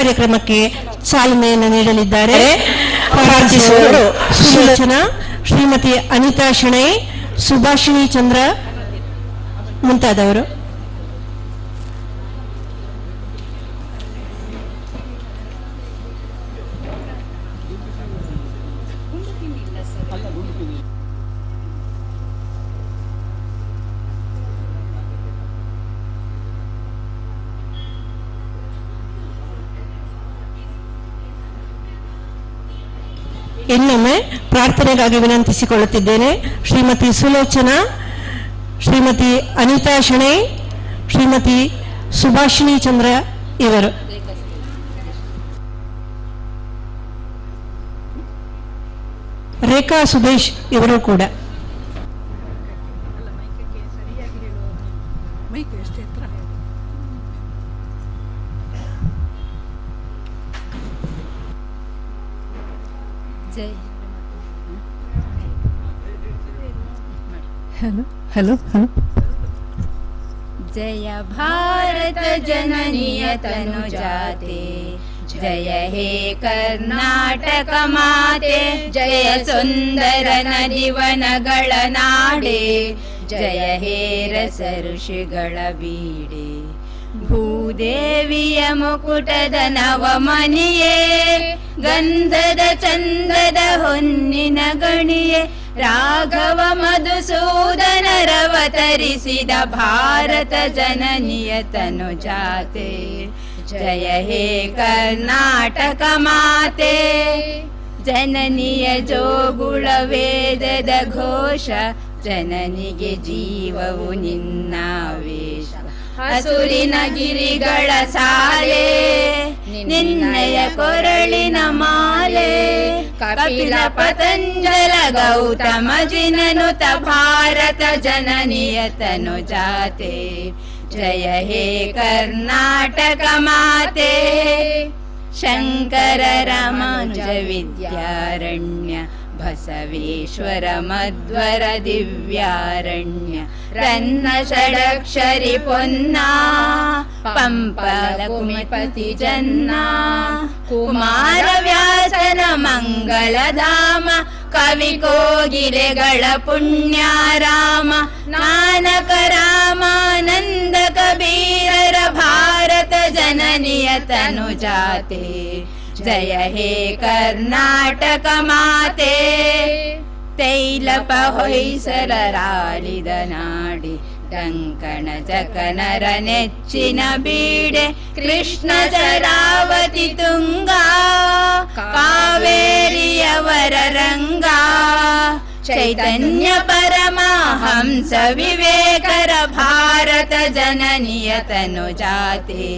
ಕಾರ್ಯಕ್ರಮಕ್ಕೆ ಚಾಲನೆಯನ್ನು ನೀಡಲಿದ್ದಾರೆ. ಪ್ರಾರ್ಥಿಸುವವರು ಸುಲೋಚನಾ, ಶ್ರೀಮತಿ ಅನಿತಾ ಶೆಣೈ, ಸುಭಾಷಿಣಿ ಚಂದ್ರ ಮುಂತಾದವರು. ಇನ್ನೊಮ್ಮೆ ಪ್ರಾರ್ಥನೆಗಾಗಿ ವಿನಂತಿಸಿಕೊಳ್ಳುತ್ತಿದ್ದೇನೆ. ಶ್ರೀಮತಿ ಸುಲೋಚನಾ, ಶ್ರೀಮತಿ ಅನಿತಾ ಶೆಣೈ, ಶ್ರೀಮತಿ ಸುಭಾಷಿಣಿ ಚಂದ್ರ ಇವರು. ರೇಖಾ ಸುದೇಶ್ ಇವರು ಕೂಡ. हेलो जय भारत जननीय तनुजाते, जय हे कर्नाटक माते, जय सुंदर नदिवनಗಳ ನಾಡೆ, जय हे रस ಋಷಿಗಳ ಬೀಡೆ, ಭೂದೇವಿಯ ಮುಕುಟದ ನವಮನಿಯೇ, ಗಂಧದ ಚಂದದ ಹೊನ್ನಿನ ಗಣಿಯೇ, ರಾಘವ ಮಧುಸೂದನರವತರಿಸಿದ ಭಾರತ ಜನನಿಯ ತನುಜಾತೆ, ಜಯ ಹೇ ಕರ್ನಾಟಕ ಮಾತೆ. ಜನನಿಯ ಜೋಗುಳ ವೇದದ ಘೋಷ, ಜನನಿಗೆ ಜೀವವು ನಿನ್ನಾವೇಶ, ಹಸುರಿನ ಗಿರಿಗಳ ಸಾಲೆ, ನಿನ್ನಯ ಕೊರಳಿನ ಮಾಲೆ, ಕಪಿಲ ಪತಂಜಲ ಗೌತಮ ಜಿನನುತ ಭಾರತ ಜನನಿಯ ತನುಜಾತೆ, ಜಯ ಹೇ ಕರ್ನಾಟಕ ಮಾತೆ. ಶಂಕರ ರಾಮಾನುಜ ವಿದ್ಯಾರಣ್ಯ, ಬಸವೇಶ್ವರ ಮಧ್ವರ ದಿವ್ಯಾರಣ್ಯ, ರನ್ನ ಷಡಕ್ಷರಿ ಪೊನ್ನ, ಪಂಪಲ ಕುಮಿಪತಿ ಜನ್ನ, ಕುಮಾರ ವ್ಯಾಸನ ಮಂಗಳಧಾಮ, ಕವಿ ಕೋಗಿಲೆಗಳ ಪುಣ್ಯಾರಾಮ, ನಾನಕ ರಾಮಾನಂದ ಕಬೀರರ ಭಾರತ ಜನನಿಯ ತನುಜಾತೆ, ಜಯ ಹೇ ಕರ್ನಾಟಕ ಮಾತೆ. ತೈಲಪ ಹೊಯ್ಸಳರಾಳಿದ ನಾಡಿ, ಕಂಕಣ ಜಕನರ ನೆಚ್ಚಿನ ಬೀಡೆ, ಕೃಷ್ಣ ಶರಾವತಿ ತುಂಗಾ, ಕಾವೇರಿಯವರ ರಂಗ, ಚೈತನ್ಯ ಪರಮಹಂಸ ವಿವೇಕರ ಭಾರತ ಜನನಿಯ ತನುಜಾತೆ,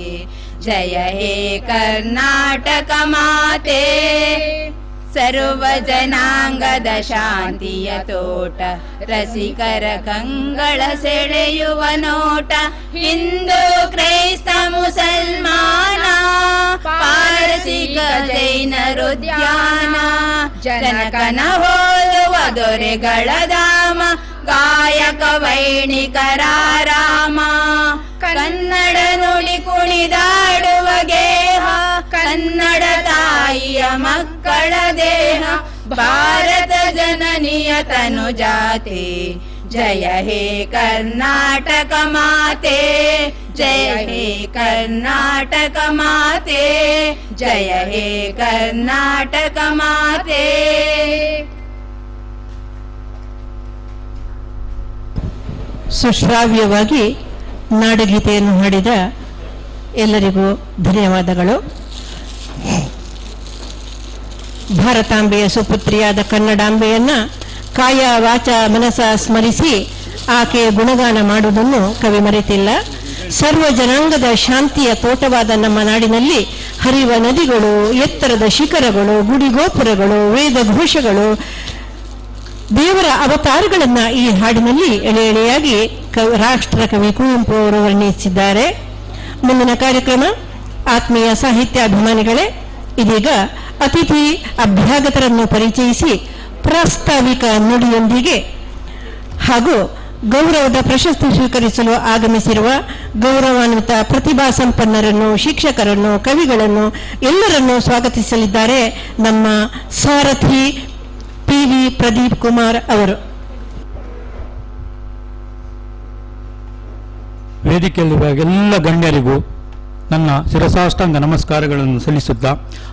ಜಯ ಹೇ ಕರ್ನಾಟಕ ಮಾತೆ. ಸರ್ವ ಜನಾಂಗದ ಶಾಂತಿಯ ತೋಟ, ರಸಿಕರ ಕಂಗಳ ಸೆಳೆಯುವ ನೋಟ, ಹಿಂದೂ ಕ್ರೈಸ್ತ ಮುಸಲ್ಮಾನ, ಪಾರಸಿಕ ಜೈನರುದ್ಯಾನ, ಜನಕನ ಹೋಲುವ ದೊರೆಗಳ ಧಾಮ, ಗಾಯಕ ವೈಣಿಕರ ರಾಮ, ಕನ್ನಡ ನುಡಿ ಕುಣಿದಾಡುವ ಗೇಹ, ಕನ್ನಡ ತಾಯಿಯ ಮಕ್ಕಳ ದೇಹ, ಭಾರತ ಜನನಿಯ ತನುಜಾತೆ, ಜಯ ಹೇ ಕರ್ನಾಟಕ ಮಾತೆ, ಜಯ ಹೇ ಕರ್ನಾಟಕ ಮಾತೆ, ಜಯ ಹೇ ಕರ್ನಾಟಕ ಮಾತೆ. ಸುಶ್ರಾವ್ಯವಾಗಿ ನಾಡಗೀತೆಯನ್ನು ಹಾಡಿದ ಎಲ್ಲರಿಗೂ ಧನ್ಯವಾದಗಳು. ಭಾರತಾಂಬೆಯ ಸುಪುತ್ರಿಯಾದ ಕನ್ನಡಾಂಬೆಯನ್ನ ಕಾಯ ವಾಚ ಮನಸ ಸ್ಮರಿಸಿ ಆಕೆಯ ಗುಣಗಾನ ಮಾಡುವುದನ್ನು ಕವಿ ಮರೆತಿಲ್ಲ. ಸರ್ವ ಜನಾಂಗದ ಶಾಂತಿಯ ತೋಟವಾದ ನಮ್ಮ ನಾಡಿನಲ್ಲಿ ಹರಿಯುವ ನದಿಗಳು, ಎತ್ತರದ ಶಿಖರಗಳು, ಗುಡಿಗೋಪುರಗಳು, ವೇದ ಘೋಷಗಳು, ದೇವರ ಅವತಾರಗಳನ್ನ ಈ ಹಾಡಿನಲ್ಲಿ ಎಳೆ ಎಳೆಯಾಗಿ ರಾಷ್ಟ್ರ ಕವಿ ಕುವೆಂಪು ಅವರು ವರ್ಣಿಸಿದ್ದಾರೆ. ಮುಂದಿನ ಕಾರ್ಯಕ್ರಮ ಆತ್ಮೀಯ ಸಾಹಿತ್ಯಾಭಿಮಾನಿಗಳೇ, ಇದೀಗ ಅತಿಥಿ ಅಭ್ಯಾಗತರನ್ನು ಪರಿಚಯಿಸಿ ಪ್ರಾಸ್ತಾವಿಕ ನುಡಿಯೊಂದಿಗೆ ಹಾಗೂ ಗೌರವದ ಪ್ರಶಸ್ತಿ ಸ್ವೀಕರಿಸಲು ಆಗಮಿಸಿರುವ ಗೌರವಾನ್ವಿತ ಪ್ರತಿಭಾ ಸಂಪನ್ನರನ್ನು, ಶಿಕ್ಷಕರನ್ನು, ಕವಿಗಳನ್ನು ಎಲ್ಲರನ್ನೂ ಸ್ವಾಗತಿಸಲಿದ್ದಾರೆ ನಮ್ಮ ಸಾರಥಿ PV ಪ್ರದೀಪ್ ಕುಮಾರ್ ಅವರು. ವೇದಿಕೆಯಲ್ಲಿರುವ ಎಲ್ಲ ಗಣ್ಯರಿಗೂ ನನ್ನ ಶಿರಸಾಷ್ಟಾಂಗ ನಮಸ್ಕಾರಗಳನ್ನು ಸಲ್ಲಿಸುತ್ತಾ,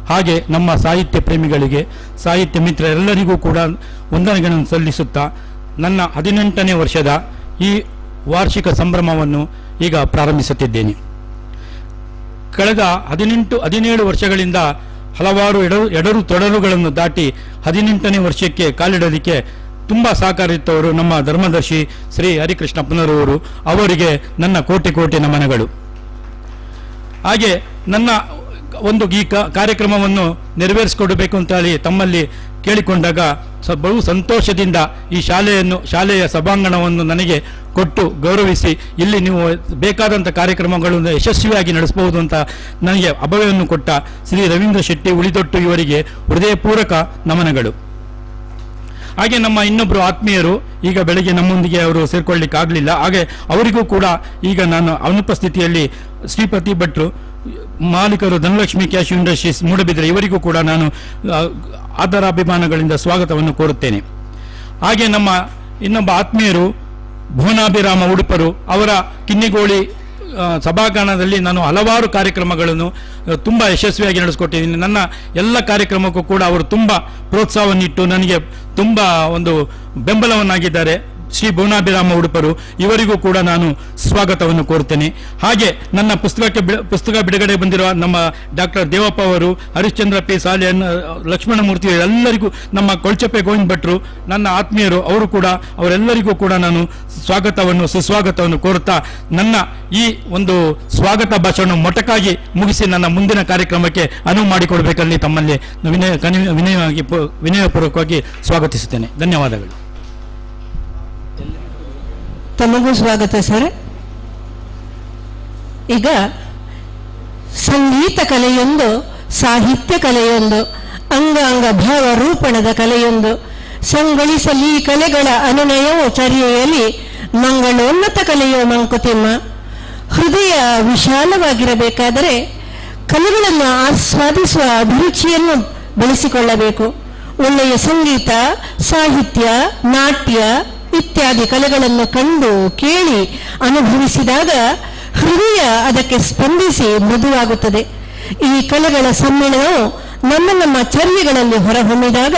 ಹಾಗೆ ನಮ್ಮ ಸಾಹಿತ್ಯ ಪ್ರೇಮಿಗಳಿಗೆ, ಸಾಹಿತ್ಯ ಮಿತ್ರರೆಲ್ಲರಿಗೂ ಕೂಡ ವಂದನೆಗಳನ್ನು ಸಲ್ಲಿಸುತ್ತಾ, ನನ್ನ 18ನೇ ವರ್ಷದ ಈ ವಾರ್ಷಿಕ ಸಂಭ್ರಮವನ್ನು ಈಗ ಪ್ರಾರಂಭಿಸುತ್ತಿದ್ದೇನೆ. ಕಳೆದ 17 ವರ್ಷಗಳಿಂದ ಹಲವಾರು ಎಡರು ತೊಡರುಗಳನ್ನು ದಾಟಿ 18ನೇ ವರ್ಷಕ್ಕೆ ಕಾಲಿಡೋದಕ್ಕೆ ತುಂಬ ಸಹಕಾರಿತ್ತವರು ನಮ್ಮ ಧರ್ಮದರ್ಶಿ ಶ್ರೀ ಹರಿಕೃಷ್ಣಪ್ಪನವರು. ಅವರಿಗೆ ನನ್ನ ಕೋಟಿ ಕೋಟಿ ನಮನಗಳು. ಹಾಗೆ ನನ್ನ ಒಂದು ಈ ಕಾರ್ಯಕ್ರಮವನ್ನು ನೆರವೇರಿಸಿಕೊಡಬೇಕು ಅಂತ ಹೇಳಿ ತಮ್ಮಲ್ಲಿ ಕೇಳಿಕೊಂಡಾಗ ಬಹು ಸಂತೋಷದಿಂದ ಈ ಶಾಲೆಯ ಸಭಾಂಗಣವನ್ನು ನನಗೆ ಕೊಟ್ಟು ಗೌರವಿಸಿ, ಇಲ್ಲಿ ನೀವು ಬೇಕಾದಂಥ ಕಾರ್ಯಕ್ರಮಗಳನ್ನು ಯಶಸ್ವಿಯಾಗಿ ನಡೆಸಬಹುದು ಅಂತ ನನಗೆ ಅಭಯವನ್ನು ಕೊಟ್ಟ ಶ್ರೀ ರವೀಂದ್ರ ಶೆಟ್ಟಿ ಉಳಿದೊಟ್ಟು ಇವರಿಗೆ ಹೃದಯಪೂರ್ವಕ ನಮನಗಳು. ಹಾಗೆ ನಮ್ಮ ಇನ್ನೊಬ್ಬರು ಆತ್ಮೀಯರು ಈಗ ಬೆಳಗ್ಗೆ ನಮ್ಮೊಂದಿಗೆ ಅವರು ಸೇರ್ಕೊಳ್ಳಿಕ್ಕಾಗಲಿಲ್ಲ. ಹಾಗೆ ಅವರಿಗೂ ಕೂಡ ಈಗ ನಾನು ಅನುಪಸ್ಥಿತಿಯಲ್ಲಿ ಶ್ರೀಪತಿ ಭಟ್ರು, ಮಾಲೀಕರು ಧನಲಕ್ಷ್ಮಿ ಕ್ಯಾಶ್ ಇಂಡಸ್ಟ್ರೀಸ್ ಮೂಡಬಿದ್ರೆ, ಇವರಿಗೂ ಕೂಡ ನಾನು ಆದರಾಭಿಮಾನಗಳಿಂದ ಸ್ವಾಗತವನ್ನು ಕೋರುತ್ತೇನೆ. ಹಾಗೆ ನಮ್ಮ ಇನ್ನೊಬ್ಬ ಆತ್ಮೀಯರು ಭುವನಾಭಿರಾಮ ಉಡುಪರು, ಅವರ ಕಿನ್ನಿಗೋಳಿ ಸಭಾಂಗಣದಲ್ಲಿ ನಾನು ಹಲವಾರು ಕಾರ್ಯಕ್ರಮಗಳನ್ನು ತುಂಬ ಯಶಸ್ವಿಯಾಗಿ ನಡೆಸಿಕೊಟ್ಟಿದ್ದೀನಿ. ನನ್ನ ಎಲ್ಲ ಕಾರ್ಯಕ್ರಮಕ್ಕೂ ಕೂಡ ಅವರು ತುಂಬ ಪ್ರೋತ್ಸಾಹವನ್ನಿಟ್ಟು ನನಗೆ ತುಂಬ ಒಂದು ಬೆಂಬಲವನ್ನಾಗಿದ್ದಾರೆ. ಶ್ರೀ ಭುವನಾಭಿರಾಮ ಉಡುಪರು, ಇವರಿಗೂ ಕೂಡ ನಾನು ಸ್ವಾಗತವನ್ನು ಕೋರುತ್ತೇನೆ. ಹಾಗೆ ನನ್ನ ಪುಸ್ತಕ ಬಿಡುಗಡೆ ಬಂದಿರುವ ನಮ್ಮ ಡಾಕ್ಟರ್ ದೇವಪ್ಪ ಅವರು, ಹರಿಶ್ಚಂದ್ರ ಪಿ ಸಾಲೆ, ಲಕ್ಷ್ಮಣಮೂರ್ತಿ, ಎಲ್ಲರಿಗೂ, ನಮ್ಮ ಕೊಳ್ಚಪ್ಪೆ ಗೋವಿಂದ ಭಟ್ರು, ನನ್ನ ಆತ್ಮೀಯರು, ಅವರೆಲ್ಲರಿಗೂ ಕೂಡ ನಾನು ಸುಸ್ವಾಗತವನ್ನು ಕೋರುತ್ತಾ, ನನ್ನ ಈ ಒಂದು ಸ್ವಾಗತ ಭಾಷಣ ಮೊಟಕಾಗಿ ಮುಗಿಸಿ ನನ್ನ ಮುಂದಿನ ಕಾರ್ಯಕ್ರಮಕ್ಕೆ ಅನುವು ಮಾಡಿಕೊಡ್ಬೇಕಲ್ಲಿ ತಮ್ಮಲ್ಲಿ ವಿನಯಪೂರ್ವಕವಾಗಿ ಸ್ವಾಗತಿಸುತ್ತೇನೆ. ಧನ್ಯವಾದಗಳು. ತಮಗೂ ಸ್ವಾಗತ ಸರ್. ಈಗ ಸಂಗೀತ ಕಲೆಯೊಂದು, ಸಾಹಿತ್ಯ ಕಲೆಯೊಂದು, ಅಂಗಾಂಗ ಭಾವ ರೂಪಣದ ಕಲೆಯೊಂದು, ಸಂಗಳಿಸಲಿ ಕಲೆಗಳ ಅನುನಯವೋ ಚರ್ಯೆಯಲ್ಲಿ ಮಂಗಳೋನ್ನತ ಕಲೆಯೋ ಮಂಕುತಿಮ್ಮ. ಹೃದಯ ವಿಶಾಲವಾಗಿರಬೇಕಾದರೆ ಕಲೆಗಳನ್ನು ಆಸ್ವಾದಿಸುವ ಅಭಿರುಚಿಯನ್ನು ಬೆಳೆಸಿಕೊಳ್ಳಬೇಕು. ಒಳ್ಳೆಯ ಸಂಗೀತ, ಸಾಹಿತ್ಯ, ನಾಟ್ಯ ಇತ್ಯಾದಿ ಕಲೆಗಳನ್ನು ಕಂಡು ಕೇಳಿ ಅನುಭವಿಸಿದಾಗ ಹೃದಯ ಅದಕ್ಕೆ ಸ್ಪಂದಿಸಿ ಮೃದುವಾಗುತ್ತದೆ. ಈ ಕಲೆಗಳ ಸಮ್ಮಿಳನವು ನಮ್ಮ ಚರ್ಯೆಗಳಲ್ಲಿ ಹೊರಹೊಮ್ಮಿದಾಗ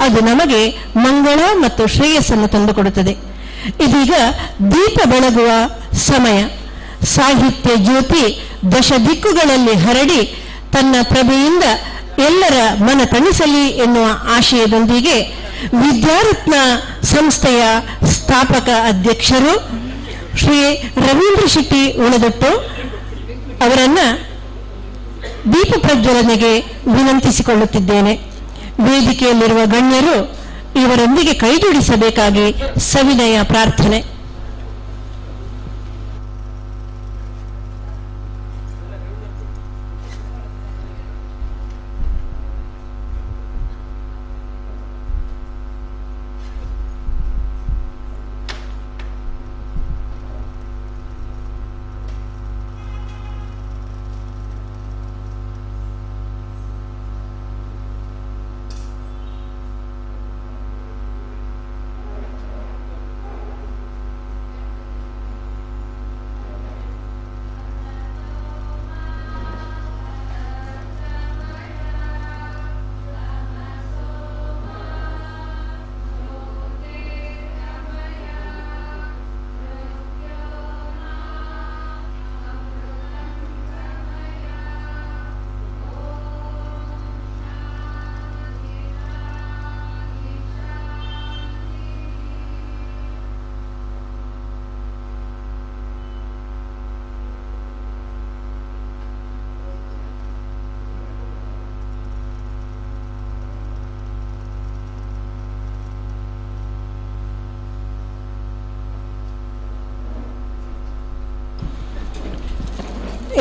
ಅದು ನಮಗೆ ಮಂಗಳ ಮತ್ತು ಶ್ರೇಯಸ್ಸನ್ನು ತಂದುಕೊಡುತ್ತದೆ. ಇದೀಗ ದೀಪ ಬೆಳಗುವ ಸಮಯ. ಸಾಹಿತ್ಯ ಜ್ಯೋತಿ ದಶ ದಿಕ್ಕುಗಳಲ್ಲಿ ಹರಡಿ ತನ್ನ ಪ್ರಭೆಯಿಂದ ಎಲ್ಲರ ಮನ ತಣಿಸಲಿ ಎನ್ನುವ ಆಶಯದೊಂದಿಗೆ ವಿದ್ಯಾರತ್ನ ಸಂಸ್ಥೆಯ ಸ್ಥಾಪಕ ಅಧ್ಯಕ್ಷರು ಶ್ರೀ ರವೀಂದ್ರ ಶೆಟ್ಟಿ ಉಳದೊಟ್ಟು ಅವರನ್ನು ದೀಪ ಪ್ರಜ್ವಲನೆಗೆ ವಿನಂತಿಸಿಕೊಳ್ಳುತ್ತಿದ್ದೇನೆ. ವೇದಿಕೆಯಲ್ಲಿರುವ ಗಣ್ಯರು ಇವರೊಂದಿಗೆ ಕೈಜೋಡಿಸಬೇಕಾಗಿ ಸವಿನಯ ಪ್ರಾರ್ಥನೆ.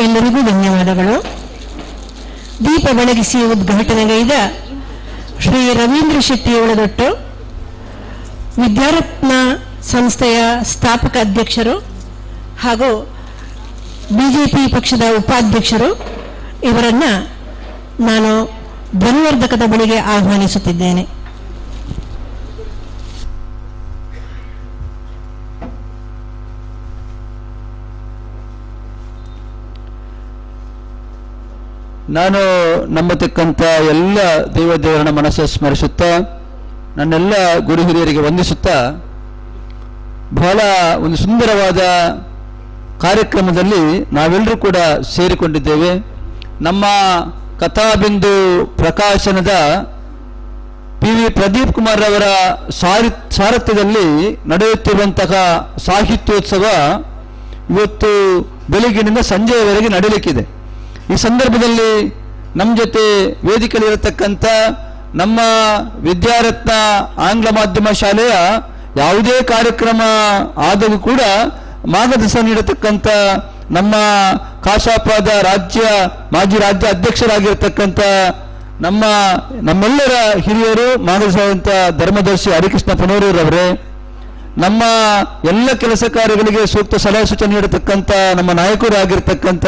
ಎಲ್ಲರಿಗೂ ಧನ್ಯವಾದಗಳು. ದೀಪ ಬೆಳಗಿಸಿ ಉದ್ಘಾಟನೆಗೈದ ಶ್ರೀ ರವೀಂದ್ರ ಶೆಟ್ಟಿ ಉಳದೊಟ್ಟು, ವಿದ್ಯಾರತ್ನ ಸಂಸ್ಥೆಯ ಸ್ಥಾಪಕ ಅಧ್ಯಕ್ಷರು ಹಾಗೂ ಬಿಜೆಪಿ ಪಕ್ಷದ ಉಪಾಧ್ಯಕ್ಷರು ಇವರನ್ನು ನಾನು ಧ್ವನಿವರ್ಧಕದ ಬಳಿಗೆ ಆಹ್ವಾನಿಸುತ್ತಿದ್ದೇನೆ. ನಾನು ನಂಬತಕ್ಕಂಥ ಎಲ್ಲ ದೇವರನ್ನ ಮನಸ್ಸು ಸ್ಮರಿಸುತ್ತಾ ನನ್ನೆಲ್ಲ ಗುರು ಹಿರಿಯರಿಗೆ ವಂದಿಸುತ್ತಾ ಬಹಳ ಒಂದು ಸುಂದರವಾದ ಕಾರ್ಯಕ್ರಮದಲ್ಲಿ ನಾವೆಲ್ಲರೂ ಕೂಡ ಸೇರಿಕೊಂಡಿದ್ದೇವೆ. ನಮ್ಮ ಕಥಾಬಿಂದು ಪ್ರಕಾಶನದ PV ಪ್ರದೀಪ್ ಕುಮಾರ್ ಅವರ ಸಾರಥ್ಯದಲ್ಲಿ ನಡೆಯುತ್ತಿರುವಂತಹ ಸಾಹಿತ್ಯೋತ್ಸವ ಇವತ್ತು ಬೆಳಗಿನಿಂದ ಸಂಜೆಯವರೆಗೆ ನಡೆಯಲಿಕ್ಕಿದೆ. ಈ ಸಂದರ್ಭದಲ್ಲಿ ನಮ್ಮ ಜೊತೆ ವೇದಿಕೆಯಲ್ಲಿರತಕ್ಕಂಥ ನಮ್ಮ ವಿದ್ಯಾರತ್ನ ಆಂಗ್ಲ ಮಾಧ್ಯಮ ಶಾಲೆಯ ಯಾವುದೇ ಕಾರ್ಯಕ್ರಮ ಆದರೂ ಕೂಡ ಮಾರ್ಗದರ್ಶನ ನೀಡತಕ್ಕಂಥ ನಮ್ಮ ಕಾಶಾಪದ ಮಾಜಿ ರಾಜ್ಯ ಅಧ್ಯಕ್ಷರಾಗಿರ್ತಕ್ಕಂಥ ನಮ್ಮೆಲ್ಲರ ಹಿರಿಯರು ಮಾರ್ಗದರ್ಶನ ಧರ್ಮದರ್ಶಿ ಹರಿಕೃಷ್ಣ ಪನೋರೂರವರೇ, ನಮ್ಮ ಎಲ್ಲ ಕೆಲಸ ಕಾರ್ಯಗಳಿಗೆ ಸೂಕ್ತ ಸಲಹೆ ಸೂಚನೆ ನೀಡತಕ್ಕಂಥ ನಮ್ಮ ನಾಯಕರಾಗಿರ್ತಕ್ಕಂಥ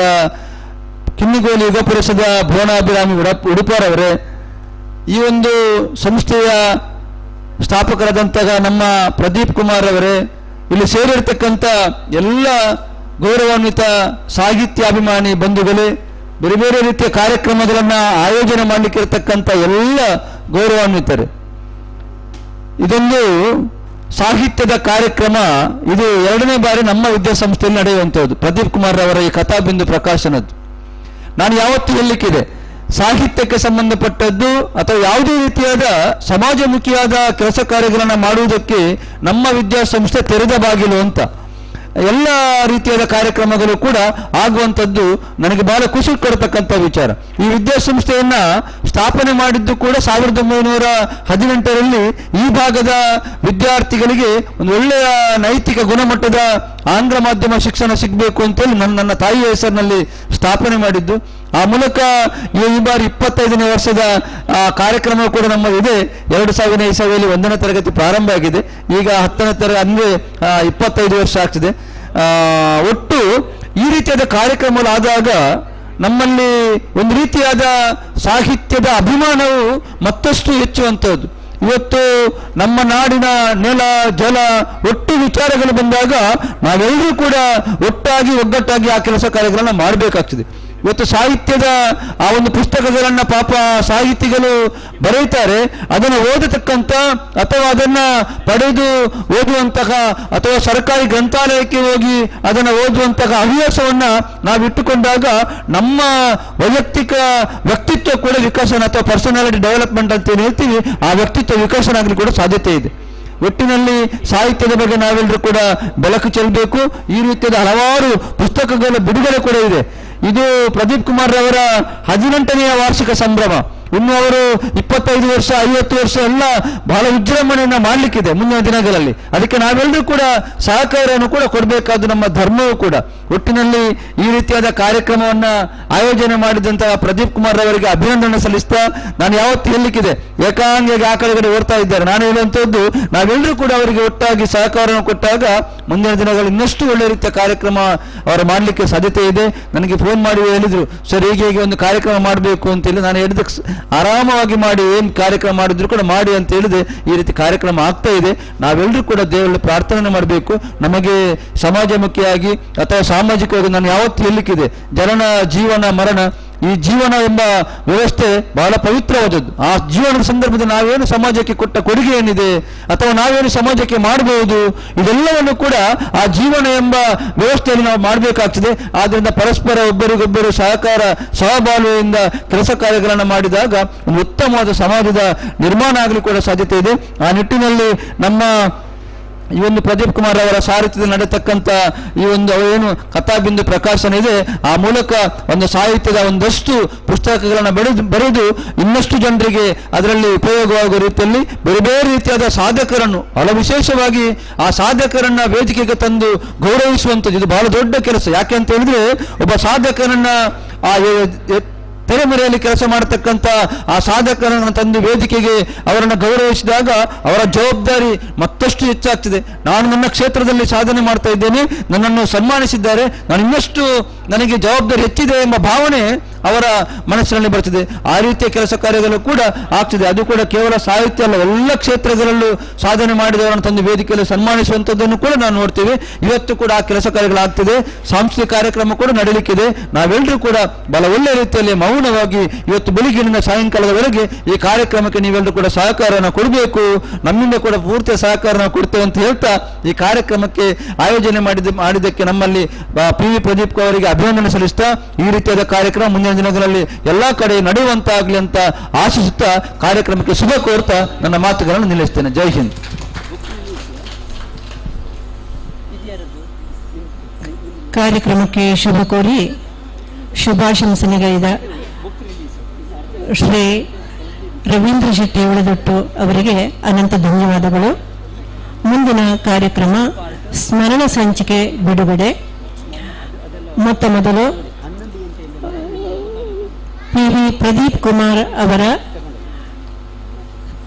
ಕಿನ್ನಿಗೋಲಿ ಯುಗ ಪರಿಷದ ಭುವನಾಭಿರಾಮಿ ಉಡುಪಾರವರೇ, ಈ ಒಂದು ಸಂಸ್ಥೆಯ ಸ್ಥಾಪಕರಾದಂತಹ ನಮ್ಮ ಪ್ರದೀಪ್ ಕುಮಾರ್ ಅವರೇ, ಇಲ್ಲಿ ಸೇರಿರ್ತಕ್ಕಂಥ ಎಲ್ಲ ಗೌರವಾನ್ವಿತ ಸಾಹಿತ್ಯಾಭಿಮಾನಿ ಬಂಧುಗಳೇ, ಬೇರೆ ಬೇರೆ ರೀತಿಯ ಕಾರ್ಯಕ್ರಮಗಳನ್ನು ಆಯೋಜನೆ ಮಾಡಲಿಕ್ಕೆ ಇರತಕ್ಕಂಥ ಎಲ್ಲ ಗೌರವಾನ್ವಿತರು, ಇದೊಂದು ಸಾಹಿತ್ಯದ ಕಾರ್ಯಕ್ರಮ. ಇದು 2ನೇ ಬಾರಿ ನಮ್ಮ ವಿದ್ಯಾಸಂಸ್ಥೆಯಲ್ಲಿ ನಡೆಯುವಂಥದ್ದು ಪ್ರದೀಪ್ ಕುಮಾರ್ ಅವರ ಈ ಕಥಾಬಿಂದು ಪ್ರಕಾಶನದ್ದು. ನಾನು ಯಾವತ್ತೂ ಹೇಳಲಿಕ್ಕಿದೆ, ಸಾಹಿತ್ಯಕ್ಕೆ ಸಂಬಂಧಪಟ್ಟದ್ದು ಅಥವಾ ಯಾವುದೇ ರೀತಿಯಾದ ಸಮಾಜಮುಖಿಯಾದ ಕೆಲಸ ಕಾರ್ಯಗಳನ್ನು ಮಾಡುವುದಕ್ಕೆ ನಮ್ಮ ವಿದ್ಯಾಸಂಸ್ಥೆ ತೆರೆದ ಬಾಗಿಲು ಅಂತ. ಎಲ್ಲ ರೀತಿಯಾದ ಕಾರ್ಯಕ್ರಮಗಳು ಕೂಡ ಆಗುವಂಥದ್ದು ನನಗೆ ಬಹಳ ಖುಷಿ ಕೊಡತಕ್ಕಂಥ ವಿಚಾರ. ಈ ವಿದ್ಯಾಸಂಸ್ಥೆಯನ್ನ ಸ್ಥಾಪನೆ ಮಾಡಿದ್ದು ಕೂಡ 1918ರಲ್ಲಿ ಈ ಭಾಗದ ವಿದ್ಯಾರ್ಥಿಗಳಿಗೆ ಒಂದು ಒಳ್ಳೆಯ ನೈತಿಕ ಗುಣಮಟ್ಟದ ಆಂಗ್ಲ ಮಾಧ್ಯಮ ಶಿಕ್ಷಣ ಸಿಗಬೇಕು ಅಂತೇಳಿ ನನ್ನ ತಾಯಿಯ ಹೆಸರಿನಲ್ಲಿ ಸ್ಥಾಪನೆ ಮಾಡಿದ್ದು. ಆ ಮೂಲಕ ಈ ಬಾರಿ 25ನೇ ವರ್ಷದ ಕಾರ್ಯಕ್ರಮ ಕೂಡ ನಮ್ಮದಿದೆ. 2000 ಇಸವಿಯಲ್ಲಿ 1ನೇ ತರಗತಿ ಪ್ರಾರಂಭ ಆಗಿದೆ. ಈಗ 10ನೇ ತರಗತಿ ಅಂದರೆ 25 ವರ್ಷ ಆಗ್ತಿದೆ. ಒಟ್ಟು ಈ ರೀತಿಯಾದ ಕಾರ್ಯಕ್ರಮಗಳಾದಾಗ ನಮ್ಮಲ್ಲಿ ಒಂದು ರೀತಿಯಾದ ಸಾಹಿತ್ಯದ ಅಭಿಮಾನವು ಮತ್ತಷ್ಟು ಹೆಚ್ಚುವಂಥದ್ದು. ಇವತ್ತು ನಮ್ಮ ನಾಡಿನ ನೆಲ ಜಲ ಒಟ್ಟು ವಿಚಾರಗಳು ಬಂದಾಗ ನಾವೆಲ್ಲರೂ ಕೂಡ ಒಗ್ಗಟ್ಟಾಗಿ ಆ ಕೆಲಸ ಕಾರ್ಯಗಳನ್ನು ಮಾಡಬೇಕಾಗ್ತದೆ. ಇವತ್ತು ಸಾಹಿತ್ಯದ ಆ ಒಂದು ಪುಸ್ತಕಗಳನ್ನು ಪಾಪ ಸಾಹಿತಿಗಳು ಬರೆಯುತ್ತಾರೆ, ಅದನ್ನು ಓದತಕ್ಕಂಥ ಅಥವಾ ಅದನ್ನು ಪಡೆದು ಓದುವಂತಹ ಅಥವಾ ಸರ್ಕಾರಿ ಗ್ರಂಥಾಲಯಕ್ಕೆ ಹೋಗಿ ಅದನ್ನು ಓದುವಂತಹ ಹವ್ಯಾಸವನ್ನು ನಾವು ಇಟ್ಟುಕೊಂಡಾಗ ನಮ್ಮ ವೈಯಕ್ತಿಕ ವ್ಯಕ್ತಿತ್ವ ಕೂಡ ವಿಕಸನ ಅಥವಾ ಪರ್ಸನಾಲಿಟಿ ಡೆವಲಪ್ಮೆಂಟ್ ಅಂತ ಏನು ಹೇಳ್ತೀವಿ, ಆ ವ್ಯಕ್ತಿತ್ವ ವಿಕಸನ ಆಗಲಿ ಕೂಡ ಸಾಧ್ಯತೆ ಇದೆ. ಒಟ್ಟಿನಲ್ಲಿ ಸಾಹಿತ್ಯದ ಬಗ್ಗೆ ನಾವೆಲ್ಲರೂ ಕೂಡ ಬೆಳಕು ಚೆಲ್ಲಬೇಕು. ಈ ರೀತಿಯಾದ ಹಲವಾರು ಪುಸ್ತಕಗಳ ಬಿಡುಗಡೆ ಕೂಡ ಇದೆ. ಇದು ಪ್ರದೀಪ್ ಕುಮಾರ್ ಅವರ 18ನೇ ವಾರ್ಷಿಕ ಸಂಭ್ರಮ. ಇನ್ನು ಅವರು 25 ವರ್ಷ 50 ವರ್ಷ ಎಲ್ಲ ಬಹಳ ವಿಜೃಂಭಣೆಯನ್ನು ಮಾಡಲಿಕ್ಕಿದೆ ಮುಂದಿನ ದಿನಗಳಲ್ಲಿ. ಅದಕ್ಕೆ ನಾವೆಲ್ಲರೂ ಕೂಡ ಸಹಕಾರವನ್ನು ಕೂಡ ಕೊಡಬೇಕಾದ್ದು ನಮ್ಮ ಧರ್ಮವೂ ಕೂಡ. ಒಟ್ಟಿನಲ್ಲಿ ಈ ರೀತಿಯಾದ ಕಾರ್ಯಕ್ರಮವನ್ನು ಆಯೋಜನೆ ಮಾಡಿದಂತಹ ಪ್ರದೀಪ್ ಕುಮಾರ್ ಅವರಿಗೆ ಅಭಿನಂದನೆ ಸಲ್ಲಿಸ್ತಾ ನಾನು ಯಾವತ್ತು ಹೇಳಲಿಕ್ಕಿದೆ, ಏಕಾಂಗಿಯಾಗಿ ಆ ಕಡೆಗಡೆ ಓಡ್ತಾ ಇದ್ದಾರೆ. ನಾನು ಹೇಳುವಂಥದ್ದು, ನಾವೆಲ್ಲರೂ ಕೂಡ ಅವರಿಗೆ ಒಟ್ಟಾಗಿ ಸಹಕಾರವನ್ನು ಕೊಟ್ಟಾಗ ಮುಂದಿನ ದಿನಗಳು ಇನ್ನಷ್ಟು ಒಳ್ಳೆ ರೀತಿಯ ಕಾರ್ಯಕ್ರಮ ಅವರು ಮಾಡಲಿಕ್ಕೆ ಸಾಧ್ಯತೆ ಇದೆ. ನನಗೆ ಫೋನ್ ಮಾಡಿ ಹೇಳಿದ್ರು, ಸರ್ ಹೀಗೆ ಒಂದು ಕಾರ್ಯಕ್ರಮ ಮಾಡಬೇಕು ಅಂತೇಳಿ. ನಾನು ಹೇಳಿದಕ್ಕೆ ಆರಾಮವಾಗಿ ಮಾಡಿ, ಏನು ಕಾರ್ಯಕ್ರಮ ಮಾಡಿದ್ರು ಕೂಡ ಮಾಡಿ ಅಂತ ಹೇಳಿದೆ. ಈ ರೀತಿ ಕಾರ್ಯಕ್ರಮ ಆಗ್ತಾ ಇದೆ. ನಾವೆಲ್ಲರೂ ಕೂಡ ದೇವರಲ್ಲಿ ಪ್ರಾರ್ಥನೆ ಮಾಡಬೇಕು. ನಮಗೆ ಸಮಾಜಮುಖಿಯಾಗಿ ಅಥವಾ ಸಾಮಾಜಿಕವಾಗಿ ನಾನು ಯಾವತ್ತು ಹೇಳಲಿಕ್ಕಿದೆ, ಜನನ ಜೀವನ ಮರಣ, ಈ ಜೀವನ ಎಂಬ ವ್ಯವಸ್ಥೆ ಬಹಳ ಪವಿತ್ರವಾದದ್ದು. ಆ ಜೀವನದ ಸಂದರ್ಭದಲ್ಲಿ ನಾವೇನು ಸಮಾಜಕ್ಕೆ ಕೊಟ್ಟ ಕೊಡುಗೆ ಏನಿದೆ ಅಥವಾ ನಾವೇನು ಸಮಾಜಕ್ಕೆ ಮಾಡಬಹುದು, ಇದೆಲ್ಲವನ್ನು ಕೂಡ ಆ ಜೀವನ ಎಂಬ ವ್ಯವಸ್ಥೆಯಲ್ಲಿ ನಾವು ಮಾಡಬೇಕಾಗ್ತದೆ. ಆದ್ದರಿಂದ ಪರಸ್ಪರ ಒಬ್ಬರಿಗೊಬ್ಬರು ಸಹಕಾರ ಸಹಬಾಳ್ವೆಯಿಂದ ಕೆಲಸ ಕಾರ್ಯಗಳನ್ನು ಮಾಡಿದಾಗ ಒಂದು ಉತ್ತಮವಾದ ಸಮಾಜದ ನಿರ್ಮಾಣ ಆಗಲಿ ಕೂಡ ಸಾಧ್ಯತೆ ಇದೆ. ಆ ನಿಟ್ಟಿನಲ್ಲಿ ನಮ್ಮ ಈ ಒಂದು ಪ್ರದೀಪ್ ಕುಮಾರ್ ಅವರ ಸಾರಥ್ಯದಲ್ಲಿ ನಡೆತಕ್ಕಂಥ ಈ ಒಂದು ಏನು ಕಥಾಬಿಂದು ಪ್ರಕಾಶನ ಇದೆ, ಆ ಮೂಲಕ ಒಂದು ಸಾಹಿತ್ಯದ ಒಂದಷ್ಟು ಪುಸ್ತಕಗಳನ್ನು ಬರೆದು ಇನ್ನಷ್ಟು ಜನರಿಗೆ ಅದರಲ್ಲಿ ಉಪಯೋಗವಾಗುವ ರೀತಿಯಲ್ಲಿ ಬೇರೆ ಬೇರೆ ರೀತಿಯಾದ ಸಾಧಕರನ್ನು, ಬಹಳ ವಿಶೇಷವಾಗಿ ಆ ಸಾಧಕರನ್ನ ವೇದಿಕೆಗೆ ತಂದು ಗೌರವಿಸುವಂಥದ್ದು ಇದು ಬಹಳ ದೊಡ್ಡ ಕೆಲಸ. ಯಾಕೆ ಅಂತ ಹೇಳಿದ್ರೆ, ಒಬ್ಬ ಸಾಧಕರನ್ನ ತೆರೆಮರೆಯಲ್ಲಿ ಕೆಲಸ ಮಾಡತಕ್ಕಂಥ ಆ ಸಾಧಕರನ್ನು ತಂದು ವೇದಿಕೆಗೆ ಅವರನ್ನು ಗೌರವಿಸಿದಾಗ ಅವರ ಜವಾಬ್ದಾರಿ ಮತ್ತಷ್ಟು ಹೆಚ್ಚಾಗ್ತದೆ. ನಾನು ನನ್ನ ಕ್ಷೇತ್ರದಲ್ಲಿ ಸಾಧನೆ ಮಾಡ್ತಾ ಇದ್ದೇನೆ, ನನ್ನನ್ನು ಸನ್ಮಾನಿಸಿದ್ದಾರೆ, ನಾನು ಇನ್ನಷ್ಟು ನನಗೆ ಜವಾಬ್ದಾರಿ ಹೆಚ್ಚಿದೆ ಎಂಬ ಭಾವನೆ ಅವರ ಮನಸ್ಸಿನಲ್ಲಿ ಬರ್ತದೆ. ಆ ರೀತಿಯ ಕೆಲಸ ಕಾರ್ಯಗಳು ಕೂಡ ಆಗ್ತದೆ. ಅದು ಕೂಡ ಕೇವಲ ಸಾಹಿತ್ಯ ಅಲ್ಲ, ಎಲ್ಲ ಕ್ಷೇತ್ರಗಳಲ್ಲೂ ಸಾಧನೆ ಮಾಡಿದವರನ್ನು ತಂದು ವೇದಿಕೆಯಲ್ಲಿ ಸನ್ಮಾನಿಸುವಂಥದ್ದನ್ನು ಕೂಡ ನಾವು ನೋಡ್ತೇವೆ. ಇವತ್ತು ಕೂಡ ಆ ಕೆಲಸ ಕಾರ್ಯಗಳಾಗ್ತದೆ. ಸಾಂಸ್ಕೃತಿಕ ಕಾರ್ಯಕ್ರಮ ಕೂಡ ನಡೀಲಿಕ್ಕಿದೆ. ನಾವೆಲ್ಲರೂ ಕೂಡ ಬಹಳ ಒಳ್ಳೆಯ ರೀತಿಯಲ್ಲಿ ಮೌನವಾಗಿ ಇವತ್ತು ಬೆಳಿಗ್ಗಿನಿಂದ ಸಾಯಂಕಾಲದವರೆಗೆ ಈ ಕಾರ್ಯಕ್ರಮಕ್ಕೆ ನೀವೆಲ್ಲರೂ ಕೂಡ ಸಹಕಾರನ ಕೊಡಬೇಕು. ನಮ್ಮಿಂದ ಕೂಡ ಪೂರ್ತಿ ಸಹಕಾರನ ಕೊಡ್ತೇವೆ ಅಂತ ಹೇಳ್ತಾ ಈ ಕಾರ್ಯಕ್ರಮಕ್ಕೆ ಆಯೋಜನೆ ಮಾಡಿದ್ದಕ್ಕೆ ನಮ್ಮಲ್ಲಿ PV ಪ್ರದೀಪ್ ಅವರಿಗೆ ಅಭಿನಂದನೆ ಸಲ್ಲಿಸ್ತಾ ಈ ರೀತಿಯಾದ ಕಾರ್ಯಕ್ರಮ ಮುಂದಿನ ದಿನಗಳಲ್ಲಿ ಎಲ್ಲಾ ಕಡೆ ನಡೆಯುವಂತಾಗಲಿ ಅಂತ ಆಶಿಸುತ್ತಾ ಕಾರ್ಯಕ್ರಮಕ್ಕೆ ಶುಭ ಕೋರ್ತಾ ನನ್ನ ಮಾತುಗಳನ್ನು ನಿಲ್ಲಿಸ್ತೇನೆ. ಜೈ ಹಿಂದ್. ಕಾರ್ಯಕ್ರಮಕ್ಕೆ ಶುಭ ಕೋರಿ ಶುಭಾಶಂಸನೆಗೈದ ಶ್ರೀ ರವೀಂದ್ರ ಶೆಟ್ಟಿ ಉಳದೊಟ್ಟು ಅವರಿಗೆ ಅನಂತ ಧನ್ಯವಾದಗಳು. ಮುಂದಿನ ಕಾರ್ಯಕ್ರಮ ಸ್ಮರಣ ಸಂಚಿಕೆ ಬಿಡುಗಡೆ. ಮೊತ್ತ ಮೊದಲು PV ಪ್ರದೀಪ್ ಕುಮಾರ್ ಅವರ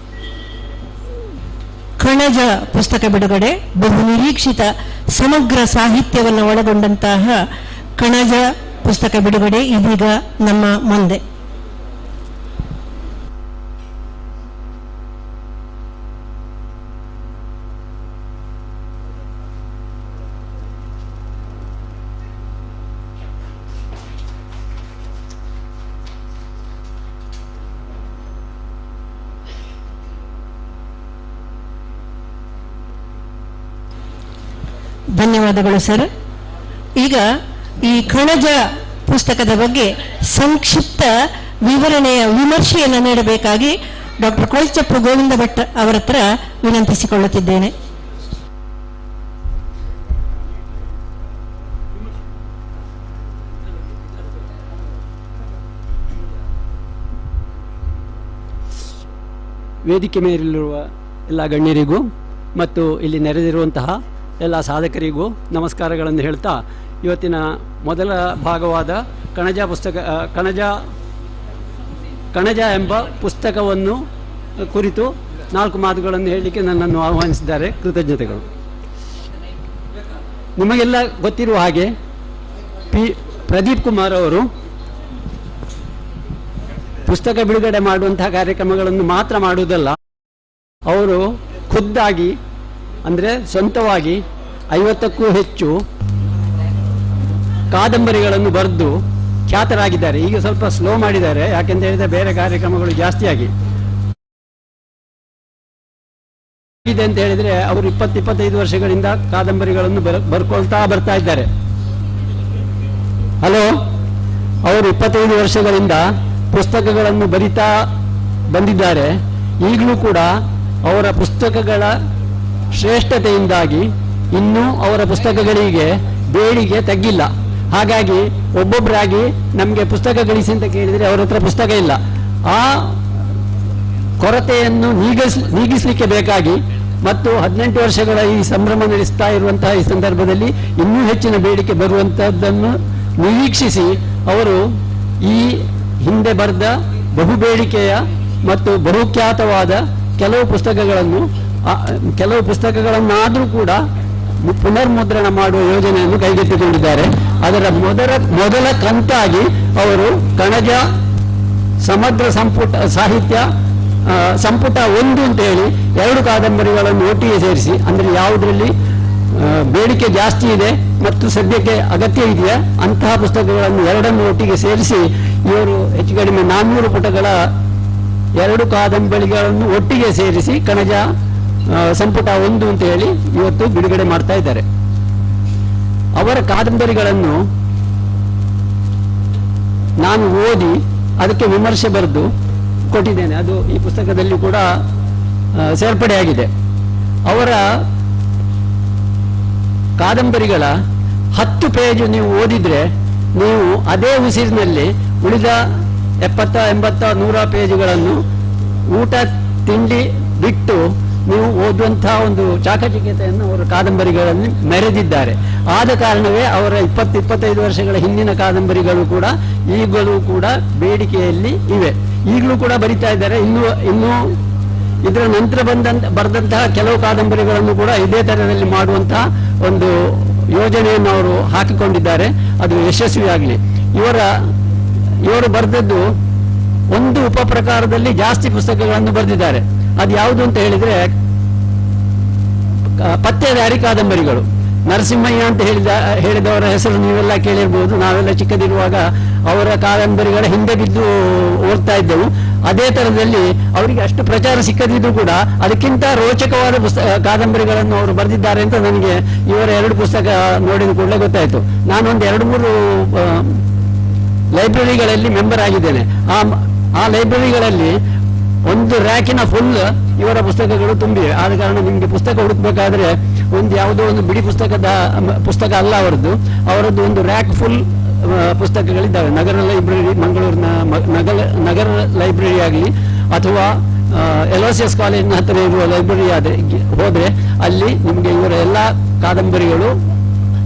ಕಣಜ ಪುಸ್ತಕ ಬಿಡುಗಡೆ. ಬಹು ನಿರೀಕ್ಷಿತ ಸಮಗ್ರ ಸಾಹಿತ್ಯವನ್ನು ಒಳಗೊಂಡಂತಹ ಕಣಜ ಪುಸ್ತಕ ಬಿಡುಗಡೆ ಇದೀಗ ನಮ್ಮ ಮುಂದೆ. ಧನ್ಯವಾದಗಳು ಸರ್. ಈಗ ಈ ಕಣಜ ಪುಸ್ತಕದ ಬಗ್ಗೆ ಸಂಕ್ಷಿಪ್ತ ವಿವರಣೆಯ ವಿಮರ್ಶೆಯನ್ನು ನೀಡಬೇಕಾಗಿ ಡಾಕ್ಟರ್ ಕೊಳ್ಚಪ್ಪ ಗೋವಿಂದ ಭಟ್ ಅವರ ಹತ್ರ ವಿನಂತಿಸಿಕೊಳ್ಳುತ್ತಿದ್ದೇನೆ. ವೇದಿಕೆ ಮೇಲಿರುವ ಎಲ್ಲ ಗಣ್ಯರಿಗೂ ಮತ್ತು ಇಲ್ಲಿ ನೆರೆದಿರುವಂತಹ ಎಲ್ಲ ಸಾಧಕರಿಗೂ ನಮಸ್ಕಾರಗಳನ್ನು ಹೇಳ್ತಾ, ಇವತ್ತಿನ ಮೊದಲ ಭಾಗವಾದ ಕಣಜ ಎಂಬ ಪುಸ್ತಕವನ್ನು ಕುರಿತು 4 ಮಾತುಗಳನ್ನು ಹೇಳಲಿಕ್ಕೆ ನನ್ನನ್ನು ಆಹ್ವಾನಿಸಿದ್ದಾರೆ. ಕೃತಜ್ಞತೆಗಳು. ನಿಮಗೆಲ್ಲ ಗೊತ್ತಿರುವ ಹಾಗೆ ಪ್ರದೀಪ್ ಕುಮಾರ್ ಅವರು ಪುಸ್ತಕ ಬಿಡುಗಡೆ ಮಾಡುವಂತಹ ಕಾರ್ಯಕ್ರಮಗಳನ್ನು ಮಾತ್ರ ಮಾಡುವುದಲ್ಲ, ಅವರು ಖುದ್ದಾಗಿ ಅಂದರೆ ಸ್ವಂತವಾಗಿ 50ಕ್ಕೂ ಹೆಚ್ಚು ಕಾದಂಬರಿಗಳನ್ನು ಬರೆದು ಖ್ಯಾತರಾಗಿದ್ದಾರೆ. ಈಗ ಸ್ವಲ್ಪ ಸ್ಲೋ ಮಾಡಿದ್ದಾರೆ, ಯಾಕೆಂತ ಹೇಳಿದ್ರೆ ಬೇರೆ ಕಾರ್ಯಕ್ರಮಗಳು ಜಾಸ್ತಿಯಾಗಿ ಇದೆ ಅಂತ ಹೇಳಿದ್ರೆ ಅವರು 20-25 ವರ್ಷಗಳಿಂದ ಕಾದಂಬರಿಗಳನ್ನು ಬರ್ಕೊಳ್ತಾ ಬರ್ತಾ ಇದ್ದಾರೆ. ಹಲೋ, ಅವರು 25 ವರ್ಷಗಳಿಂದ ಪುಸ್ತಕಗಳನ್ನು ಬರಿತಾ ಬಂದಿದ್ದಾರೆ. ಈಗಲೂ ಕೂಡ ಅವರ ಪುಸ್ತಕಗಳ ಶ್ರೇಷ್ಠತೆಯಿಂದಾಗಿ ಇನ್ನೂ ಅವರ ಪುಸ್ತಕಗಳಿಗೆ ಬೇಡಿಕೆ ತಗ್ಗಿಲ್ಲ. ಹಾಗಾಗಿ ಒಬ್ಬೊಬ್ಬರಾಗಿ ನಮಗೆ ಪುಸ್ತಕ ಗಳಿಸಿ ಅಂತ ಕೇಳಿದರೆ ಅವರ ಹತ್ರ ಪುಸ್ತಕ ಇಲ್ಲ. ಆ ಕೊರತೆಯನ್ನು ನೀಗಿಸಲಿಕ್ಕೆ ಬೇಕಾಗಿ ಮತ್ತು 18 ವರ್ಷಗಳ ಈ ಸಂಭ್ರಮ ನಡೆಸ್ತಾ ಇರುವಂತಹ ಈ ಸಂದರ್ಭದಲ್ಲಿ ಇನ್ನೂ ಹೆಚ್ಚಿನ ಬೇಡಿಕೆ ಬರುವಂತಹದ್ದನ್ನು ನಿರೀಕ್ಷಿಸಿ ಅವರು ಈ ಹಿಂದೆ ಬರೆದ ಬಹುಬೇಡಿಕೆಯ ಮತ್ತು ಬಹುಖ್ಯಾತವಾದ ಕೆಲವು ಪುಸ್ತಕಗಳನ್ನಾದರೂ ಕೂಡ ಪುನರ್ಮುದ್ರಣ ಮಾಡುವ ಯೋಜನೆಯನ್ನು ಕೈಗೆತ್ತಿಕೊಂಡಿದ್ದಾರೆ. ಅದರ ಮೊದಲ ಕಂತಾಗಿ ಅವರು ಕಣಜ ಸಮಗ್ರ ಸಾಹಿತ್ಯ ಸಂಪುಟ 1 ಅಂತ ಹೇಳಿ 2 ಕಾದಂಬರಿಗಳನ್ನು ಒಟ್ಟಿಗೆ ಸೇರಿಸಿ, ಅಂದರೆ ಯಾವುದರಲ್ಲಿ ಬೇಡಿಕೆ ಜಾಸ್ತಿ ಇದೆ ಮತ್ತು ಸದ್ಯಕ್ಕೆ ಅಗತ್ಯ ಇದೆಯಾ ಅಂತಹ ಪುಸ್ತಕಗಳನ್ನು 2 ಒಟ್ಟಿಗೆ ಸೇರಿಸಿ ಇವರು ಹೆಚ್ಚು ಕಡಿಮೆ 400 ಪುಟಗಳ 2 ಕಾದಂಬರಿಗಳನ್ನು ಒಟ್ಟಿಗೆ ಸೇರಿಸಿ ಕಣಜ ಸಂಪುಟ 1 ಅಂತ ಹೇಳಿ ಇವತ್ತು ಬಿಡುಗಡೆ ಮಾಡ್ತಾ ಇದ್ದಾರೆ. ಅವರ ಕಾದಂಬರಿಗಳನ್ನು ನಾನು ಓದಿ ಅದಕ್ಕೆ ವಿಮರ್ಶೆ ಬರೆದು ಕೊಟ್ಟಿದ್ದೇನೆ. ಅದು ಈ ಪುಸ್ತಕದಲ್ಲಿ ಕೂಡ ಸೇರ್ಪಡೆಯಾಗಿದೆ. ಅವರ ಕಾದಂಬರಿಗಳ 10 ಪೇಜು ನೀವು ಓದಿದ್ರೆ ನೀವು ಅದೇ ಉಸಿರಿನಲ್ಲಿ ಉಳಿದ 70, 80, 100 ಪೇಜುಗಳನ್ನು ಊಟ ತಿಂಡಿ ಬಿಟ್ಟು ನೀವು ಓದುವಂತಹ ಒಂದು ಚಾಕಚಕ್ಯತೆಯನ್ನು ಅವರು ಕಾದಂಬರಿಗಳಲ್ಲಿ ಮೆರೆದಿದ್ದಾರೆ. ಆದ ಕಾರಣವೇ ಅವರ 20-25 ವರ್ಷಗಳ ಹಿಂದಿನ ಕಾದಂಬರಿಗಳು ಕೂಡ ಈಗಲೂ ಕೂಡ ಬೇಡಿಕೆಯಲ್ಲಿ ಇವೆ. ಈಗಲೂ ಕೂಡ ಬರಿತಾ ಇದ್ದಾರೆ. ಇನ್ನೂ ಇದರ ನಂತರ ಬರೆದಂತಹ ಕೆಲವು ಕಾದಂಬರಿಗಳನ್ನು ಕೂಡ ಇದೇ ತರದಲ್ಲಿ ಮಾಡುವಂತಹ ಒಂದು ಯೋಜನೆಯನ್ನು ಅವರು ಹಾಕಿಕೊಂಡಿದ್ದಾರೆ. ಅದು ಯಶಸ್ವಿಯಾಗಲಿ. ಇವರು ಬರೆದದ್ದು ಒಂದು ಉಪಪ್ರಕಾರದಲ್ಲಿ ಜಾಸ್ತಿ ಪುಸ್ತಕಗಳನ್ನು ಬರೆದಿದ್ದಾರೆ. ಅದು ಯಾವುದು ಅಂತ ಹೇಳಿದ್ರೆ ಪತ್ತೇದಾರಿ ಕಾದಂಬರಿಗಳು. ನರಸಿಂಹಯ್ಯ ಅಂತ ಹೇಳಿದವರ ಹೆಸರು ನೀವೆಲ್ಲ ಕೇಳಿರ್ಬೋದು. ನಾವೆಲ್ಲ ಚಿಕ್ಕದಿರುವಾಗ ಅವರ ಕಾದಂಬರಿಗಳ ಹಿಂದೆ ಬಿದ್ದು ಓದ್ತಾ ಇದ್ದೆವು. ಅದೇ ತರದಲ್ಲಿ ಅವರಿಗೆ ಅಷ್ಟು ಪ್ರಚಾರ ಸಿಕ್ಕದಿದ್ರು ಕೂಡ ಅದಕ್ಕಿಂತ ರೋಚಕವಾದ ಕಾದಂಬರಿಗಳನ್ನು ಅವರು ಬರೆದಿದ್ದಾರೆ ಅಂತ ನನಗೆ ಇವರ 2 ಪುಸ್ತಕ ನೋಡಿದ ಕೂಡಲೇ ಗೊತ್ತಾಯಿತು. ನಾನೊಂದು 2-3 ಲೈಬ್ರರಿಗಳಲ್ಲಿ ಮೆಂಬರ್ ಆಗಿದ್ದೇನೆ. ಆ ಲೈಬ್ರರಿಗಳಲ್ಲಿ ಒಂದು ರ್ಯಾಕಿನ ಫುಲ್ ಇವರ ಪುಸ್ತಕಗಳು ತುಂಬಿವೆ. ಆದ ಕಾರಣ ನಿಮಗೆ ಪುಸ್ತಕ ಹುಡುಕ್ಬೇಕಾದ್ರೆ ಯಾವುದೋ ಒಂದು ಬಿಡಿ ಪುಸ್ತಕ ಅಲ್ಲ ಅವರದ್ದು ಒಂದು ರ್ಯಾಕ್ ಫುಲ್ ಪುಸ್ತಕಗಳಿದ್ದಾವೆ. ನಗರ ಲೈಬ್ರರಿ, ಮಂಗಳೂರಿನ ನಗರ ಲೈಬ್ರರಿ ಆಗಲಿ ಅಥವಾ ಎಲೋಸಿಯಸ್ ಕಾಲೇಜಿನ ಹತ್ತಿರ ಇರುವ ಲೈಬ್ರರಿ ಹೋದ್ರೆ ಅಲ್ಲಿ ನಿಮಗೆ ಇವರ ಎಲ್ಲ ಕಾದಂಬರಿಗಳು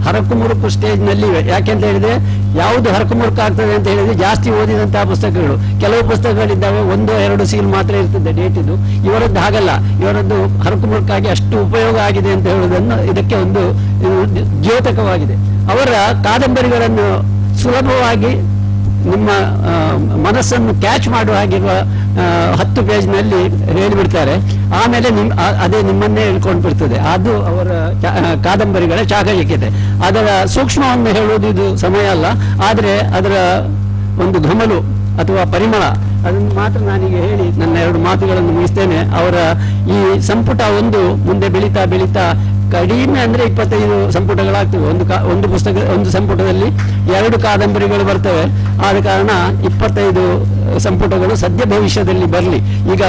ಹರಕುಮುರುಕು ಸ್ಟೇಜ್ನಲ್ಲಿವೆ. ಯಾಕೆಂತ ಹೇಳಿದ್ರೆ ಯಾವುದು ಹರಕುಮುರುಕು ಆಗ್ತದೆ ಅಂತ ಹೇಳಿದ್ರೆ ಜಾಸ್ತಿ ಓದಿದಂತಹ ಪುಸ್ತಕಗಳು. ಕೆಲವು ಪುಸ್ತಕಗಳಿದ್ದಾವೆ 1-2 ಸೀಲ್ ಮಾತ್ರ ಇರ್ತದೆ ಡೇಟ್ ಇದು. ಇವರದ್ದು ಹಾಗಲ್ಲ. ಇವರದ್ದು ಹರಕುಮುರುಕಾಗಿ ಅಷ್ಟು ಉಪಯೋಗ ಆಗಿದೆ ಅಂತ ಹೇಳುವುದನ್ನು ಇದಕ್ಕೆ ಒಂದು ದ್ಯೋತಕವಾಗಿದೆ. ಅವರ ಕಾದಂಬರಿಗಳನ್ನು ಸುಲಭವಾಗಿ ನಿಮ್ಮ ಮನಸ್ಸನ್ನು ಕ್ಯಾಚ್ ಮಾಡುವ ಹಾಗಿರುವ 10 ಪೇಜ್ನಲ್ಲಿ ಹೇಳಿಬಿಡ್ತಾರೆ. ಆಮೇಲೆ ಅದೇ ನಿಮ್ಮನ್ನೇ ಹೇಳ್ಕೊಂಡು ಬಿಡ್ತದೆ. ಅದು ಅವರ ಕಾದಂಬರಿಗಳ ಚಾಕಚಕ್ಯತೆ. ಅದರ ಸೂಕ್ಷ್ಮವನ್ನು ಹೇಳುವುದು ಇದು ಸಮಯ ಅಲ್ಲ. ಆದರೆ ಅದರ ಒಂದು ಘಮಲು ಅಥವಾ ಪರಿಮಳ ಅದನ್ನು ಮಾತ್ರ ನಾನೀಗ ಹೇಳಿ ನನ್ನ 2 ಮಾತುಗಳನ್ನು ಮುಗಿಸ್ತೇನೆ. ಅವರ ಈ ಸಂಪುಟ 1 ಮುಂದೆ ಬೆಳೀತಾ ಕಡಿಮೆ ಅಂದ್ರೆ 25 ಸಂಪುಟಗಳಾಗ್ತವೆ. ಒಂದು ಸಂಪುಟದಲ್ಲಿ 2 ಕಾದಂಬರಿಗಳು ಬರ್ತವೆ. ಆದ ಕಾರಣ 25 ಸಂಪುಟಗಳು ಸದ್ಯ ಭವಿಷ್ಯದಲ್ಲಿ ಬರಲಿ. ಈಗ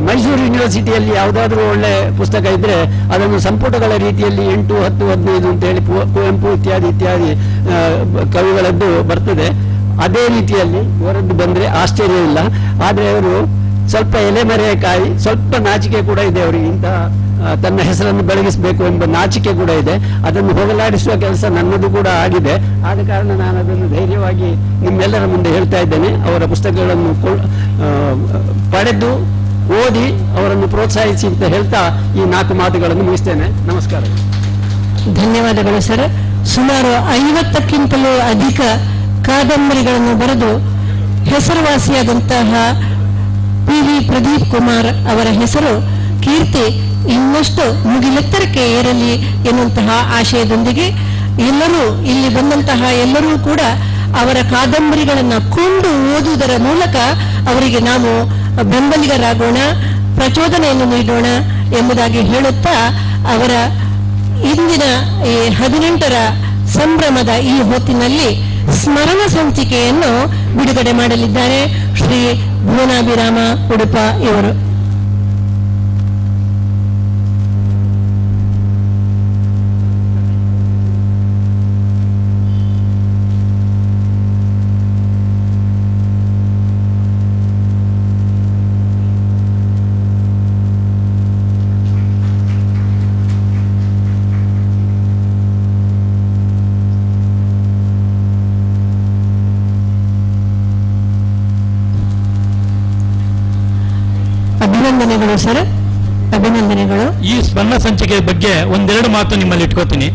ಮೈಸೂರು ಯೂನಿವರ್ಸಿಟಿಯಲ್ಲಿ ಯಾವುದಾದ್ರೂ ಒಳ್ಳೆ ಪುಸ್ತಕ ಇದ್ರೆ ಅದನ್ನು ಸಂಪುಟಗಳ ರೀತಿಯಲ್ಲಿ 8, 10, 15 ಅಂತ ಹೇಳಿ ಕುವೆಂಪು ಇತ್ಯಾದಿ ಕವಿಗಳದ್ದು ಬರ್ತದೆ. ಅದೇ ರೀತಿಯಲ್ಲಿ ಇವರದ್ದು ಬಂದ್ರೆ ಆಶ್ಚರ್ಯ ಇಲ್ಲ. ಆದ್ರೆ ಅವರು ಸ್ವಲ್ಪ ಎಲೆಮರೆಕಾಯಿ, ಸ್ವಲ್ಪ ನಾಚಿಕೆ ಕೂಡ ಇದೆ ಅವರಿಗೆ. ತನ್ನ ಹೆಸರನ್ನು ಬೆಳಗಿಸಬೇಕು ಎಂಬ ನಾಚಿಕೆ ಕೂಡ ಇದೆ. ಅದನ್ನು ಹೋಗಲಾಡಿಸುವ ಕೆಲಸ ನನ್ನದು ಕೂಡ ಆಗಿದೆ. ಆದ ಕಾರಣ ನಾನು ಅದನ್ನು ಧೈರ್ಯವಾಗಿ ನಿಮ್ಮೆಲ್ಲರ ಮುಂದೆ ಹೇಳ್ತಾ ಇದ್ದೇನೆ. ಅವರ ಪುಸ್ತಕಗಳನ್ನು ಪಡೆದು ಓದಿ ಅವರನ್ನು ಪ್ರೋತ್ಸಾಹಿಸಿ ಅಂತ ಹೇಳ್ತಾ ಈ 4 ಮಾತುಗಳನ್ನು ಮುಗಿಸ್ತೇನೆ. ನಮಸ್ಕಾರ. ಧನ್ಯವಾದಗಳು ಸರ್. ಸುಮಾರು 50ಕ್ಕಿಂತಲೂ ಅಧಿಕ ಕಾದಂಬರಿಗಳನ್ನು ಬರೆದು ಹೆಸರುವಾಸಿಯಾದಂತಹ PV ಪ್ರದೀಪ್ ಕುಮಾರ್ ಅವರ ಹೆಸರು ಕೀರ್ತಿ ಇನ್ನಷ್ಟು ಮುಗಿಲೆತ್ತರಕ್ಕೆ ಏರಲಿ ಎನ್ನುವಂತಹ ಆಶಯದೊಂದಿಗೆ ಎಲ್ಲರೂ ಇಲ್ಲಿ ಬಂದಂತಹ ಎಲ್ಲರೂ ಕೂಡ ಅವರ ಕಾದಂಬರಿಗಳನ್ನು ಕೊಂಡು ಓದುವುದರ ಮೂಲಕ ಅವರಿಗೆ ನಾವು ಬೆಂಬಲಿಗರಾಗೋಣ, ಪ್ರಚೋದನೆಯನ್ನು ನೀಡೋಣ ಎಂಬುದಾಗಿ ಹೇಳುತ್ತಾ ಅವರ ಇಂದಿನ ಈ 18ರ ಸಂಭ್ರಮದ ಈ ಹೊತ್ತಿನಲ್ಲಿ ಸ್ಮರಣ ಸಂಚಿಕೆಯನ್ನು ಬಿಡುಗಡೆ ಮಾಡಲಿದ್ದಾರೆ ಶ್ರೀ ಭುವನಾಭಿರಾಮ ಉಡುಪ ಇವರು. ಅಭಿನಂದನೆಗಳು ಸರ್, ಅಭಿನಂದನೆಗಳು. ಈ ಸ್ಮರಣ ಸಂಚಿಕೆ ಬಗ್ಗೆ 1-2 ಮಾತು ನಿಮ್ಮಲ್ಲಿ ಇಟ್ಕೋತೀನಿ.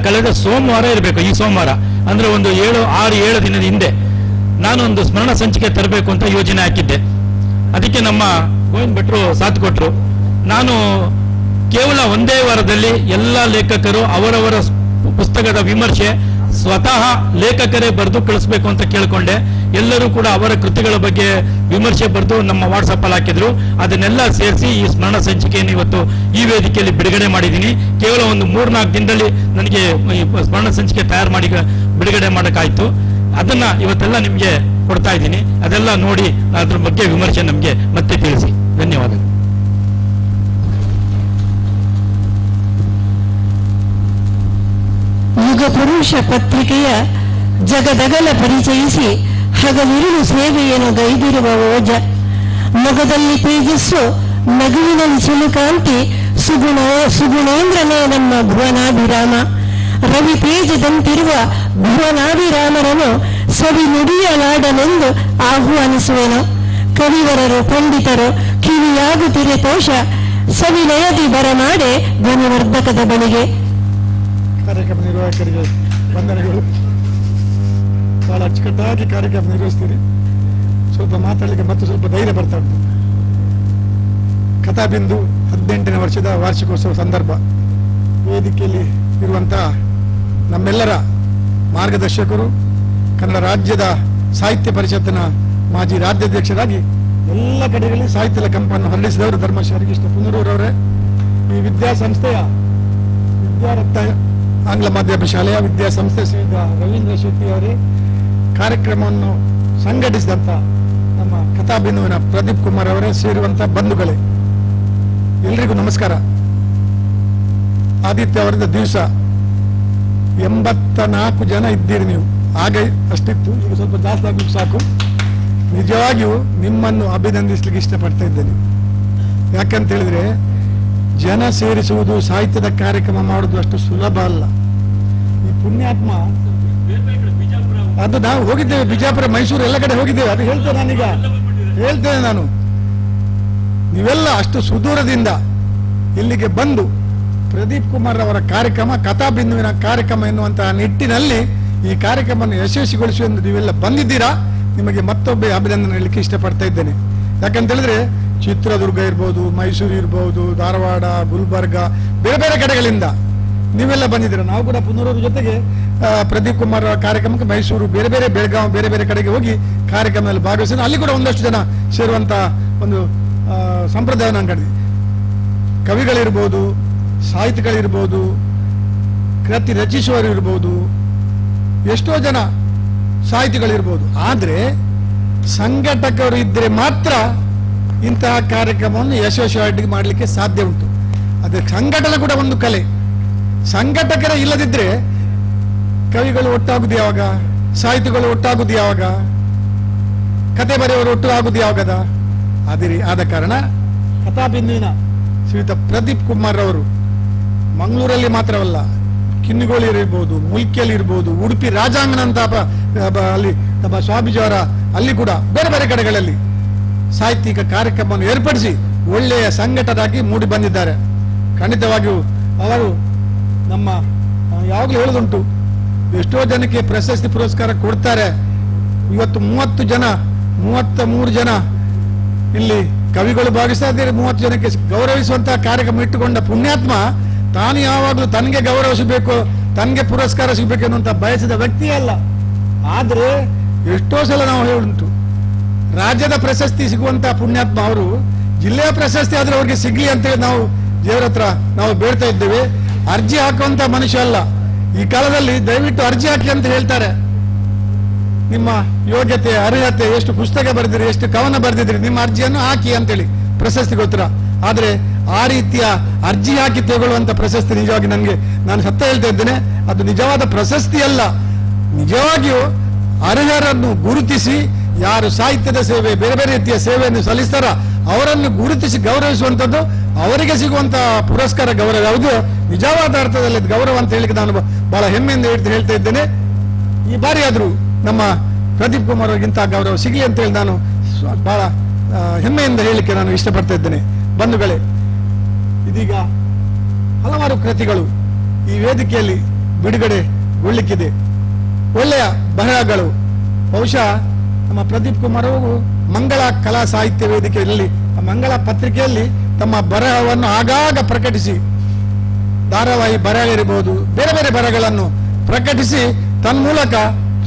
ಕಳೆದ ಸೋಮವಾರ ಇರಬೇಕು, ಈ ಸೋಮವಾರ ಅಂದ್ರೆ ಒಂದು 6-7 ದಿನದ ಹಿಂದೆ ನಾನೊಂದು ಸ್ಮರಣ ಸಂಚಿಕೆ ತರಬೇಕು ಅಂತ ಯೋಜನೆ ಹಾಕಿದ್ದೆ. ಅದಕ್ಕೆ ನಮ್ಮ ಗೋವಿಂದ್ ಭಟ್ರು ಸಾಥ್ ಕೊಟ್ರು. ನಾನು ಕೇವಲ 1 ವಾರದಲ್ಲಿ ಎಲ್ಲ ಲೇಖಕರು ಅವರವರ ಪುಸ್ತಕದ ವಿಮರ್ಶೆ ಸ್ವತಃ ಲೇಖಕರೇ ಬರೆದು ಕಳಿಸ್ಬೇಕು ಅಂತ ಕೇಳ್ಕೊಂಡೆ. ಎಲ್ಲರೂ ಕೂಡ ಅವರ ಕೃತಿಗಳ ಬಗ್ಗೆ ವಿಮರ್ಶೆ ಬರೆದು ನಮ್ಮ ವಾಟ್ಸಪ್ ಅಲ್ಲಿ ಹಾಕಿದ್ರು. ಅದನ್ನೆಲ್ಲ ಸೇರಿಸಿ ಈ ಸ್ಮರಣ ಸಂಚಿಕೆಯನ್ನು ಇವತ್ತು ಈ ವೇದಿಕೆಯಲ್ಲಿ ಬಿಡುಗಡೆ ಮಾಡಿದ್ದೀನಿ. ಕೇವಲ ಒಂದು 3-4 ದಿನದಲ್ಲಿ ನನಗೆ ಈ ಸ್ಮರಣ ಸಂಚಿಕೆ ತಯಾರು ಮಾಡಿ ಬಿಡುಗಡೆ ಮಾಡೋಕ್ಕಾಯ್ತು. ಅದನ್ನ ಇವತ್ತೆಲ್ಲ ನಿಮಗೆ ಕೊಡ್ತಾ ಇದ್ದೀನಿ. ಅದೆಲ್ಲ ನೋಡಿ ಅದ್ರ ಬಗ್ಗೆ ವಿಮರ್ಶೆ ನಮಗೆ ಮತ್ತೆ ತಿಳಿಸಿ. ಧನ್ಯವಾದಗಳು. ಯುಗ ಪುರುಷ ಪತ್ರಿಕೆಯ ಜಗದಗಲ ಪರಿಚಯಿಸಿ ಹಗಲಿರುಳು ಸೇವೆಯನ್ನು ಗೈದಿರುವ ಓಜ ಮೊಗದಲ್ಲಿ ತೇಜಸ್ಸು, ನಗುವಿನಲ್ಲಿ ಚಿಲುಕಾಂತಿ, ಸುಗುಣೇಂದ್ರನೇ ನಮ್ಮ ಭುವನಾಭಿರಾಮ. ರವಿ ತೇಜದಂತಿರುವ ಭುವನಾಭಿರಾಮರನ್ನು ಸವಿ ನುಡಿಯಲಾಡನೆಂದು ಆಹ್ವಾನಿಸುವೆನು. ಕವಿವರರು ಪಂಡಿತರು ಕಿವಿಯಾಗುತ್ತಿರೆ ತೋಷ, ಸವಿನಯದಿ ಬರಮಾಡೆ ಧ್ವನಿವರ್ಧಕದ ಬಳಿಗೆ. ಕಾರ್ಯಕ್ರಮ ನಿರ್ವಾಹಕರಿಗೆ ವಂದನೆಗಳು. ಬಹಳ ಅಚ್ಚುಕಟ್ಟಾಗಿ ಕಾರ್ಯಕ್ರಮ ನಿರ್ವಹಿಸ್ತೀರಿ. ಸ್ವಲ್ಪ ಮಾತಾಡಲಿಕ್ಕೆ ಮತ್ತು ಸ್ವಲ್ಪ ಧೈರ್ಯ ಬರ್ತಾ ಉಂಟು. ಕಥಾಬಿಂದು 18ನೇ ವರ್ಷದ ವಾರ್ಷಿಕೋತ್ಸವ ಸಂದರ್ಭ. ವೇದಿಕೆಯಲ್ಲಿ ಇರುವಂತಹ ನಮ್ಮೆಲ್ಲರ ಮಾರ್ಗದರ್ಶಕರು, ಕನ್ನಡ ರಾಜ್ಯದ ಸಾಹಿತ್ಯ ಪರಿಷತ್ತಿನ ಮಾಜಿ ರಾಜ್ಯಾಧ್ಯಕ್ಷರಾಗಿ ಎಲ್ಲ ಕಡೆಗಳಲ್ಲಿ ಸಾಹಿತ್ಯದ ಕಂಪನ್ನು ಹೊರಡಿಸಿದವರು ಧರ್ಮಶ್ರೀ ಹರಿಕೃಷ್ಣ ಪುನರೂರವರೇ, ಈ ವಿದ್ಯಾಸಂಸ್ಥೆಯ ವಿದ್ಯಾರತ್ನ ಆಂಗ್ಲ ಮಾಧ್ಯಮ ಶಾಲೆಯ ವಿದ್ಯಾಸಂಸ್ಥೆ ಶ್ರೀಯುತ ರವೀಂದ್ರ ಶೆಟ್ಟಿ ಅವರೇ, ಕಾರ್ಯಕ್ರಮವನ್ನು ಸಂಘಟಿಸಿದಂತ ನಮ್ಮ ಕಥಾಬಿಂದುವಿನ ಪ್ರದೀಪ್ ಕುಮಾರ್ ಅವರೇ, ಸೇರುವಂತ ಬಂಧುಗಳೇ, ಎಲ್ರಿಗೂ ನಮಸ್ಕಾರ. ಆದಿತ್ಯವರದ ದಿವಸ 84 ಜನ ಇದ್ದೀರಿ ನೀವು. ಹಾಗೆ ಅಷ್ಟಿತ್ತು, ಈಗ ಸ್ವಲ್ಪ ಜಾಸ್ತಿ ಆಗ್ಲಿಕ್ಕೆ ಸಾಕು. ನಿಜವಾಗಿಯೂ ನಿಮ್ಮನ್ನು ಅಭಿನಂದಿಸ್ಲಿಕ್ಕೆ ಇಷ್ಟಪಡ್ತಾ ಇದ್ದೇನೆ. ಯಾಕಂತ ಹೇಳಿದ್ರೆ, ಜನ ಸೇರಿಸುವುದು, ಸಾಹಿತ್ಯದ ಕಾರ್ಯಕ್ರಮ ಮಾಡುವುದು ಅಷ್ಟು ಸುಲಭ ಅಲ್ಲ. ಈ ಪುಣ್ಯಾತ್ಮ ಅದು ನಾವು ಹೋಗಿದ್ದೇವೆ, ಬಿಜಾಪುರ, ಮೈಸೂರು ಎಲ್ಲ ಕಡೆ ಹೋಗಿದ್ದೇವೆ. ಅದು ಹೇಳ್ತೇನೆ ನಾನು. ನೀವೆಲ್ಲ ಅಷ್ಟು ಸುದೂರದಿಂದ ಇಲ್ಲಿಗೆ ಬಂದು ಪ್ರದೀಪ್ ಕುಮಾರ್ ಅವರ ಕಾರ್ಯಕ್ರಮ, ಕಥಾಬಿಂದುವಿನ ಕಾರ್ಯಕ್ರಮ ಎನ್ನುವಂತಹ ನಿಟ್ಟಿನಲ್ಲಿ ಈ ಕಾರ್ಯಕ್ರಮವನ್ನು ಯಶಸ್ವಿಗೊಳಿಸುವ ನೀವೆಲ್ಲ ಬಂದಿದ್ದೀರಾ. ನಿಮಗೆ ಮತ್ತೊಬ್ಬ ಅಭಿನಂದನೆ ಹೇಳಲಿಕ್ಕೆ ಇಷ್ಟಪಡ್ತಾ ಇದ್ದೇನೆ. ಯಾಕಂತ ಹೇಳಿದ್ರೆ, ಚಿತ್ರದುರ್ಗ ಇರ್ಬೋದು, ಮೈಸೂರು ಇರ್ಬೋದು, ಧಾರವಾಡ, ಗುಲ್ಬರ್ಗ, ಬೇರೆ ಬೇರೆ ಕಡೆಗಳಿಂದ ನೀವೆಲ್ಲ ಬಂದಿದ್ದೀರಾ. ನಾವು ಕೂಡ ಪುನರೂರು ಜೊತೆಗೆ ಪ್ರದೀಪ್ ಕುಮಾರ್ ಕಾರ್ಯಕ್ರಮಕ್ಕೆ ಮೈಸೂರು, ಬೇರೆ ಬೇರೆ ಬೆಳಗಾವಿ, ಬೇರೆ ಬೇರೆ ಕಡೆಗೆ ಹೋಗಿ ಕಾರ್ಯಕ್ರಮದಲ್ಲಿ ಭಾಗವಹಿಸಿದ. ಅಲ್ಲಿ ಕೂಡ ಒಂದಷ್ಟು ಜನ ಸೇರುವಂತ ಒಂದು ಸಂಪ್ರದಾಯ ನಾನು ಕಂಡಿದ್ದೆ. ಕವಿಗಳಿರ್ಬೋದು, ಸಾಹಿತಿಗಳಿರ್ಬೋದು, ಕೃತಿ ರಚಿಸುವವರು ಇರ್ಬೋದು, ಎಷ್ಟೋ ಜನ ಸಾಹಿತಿಗಳಿರ್ಬೋದು. ಆದ್ರೆ ಸಂಘಟಕರು ಇದ್ರೆ ಮಾತ್ರ ಇಂತಹ ಕಾರ್ಯಕ್ರಮವನ್ನು ಯಶಸ್ವಿಯಾಗಿ ಮಾಡಲಿಕ್ಕೆ ಸಾಧ್ಯ ಉಂಟು. ಅದೇ ಸಂಘಟನೆ ಕೂಡ ಒಂದು ಕಲೆ. ಸಂಘಟಕರೇ ಇಲ್ಲದಿದ್ರೆ ಕವಿಗಳು ಒಟ್ಟಾಗುದು ಯಾವಾಗ, ಸಾಹಿತಿಗಳು ಒಟ್ಟಾಗುದು ಯಾವಾಗ, ಕತೆ ಬರೆಯವರು ಒಟ್ಟು ಆಗುದು ಯಾವಾಗದ? ಆದ ಕಾರಣ ಕಥಾಬಿಂದುವಿನ ಶ್ರೀಯುತ ಪ್ರದೀಪ್ ಕುಮಾರ್ ಅವರು ಮಂಗಳೂರಲ್ಲಿ ಮಾತ್ರವಲ್ಲ, ಕಿನ್ನಿಗೋಳಿ ಇರ್ಬೋದು, ಮುಲ್ಕಿಯಲ್ಲಿ ಇರ್ಬೋದು, ಉಡುಪಿ ರಾಜಾಂಗಣ ಅಂತ ಅಲ್ಲಿ ನಮ್ಮ ಸ್ವಾಮೀಜಿಯವರ ಅಲ್ಲಿ ಕೂಡ ಬೇರೆ ಬೇರೆ ಕಡೆಗಳಲ್ಲಿ ಸಾಹಿತ್ಯಿಕ ಕಾರ್ಯಕ್ರಮವನ್ನು ಏರ್ಪಡಿಸಿ ಒಳ್ಳೆಯ ಸಂಘಟರಾಗಿ ಮೂಡಿ ಬಂದಿದ್ದಾರೆ. ಖಂಡಿತವಾಗಿಯೂ ಅವರು ನಮ್ಮ ಯಾವಾಗಲೂ ಹೇಳುದುಂಟು, ಎಷ್ಟೋ ಜನಕ್ಕೆ ಪ್ರಶಸ್ತಿ ಪುರಸ್ಕಾರ ಕೊಡ್ತಾರೆ. ಇವತ್ತು 33 ಜನ ಇಲ್ಲಿ ಕವಿಗಳು ಭಾಗಿಸ್ತಾ ಇದ್ದಾರೆ. 30 ಜನಕ್ಕೆ ಗೌರವಿಸುವಂತಹ ಕಾರ್ಯಕ್ರಮ ಇಟ್ಟುಕೊಂಡ ಪುಣ್ಯಾತ್ಮ ತಾನು ಯಾವಾಗಲೂ ತನಗೆ ಗೌರವ ಸಿಗಬೇಕು, ತನಗೆ ಪುರಸ್ಕಾರ ಸಿಗಬೇಕು ಅನ್ನುವಂತ ಬಯಸಿದ ವ್ಯಕ್ತಿ ಅಲ್ಲ. ಆದ್ರೆ ಎಷ್ಟೋ ಸಲ ನಾವು ಹೇಳುಂಟು, ರಾಜ್ಯದ ಪ್ರಶಸ್ತಿ ಸಿಗುವಂತಹ ಪುಣ್ಯಾತ್ಮ ಅವರು ಜಿಲ್ಲೆಯ ಪ್ರಶಸ್ತಿ ಆದ್ರೆ ಅವ್ರಿಗೆ ಸಿಗ್ಲಿ ಅಂತೇಳಿ ನಾವು ದೇವರ ಹತ್ರ ನಾವು ಬೇಡ್ತಾ ಇದ್ದೇವೆ. ಅರ್ಜಿ ಹಾಕುವಂತ ಮನುಷ್ಯ ಅಲ್ಲ. ಈ ಕಾಲದಲ್ಲಿ ದಯವಿಟ್ಟು ಅರ್ಜಿ ಹಾಕಿ ಅಂತ ಹೇಳ್ತಾರೆ. ನಿಮ್ಮ ಯೋಗ್ಯತೆ, ಅರ್ಹತೆ, ಎಷ್ಟು ಪುಸ್ತಕ ಬರೆದಿರಿ, ಎಷ್ಟು ಕವನ ಬರೆದಿದ್ರಿ, ನಿಮ್ಮ ಅರ್ಜಿಯನ್ನು ಹಾಕಿ ಅಂತೇಳಿ ಪ್ರಶಸ್ತಿಗೋಸ್ಕರ. ಆದ್ರೆ ಆ ರೀತಿಯ ಅರ್ಜಿ ಹಾಕಿ ತಗೊಳ್ಳುವಂತ ಪ್ರಶಸ್ತಿ ನಿಜವಾಗಿ ನಾನು ಸತ್ಯ ಹೇಳ್ತಾ ಇದ್ದೇನೆ, ಅದು ನಿಜವಾದ ಪ್ರಶಸ್ತಿ ಅಲ್ಲ. ನಿಜವಾಗಿಯೂ ಅರ್ಹರನ್ನು ಗುರುತಿಸಿ, ಯಾರು ಸಾಹಿತ್ಯದ ಸೇವೆ, ಬೇರೆ ಬೇರೆ ರೀತಿಯ ಸೇವೆಯನ್ನು ಸಲ್ಲಿಸ್ತಾರ ಅವರನ್ನು ಗುರುತಿಸಿ ಗೌರವಿಸುವಂತದ್ದು, ಅವರಿಗೆ ಸಿಗುವಂತಹ ಪುರಸ್ಕಾರ ಗೌರವ ಯಾವುದು ನಿಜವಾದ ಅರ್ಥದಲ್ಲಿ ಗೌರವ ಅಂತ ಹೇಳಿಕ್ಕೆ ನಾನು ಬಹಳ ಹೆಮ್ಮೆಯಿಂದ ಹೇಳ್ತಾ ಇದ್ದೇನೆ. ಈ ಬಾರಿ ಆದ್ರೂ ನಮ್ಮ ಪ್ರದೀಪ್ ಕುಮಾರ್ ಅವರಿಗಿಂತ ಗೌರವ ಸಿಗಲಿ ಅಂತ ಹೇಳಿ ನಾನು ಬಹಳ ಹೆಮ್ಮೆಯಿಂದ ಹೇಳಿಕ್ಕೆ ನಾನು ಇಷ್ಟಪಡ್ತಾ ಇದ್ದೇನೆ. ಬಂಧುಗಳೇ, ಇದೀಗ ಹಲವಾರು ಕೃತಿಗಳು ಈ ವೇದಿಕೆಯಲ್ಲಿ ಬಿಡುಗಡೆಗೊಳ್ಳಿಕ್ಕಿದೆ. ಒಳ್ಳೆಯ ಬರಹಗಳು. ಬಹುಶಃ ನಮ್ಮ ಪ್ರದೀಪ್ ಕುಮಾರ್ ಅವರು ಮಂಗಳ ಕಲಾ ಸಾಹಿತ್ಯ ವೇದಿಕೆಯಲ್ಲಿ, ಮಂಗಳ ಪತ್ರಿಕೆಯಲ್ಲಿ ತಮ್ಮ ಬರಹವನ್ನು ಆಗಾಗ ಪ್ರಕಟಿಸಿ, ಧಾರಾವಾಹಿ ಬರಹ ಇರಬಹುದು, ಬೇರೆ ಬೇರೆ ಬರಹಗಳನ್ನು ಪ್ರಕಟಿಸಿ ತನ್ಮೂಲಕ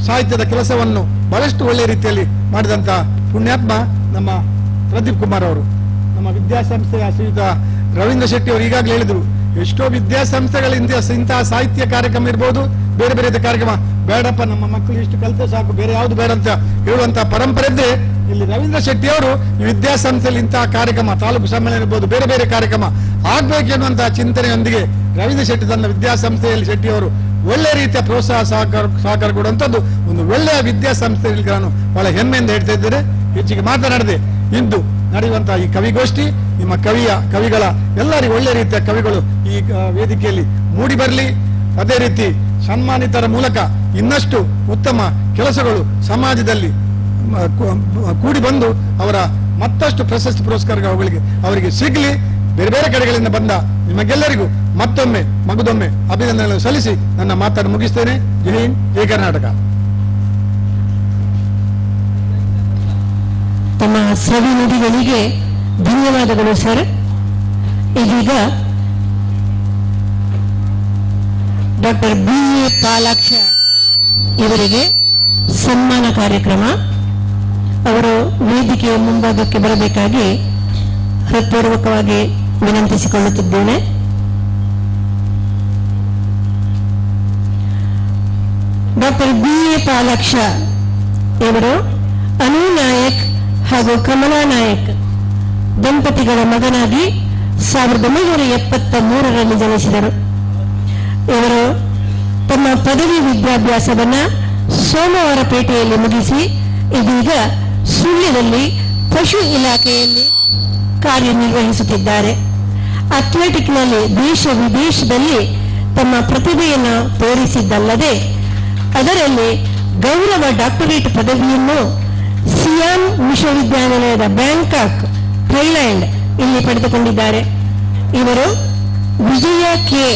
ಸಾಹಿತ್ಯದ ಕೆಲಸವನ್ನು ಬಹಳಷ್ಟು ಒಳ್ಳೆಯ ರೀತಿಯಲ್ಲಿ ಮಾಡಿದಂತ ಪುಣ್ಯಾತ್ಮ ನಮ್ಮ ಪ್ರದೀಪ್ ಕುಮಾರ್ ಅವರು. ನಮ್ಮ ವಿದ್ಯಾಸಂಸ್ಥೆಯ ಶ್ರೀಯುತ ರವೀಂದ್ರ ಶೆಟ್ಟಿ ಅವರು ಈಗಾಗಲೇ ಹೇಳಿದ್ರು, ಎಷ್ಟೋ ವಿದ್ಯಾಸಂಸ್ಥೆಗಳಿಂದ ಇಂತಹ ಸಾಹಿತ್ಯ ಕಾರ್ಯಕ್ರಮ ಇರ್ಬೋದು, ಬೇರೆ ಬೇರೆ ಕಾರ್ಯಕ್ರಮ ಬೇಡಪ್ಪ, ನಮ್ಮ ಮಕ್ಕಳು ಇಷ್ಟು ಕಲಿತೆ ಸಾಕು, ಬೇರೆ ಯಾವುದು ಬೇಡ ಅಂತ ಹೇಳುವಂತಹ ಪರಂಪರೆ ಇದ್ರೆ, ಇಲ್ಲಿ ರವೀಂದ್ರ ಶೆಟ್ಟಿ ಅವರು ಈ ವಿದ್ಯಾಸಂಸ್ಥೆಯಲ್ಲಿ ಇಂತಹ ಕಾರ್ಯಕ್ರಮ, ತಾಲೂಕು ಸಮ್ಮೇಳನ ಇರ್ಬೋದು, ಬೇರೆ ಬೇರೆ ಕಾರ್ಯಕ್ರಮ ಆಗ್ಬೇಕೆನ್ನುವಂತಹ ಚಿಂತನೆಯೊಂದಿಗೆ ರವೀಂದ್ರ ಶೆಟ್ಟಿ ತನ್ನ ವಿದ್ಯಾಸಂಸ್ಥೆಯಲ್ಲಿ ಶೆಟ್ಟಿ ಅವರು ಒಳ್ಳೆ ರೀತಿಯ ಪ್ರೋತ್ಸಾಹ ಸಹಕಾರ ಕೊಡುವಂತದ್ದು ಒಂದು ಒಳ್ಳೆಯ ವಿದ್ಯಾಸಂಸ್ಥೆಯಲ್ಲಿ ನಾನು ಬಹಳ ಹೆಮ್ಮೆಯಿಂದ ಹೇಳ್ತಾ ಇದ್ದೇನೆ. ಹೆಚ್ಚಿಗೆ ಮಾತನಾಡದೆ ಇಂದು ನಡೆಯುವಂತಹ ಈ ಕವಿಗೋಷ್ಠಿ ನಿಮ್ಮ ಕವಿಗಳ ಎಲ್ಲರಿಗೂ ಒಳ್ಳೆ ರೀತಿಯ ಕವಿಗಳು ಈ ವೇದಿಕೆಯಲ್ಲಿ ಮೂಡಿ ಬರಲಿ. ಅದೇ ರೀತಿ ಸನ್ಮಾನಿತರ ಮೂಲಕ ಇನ್ನಷ್ಟು ಉತ್ತಮ ಕೆಲಸಗಳು ಸಮಾಜದಲ್ಲಿ ಕೂಡಿ ಬಂದು ಅವರ ಮತ್ತಷ್ಟು ಪ್ರಶಸ್ತಿ ಪುರಸ್ಕಾರಗಳು ಅವರಿಗೆ ಸಿಗಲಿ. ಬೇರೆ ಬೇರೆ ಕಡೆಗಳಿಂದ ಬಂದ ನಿಮಗೆಲ್ಲರಿಗೂ ಮತ್ತೊಮ್ಮೆ ಮಗದೊಮ್ಮೆ ಅಭಿನಂದನೆಗಳನ್ನು ಸಲ್ಲಿಸಿ ನನ್ನ ಮಾತನ್ನು ಮುಗಿಸ್ತೇನೆ. ಜೈ ಹಿಂದ್, ಜೈ ಕರ್ನಾಟಕ. ತಮ್ಮ ಸವಿ ನುಡಿಗಳಿಗೆ ಧನ್ಯವಾದಗಳು ಸರ್. ಇದೀಗ ಡಾಕ್ಟರ್ BA ಪಾಲಾಕ್ಷ ಇವರಿಗೆ ಸನ್ಮಾನ ಕಾರ್ಯಕ್ರಮ. ಅವರು ವೇದಿಕೆಯ ಮುಂಭಾಗಕ್ಕೆ ಬರಬೇಕಾಗಿ ಹೃತ್ಪೂರ್ವಕವಾಗಿ ವಿನಂತಿಸಿಕೊಳ್ಳುತ್ತಿದ್ದೇನೆ. ಡಾಕ್ಟರ್ BA ಪಾಲಾಕ್ಷ ಇವರು ಅನು ನಾಯಕ್ ಹಾಗೂ ಕಮಲಾ ನಾಯಕ್ ದಂಪತಿಗಳ ಮಗನಾಗಿ 1973ರಲ್ಲಿ ಜನಿಸಿದರು. ಇವರು ತಮ್ಮ ಪದವಿ ವಿದ್ಯಾಭ್ಯಾಸವನ್ನ ಸೋಮವಾರಪೇಟೆಯಲ್ಲಿ ಮುಗಿಸಿ ಇದೀಗ ಸುಳ್ಯದಲ್ಲಿ ಪಶು ಇಲಾಖೆಯಲ್ಲಿ ಕಾರ್ಯನಿರ್ವಹಿಸುತ್ತಿದ್ದಾರೆ. ಅಥ್ಲೆಟಿಕ್ನಲ್ಲಿ ದೇಶ ವಿದೇಶದಲ್ಲಿ ತಮ್ಮ ಪ್ರತಿಭೆಯನ್ನು ತೋರಿಸಿದ್ದಲ್ಲದೆ ಅದರಲ್ಲಿ ಗೌರವ ಡಾಕ್ಟರೇಟ್ ಪದವಿಯನ್ನು ಸಿಯಾಮ್ ವಿಶ್ವವಿದ್ಯಾನಿಲಯದ ಬ್ಯಾಂಕಾಕ್ ಥೈಲ್ಯಾಂಡ್ ಇಲ್ಲಿ ಪಡೆದುಕೊಂಡಿದ್ದಾರೆ. ಇವರು ವಿಜಯ ಕೆ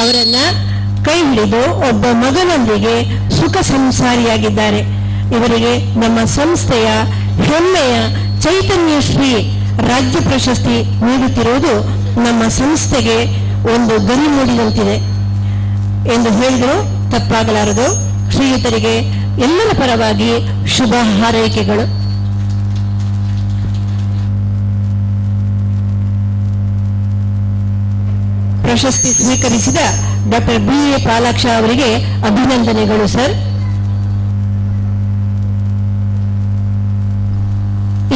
ಅವರನ್ನ ಕೈ ಹಿಡಿದು ಒಬ್ಬ ಮಗನೊಂದಿಗೆ ಸುಖ ಸಂಸಾರಿಯಾಗಿದ್ದಾರೆ. ಇವರಿಗೆ ನಮ್ಮ ಸಂಸ್ಥೆಯ ಹೆಮ್ಮೆಯ ಚೈತನ್ಯ ಶ್ರೀ ರಾಜ್ಯ ಪ್ರಶಸ್ತಿ ನೀಡುತ್ತಿರುವುದು ನಮ್ಮ ಸಂಸ್ಥೆಗೆ ಒಂದು ಗರಿ ಮೂಡಿದಂತಿದೆ ಎಂದು ಹೇಳಿದರೂ ತಪ್ಪಾಗಲಾರದು. ಶ್ರೀಯುತರಿಗೆ ಎಲ್ಲರ ಪರವಾಗಿ ಶುಭ ಹಾರೈಕೆಗಳು. ಪ್ರಶಸ್ತಿ ಸ್ವೀಕರಿಸಿದ ಡಾಕ್ಟರ್ BA ಪಾಲಾಕ್ಷ ಅವರಿಗೆ ಅಭಿನಂದನೆಗಳು ಸರ್.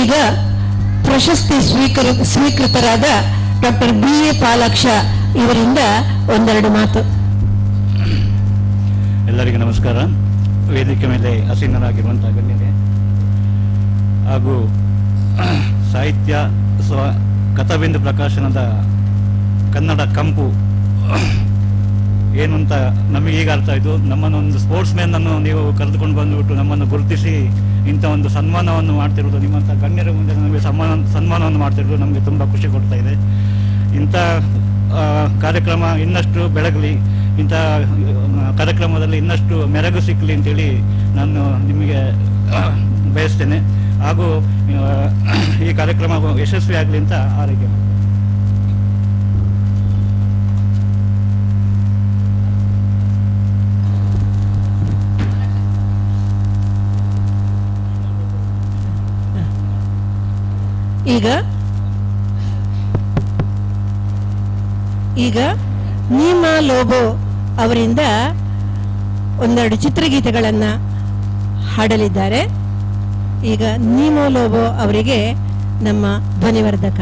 ಈಗ ಪ್ರಶಸ್ತಿ ಸ್ವೀಕೃತರಾದ ಡಾಕ್ಟರ್ BA ಪಾಲಾಕ್ಷ ಇವರಿಂದ ಒಂದೆರಡು ಮಾತು. ಎಲ್ಲರಿಗೂ ನಮಸ್ಕಾರ. ವೇದಿಕೆ ಮೇಲೆ ಆಸೀನರಾಗಿರುವಂತಹ ಗಣ್ಯರೇ ಹಾಗೂ ಸಾಹಿತ್ಯ ಕಥಾಬಿಂದು ಪ್ರಕಾಶನದ ಕನ್ನಡ ಕಂಪು ಏನು ಅಂತ ನಮಗೆ ಈಗ ಅರ್ಥ ಆಯಿತು. ನಮ್ಮನ್ನೊಂದು ಸ್ಪೋರ್ಟ್ಸ್ ಮ್ಯಾನ್ ಅನ್ನು ನೀವು ಕರೆದುಕೊಂಡು ಬಂದುಬಿಟ್ಟು ನಮ್ಮನ್ನು ಗುರುತಿಸಿ ಇಂಥ ಒಂದು ಸನ್ಮಾನವನ್ನು ಮಾಡ್ತಿರೋದು, ನಿಮ್ಮಂಥ ಗಣ್ಯರ ಮುಂದೆ ನಮಗೆ ಸನ್ಮಾನವನ್ನು ಮಾಡ್ತಿರೋದು ನಮಗೆ ತುಂಬ ಖುಷಿ ಕೊಡ್ತಾ ಇದೆ. ಇಂಥ ಕಾರ್ಯಕ್ರಮ ಇನ್ನಷ್ಟು ಬೆಳಗಲಿ, ಇಂಥ ಕಾರ್ಯಕ್ರಮದಲ್ಲಿ ಇನ್ನಷ್ಟು ಮೆರಗು ಸಿಕ್ಕಲಿ ಅಂತೇಳಿ ನಾನು ನಿಮಗೆ ಬಯಸ್ತೇನೆ. ಹಾಗೂ ಈ ಕಾರ್ಯಕ್ರಮ ಯಶಸ್ವಿ ಆಗಲಿ ಅಂತ ಹಾರೈಕೆ. ಈಗ ನೀಮಾ ಲೋಬೋ ಅವರಿಂದ ಒಂದೆರಡು ಚಿತ್ರಗೀತೆಗಳನ್ನು ಹಾಡಲಿದ್ದಾರೆ. ಈಗ ನೀಮಾ ಲೋಬೋ ಅವರಿಗೆ ನಮ್ಮ ಧ್ವನಿವರ್ಧಕ.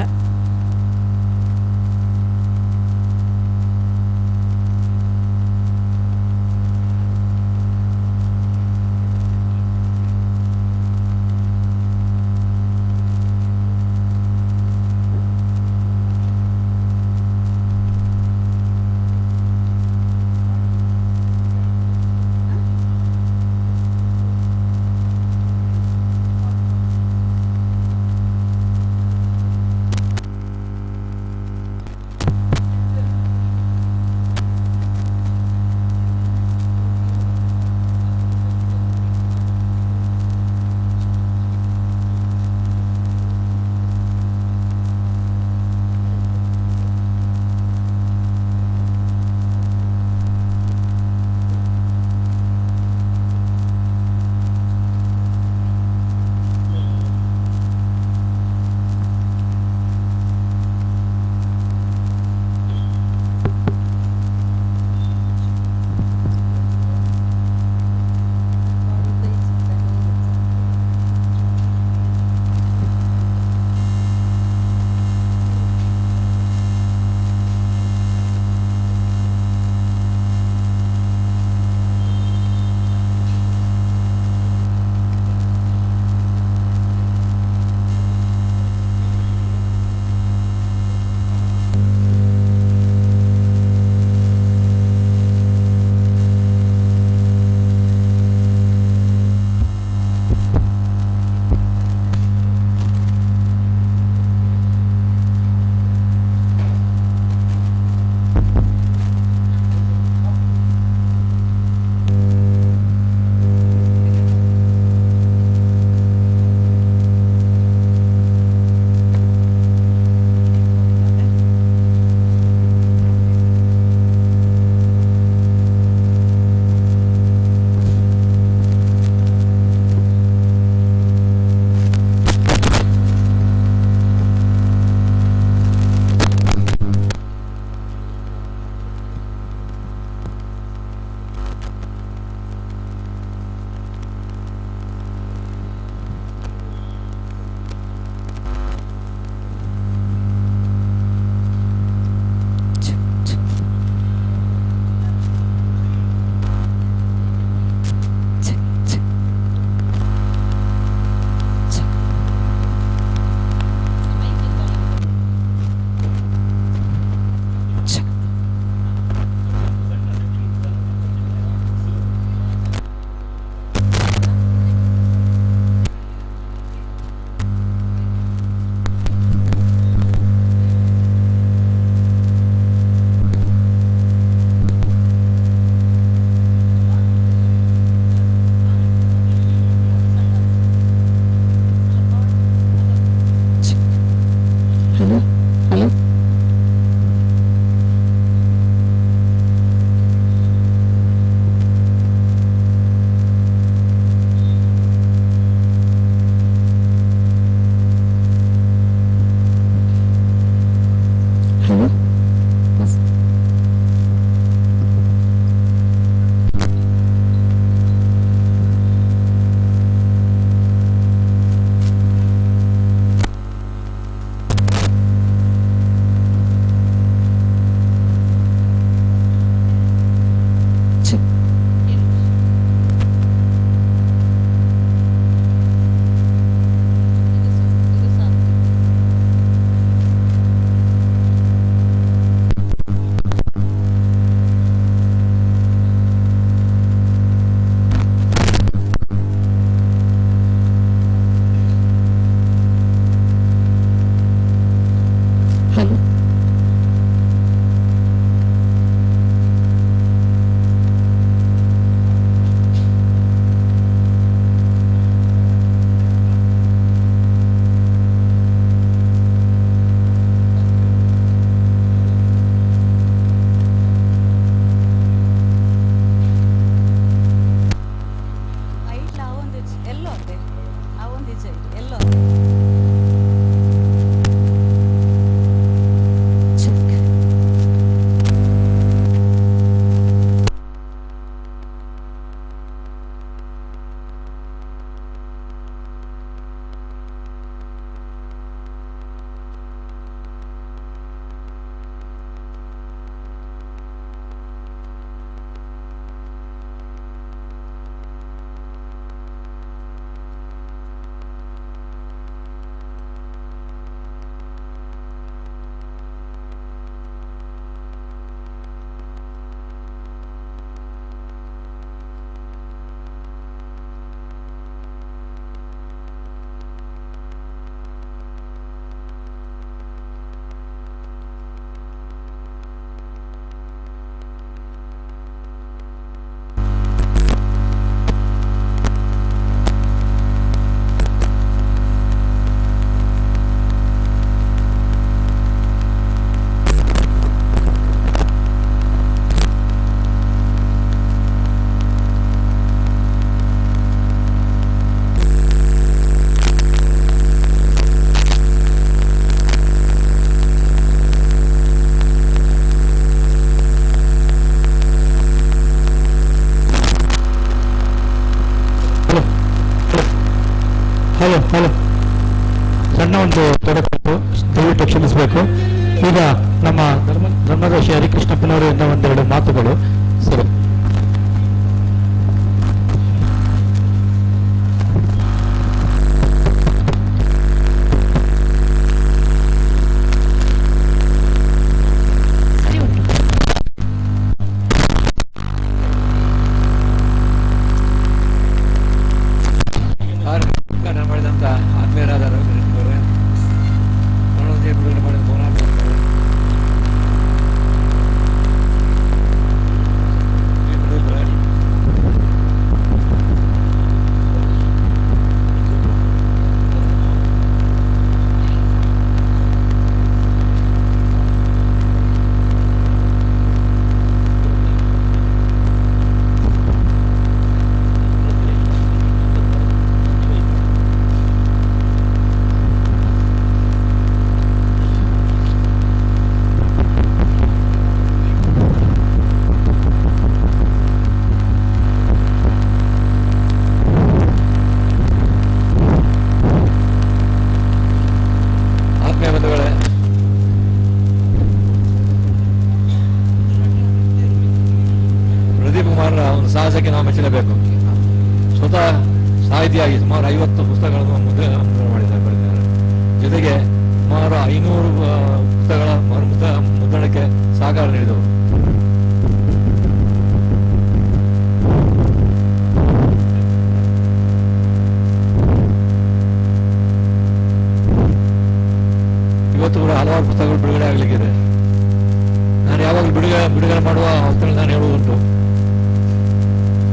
ಹಲೋ ಸಣ್ಣ ಒಂದು ತೊಡಕು, ದಯವಿಟ್ಟು ಕ್ಷಮಿಸಬೇಕು. ಈಗ ನಮ್ಮ ಧರ್ಮದರ್ಶಿ ಹರಿಕೃಷ್ಣಪ್ಪನವರಿಂದ ಒಂದೆರಡು ಮಾತುಗಳು. ಸರಿ. ಮಾಡಿದಂಥ ಆತ್ಮೀಯರಾದ ರವೀಂದ್ರವರೇ, ಮಾಡಿದ ಒಂದು ಸಾಹಸಕ್ಕೆ ನಾವು ಮೆಚ್ಚಲೇಬೇಕು. ಸ್ವತಃ ಸಾಹಿತಿಯಾಗಿ ಸುಮಾರು 50 ಪುಸ್ತಕಗಳನ್ನು ಮುದ್ರಣ ಬರೆದಿದ್ದಾರೆ. ಜೊತೆಗೆ ಸುಮಾರು 500 ಪುಸ್ತಕಗಳ ಮುದ್ರಣಕ್ಕೆ ಸಹಕಾರ ನೀಡಿದವರು. ಇವತ್ತು ಕೂಡ ಹಲವಾರು ಪುಸ್ತಕಗಳು ಬಿಡುಗಡೆ ಆಗಲಿಕ್ಕಿದೆ. ನಾನು ಯಾವಾಗಲೂ ಬಿಡುಗಡೆ ಮಾಡುವ ಹೊತ್ತಲ್ಲಿ ನಾನು ಹೇಳುವುದುಂಟು,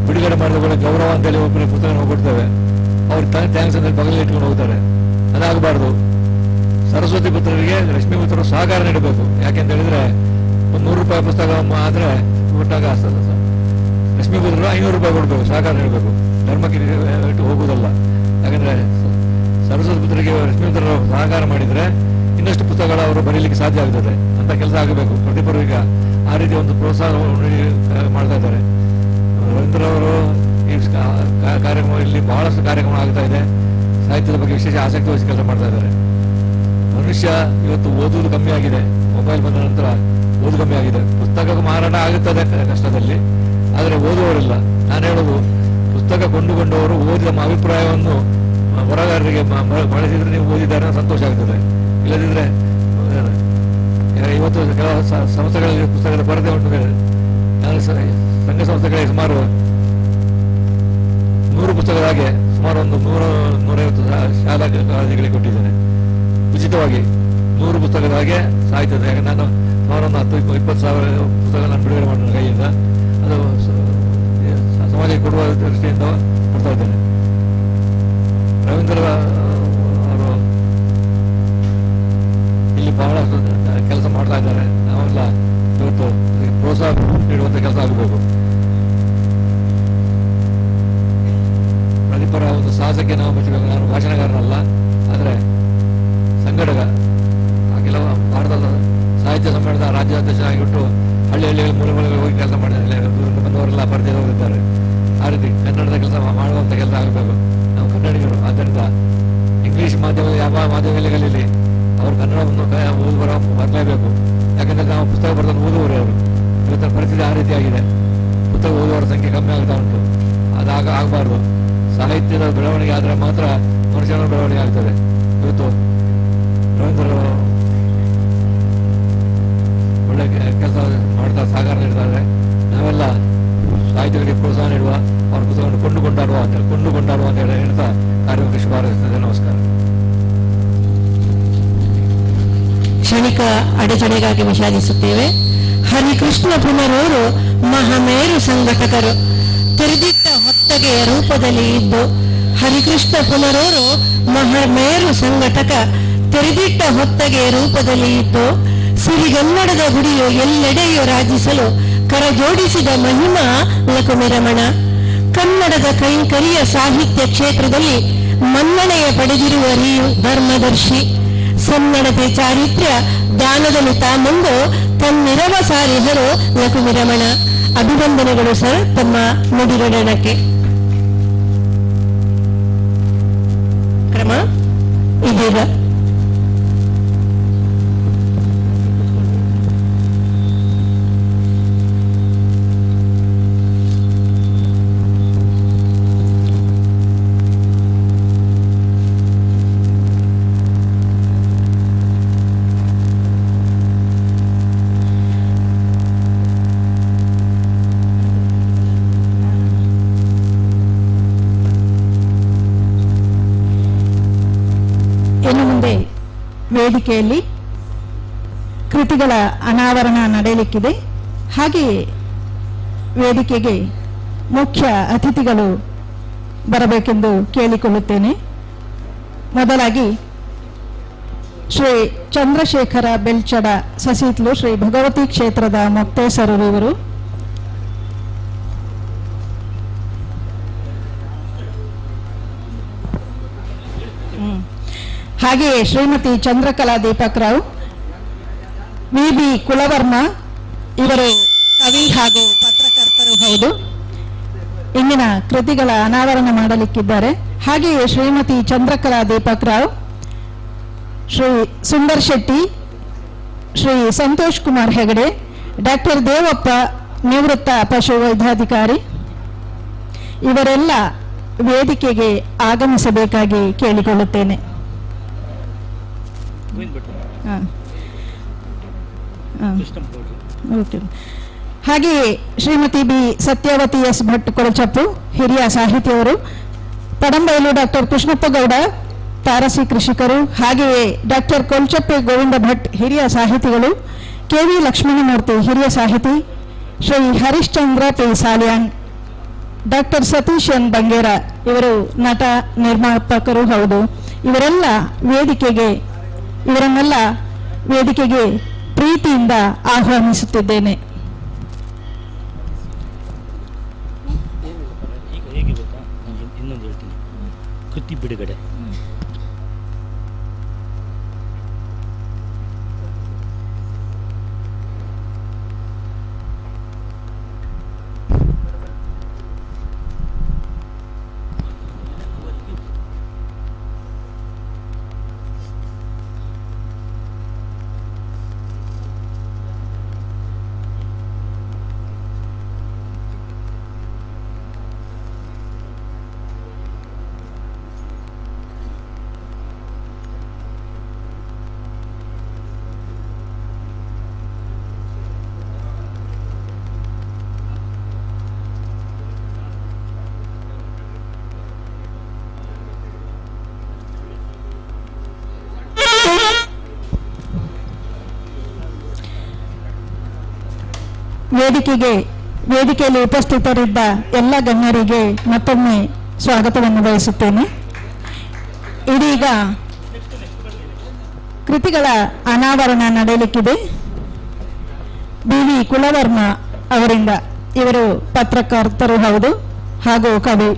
ಬಿಡುಗಡೆ ಮಾಡಿದ ಕೂಡ ಗೌರವ ಅಂತೇಳಿ ಒಬ್ಬರಿಗೆ ಪುಸ್ತಕ ಹೋಗ್ಬಿಡ್ತೇವೆ, ಅವ್ರು ಥ್ಯಾಂಕ್ಸ್ ಅಂತ ಬಗಲಿಗೆ ಇಟ್ಕೊಂಡು ಹೋಗ್ತಾರೆ. ಅದಾಗಬಾರ್ದು. ಸರಸ್ವತಿ ಪುತ್ರರಿಗೆ ರಶ್ಮಿ ಪುತ್ರರು ಸಹಕಾರ ನೀಡಬೇಕು. ಯಾಕೆಂತ ಹೇಳಿದ್ರೆ ಒಂದು 100 ರೂಪಾಯಿ ಪುಸ್ತಕ ಆದ್ರೆ ಕೊಟ್ಟಾಗ ರಶ್ಮಿ ಪುತ್ರರು 500 ರೂಪಾಯಿ ಕೊಡ್ಬೇಕು, ಸಹಕಾರ ನೀಡಬೇಕು. ಧರ್ಮಕ್ಕೆ ಇಟ್ಟು ಹೋಗುವುದಲ್ಲ. ಯಾಕಂದ್ರೆ ಸರಸ್ವತಿ ಪುತ್ರರಿಗೆ ರಶ್ಮಿ ಪುತ್ರರು ಸಹಕಾರ ಮಾಡಿದ್ರೆ ಇನ್ನಷ್ಟು ಪುಸ್ತಕಗಳು ಅವರು ಬರೀಲಿಕ್ಕೆ ಸಾಧ್ಯ ಆಗ್ತದೆ ಅಂತ ಕೆಲಸ ಆಗಬೇಕು. ಪ್ರತಿಯೊಬ್ಬರು ಈಗ ಆ ರೀತಿ ಒಂದು ಪ್ರೋತ್ಸಾಹ ಮಾಡ್ತಾ ಇದ್ದಾರೆ. ರವೀಂದ್ರ ಅವರು ಈ ಕಾರ್ಯಕ್ರಮ ಇಲ್ಲಿ ಬಹಳಷ್ಟು ಕಾರ್ಯಕ್ರಮ ಆಗ್ತಾ ಇದೆ. ಸಾಹಿತ್ಯದ ಬಗ್ಗೆ ವಿಶೇಷ ಆಸಕ್ತಿ ವಹಿಸಿ ಕೆಲಸ ಮಾಡ್ತಾ ಇದ್ದಾರೆ. ಮನುಷ್ಯ ಇವತ್ತು ಓದುವುದು ಕಮ್ಮಿ ಆಗಿದೆ. ಮೊಬೈಲ್ ಬಂದ ನಂತರ ಓದು ಕಮ್ಮಿ ಆಗಿದೆ. ಪುಸ್ತಕ ಮಾರಾಟ ಆಗುತ್ತದೆ ಕಷ್ಟದಲ್ಲಿ, ಆದರೆ ಓದುವವರಿಲ್ಲ. ನಾನು ಹೇಳೋದು, ಪುಸ್ತಕ ಕೊಂಡುಕೊಂಡವರು ಓದಿ ನಮ್ಮ ಅಭಿಪ್ರಾಯವನ್ನು ಹೊರಗಾರರಿಗೆ ಬಳಸಿದ್ರೆ ನೀವು ಓದಿದ್ದಾರೆ ಸಂತೋಷ ಆಗ್ತದೆ. ಇಲ್ಲದಿದ್ರೆ ಇವತ್ತು ಕೆಲವು ಸಂಸ್ಥೆಗಳಲ್ಲಿ ಪುಸ್ತಕದ ಕೊರತೆ ಉಂಟು. ನಾನು ಸಂಘ ಸಂಸ್ಥೆಗಳಿಗೆ ಸುಮಾರು 100 ಪುಸ್ತಕದ ಹಾಗೆ ಸುಮಾರು ಒಂದು 100-150 ಶಾಲಾ ಕಾಲೇಜುಗಳಿಗೆ ಕೊಟ್ಟಿದ್ದೇನೆ ಉಚಿತವಾಗಿ. 100 ಪುಸ್ತಕದ ಹಾಗೆ ಸಾಹಿತ್ಯದ. ಯಾಕಂದ್ರೆ ನಾನು ಸುಮಾರು ಒಂದು 10-20 ಸಾವಿರ ಪುಸ್ತಕ ನಾನು ಬಿಡುಗಡೆ ಮಾಡಿದ ಕೈಯಿಂದ. ಅದು ಸಮಾಜಕ್ಕೆ ಕೊಡುವ ದೃಷ್ಟಿಯಿಂದ ಕೊಡ್ತಾ ಇದ್ದೇನೆ. ರವೀಂದ್ರ ಅವರು ಇಲ್ಲಿ ಬಹಳಷ್ಟು ಕೆಲಸ ಮಾಡ್ತಾ ಇದ್ದಾರೆ. ನಾವೆಲ್ಲ ಇವತ್ತು ಪ್ರೋತ್ಸಾಹ ನೀಡುವಂತ ಕೆಲಸ ಆಗಬೇಕು. ಪ್ರತಿಪರ ಒಂದು ಸಾಹಸಕ್ಕೆ ನಾವು ಮೆಚ್ಚಬೇಕು. ನಾನು ಭಾಷಣಗಾರನಲ್ಲ, ಆದರೆ ಸಂಘಟಕ. ಕೆಲವು ಭಾರತದ ಸಾಹಿತ್ಯ ಸಮ್ಮೇಳನದ ರಾಜ್ಯಾಧ್ಯಕ್ಷನಾಗಿಬಿಟ್ಟು ಹಳ್ಳಿ ಹಳ್ಳಿಗಳ ಮೂಲೆ ಮೂಲೆಗಳಿಗೆ ಹೋಗಿ ಕೆಲಸ ಮಾಡಿದ್ದಾರೆ. ಬಂದವರೆಲ್ಲ ಪರಿಚಯ ಹೋಗಿದ್ದಾರೆ. ಆ ರೀತಿ ಕನ್ನಡದ ಕೆಲಸ ಮಾಡುವಂಥ ಕೆಲಸ ಆಗಬೇಕು. ನಾವು ಕನ್ನಡಿಗರು, ಆದ್ದರಿಂದ ಇಂಗ್ಲಿಷ್ ಮಾಧ್ಯಮದ ಯಾವ ಮಾಧ್ಯಮದಲ್ಲಿ ಕಲೀಲಿ, ಅವರು ಕನ್ನಡವನ್ನು ಬರಲೇಬೇಕು. ಯಾಕಂದರೆ ನಾವು ಪುಸ್ತಕ ಬರೆದು ಓದುವವರು ಅವರು. ಇವತ್ತಿನ ಪರಿಸ್ಥಿತಿ ಆ ರೀತಿಯಾಗಿದೆ. ಪುಸ್ತಕ ಓದುವವರ ಸಂಖ್ಯೆ ಕಮ್ಮಿ ಆಗ್ತಾ ಉಂಟು. ಅದಾಗ ಆಗಬಾರ್ದು. ಸಾಹಿತ್ಯದ ಬೆಳವಣಿಗೆ ಆದರೆ ಮಾತ್ರ ಮನುಷ್ಯನ ಬೆಳವಣಿಗೆ ಆಗ್ತದೆ. ಇವತ್ತು ರವೀಂದ್ರರು ಒಳ್ಳೆ ಕೆಲಸ ಮಾಡ್ತಾ ಸಹಕಾರ ನೀಡ್ತಾರೆ. ನಾವೆಲ್ಲ ಸಾಹಿತ್ಯಗಳಿಗೆ ಪ್ರೋತ್ಸಾಹ ನೀಡುವ, ಅವ್ರ ಪುಸ್ತಕವನ್ನು ಕೊಂಡುಕೊಂಡಾರುವ ಅಂತ ಹೇಳಿ ಹೇಳ್ತಾ ಕಾರ್ಯಕ್ರಮಕ್ಕೆ ಶುಭ ಹಾರೈಸುತ್ತದೆ. ನಮಸ್ಕಾರ. ಕ್ಷಣಿಕ ಅಡೆತಡೆಗಾಗಿ ವಿಷಾದಿಸುತ್ತೇವೆ. ಹರಿಕೃಷ್ಣ ಪುನರವರು ಮಹಾಮೇರು ಸಂಘಟಕರು. ತೆರೆದಿಟ್ಟ ಹೊತ್ತಗೆಯ ರೂಪದಲ್ಲಿ ಇದ್ದು ಹರಿಕೃಷ್ಣ ಪುನರವರು ಮಹಾಮೇರು ಸಂಘಟಕ. ತೆರೆದಿಟ್ಟ ಹೊತ್ತಗೆಯ ರೂಪದಲ್ಲಿ ಇದ್ದು ಸಿರಿಗನ್ನಡದ ಗುಡಿಯು ಎಲ್ಲೆಡೆಯೂ ರಾಜಿಸಲು ಕರಜೋಡಿಸಿದ ಮಹಿಮಾ ಲಕುಮಿರಮಣ. ಕನ್ನಡದ ಕೈಂಕರ್ಯ ಸಾಹಿತ್ಯ ಕ್ಷೇತ್ರದಲ್ಲಿ ಮನ್ನಣೆಯ ಪಡೆದಿರುವ ಧರ್ಮದರ್ಶಿ. ಸನ್ನಡತೆ ಚಾರಿತ್ರ್ಯ ದಾನದಲ್ಲಿ ತಾಮುಂದು ತನ್ನಿರವ ಸಾರಿಹರು ಲಕುಮಿರಮಣ. ಅಭಿನಂದನೆಗಳು ಸರ್ ತಮ್ಮ ನುಡಿಗಡನಕ್ಕೆ. ಕ್ರಮ ಇದೀಗ ಇನ್ನು ಮುಂದೆ ವೇದಿಕೆಯಲ್ಲಿ ಕೃತಿಗಳ ಅನಾವರಣ ನಡೆಯಲಿಕ್ಕಿದೆ. ಹಾಗೆಯೇ ವೇದಿಕೆಗೆ ಮುಖ್ಯ ಅತಿಥಿಗಳು ಬರಬೇಕೆಂದು ಕೇಳಿಕೊಳ್ಳುತ್ತೇನೆ. ಮೊದಲಾಗಿ ಶ್ರೀ ಚಂದ್ರಶೇಖರ ಬೆಲ್ಚಡ ಸಸಿತ್ಲು, ಶ್ರೀ ಭಗವತಿ ಕ್ಷೇತ್ರದ ಮೊಕ್ತೇಸರರು ಇವರು. ಹಾಗೆಯೇ ಶ್ರೀಮತಿ ಚಂದ್ರಕಲಾ ದೀಪಕ್ ರಾವ್, ವಿ.ಬಿ. ಕುಲವರ್ಮ, ಇವರು ಕವಿ ಹಾಗೂ ಪತ್ರಕರ್ತರು ಹೌದು. ಇಂದಿನ ಕೃತಿಗಳ ಅನಾವರಣ ಮಾಡಲಿಕ್ಕಿದ್ದಾರೆ. ಹಾಗೆಯೇ ಶ್ರೀಮತಿ ಚಂದ್ರಕಲಾ ದೀಪಕ್ ರಾವ್, ಶ್ರೀ ಸುಂದರ್ ಶೆಟ್ಟಿ, ಶ್ರೀ ಸಂತೋಷ್ ಕುಮಾರ್ ಹೆಗಡೆ, ಡಾಕ್ಟರ್ ದೇವಪ್ಪ, ನಿವೃತ್ತ ಪಶು ವೈದ್ಯಾಧಿಕಾರಿ, ಇವರೆಲ್ಲ ವೇದಿಕೆಗೆ ಆಗಮಿಸಬೇಕಾಗಿ ಕೇಳಿಕೊಳ್ಳುತ್ತೇನೆ. ಹಾಗೆಯೇ ಶ್ರೀಮತಿ ಬಿ ಸತ್ಯವತಿ ಎಸ್ ಭಟ್ ಕೊಳಚಪ್ಪು, ಹಿರಿಯ ಸಾಹಿತಿಯವರು. ಪಡಂಬೈಲು ಡಾಕ್ಟರ್ ಕೃಷ್ಣಪ್ಪ ಗೌಡ, ತಾರಸಿ ಕೃಷಿಕರು. ಹಾಗೆಯೇ ಡಾಕ್ಟರ್ ಕೊಲ್ಚಪ್ಪೆ ಗೋವಿಂದ ಭಟ್, ಹಿರಿಯ ಸಾಹಿತಿಗಳು. ಕೆ.ವಿ. ಲಕ್ಷ್ಮಣಮೂರ್ತಿ, ಹಿರಿಯ ಸಾಹಿತಿ. Shri Harishchandra P Salian, doctor Satish N Bangera, ಇವರು ನಟ ನಿರ್ಮಾಪಕರು ಹೌದು. ಇವರನ್ನೆಲ್ಲ ವೇದಿಕೆಗೆ ಪ್ರೀತಿಯಿಂದ ಆಹ್ವಾನಿಸುತ್ತಿದ್ದೇನೆ. ಈಗ ಹೇಗೆ ಗೊತ್ತಾ, ನಾನು ಇನ್ನೊಂದು ಹೇಳ್ತೀನಿ. ಕೃತಿ ಬಿಡುಗಡೆ ವೇದಿಕೆಯಲ್ಲಿ ಉಪಸ್ಥಿತರಿದ್ದ ಎಲ್ಲ ಗಣ್ಯರಿಗೆ ಮತ್ತೊಮ್ಮೆ ಸ್ವಾಗತವನ್ನು ಬಯಸುತ್ತೇನೆ. ಇದೀಗ ಕೃತಿಗಳ ಅನಾವರಣ ನಡೆಯಲಿಕ್ಕಿದೆ. ಬಿ.ವಿ. ಕುಲವರ್ಮ ಅವರಿಂದ. ಇವರು ಪತ್ರಕರ್ತರು ಹೌದು ಹಾಗೂ ಕವಿ.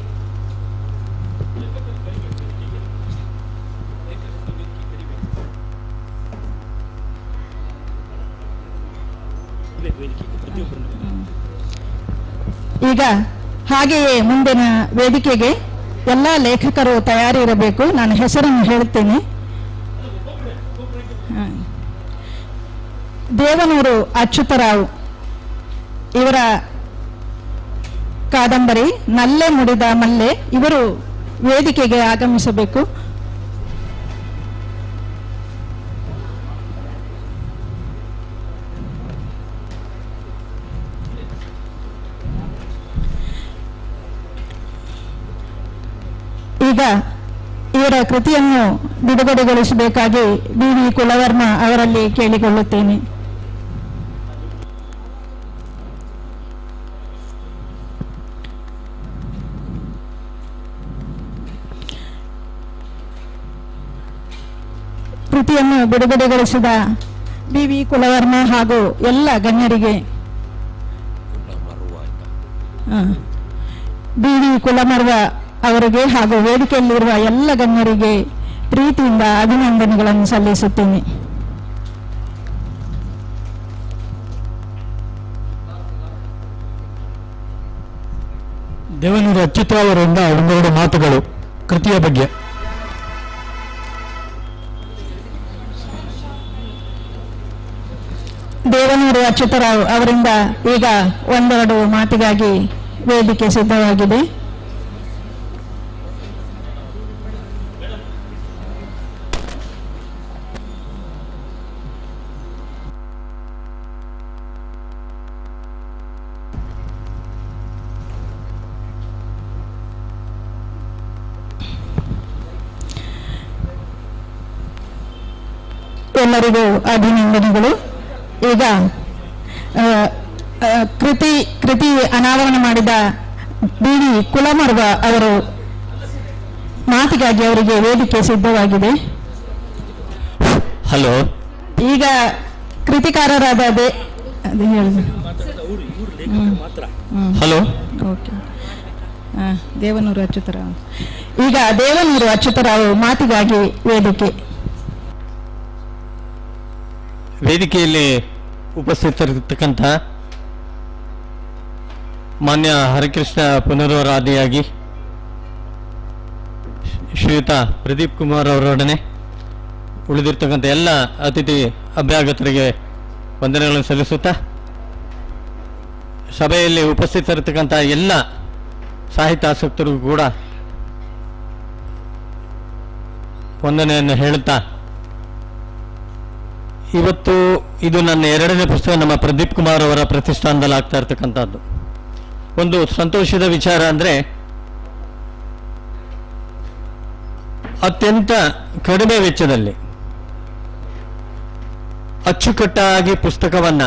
ಈಗ ಹಾಗೆಯೇ ಮುಂದಿನ ವೇದಿಕೆಗೆ ಎಲ್ಲ ಲೇಖಕರು ತಯಾರಿರಬೇಕು. ನಾನು ಹೆಸರನ್ನು ಹೇಳ್ತೇನೆ. ದೇವನೂರು ಅಚ್ಯುತರಾವ್ ಇವರ ಕಾದಂಬರಿ ನಲ್ಲೆ ಮುಡಿದ ಮಲ್ಲೆ. ಇವರು ವೇದಿಕೆಗೆ ಆಗಮಿಸಬೇಕು. ಈಗ ಇವರ ಕೃತಿಯನ್ನು ಬಿಡುಗಡೆಗೊಳಿಸಬೇಕಾಗಿ ಬಿ.ವಿ. ಕುಲವರ್ಮ ಅವರಲ್ಲಿ ಕೇಳಿಕೊಳ್ಳುತ್ತೇನೆ. ಕೃತಿಯನ್ನು ಬಿಡುಗಡೆಗೊಳಿಸಿದ ಬಿ.ವಿ. ಕುಲವರ್ಮ ಹಾಗೂ ಎಲ್ಲ ಗಣ್ಯರಿಗೆ ಬಿ.ವಿ. ಕುಲಮರ್ವ ಅವರಿಗೆ ಹಾಗೂ ವೇದಿಕೆಯಲ್ಲಿರುವ ಎಲ್ಲ ಗಣ್ಯರಿಗೆ ಪ್ರೀತಿಯಿಂದ ಅಭಿನಂದನೆಗಳನ್ನು ಸಲ್ಲಿಸುತ್ತೇನೆ. ದೇವನೂರು ಅಚ್ಯುತರಾವ್ ಅವರಿಂದ ಒಂದೆರಡು ಮಾತುಗಳು ಕೃತಿಯ ಬಗ್ಗೆ. ದೇವನೂರು ಅಚ್ಯುತರಾವ್ ಅವರಿಂದ ಈಗ ಒಂದೆರಡು ಮಾತಿಗಾಗಿ ವೇದಿಕೆ ಸಿದ್ಧವಾಗಿದೆ. ಎಲ್ಲರಿಗೂ ಅಭಿನಂದನೆಗಳು. ಈಗ ಕೃತಿ ಅನಾವರಣ ಮಾಡಿದ ಬಿ.ವಿ. ಕುಲಮರ್ವ ಅವರು ಮಾತಿಗಾಗಿ ಅವರಿಗೆ ವೇದಿಕೆ ಸಿದ್ಧವಾಗಿದೆ. ಹಲೋ. ಈಗ ಕೃತಿಕಾರರಾದ ಹಲೋ. ಓಕೆ. ದೇವನೂರು ಅಚ್ಯುತರಾವ್. ಈಗ ದೇವನೂರು ಅಚ್ಯುತರಾವ್ ಮಾತಿಗಾಗಿ ವೇದಿಕೆಯಲ್ಲಿ ಉಪಸ್ಥಿತರಿರ್ತಕ್ಕಂಥ ಮಾನ್ಯ ಹರಿಕೃಷ್ಣ ಪುನರಾದಿಯಾಗಿ ಶ್ರೀಯುತ ಪ್ರದೀಪ್ ಕುಮಾರ್ ಅವರೊಡನೆ ಉಳಿದಿರ್ತಕ್ಕಂಥ ಎಲ್ಲ ಅತಿಥಿ ಅಭ್ಯಾಗತರಿಗೆ ವಂದನೆಗಳನ್ನು ಸಲ್ಲಿಸುತ್ತಾ, ಸಭೆಯಲ್ಲಿ ಉಪಸ್ಥಿತರಿರ್ತಕ್ಕಂಥ ಎಲ್ಲ ಸಾಹಿತ್ಯಾಸಕ್ತರಿಗೂ ಕೂಡ ವಂದನೆಯನ್ನು ಹೇಳುತ್ತಾ, ಇವತ್ತು ಇದು ನನ್ನ ಎರಡನೇ ಪುಸ್ತಕ ನಮ್ಮ ಪ್ರದೀಪ್ ಕುಮಾರ್ ಅವರ ಪ್ರತಿಷ್ಠಾನದಲ್ಲಿ ಆಗ್ತಾ ಇರ್ತಕ್ಕಂಥದ್ದು. ಒಂದು ಸಂತೋಷದ ವಿಚಾರ ಅಂದರೆ, ಅತ್ಯಂತ ಕಡಿಮೆ ವೆಚ್ಚದಲ್ಲಿ ಅಚ್ಚುಕಟ್ಟಾಗಿ ಪುಸ್ತಕವನ್ನ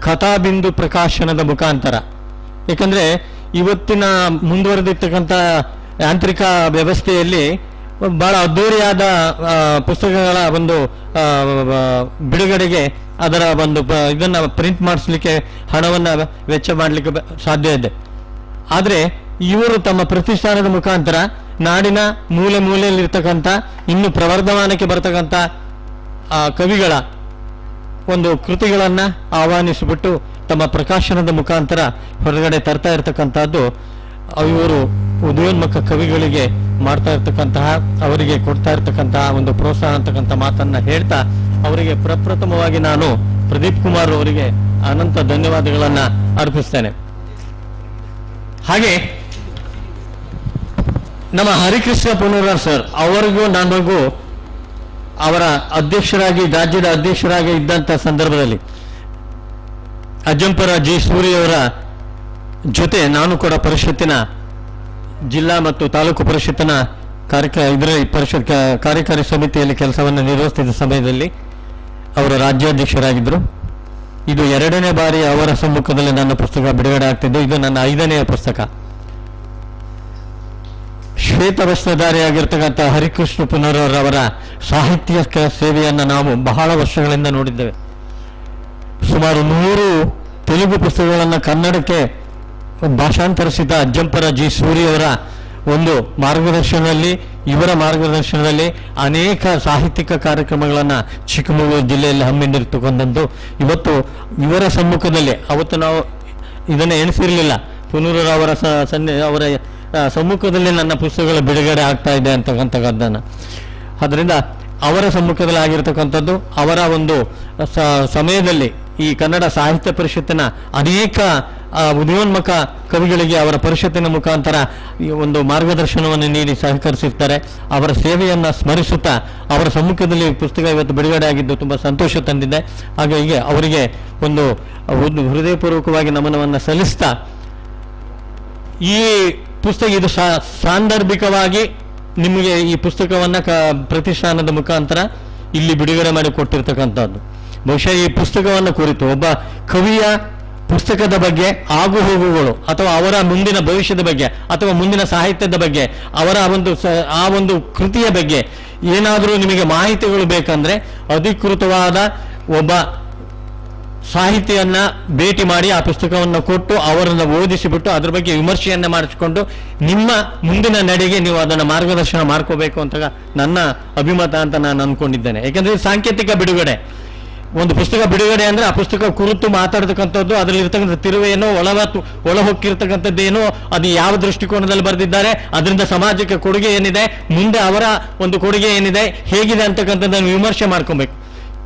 ಕಥಾಬಿಂದು ಪ್ರಕಾಶನದ ಮುಖಾಂತರ, ಏಕೆಂದರೆ ಇವತ್ತಿನ ಮುಂದುವರೆದಿರ್ತಕ್ಕಂಥ ಯಾಂತ್ರಿಕ ವ್ಯವಸ್ಥೆಯಲ್ಲಿ ಬಹಳ ಅದ್ದೂರಿಯಾದ ಪುಸ್ತಕಗಳ ಒಂದು ಬಿಡುಗಡೆಗೆ ಅದರ ಒಂದು ಇದನ್ನು ಪ್ರಿಂಟ್ ಮಾಡಿಸ್ಲಿಕ್ಕೆ ಹಣವನ್ನು ವೆಚ್ಚ ಮಾಡಲಿಕ್ಕೆ ಸಾಧ್ಯ ಇದೆ. ಆದರೆ ಇವರು ತಮ್ಮ ಪ್ರತಿಷ್ಠಾನದ ಮುಖಾಂತರ ನಾಡಿನ ಮೂಲೆ ಮೂಲೆಯಲ್ಲಿರ್ತಕ್ಕಂಥ ಇನ್ನು ಪ್ರವರ್ಧಮಾನಕ್ಕೆ ಬರ್ತಕ್ಕಂಥ ಕವಿಗಳ ಒಂದು ಕೃತಿಗಳನ್ನು ಆಹ್ವಾನಿಸಿಬಿಟ್ಟು ತಮ್ಮ ಪ್ರಕಾಶನದ ಮುಖಾಂತರ ಹೊರಗಡೆ ತರ್ತಾ ಇರ್ತಕ್ಕಂಥದ್ದು ಇವರು ಉದಯೋನ್ಮುಖ ಕವಿಗಳಿಗೆ ಮಾಡ್ತಾ ಇರ್ತಕ್ಕಂತಹ, ಅವರಿಗೆ ಕೊಡ್ತಾ ಇರ್ತಕ್ಕಂತಹ ಒಂದು ಪ್ರೋತ್ಸಾಹ ಅಂತಕ್ಕಂಥ ಮಾತನ್ನ ಹೇಳ್ತಾ, ಅವರಿಗೆ ಪ್ರಪ್ರಥಮವಾಗಿ ನಾನು ಪ್ರದೀಪ್ ಕುಮಾರ್ ಅವರಿಗೆ ಅನಂತ ಧನ್ಯವಾದಗಳನ್ನ ಅರ್ಪಿಸ್ತೇನೆ. ಹಾಗೆ ನಮ್ಮ ಹರಿಕೃಷ್ಣ ಪುನೂರಾರ್ ಸರ್ ಅವರಿಗೂ ನನಗೂ ಅವರ ಅಧ್ಯಕ್ಷರಾಗಿ, ರಾಜ್ಯದ ಅಧ್ಯಕ್ಷರಾಗಿ ಇದ್ದಂಥ ಸಂದರ್ಭದಲ್ಲಿ ಅಜ್ಜಂಪುರ ಜಿ ಸೂರ್ಯವರ ಜೊತೆ ನಾನು ಕೂಡ ಪರಿಷತ್ತಿನ ಜಿಲ್ಲಾ ಮತ್ತು ತಾಲೂಕು ಪರಿಷತ್ತಿನ ಕಾರ್ಯಕಾರಿ ಸಮಿತಿಯಲ್ಲಿ ಕೆಲಸವನ್ನು ನಿರ್ವಹಿಸುತ್ತಿದ್ದ ಸಮಯದಲ್ಲಿ ಅವರು ರಾಜ್ಯಾಧ್ಯಕ್ಷರಾಗಿದ್ದರು. ಇದು ಎರಡನೇ ಬಾರಿ ಅವರ ಸಮ್ಮುಖದಲ್ಲಿ ನನ್ನ ಪುಸ್ತಕ ಬಿಡುಗಡೆ ಆಗ್ತಿದ್ದು. ಇದು ನನ್ನ 5ನೇ ಪುಸ್ತಕ. ಶ್ವೇತವಸ್ತ್ರಧಾರಿಯಾಗಿರ್ತಕ್ಕಂಥ ಹರಿಕೃಷ್ಣ ಪುನರವರ ಸಾಹಿತ್ಯಿಕ ಸೇವೆಯನ್ನು ನಾವು ಬಹಳ ವರ್ಷಗಳಿಂದ ನೋಡಿದ್ದೇವೆ. ಸುಮಾರು 100 ತೆಲುಗು ಪುಸ್ತಕಗಳನ್ನು ಕನ್ನಡಕ್ಕೆ ಭಾಷಾಂತರಿಸಿದ ಅಜ್ಜಂಪರ ಜಿ ಸೂರ್ಯವರ ಒಂದು ಮಾರ್ಗದರ್ಶನದಲ್ಲಿ, ಇವರ ಮಾರ್ಗದರ್ಶನದಲ್ಲಿ ಅನೇಕ ಸಾಹಿತ್ಯಿಕ ಕಾರ್ಯಕ್ರಮಗಳನ್ನು ಚಿಕ್ಕಮಗಳೂರು ಜಿಲ್ಲೆಯಲ್ಲಿ ಹಮ್ಮಿಕೊಂಡಿರ್ತಕ್ಕಂಥದ್ದು. ಇವತ್ತು ಇವರ ಸಮ್ಮುಖದಲ್ಲಿ, ಅವತ್ತು ನಾವು ಇದನ್ನು ಎಣಿಸಿರಲಿಲ್ಲ, ಪುನೂರವರ ಅವರ ಸಮ್ಮುಖದಲ್ಲಿ ನನ್ನ ಪುಸ್ತಕಗಳ ಬಿಡುಗಡೆ ಆಗ್ತಾ ಇದೆ ಅಂತಕ್ಕಂಥದ್ದನ್ನು. ಅದರಿಂದ ಅವರ ಸಮ್ಮುಖದಲ್ಲಿ ಆಗಿರತಕ್ಕಂಥದ್ದು, ಅವರ ಒಂದು ಸಮಯದಲ್ಲಿ ಈ ಕನ್ನಡ ಸಾಹಿತ್ಯ ಪರಿಷತ್ತಿನ ಅನೇಕ ಉದಯೋನ್ಮುಖ ಕವಿಗಳಿಗೆ ಅವರ ಪರಿಷತ್ತಿನ ಮುಖಾಂತರ ಈ ಒಂದು ಮಾರ್ಗದರ್ಶನವನ್ನು ನೀಡಿ ಸಹಕರಿಸಿರ್ತಾರೆ. ಅವರ ಸೇವೆಯನ್ನು ಸ್ಮರಿಸುತ್ತಾ ಅವರ ಸಮ್ಮುಖದಲ್ಲಿ ಪುಸ್ತಕ ಇವತ್ತು ಬಿಡುಗಡೆ ಆಗಿದ್ದು ತುಂಬ ಸಂತೋಷ ತಂದಿದೆ. ಹಾಗಾಗಿ ಅವರಿಗೆ ಒಂದು ಹೃದಯಪೂರ್ವಕವಾಗಿ ನಮನವನ್ನು ಸಲ್ಲಿಸ್ತಾ, ಈ ಪುಸ್ತಕ ಇದು ಸಾಂದರ್ಭಿಕವಾಗಿ ನಿಮಗೆ ಈ ಪುಸ್ತಕವನ್ನು ಪ್ರತಿಷ್ಠಾನದ ಮುಖಾಂತರ ಇಲ್ಲಿ ಬಿಡುಗಡೆ ಮಾಡಿ ಕೊಟ್ಟಿರ್ತಕ್ಕಂಥದ್ದು. ಬಹುಶಃ ಈ ಪುಸ್ತಕವನ್ನು ಕುರಿತು ಒಬ್ಬ ಕವಿಯ ಪುಸ್ತಕದ ಬಗ್ಗೆ ಆಗು ಹೋಗುಗಳು ಅಥವಾ ಅವರ ಮುಂದಿನ ಭವಿಷ್ಯದ ಬಗ್ಗೆ ಅಥವಾ ಮುಂದಿನ ಸಾಹಿತ್ಯದ ಬಗ್ಗೆ ಅವರ ಆ ಒಂದು ಕೃತಿಯ ಬಗ್ಗೆ ಏನಾದರೂ ನಿಮಗೆ ಮಾಹಿತಿಗಳು ಬೇಕಂದ್ರೆ ಅಧಿಕೃತವಾದ ಒಬ್ಬ ಸಾಹಿತಿಯನ್ನ ಭೇಟಿ ಮಾಡಿ ಆ ಪುಸ್ತಕವನ್ನು ಕೊಟ್ಟು ಅವರನ್ನು ಓದಿಸಿಬಿಟ್ಟು ಅದ್ರ ಬಗ್ಗೆ ವಿಮರ್ಶೆಯನ್ನ ಮಾಡಿಸಿಕೊಂಡು ನಿಮ್ಮ ಮುಂದಿನ ನಡೆಗೆ ನೀವು ಅದನ್ನು ಮಾರ್ಗದರ್ಶನ ಮಾಡ್ಕೋಬೇಕು ಅಂತ ನನ್ನ ಅಭಿಮತ ಅಂತ ನಾನು ಅನ್ಕೊಂಡಿದ್ದೇನೆ. ಯಾಕಂದ್ರೆ ಸಾಂಕೇತಿಕ ಬಿಡುಗಡೆ, ಒಂದು ಪುಸ್ತಕ ಬಿಡುಗಡೆ ಅಂದ್ರೆ ಆ ಪುಸ್ತಕ ಕುರಿತು ಮಾತಾಡ್ತಕ್ಕಂಥದ್ದು, ಅದರಲ್ಲಿ ಇರ್ತಕ್ಕಂಥ ತಿರುವೇನೋ ಒಳ ಹೊಕ್ಕಿರ್ತಕ್ಕಂಥದ್ದೇನೋ, ಅದು ಯಾವ ದೃಷ್ಟಿಕೋನದಲ್ಲಿ ಬರೆದಿದ್ದಾರೆ, ಅದರಿಂದ ಸಮಾಜಕ್ಕೆ ಕೊಡುಗೆ ಏನಿದೆ, ಮುಂದೆ ಅವರ ಒಂದು ಕೊಡುಗೆ ಏನಿದೆ, ಹೇಗಿದೆ ಅಂತಕ್ಕಂಥದ್ದನ್ನು ವಿಮರ್ಶೆ ಮಾಡ್ಕೊಬೇಕು.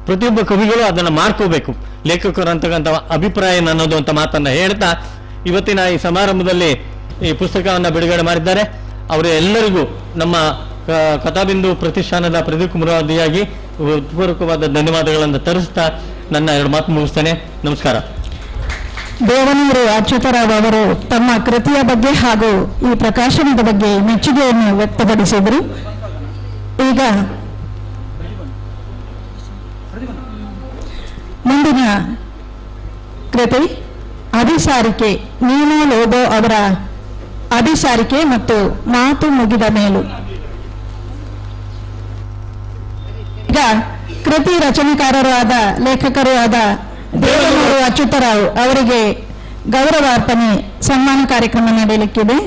ಪ್ರತಿಯೊಬ್ಬ ಕವಿಗಳು ಅದನ್ನು ಮಾಡ್ಕೋಬೇಕು, ಲೇಖಕರು ಅಂತಕ್ಕಂಥ ಅಭಿಪ್ರಾಯ ನನ್ನದು ಅಂತ ಮಾತನ್ನು ಹೇಳ್ತಾ, ಇವತ್ತಿನ ಈ ಸಮಾರಂಭದಲ್ಲಿ ಈ ಪುಸ್ತಕವನ್ನು ಬಿಡುಗಡೆ ಮಾಡಿದ್ದಾರೆ. ಅವರು ಎಲ್ಲರಿಗೂ ನಮ್ಮ ಕಥಾಬಿಂದು ಪ್ರತಿಷ್ಠಾನದ ಪ್ರದೀಪ್ ಕುಮಾರದಿಯಾಗಿ ಹೃತ್ಪೂರ್ವಕವಾದ ಧನ್ಯವಾದಗಳನ್ನು ತರಿಸ್ತಾ ನನ್ನ 2 ಮಾತು ಮುಗಿಸ್ತೇನೆ. ನಮಸ್ಕಾರ. ದೇವನೂರು ಅಚ್ಯುತರಾವ್ ಅವರು ತಮ್ಮ ಕೃತಿಯ ಬಗ್ಗೆ ಹಾಗೂ ಈ ಪ್ರಕಾಶನದ ಬಗ್ಗೆ ಮೆಚ್ಚುಗೆಯನ್ನು ವ್ಯಕ್ತಪಡಿಸಿದರು. ಈಗ ಮುಂದಿನ ಕೃತಿ ಅಭಿಸಾರಿಕೆ, ನೀನೋ ಲೋಬೋ ಅವರ ಅಭಿಸಾರಿಕೆ ಮತ್ತು ಮಾತು ಮುಗಿದ ಮೇಲೂ. ಈಗ ಕೃತಿ ರಚನೆಕಾರರು ಆದ ಲೇಖಕರು ಆದ ದೇವನೂರು ಅಚ್ಯುತರಾವ್ ಅವರಿಗೆ ಗೌರವಾರ್ಪಣೆ ಸನ್ಮಾನ ಕಾರ್ಯಕ್ರಮ ನಡೆಯಲಿಕ್ಕಿದೆ.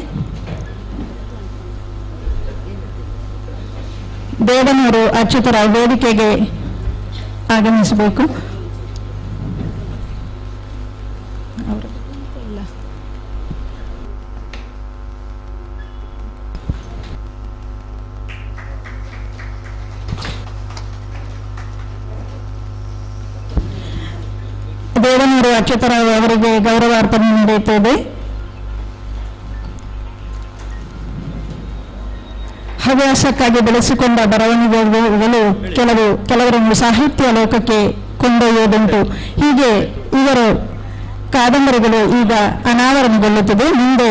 ದೇವನೂರು ಅಚ್ಯುತರಾವ್ ವೇದಿಕೆಗೆ ಆಗಮಿಸಬೇಕು. ದೇವನೂರು ಅಚ್ಯುತರಾವ್ ಅವರಿಗೆ ಗೌರವಾರ್ಪಣೆ ನಡೆಯುತ್ತದೆ. ಹವ್ಯಾಸಕ್ಕಾಗಿ ಬೆಳೆಸಿಕೊಂಡ ಬರವಣಿಗೆಗಳು ಕೆಲವರನ್ನು ಸಾಹಿತ್ಯ ಲೋಕಕ್ಕೆ ಕೊಂಡೊಯ್ಯುವುದುಂಟು. ಹೀಗೆ ಇವರು ಕಾದಂಬರಿಗಳು ಈಗ ಅನಾವರಣಗೊಳ್ಳುತ್ತದೆ. ಮುಂದೆ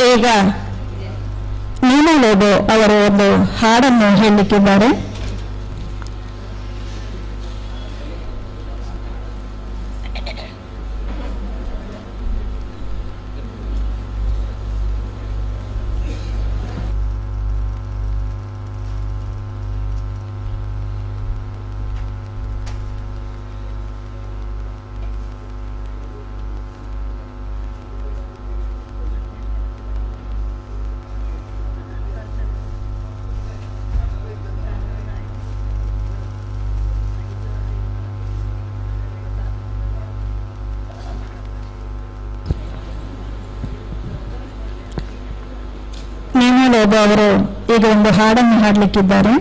ಈಗ ನೀನೋ ಲೋಬೋ ಅವರು ಒಂದು ಹಾಡನ್ನು ಹೇಳಲಿಕ್ಕಿದ್ದಾರೆ. ನೀನೋ ಲೋಬೋ ಅವರು ಈಗ ಒಂದು ಹಾಡನ್ನು ಹಾಡಲಿಕ್ಕಿದ್ದಾರೆ.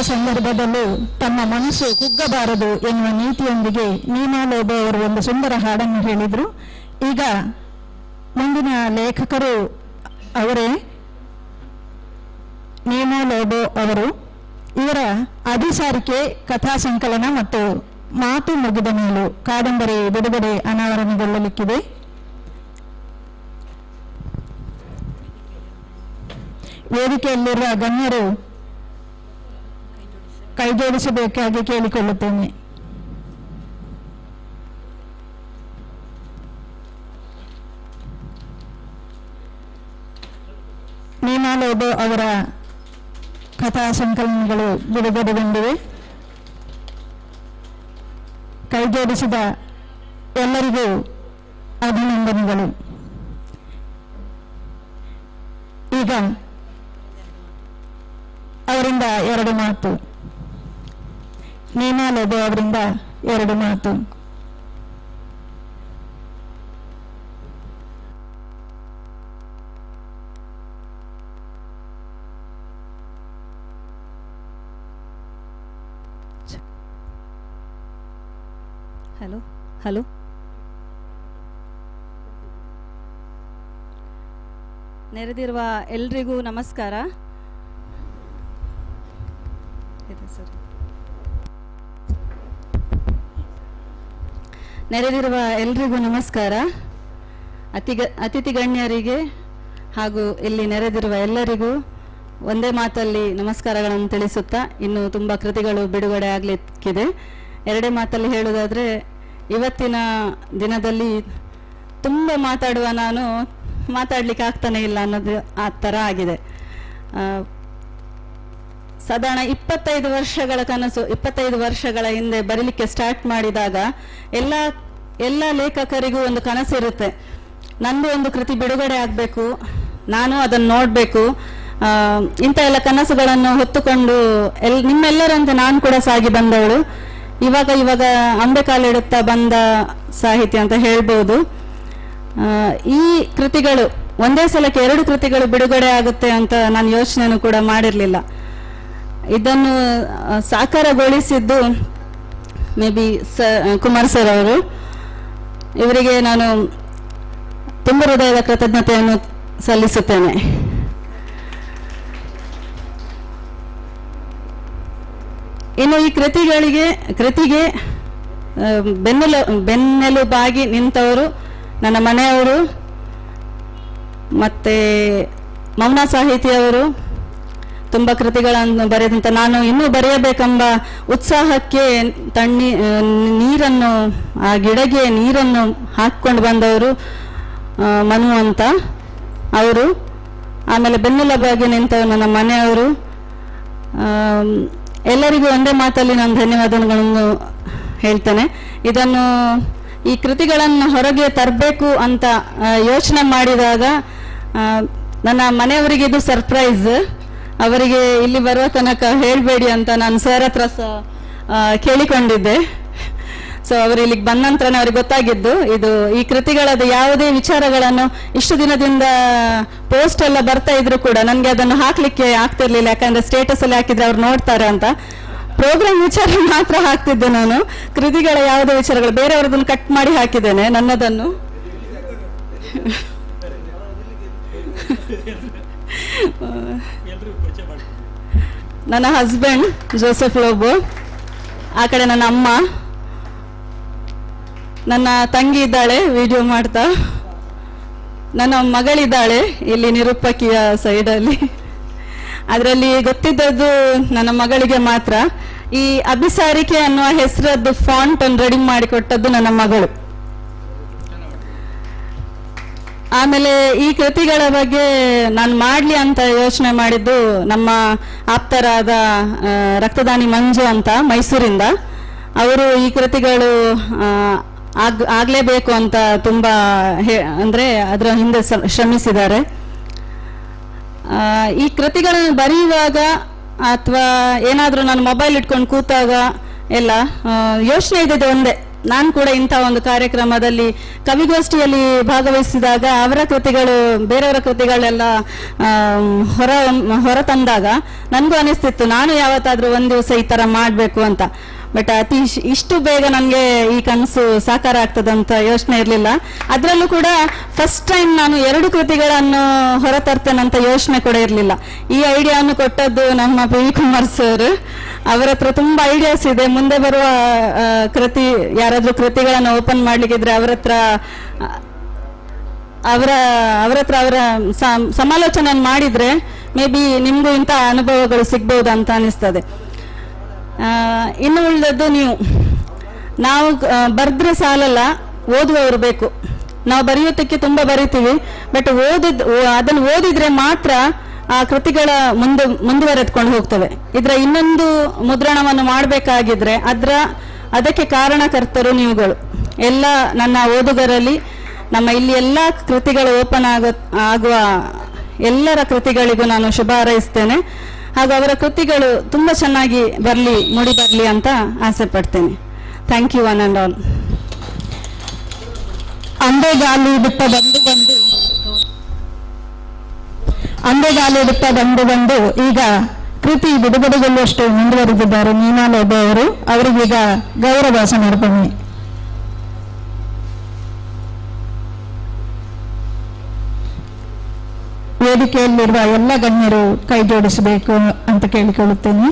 ಸಂದರ್ಭದಲ್ಲೂ ತಮ್ಮ ಮನಸ್ಸು ಕುಗ್ಗಬಾರದು ಎನ್ನುವ ನೀತಿಯೊಂದಿಗೆ ನೀನಾ ಲೋಬೋ ಅವರು ಒಂದು ಸುಂದರ ಹಾಡನ್ನು ಹೇಳಿದರು. ಈಗ ಮುಂದಿನ ಲೇಖಕರು ಅವರೇ, ನೀನಾ ಲೋಬೋ ಅವರು. ಇವರ ಅಭಿಸಾರಿಕೆ ಕಥಾ ಸಂಕಲನ ಮತ್ತು ಮಾತು ಮುಗಿದ ಮೇಲೂ ಕಾದಂಬರಿ ಬಿಡುಗಡೆ ಅನಾವರಣಗೊಳ್ಳಲಿಕ್ಕಿದೆ. ವೇದಿಕೆಯಲ್ಲಿರುವ ಗಣ್ಯರು ಕೈಜೋಡಿಸಬೇಕಾಗಿ ಕೇಳಿಕೊಳ್ಳುತ್ತೇನೆ. ನೀನಾ ಲೋಬೋ ಅವರ ಕಥಾ ಸಂಕಲನಗಳು ಬಿಡುಗಡೆಗೊಂಡಿವೆ. ಕೈಜೋಡಿಸಿದ ಎಲ್ಲರಿಗೂ ಅಭಿನಂದನೆಗಳು. ಈಗ ಅವರಿಂದ 2 ಮಾತು. ನೀನಾ ಲೋಬೋ ಅವರಿಂದ 2 ಮಾತು. ಹಲೋ, ನೆರೆದಿರುವ ಎಲ್ರಿಗೂ ನಮಸ್ಕಾರ. ನೆರೆದಿರುವ ಎಲ್ರಿಗೂ ನಮಸ್ಕಾರ. ಅತಿಥಿ ಗಣ್ಯರಿಗೆ ಹಾಗೂ ಇಲ್ಲಿ ನೆರೆದಿರುವ ಎಲ್ಲರಿಗೂ ಒಂದೇ ಮಾತಲ್ಲಿ ನಮಸ್ಕಾರಗಳನ್ನು ತಿಳಿಸುತ್ತಾ, ಇನ್ನು ತುಂಬ ಕೃತಿಗಳು ಬಿಡುಗಡೆ ಆಗಲಿಕ್ಕಿದೆ. 2 ಮಾತಲ್ಲಿ ಹೇಳುವುದಾದರೆ, ಇವತ್ತಿನ ದಿನದಲ್ಲಿ ತುಂಬ ಮಾತಾಡುವ ನಾನು ಮಾತಾಡಲಿಕ್ಕೆ ಆಗ್ತಾನೆ ಇಲ್ಲ ಅನ್ನೋದು ಆ ಥರ ಆಗಿದೆ. ಸಾಧಾರಣ 25 ವರ್ಷಗಳ ಕನಸು, 25 ವರ್ಷಗಳ ಹಿಂದೆ ಬರೀಲಿಕ್ಕೆ ಸ್ಟಾರ್ಟ್ ಮಾಡಿದಾಗ ಎಲ್ಲ ಲೇಖಕರಿಗೂ ಒಂದು ಕನಸಿರುತ್ತೆ, ನಂದು ಒಂದು ಕೃತಿ ಬಿಡುಗಡೆ ಆಗಬೇಕು, ನಾನು ಅದನ್ನು ನೋಡಬೇಕು. ಇಂಥ ಎಲ್ಲ ಕನಸುಗಳನ್ನು ಹೊತ್ತುಕೊಂಡು ನಿಮ್ಮೆಲ್ಲರಂತೆ ನಾನು ಕೂಡ ಸಾಗಿ ಬಂದವಳು. ಇವಾಗ ಅಂಬೆ ಕಾಲಿಡುತ್ತಾ ಬಂದ ಸಾಹಿತ್ಯ ಅಂತ ಹೇಳ್ಬೋದು. ಈ ಕೃತಿಗಳು ಒಂದೇ ಸಲಕ್ಕೆ 2 ಕೃತಿಗಳು ಬಿಡುಗಡೆ ಆಗುತ್ತೆ ಅಂತ ನಾನು ಯೋಚನೆನೂ ಕೂಡ ಮಾಡಿರಲಿಲ್ಲ. ಇದನ್ನು ಸಾಕಾರಗೊಳಿಸಿದ್ದು ಮೇ ಬಿ ಕುಮಾರ್ ಸರ್ ಅವರು. ಇವರಿಗೆ ನಾನು ತುಂಬ ಹೃದಯದ ಕೃತಜ್ಞತೆಯನ್ನು ಸಲ್ಲಿಸುತ್ತೇನೆ. ಇನ್ನು ಈ ಕೃತಿಗೆ ಬೆನ್ನೆಲುಬಾಗಿ ನಿಂತವರು ನನ್ನ ಮನೆಯವರು, ಮತ್ತು ಮೌನ ಸಾಹಿತಿಯವರು. ತುಂಬ ಕೃತಿಗಳನ್ನು ಬರೆದಂಥ, ನಾನು ಇನ್ನೂ ಬರೆಯಬೇಕೆಂಬ ಉತ್ಸಾಹಕ್ಕೆ ನೀರನ್ನು, ಆ ಗಿಡಗೆ ನೀರನ್ನು ಹಾಕ್ಕೊಂಡು ಬಂದವರು ಮನು ಅಂತ ಅವರು. ಆಮೇಲೆ ಬೆನ್ನೆಲುಬಾಗಿ ನಿಂತವರು ನನ್ನ ಮನೆಯವರು. ಎಲ್ಲರಿಗೂ ಒಂದೇ ಮಾತಲ್ಲಿ ನಾನು ಧನ್ಯವಾದಗಳನ್ನು ಹೇಳ್ತೇನೆ. ಈ ಕೃತಿಗಳನ್ನು ಹೊರಗೆ ತರಬೇಕು ಅಂತ ಯೋಚನೆ ಮಾಡಿದಾಗ ನನ್ನ ಮನೆಯವರಿಗೆ ಇದು ಸರ್ಪ್ರೈಸ್. ಅವರಿಗೆ ಇಲ್ಲಿ ಬರುವ ತನಕ ಹೇಳಬೇಡಿ ಅಂತ ನಾನು ಸರ್ ಹತ್ರ ಕೇಳಿಕೊಂಡಿದ್ದೆ. ಸೊ ಅವರು ಇಲ್ಲಿಗೆ ಬಂದ ನಂತರನೇ ಅವ್ರಿಗೆ ಗೊತ್ತಾಗಿದ್ದು ಈ ಕೃತಿಗಳದ್ದು ಯಾವುದೇ ವಿಚಾರಗಳನ್ನು ಇಷ್ಟು ದಿನದಿಂದ ಪೋಸ್ಟ್ ಎಲ್ಲ ಬರ್ತಾ ಇದ್ರು ಕೂಡ ನನಗೆ ಅದನ್ನು ಹಾಕ್ಲಿಕ್ಕೆ ಆಗ್ತಿರ್ಲಿಲ್ಲ. ಯಾಕಂದ್ರೆ ಸ್ಟೇಟಸ್ ಅಲ್ಲಿ ಹಾಕಿದ್ರೆ ಅವ್ರು ನೋಡ್ತಾರೆ ಅಂತ. ಪ್ರೋಗ್ರಾಮ್ ವಿಚಾರ ಮಾತ್ರ ಹಾಕ್ತಿದ್ದೆ ನಾನು. ಕೃತಿಗಳ ಯಾವುದೇ ವಿಚಾರಗಳು ಬೇರೆಯವ್ರದನ್ನು ಕಟ್ ಮಾಡಿ ಹಾಕಿದ್ದೇನೆ, ನನ್ನದನ್ನು. ನನ್ನ ಹಸ್ಬೆಂಡ್ ಜೋಸೆಫ್ ಲೋಬೋ, ಆ ಕಡೆ ನನ್ನ ಅಮ್ಮ, ನನ್ನ ತಂಗಿ ಇದ್ದಾಳೆ ವಿಡಿಯೋ ಮಾಡ್ತಾ, ನನ್ನ ಮಗಳಿದ್ದಾಳೆ ಇಲ್ಲಿ ನಿರೂಪಕಿಯ ಸೈಡಲ್ಲಿ. ಅದರಲ್ಲಿ ಗೊತ್ತಿದ್ದದ್ದು ನನ್ನ ಮಗಳಿಗೆ ಮಾತ್ರ. ಈ ಅಭಿಸಾರಿಕೆ ಅನ್ನುವ ಹೆಸರದ್ದು ಫಾಂಟ್ ಅನ್ನು ರೆಡಿ ಮಾಡಿಕೊಟ್ಟದ್ದು ನನ್ನ ಮಗಳು. ಆಮೇಲೆ ಈ ಕೃತಿಗಳ ಬಗ್ಗೆ ನಾನು ಮಾಡಲಿ ಅಂತ ಯೋಚನೆ ಮಾಡಿದ್ದು ನಮ್ಮ ಆಪ್ತರಾದ ರಕ್ತದಾನಿ ಮಂಜು ಅಂತ ಮೈಸೂರಿಂದ. ಅವರು ಈ ಕೃತಿಗಳು ಆಗಲೇಬೇಕು ಅಂತ ತುಂಬ ಅಂದರೆ ಅದರ ಹಿಂದೆ ಶ್ರಮಿಸಿದ್ದಾರೆ. ಈ ಕೃತಿಗಳನ್ನು ಬರೆಯುವಾಗ ಅಥವಾ ಏನಾದರೂ ನಾನು ಮೊಬೈಲ್ ಇಟ್ಕೊಂಡು ಕೂತಾಗ ಎಲ್ಲ ಯೋಚನೆ ಇದ್ದಿದ್ದು ಒಂದೇ, ನಾನು ಕೂಡ ಇಂಥ ಒಂದು ಕಾರ್ಯಕ್ರಮದಲ್ಲಿ ಕವಿಗೋಷ್ಠಿಯಲ್ಲಿ ಭಾಗವಹಿಸಿದಾಗ ಅವರ ಕೃತಿಗಳು ಬೇರೆಯವರ ಕೃತಿಗಳೆಲ್ಲ ಹೊರ ತಂದಾಗ ನನಗೂ ಅನಿಸ್ತಿತ್ತು ನಾನು ಯಾವತ್ತಾದರೂ ಒಂದು ದಿವಸ ಈ ಥರ ಮಾಡಬೇಕು ಅಂತ. ಬಟ್ ಇಷ್ಟು ಬೇಗ ನನಗೆ ಈ ಕನಸು ಸಾಕಾರ ಆಗ್ತದಂತ ಯೋಚನೆ ಇರಲಿಲ್ಲ. ಅದರಲ್ಲೂ ಕೂಡ ಫಸ್ಟ್ ಟೈಮ್ ನಾನು 2 ಕೃತಿಗಳನ್ನು ಹೊರತರ್ತೇನಂತ ಯೋಚನೆ ಕೂಡ ಇರಲಿಲ್ಲ. ಈ ಐಡಿಯಾವನ್ನು ಕೊಟ್ಟದ್ದು ನಮ್ಮ ಪಿ ವಿ ಕುಮಾರ್ ಸರ್. ಅವರ ಹತ್ರ ತುಂಬ ಐಡಿಯಾಸ್ ಇದೆ. ಮುಂದೆ ಬರುವ ಯಾರಾದರೂ ಕೃತಿಗಳನ್ನು ಓಪನ್ ಮಾಡಲಿಕ್ಕಿದ್ರೆ ಅವರ ಹತ್ರ ಸಮಾಲೋಚನೆ ಮಾಡಿದರೆ ಮೇ ಬಿ ನಿಮಗೂ ಇಂಥ ಅನುಭವಗಳು ಸಿಗ್ಬೋದು ಅಂತ ಅನಿಸ್ತದೆ. ಇನ್ನು ಉಳಿದದ್ದು ನಾವು ಬರೆದ್ರೆ ಸಾಲಲ್ಲ, ಓದುವವರು ಬೇಕು. ನಾವು ಬರೆಯೋದಕ್ಕೆ ತುಂಬ ಬರಿತೀವಿ, ಬಟ್ ಅದನ್ನು ಓದಿದ್ರೆ ಮಾತ್ರ ಆ ಕೃತಿಗಳ ಮುಂದುವರೆದುಕೊಂಡು ಹೋಗ್ತವೆ. ಇದರ ಇನ್ನೊಂದು ಮುದ್ರಣವನ್ನು ಮಾಡಬೇಕಾಗಿದ್ರೆ ಅದಕ್ಕೆ ಕಾರಣಕರ್ತರು ನೀವುಗಳು. ಎಲ್ಲ ನನ್ನ ಓದುಗರಲ್ಲಿ ಇಲ್ಲಿ ಎಲ್ಲ ಕೃತಿಗಳು ಓಪನ್ ಆಗುವ ಎಲ್ಲರ ಕೃತಿಗಳಿಗೂ ನಾನು ಶುಭ ಹಾರೈಸ್ತೇನೆ. ಹಾಗೂ ಅವರ ಕೃತಿಗಳು ತುಂಬ ಚೆನ್ನಾಗಿ ಮೂಡಿ ಬರಲಿ ಅಂತ ಆಸೆ ಪಡ್ತೇನೆ. Thank you one and all. ಅಂಬೆಗಾಲು ಬಿಟ್ಟ ಬಂದು ಈಗ ಕೃತಿ ಬಿಡುಗಡೆಗೊಳ್ಳುವಷ್ಟು ಮುಂದುವರೆದಿದ್ದಾರೆ ನೀನಾಲೋಬ ಅವರು. ಅವರಿಗೀಗ ಗೌರವ ಸಮರ್ಪಣೆ. ವೇದಿಕೆಯಲ್ಲಿರುವ ಎಲ್ಲ ಗಣ್ಯರು ಕೈ ಜೋಡಿಸಬೇಕು ಅಂತ ಕೇಳಿಕೊಳ್ಳುತ್ತೇನೆ.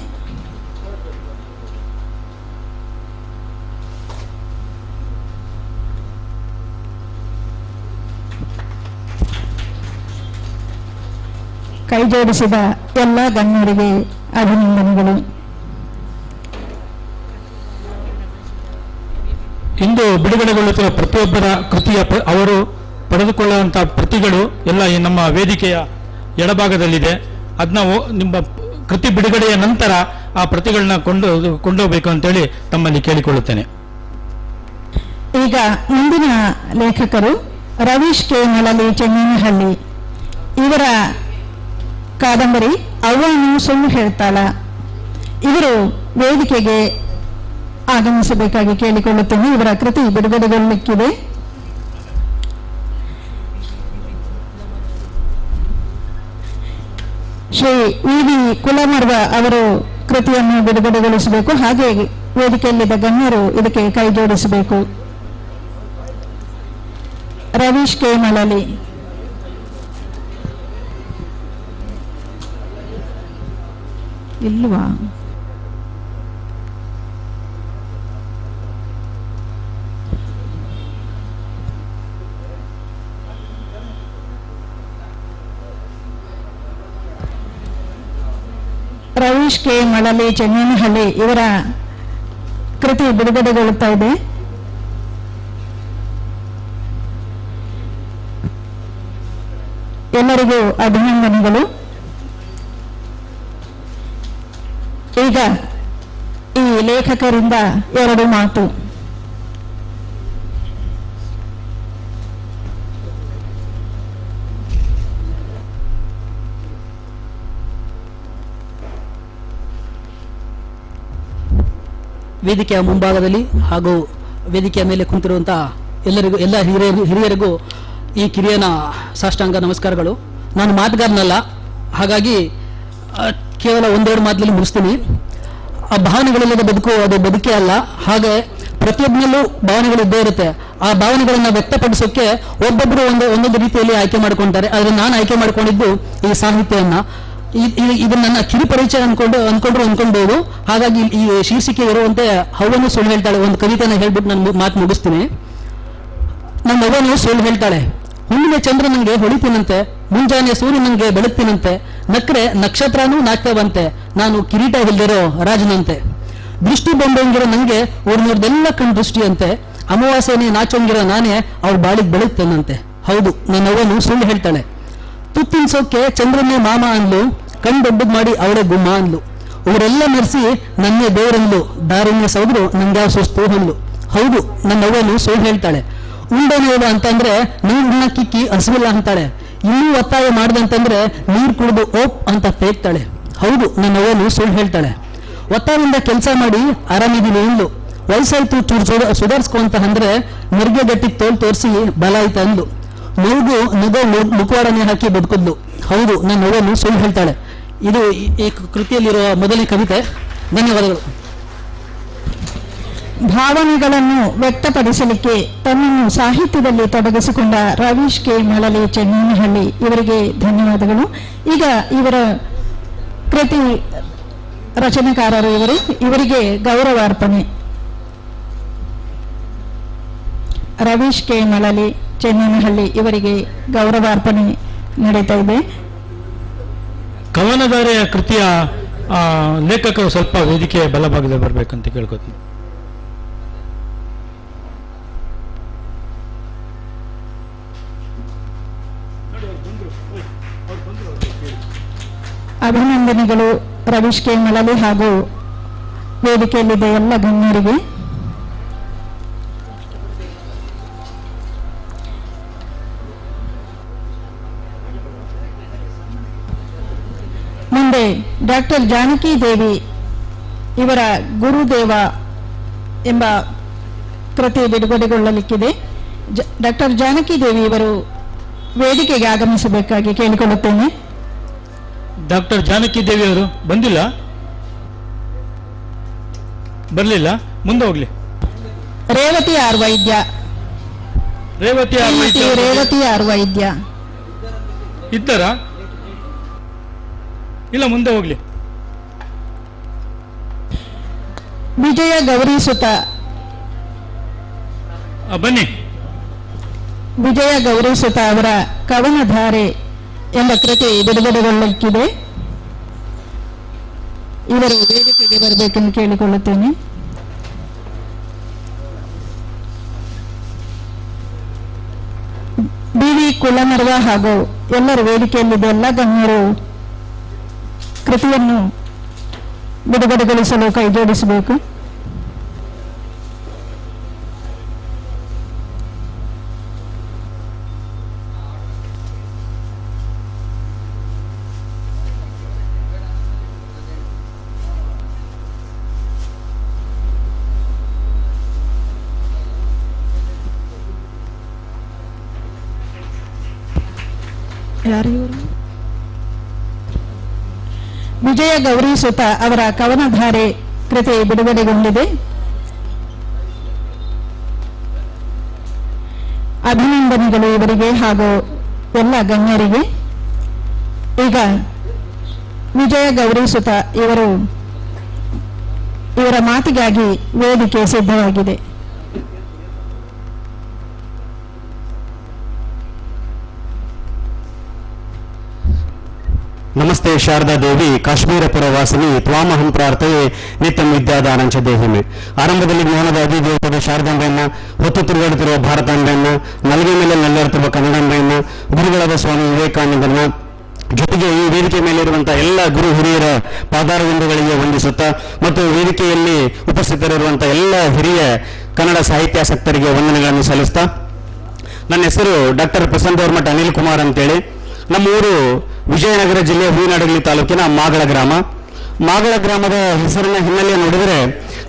ಕೈ ಜೋಡಿಸಿದ ಎಲ್ಲ ಗಣ್ಯರಿಗೆ ಅಭಿನಂದನೆಗಳು. ಇಂದು ಬಿಡುಗಡೆಗೊಳ್ಳುತ್ತಿರುವ ಪ್ರತಿಯೊಬ್ಬರ ಕೃತಿಯ ಅವರು ಪಡೆದುಕೊಳ್ಳುವಂಥ ಪ್ರತಿಗಳು ಎಲ್ಲ ಈ ನಮ್ಮ ವೇದಿಕೆಯ ಎಡಭಾಗದಲ್ಲಿದೆ. ಅದನ್ನ ನಿಮ್ಮ ಕೃತಿ ಬಿಡುಗಡೆಯ ನಂತರ ಆ ಪ್ರತಿಗಳನ್ನ ಕೊಂಡೋಗ್ಬೇಕು ಅಂತೇಳಿ ತಮ್ಮಲ್ಲಿ ಕೇಳಿಕೊಳ್ಳುತ್ತೇನೆ. ಈಗ ಮುಂದಿನ ಲೇಖಕರು ರವೀಶ್ ಕೆ ಮಳಲಿ ಚೆನ್ನಿನಹಳ್ಳಿ. ಇವರ ಕಾದಂಬರಿ ಅವ್ವನು ಸುಳ್ಳು ಹೇಳ್ತಾಳ. ಇವರು ವೇದಿಕೆಗೆ ಆಗಮಿಸಬೇಕಾಗಿ ಕೇಳಿಕೊಳ್ಳುತ್ತೇನೆ. ಇವರ ಕೃತಿ ಬಿಡುಗಡೆಗೊಳ್ಳಲಿಕ್ಕಿದೆ. ಶ್ರೀ ವಿ ಕುಲಮರ್ವ ಅವರು ಕೃತಿಯನ್ನು ಬಿಡುಗಡೆಗೊಳಿಸಬೇಕು. ಹಾಗೆ ವೇದಿಕೆಯಲ್ಲಿದ್ದ ಗಣ್ಯರು ಇದಕ್ಕೆ ಕೈ ಜೋಡಿಸಬೇಕು. ರವೀಶ್ ಕೆ ಮಳಲಿ. ಇಲ್ವಾ? ರವೀಶ್ ಕೆ ಮಳಲಿ ಚೆನ್ನಿನಹಳ್ಳಿ ಇವರ ಕೃತಿ ಬಿಡುಗಡೆಗೊಳ್ಳುತ್ತಾ ಇದೆ. ಎಲ್ಲರಿಗೂ ಅಭಿನಂದನೆಗಳು. ಈಗ ಈ ಲೇಖಕರಿಂದ 2 ಮಾತು. ವೇದಿಕೆಯ ಮುಂಭಾಗದಲ್ಲಿ ಹಾಗೂ ವೇದಿಕೆಯ ಮೇಲೆ ಕುಂತಿರುವಂತಹ ಎಲ್ಲ ಹಿರಿಯರಿಗೂ ಈ ಕಿರಿಯನ ಸಾಷ್ಟಾಂಗ ನಮಸ್ಕಾರಗಳು. ನಾನು ಮಾತುಗಾರನಲ್ಲ, ಹಾಗಾಗಿ ಕೇವಲ 1-2 ಮಾತಲ್ಲಿ ಮುಗಿಸ್ತೀನಿ. ಆ ಭಾವನೆಗಳಿಲ್ಲದ ಬದುಕು ಅದು ಬದುಕೇ ಅಲ್ಲ. ಹಾಗೆ ಪ್ರತಿಯೊಬ್ಬನಲ್ಲೂ ಭಾವನೆಗಳು ಇದ್ದೇ ಇರುತ್ತೆ. ಆ ಭಾವನೆಗಳನ್ನು ವ್ಯಕ್ತಪಡಿಸೋಕ್ಕೆ ಒಬ್ಬೊಬ್ಬರು ಒಂದೊಂದು ರೀತಿಯಲ್ಲಿ ಆಯ್ಕೆ ಮಾಡ್ಕೊಳ್ತಾರೆ. ಆದರೆ ನಾನು ಆಯ್ಕೆ ಮಾಡ್ಕೊಂಡಿದ್ದು ಈ ಸಾಹಿತ್ಯವನ್ನು. ಇದು ನನ್ನ ಕಿರು ಪರಿಚಯ ಅನ್ಕೊಳ್ಬಹುದು. ಹಾಗಾಗಿ ಈ ಶೀರ್ಷಿಕೆ ಇರುವಂತೆ ಅವ್ವನು ಸುಳ್ಳು ಹೇಳ್ತಾಳೆ ಒಂದು ಕವಿತೆನ ಹೇಳ್ಬಿಟ್ಟು ನಾನು ಮಾತು ಮುಗಿಸ್ತೀನಿ. ನನ್ನ ಅವ್ವನು ಸುಳ್ಳು ಹೇಳ್ತಾಳೆ. ಹುಣ್ಣಿಮೆ ಚಂದ್ರ ನನಗೆ ಹೊಳಿತೀನಂತೆ, ಮುಂಜಾನೆ ಸೂರ್ಯ ನನಗೆ ಬೆಳಗ್ತೀನಂತೆ, ನಕ್ರೆ ನಕ್ಷತ್ರನೂ ನಾಟ್ಯವಂತೆ, ನಾನು ಕಿರೀಟ ಇಲ್ದಿರೋ ರಾಜನಂತೆ, ದೃಷ್ಟಿ ಬೊಂಬಂಗಿರೋ ನನಗೆ ಊರ್ನೋರ್ದೆಲ್ಲ ಕಣ್ ದೃಷ್ಟಿಯಂತೆ, ಅಮಾವಾಸ್ಯೆನೇ ನಾಚೋಂಗಿರೋ ನಾನೇ ಅವ್ರ ಬಾಳಿಗೆ ಬೆಳಗ್ತೇನಂತೆ. ಹೌದು, ನನ್ನ ಅವ್ವನು ಸುಳ್ಳು ಹೇಳ್ತಾಳೆ. ತುತ್ತಿನ್ಸೋಕೆ ಚಂದ್ರನ್ನೇ ಮಾಮ ಅಂದ್ಲು, ಕಣ್ ದೊಡ್ಡದ್ ಮಾಡಿ ಅವಳೇ ಗುಮ್ಮ ಅಂದ್ಲು, ಅವರೆಲ್ಲ ಮೆರೆಸಿ ನನ್ನೇ ದೇವರಂದ್ಲು, ದಾರಿಣ್ಯ ಸೌದ್ರು ನಂಗ್ಯಾವ ಸುಸ್ತು ಅಂದ್ಲು. ಹೌದು, ನನ್ನ ಅವ್ವನು ಸುಳ್ಳು ಹೇಳ್ತಾಳೆ. ಉಂಡನೇವ ಅಂತಂದ್ರೆ ನೀರನ್ನ ಕಿಕ್ಕಿ ಹಸಿವಿಲ್ಲ ಅಂತಾಳೆ. ಇನ್ನೂ ಒತ್ತಾಯ ಮಾಡ್ದಂತಂದ್ರೆ ನೀರು ಕುಡಿದು ಓಪ್ ಅಂತ ತೇಗ್ತಾಳೆ. ಹೌದು, ನನ್ನ ಅವ್ವನು ಸುಳ್ಳು ಹೇಳ್ತಾಳೆ. ಒತ್ತಾಯದಿಂದ ಕೆಲಸ ಮಾಡಿ ಆರಾಮಿದ್ದೀನಿ ಅಂದ್ಲು, ವಯಸ್ಸಾಯ್ತು ಚೂರು ಸುಧಾರಿಸ್ಕೊಂತ ಅಂದ್ರೆ ನೆರಿಗೆ ಗಟ್ಟಿ ತೋಲ್ ತೋರಿಸಿ ಬಲ ಆಯ್ತು ಅಂದ್ಲು. ಮಗು ನಗೋ ಮುಖವಾಡನೆ ಹಾಕಿ ಬದುಕಿದ್ಲು. ಹೌದು, ನನ್ನ ಮಗಳು ಸುಳ್ಳು ಹೇಳ್ತಾಳೆ. ಇದು ಈ ಕೃತಿಯಲ್ಲಿರುವ ಮೊದಲನೇ ಕವಿತೆ. ಧನ್ಯವಾದಗಳು. ಭಾವನೆಗಳನ್ನು ವ್ಯಕ್ತಪಡಿಸಲಿಕ್ಕೆ ತನ್ನನ್ನು ಸಾಹಿತ್ಯದಲ್ಲಿ ತೊಡಗಿಸಿಕೊಂಡ ರವೀಶ್ ಕೆ ಮಳಲಿ ಚೆನ್ನಹಳ್ಳಿ ಇವರಿಗೆ ಧನ್ಯವಾದಗಳು. ಈಗ ಇವರ ಕೃತಿ ರಚನೆಕಾರರು ಇವರಿಗೆ ಗೌರವಾರ್ಪಣೆ. ರವೀಶ್ ಕೆ ಮಳಲಿ ಚೆನ್ನಹಳ್ಳಿ ಇವರಿಗೆ ಗೌರವಾರ್ಪಣೆ ನಡೀತಾ ಇದೆ. ಕವನಧಾರೆಯ ಕೃತಿಯ ಲೇಖಕರು ಸ್ವಲ್ಪ ವೇದಿಕೆ ಬಲಭಾಗದಲ್ಲಿ ಬರಬೇಕಂತ ಕೇಳ್ಕೊತೀನಿ. ಅಭಿನಂದನೆಗಳು ರವೀಶ್ ಕೆ ಮಳಲಿ ಹಾಗೂ ವೇದಿಕೆಯಲ್ಲಿದ್ದ ಎಲ್ಲ ಗಣ್ಯರಿಗೆ. ಮುಂದೆ ಡಾಕ್ಟರ್ ಜಾನಕಿ ದೇವಿ ಇವರ ಗುರುದೇವ ಎಂಬ ಕೃತಿ ಬಿಡುಗಡೆಗೊಳ್ಳಲಿಕ್ಕಿದೆ. ಡಾಕ್ಟರ್ ಜಾನಕಿ ದೇವಿ ಇವರು ವೇದಿಕೆಗೆ ಆಗಮಿಸಬೇಕಾಗಿ ಕೇಳಿಕೊಳ್ಳುತ್ತೇನೆ. ಡಾಕ್ಟರ್ ಜಾನಕಿ ದೇವಿ ಅವರು ಬಂದಿಲ್ಲ, ಬರಲಿಲ್ಲ, ಮುಂದೆ ಹೋಗ್ಲಿ. ರೇವತಿ ಆರ್ ವೈದ್ಯ ಇದ್ದಾರ? ಇಲ್ಲ, ಮುಂದೆ ಹೋಗ್ಲಿ. ವಿಜಯ ಗೌರಿಸುತ ಬನ್ನಿ. ವಿಜಯ ಗೌರಿಸುತ ಅವರ ಕವನಧಾರೆ ಎಂಬ ಕೃತಿ ಬಿಡುಗಡೆಗೊಳ್ಳಲಿಕ್ಕಿದೆ. ಇವರು ವೇದಿಕೆಗೆ ಬರಬೇಕೆಂದು ಕೇಳಿಕೊಳ್ಳುತ್ತೇನೆ. ಬಿ.ವಿ. ಕುಲನರ್ವ ಹಾಗೂ ಎಲ್ಲರೂ ವೇದಿಕೆಯಲ್ಲಿದ್ದ ಎಲ್ಲ ಗಣ್ಯರು ಕೃತಿಯನ್ನು ಬಿಡುಗಡೆಗೊಳಿಸಲು ಕೈಜೋಡಿಸಬೇಕು. ವಿಜಯ ಗೌರಿಸುತ ಅವರ ಕವನಧಾರೆ ಕೃತಿ ಬಿಡುಗಡೆಗೊಂಡಿದೆ. ಅಭಿನಂದನೆಗಳು ಇವರಿಗೆ ಹಾಗೂ ಎಲ್ಲ ಗಣ್ಯರಿಗೆ. ಈಗ ವಿಜಯ ಗೌರಿಸುತ ಇವರ ಮಾತಿಗಾಗಿ ವೇದಿಕೆ ಸಿದ್ಧವಾಗಿದೆ. ನಮಸ್ತೆ ಶಾರದಾ ದೇವಿ ಕಾಶ್ಮೀರಪುರ ವಾಸಿನಿ ತ್ವಾಮಹಂ ಪ್ರಾರ್ಥನೆ ನಿತ್ಯಂ ವಿದ್ಯಾದಾನಂಚ ದೇಹಿಮೆ. ಆರಂಭದಲ್ಲಿ ಜ್ಞಾನದ ಅಧಿದೇವತೆಯ ಶಾರದಾಂಬೆಯನ್ನ, ಹೊತ್ತು ತಿರುಗಾಡುತ್ತಿರುವ ಭಾರತಾಂಬೆಯನ್ನ, ನಲ್ಗೆ ಮೇಲೆ ನಲ್ಲಿರುತ್ತಿರುವ ಕನ್ನಡಾಂಬೆಯನ್ನ, ಗುರುಗಳಾದ ಸ್ವಾಮಿ ವಿವೇಕಾನಂದರನ್ನ, ಜೊತೆಗೆ ಈ ವೇದಿಕೆ ಮೇಲಿರುವಂತಹ ಎಲ್ಲ ಗುರು ಹಿರಿಯರ ಪಾದಾರವಿಂದಗಳಿಗೆ ವಂದಿಸುತ್ತಾ ಮತ್ತು ವೇದಿಕೆಯಲ್ಲಿ ಉಪಸ್ಥಿತರಿರುವಂತಹ ಎಲ್ಲ ಹಿರಿಯ ಕನ್ನಡ ಸಾಹಿತ್ಯಾಸಕ್ತರಿಗೆ ವಂದನೆಗಳನ್ನು ಸಲ್ಲಿಸ್ತಾ, ನನ್ನ ಹೆಸರು ಡಾಕ್ಟರ್ ಪ್ರಸನ್ನದೋರ್ಮಠ ಅನಿಲ್ ಕುಮಾರ್ ಅಂತೇಳಿ. ನಮ್ಮ ಊರು ವಿಜಯನಗರ ಜಿಲ್ಲೆಯ ಹೂವಿನಡಗಲಿ ತಾಲೂಕಿನ ಮಾಗಳ ಗ್ರಾಮ. ಮಾಗಳ ಗ್ರಾಮದ ಹೆಸರಿನ ಹಿನ್ನೆಲೆ ನೋಡಿದರೆ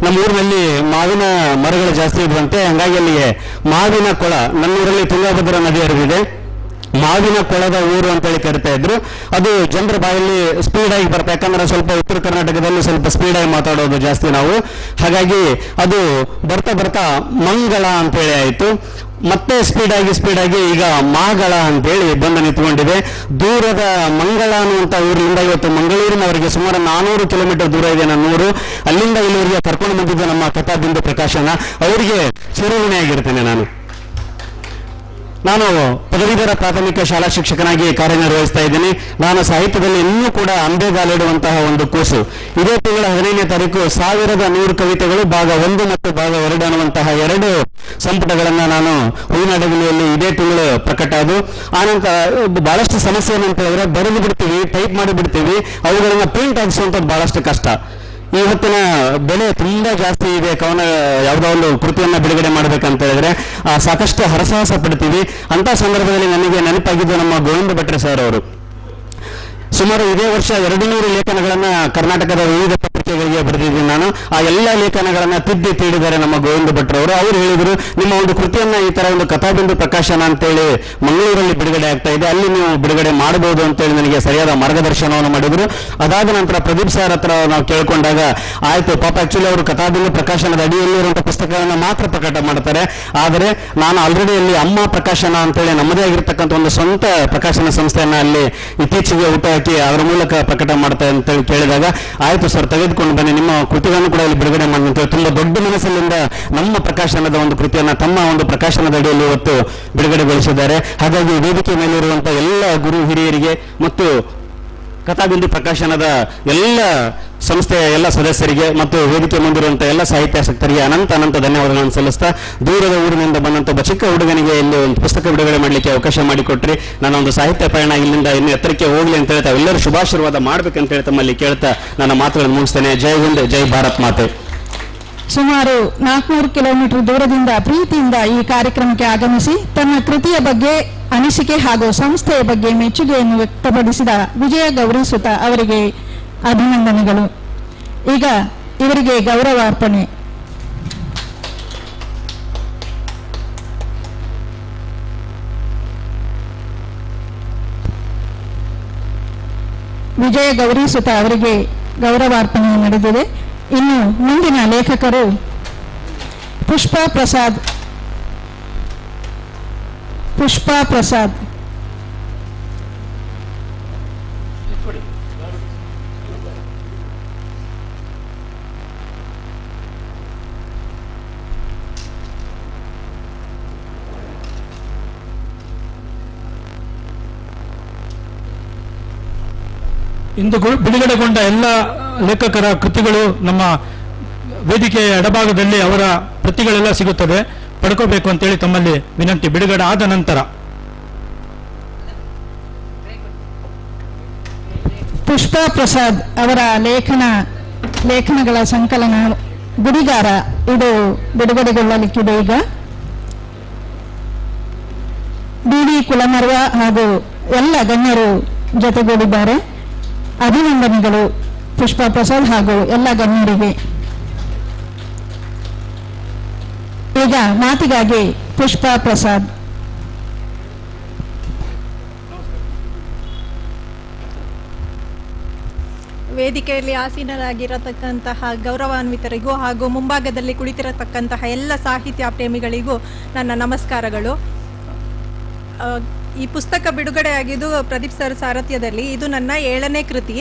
ನಮ್ಮ ಊರಿನಲ್ಲಿ ಮಾವಿನ ಮರಗಳು ಜಾಸ್ತಿ ಇರುವಂತೆ, ಹಂಗಾಗಿ ಅಲ್ಲಿಗೆ ಮಾವಿನ ಕೊಳ, ನನ್ನೂರಲ್ಲಿ ತುಂಗಭದ್ರಾ ನದಿ ಹರಿದಿದೆ, ಮಾವಿನ ಕೊಳದ ಊರು ಅಂತೇಳಿ ಕರಿತಾ ಇದ್ರು. ಅದು ಜನರ ಬಾಯಲ್ಲಿ ಸ್ಪೀಡ್ ಆಗಿ ಬರ್ತಾ, ಯಾಕಂದ್ರೆ ಸ್ವಲ್ಪ ಉತ್ತರ ಕರ್ನಾಟಕದಲ್ಲಿ ಸ್ವಲ್ಪ ಸ್ಪೀಡ್ ಆಗಿ ಮಾತಾಡೋದು ಜಾಸ್ತಿ ನಾವು, ಹಾಗಾಗಿ ಅದು ಬರ್ತಾ ಬರ್ತಾ ಮಂಗಳ ಅಂತೇಳಿ ಆಯಿತು. ಮತ್ತೆ ಸ್ಪೀಡ್ ಆಗಿ ಈಗ ಮಾಗಳ ಅಂತೇಳಿ ಬಂದು ನಿಂತ್ಕೊಂಡಿದೆ. ದೂರದ ಮಂಗಳ ಅನ್ನುವಂಥ ಊರಿನಿಂದ ಇವತ್ತು ಮಂಗಳೂರಿನವರಿಗೆ ಸುಮಾರು 400 ಕಿಲೋಮೀಟರ್ ದೂರ ಇದೆ ನನ್ನ ಊರು. ಅಲ್ಲಿಂದ ಇಲ್ಲಿವರೆಗೆ ಕರ್ಕೊಂಡು ಬಂದಿದ್ದ ನಮ್ಮ ಕಥಾ ಬಿಂದು ಪ್ರಕಾಶನ ಅವರಿಗೆ ಚಿರಋಣಿಯಾಗಿರ್ತೇನೆ. ನಾನು ಪದವೀಧರ ಪ್ರಾಥಮಿಕ ಶಾಲಾ ಶಿಕ್ಷಕನಾಗಿ ಕಾರ್ಯನಿರ್ವಹಿಸ್ತಾ ಇದ್ದೀನಿ. ನಾನು ಸಾಹಿತ್ಯದಲ್ಲಿ ಇನ್ನೂ ಕೂಡ ಅಂಬೆಗಾಲಿಡುವಂತಹ ಒಂದು ಕೂಸು. ಇದೇ ತಿಂಗಳ 15ನೇ ತಾರೀಕು 1100 ಕವಿತೆಗಳು ಭಾಗ 1 ಮತ್ತು ಭಾಗ 2 ಅನ್ನುವಂತಹ 2 ಸಂಪುಟಗಳನ್ನು ನಾನು ಹೂವಿನಡಗಲಿಯಲ್ಲಿ ಇದೇ ತಿಂಗಳು ಪ್ರಕಟ ಅದು. ಆನಂತರ ಬಹಳಷ್ಟು ಸಮಸ್ಯೆ ಏನಂತ ಹೇಳಿದ್ರೆ, ಬರೆದು ಬಿಡ್ತೀವಿ, ಟೈಪ್ ಮಾಡಿ ಬಿಡ್ತೀವಿ, ಅವುಗಳನ್ನ ಪ್ರಿಂಟ್ ಹಾಕಿಸುವಂಥದ್ದು ಬಹಳಷ್ಟು ಕಷ್ಟ. ಇವತ್ತಿನ ಬೆಲೆ ತುಂಬಾ ಜಾಸ್ತಿ ಇದೆ. ಕವನ ಯಾವುದೋ ಒಂದು ಕೃತಿಯನ್ನ ಬಿಡುಗಡೆ ಮಾಡಬೇಕಂತ ಹೇಳಿದ್ರೆ ಸಾಕಷ್ಟು ಹರಸಾಹಸ ಪಡ್ತೀವಿ. ಅಂತ ಸಂದರ್ಭದಲ್ಲಿ ನನಗೆ ನೆನಪಾಗಿದ್ದು ನಮ್ಮ ಗೋವಿಂದ ಭಟ್ರೆ ಸರ್ ಅವರು. ಸುಮಾರು ಇದೇ ವರ್ಷ 200 ಲೇಖನಗಳನ್ನ ಕರ್ನಾಟಕದ ವಿವಿಧ ಪತ್ರಿಕೆಗಳಿಗೆ ಬರೆದಿದ್ದೀನಿ ನಾನು. ಆ ಎಲ್ಲ ಲೇಖನಗಳನ್ನ ತಿದ್ದಿ ತೀಡಿದ್ದಾರೆ ನಮ್ಮ ಗೋವಿಂದ ಭಟ್ರವರು. ಅವರು ಹೇಳಿದ್ರು, ನಿಮ್ಮ ಒಂದು ಕೃತಿಯನ್ನ ಈ ತರ ಒಂದು ಕಥಾಬಿಂದು ಪ್ರಕಾಶನ ಅಂತೇಳಿ ಮಂಗಳೂರಲ್ಲಿ ಬಿಡುಗಡೆ ಆಗ್ತಾ ಇದೆ, ಅಲ್ಲಿ ನೀವು ಬಿಡುಗಡೆ ಮಾಡಬಹುದು ಅಂತೇಳಿ ನನಗೆ ಸರಿಯಾದ ಮಾರ್ಗದರ್ಶನವನ್ನು ಮಾಡಿದ್ರು. ಅದಾದ ನಂತರ ಪ್ರದೀಪ್ ಸರ್ ಹತ್ರ ನಾವು ಕೇಳ್ಕೊಂಡಾಗ, ಆಯ್ತು ಪಾಪ ಆಕ್ಚುಲಿ ಅವರು ಕಥಾಬಿಂದು ಪ್ರಕಾಶನದ ಅಡಿಯಲ್ಲಿರುವಂತಹ ಪುಸ್ತಕಗಳನ್ನ ಮಾತ್ರ ಪ್ರಕಟ ಮಾಡ್ತಾರೆ, ಆದರೆ ನಾನು ಆಲ್ರೆಡಿ ಅಲ್ಲಿ ಅಮ್ಮ ಪ್ರಕಾಶನ ಅಂತೇಳಿ ನಮ್ಮದೇ ಆಗಿರ್ತಕ್ಕಂಥ ಒಂದು ಸ್ವಂತ ಪ್ರಕಾಶನ ಸಂಸ್ಥೆಯನ್ನ ಅಲ್ಲಿ ಇತ್ತೀಚೆಗೆ ಹುಟ್ಟುಹಾಕಿ ಅದರ ಮೂಲಕ ಪ್ರಕಟ ಮಾಡ್ತಾರೆ ಅಂತೇಳಿ ಕೇಳಿದಾಗ, ಆಯ್ತು ಸರ್ ತೆಗೆದುಕೊಂಡು ಬನ್ನಿ, ನಿಮ್ಮ ಕೃತಿಗಳನ್ನು ಕೂಡ ಇಲ್ಲಿ ಬಿಡುಗಡೆ ಮಾಡಿ ಅಂತೇಳಿ ತುಂಬಾ ದೊಡ್ಡ ಮನಸ್ಸಿನಿಂದ ನಮ್ಮ ಪ್ರಕಾಶನದ ಒಂದು ಕೃತಿಯನ್ನ ತಮ್ಮ ಒಂದು ಪ್ರಕಾಶನದ ಅಡಿಯಲ್ಲಿ ಇವತ್ತು ಬಿಡುಗಡೆಗೊಳಿಸಿದ್ದಾರೆ. ಹಾಗಾಗಿ ವೇದಿಕೆ ಮೇಲಿರುವಂತಹ ಎಲ್ಲ ಗುರು ಹಿರಿಯರಿಗೆ ಮತ್ತು ಕಥಾಬಿಂದು ಪ್ರಕಾಶನದ ಎಲ್ಲ ಸಂಸ್ಥೆಯ ಎಲ್ಲ ಸದಸ್ಯರಿಗೆ ಮತ್ತು ವೇದಿಕೆ ಮುಂದಿರುವಂತಹ ಎಲ್ಲ ಸಾಹಿತ್ಯಾಸಕ್ತರಿಗೆ ಅನಂತ ಧನ್ಯವಾದಗಳನ್ನು ಸಲ್ಲಿಸ್ತಾ, ದೂರದ ಊರಿನಿಂದ ಬಂದಂತ ಒಬ್ಬ ಚಿಕ್ಕ ಹುಡುಗನಿಗೆ ಇಲ್ಲಿ ಒಂದು ಪುಸ್ತಕ ಬಿಡುಗಡೆ ಮಾಡಲಿಕ್ಕೆ ಅವಕಾಶ ಮಾಡಿಕೊಟ್ರಿ. ನನ್ನ ಒಂದು ಸಾಹಿತ್ಯ ಪಯಣ ಇಲ್ಲಿಂದ ಇನ್ನು ಎತ್ತರಕ್ಕೆ ಹೋಗ್ಲಿ ಅಂತ ಹೇಳ್ತಾ ಎಲ್ಲರೂ ಶುಭಾಶೀರ್ವಾದ ಮಾಡ್ಬೇಕಂತ ಹೇಳಿ ತಮ್ಮಲ್ಲಿ ಕೇಳ್ತಾ ನನ್ನ ಮಾತುಗಳನ್ನು ಮುಗಿಸ್ತೇನೆ. ಜೈ ಹಿಂದ್, ಜೈ ಭಾರತ್ ಮಾತೆ. ಸುಮಾರು 400 ಕಿಲೋಮೀಟರ್ ದೂರದಿಂದ ಪ್ರೀತಿಯಿಂದ ಈ ಕಾರ್ಯಕ್ರಮಕ್ಕೆ ಆಗಮಿಸಿ ತನ್ನ ಕೃತಿಯ ಬಗ್ಗೆ ಅನಿಸಿಕೆ ಹಾಗೂ ಸಂಸ್ಥೆಯ ಬಗ್ಗೆ ಮೆಚ್ಚುಗೆಯನ್ನು ವ್ಯಕ್ತಪಡಿಸಿದ ವಿಜಯ ಗೌರಿಸುತ ಅವರಿಗೆ ಅಭಿನಂದನೆಗಳು. ಈಗ ಇವರಿಗೆ ಗೌರವಾರ್ಪಣೆ. ವಿಜಯ ಗೌರಿಸುತ ಅವರಿಗೆ ಗೌರವಾರ್ಪಣೆ ನಡೆದಿದೆ. ಇನ್ನು ಮುಂದಿನ ಲೇಖಕರು ಪುಷ್ಪಾ ಪ್ರಸಾದ್. ಇಂದು ಬಿಡುಗಡೆಗೊಂಡ ಎಲ್ಲ ಲೇಖಕರ ಕೃತಿಗಳು ನಮ್ಮ ವೇದಿಕೆಯ ಎಡಭಾಗದಲ್ಲಿ ಅವರ ಪ್ರತಿಗಳೆಲ್ಲ ಸಿಗುತ್ತದೆ, ಪಡ್ಕೋಬೇಕು ಅಂತೇಳಿ ತಮ್ಮಲ್ಲಿ ವಿನಂತಿ. ಬಿಡುಗಡೆ ಆದ ನಂತರ ಪುಷ್ಪಾ ಪ್ರಸಾದ್ ಅವರ ಲೇಖನಗಳ ಸಂಕಲನ ಗುಡಿಗಾರ ಇದು ಬಿಡುಗಡೆಗೊಳ್ಳಲಿಕ್ಕಿದೆ. ಈಗ ಡಿ ಕುಲಮರ್ವ ಹಾಗೂ ಎಲ್ಲ ಗಣ್ಯರು ಜೊತೆಗೂಡಿದ್ದಾರೆ. ಅಭಿನಂದನೆಗಳು ಪುಷ್ಪಾ ಪ್ರಸಾದ್ ಹಾಗೂ ಎಲ್ಲ ಗಣ್ಯರಿಗೆ. ಈಗ ಮಾತಿಗಾಗಿ ಪುಷ್ಪಾ ಪ್ರಸಾದ್. ವೇದಿಕೆಯಲ್ಲಿ ಆಸೀನರಾಗಿರತಕ್ಕಂತಹ ಗೌರವಾನ್ವಿತರಿಗೂ ಹಾಗೂ ಮುಂಭಾಗದಲ್ಲಿ ಕುಳಿತಿರತಕ್ಕಂತಹ ಎಲ್ಲ ಸಾಹಿತ್ಯ ಪ್ರೇಮಿಗಳಿಗೂ ನನ್ನ ನಮಸ್ಕಾರಗಳು. ಈ ಪುಸ್ತಕ ಬಿಡುಗಡೆಯಾಗಿದ್ದು ಪ್ರದೀಪ್ ಸರ್ ಸಾರಥ್ಯದಲ್ಲಿ. ಇದು ನನ್ನ 7ನೇ ಕೃತಿ.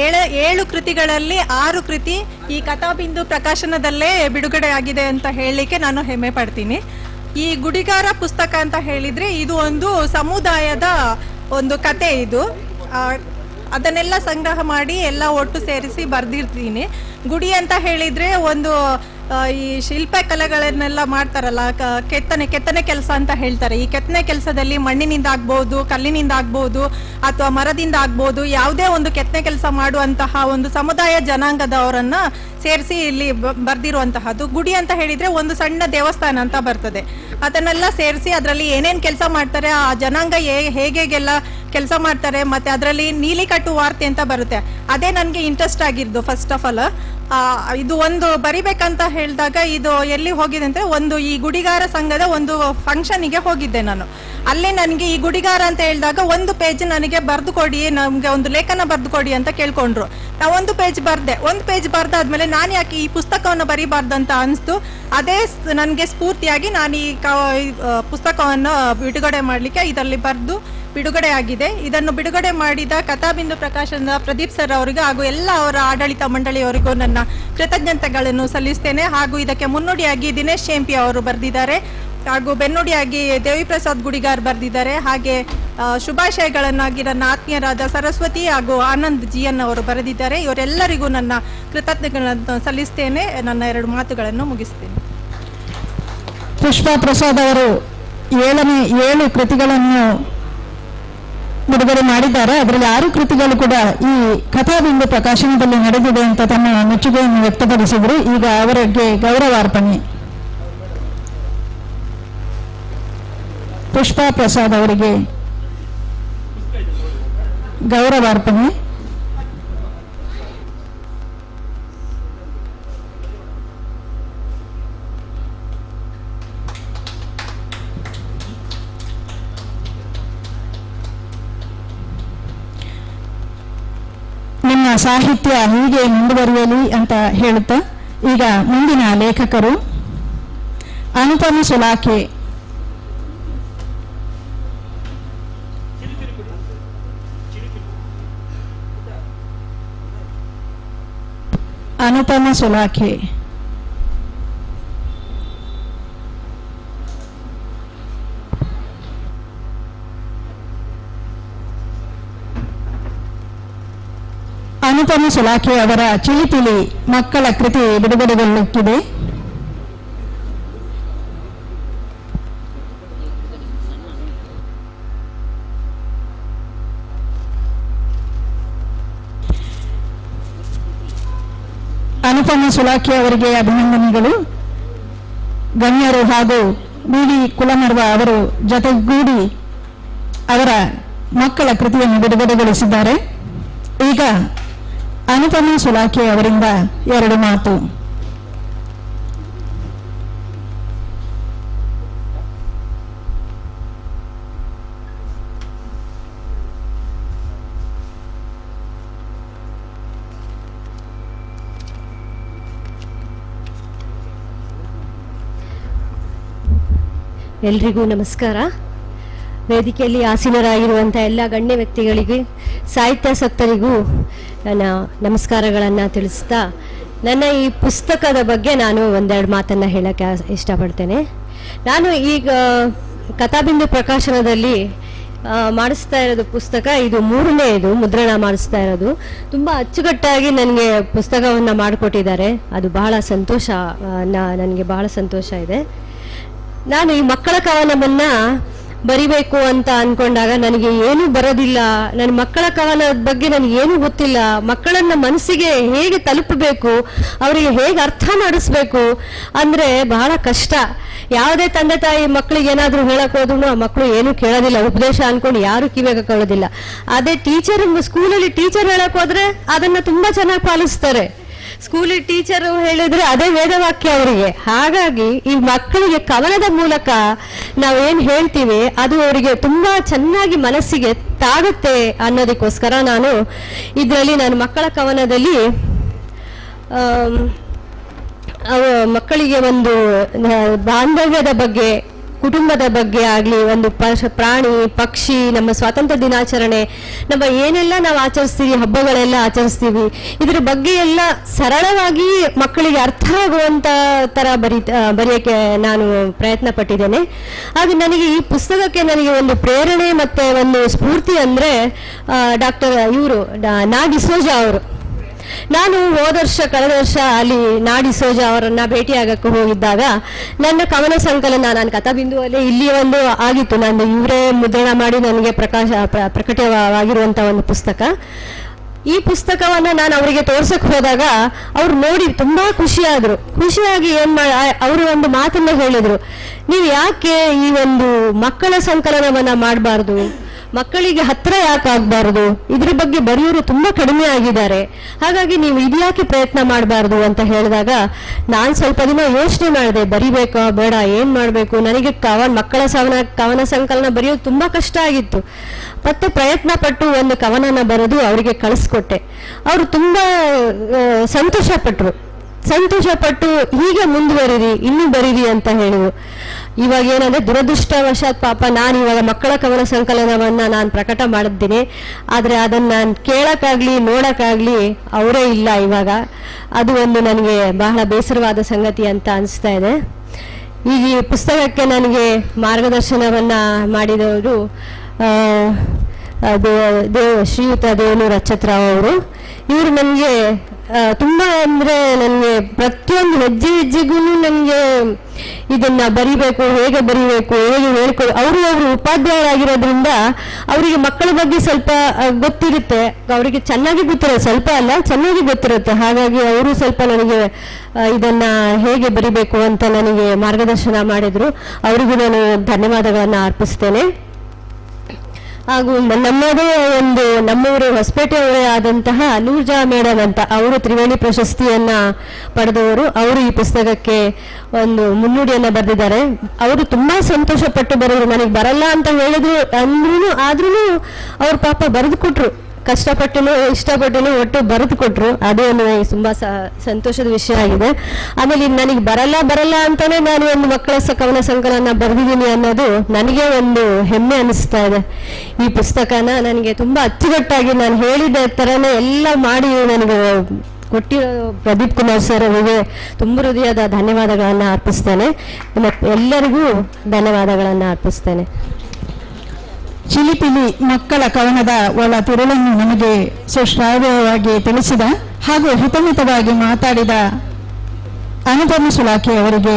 7 ಕೃತಿಗಳಲ್ಲಿ 6 ಕೃತಿ ಈ ಕಥಾಬಿಂದು ಪ್ರಕಾಶನದಲ್ಲೇ ಬಿಡುಗಡೆಯಾಗಿದೆ ಅಂತ ಹೇಳಲಿಕ್ಕೆ ನಾನು ಹೆಮ್ಮೆ ಪಡ್ತೀನಿ. ಈ ಗುಡಿಗಾರ ಪುಸ್ತಕ ಅಂತ ಹೇಳಿದರೆ ಇದು ಒಂದು ಸಮುದಾಯದ ಒಂದು ಕತೆ. ಇದು ಅದನ್ನೆಲ್ಲ ಸಂಗ್ರಹ ಮಾಡಿ ಎಲ್ಲ ಒಟ್ಟು ಸೇರಿಸಿ ಬರೆದಿರ್ತೀನಿ. ಗುಡಿ ಅಂತ ಹೇಳಿದರೆ ಒಂದು ಈ ಶಿಲ್ಪ ಕಲೆಗಳನ್ನೆಲ್ಲ ಮಾಡ್ತಾರಲ್ಲ, ಕೆತ್ತನೆ ಕೆಲಸ ಅಂತ ಹೇಳ್ತಾರೆ. ಈ ಕೆತ್ತನೆ ಕೆಲಸದಲ್ಲಿ ಮಣ್ಣಿನಿಂದ ಆಗ್ಬೋದು, ಕಲ್ಲಿನಿಂದ ಆಗ್ಬೋದು, ಅಥವಾ ಮರದಿಂದ ಆಗ್ಬೋದು, ಯಾವುದೇ ಒಂದು ಕೆತ್ತನೆ ಕೆಲಸ ಮಾಡುವಂತಹ ಒಂದು ಸಮುದಾಯ ಜನಾಂಗದವರನ್ನ ಸೇರಿಸಿ ಇಲ್ಲಿ ಬರ್ದಿರುವಂತಹದ್ದು. ಗುಡಿ ಅಂತ ಹೇಳಿದ್ರೆ ಒಂದು ಸಣ್ಣ ದೇವಸ್ಥಾನ ಅಂತ ಬರ್ತದೆ. ಅದನ್ನೆಲ್ಲ ಸೇರಿಸಿ ಅದರಲ್ಲಿ ಏನೇನು ಕೆಲಸ ಮಾಡ್ತಾರೆ, ಆ ಜನಾಂಗ ಹೇಗೆಲ್ಲ ಕೆಲಸ ಮಾಡ್ತಾರೆ, ಮತ್ತೆ ಅದರಲ್ಲಿ ನೀಲಿಕಟ್ಟು ವಾರ್ತೆ ಅಂತ ಬರುತ್ತೆ. ಅದೇ ನನಗೆ ಇಂಟ್ರೆಸ್ಟ್ ಆಗಿದ್ದು ಫಸ್ಟ್ ಆಫ್ ಆಲ್. ಇದು ಒಂದು ಬರಿಬೇಕಂತ ಹೇಳಿದಾಗ ಇದು ಎಲ್ಲಿ ಹೋಗಿದೆ ಅಂದರೆ ಈ ಗುಡಿಗಾರ ಸಂಘದ ಒಂದು ಫಂಕ್ಷನಿಗೆ ಹೋಗಿದ್ದೆ ನಾನು. ಅಲ್ಲೇ ನನಗೆ ಈ ಗುಡಿಗಾರ ಅಂತ ಹೇಳಿದಾಗ ಒಂದು ಪೇಜ್ ನನಗೆ ಬರೆದು ಕೊಡಿ, ನಮಗೆ ಒಂದು ಲೇಖನ ಬರೆದು ಕೊಡಿ ಅಂತ ಕೇಳ್ಕೊಂಡ್ರು. ನಾವು ಒಂದು ಪೇಜ್ ಬರೆದಾದ್ಮೇಲೆ ನಾನು ಯಾಕೆ ಈ ಪುಸ್ತಕವನ್ನು ಬರೀಬಾರ್ದು ಅಂತ ಅನಿಸ್ತು. ಅದೇ ನನಗೆ ಸ್ಫೂರ್ತಿಯಾಗಿ ನಾನು ಈ ಪುಸ್ತಕವನ್ನು ಬಿಡುಗಡೆ ಮಾಡಲಿಕ್ಕೆ ಇದರಲ್ಲಿ ಬರೆದು ಬಿಡುಗಡೆ ಆಗಿದೆ. ಇದನ್ನು ಬಿಡುಗಡೆ ಮಾಡಿದ ಕಥಾಬಿಂದು ಪ್ರಕಾಶನದ ಪ್ರದೀಪ್ ಸರ್ ಅವರಿಗೂ ಹಾಗೂ ಎಲ್ಲ ಅವರ ಆಡಳಿತ ಮಂಡಳಿಯವರಿಗೂ ನನ್ನ ಕೃತಜ್ಞತೆಗಳನ್ನು ಸಲ್ಲಿಸ್ತೇನೆ. ಹಾಗೂ ಇದಕ್ಕೆ ಮುನ್ನುಡಿಯಾಗಿ ದಿನೇಶ್ ಶೇಂಪಿ ಅವರು ಬರೆದಿದ್ದಾರೆ, ಹಾಗೂ ಬೆನ್ನುಡಿಯಾಗಿ ದೇವಿಪ್ರಸಾದ್ ಗುಡಿಗಾರ್ ಬರೆದಿದ್ದಾರೆ. ಹಾಗೆ ಶುಭಾಶಯಗಳನ್ನಾಗಿ ನನ್ನ ಆತ್ಮೀಯರಾದ ಸರಸ್ವತಿ ಹಾಗೂ ಆನಂದ್ ಜಿಎನ್ ಅವರು ಬರೆದಿದ್ದಾರೆ. ಇವರೆಲ್ಲರಿಗೂ ನನ್ನ ಕೃತಜ್ಞತೆಗಳನ್ನು ಸಲ್ಲಿಸ್ತೇನೆ. ನನ್ನ 2 ಮಾತುಗಳನ್ನು ಮುಗಿಸ್ತೇನೆ. ಪುಷ್ಪಾ ಪ್ರಸಾದ್ ಅವರು 7 ಕೃತಿಗಳನ್ನು ಬಿಡುಗಡೆ ಮಾಡಿದ್ದಾರೆ. ಅದರಲ್ಲಿ 6 ಕೃತಿಗಳು ಕೂಡ ಈ ಕಥಾಬಿಂದು ಪ್ರಕಾಶನದಲ್ಲಿ ನಡೆದಿದೆ ಅಂತ ತಮ್ಮ ಮೆಚ್ಚುಗೆಯನ್ನು ವ್ಯಕ್ತಪಡಿಸಿದರು. ಈಗ ಅವರಿಗೆ ಗೌರವಾರ್ಪಣೆ. ಪುಷ್ಪಾ ಪ್ರಸಾದ್ ಅವರಿಗೆ ಗೌರವಾರ್ಪಣೆ. ನಿಮ್ಮ ಸಾಹಿತ್ಯ ಹೀಗೆ ಮುಂದುವರಿಯಲಿ ಅಂತ ಹೇಳುತ್ತಾ ಈಗ ಮುಂದಿನ ಲೇಖಕರು ಅನುಪಮ ಸುಲಾಖೆ. ಅನುಪಮ ಸುಲಾಖೆ. ಅನುಪಮ ಸುಲಾಖೆ ಅವರ ಚಿಲಿಪಿಲಿ ಮಕ್ಕಳ ಕೃತಿ ಬಿಡುಗಡೆಗೊಳ್ಳುತ್ತಿದೆ. ಅನುಪಮ ಸುಲಾಖೆ ಅವರಿಗೆ ಅಭಿನಂದನೆಗಳು. ಗಣ್ಯರು ಹಾಗೂ ಬಿ.ಡಿ. ಕುಲಮರ್ವ ಅವರು ಜೊತೆಗೂಡಿ ಅವರ ಮಕ್ಕಳ ಕೃತಿಯನ್ನು ಬಿಡುಗಡೆಗೊಳಿಸಿದ್ದಾರೆ. ಈಗ ಅನುಪಮ ಸುಲಾಖೆ ಅವರಿಂದ ಎರಡು ಮಾತು. ಎಲ್ರಿಗೂ ನಮಸ್ಕಾರ. ವೇದಿಕೆಯಲ್ಲಿ ಆಸೀನರಾಗಿರುವಂಥ ಎಲ್ಲ ಗಣ್ಯ ವ್ಯಕ್ತಿಗಳಿಗೆ, ಸಾಹಿತ್ಯಾಸಕ್ತರಿಗೂ ನನ್ನ ನಮಸ್ಕಾರಗಳನ್ನು ತಿಳಿಸ್ತಾ, ನನ್ನ ಈ ಪುಸ್ತಕದ ಬಗ್ಗೆ ನಾನು ಒಂದೆರಡು ಮಾತನ್ನು ಹೇಳೋಕ್ಕೆ ಇಷ್ಟಪಡ್ತೇನೆ. ನಾನು ಈಗ ಕಥಾಬಿಂದು ಪ್ರಕಾಶನದಲ್ಲಿ ಮಾಡಿಸ್ತಾ ಇರೋದು ಪುಸ್ತಕ, ಇದು 3ನೇದು ಮುದ್ರಣ ಮಾಡಿಸ್ತಾ ಇರೋದು. ತುಂಬ ಅಚ್ಚುಕಟ್ಟಾಗಿ ನನಗೆ ಪುಸ್ತಕವನ್ನು ಮಾಡಿಕೊಟ್ಟಿದ್ದಾರೆ. ಅದು ಬಹಳ ಸಂತೋಷ, ನನಗೆ ಬಹಳ ಸಂತೋಷ ಇದೆ. ನಾನು ಈ ಮಕ್ಕಳ ಕವನವನ್ನು ಬರಿಬೇಕು ಅಂತ ಅಂದ್ಕೊಂಡಾಗ ನನಗೆ ಏನೂ ಬರೋದಿಲ್ಲ. ನನ್ನ ಮಕ್ಕಳ ಕವನದ ಬಗ್ಗೆ ನನಗೇನೂ ಗೊತ್ತಿಲ್ಲ. ಮಕ್ಕಳನ್ನ ಮನಸ್ಸಿಗೆ ಹೇಗೆ ತಲುಪಬೇಕು, ಅವರಿಗೆ ಹೇಗೆ ಅರ್ಥ ಮಾಡಿಸ್ಬೇಕು ಅಂದರೆ ಬಹಳ ಕಷ್ಟ. ಯಾವುದೇ ತಂದೆ ತಾಯಿ ಮಕ್ಕಳಿಗೆ ಏನಾದರೂ ಹೇಳಕ್ಕೆ ಹೋದ್ರು ಆ ಮಕ್ಕಳು ಏನೂ ಕೇಳೋದಿಲ್ಲ. ಉಪದೇಶ ಅಂದ್ಕೊಂಡು ಯಾರು ಕಿವಿಯಾಗ ಕೇಳೋದಿಲ್ಲ. ಅದೇ ಸ್ಕೂಲಲ್ಲಿ ಟೀಚರ್ ಹೇಳಕ್ಕೆ ಹೋದ್ರೆ ಅದನ್ನು ತುಂಬ ಚೆನ್ನಾಗಿ ಪಾಲಿಸ್ತಾರೆ. ಸ್ಕೂಲಿಗೆ ಟೀಚರು ಹೇಳಿದ್ರೆ ಅದೇ ವೇದವಾಕ್ಯ ಅವರಿಗೆ. ಹಾಗಾಗಿ ಈ ಮಕ್ಕಳಿಗೆ ಕವನದ ಮೂಲಕ ನಾವೇನು ಹೇಳ್ತೀವಿ ಅದು ಅವರಿಗೆ ತುಂಬ ಚೆನ್ನಾಗಿ ಮನಸ್ಸಿಗೆ ತಾಗುತ್ತೆ ಅನ್ನೋದಕ್ಕೋಸ್ಕರ ನಾನು ನನ್ನ ಮಕ್ಕಳ ಕವನದಲ್ಲಿ ಮಕ್ಕಳಿಗೆ ಒಂದು ಬಾಂಧವ್ಯದ ಬಗ್ಗೆ, ಕುಟುಂಬದ ಬಗ್ಗೆ ಆಗಲಿ, ಒಂದು ಪ್ರಾಣಿ ಪಕ್ಷಿ, ನಮ್ಮ ಸ್ವಾತಂತ್ರ್ಯ ದಿನಾಚರಣೆ, ನಮ್ಮ ಏನೆಲ್ಲ ನಾವು ಆಚರಿಸ್ತೀವಿ, ಹಬ್ಬಗಳೆಲ್ಲ ಆಚರಿಸ್ತೀವಿ, ಇದ್ರ ಬಗ್ಗೆ ಎಲ್ಲ ಸರಳವಾಗಿ ಮಕ್ಕಳಿಗೆ ಅರ್ಥ ಆಗುವಂಥ ಥರ ಬರೆಯೋಕ್ಕೆ ನಾನು ಪ್ರಯತ್ನ ಪಟ್ಟಿದ್ದೇನೆ. ಹಾಗೆ ನನಗೆ ಈ ಪುಸ್ತಕಕ್ಕೆ ನನಗೆ ಒಂದು ಪ್ರೇರಣೆ ಮತ್ತು ಒಂದು ಸ್ಫೂರ್ತಿ ಅಂದರೆ ನಾ ಡಿಸೋಜ ಅವರು. ನಾನು ಕಳೆದ ವರ್ಷ ಅಲ್ಲಿ ನಾ ಡಿಸೋಜ ಅವರನ್ನು ಭೇಟಿಯಾಗಕ್ಕೆ ಹೋಗಿದ್ದಾಗ ನನ್ನ ಕವನ ಸಂಕಲನ, ನಾನು ಕಥಾಬಿಂದುವಲ್ಲೇ ಇಲ್ಲಿ ಒಂದು ಆಗಿತ್ತು, ನಾನು ಇವರೇ ಮುದ್ರಣ ಮಾಡಿ ನನಗೆ ಪ್ರಕಟವಾಗಿರುವಂಥ ಒಂದು ಪುಸ್ತಕ. ಈ ಪುಸ್ತಕವನ್ನು ನಾನು ಅವರಿಗೆ ತೋರ್ಸಕ್ಕೆ ಹೋದಾಗ ಅವ್ರು ನೋಡಿ ತುಂಬ ಖುಷಿಯಾಗಿ ಅವರು ಒಂದು ಮಾತನ್ನು ಹೇಳಿದರು, ನೀವು ಯಾಕೆ ಈ ಒಂದು ಮಕ್ಕಳ ಸಂಕಲನವನ್ನು ಮಾಡಬಾರ್ದು, ಮಕ್ಕಳಿಗೆ ಹತ್ರ ಯಾಕೆ ಆಗಬಾರ್ದು, ಇದ್ರ ಬಗ್ಗೆ ಬರೆಯೋರು ತುಂಬ ಕಡಿಮೆ ಆಗಿದ್ದಾರೆ, ಹಾಗಾಗಿ ನೀವು ಇದ್ಯಾಕೆ ಪ್ರಯತ್ನ ಮಾಡಬಾರ್ದು ಅಂತ ಹೇಳಿದಾಗ ನಾನು ಸ್ವಲ್ಪ ದಿನ ಯೋಚನೆ ಮಾಡಿದೆ, ಬರಿಬೇಕಾ ಬೇಡ, ಏನು ಮಾಡಬೇಕು. ನನಗೆ ಮಕ್ಕಳ ಕವನ ಸಂಕಲನ ಬರೆಯೋದು ತುಂಬ ಕಷ್ಟ ಆಗಿತ್ತು. ಮತ್ತೆ ಪ್ರಯತ್ನ ಪಟ್ಟು ಒಂದು ಕವನನ ಬರೆದು ಅವರಿಗೆ ಕಳಿಸ್ಕೊಟ್ಟೆ. ಅವರು ತುಂಬ ಸಂತೋಷಪಟ್ಟು ಹೀಗೆ ಮುಂದುವರಿರಿ, ಇನ್ನೂ ಬರೀರಿ ಅಂತ ಹೇಳಿದ್ರು. ಇವಾಗ ಏನಂದರೆ ದುರದೃಷ್ಟವಶಾತ್ ಪಾಪ ನಾನು ಇವಾಗ ಮಕ್ಕಳ ಕವನ ಸಂಕಲನವನ್ನು ನಾನು ಪ್ರಕಟ ಮಾಡಿದ್ದೀನಿ, ಆದರೆ ಅದನ್ನು ನಾನು ಕೇಳೋಕ್ಕಾಗಲಿ ನೋಡೋಕ್ಕಾಗಲಿ ಅವರೇ ಇಲ್ಲ ಇವಾಗ. ಅದು ಒಂದು ನನಗೆ ಬಹಳ ಬೇಸರವಾದ ಸಂಗತಿ ಅಂತ ಅನಿಸ್ತಾ ಇದೆ. ಈಗ ಈ ಪುಸ್ತಕಕ್ಕೆ ನನಗೆ ಮಾರ್ಗದರ್ಶನವನ್ನು ಮಾಡಿದವರು ಶ್ರೀಯುತ ದೇವನೂರು ಅಚ್ಚತ್ರಾವ್ ಅವರು. ಇವರು ನನಗೆ ತುಂಬ ಅಂದರೆ ನನಗೆ ಪ್ರತಿಯೊಂದು ಹೆಜ್ಜೆಗೂ ನನಗೆ ಇದನ್ನು ಬರಿಬೇಕು, ಹೇಗೆ ಹೇಳ್ಕೊಳ್ಳಿ. ಅವರು ಉಪಾಧ್ಯಾಯರಾಗಿರೋದ್ರಿಂದ ಅವರಿಗೆ ಮಕ್ಕಳ ಬಗ್ಗೆ ಸ್ವಲ್ಪ ಗೊತ್ತಿರುತ್ತೆ, ಅವರಿಗೆ ಚೆನ್ನಾಗಿ ಗೊತ್ತಿರುತ್ತೆ, ಸ್ವಲ್ಪ ಅಲ್ಲ ಚೆನ್ನಾಗಿ ಗೊತ್ತಿರುತ್ತೆ. ಹಾಗಾಗಿ ಅವರು ಸ್ವಲ್ಪ ನನಗೆ ಇದನ್ನು ಹೇಗೆ ಬರಿಬೇಕು ಅಂತ ನನಗೆ ಮಾರ್ಗದರ್ಶನ ಮಾಡಿದರು. ಅವರಿಗೂ ನಾನು ಧನ್ಯವಾದಗಳನ್ನು ಅರ್ಪಿಸ್ತೇನೆ. ಹಾಗೂ ನಮ್ಮದೇ ಒಂದು ನಮ್ಮೂರು ಹೊಸಪೇಟೆಯವರೇ ಆದಂತಹ ನೂರ್ಜಾ ಮೇಡಮ್ ಅಂತ ಅವರು ತ್ರಿವೇಣಿ ಪ್ರಶಸ್ತಿಯನ್ನ ಪಡೆದವರು. ಅವರು ಈ ಪುಸ್ತಕಕ್ಕೆ ಒಂದು ಮುನ್ನುಡಿಯನ್ನ ಬರೆದಿದ್ದಾರೆ. ಅವರು ತುಂಬಾ ಸಂತೋಷ ಪಟ್ಟು ಬರೆದ್ರು. ನನಗೆ ಬರಲ್ಲ ಅಂತ ಹೇಳಿದ್ರು ಆದ್ರೂ ಅವ್ರು ಪಾಪ ಬರೆದು ಕೊಟ್ರು. ಕಷ್ಟಪಟ್ಟು ಇಷ್ಟಪಟ್ಟು ಒಟ್ಟು ಬರೆದು ಕೊಟ್ರು. ಅದು ನನಗೆ ತುಂಬಾ ಸಂತೋಷದ ವಿಷಯ ಆಗಿದೆ. ಆಮೇಲೆ ನನಗೆ ಬರಲ್ಲ ಅಂತಾನೆ ನಾನು ಒಂದು ಮಕ್ಕಳ ಕವನ ಸಂಕಲನ ಬರೆದಿದ್ದೀನಿ ಅನ್ನೋದು ನನಗೆ ಒಂದು ಹೆಮ್ಮೆ ಅನಿಸ್ತಾ ಇದೆ. ಈ ಪುಸ್ತಕನ ನನಗೆ ತುಂಬಾ ಅಚ್ಚುಕಟ್ಟಾಗಿ ನಾನು ಹೇಳಿದ ತರನೇ ಎಲ್ಲ ಮಾಡಿ ನನಗೆ ಕೊಟ್ಟಿರೋ ಪ್ರದೀಪ್ ಕುಮಾರ್ ಸರ್ ಅವರಿಗೆ ತುಂಬ ಹೃದಯದ ಧನ್ಯವಾದಗಳನ್ನು ಅರ್ಪಿಸ್ತೇನೆ. ಮತ್ತು ಎಲ್ಲರಿಗೂ ಧನ್ಯವಾದಗಳನ್ನು ಅರ್ಪಿಸ್ತೇನೆ. ಚಿಲಿಪಿಲಿ ಮಕ್ಕಳ ಕವನದ ಒಳ ತಿರುಳನ್ನು ನಮಗೆ ಸುಶ್ರಾವ್ಯವಾಗಿ ತಿಳಿಸಿದ ಹಾಗೂ ಹಿತಮಿತವಾಗಿ ಮಾತಾಡಿದ ಅನುಪಮ ಸುಲಾಖೆ ಅವರಿಗೆ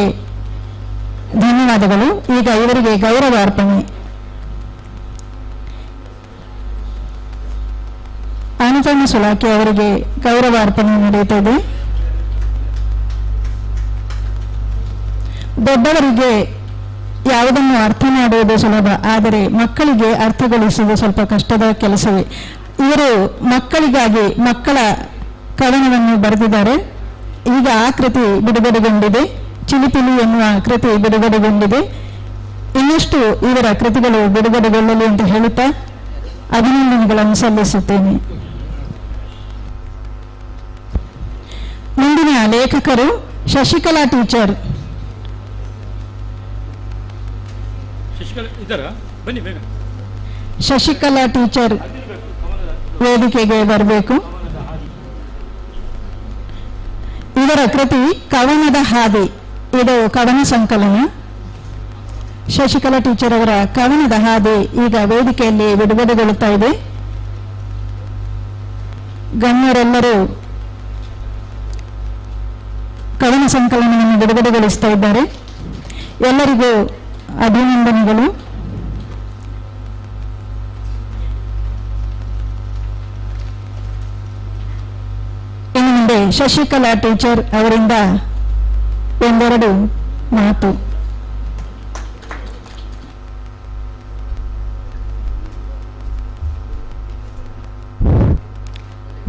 ಧನ್ಯವಾದಗಳು. ಈಗ ಇವರಿಗೆ ಗೌರವ ಅರ್ಪಣೆ. ಅನುಪಮ ಸುಲಾಖೆ ಅವರಿಗೆ ಗೌರವ ಅರ್ಪಣೆ ನಡೆಯುತ್ತದೆ. ದೊಡ್ಡವರಿಗೆ ಯಾವುದನ್ನು ಅರ್ಥ ಮಾಡುವುದು ಸುಲಭ, ಆದರೆ ಮಕ್ಕಳಿಗೆ ಅರ್ಥಗೊಳಿಸುವುದು ಸ್ವಲ್ಪ ಕಷ್ಟದ ಕೆಲಸವೇ. ಇವರು ಮಕ್ಕಳಿಗಾಗಿ ಮಕ್ಕಳ ಕವನವನ್ನು ಬರೆದಿದ್ದಾರೆ. ಈಗ ಆ ಕೃತಿ ಬಿಡುಗಡೆಗೊಂಡಿದೆ. ಚಿಲಿಪಿಲಿ ಎನ್ನುವ ಕೃತಿ ಬಿಡುಗಡೆಗೊಂಡಿದೆ. ಇನ್ನಷ್ಟು ಇವರ ಕೃತಿಗಳು ಬಿಡುಗಡೆಗೊಳ್ಳಲಿ ಅಂತ ಹೇಳುತ್ತಾ ಅಭಿನಂದನೆಗಳನ್ನು ಸಲ್ಲಿಸುತ್ತೇನೆ. ಮುಂದಿನ ಲೇಖಕರು ಶಶಿಕಲಾ ಟೀಚರ್. ಶಶಿಕಲಾ ಟೀಚರ್ ವೇದಿಕೆಗೆ ಬರಬೇಕು. ಇವರ ಕೃತಿ ಕವನದ ಹಾದಿ. ಇದು ಕವನ ಸಂಕಲನ. ಶಶಿಕಲಾ ಟೀಚರ್ ಅವರ ಕವನದ ಹಾದಿ ಈಗ ವೇದಿಕೆಯಲ್ಲಿ ಬಿಡುಗಡೆಗೊಳ್ಳುತ್ತಾ ಇದೆ. ಗಣ್ಯರೆಲ್ಲರೂ ಕವನ ಸಂಕಲನವನ್ನು ಬಿಡುಗಡೆಗೊಳಿಸ್ತಾ ಇದ್ದಾರೆ. ಎಲ್ಲರಿಗೂ ಅಭಿನಂದನೆಗಳು. ಇನ್ನು ಮುಂದೆ ಶಶಿಕಲಾ ಟೀಚರ್ ಅವರಿಂದ ಒಂದೆರಡು ಮಾತು.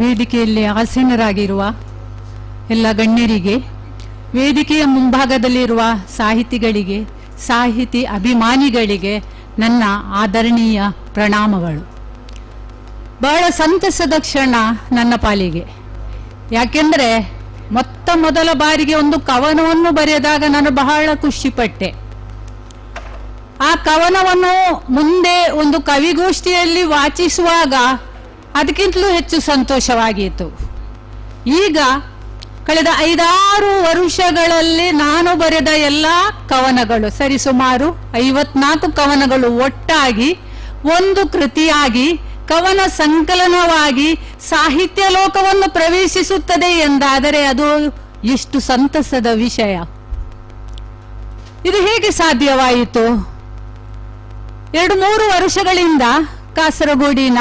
ವೇದಿಕೆಯಲ್ಲಿ ಆಸೀನರಾಗಿರುವ ಎಲ್ಲ ಗಣ್ಯರಿಗೆ, ವೇದಿಕೆಯ ಮುಂಭಾಗದಲ್ಲಿರುವ ಸಾಹಿತಿಗಳಿಗೆ, ಸಾಹಿತಿ ಅಭಿಮಾನಿಗಳಿಗೆ ನನ್ನ ಆದರಣೀಯ ಪ್ರಣಾಮಗಳು. ಬಹಳ ಸಂತಸದ ಕ್ಷಣ ನನ್ನ ಪಾಲಿಗೆ. ಯಾಕೆಂದರೆ ಮೊದಲ ಬಾರಿಗೆ ಒಂದು ಕವನವನ್ನು ಬರೆದಾಗ ನಾನು ಬಹಳ ಖುಷಿಪಟ್ಟೆ. ಆ ಕವನವನ್ನು ಮುಂದೆ ಒಂದು ಕವಿಗೋಷ್ಠಿಯಲ್ಲಿ ವಾಚಿಸುವಾಗ ಅದಕ್ಕಿಂತಲೂ ಹೆಚ್ಚು ಸಂತೋಷವಾಗಿತ್ತು. ಈಗ ಕಳೆದ 5-6 ವರ್ಷಗಳಲ್ಲಿ ನಾನು ಬರೆದ ಎಲ್ಲ ಕವನಗಳು, ಸರಿಸುಮಾರು 54 ಕವನಗಳು ಒಟ್ಟಾಗಿ ಒಂದು ಕೃತಿಯಾಗಿ ಕವನ ಸಂಕಲನವಾಗಿ ಸಾಹಿತ್ಯ ಲೋಕವನ್ನು ಪ್ರವೇಶಿಸುತ್ತದೆ ಎಂದಾದರೆ ಅದು ಎಷ್ಟು ಸಂತಸದ ವಿಷಯ. ಇದು ಹೇಗೆ ಸಾಧ್ಯವಾಯಿತು? 2-3 ವರ್ಷಗಳಿಂದ ಕಾಸರಗೋಡಿನ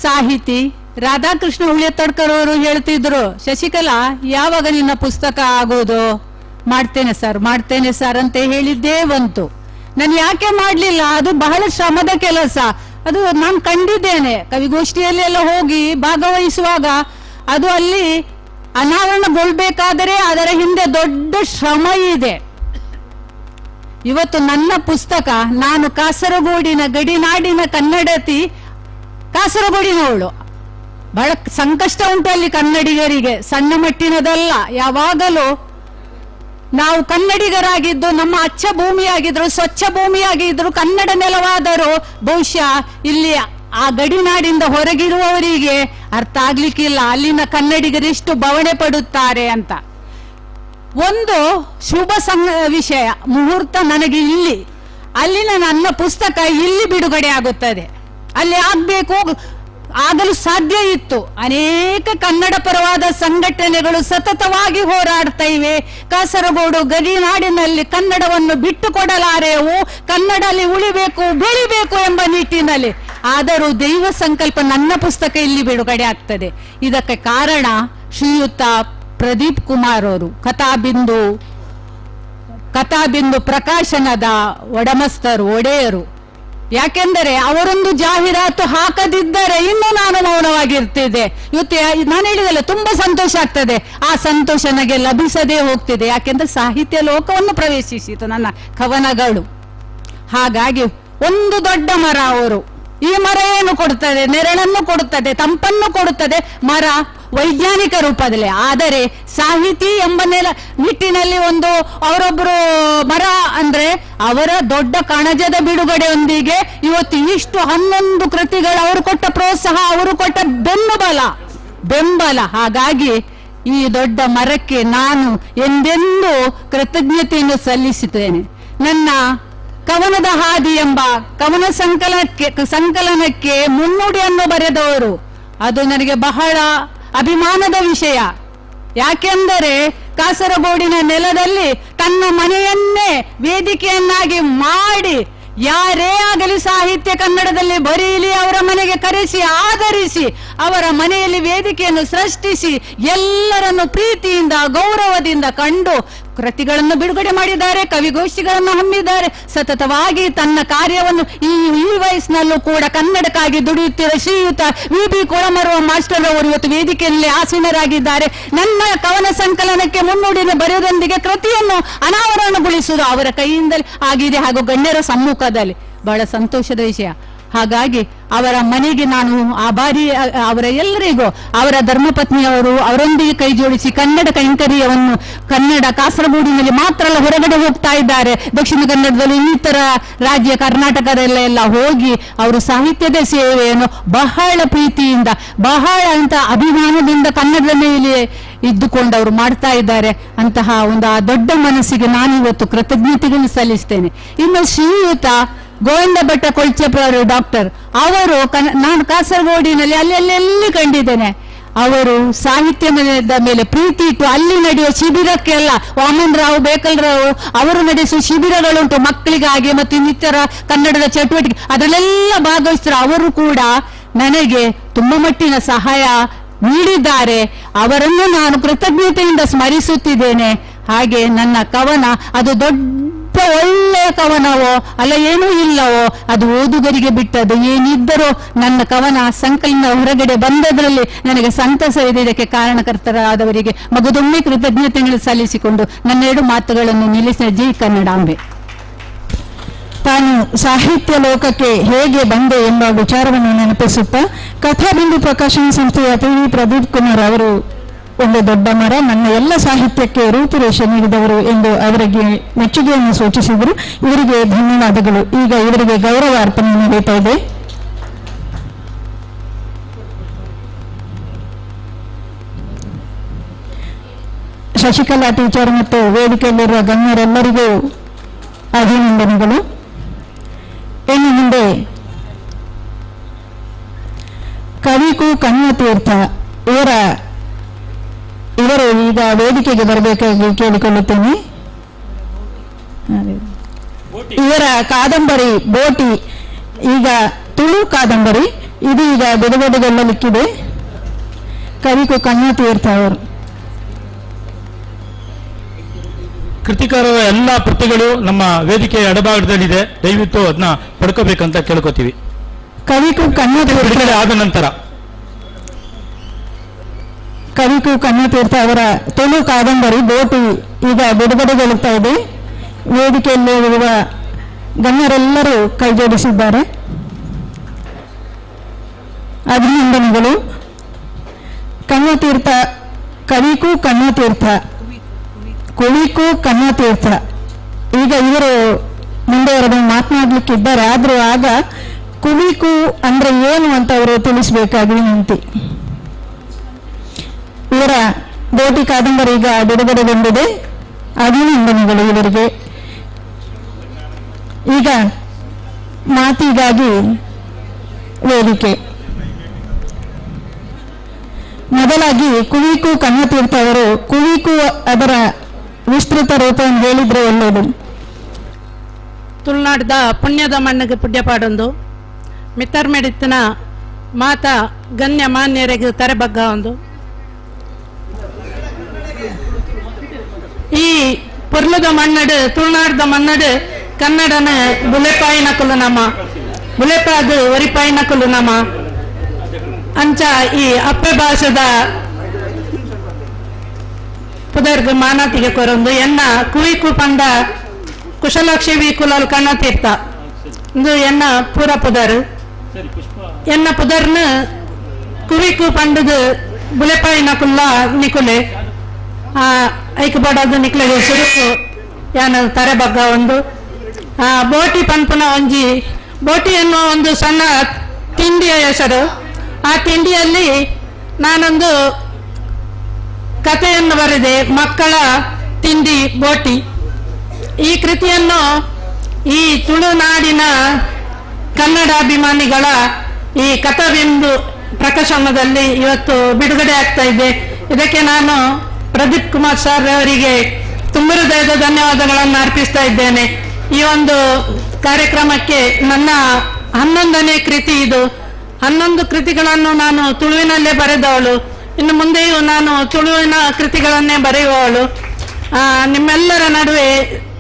ಸಾಹಿತಿ ರಾಧಾಕೃಷ್ಣ ಹುಳಿಯತ್ತಡ್ಕರ್ ಅವರು ಹೇಳ್ತಿದ್ರು, ಶಶಿಕಲಾ ಯಾವಾಗ ನಿನ್ನ ಪುಸ್ತಕ ಆಗೋದು? ಮಾಡ್ತೇನೆ ಸರ್ ಅಂತ ಹೇಳಿದ್ದೇ ಬಂತು. ನಾನು ಯಾಕೆ ಮಾಡಲಿಲ್ಲ? ಅದು ಬಹಳ ಶ್ರಮದ ಕೆಲಸ. ಅದು ನಾನು ಕಂಡಿದ್ದೇನೆ. ಕವಿಗೋಷ್ಠಿಯಲ್ಲಿ ಎಲ್ಲ ಹೋಗಿ ಭಾಗವಹಿಸುವಾಗ ಅದು ಅಲ್ಲಿ ಅನಾವರಣಗೊಳ್ಬೇಕಾದರೆ ಅದರ ಹಿಂದೆ ದೊಡ್ಡ ಶ್ರಮ ಇದೆ. ಇವತ್ತು ನನ್ನ ಪುಸ್ತಕ, ನಾನು ಕಾಸರಗೋಡಿನ ಗಡಿನಾಡಿನ ಕನ್ನಡತಿ, ಕಾಸರಗೋಡಿನವಳು. ಬಹಳ ಸಂಕಷ್ಟ ಉಂಟು ಅಲ್ಲಿ ಕನ್ನಡಿಗರಿಗೆ, ಸಣ್ಣ ಮಟ್ಟಿನದಲ್ಲ. ಯಾವಾಗಲೂ ನಾವು ಕನ್ನಡಿಗರಾಗಿದ್ದು, ನಮ್ಮ ಅಚ್ಚ ಭೂಮಿಯಾಗಿದ್ರು, ಸ್ವಚ್ಛ ಭೂಮಿಯಾಗಿದ್ರು, ಕನ್ನಡ ನೆಲವಾದರೂ ಬಹುಶಃ ಇಲ್ಲಿ ಆ ಗಡಿನಾಡಿಂದ ಹೊರಗಿರುವವರಿಗೆ ಅರ್ಥ ಆಗ್ಲಿಕ್ಕಿಲ್ಲ ಅಲ್ಲಿನ ಕನ್ನಡಿಗರೆಷ್ಟು ಬವಣೆ ಪಡುತ್ತಾರೆ ಅಂತ. ಒಂದು ಶುಭ ವಿಷಯ, ಮುಹೂರ್ತ ನನಗೆ ಇಲ್ಲಿ, ಅಲ್ಲಿನ ನನ್ನ ಪುಸ್ತಕ ಇಲ್ಲಿ ಬಿಡುಗಡೆ ಆಗುತ್ತದೆ. ಅಲ್ಲಿ ಆಗಲು ಸಾಧ್ಯ ಇತ್ತು. ಅನೇಕ ಕನ್ನಡ ಪರವಾದ ಸಂಘಟನೆಗಳು ಸತತವಾಗಿ ಹೋರಾಡ್ತಾ ಇವೆ. ಕಾಸರಗೋಡು ಗಡಿನಾಡಿನಲ್ಲಿ ಕನ್ನಡವನ್ನು ಬಿಟ್ಟು ಕೊಡಲಾರೆವು, ಕನ್ನಡಲ್ಲಿ ಉಳಿಬೇಕು, ಬೆಳಿಬೇಕು ಎಂಬ ನಿಟ್ಟಿನಲ್ಲಿ. ಆದರೂ ದೈವ ಸಂಕಲ್ಪ ನನ್ನ ಪುಸ್ತಕ ಇಲ್ಲಿ ಬಿಡುಗಡೆ ಆಗ್ತದೆ. ಇದಕ್ಕೆ ಕಾರಣ ಶ್ರೀಯುತ ಪ್ರದೀಪ್ ಕುಮಾರ್ ಅವರು, ಕಥಾಬಿಂದು ಪ್ರಕಾಶನದ ಒಡೆಯರು. ಯಾಕೆಂದರೆ ಅವರೊಂದು ಜಾಹೀರಾತು ಹಾಕದಿದ್ದರೆ ಇನ್ನೂ ನಾನು ಮೌನವಾಗಿರ್ತಿದ್ದೆ. ಇವತ್ತು ನಾನು ಹೇಳಿದಲ್ಲ, ತುಂಬಾ ಸಂತೋಷ ಆಗ್ತದೆ. ಆ ಸಂತೋಷ ನನಗೆ ಲಭಿಸದೇ ಹೋಗ್ತಿದೆ. ಯಾಕೆಂದ್ರೆ ಸಾಹಿತ್ಯ ಲೋಕವನ್ನು ಪ್ರವೇಶಿಸಿತು ನನ್ನ ಕವನಗಳು. ಹಾಗಾಗಿ ಒಂದು ದೊಡ್ಡ ಮರ ಅವರು. ಈ ಮರ ಏನು ಕೊಡುತ್ತದೆ? ನೆರಳನ್ನು ಕೊಡುತ್ತದೆ, ತಂಪನ್ನು ಕೊಡುತ್ತದೆ. ಮರ ವೈಜ್ಞಾನಿಕ ರೂಪದಲ್ಲಿ, ಆದರೆ ಸಾಹಿತಿ ಎಂಬ ನಿಟ್ಟಿನಲ್ಲಿ ಒಂದು ಅವರೊಬ್ಬರು ಮರ ಅಂದ್ರೆ ಅವರ ದೊಡ್ಡ ಕಣಜದ ಬಿಡುಗಡೆಯೊಂದಿಗೆ ಇವತ್ತು ಇಷ್ಟು 11 ಕೃತಿಗಳು, ಅವರು ಕೊಟ್ಟ ಪ್ರೋತ್ಸಾಹ, ಅವರು ಕೊಟ್ಟ ಬೆಂಬಲ. ಹಾಗಾಗಿ ಈ ದೊಡ್ಡ ಮರಕ್ಕೆ ನಾನು ಎಂದೆಂದೂ ಕೃತಜ್ಞತೆಯನ್ನು ಸಲ್ಲಿಸುತ್ತೇನೆ. ನನ್ನ ಕವನದ ಹಾದಿ ಎಂಬ ಕವನ ಸಂಕಲನಕ್ಕೆ ಮುನ್ನುಡಿಯನ್ನು ಬರೆದವರು, ಅದು ನನಗೆ ಬಹಳ ಅಭಿಮಾನದ ವಿಷಯ. ಯಾಕೆಂದರೆ ಕಾಸರಗೋಡಿನ ನೆಲದಲ್ಲಿ ತನ್ನ ಮನೆಯನ್ನೇ ವೇದಿಕೆಯನ್ನಾಗಿ ಮಾಡಿ, ಯಾರೇ ಆಗಲಿ ಸಾಹಿತ್ಯ ಕನ್ನಡದಲ್ಲಿ ಬರೀಲಿ ಅವರ ಮನೆಗೆ ಕರೆಸಿ ಆದರಿಸಿ, ಅವರ ಮನೆಯಲ್ಲಿ ವೇದಿಕೆಯನ್ನು ಸೃಷ್ಟಿಸಿ ಎಲ್ಲರನ್ನು ಪ್ರೀತಿಯಿಂದ ಗೌರವದಿಂದ ಕಂಡು ಕೃತಿಗಳನ್ನು ಬಿಡುಗಡೆ ಮಾಡಿದ್ದಾರೆ, ಕವಿಗೋಷ್ಠಿಗಳನ್ನು ಹಮ್ಮಿದ್ದಾರೆ. ಸತತವಾಗಿ ತನ್ನ ಕಾರ್ಯವನ್ನು ಈ ವಯಸ್ಸಿನಲ್ಲೂ ಕೂಡ ಕನ್ನಡಕ್ಕಾಗಿ ದುಡಿಯುತ್ತಿರುವ ಶ್ರೀಯುತ VB ಕೊಳಮರುವ ಮಾಸ್ಟರ್ ಅವರು ಇವತ್ತು ವೇದಿಕೆಯಲ್ಲಿ ಆಸೀನರಾಗಿದ್ದಾರೆ. ನನ್ನ ಕವನ ಸಂಕಲನಕ್ಕೆ ಮುನ್ನುಡಿನ ಬರೆಯೋದೊಂದಿಗೆ ಕೃತಿಯನ್ನು ಅನಾವರಣಗೊಳಿಸುವುದು ಅವರ ಕೈಯಿಂದಲೇ ಆಗಿದೆ, ಹಾಗೂ ಗಣ್ಯರ ಸಮ್ಮುಖದಲ್ಲಿ. ಬಹಳ ಸಂತೋಷದ ವಿಷಯ. ಹಾಗಾಗಿ ಅವರ ಮನೆಗೆ ನಾನು ಆಭಾರಿ. ಅವರ ಎಲ್ಲರಿಗೂ, ಅವರ ಧರ್ಮಪತ್ನಿಯವರು ಅವರೊಂದಿಗೆ ಕೈ ಜೋಡಿಸಿ ಕನ್ನಡ ಕೈಂಕರ್ಯವನ್ನು, ಕನ್ನಡ ಕಾಸರಗೋಡಿನಲ್ಲಿ ಮಾತ್ರ ಅಲ್ಲ ಹೊರಗಡೆ ಹೋಗ್ತಾ ಇದ್ದಾರೆ, ದಕ್ಷಿಣ ಕನ್ನಡದಲ್ಲಿ ಇನ್ನಿತರ ರಾಜ್ಯ ಕರ್ನಾಟಕದಲ್ಲೆಲ್ಲ ಹೋಗಿ ಅವರು ಸಾಹಿತ್ಯದ ಸೇವೆಯನ್ನು ಬಹಳ ಪ್ರೀತಿಯಿಂದ, ಬಹಳ ಅಂತ ಅಭಿಮಾನದಿಂದ ಕನ್ನಡದ ಮೇಲೆ ಇದ್ದುಕೊಂಡು ಅವರು ಮಾಡ್ತಾ ಇದ್ದಾರೆ. ಅಂತಹ ಒಂದು ಆ ದೊಡ್ಡ ಮನಸ್ಸಿಗೆ ನಾನು ಇವತ್ತು ಕೃತಜ್ಞತೆಗಳನ್ನು ಸಲ್ಲಿಸ್ತೇನೆ. ಇನ್ನು ಶ್ರೀಯುತ ಗೋವಿಂದ ಭಟ್ಟ ಕೊಳ್ಚಪ್ರವರು ಡಾಕ್ಟರ್ ಅವರು, ನಾನು ಕಾಸರಗೋಡಿನಲ್ಲಿ ಅಲ್ಲೆಲ್ಲಿ ಕಂಡಿದ್ದೇನೆ. ಅವರು ಸಾಹಿತ್ಯದ ಮೇಲೆ ಪ್ರೀತಿ ಇಟ್ಟು ಅಲ್ಲಿ ನಡೆಯುವ ಶಿಬಿರಕ್ಕೆಲ್ಲ, ವಾಮನ್ ರಾವ್ ಬೇಕಲ್ರಾವ್ ಅವರು ನಡೆಸುವ ಶಿಬಿರಗಳುಂಟು ಮಕ್ಕಳಿಗಾಗಿ ಮತ್ತು ಇನ್ನಿತರ ಕನ್ನಡದ ಚಟುವಟಿಕೆ, ಅದರಲ್ಲೆಲ್ಲ ಭಾಗವಹಿಸಿದ್ರು. ಅವರು ಕೂಡ ನನಗೆ ತುಂಬ ಮಟ್ಟಿನ ಸಹಾಯ ನೀಡಿದ್ದಾರೆ. ಅವರನ್ನು ನಾನು ಕೃತಜ್ಞತೆಯಿಂದ ಸ್ಮರಿಸುತ್ತಿದ್ದೇನೆ. ಹಾಗೆ ನನ್ನ ಕವನ ಅದು ದೊಡ್ಡ ಒಳ್ಳೆಯ ಕವನವೋ ಅಲ್ಲ ಏನೂ ಇಲ್ಲವೋ, ಅದು ಓದುಗರಿಗೆ ಬಿಟ್ಟದ್ದು. ಏನಿದ್ದರೂ ನನ್ನ ಕವನ ಸಂಕಲನ ಹೊರಗಡೆ ಬಂದದ್ರಲ್ಲಿ ನನಗೆ ಸಂತಸವಿದೆ. ಇದಕ್ಕೆ ಕಾರಣಕರ್ತರಾದವರಿಗೆ ಮಗದೊಮ್ಮೆ ಕೃತಜ್ಞತೆಗಳು ಸಲ್ಲಿಸಿಕೊಂಡು ನನ್ನ 2 ಮಾತುಗಳನ್ನು ನಿಲ್ಲಿಸಿದ ಜಿ ಕನ್ನಡಾಂಬೆ. ತಾನು ಸಾಹಿತ್ಯ ಲೋಕಕ್ಕೆ ಹೇಗೆ ಬಂದೆ ಎಂಬ ವಿಚಾರವನ್ನು ನೆನಪಿಸುತ್ತಾ ಕಥಾಬಿಂದು ಪ್ರಕಾಶನ ಸಂಸ್ಥೆಯ PV ಪ್ರದೀಪ್ ಕುಮಾರ್ ಅವರು ಒಂದು ದೊಡ್ಡ ಮರ, ನನ್ನ ಎಲ್ಲ ಸಾಹಿತ್ಯಕ್ಕೆ ರೂಪುರೇಷೆ ನೀಡಿದವರು ಎಂದು ಅವರಿಗೆ ಮೆಚ್ಚುಗೆಯನ್ನು ಸೂಚಿಸಿದರು. ಇವರಿಗೆ ಧನ್ಯವಾದಗಳು. ಈಗ ಇವರಿಗೆ ಗೌರವ ಅರ್ಪಣೆ ನಡೀತಾ ಇದೆ. ಶಶಿಕಲಾ ಟೀಚರ್ ಮತ್ತು ವೇದಿಕೆಯಲ್ಲಿರುವ ಗಣ್ಯರೆಲ್ಲರಿಗೂ ಅಭಿನಂದನೆಗಳು. ಇನ್ನು ಮುಂದೆ ಕವಿಕು ಕನ್ಯತೀರ್ಥ ಇವರು ಈಗ ವೇದಿಕೆಗೆ ಬರಬೇಕಾಗಿ ಕೇಳಿಕೊಳ್ಳುತ್ತೇನೆ. ಇವರ ಕಾದಂಬರಿ ಬೋಟಿ, ಈಗ ತುಳು ಕಾದಂಬರಿ, ಇದು ಈಗ ಬಿಡುಗಡೆಗೊಳ್ಳಲಿಕ್ಕಿದೆ. ಕವಿಕು ಕನ್ಯತೀರ್ಥ ಅವರು. ಕೃತಿಕಾರರ ಎಲ್ಲ ಕೃತಿಗಳು ನಮ್ಮ ವೇದಿಕೆಯ ಎಡಭಾಗದಲ್ಲಿದೆ. ದಯವಿಟ್ಟು ಅದನ್ನ ಪಡ್ಕೋಬೇಕಂತ ಕೇಳ್ಕೊತೀವಿ. ಕವಿಕು ಕನ್ಯತೀರ್ಥ ಬಿಡುಗಡೆ ಆದ ನಂತರ ಕವಿಕು ಕನ್ಯತೀರ್ಥ ಅವರ ತುಳು ಕಾದಂಬರಿ ಬೋಟಿ ಈಗ ಬಿಡುಗಡೆಗೊಳ್ಳುತ್ತಾ ಇದೆ. ವೇದಿಕೆಯಲ್ಲಿರುವ ಗಣ್ಯರೆಲ್ಲರೂ ಕೈ ಜೋಡಿಸಿದ್ದಾರೆ. ಅಭಿನಂದನೆಗಳು. ಕನ್ಯತೀರ್ಥ, ಕವಿಕು ಕನ್ಯತೀರ್ಥ, ಕುಳಿಕು ಕನ್ಯತೀರ್ಥ. ಈಗ ಇವರು ಮುಂದೆ ಅವರನ್ನು ಮಾತನಾಡಲಿಕ್ಕಿದ್ದಾರೆ. ಆದರೂ ಆಗ ಕುಳಿಕು ಅಂದ್ರೆ ಏನು ಅಂತ ಅವರು ತಿಳಿಸಬೇಕಾಗಿ ವಿನಂತಿ. ಇವರ ಬೋಟಿ ಕಾದಂಬರಿ ಈಗ ಬಿಡುಗಡೆಗೊಂಡಿದೆ. ಅಭಿನಂದನೆಗಳು ಇವರಿಗೆ. ಈಗ ಮಾತಿಗಾಗಿ ವೇದಿಕೆ. ಮೊದಲಾಗಿ ಕುವಿಕು ಕನ್ಯತೀರ್ಥ ಅವರು ಕುವಿಕು ಅದರ ವಿಸ್ತೃತ ರೂಪವನ್ನು ಹೇಳಿದ್ರೆ ಒಳ್ಳೆಯದು. ತುಳುನಾಡದ ಪುಣ್ಯದ ಮಣ್ಣಿಗೆ ಪುಣ್ಯ ಪಾಡೊಂದು ಮಿತ್ತರ್ ಮೆಡಿತ್ತಿನ ಮಾತ ಗಣ್ಯ ಮಾನ್ಯರಿಗೆ ತರೆಬಗ್ಗ ಒಂದು. ಈ ಪೊರ್ಲದ ಮಣ್ಣಡು ತುಳುನಾಡದ ಮಣ್ಣಡು ಕನ್ನಡನ ಬುಲೆಪಾಯಿನಕಲು ನಮ್ಮ ಮುಲೆಪಾದು ಒರಿಪಾಯಿನಕಲು ನಮ ಅಂಚ ಈ ಅಪ್ಪೆ ಭಾಷದ ಪುದರ್ಗ ಮಾನಾತಿಗೆ ಕೊರೊಂದು ಎನ್ನ ಕುಯಿಕು ಪಂಡ ಕುಶಲಕ್ಷೇವಿ ಕುಲಲ್ ಕಣ್ಣತೀರ್ಥ ಇದು ಎನ್ನ ಪೂರ ಪುದರ್ ಎನ್ನ ಪುದರ್ನ ಕುವಿಕು ಪಂಡದು ಬುಲೆಪಾಯಿನ ಕುಲ್ಲ ನಿಕುಲೆ ಐಕ್ ಬಡದು ನಿಕ್ಲೆಗೆ ಸುರುಕು ಯಾನ ತರೆ ಬಗ್ಗ ಒಂದು ಬೋಟಿ ಪನ್ಪುನ ಒಂಜಿ ಬೋಟಿ ಎನ್ನುವ ಒಂದು ಸಣ್ಣ ತಿಂಡಿಯ ಹೆಸರು. ಆ ತಿಂಡಿಯಲ್ಲಿ ನಾನೊಂದು ಕಥೆಯನ್ನು ಬರೆದೆ, ಮಕ್ಕಳ ತಿಂಡಿ ಬೋಟಿ. ಈ ಕೃತಿಯನ್ನು ಈ ತುಳುನಾಡಿನ ಕನ್ನಡಾಭಿಮಾನಿಗಳ ಈ ಕಥಾಬಿಂದು ಪ್ರಕಾಶನದಲ್ಲಿ ಇವತ್ತು ಬಿಡುಗಡೆ ಆಗ್ತಾ ಇದೆ. ಇದಕ್ಕೆ ನಾನು ಪ್ರದೀಪ್ ಕುಮಾರ್ ಸರ್ ಅವರಿಗೆ ತುಂಬ ಹೃದಯದ ಧನ್ಯವಾದಗಳನ್ನು ಅರ್ಪಿಸ್ತಾ ಇದ್ದೇನೆ. ಈ ಒಂದು ಕಾರ್ಯಕ್ರಮಕ್ಕೆ ನನ್ನ 11ನೇ ಕೃತಿ ಇದು. 11 ಕೃತಿಗಳನ್ನು ನಾನು ತುಳುವಿನಲ್ಲೇ ಬರೆದವಳು. ಇನ್ನು ಮುಂದೆಯೂ ನಾನು ತುಳುವಿನ ಕೃತಿಗಳನ್ನೇ ಬರೆಯುವವಳು. ನಿಮ್ಮೆಲ್ಲರ ನಡುವೆ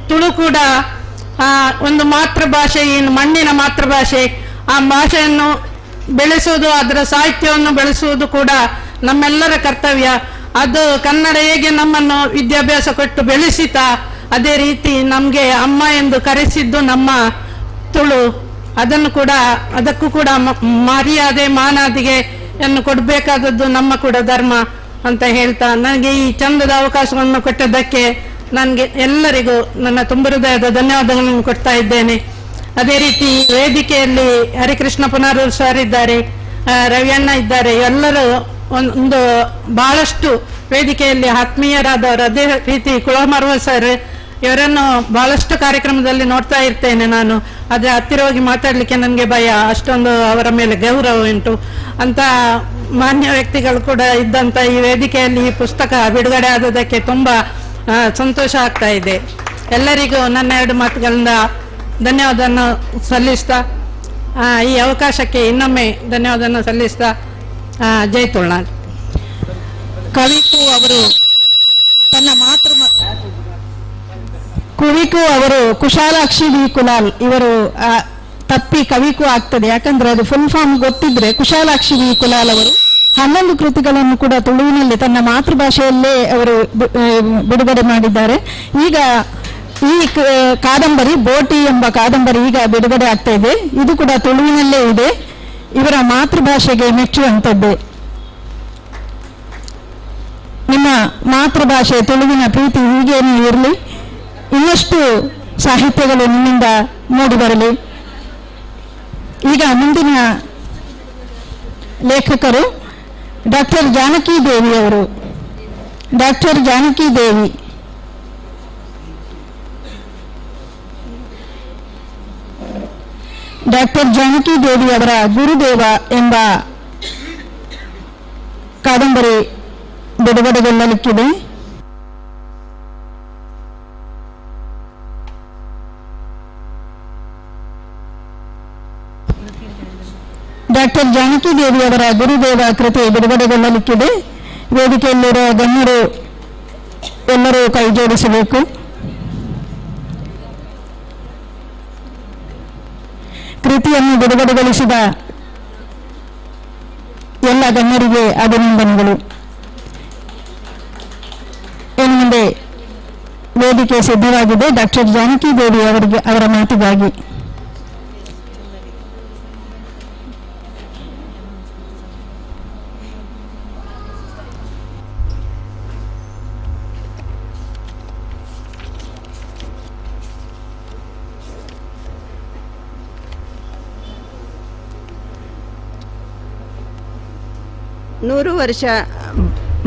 ತುಳು ಕೂಡ ಒಂದು ಮಾತೃಭಾಷೆ, ಇನ್ನು ಮಣ್ಣಿನ ಮಾತೃಭಾಷೆ. ಆ ಭಾಷೆಯನ್ನು ಬೆಳೆಸುವುದು, ಅದರ ಸಾಹಿತ್ಯವನ್ನು ಬೆಳೆಸುವುದು ಕೂಡ ನಮ್ಮೆಲ್ಲರ ಕರ್ತವ್ಯ. ಅದು ಕನ್ನಡ ಹೇಗೆ ನಮ್ಮನ್ನು ವಿದ್ಯಾಭ್ಯಾಸ ಕೊಟ್ಟು ಬೆಳೆಸಿತಾ, ಅದೇ ರೀತಿ ನಮಗೆ ಅಮ್ಮ ಎಂದು ಕರೆಸಿದ್ದು ನಮ್ಮ ತುಳು. ಅದನ್ನು ಕೂಡ, ಅದಕ್ಕೂ ಕೂಡ ಮರ್ಯಾದೆ ಮಾನಾದಿಗೆ ಯನ್ನು ಕೊಡಬೇಕಾದದ್ದು ನಮ್ಮ ಕೂಡ ಧರ್ಮ ಅಂತ ಹೇಳ್ತಾ, ನನಗೆ ಈ ಚಂದದ ಅವಕಾಶವನ್ನು ಕೊಟ್ಟದ್ದಕ್ಕೆ ನನಗೆ ಎಲ್ಲರಿಗೂ ನನ್ನ ತುಂಬ ಹೃದಯದ ಧನ್ಯವಾದಗಳನ್ನು ಕೊಡ್ತಾ ಇದ್ದೇನೆ. ಅದೇ ರೀತಿ ವೇದಿಕೆಯಲ್ಲಿ ಹರಿಕೃಷ್ಣ ಪುನರೂರು ಸರ್ ಇದ್ದಾರೆ, ರವಿಯಣ್ಣ ಇದ್ದಾರೆ. ಎಲ್ಲರೂ ಒಂದು ಬಹಳಷ್ಟು ವೇದಿಕೆಯಲ್ಲಿ ಆತ್ಮೀಯರಾದವರು. ಅದೇ ರೀತಿ ಕುಳಮರ್ವ ಸರ್, ಇವರನ್ನು ಬಹಳಷ್ಟು ಕಾರ್ಯಕ್ರಮದಲ್ಲಿ ನೋಡ್ತಾ ಇರ್ತೇನೆ ನಾನು. ಆದರೆ ಹತ್ತಿರ ಹೋಗಿ ಮಾತಾಡಲಿಕ್ಕೆ ನನಗೆ ಭಯ, ಅಷ್ಟೊಂದು ಅವರ ಮೇಲೆ ಗೌರವ ಉಂಟು ಅಂತ ಮಾನ್ಯ ವ್ಯಕ್ತಿಗಳು ಕೂಡ ಇದ್ದಂಥ ಈ ವೇದಿಕೆಯಲ್ಲಿ ಈ ಪುಸ್ತಕ ಬಿಡುಗಡೆ ಆದದಕ್ಕೆ ತುಂಬ ಸಂತೋಷ ಆಗ್ತಾ ಇದೆ. ಎಲ್ಲರಿಗೂ ನನ್ನ 2 ಮಾತುಗಳಿಂದ ಧನ್ಯವಾದವನ್ನು ಸಲ್ಲಿಸ್ತಾ, ಈ ಅವಕಾಶಕ್ಕೆ ಇನ್ನೊಮ್ಮೆ ಧನ್ಯವಾದವನ್ನು ಸಲ್ಲಿಸ್ತಾ ಜೈ ತುಳುನಾಡು. ಕುವಿಕು ಅವರು ಕುಶಾಲಾಕ್ಷಿ ವಿ ಕುಲಾಲ್ ಇವರು ತಪ್ಪಿ ಕವಿಕು ಆಗ್ತದೆ, ಯಾಕಂದ್ರೆ ಅದು ಫುಲ್ ಫಾರ್ಮ್ ಗೊತ್ತಿದ್ರೆ. ಕುಶಾಲಾಕ್ಷಿ ವಿ ಕುಲಾಲ್ ಅವರು 11 ಕೃತಿಗಳನ್ನು ಕೂಡ ತುಳುವಿನಲ್ಲಿ ತನ್ನ ಮಾತೃಭಾಷೆಯಲ್ಲೇ ಅವರು ಬಿಡುಗಡೆ ಮಾಡಿದ್ದಾರೆ. ಈಗ ಈ ಕಾದಂಬರಿ ಬೋಟಿ ಎಂಬ ಕಾದಂಬರಿ ಈಗ ಬಿಡುಗಡೆ ಆಗ್ತಾ ಇದೆ. ಇದು ಕೂಡ ತುಳುವಿನಲ್ಲೇ ಇದೆ. ಇವರ ಮಾತೃಭಾಷೆಗೆ ಮೆಚ್ಚುವಂಥದ್ದೇ. ನಿಮ್ಮ ಮಾತೃಭಾಷೆ ತುಳುವಿನ ಪ್ರೀತಿ ಹೀಗೇನು ಇರಲಿ, ಇನ್ನಷ್ಟು ಸಾಹಿತ್ಯಗಳು ನಿಮ್ಮಿಂದ ಮೂಡಿಬರಲಿ. ಈಗ ಮುಂದಿನ ಲೇಖಕರು ಡಾಕ್ಟರ್ ಜಾನಕಿ ದೇವಿ ಅವರು. ಡಾಕ್ಟರ್ ಜಾನಕಿ ದೇವಿ ಅವರ ಗುರುದೇವ ಎಂಬ ಕಾದಂಬರಿ ಬಿಡುಗಡೆಗೊಳ್ಳಲಿಕ್ಕಿದೆ. ಡಾಕ್ಟರ್ ಜಾನಕಿ ದೇವಿ ಅವರ ಗುರುದೇವ ಕೃತಿ ಬಿಡುಗಡೆಗೊಳ್ಳಲಿಕ್ಕಿದೆ. ವೇದಿಕೆಯಲ್ಲಿರುವ ಗಣ್ಯರು ಎಲ್ಲರೂ ಕೈ ಜೋಡಿಸಬೇಕು. ಕೃತಿಯನ್ನು ಬಿಡುಗಡೆಗೊಳಿಸಿದ ಎಲ್ಲ ಗಣ್ಯರಿಗೆ ಅಭಿನಂದನೆಗಳು. ಇನ್ನು ಮುಂದೆ ವೇದಿಕೆ ಸಿದ್ಧವಾಗಿದೆ ಡಾಕ್ಟರ್ ಜಾನಕಿ ದೇವಿ ಅವರ ಮಾತಿಗಾಗಿ. ನೂರು ವರ್ಷ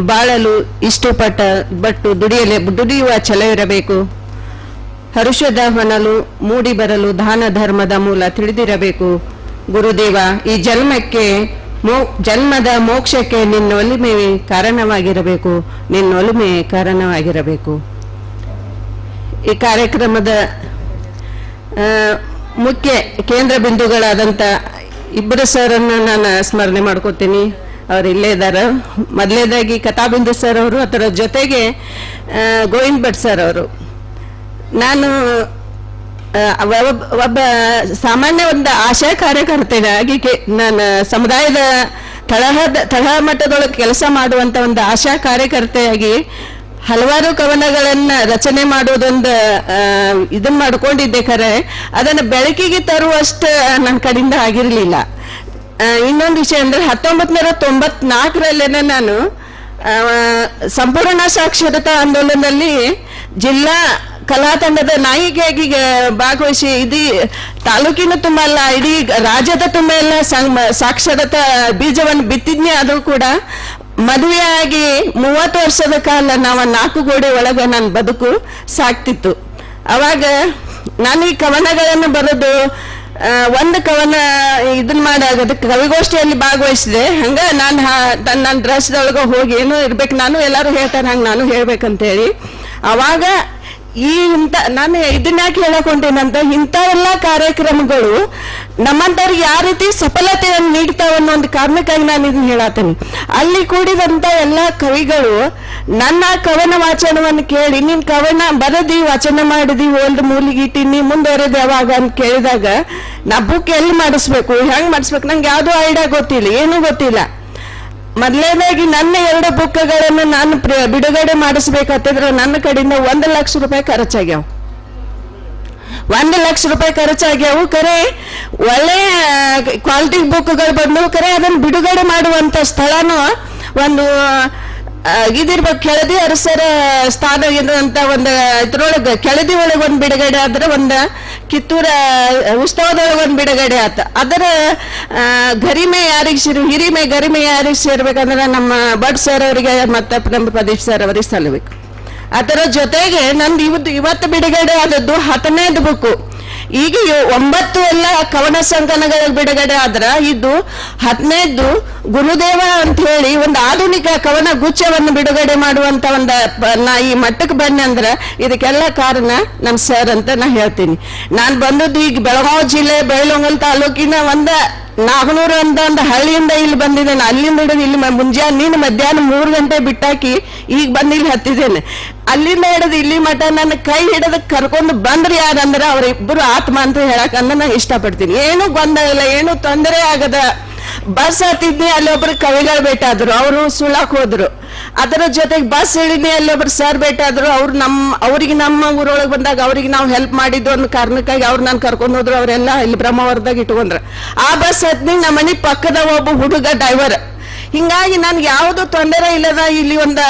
ಬಾಳಲು ಇಷ್ಟಪಟ್ಟು ದುಡಿಯುವ ಛಲವಿರಬೇಕು. ಹರುಷದ ಹೊನಲು ಮೂಡಿ ಬರಲು ದಾನ ಧರ್ಮದ ಮೂಲ ತಿಳಿದಿರಬೇಕು. ಗುರುದೇವ, ಈ ಜನ್ಮದ ಮೋಕ್ಷಕ್ಕೆ ನಿನ್ನೊಲಿಮೆ ಕಾರಣವಾಗಿರಬೇಕು. ಈ ಕಾರ್ಯಕ್ರಮದ ಮುಖ್ಯ ಕೇಂದ್ರ ಬಿಂದುಗಳಾದಂಥ ಇಬ್ಬರು ಸರನ್ನು ನಾನು ಸ್ಮರಣೆ ಮಾಡ್ಕೋತೀನಿ. ಅವರು ಇಲ್ಲೇ ಇದ್ದಾರೆ. ಮೊದಲನೇದಾಗಿ ಕಥಾಬಿಂದು ಸರ್ ಅವರು, ಅದರ ಜೊತೆಗೆ ಗೋವಿಂದ್ ಭಟ್ ಸರ್ ಅವರು. ನಾನು ಒಬ್ಬ ಸಾಮಾನ್ಯ ಒಂದು ಆಶಾ ಕಾರ್ಯಕರ್ತೆಯಾಗಿ ನಾನು ಸಮುದಾಯದ ತಳಮಟ್ಟದೊಳಗೆ ಕೆಲಸ ಮಾಡುವಂತ ಒಂದು ಆಶಾ ಕಾರ್ಯಕರ್ತೆಯಾಗಿ ಹಲವಾರು ಕವನಗಳನ್ನ ರಚನೆ ಮಾಡೋದೊಂದು ಇದನ್ನ ಮಾಡ್ಕೊಂಡಿದ್ದೆ. ಖರೆ ಅದನ್ನು ಬೆಳಕಿಗೆ ತರುವಷ್ಟು ನನ್ನ ಕಡೆಯಿಂದ ಆಗಿರಲಿಲ್ಲ. ಇನ್ನೊಂದು ವಿಷಯ ಅಂದ್ರೆ 1994ರಲ್ಲೇನೆ ನಾನು ಸಂಪೂರ್ಣ ಸಾಕ್ಷರತಾ ಆಂದೋಲನದಲ್ಲಿ ಜಿಲ್ಲಾ ಕಲಾ ತಂಡದ ನಾಯಿಕೆಯಾಗಿ ಭಾಗವಹಿಸಿ ಇಡೀ ತಾಲೂಕಿನ ತುಂಬ ಅಲ್ಲ, ಇಡೀ ರಾಜ್ಯದ ತುಂಬ ಎಲ್ಲ ಸಾಕ್ಷರತಾ ಬೀಜವನ್ನು ಬಿತ್ತಿದ್ನೇ. ಆದರೂ ಕೂಡ ಮದುವೆಯಾಗಿ 30 ವರ್ಷದ ಕಾಲ ನಾವು 4 ಗೋಡೆ ಒಳಗೆ ನನ್ನ ಬದುಕು ಸಾಕ್ತಿತ್ತು. ಅವಾಗ ನಾನು ಈ ಕವನಗಳನ್ನು ಬರೋದು ಒಂದು ಕವನ ಇದನ್ನ ಮಾಡಾಗೋದಕ್ಕೆ ಕವಿಗೋಷ್ಠಿಯಲ್ಲಿ ಭಾಗವಹಿಸಿದೆ. ಹಂಗ ನಾನು ನನ್ನ ಡ್ರೆಸ್ದೊಳಗೆ ಹೋಗಿ ಏನೋ ಇರ್ಬೇಕು, ನಾನು ಎಲ್ಲರೂ ಹೇಳ್ತಾರೆ ಹಂಗೆ ನಾನು ಹೇಳ್ಬೇಕಂತೇಳಿ. ಅವಾಗ ನಾನು ಇದನ್ಯಾಕೆ ಹೇಳಕ್ ಹೊಂಟೇನಂತ, ಇಂಥ ಎಲ್ಲ ಕಾರ್ಯಕ್ರಮಗಳು ನಮ್ಮಂತವ್ರಿಗೆ ಯಾವ ರೀತಿ ಸಫಲತೆಯನ್ನು ನೀಡ್ತಾವ ಅನ್ನೋ ಒಂದು ಕಾರಣಕ್ಕಾಗಿ ನಾನು ಇದನ್ನ ಹೇಳತ್ತೇನೆ. ಅಲ್ಲಿ ಕೂಡಿದಂತ ಎಲ್ಲ ಕವಿಗಳು ನನ್ನ ಕವನ ವಾಚನವನ್ನು ಕೇಳಿ, ನೀನ್ ಕವನ ಬರದಿ ವಾಚನ ಮಾಡಿದಿ ಓಲ್ಡ್ ಮೂಲಿಗಿಟ್ಟಿನಿ ಮುಂದುವರೆದು ಯಾವಾಗ ಅಂತ ಕೇಳಿದಾಗ ನಾ ಬುಕ್ ಎಲ್ಲಿ ಮಾಡಿಸ್ಬೇಕು, ಹೆಂಗ್ ಮಾಡಿಸ್ಬೇಕು, ನಂಗೆ ಯಾವ್ದು ಐಡಿಯಾ ಗೊತ್ತಿಲ್ಲ, ಏನೂ ಗೊತ್ತಿಲ್ಲ. ಮೊದಲನೇದಾಗಿ ನನ್ನ 2 ಬುಕ್ಗಳನ್ನು ನಾನು ಬಿಡುಗಡೆ ಮಾಡಿಸ್ಬೇಕಾದ್ರೆ ನನ್ನ ಕಡೆಯಿಂದ 1 ಲಕ್ಷ ರೂಪಾಯಿ ಖರ್ಚಾಗ್ಯಾವ. 1 ಲಕ್ಷ ರೂಪಾಯಿ ಖರ್ಚಾಗ್ಯಾವು. ಕರೆ ಒಳ್ಳೆ ಕ್ವಾಲಿಟಿ ಬುಕ್ಗಳು ಬಂದವು. ಕರೆ ಅದನ್ನು ಬಿಡುಗಡೆ ಮಾಡುವಂತ ಸ್ಥಳನೂ ಒಂದು ಇದಿರ್ಬೇಕು. ಕೆಳದಿ ಅರಸರ ಸ್ಥಾನ ಇರುವಂತ ಒಂದು ಇದ್ರೊಳಗೆ ಕೆಳದಿ ಒಳಗೆ ಒಂದು ಬಿಡುಗಡೆ ಆದ್ರೆ, ಒಂದು ಕಿತ್ತೂರ ಉತ್ಸವದೊಳಗೆ ಒಂದು ಬಿಡುಗಡೆ ಆತ. ಅದರ ಗರಿಮೆ ಯಾರಿಗೆ ಹಿರಿಮೆ ಗರಿಮೆ ಯಾರಿಗೆ ಸೇರ್ಬೇಕಂದ್ರೆ ನಮ್ಮ ಭಟ್ ಸರ್ ಅವರಿಗೆ ಮತ್ತೆ ನಮ್ಮ ಪ್ರದೀಪ್ ಸರ್ ಅವರಿಗೆ ಸಲ್ಲಬೇಕು. ಅದರ ಜೊತೆಗೆ ನಂದು ಇವತ್ತು ಬಿಡುಗಡೆ ಆದದ್ದು 10ನೇದು ಬುಕ್ಕು. ಈಗ 9 ಎಲ್ಲ ಕವನ ಸಂಕಲನಗಳ ಬಿಡುಗಡೆ ಆದ್ರ ಇದು 10ನೇದು ಗುರುದೇವ ಅಂತ ಹೇಳಿ ಒಂದು ಆಧುನಿಕ ಕವನ ಗುಚ್ಛವನ್ನು ಬಿಡುಗಡೆ ಮಾಡುವಂತ ನಾ ಈ ಮಟ್ಟಕ್ಕೆ ಬನ್ನಿ ಅಂದ್ರೆ ಇದಕ್ಕೆಲ್ಲ ಕಾರಣ ನಮ್ಮ ಸರ್ ಅಂತ ನಾ ಹೇಳ್ತೀನಿ. ನಾನು ಬಂದದ್ದು ಈಗ ಬೆಳಗಾವಿ ಜಿಲ್ಲೆ ಬೆಳವಂಗಲ್ ತಾಲೂಕಿನ ನಾಗನೂರು ಅಂತ ಒಂದು ಹಳ್ಳಿಯಿಂದ ಇಲ್ಲಿ ಬಂದಿದ್ದೇನೆ. ಅಲ್ಲಿಂದ ಹಿಡಿದು ಇಲ್ಲಿ ಮುಂಜಾನೆ ಮಧ್ಯಾಹ್ನ 3 ಗಂಟೆ ಬಿಟ್ಟಾಕಿ ಈಗ ಬಂದು ಇಲ್ಲಿ ಹತ್ತಿದ್ದೇನೆ. ಅಲ್ಲಿಂದ ಹಿಡಿದು ಇಲ್ಲಿ ಮಠ ನನ್ನ ಕೈ ಹಿಡಿದು ಕರ್ಕೊಂಡು ಬಂದ್ರೆ ಯಾರಂದ್ರೆ ಅವರಿಬ್ಬರು ಆತ್ಮ ಅಂತ ಹೇಳಕ್ ನಾನು ಇಷ್ಟಪಡ್ತೀನಿ. ಏನು ಗೊಂದಲ ಇಲ್ಲ, ಏನು ತೊಂದರೆ ಆಗದ ಬಸ್ ಹತ್ತಿದ್ನಿ, ಅಲ್ಲಿ ಒಬ್ರು ಕವಿಗಳು ಭೇಟಾದ್ರು, ಅವರು ಸುಳ್ಳಾಕ್ ಹೋದ್ರು. ಅದರ ಜೊತೆಗೆ ಬಸ್ ಇಳಿನಿ, ಅಲ್ಲಿ ಒಬ್ರು ಸರ್ ಭೇಟಾದ್ರು, ಅವ್ರಿಗೆ ನಮ್ಮ ಊರೊಳಗೆ ಬಂದಾಗ ಅವ್ರಿಗೆ ನಾವು ಹೆಲ್ಪ್ ಮಾಡಿದ್ದು ಒಂದು ಕಾರಣಕ್ಕಾಗಿ ಅವ್ರು ನಾನು ಕರ್ಕೊಂಡು ಹೋದ್ರು. ಅವರೆಲ್ಲ ಇಲ್ಲಿ ಬ್ರಹ್ಮಾವರದಾಗ ಇಟ್ಕೊಂಡ್ರ. ಆ ಬಸ್ ಹತ್ನಿ ನಮ್ಮ ಮನೆ ಪಕ್ಕದ ಒಬ್ಬ ಹುಡುಗ ಡ್ರೈವರ್. ಹಿಂಗಾಗಿ ನನ್ಗೆ ಯಾವುದು ತೊಂದರೆ ಇಲ್ಲದ ಇಲ್ಲಿ ಒಂದು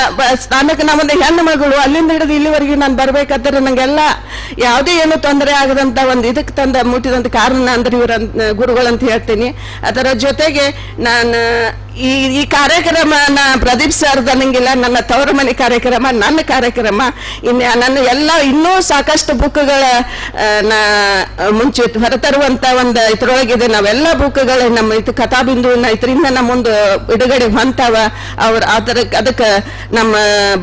ಸ್ಥಾನಕ್ಕೆ ನಮ್ಮೊಂದು ಹೆಣ್ಣು ಮಗಳು ಅಲ್ಲಿಂದ ಹಿಡಿದು ಇಲ್ಲಿವರೆಗೆ ನಾನು ಬರ್ಬೇಕಾದ್ರೆ ನಂಗೆಲ್ಲ ಯಾವುದೇ ಏನು ತೊಂದರೆ ಆಗದಂತ ಒಂದು ಇದಕ್ಕೆ ಮುಟ್ಟಿದಂತ ಕಾರಣ ಅಂದ್ರೆ ಇವ್ರ ಗುರುಗಳಂತ ಹೇಳ್ತೀನಿ. ಅದರ ಜೊತೆಗೆ ನಾನು ಈ ಕಾರ್ಯಕ್ರಮ ಪ್ರದೀಪ್ ಸರ್ ಅನ್ನಂಗಿಲ್ಲ, ನನ್ನ ತವರು ಮನೆ ಕಾರ್ಯಕ್ರಮ, ನನ್ನ ಕಾರ್ಯಕ್ರಮ. ನನ್ನ ಎಲ್ಲ ಇನ್ನೂ ಸಾಕಷ್ಟು ಬುಕ್ಗಳ ಮುಂಚೆ ಹೊರತರುವಂತ ಒಂದು ಇದ್ರೊಳಗಿದೆ. ನಾವೆಲ್ಲ ಬುಕ್ಗಳು ನಮ್ಮ ಇದು ಕಥಾಬಿಂದು ಇದರಿಂದ ನಮ್ಮ ಒಂದು ಬಿಡುಗಡೆ ಹೊಂತಾವ. ಅದಕ್ಕೆ ನಮ್ಮ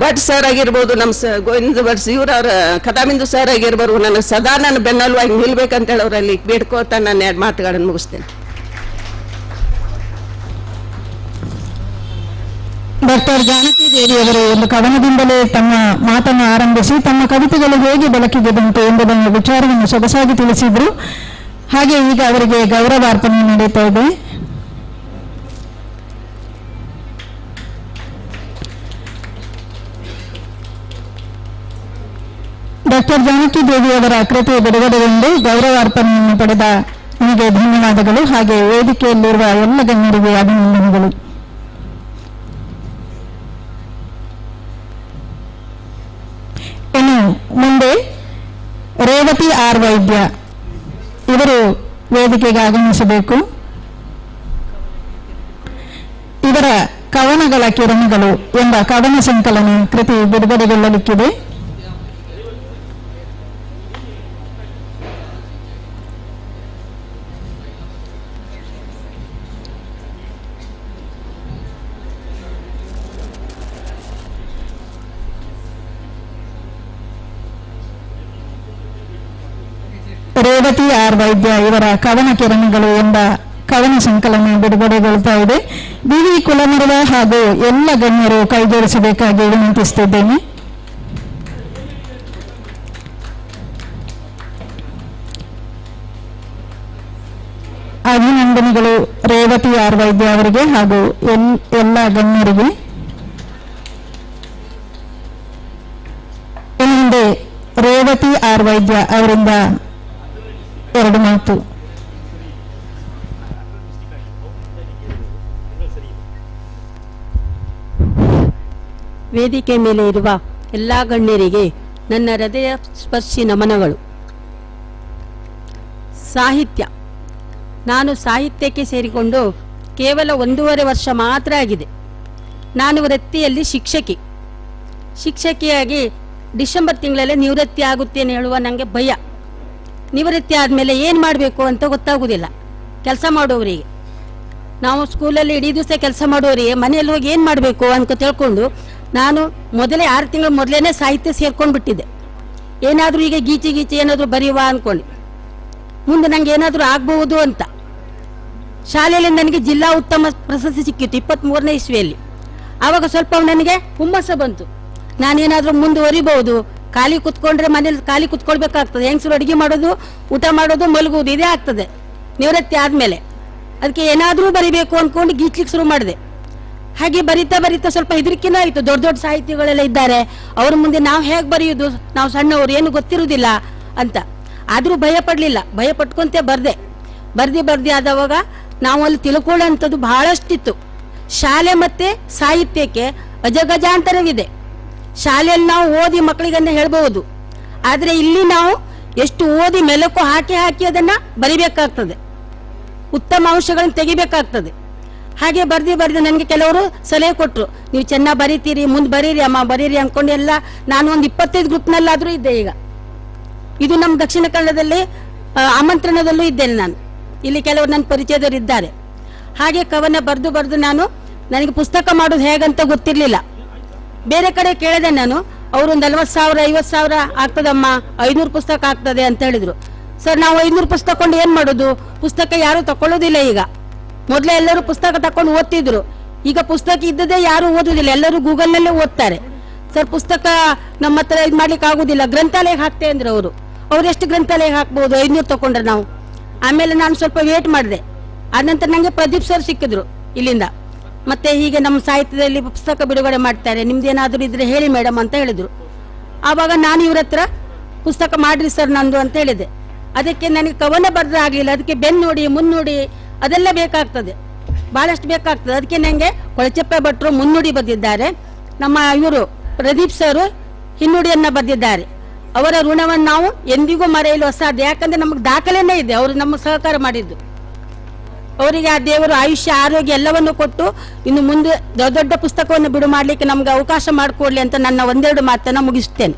ಭಟ್ ಸರ್ ಆಗಿರ್ಬೋದು, ನಮ್ಮ ಗೋವಿಂದ ಭಟ್ ಇವ್ರವ್ರ ಕಥಾಬಿಂದು ಸರ್ ಆಗಿರ್ಬೋದು, ನನಗೆ ಸದಾ ನಾನು ಬೆನ್ನೆಲುವಾಗಿ ನಿಲ್ಬೇಕಂತ ಹೇಳಿ ಅವರಲ್ಲಿ ಬೇಡ್ಕೋತಾ ನಾನು 2 ಮಾತುಗಳನ್ನು ಮುಗಿಸ್ತೇನೆ. ಡಾಕ್ಟರ್ ಜಾನಕಿ ದೇವಿಯವರು ಒಂದು ಕವನದಿಂದಲೇ ತಮ್ಮ ಮಾತನ್ನು ಆರಂಭಿಸಿ ತಮ್ಮ ಕವಿತೆಗಳು ಹೇಗೆ ಬೆಳಕಿಗೆ ಬಂತು ಎಂಬುದನ್ನು ವಿಚಾರವನ್ನು ಸೊಗಸಾಗಿ ತಿಳಿಸಿದ್ರು. ಹಾಗೆ ಈಗ ಅವರಿಗೆ ಗೌರವಾರ್ಪಣೆ ನಡೀತಾ ಇದೆ. ಡಾಕ್ಟರ್ ಜಾನಕಿ ದೇವಿಯವರ ಕೃತಿ ಬಿಡುಗಡೆಗೊಂಡು ಗೌರವಾರ್ಪಣೆಯನ್ನು ಪಡೆದ ನಿಮಗೆ ಧನ್ಯವಾದಗಳು. ಹಾಗೆ ವೇದಿಕೆಯಲ್ಲಿರುವ ಎಲ್ಲ ಗಣ್ಯರಿಗೆ ಅಭಿನಂದನೆಗಳು. ಇನ್ನು ಮುಂದೆ ರೇವತಿ ಆರ್ ವೈದ್ಯ ಇವರು ವೇದಿಕೆಗೆ ಆಗಮಿಸಬೇಕು. ಇವರ ಕವನಗಳ ಕಿರಣಗಳು ಎಂಬ ಕವನ ಸಂಕಲನ ಕೃತಿ ಬಿಡುಗಡೆಗೊಳ್ಳಲಿಕ್ಕಿದೆ. ರೇವತಿ ಆರ್ ವೈದ್ಯ ಇವರ ಕವನ ಕಿರಣಗಳು ಎಂಬ ಕವನ ಸಂಕಲನ ಬಿಡುಗಡೆಗೊಳ್ತಾ ಇದೆ. ವಿ ಕುಲಮರದ ಹಾಗೂ ಎಲ್ಲ ಗಣ್ಯರು ಕೈಜೋಡಿಸಬೇಕಾಗಿ ವಿನಂತಿಸುತ್ತಿದ್ದೇನೆ. ಅಭಿನಂದನೆಗಳು ರೇವತಿ ಆರ್ ವೈದ್ಯ ಅವರಿಗೆ ಹಾಗೂ ಎಲ್ಲ ಗಣ್ಯರಿಗೆ. ಮುಂದೆ ರೇವತಿ ಆರ್ ವೈದ್ಯ ಅವರಿಂದ 2 ಮಾತು. ವೇದಿಕೆ ಮೇಲೆ ಇರುವ ಎಲ್ಲ ಗಣ್ಯರಿಗೆ ನನ್ನ ಹೃದಯ ಸ್ಪರ್ಶಿ ನಮನಗಳು. ಸಾಹಿತ್ಯ, ನಾನು ಸಾಹಿತ್ಯಕ್ಕೆ ಸೇರಿಕೊಂಡು ಕೇವಲ 1.5 ವರ್ಷ ಮಾತ್ರ ಆಗಿದೆ. ನಾನು ವೃತ್ತಿಯಲ್ಲಿ ಶಿಕ್ಷಕಿಯಾಗಿ ಡಿಸೆಂಬರ್ ತಿಂಗಳಲ್ಲೇ ನಿವೃತ್ತಿ ಆಗುತ್ತೇನೆ ಹೇಳುವ ನನಗೆ ಭಯ. ನಿವೃತ್ತಿ ಆದಮೇಲೆ ಏನು ಮಾಡಬೇಕು ಅಂತ ಗೊತ್ತಾಗೋದಿಲ್ಲ. ಕೆಲಸ ಮಾಡೋರಿಗೆ, ನಾವು ಸ್ಕೂಲಲ್ಲಿ ಇಡೀ ದಿವಸ ಕೆಲಸ ಮಾಡೋರಿಗೆ ಮನೆಯಲ್ಲಿ ಹೋಗಿ ಏನು ಮಾಡಬೇಕು ಅಂತ ತಿಳ್ಕೊಂಡು ನಾನು 6 ತಿಂಗಳ ಮೊದಲೇ ಸಾಹಿತ್ಯ ಸೇರ್ಕೊಂಡು ಬಿಟ್ಟಿದ್ದೆ. ಏನಾದರೂ ಈಗ ಗೀಚಿ ಏನಾದರೂ ಬರೆಯುವ ಅಂದ್ಕೊಂಡು ಮುಂದೆ ನನಗೆ ಏನಾದರೂ ಆಗ್ಬಹುದು ಅಂತ. ಶಾಲೆಯಲ್ಲಿ ನನಗೆ ಜಿಲ್ಲಾ ಉತ್ತಮ ಪ್ರಶಸ್ತಿ ಸಿಕ್ಕಿತ್ತು 23ನೇ ಇಸ್ವಿಯಲ್ಲಿ. ಆವಾಗ ಸ್ವಲ್ಪ ನನಗೆ ಹುಮ್ಮಸ್ಸು ಬಂತು, ನಾನೇನಾದರೂ ಮುಂದುವರಿಬಹುದು. ಖಾಲಿ ಕುತ್ಕೊಂಡ್ರೆ ಮನೇಲಿ ಖಾಲಿ ಕುತ್ಕೊಳ್ಬೇಕಾಗ್ತದೆ. ಹೆಂಗಸರು ಅಡುಗೆ ಮಾಡೋದು, ಊಟ ಮಾಡೋದು, ಮಲಗುವುದು ಇದೇ ಆಗ್ತದೆ ನಿವೃತ್ತಿ ಆದಮೇಲೆ. ಅದಕ್ಕೆ ಏನಾದರೂ ಬರಿಬೇಕು ಅಂದ್ಕೊಂಡು ಗೀಚ್ಲಿಕ್ಕೆ ಶುರು ಮಾಡಿದೆ. ಹಾಗೆ ಬರಿತಾ ಸ್ವಲ್ಪ ಹೆದರಿಕೆನೂ ಆಯಿತು. ದೊಡ್ಡ ಸಾಹಿತಿಗಳೆಲ್ಲ ಇದ್ದಾರೆ, ಅವ್ರ ಮುಂದೆ ನಾವು ಹೇಗೆ ಬರೆಯೋದು, ನಾವು ಸಣ್ಣವರು, ಏನು ಗೊತ್ತಿರುವುದಿಲ್ಲ ಅಂತ. ಆದರೂ ಭಯ ಪಡಲಿಲ್ಲ, ಭಯ ಪಟ್ಕೊಂತೆ ಬರ್ದೆ ಆದವಾಗ ನಾವು ಅಲ್ಲಿ ತಿಳ್ಕೊಳ್ಳೋಂಥದ್ದು ಬಹಳಷ್ಟಿತ್ತು. ಶಾಲೆ ಮತ್ತು ಸಾಹಿತ್ಯಕ್ಕೆ ಅಜಗಜಾಂತರವಿದೆ. ಶಾಲೆಯಲ್ಲಿ ನಾವು ಓದಿ ಮಕ್ಕಳಿಗನ್ನ ಹೇಳ್ಬೋದು, ಆದರೆ ಇಲ್ಲಿ ನಾವು ಎಷ್ಟು ಓದಿ ಮೆಲುಕು ಹಾಕಿ ಅದನ್ನು ಬರಿಬೇಕಾಗ್ತದೆ, ಉತ್ತಮ ಅಂಶಗಳನ್ನು ತೆಗಿಬೇಕಾಗ್ತದೆ. ಹಾಗೆ ಬರ್ದಿ ನನಗೆ ಕೆಲವರು ಸಲಹೆ ಕೊಟ್ಟರು, ನೀವು ಚೆನ್ನಾಗಿ ಬರೀತೀರಿ, ಮುಂದೆ ಬರೀರಿ ಅಮ್ಮ ಬರೀರಿ ಅಂದ್ಕೊಂಡು ಎಲ್ಲ ನಾನು ಒಂದು 25 ಗ್ರೂಪ್ನಲ್ಲಾದರೂ ಇದ್ದೆ. ಈಗ ಇದು ನಮ್ಮ ದಕ್ಷಿಣ ಕನ್ನಡದಲ್ಲಿ ಆಮಂತ್ರಣದಲ್ಲೂ ಇದ್ದೇನೆ ನಾನು. ಇಲ್ಲಿ ಕೆಲವರು ನನ್ನ ಪರಿಚಯದವರು ಇದ್ದಾರೆ. ಹಾಗೆ ಕವನ ಬರೆದು ನನಗೆ ಪುಸ್ತಕ ಮಾಡೋದು ಹೇಗಂತ ಗೊತ್ತಿರಲಿಲ್ಲ. ಬೇರೆ ಕಡೆ ಕೇಳಿದೆ ನಾನು, ಅವರು 40,000 50,000 ಆಗ್ತದಮ್ಮ, 500 ಪುಸ್ತಕ ಆಗ್ತದೆ ಅಂತ ಹೇಳಿದರು. ಸರ್, ನಾವು 500 ಪುಸ್ತಕ ಕೊಂಡು ಏನು ಮಾಡೋದು? ಪುಸ್ತಕ ಯಾರೂ ತಗೊಳ್ಳೋದಿಲ್ಲ ಈಗ. ಮೊದಲೇ ಎಲ್ಲರೂ ಪುಸ್ತಕ ತಕೊಂಡು ಓದ್ತಿದ್ರು, ಈಗ ಪುಸ್ತಕ ಇದ್ದದೇ ಯಾರು ಓದೋದಿಲ್ಲ, ಎಲ್ಲರೂ ಗೂಗಲ್ನಲ್ಲೇ ಓದ್ತಾರೆ. ಸರ್, ಪುಸ್ತಕ ನಮ್ಮ ಹತ್ರ ಇದು ಮಾಡ್ಲಿಕ್ಕೆ ಆಗೋದಿಲ್ಲ, ಗ್ರಂಥಾಲಯಕ್ಕೆ ಹಾಕ್ತೆ ಅಂದ್ರೆ ಅವ್ರು ಎಷ್ಟು ಗ್ರಂಥಾಲಯಕ್ಕೆ ಹಾಕ್ಬೋದು? 500 ತಗೊಂಡ್ರೆ ನಾವು. ಆಮೇಲೆ ನಾನು ಸ್ವಲ್ಪ ವೇಟ್ ಮಾಡಿದೆ. ಆನಂತರ ನನಗೆ ಪ್ರದೀಪ್ ಸರ್ ಸಿಕ್ಕಿದ್ರು ಇಲ್ಲಿಂದ. ಮತ್ತೆ ಹೀಗೆ ನಮ್ಮ ಸಾಹಿತ್ಯದಲ್ಲಿ ಪುಸ್ತಕ ಬಿಡುಗಡೆ ಮಾಡ್ತಾರೆ, ನಿಮ್ದೇನಾದರೂ ಇದ್ರೆ ಹೇಳಿ ಮೇಡಮ್ ಅಂತ ಹೇಳಿದ್ರು. ಆವಾಗ ನಾನು ಇವ್ರ ಹತ್ರ ಪುಸ್ತಕ ಮಾಡ್ರಿ ಸರ್ ನಂದು ಅಂತ ಹೇಳಿದೆ. ಅದಕ್ಕೆ ನನಗೆ ಕವನ ಬರೆದ್ರೆ ಆಗಲಿಲ್ಲ, ಅದಕ್ಕೆ ಬೆನ್ನೋಡಿ ಮುನ್ನೋಡಿ ಅದೆಲ್ಲ ಬೇಕಾಗ್ತದೆ, ಭಾಳಷ್ಟು ಬೇಕಾಗ್ತದೆ. ಅದಕ್ಕೆ ನನಗೆ ಕೊಳಚಪ್ಪ ಭಟ್ರು ಮುನ್ನುಡಿ ಬರೆದಿದ್ದಾರೆ, ನಮ್ಮ ಇವರು ಪ್ರದೀಪ್ ಸರ್ ಹಿನ್ನುಡಿಯನ್ನು ಬರೆದಿದ್ದಾರೆ. ಅವರ ಋಣವನ್ನು ನಾವು ಎಂದಿಗೂ ಮರೆಯಲು ಅಸಾಧ್ಯ. ಯಾಕಂದರೆ ನಮಗೆ ದಾಖಲೆನೇ ಇದೆ, ಅವರು ನಮಗೆ ಸಹಕಾರ ಮಾಡಿದ್ದು. ಅವರಿಗೆ ಆ ದೇವರು ಆಯುಷ್ಯ ಆರೋಗ್ಯ ಎಲ್ಲವನ್ನು ಕೊಟ್ಟು ಇನ್ನು ಮುಂದೆ ದೊಡ್ಡ ಪುಸ್ತಕವನ್ನು ಬಿಡು ಮಾಡಲಿಕ್ಕೆ ನಮ್ಗೆ ಅವಕಾಶ ಮಾಡಿಕೊಡ್ಲಿ ಅಂತ ನನ್ನ 1-2 ಮಾತನ್ನು ಮುಗಿಸ್ತೇನೆ.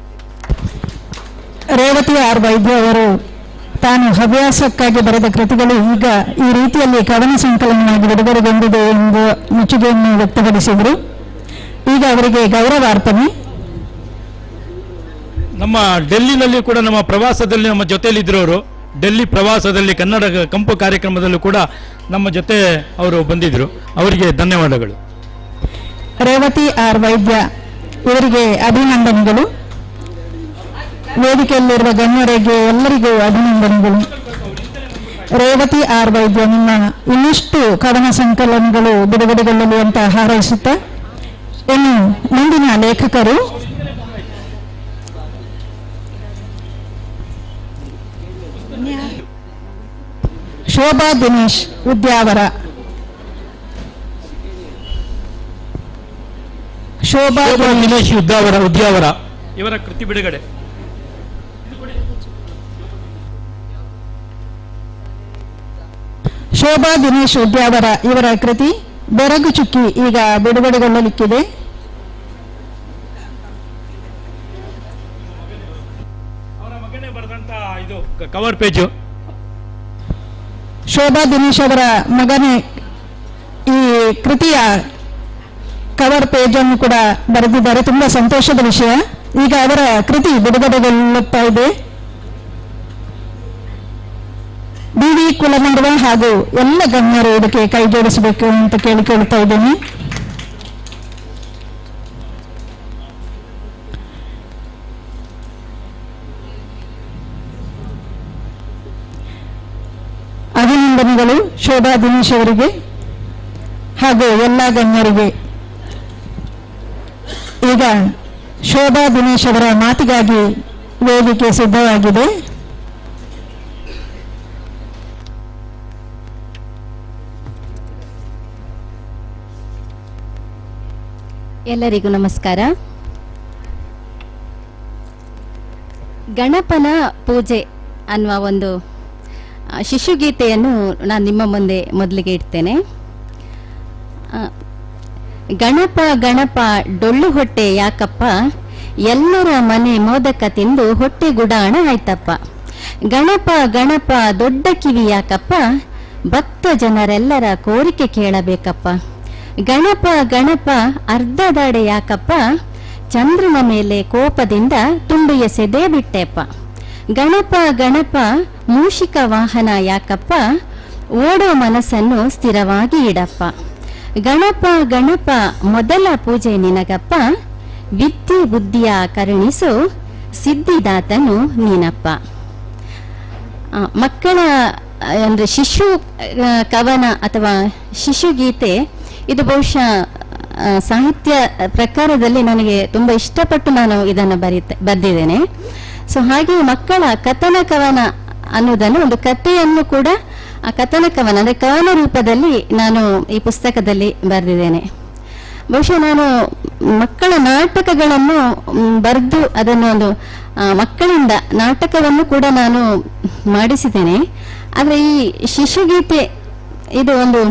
ರೇವತಿ ಆರ್ ವೈದ್ಯ ಅವರು ತಾನು ಹವ್ಯಾಸಕ್ಕಾಗಿ ಬರೆದ ಕೃತಿಗಳು ಈಗ ಈ ರೀತಿಯಲ್ಲಿ ಕವನ ಸಂಕಲನವಾಗಿ ಬಿಡುಗಡೆಗೊಂಡಿದೆ ಎಂದು ಮೆಚ್ಚುಗೆಯನ್ನು ವ್ಯಕ್ತಪಡಿಸಿದರು. ಈಗ ಅವರಿಗೆ ಗೌರವಾರ್ಪಣೆ. ನಮ್ಮ ಡೆಲ್ಲಿನಲ್ಲಿ ಕೂಡ ನಮ್ಮ ಪ್ರವಾಸದಲ್ಲಿ ನಮ್ಮ ಜೊತೆಯಲ್ಲಿದ್ದರವರು, ಡೆಲ್ಲಿ ಪ್ರವಾಸದಲ್ಲಿ ಕನ್ನಡ ಕಂಪು ಕಾರ್ಯಕ್ರಮದಲ್ಲೂ ಕೂಡ ನಮ್ಮ ಜೊತೆ ಅವರು ಬಂದಿದ್ದರು. ಅವರಿಗೆ ಧನ್ಯವಾದಗಳು. ರೇವತಿ ಆರ್ ವೈದ್ಯ ಇವರಿಗೆ ಅಭಿನಂದನೆಗಳು. ವೇದಿಕೆಯಲ್ಲಿರುವ ಗಣ್ಯರಿಗೆ ಎಲ್ಲರಿಗೂ ಅಭಿನಂದನೆಗಳು. ರೇವತಿ ಆರ್ ವೈದ್ಯ, ನಿಮ್ಮ ಇನ್ನಷ್ಟು ಕವನ ಸಂಕಲನಗಳು ಬಿಡುಗಡೆಗೊಳ್ಳಲಿ ಅಂತ ಹಾರೈಸುತ್ತಾ, ಇನ್ನು ಮುಂದಿನ ಲೇಖಕರು ಶೋಭಾ ದಿನೇಶ್ ಉದ್ಯಾವರ. ಶೋಭಾ ದಿನೇಶ್ ಉದ್ಯಾವರ ಇವರ ಕೃತಿ ಬಿಡುಗಡೆ. ಶೋಭಾ ದಿನೇಶ್ ಉದ್ಯಾವರ ಇವರ ಕೃತಿ ಬೆರಗು ಚುಕ್ಕಿ ಈಗ ಬಿಡುಗಡೆಗೊಳ್ಳಲಿಕ್ಕಿದೆ. ಅವರ ಮಗನೇ ಬರೆದಂತ ಇದು ಕವರ್ ಪೇಜು. ಶೋಭಾ ದಿನೇಶ್ ಅವರ ಮಗನೇ ಈ ಕೃತಿಯ ಕವರ್ ಪೇಜ್ ಅನ್ನು ಕೂಡ ಬರೆದಿದ್ದಾರೆ. ತುಂಬಾ ಸಂತೋಷದ ವಿಷಯ. ಈಗ ಅವರ ಕೃತಿ ಬಿಡುಗಡೆಗೊಳ್ಳುತ್ತಾ ಇದೆ. ಬಿ.ವಿ. ಕುಲಮಂಡಲ ಹಾಗೂ ಎಲ್ಲ ಗಣ್ಯರು ಇದಕ್ಕೆ ಕೈ ಜೋಡಿಸಬೇಕು ಅಂತ ಕೇಳಿಕೊಳ್ಳುತ್ತಾ ಇದ್ದೇನೆ. ಅಭಿನಂದನೆ ಅಭಿನಂದನೆಗಳು ಶೋಭಾ ದಿನೇಶ್ ಅವರಿಗೆ ಹಾಗೂ ಎಲ್ಲ ಗಣ್ಯರಿಗೆ. ಈಗ ಶೋಭಾ ದಿನೇಶ್ ಅವರ ಮಾತಿಗಾಗಿ ವೇದಿಕೆ ಸಿದ್ಧವಾಗಿದೆ. ಎಲ್ಲರಿಗೂ ನಮಸ್ಕಾರ. ಗಣಪನ ಪೂಜೆ ಅನ್ನುವ ಒಂದು ಶಿಶುಗೀತೆಯನ್ನು ನಾನು ನಿಮ್ಮ ಮುಂದೆ ಮೊದಲಿಗೆ ಇಡ್ತೇನೆ. ಗಣಪ ಗಣಪ ಡೊಳ್ಳು ಹೊಟ್ಟೆ ಯಾಕಪ್ಪ, ಎಲ್ಲರ ಮನೆ ಮೋದಕ ತಿಂದು ಹೊಟ್ಟೆ ಗುಡಾಣ ಆಯ್ತಪ್ಪ. ಗಣಪ ಗಣಪ ದೊಡ್ಡ ಕಿವಿ ಯಾಕಪ್ಪ, ಭಕ್ತ ಜನರೆಲ್ಲರ ಕೋರಿಕೆ ಕೇಳಬೇಕಪ್ಪ. ಗಣಪ ಗಣಪ ಅರ್ಧ ದಾಡೆ ಯಾಕಪ್ಪ, ಚಂದ್ರನ ಮೇಲೆ ಕೋಪದಿಂದ ತುಂಡು ಎಸೆದೇ ಬಿಟ್ಟೆಪ್ಪ. ಗಣಪ ಗಣಪ ಮೂಷಿಕ ವಾಹನ ಯಾಕಪ್ಪ, ಓಡೋ ಮನಸ್ಸನ್ನು ಸ್ಥಿರವಾಗಿ ಇಡಪ್ಪ. ಗಣಪ ಗಣಪ ಮೊದಲ ಪೂಜೆ ನಿನಗಪ್ಪ, ವಿದ್ಯೆ ಬುದ್ಧಿಯ ಕರುಣಿಸು ಸಿದ್ಧಿದಾತನು ನೀನಪ್ಪ. ಮಕ್ಕಳ ಅಂದರೆ ಶಿಶು ಕವನ ಅಥವಾ ಶಿಶುಗೀತೆ ಇದು ಬಹುಶಃ ಸಾಹಿತ್ಯ ಪ್ರಕಾರದಲ್ಲಿ ನನಗೆ ತುಂಬ ಇಷ್ಟಪಟ್ಟು ನಾನು ಇದನ್ನು ಬರೆದಿದ್ದೇನೆ. ಸೊ ಹಾಗೆ ಮಕ್ಕಳ ಕಥನ ಕವನ ಅನ್ನೋದನ್ನು ಒಂದು ಕಥೆಯನ್ನು ಕೂಡ ಆ ಕಥನ ಕವನ ಅಂದರೆ ಕವನ ರೂಪದಲ್ಲಿ ನಾನು ಈ ಪುಸ್ತಕದಲ್ಲಿ ಬರೆದಿದ್ದೇನೆ. ಬಹುಶಃ ನಾನು ಮಕ್ಕಳ ನಾಟಕಗಳನ್ನು ಬರೆದು ಅದನ್ನು ಒಂದು ಮಕ್ಕಳಿಂದ ನಾಟಕವನ್ನು ಕೂಡ ನಾನು ಮಾಡಿಸಿದ್ದೇನೆ. ಆದರೆ ಈ ಶಿಶುಗೀತೆ ಇದು ಒಂದು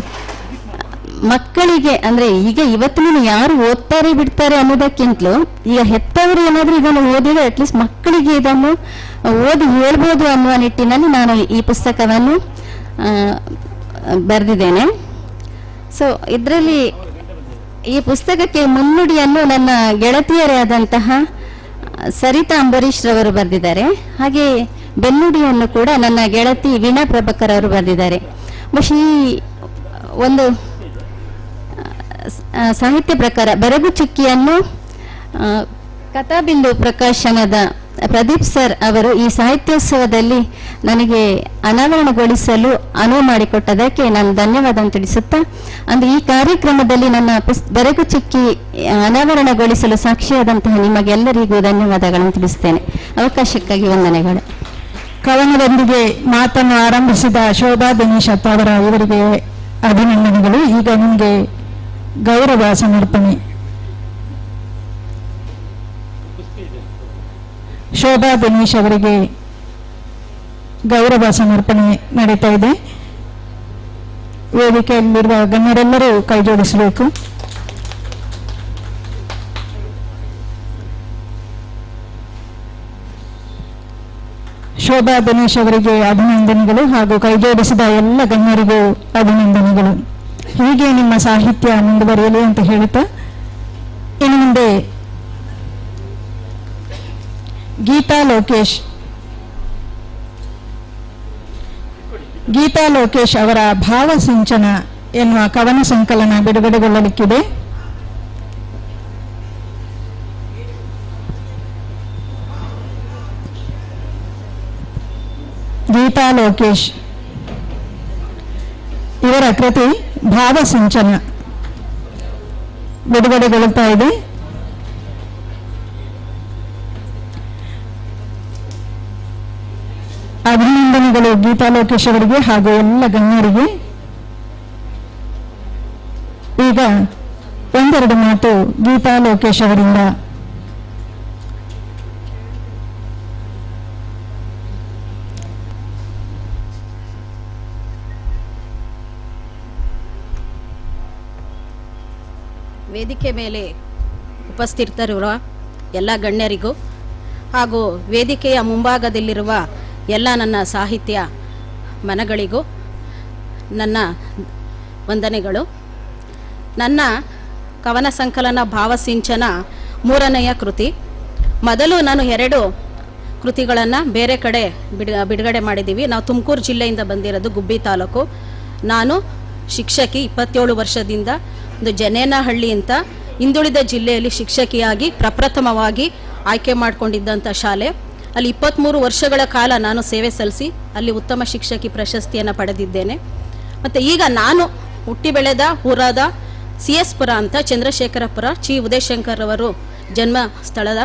ಮಕ್ಕಳಿಗೆ ಅಂದರೆ ಈಗ ಇವತ್ತಿನ ಯಾರು ಓದ್ತಾರೆ ಬಿಡ್ತಾರೆ ಅನ್ನೋದಕ್ಕಿಂತಲೂ ಈಗ ಹೆತ್ತವರು ಏನಾದರೂ ಇದನ್ನು ಓದಿದರೆ ಅಟ್ಲೀಸ್ಟ್ ಮಕ್ಕಳಿಗೆ ಇದನ್ನು ಓದಿ ಹೇಳ್ಬೋದು ಅನ್ನುವ ನಿಟ್ಟಿನಲ್ಲಿ ನಾನು ಈ ಪುಸ್ತಕವನ್ನು ಬರೆದಿದ್ದೇನೆ. ಸೊ ಇದರಲ್ಲಿ ಈ ಪುಸ್ತಕಕ್ಕೆ ಮುನ್ನುಡಿಯನ್ನು ನನ್ನ ಗೆಳತಿಯರೇ ಆದಂತಹ ಸರಿತಾ ಅಂಬರೀಶ್ ರವರು ಬರೆದಿದ್ದಾರೆ. ಹಾಗೆ ಬೆನ್ನುಡಿಯನ್ನು ಕೂಡ ನನ್ನ ಗೆಳತಿ ವೀಣಾ ಪ್ರಭಾಕರ್ ಅವರು ಬರೆದಿದ್ದಾರೆ. ಬಹುಶಃ ಈ ಒಂದು ಸಾಹಿತ್ಯ ಪ್ರಕಾರ ಬರಗು ಚುಕ್ಕಿಯನ್ನು ಕಥಾಬಿಂದು ಪ್ರಕಾಶನದ ಪ್ರದೀಪ್ ಸರ್ ಅವರು ಈ ಸಾಹಿತ್ಯೋತ್ಸವದಲ್ಲಿ ನನಗೆ ಅನಾವರಣಗೊಳಿಸಲು ಅನುವು ಮಾಡಿಕೊಟ್ಟದಕ್ಕೆ ನಾನು ಧನ್ಯವಾದ ತಿಳಿಸುತ್ತಾ, ಅಂದರೆ ಈ ಕಾರ್ಯಕ್ರಮದಲ್ಲಿ ನನ್ನ ಬರಗು ಚುಕ್ಕಿ ಅನಾವರಣಗೊಳಿಸಲು ಸಾಕ್ಷಿಯಾದಂತಹ ನಿಮಗೆಲ್ಲರಿಗೂ ಧನ್ಯವಾದಗಳನ್ನು ತಿಳಿಸ್ತೇನೆ. ಅವಕಾಶಕ್ಕಾಗಿ ವಂದನೆಗಳು. ಕವನದೊಂದಿಗೆ ಮಾತನ್ನು ಆರಂಭಿಸಿದ ಶೋಭಾ ದಿನೇಶ್ ಅವರ ಇವರಿಗೆ ಅಭಿನಂದನೆಗಳು. ಈಗ ನಿಮಗೆ ಗೌರವ ಸಮರ್ಪಣೆ. ಶೋಭಾ ದಿನೇಶ್ ಅವರಿಗೆ ಗೌರವ ಸಮರ್ಪಣೆ ನಡೀತಾ ಇದೆ. ವೇದಿಕೆಯಲ್ಲಿರುವ ಗಣ್ಯರೆಲ್ಲರೂ ಕೈ ಜೋಡಿಸಬೇಕು. ಶೋಭಾ ದಿನೇಶ್ ಅವರಿಗೆ ಅಭಿನಂದನೆಗಳು ಹಾಗೂ ಕೈ ಜೋಡಿಸಿದ ಎಲ್ಲ ಗಣ್ಯರಿಗೂ ಅಭಿನಂದನೆಗಳು. ಹೀಗೆ ನಿಮ್ಮ ಸಾಹಿತ್ಯ ಮುಂದುವರಿಯಲಿ ಅಂತ ಹೇಳುತ್ತಾ ಇನ್ನು ಮುಂದೆ ಗೀತಾ ಲೋಕೇಶ್ ಅವರ ಭಾವಸಿಂಚನ ಎನ್ನುವ ಕವನ ಸಂಕಲನ ಬಿಡುಗಡೆಗೊಳ್ಳಲಿಕ್ಕಿದೆ. ಗೀತಾ ಲೋಕೇಶ್ ಇವರ ಕೃತಿ ಭಾವಸಿಂಚನ ಬಿಡುಗಡೆಗೊಳ್ಳುತ್ತಾ ಇದೆ. ಅಭಿನಂದನೆಗಳು ಗೀತಾ ಲೋಕೇಶ್ ಅವರಿಗೆ ಹಾಗೂ ಎಲ್ಲ ಗಣ್ಯರಿಗೆ. ಈಗ ಒಂದೆರಡು ಮಾತು ಗೀತಾ ಲೋಕೇಶ್ ಅವರಿಂದ. ವೇದಿಕೆ ಮೇಲೆ ಉಪಸ್ಥಿತರಿರುವ ಎಲ್ಲ ಗಣ್ಯರಿಗೂ ಹಾಗೂ ವೇದಿಕೆಯ ಮುಂಭಾಗದಲ್ಲಿರುವ ಎಲ್ಲ ನನ್ನ ಸಾಹಿತ್ಯ ಮನಗಳಿಗೂ ನನ್ನ ವಂದನೆಗಳು. ನನ್ನ ಕವನ ಸಂಕಲನ ಭಾವಸಿಂಚನ 3ನೆಯ ಕೃತಿ. ಮೊದಲು ನಾನು 2 ಕೃತಿಗಳನ್ನು ಬೇರೆ ಕಡೆ ಬಿಡುಗಡೆ ಮಾಡಿದ್ದೀವಿ. ನಾವು ತುಮಕೂರು ಜಿಲ್ಲೆಯಿಂದ ಬಂದಿರೋದು, ಗುಬ್ಬಿ ತಾಲೂಕು. ನಾನು ಶಿಕ್ಷಕಿ, 27 ವರ್ಷದಿಂದ ಒಂದು ಜನೇನಹಳ್ಳಿ ಅಂತ ಹಿಂದುಳಿದ ಜಿಲ್ಲೆಯಲ್ಲಿ ಶಿಕ್ಷಕಿಯಾಗಿ ಪ್ರಪ್ರಥಮವಾಗಿ ಆಯ್ಕೆ ಮಾಡಿಕೊಂಡಿದ್ದಂಥ ಶಾಲೆ. ಅಲ್ಲಿ 23 ವರ್ಷಗಳ ಕಾಲ ನಾನು ಸೇವೆ ಸಲ್ಲಿಸಿ ಅಲ್ಲಿ ಉತ್ತಮ ಶಿಕ್ಷಕಿ ಪ್ರಶಸ್ತಿಯನ್ನು ಪಡೆದಿದ್ದೇನೆ. ಮತ್ತು ಈಗ ನಾನು ಹುಟ್ಟಿ ಬೆಳೆದ ಊರಾದ CS ಪುರ ಅಂತ ಚಂದ್ರಶೇಖರಪುರ ಚಿ ಉದಯಶಂಕರ್ ಅವರು ಜನ್ಮ ಸ್ಥಳದ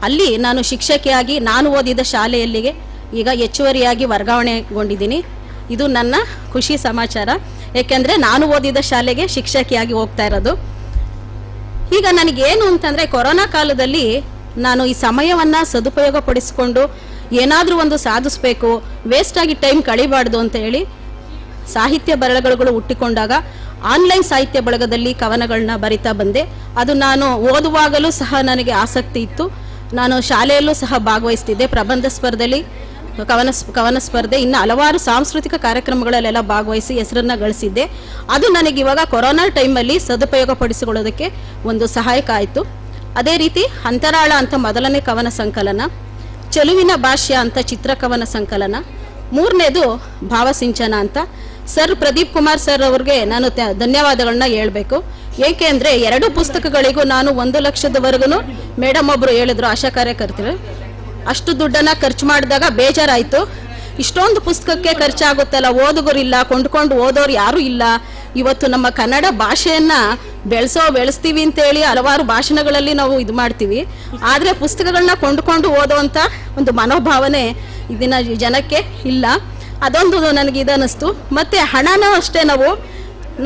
ಅಲ್ಲಿ ನಾನು ಶಿಕ್ಷಕಿಯಾಗಿ ನಾನು ಓದಿದ ಶಾಲೆಯಲ್ಲಿಗೆ ಈಗ ಹೆಚ್ಚುವರಿಯಾಗಿ ವರ್ಗಾವಣೆಗೊಂಡಿದ್ದೀನಿ. ಇದು ನನ್ನ ಖುಷಿ ಸಮಾಚಾರ, ಏಕೆಂದರೆ ನಾನು ಓದಿದ ಶಾಲೆಗೆ ಶಿಕ್ಷಕಿಯಾಗಿ ಹೋಗ್ತಾ ಇರೋದು. ಈಗ ನನಗೇನು ಅಂತಂದರೆ ಕೊರೋನಾ ಕಾಲದಲ್ಲಿ ನಾನು ಈ ಸಮಯವನ್ನು ಸದುಪಯೋಗಪಡಿಸಿಕೊಂಡು ಏನಾದರೂ ಒಂದು ಸಾಧಿಸಬೇಕು, ವೇಸ್ಟಾಗಿ ಟೈಮ್ ಕಳಿಬಾರ್ದು ಅಂತ ಹೇಳಿ ಸಾಹಿತ್ಯ ಬರಹಗಳು ಹುಟ್ಟಿಕೊಂಡಾಗ ಆನ್ಲೈನ್ ಸಾಹಿತ್ಯ ಬಳಗದಲ್ಲಿ ಕವನಗಳನ್ನ ಬರಿತಾ ಬಂದೆ. ಅದು ನಾನು ಓದುವಾಗಲೂ ಸಹ ನನಗೆ ಆಸಕ್ತಿ ಇತ್ತು. ನಾನು ಶಾಲೆಯಲ್ಲೂ ಸಹ ಭಾಗವಹಿಸ್ತಿದ್ದೆ, ಪ್ರಬಂಧ ಸ್ಪರ್ಧೆಯಲ್ಲಿ, ಕವನ ಸ್ಪರ್ಧೆ, ಇನ್ನು ಹಲವಾರು ಸಾಂಸ್ಕೃತಿಕ ಕಾರ್ಯಕ್ರಮಗಳಲ್ಲೆಲ್ಲ ಭಾಗವಹಿಸಿ ಹೆಸರನ್ನು ಗಳಿಸಿದ್ದೆ. ಅದು ನನಗಿವಾಗ ಕೊರೋನಾ ಟೈಮಲ್ಲಿ ಸದುಪಯೋಗಪಡಿಸಿಕೊಳ್ಳೋದಕ್ಕೆ ಒಂದು ಸಹಾಯಕ ಆಯಿತು. ಅದೇ ರೀತಿ ಅಂತರಾಳ ಅಂತ ಮೊದಲನೇ ಕವನ ಸಂಕಲನ, ಚೆಲುವಿನ ಭಾಷ್ಯ ಅಂತ ಚಿತ್ರಕವನ ಸಂಕಲನ, ಮೂರನೇದು ಭಾವಸಿಂಚನ ಅಂತ. ಸರ್ ಪ್ರದೀಪ್ ಕುಮಾರ್ ಸರ್ ಅವ್ರಿಗೆ ನಾನು ಧನ್ಯವಾದಗಳನ್ನ ಹೇಳಬೇಕು. ಏಕೆ ಅಂದರೆ 2 ಪುಸ್ತಕಗಳಿಗೂ ನಾನು 1 ಲಕ್ಷದವರೆಗೂ ಮೇಡಮ್ ಒಬ್ಬರು ಹೇಳಿದ್ರು, ಆಶಾ ಕಾರ್ಯಕರ್ತರು, ಅಷ್ಟು ದುಡ್ಡನ್ನು ಖರ್ಚು ಮಾಡಿದಾಗ ಬೇಜಾರಾಯಿತು. ಇಷ್ಟೊಂದು ಪುಸ್ತಕಕ್ಕೆ ಖರ್ಚಾಗುತ್ತಲ್ಲ, ಓದುಗರಿಲ್ಲ, ಕೊಂಡ್ಕೊಂಡು ಓದೋರು ಯಾರೂ ಇಲ್ಲ. ಇವತ್ತು ನಮ್ಮ ಕನ್ನಡ ಭಾಷೆಯನ್ನು ಬೆಳೆಸ್ತೀವಿ ಅಂತೇಳಿ ಹಲವಾರು ಭಾಷಣಗಳಲ್ಲಿ ನಾವು ಇದು ಮಾಡ್ತೀವಿ, ಆದರೆ ಪುಸ್ತಕಗಳನ್ನ ಕೊಂಡ್ಕೊಂಡು ಓದೋವಂಥ ಒಂದು ಮನೋಭಾವನೆ ಇದನ್ನ ಜನಕ್ಕೆ ಇಲ್ಲ. ಅದೊಂದು ನನಗೆ ಇದನ್ನಿಸ್ತು. ಮತ್ತು ಹಣನೂ ಅಷ್ಟೇ,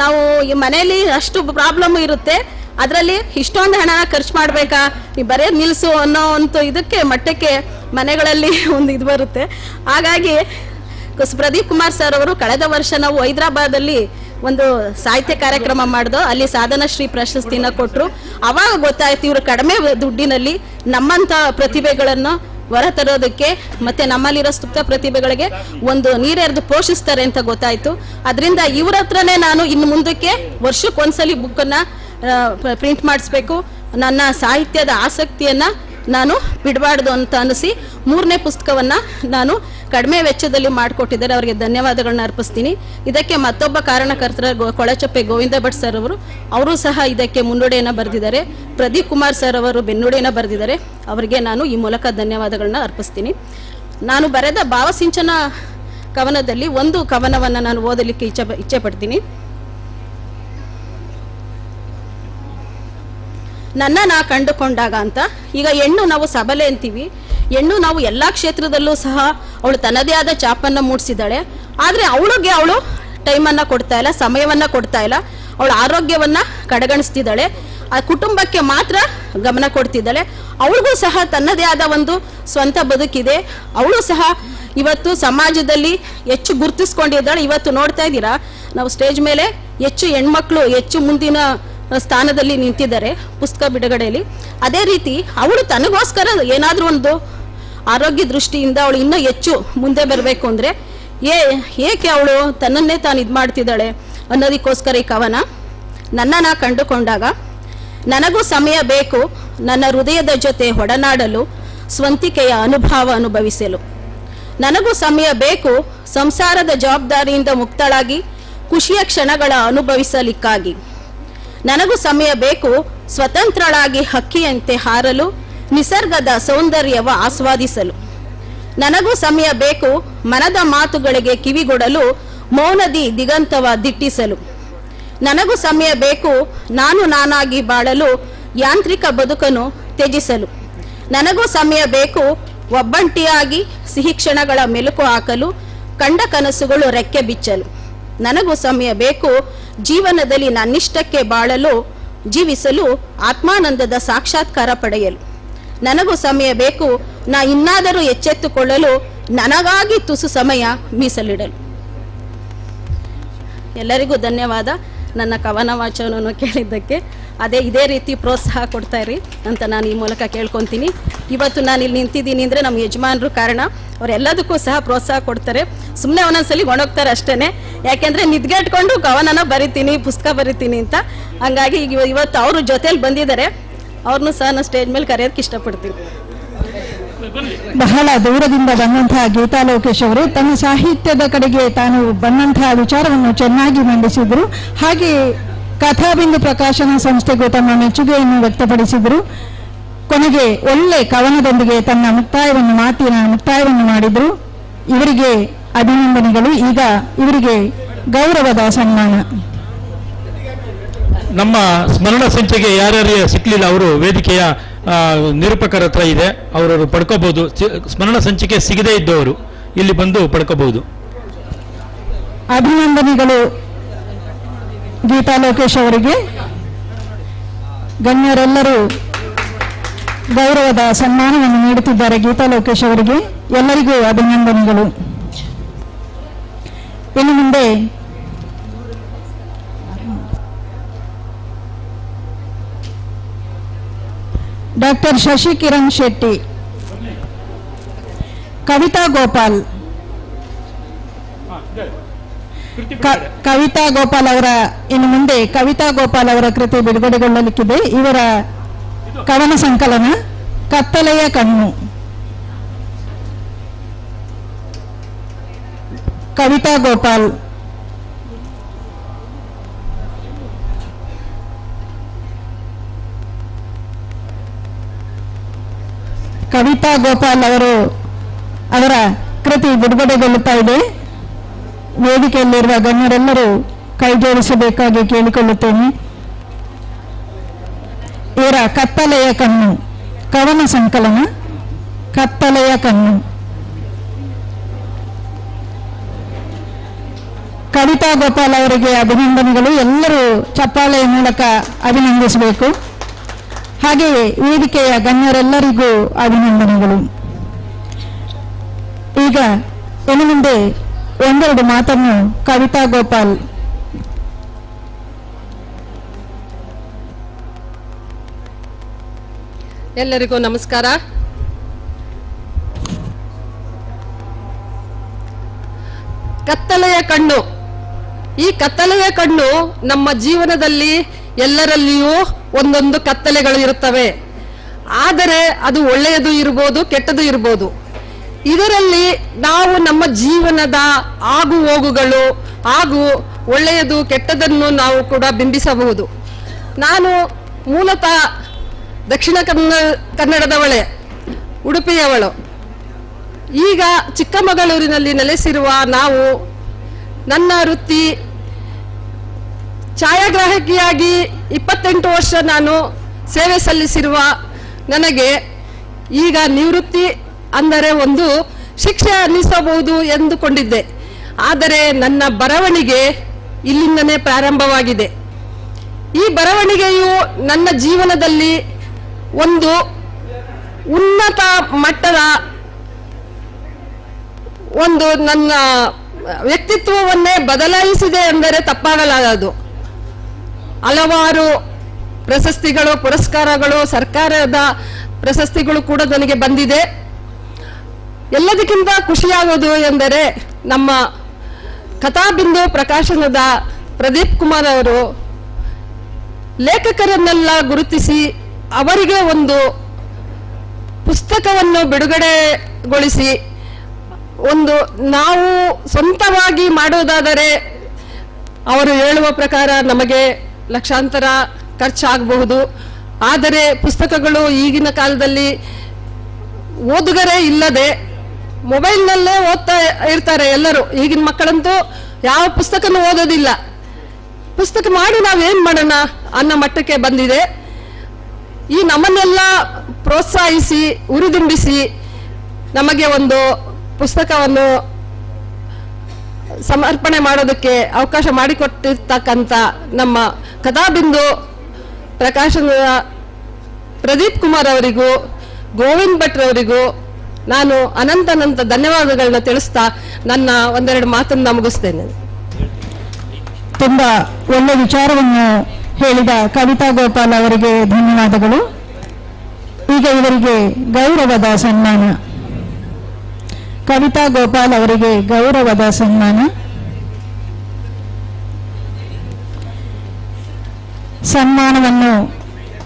ನಾವು ಈ ಮನೆಯಲ್ಲಿ ಅಷ್ಟು ಪ್ರಾಬ್ಲಮ್ ಇರುತ್ತೆ, ಅದರಲ್ಲಿ ಇಷ್ಟೊಂದು ಹಣನ ಖರ್ಚು ಮಾಡಬೇಕಾ, ನೀವು ಬರೆಯೋದು ನಿಲ್ಲಿಸು ಅನ್ನೋ ಒಂದು ಇದಕ್ಕೆ ಮಟ್ಟಕ್ಕೆ ಮನೆಗಳಲ್ಲಿ ಒಂದು ಇದು ಬರುತ್ತೆ. ಹಾಗಾಗಿ ಪ್ರದೀಪ್ ಕುಮಾರ್ ಸರ್ ಅವರು ಕಳೆದ ವರ್ಷ ನಾವು ಹೈದರಾಬಾದಲ್ಲಿ ಒಂದು ಸಾಹಿತ್ಯ ಕಾರ್ಯಕ್ರಮ ಮಾಡಿದೋ, ಅಲ್ಲಿ ಸಾಧನಶ್ರೀ ಪ್ರಶಸ್ತಿನ ಕೊಟ್ಟರು. ಆವಾಗ ಗೊತ್ತಾಯ್ತು ಇವರು ಕಡಿಮೆ ದುಡ್ಡಿನಲ್ಲಿ ನಮ್ಮಂಥ ಪ್ರತಿಭೆಗಳನ್ನು ಹೊರತರೋದಕ್ಕೆ ಮತ್ತು ನಮ್ಮಲ್ಲಿರೋ ಸುಪ್ತ ಪ್ರತಿಭೆಗಳಿಗೆ ಒಂದು ನೀರೆರೆದು ಪೋಷಿಸ್ತಾರೆ ಅಂತ ಗೊತ್ತಾಯಿತು. ಅದರಿಂದ ಇವ್ರ ಹತ್ರನೇ ನಾನು ಇನ್ನು ಮುಂದಕ್ಕೆ ವರ್ಷಕ್ಕೊಂದ್ಸಲಿ ಬುಕ್ಕನ್ನು ಪ್ರಿಂಟ್ ಮಾಡಿಸ್ಬೇಕು, ನನ್ನ ಸಾಹಿತ್ಯದ ಆಸಕ್ತಿಯನ್ನು ನಾನು ಬಿಡಬಾರ್ದು ಅಂತ ಅನಿಸಿ 3ನೇ ಪುಸ್ತಕವನ್ನು ನಾನು ಕಡಿಮೆ ವೆಚ್ಚದಲ್ಲಿ ಮಾಡಿಕೊಟ್ಟಿದ್ದಾರೆ. ಅವರಿಗೆ ಧನ್ಯವಾದಗಳನ್ನ ಅರ್ಪಿಸ್ತೀನಿ. ಇದಕ್ಕೆ ಮತ್ತೊಬ್ಬ ಕಾರಣಕರ್ತರ ಕೊಳಚಪ್ಪೆ ಗೋವಿಂದ ಭಟ್ ಸರ್ ಅವರು ಸಹ ಇದಕ್ಕೆ ಮುನ್ನುಡಿಯನ್ನು ಬರೆದಿದ್ದಾರೆ. ಪ್ರದೀಪ್ ಕುಮಾರ್ ಸರ್ ಅವರು ಬೆನ್ನುಡಿಯನ್ನು ಬರೆದಿದ್ದಾರೆ. ಅವರಿಗೆ ನಾನು ಈ ಮೂಲಕ ಧನ್ಯವಾದಗಳನ್ನ ಅರ್ಪಿಸ್ತೀನಿ. ನಾನು ಬರೆದ ಭಾವಸಿಂಚನ ಕವನದಲ್ಲಿ ಒಂದು ಕವನವನ್ನು ನಾನು ಓದಲಿಕ್ಕೆ ಇಚ್ಛೆ ಪಡ್ತೀನಿ. ನಾ ಕಂಡುಕೊಂಡಾಗ ಅಂತ. ಈಗ ಹೆಣ್ಣು ನಾವು ಸಬಲೆ ಅಂತೀವಿ, ಹೆಣ್ಣು ನಾವು ಎಲ್ಲ ಕ್ಷೇತ್ರದಲ್ಲೂ ಸಹ ಅವಳು ತನ್ನದೇ ಆದ ಚಾಪನ್ನು ಮೂಡಿಸಿದ್ದಾಳೆ. ಆದರೆ ಅವಳು ಟೈಮನ್ನು ಕೊಡ್ತಾ ಇಲ್ಲ, ಸಮಯವನ್ನು ಕೊಡ್ತಾ ಇಲ್ಲ, ಅವಳ ಆರೋಗ್ಯವನ್ನು ಕಡೆಗಣಿಸ್ತಿದ್ದಾಳೆ, ಆ ಕುಟುಂಬಕ್ಕೆ ಮಾತ್ರ ಗಮನ ಕೊಡ್ತಿದ್ದಾಳೆ. ಅವಳಿಗೂ ಸಹ ತನ್ನದೇ ಆದ ಒಂದು ಸ್ವಂತ ಬದುಕಿದೆ. ಅವಳು ಸಹ ಇವತ್ತು ಸಮಾಜದಲ್ಲಿ ಹೆಚ್ಚು ಗುರುತಿಸ್ಕೊಂಡಿದ್ದಾಳೆ. ಇವತ್ತು ನೋಡ್ತಾ ಇದ್ದೀರಾ, ನಾವು ಸ್ಟೇಜ್ ಮೇಲೆ ಹೆಚ್ಚು ಹೆಣ್ಮಕ್ಳು ಹೆಚ್ಚು ಮುಂದಿನ ಸ್ಥಾನದಲ್ಲಿ ನಿಂತಿದ್ದಾರೆ ಪುಸ್ತಕ ಬಿಡುಗಡೆಯಲ್ಲಿ. ಅದೇ ರೀತಿ ಅವಳು ತನಗೋಸ್ಕರ ಏನಾದರೂ ಒಂದು ಆರೋಗ್ಯ ದೃಷ್ಟಿಯಿಂದ ಅವಳು ಇನ್ನೂ ಹೆಚ್ಚು ಮುಂದೆ ಬರಬೇಕು ಅಂದರೆ ಏಕೆ ಅವಳು ತನ್ನನ್ನೇ ತಾನು ಇದು ಮಾಡ್ತಿದ್ದಾಳೆ ಅನ್ನೋದಕ್ಕೋಸ್ಕರ ಈ ಕವನ. ನಾ ಕಂಡುಕೊಂಡಾಗ. ನನಗೂ ಸಮಯ ಬೇಕು ನನ್ನ ಹೃದಯದ ಜೊತೆ ಒಡನಾಡಲು, ಸ್ವಂತಿಕೆಯ ಅನುಭವ ಅನುಭವಿಸಲು. ನನಗೂ ಸಮಯ ಬೇಕು ಸಂಸಾರದ ಜವಾಬ್ದಾರಿಯಿಂದ ಮುಕ್ತಳಾಗಿ ಖುಷಿಯ ಕ್ಷಣಗಳ ಅನುಭವಿಸಲಿಕ್ಕಾಗಿ. ನನಗೂ ಸಮಯ ಬೇಕು ಸ್ವತಂತ್ರಳಾಗಿ ಹಕ್ಕಿಯಂತೆ ಹಾರಲು, ನಿಸರ್ಗದ ಸೌಂದರ್ಯವ ಆಸ್ವಾದಿಸಲು. ನನಗೂ ಸಮಯ ಬೇಕು ಮನದ ಮಾತುಗಳಿಗೆ ಕಿವಿಗೊಡಲು, ಮೌನದಿ ದಿಗಂತವ ದಿಟ್ಟಿಸಲು. ನನಗೂ ಸಮಯ ಬೇಕು ನಾನಾಗಿ ಬಾಳಲು, ಯಾಂತ್ರಿಕ ಬದುಕನ್ನು ತ್ಯಜಿಸಲು. ನನಗೂ ಸಮಯ ಬೇಕು ಒಬ್ಬಂಟಿಯಾಗಿ ಸಿಹಿ ಕ್ಷಣಗಳ ಮೆಲುಕು ಹಾಕಲು, ಕಂಡ ಕನಸುಗಳು ರೆಕ್ಕೆ ಬಿಚ್ಚಲು. ನನಗೂ ಸಮಯ ಬೇಕು ಜೀವನದಲ್ಲಿ ನನ್ನಿಷ್ಟಕ್ಕೆ ಬಾಳಲು, ಜೀವಿಸಲು, ಆತ್ಮಾನಂದದ ಸಾಕ್ಷಾತ್ಕಾರ ಪಡೆಯಲು. ನನಗೂ ಸಮಯ ಬೇಕು ಇನ್ನಾದರೂ ಎಚ್ಚೆತ್ತುಕೊಳ್ಳಲು, ನನಗಾಗಿ ತುಸು ಸಮಯ ಮೀಸಲಿಡಲು. ಎಲ್ಲರಿಗೂ ಧನ್ಯವಾದ ನನ್ನ ಕವನ ವಾಚನವನ್ನು ಕೇಳಿದ್ದಕ್ಕೆ. ಇದೇ ರೀತಿ ಪ್ರೋತ್ಸಾಹ ಕೊಡ್ತಾ ಇರಿ ಅಂತ ನಾನು ಈ ಮೂಲಕ ಕೇಳ್ಕೊತೀನಿ. ಇವತ್ತು ನಾನು ಇಲ್ಲಿ ನಿಂತಿದ್ದೀನಿ ಅಂದರೆ ನಮ್ಮ ಯಜಮಾನರು ಕಾರಣ. ಅವರೆಲ್ಲದಕ್ಕೂ ಸಹ ಪ್ರೋತ್ಸಾಹ ಕೊಡ್ತಾರೆ. ಸುಮ್ಮನೆ ಒಂದೊಂದ್ಸಲಿ ಒಣಗ್ತಾರೆ ಅಷ್ಟೇ, ಯಾಕೆಂದರೆ ನಿದ್ಗೆಟ್ಕೊಂಡು ಕವನನ ಬರಿತೀನಿ, ಪುಸ್ತಕ ಬರಿತೀನಿ ಅಂತ. ಹಂಗಾಗಿ ಇವತ್ತು ಅವರು ಜೊತೆಲಿ ಬಂದಿದ್ದಾರೆ, ಅವ್ರನ್ನೂ ಸಹ ನಾನು ಸ್ಟೇಜ್ ಮೇಲೆ ಕರೆಯೋದಕ್ಕೆ ಇಷ್ಟಪಡ್ತೀನಿ. ಬಹಳ ದೂರದಿಂದ ಬಂದಂತಹ ಗೀತಾ ಲೋಕೇಶ್ ಅವರು ತನ್ನ ಸಾಹಿತ್ಯದ ಕಡೆಗೆ ತಾನು ಬಂದಂತಹ ವಿಚಾರವನ್ನು ಚೆನ್ನಾಗಿ ಮಂಡಿಸಿದ್ರು. ಹಾಗೆ ಕಥಾಬಿಂದು ಪ್ರಕಾಶನ ಸಂಸ್ಥೆಗೂ ತಮ್ಮ ಮೆಚ್ಚುಗೆಯನ್ನು ವ್ಯಕ್ತಪಡಿಸಿದರು. ಕೊನೆಗೆ ಒಳ್ಳೆ ಕವನದೊಂದಿಗೆ ತನ್ನ ಮಾತಿನ ಮುಕ್ತಾಯವನ್ನು ಮಾಡಿದ್ರು. ಇವರಿಗೆ ಅಭಿನಂದನೆಗಳು. ಈಗ ಇವರಿಗೆ ಗೌರವದ ಸನ್ಮಾನ. ನಮ್ಮ ಸ್ಮರಣ ಸಂಚಿಕೆ ಯಾರ್ಯಾರಿಗೆ ಸಿಕ್ಕಲಿಲ್ಲ ಅವರು ವೇದಿಕೆಯ ನಿರೂಪಕರ ಹತ್ರ ಇದೆ, ಅವರು ಪಡ್ಕೋಬಹುದು. ಸ್ಮರಣ ಸಂಚಿಕೆ ಸಿಗದೇ ಇದ್ದವರು ಇಲ್ಲಿ ಬಂದು ಪಡ್ಕೋಬಹುದು. ಅಭಿನಂದನೆಗಳು ಗೀತಾ ಲೋಕೇಶ್ ಅವರಿಗೆ. ಗಣ್ಯರೆಲ್ಲರೂ ಗೌರವದ ಸನ್ಮಾನವನ್ನು ನೀಡುತ್ತಿದ್ದಾರೆ ಗೀತಾ ಲೋಕೇಶ್ ಅವರಿಗೆ. ಎಲ್ಲರಿಗೂ ಅಭಿನಂದನೆಗಳು. ಇನ್ನು ಮುಂದೆ ಡಾಕ್ಟರ್ ಶಶಿಕಿರಣ್ ಶೆಟ್ಟಿ, ಕವಿತಾ ಗೋಪಾಲ್, ಕವಿತಾ ಗೋಪಾಲ್ ಅವರ ಇನ್ನು ಮುಂದೆ ಕವಿತಾ ಗೋಪಾಲ್ ಅವರ ಕೃತಿ ಬಿಡುಗಡೆಗೊಳ್ಳಲಿಕ್ಕಿದೆ. ಇವರ ಕವನ ಸಂಕಲನ ಕತ್ತಲೆಯ ಕಣ್ಣು. ಕವಿತಾ ಗೋಪಾಲ್. ಕವಿತಾ ಗೋಪಾಲ್ ಅವರ ಕೃತಿ ಬಿಡುಗಡೆಗೊಳ್ಳುತ್ತಾ ಇದೆ. ವೇದಿಕೆಯಲ್ಲಿರುವ ಗಣ್ಯರೆಲ್ಲರೂ ಕೈ ಜೋಡಿಸಬೇಕಾಗಿ ಕೇಳಿಕೊಳ್ಳುತ್ತೇನೆ. ಇವರ ಕತ್ತಲೆಯ ಕಣ್ಣು ಕವನ ಸಂಕಲನ ಕತ್ತಲೆಯ ಕಣ್ಣು. ಕವಿತಾ ಗೋಪಾಲ್ ಅವರಿಗೆ ಅಭಿನಂದನೆಗಳು. ಎಲ್ಲರೂ ಚಪ್ಪಾಳೆಯ ಮೂಲಕ ಅಭಿನಂದಿಸಬೇಕು. ಹಾಗೆಯೇ ವೇದಿಕೆಯ ಗಣ್ಯರೆಲ್ಲರಿಗೂ ಅಭಿನಂದನೆಗಳು. ಈಗ ಇನ್ನು ಮುಂದೆ ಒಂದೆರಡು ಮಾತನ್ನು ಕವಿತಾ ಗೋಪಾಲ್. ಎಲ್ಲರಿಗೂ ನಮಸ್ಕಾರ. ಕತ್ತಲೆಯ ಕಣ್ಣು. ಈ ಕತ್ತಲೆಯ ಕಣ್ಣು ನಮ್ಮ ಜೀವನದಲ್ಲಿ ಎಲ್ಲರಲ್ಲಿಯೂ ಒಂದೊಂದು ಕತ್ತಲೆಗಳು ಇರುತ್ತವೆ. ಆದರೆ ಅದು ಒಳ್ಳೆಯದು ಇರ್ಬೋದು, ಕೆಟ್ಟದು ಇರ್ಬೋದು. ಇದರಲ್ಲಿ ನಾವು ನಮ್ಮ ಜೀವನದ ಆಗು ಹೋಗುಗಳು ಹಾಗೂ ಒಳ್ಳೆಯದು ಕೆಟ್ಟದನ್ನು ನಾವು ಕೂಡ ಬಿಂಬಿಸಬಹುದು. ನಾನು ಮೂಲತಃ ದಕ್ಷಿಣ ಕನ್ನಡದವಳೆ, ಉಡುಪಿಯವಳು. ಈಗ ಚಿಕ್ಕಮಗಳೂರಿನಲ್ಲಿ ನೆಲೆಸಿರುವ ನಾವು, ನನ್ನ ವೃತ್ತಿ ಛಾಯಾಗ್ರಾಹಕಿಯಾಗಿ 28 ವರ್ಷ ನಾನು ಸೇವೆ ಸಲ್ಲಿಸಿರುವ ನನಗೆ ಈಗ ನಿವೃತ್ತಿ ಅಂದರೆ ಒಂದು ಶಿಕ್ಷೆ ಅನ್ನಿಸಬಹುದು ಎಂದುಕೊಂಡಿದ್ದೆ. ಆದರೆ ನನ್ನ ಬರವಣಿಗೆ ಇಲ್ಲಿಂದನೇ ಪ್ರಾರಂಭವಾಗಿದೆ. ಈ ಬರವಣಿಗೆಯು ನನ್ನ ಜೀವನದಲ್ಲಿ ಒಂದು ಉನ್ನತ ಮಟ್ಟದ ಒಂದು ನನ್ನ ವ್ಯಕ್ತಿತ್ವವನ್ನೇ ಬದಲಾಯಿಸಿದೆ ಎಂದರೆ ತಪ್ಪಾಗಲಾಗದು. ಹಲವಾರು ಪ್ರಶಸ್ತಿಗಳು, ಪುರಸ್ಕಾರಗಳು, ಸರ್ಕಾರದ ಪ್ರಶಸ್ತಿಗಳು ಕೂಡ ನನಗೆ ಬಂದಿದೆ. ಎಲ್ಲದಕ್ಕಿಂತ ಖುಷಿಯಾಗೋದು ಎಂದರೆ ನಮ್ಮ ಕಥಾಬಿಂದು ಪ್ರಕಾಶನದ ಪ್ರದೀಪ್ ಕುಮಾರ್ ಅವರು ಲೇಖಕರನ್ನೆಲ್ಲ ಗುರುತಿಸಿ ಅವರಿಗೆ ಒಂದು ಪುಸ್ತಕವನ್ನು ಬಿಡುಗಡೆಗೊಳಿಸಿ, ಒಂದು ನಾವು ಸ್ವಂತವಾಗಿ ಮಾಡುವುದಾದರೆ ಅವರು ಹೇಳುವ ಪ್ರಕಾರ ನಮಗೆ ಲಕ್ಷಾಂತರ ಖರ್ಚಾಗಬಹುದು. ಆದರೆ ಪುಸ್ತಕಗಳು ಈಗಿನ ಕಾಲದಲ್ಲಿ ಓದುಗರೇ ಇಲ್ಲದೆ ಮೊಬೈಲ್ನಲ್ಲೇ ಓದ್ತಾ ಇರ್ತಾರೆ ಎಲ್ಲರೂ. ಈಗಿನ ಮಕ್ಕಳಂತೂ ಯಾವ ಪುಸ್ತಕನೂ ಓದೋದಿಲ್ಲ. ಪುಸ್ತಕ ಮಾಡಿ ನಾವೇನು ಮಾಡೋಣ ಅನ್ನೋ ಮಟ್ಟಕ್ಕೆ ಬಂದಿದೆ. ಈ ನಮ್ಮನ್ನೆಲ್ಲ ಪ್ರೋತ್ಸಾಹಿಸಿ ಉರಿದುಂಬಿಸಿ ನಮಗೆ ಒಂದು ಪುಸ್ತಕವನ್ನು ಸಮರ್ಪಣೆ ಮಾಡೋದಕ್ಕೆ ಅವಕಾಶ ಮಾಡಿಕೊಟ್ಟಿರ್ತಕ್ಕಂಥ ನಮ್ಮ ಕಥಾಬಿಂದು ಪ್ರಕಾಶನದ ಪ್ರದೀಪ್ ಕುಮಾರ್ ಅವರಿಗೂ ಗೋವಿಂದ್ ಭಟ್ರವರಿಗೂ ನಾನು ಅನಂತ ಧನ್ಯವಾದಗಳನ್ನ ತಿಳಿಸ್ತಾ ನನ್ನ ಒಂದೆರಡು ಮಾತನ್ನು ಮುಗಿಸ್ತೇನೆ. ತುಂಬಾ ಒಳ್ಳೆ ವಿಚಾರವನ್ನು ಹೇಳಿದ ಕವಿತಾ ಗೋಪಾಲ್ ಅವರಿಗೆ ಧನ್ಯವಾದಗಳು. ಈಗ ಇವರಿಗೆ ಗೌರವದ ಸನ್ಮಾನ. ಕವಿತಾ ಗೋಪಾಲ್ ಅವರಿಗೆ ಗೌರವದ ಸನ್ಮಾನ. ಸನ್ಮಾನವನ್ನು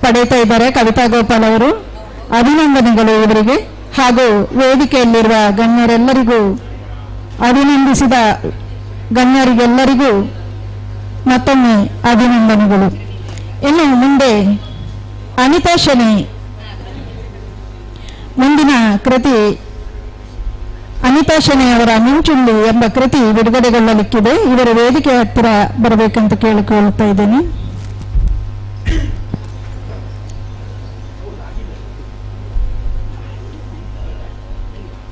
ಪಡೆಯುತ್ತಾ ಇದ್ದಾರೆ ಕವಿತಾ ಗೋಪಾಲ್ ಅವರು. ಅಭಿನಂದನೆಗಳು ಇವರಿಗೆ ಹಾಗೂ ವೇದಿಕೆಯಲ್ಲಿರುವ ಗಣ್ಯರೆಲ್ಲರಿಗೂ, ಅಭಿನಂದಿಸಿದ ಗಣ್ಯರಿಗೆಲ್ಲರಿಗೂ ಮತ್ತೊಮ್ಮೆ ಅಭಿನಂದನೆಗಳು. ಇನ್ನು ಮುಂದೆ ಅನಿತಾ ಶನಿ ಮುಂದಿನ ಕೃತಿ ಅನಿತಾ ಶೆಣೈ ಅವರ ಮಿಂಚುಳ್ಳಿ ಎಂಬ ಕೃತಿ ಬಿಡುಗಡೆಗೊಳ್ಳಲಿಕ್ಕಿದೆ. ಇವರ ವೇದಿಕೆ ಹತ್ತಿರ ಬರಬೇಕಂತ ಕೇಳಿಕೊಳ್ತಾ ಇದ್ದೇನೆ.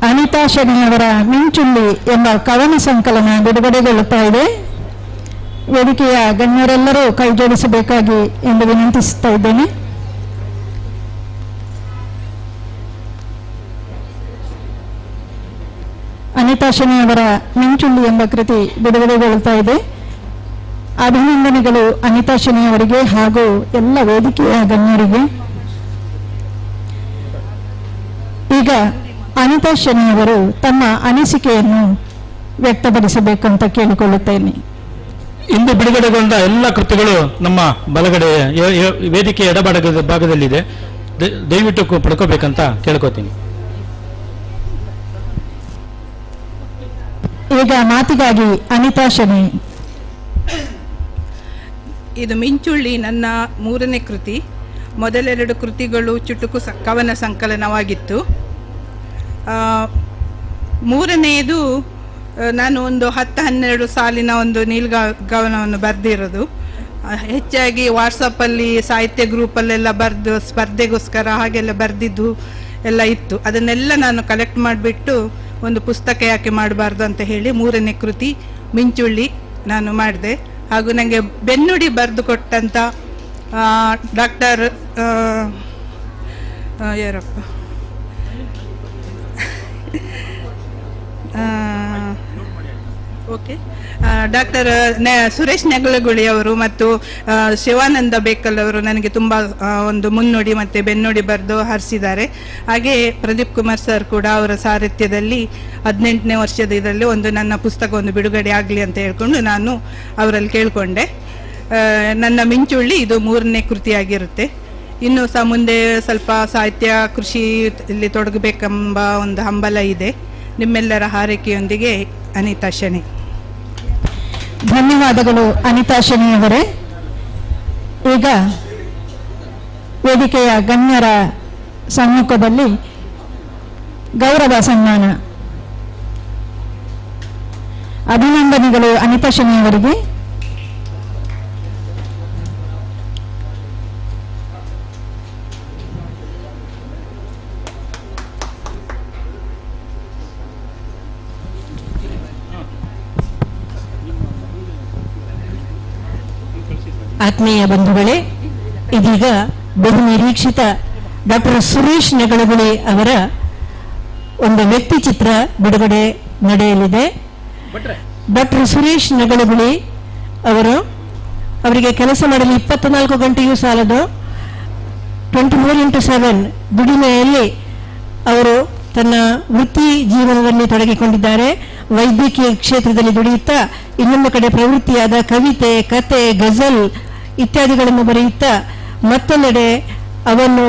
ಅನಿತಾ ಶೆಣೈ ಅವರ ಮಿಂಚುಳ್ಳಿ ಎಂಬ ಕವನ ಸಂಕಲನ ಬಿಡುಗಡೆಗೊಳ್ಳುತ್ತಾ ಇದೆ. ವೇದಿಕೆಯ ಗಣ್ಯರೆಲ್ಲರೂ ಕೈ ಜೋಡಿಸಬೇಕಾಗಿ ಎಂದು ವಿನಂತಿಸುತ್ತಾ ಇದ್ದೇನೆ. ಅನಿತಾ ಶೆಣೈ ಅವರ ಮಿಂಚುಳ್ಳಿ ಎಂಬ ಕೃತಿ ಬಿಡುಗಡೆಗೊಳ್ಳುತ್ತಾ ಇದೆ. ಅಭಿನಂದನೆಗಳು ಅನಿತಾ ಶೆಣೈ ಅವರಿಗೆ ಹಾಗೂ ಎಲ್ಲ ವೇದಿಕೆಯ ಗಣ್ಯರಿಗೆ. ಈಗ ಅನಿತಾ ಶೆಣೈ ಅವರು ತಮ್ಮ ಅನಿಸಿಕೆಯನ್ನು ವ್ಯಕ್ತಪಡಿಸಬೇಕಂತ ಕೇಳಿಕೊಳ್ಳುತ್ತೇನೆ. ಇಂದು ಬಿಡುಗಡೆಗೊಂಡ ಎಲ್ಲ ಕೃತಿಗಳು ನಮ್ಮ ಬಲಗಡೆ ವೇದಿಕೆ ಭಾಗದಲ್ಲಿದೆ. ದಯವಿಟ್ಟು ಪಡ್ಕೋಬೇಕಂತ ಕೇಳ್ಕೊತೀನಿ. ಈಗ ಮಾತಿಗಾಗಿ ಅನಿತಾ ಶೆಣೈ. ಇದು ಮಿಂಚುಳ್ಳಿ ನನ್ನ 3ನೇ ಕೃತಿ. ಮೊದಲೆರಡು ಕೃತಿಗಳು ಚುಟುಕು ಕವನ ಸಂಕಲನವಾಗಿತ್ತು. 3ನೇದು ನಾನು ಒಂದು 10-12 ಸಾಲಿನ ಒಂದು ನೀಲ್ಗವನವನ್ನು ಬರೆದಿರೋದು. ಹೆಚ್ಚಾಗಿ ವಾಟ್ಸಪ್ಪಲ್ಲಿ ಸಾಹಿತ್ಯ ಗ್ರೂಪಲ್ಲೆಲ್ಲ ಬರೆದು ಸ್ಪರ್ಧೆಗೋಸ್ಕರ ಹಾಗೆಲ್ಲ ಬರೆದಿದ್ದು ಎಲ್ಲ ಇತ್ತು. ಅದನ್ನೆಲ್ಲ ನಾನು ಕಲೆಕ್ಟ್ ಮಾಡಿಬಿಟ್ಟು ಒಂದು ಪುಸ್ತಕ ಯಾಕೆ ಮಾಡಬಾರ್ದು ಅಂತ ಹೇಳಿ 3ನೇ ಕೃತಿ ಮಿಂಚುಳ್ಳಿ ನಾನು ಮಾಡಿದೆ. ಹಾಗೂ ನನಗೆ ಬೆನ್ನುಡಿ ಬರೆದು ಕೊಟ್ಟಂಥ ಡಾಕ್ಟರ್ ಯಾರಪ್ಪ ಓಕೆ ಡಾಕ್ಟರ್ ಸುರೇಶ್ ನೆಗಳಗುಳಿ ಅವರು ಮತ್ತು ಶಿವಾನಂದ ಬೇಕಲ್ ಅವರು ನನಗೆ ತುಂಬ ಒಂದು ಮುನ್ನುಡಿ ಮತ್ತು ಬೆನ್ನುಡಿ ಬರೆದು ಹರಿಸಿದ್ದಾರೆ. ಹಾಗೆ ಪ್ರದೀಪ್ ಕುಮಾರ್ ಸರ್ ಕೂಡ ಅವರ ಸಾರಥ್ಯದಲ್ಲಿ 18ನೇ ವರ್ಷದ ಇದರಲ್ಲಿ ಒಂದು ನನ್ನ ಪುಸ್ತಕ ಒಂದು ಬಿಡುಗಡೆ ಆಗಲಿ ಅಂತ ಹೇಳ್ಕೊಂಡು ನಾನು ಅವರಲ್ಲಿ ಕೇಳಿಕೊಂಡೆ. ನನ್ನ ಮಿಂಚುಳ್ಳಿ ಇದು 3ನೇ ಕೃತಿಯಾಗಿರುತ್ತೆ. ಇನ್ನೂ ಸಹ ಮುಂದೆ ಸ್ವಲ್ಪ ಸಾಹಿತ್ಯ ಕೃಷಿ ಇಲ್ಲಿ ತೊಡಗಬೇಕೆಂಬ ಒಂದು ಹಂಬಲ ಇದೆ. ನಿಮ್ಮೆಲ್ಲರ ಹಾರೈಕೆಯೊಂದಿಗೆ ಅನಿತಾ ಶೆಣೈ. ಧನ್ಯವಾದಗಳು ಅನಿತಾ ಶೆಣೈ ಅವರೇ. ಈಗ ವೇದಿಕೆಯ ಗಣ್ಯರ ಸಮ್ಮುಖದಲ್ಲಿ ಗೌರವ ಸನ್ಮಾನ. ಅಭಿನಂದನೆಗಳು ಅನಿತಾ ಶೆಣೈ ಅವರಿಗೆ. ಆತ್ಮೀಯ ಬಂಧುಗಳೇ, ಇದೀಗ ಬಹು ನಿರೀಕ್ಷಿತ ಡಾಕ್ಟರ್ ಸುರೇಶ್ ನೆಗಳಗುಳಿ ಅವರ ಒಂದು ವ್ಯಕ್ತಿ ಚಿತ್ರ ಬಿಡುಗಡೆ ನಡೆಯಲಿದೆ. ಡಾಕ್ಟರ್ ಸುರೇಶ್ ನೆಗಳಗುಳಿ ಅವರಿಗೆ ಕೆಲಸ ಮಾಡಲು 24 ಗಂಟೆಯೂ ಸಾಲದು. 24x7 ದುಡಿಮೆಯಲ್ಲಿ ಅವರು ತನ್ನ ವೃತ್ತಿ ಜೀವನದಲ್ಲಿ ತೊಡಗಿಕೊಂಡಿದ್ದಾರೆ. ವೈದ್ಯಕೀಯ ಕ್ಷೇತ್ರದಲ್ಲಿ ದುಡಿಯುತ್ತಾ ಇನ್ನೊಂದು ಕಡೆ ಪ್ರವೃತ್ತಿಯಾದ ಕವಿತೆ, ಕತೆ, ಗಜಲ್ ಇತ್ಯಾದಿಗಳನ್ನು ಬರೆಯುತ್ತಾ ಮತ್ತೊಂದೆಡೆ ಅವನ್ನು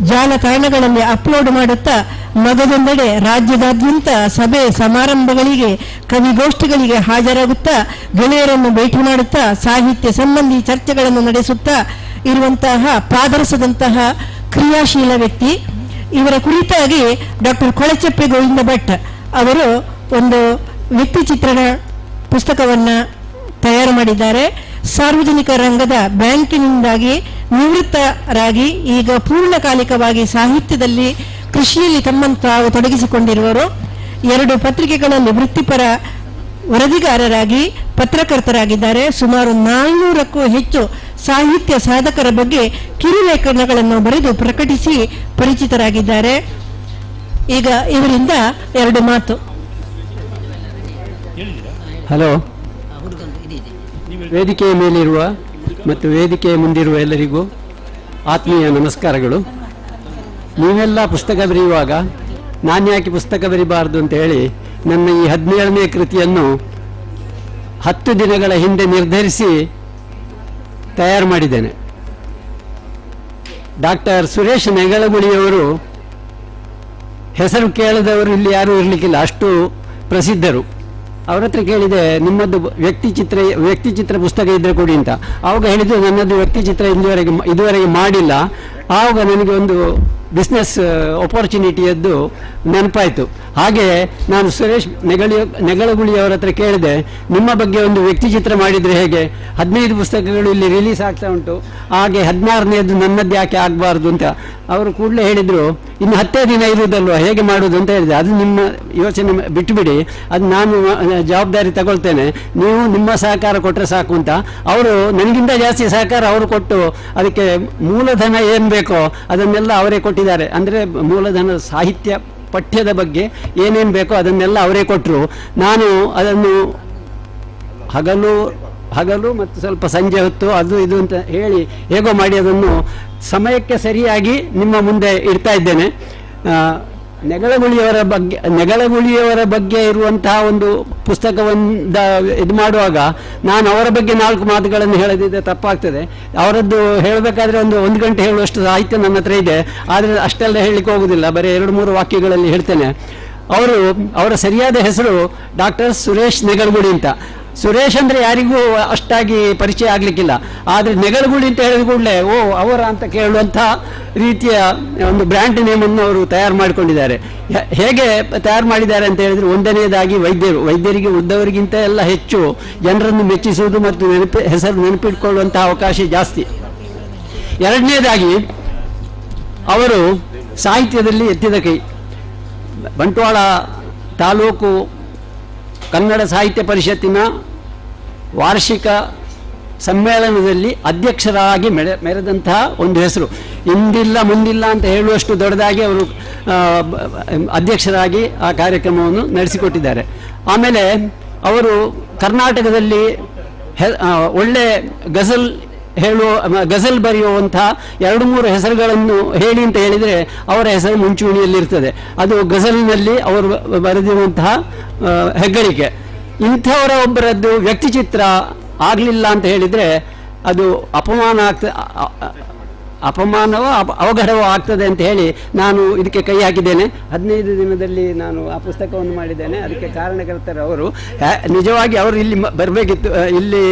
ಜಾಲತಾಣಗಳಲ್ಲಿ ಅಪ್ಲೋಡ್ ಮಾಡುತ್ತಾ ಮಗದೊಂದೆಡೆ ರಾಜ್ಯದಾದ್ಯಂತ ಸಭೆ ಸಮಾರಂಭಗಳಿಗೆ, ಕವಿಗೋಷ್ಠಿಗಳಿಗೆ ಹಾಜರಾಗುತ್ತಾ ಗೆಳೆಯರನ್ನು ಭೇಟಿ ಮಾಡುತ್ತಾ ಸಾಹಿತ್ಯ ಸಂಬಂಧಿ ಚರ್ಚೆಗಳನ್ನು ನಡೆಸುತ್ತಾ ಇರುವಂತಹ ಪಾದರಸದಂತಹ ಕ್ರಿಯಾಶೀಲ ವ್ಯಕ್ತಿ. ಇವರ ಕುರಿತಾಗಿ ಡಾಕ್ಟರ್ ಕೊಳಚೆಪ್ಪೆ ಗೋವಿಂದ ಭಟ್ ಅವರು ಒಂದು ವ್ಯಕ್ತಿ ಚಿತ್ರಣ ಪುಸ್ತಕವನ್ನು ತಯಾರು ಮಾಡಿದ್ದಾರೆ. ಸಾರ್ವಜನಿಕ ರಂಗದ ಬ್ಯಾಂಕಿನಿಂದಾಗಿ ನಿವೃತ್ತರಾಗಿ ಈಗ ಪೂರ್ಣಕಾಲಿಕವಾಗಿ ಸಾಹಿತ್ಯದಲ್ಲಿ, ಕೃಷಿಯಲ್ಲಿ ತಮ್ಮನ್ನು ತಾವು ತೊಡಗಿಸಿಕೊಂಡಿರುವರು. 2 ಪತ್ರಿಕೆಗಳಲ್ಲಿ ವೃತ್ತಿಪರ ವರದಿಗಾರರಾಗಿ ಪತ್ರಕರ್ತರಾಗಿದ್ದಾರೆ. ಸುಮಾರು 400ಕ್ಕೂ ಹೆಚ್ಚು ಸಾಹಿತ್ಯ ಸಾಧಕರ ಬಗ್ಗೆ ಕಿರುಲೇಖನಗಳನ್ನು ಬರೆದು ಪ್ರಕಟಿಸಿ ಪರಿಚಿತರಾಗಿದ್ದಾರೆ. ಈಗ ಇವರಿಂದ 2 ಮಾತು. ಹಲೋ, ವೇದಿಕೆಯ ಮೇಲಿರುವ ಮತ್ತು ವೇದಿಕೆಯ ಮುಂದಿರುವ ಎಲ್ಲರಿಗೂ ಆತ್ಮೀಯ ನಮಸ್ಕಾರಗಳು. ನೀವೆಲ್ಲ ಪುಸ್ತಕ ಬರೆಯುವಾಗ ನಾನು ಯಾಕೆ ಪುಸ್ತಕ ಬರೀಬಾರ್ದು ಅಂತ ಹೇಳಿ ನನ್ನ ಈ 17ನೇ ಕೃತಿಯನ್ನು 10 ದಿನಗಳ ಹಿಂದೆ ನಿರ್ಧರಿಸಿ ತಯಾರು ಮಾಡಿದ್ದೇನೆ. ಡಾಕ್ಟರ್ ಸುರೇಶ್ ನೆಗಳಗುಳಿಯವರು ಹೆಸರು ಕೇಳದವರು ಇಲ್ಲಿ ಯಾರೂ ಇರಲಿಕ್ಕಿಲ್ಲ, ಅಷ್ಟು ಪ್ರಸಿದ್ಧರು. ಅವ್ರ ಹತ್ರ ಕೇಳಿದೆ, ನಿಮ್ಮದು ವ್ಯಕ್ತಿ ಚಿತ್ರ ಪುಸ್ತಕ ಇದ್ದರೆ ಕೊಡಿ ಅಂತ. ಆವಾಗ ಹೇಳಿದ್ದು ನನ್ನದು ವ್ಯಕ್ತಿ ಚಿತ್ರ ಇದುವರೆಗೆ ಮಾಡಿಲ್ಲ. ಆವಾಗ ನನಗೆ ಒಂದು ಬಿಸ್ನೆಸ್ ಆಪರ್ಚುನಿಟಿಯದ್ದು ನೆನಪಾಯಿತು. ಹಾಗೆ ನಾನು ಸುರೇಶ್ ನೆಗಳಗುಳಿಯವರ ಹತ್ರ ಕೇಳಿದೆ, ನಿಮ್ಮ ಬಗ್ಗೆ ಒಂದು ವ್ಯಕ್ತಿ ಚಿತ್ರ ಮಾಡಿದರೆ ಹೇಗೆ? 15 ಪುಸ್ತಕಗಳು ಇಲ್ಲಿ ರಿಲೀಸ್ ಆಗ್ತಾ ಉಂಟು, ಹಾಗೆ 16ನೇದು ನನ್ನದ್ದು ಯಾಕೆ ಆಗಬಾರ್ದು ಅಂತ. ಅವರು ಕೂಡಲೇ ಹೇಳಿದರು, ಇನ್ನು 10 ದಿನ ಇರುವುದಲ್ವ, ಹೇಗೆ ಮಾಡೋದು ಅಂತ ಹೇಳಿದೆ. ಅದು ನಿಮ್ಮ ಯೋಚನೆ ಬಿಟ್ಟುಬಿಡಿ, ಅದು ನಾನು ಜವಾಬ್ದಾರಿ ತಗೊಳ್ತೇನೆ, ನೀವು ನಿಮ್ಮ ಸಹಕಾರ ಕೊಟ್ಟರೆ ಸಾಕು ಅಂತ. ಅವರು ನನಗಿಂತ ಜಾಸ್ತಿ ಸಹಕಾರ ಅವರು ಕೊಟ್ಟು ಅದಕ್ಕೆ ಮೂಲಧನ ಏನು ಬೇಕೋ ಅದನ್ನೆಲ್ಲ ಅವರೇ ಕೊಟ್ಟಿದ್ದಾರೆ. ಅಂದರೆ ಮೂಲಧನ ಸಾಹಿತ್ಯ ಪಠ್ಯದ ಬಗ್ಗೆ ಏನೇನು ಬೇಕೋ ಅದನ್ನೆಲ್ಲ ಅವರೇ ಕೊಟ್ಟರು. ನಾನು ಅದನ್ನು ಹಗಲು ಮತ್ತು ಸ್ವಲ್ಪ ಸಂಜೆ ಹೊತ್ತು ಅದು ಇದು ಅಂತ ಹೇಳಿ ಹೇಗೋ ಮಾಡಿ ಅದನ್ನು ಸಮಯಕ್ಕೆ ಸರಿಯಾಗಿ ನಿಮ್ಮ ಮುಂದೆ ಇಡ್ತಾ ಇದ್ದೇನೆ. ನೆಗಳಗುಳಿಯವರ ಬಗ್ಗೆ ಇರುವಂತಹ ಒಂದು ಪುಸ್ತಕವೊಂದ ಇದು ಮಾಡುವಾಗ ನಾನು ಅವರ ಬಗ್ಗೆ 4 ಮಾತುಗಳನ್ನು ಹೇಳದಿದ್ದರೆ ತಪ್ಪಾಗ್ತದೆ. ಅವರದ್ದು ಹೇಳಬೇಕಾದ್ರೆ ಒಂದು ಗಂಟೆ ಹೇಳುವಷ್ಟು ಸಾಹಿತ್ಯ ನನ್ನ ಹತ್ರ ಇದೆ, ಆದರೆ ಅಷ್ಟೆಲ್ಲ ಹೇಳಲಿಕ್ಕೆ ಹೋಗುವುದಿಲ್ಲ, ಬರೀ 2-3 ವಾಕ್ಯಗಳಲ್ಲಿ ಹೇಳ್ತೇನೆ. ಅವರ ಸರಿಯಾದ ಹೆಸರು ಡಾಕ್ಟರ್ ಸುರೇಶ್ ನೆಗಳಗುಳಿ ಅಂತ. ಸುರೇಶ್ ಅಂದರೆ ಯಾರಿಗೂ ಅಷ್ಟಾಗಿ ಪರಿಚಯ ಆಗಲಿಕ್ಕಿಲ್ಲ, ಆದರೆ ನೆಗಳಗುಳಿ ಅಂತ ಹೇಳಿದ ಕೂಡಲೇ ಓ ಅವರ ಅಂತ ಕೇಳುವಂಥ ರೀತಿಯ ಒಂದು ಬ್ರ್ಯಾಂಡ್ ನೇಮನ್ನು ಅವರು ತಯಾರು ಮಾಡಿಕೊಂಡಿದ್ದಾರೆ. ಹೇಗೆ ತಯಾರು ಮಾಡಿದ್ದಾರೆ ಅಂತ ಹೇಳಿದರೆ, ಒಂದನೆಯದಾಗಿ ವೈದ್ಯರಿಗೆ ಉದ್ದವರಿಗಿಂತ ಎಲ್ಲ ಹೆಚ್ಚು ಜನರನ್ನು ಮೆಚ್ಚಿಸುವುದು ಮತ್ತು ಹೆಸರು ನೆನಪಿಟ್ಕೊಳ್ಳುವಂಥ ಅವಕಾಶ ಜಾಸ್ತಿ. ಎರಡನೇದಾಗಿ ಅವರು ಸಾಹಿತ್ಯದಲ್ಲಿ ಎತ್ತಿದ ಕೈ. ಬಂಟ್ವಾಳ ತಾಲೂಕು ಕನ್ನಡ ಸಾಹಿತ್ಯ ಪರಿಷತ್ತಿನ ವಾರ್ಷಿಕ ಸಮ್ಮೇಳನದಲ್ಲಿ ಅಧ್ಯಕ್ಷರಾಗಿ ಮೆರೆದಂತಹ ಒಂದು ಹೆಸರು. ಇಂದಿಲ್ಲ ಮುಂದಿಲ್ಲ ಅಂತ ಹೇಳುವಷ್ಟು ದೊಡ್ಡದಾಗಿ ಅವರು ಅಧ್ಯಕ್ಷರಾಗಿ ಆ ಕಾರ್ಯಕ್ರಮವನ್ನು ನಡೆಸಿಕೊಟ್ಟಿದ್ದಾರೆ. ಆಮೇಲೆ ಅವರು ಕರ್ನಾಟಕದಲ್ಲಿ ಒಳ್ಳೆ ಗಜಲ್ ಬರೆಯುವಂತಹ 2-3 ಹೆಸರುಗಳನ್ನು ಹೇಳಿ ಅಂತ ಹೇಳಿದರೆ ಅವರ ಹೆಸರು ಮುಂಚೂಣಿಯಲ್ಲಿರ್ತದೆ. ಅದು ಗಜಲ್ನಲ್ಲಿ ಅವರು ಬರೆದಿರುವಂತಹ ಹೆಗ್ಗಳಿಕೆ. ಇಂಥವರ ಒಬ್ಬರದ್ದು ವ್ಯಕ್ತಿ ಚಿತ್ರ ಆಗಲಿಲ್ಲ ಅಂತ ಹೇಳಿದರೆ ಅದು ಅಪಮಾನವೋ ಅವಘಡವೋ ಆಗ್ತದೆ ಅಂತ ಹೇಳಿ ನಾನು ಇದಕ್ಕೆ ಕೈ ಹಾಕಿದ್ದೇನೆ. 15 ದಿನದಲ್ಲಿ ನಾನು ಆ ಪುಸ್ತಕವನ್ನು ಮಾಡಿದ್ದೇನೆ. ಅದಕ್ಕೆ ಕಾರಣಕರ್ತರು ಅವರು. ನಿಜವಾಗಿ ಅವರು ಇಲ್ಲಿ ಬರಬೇಕಿತ್ತು, ಇಲ್ಲಿ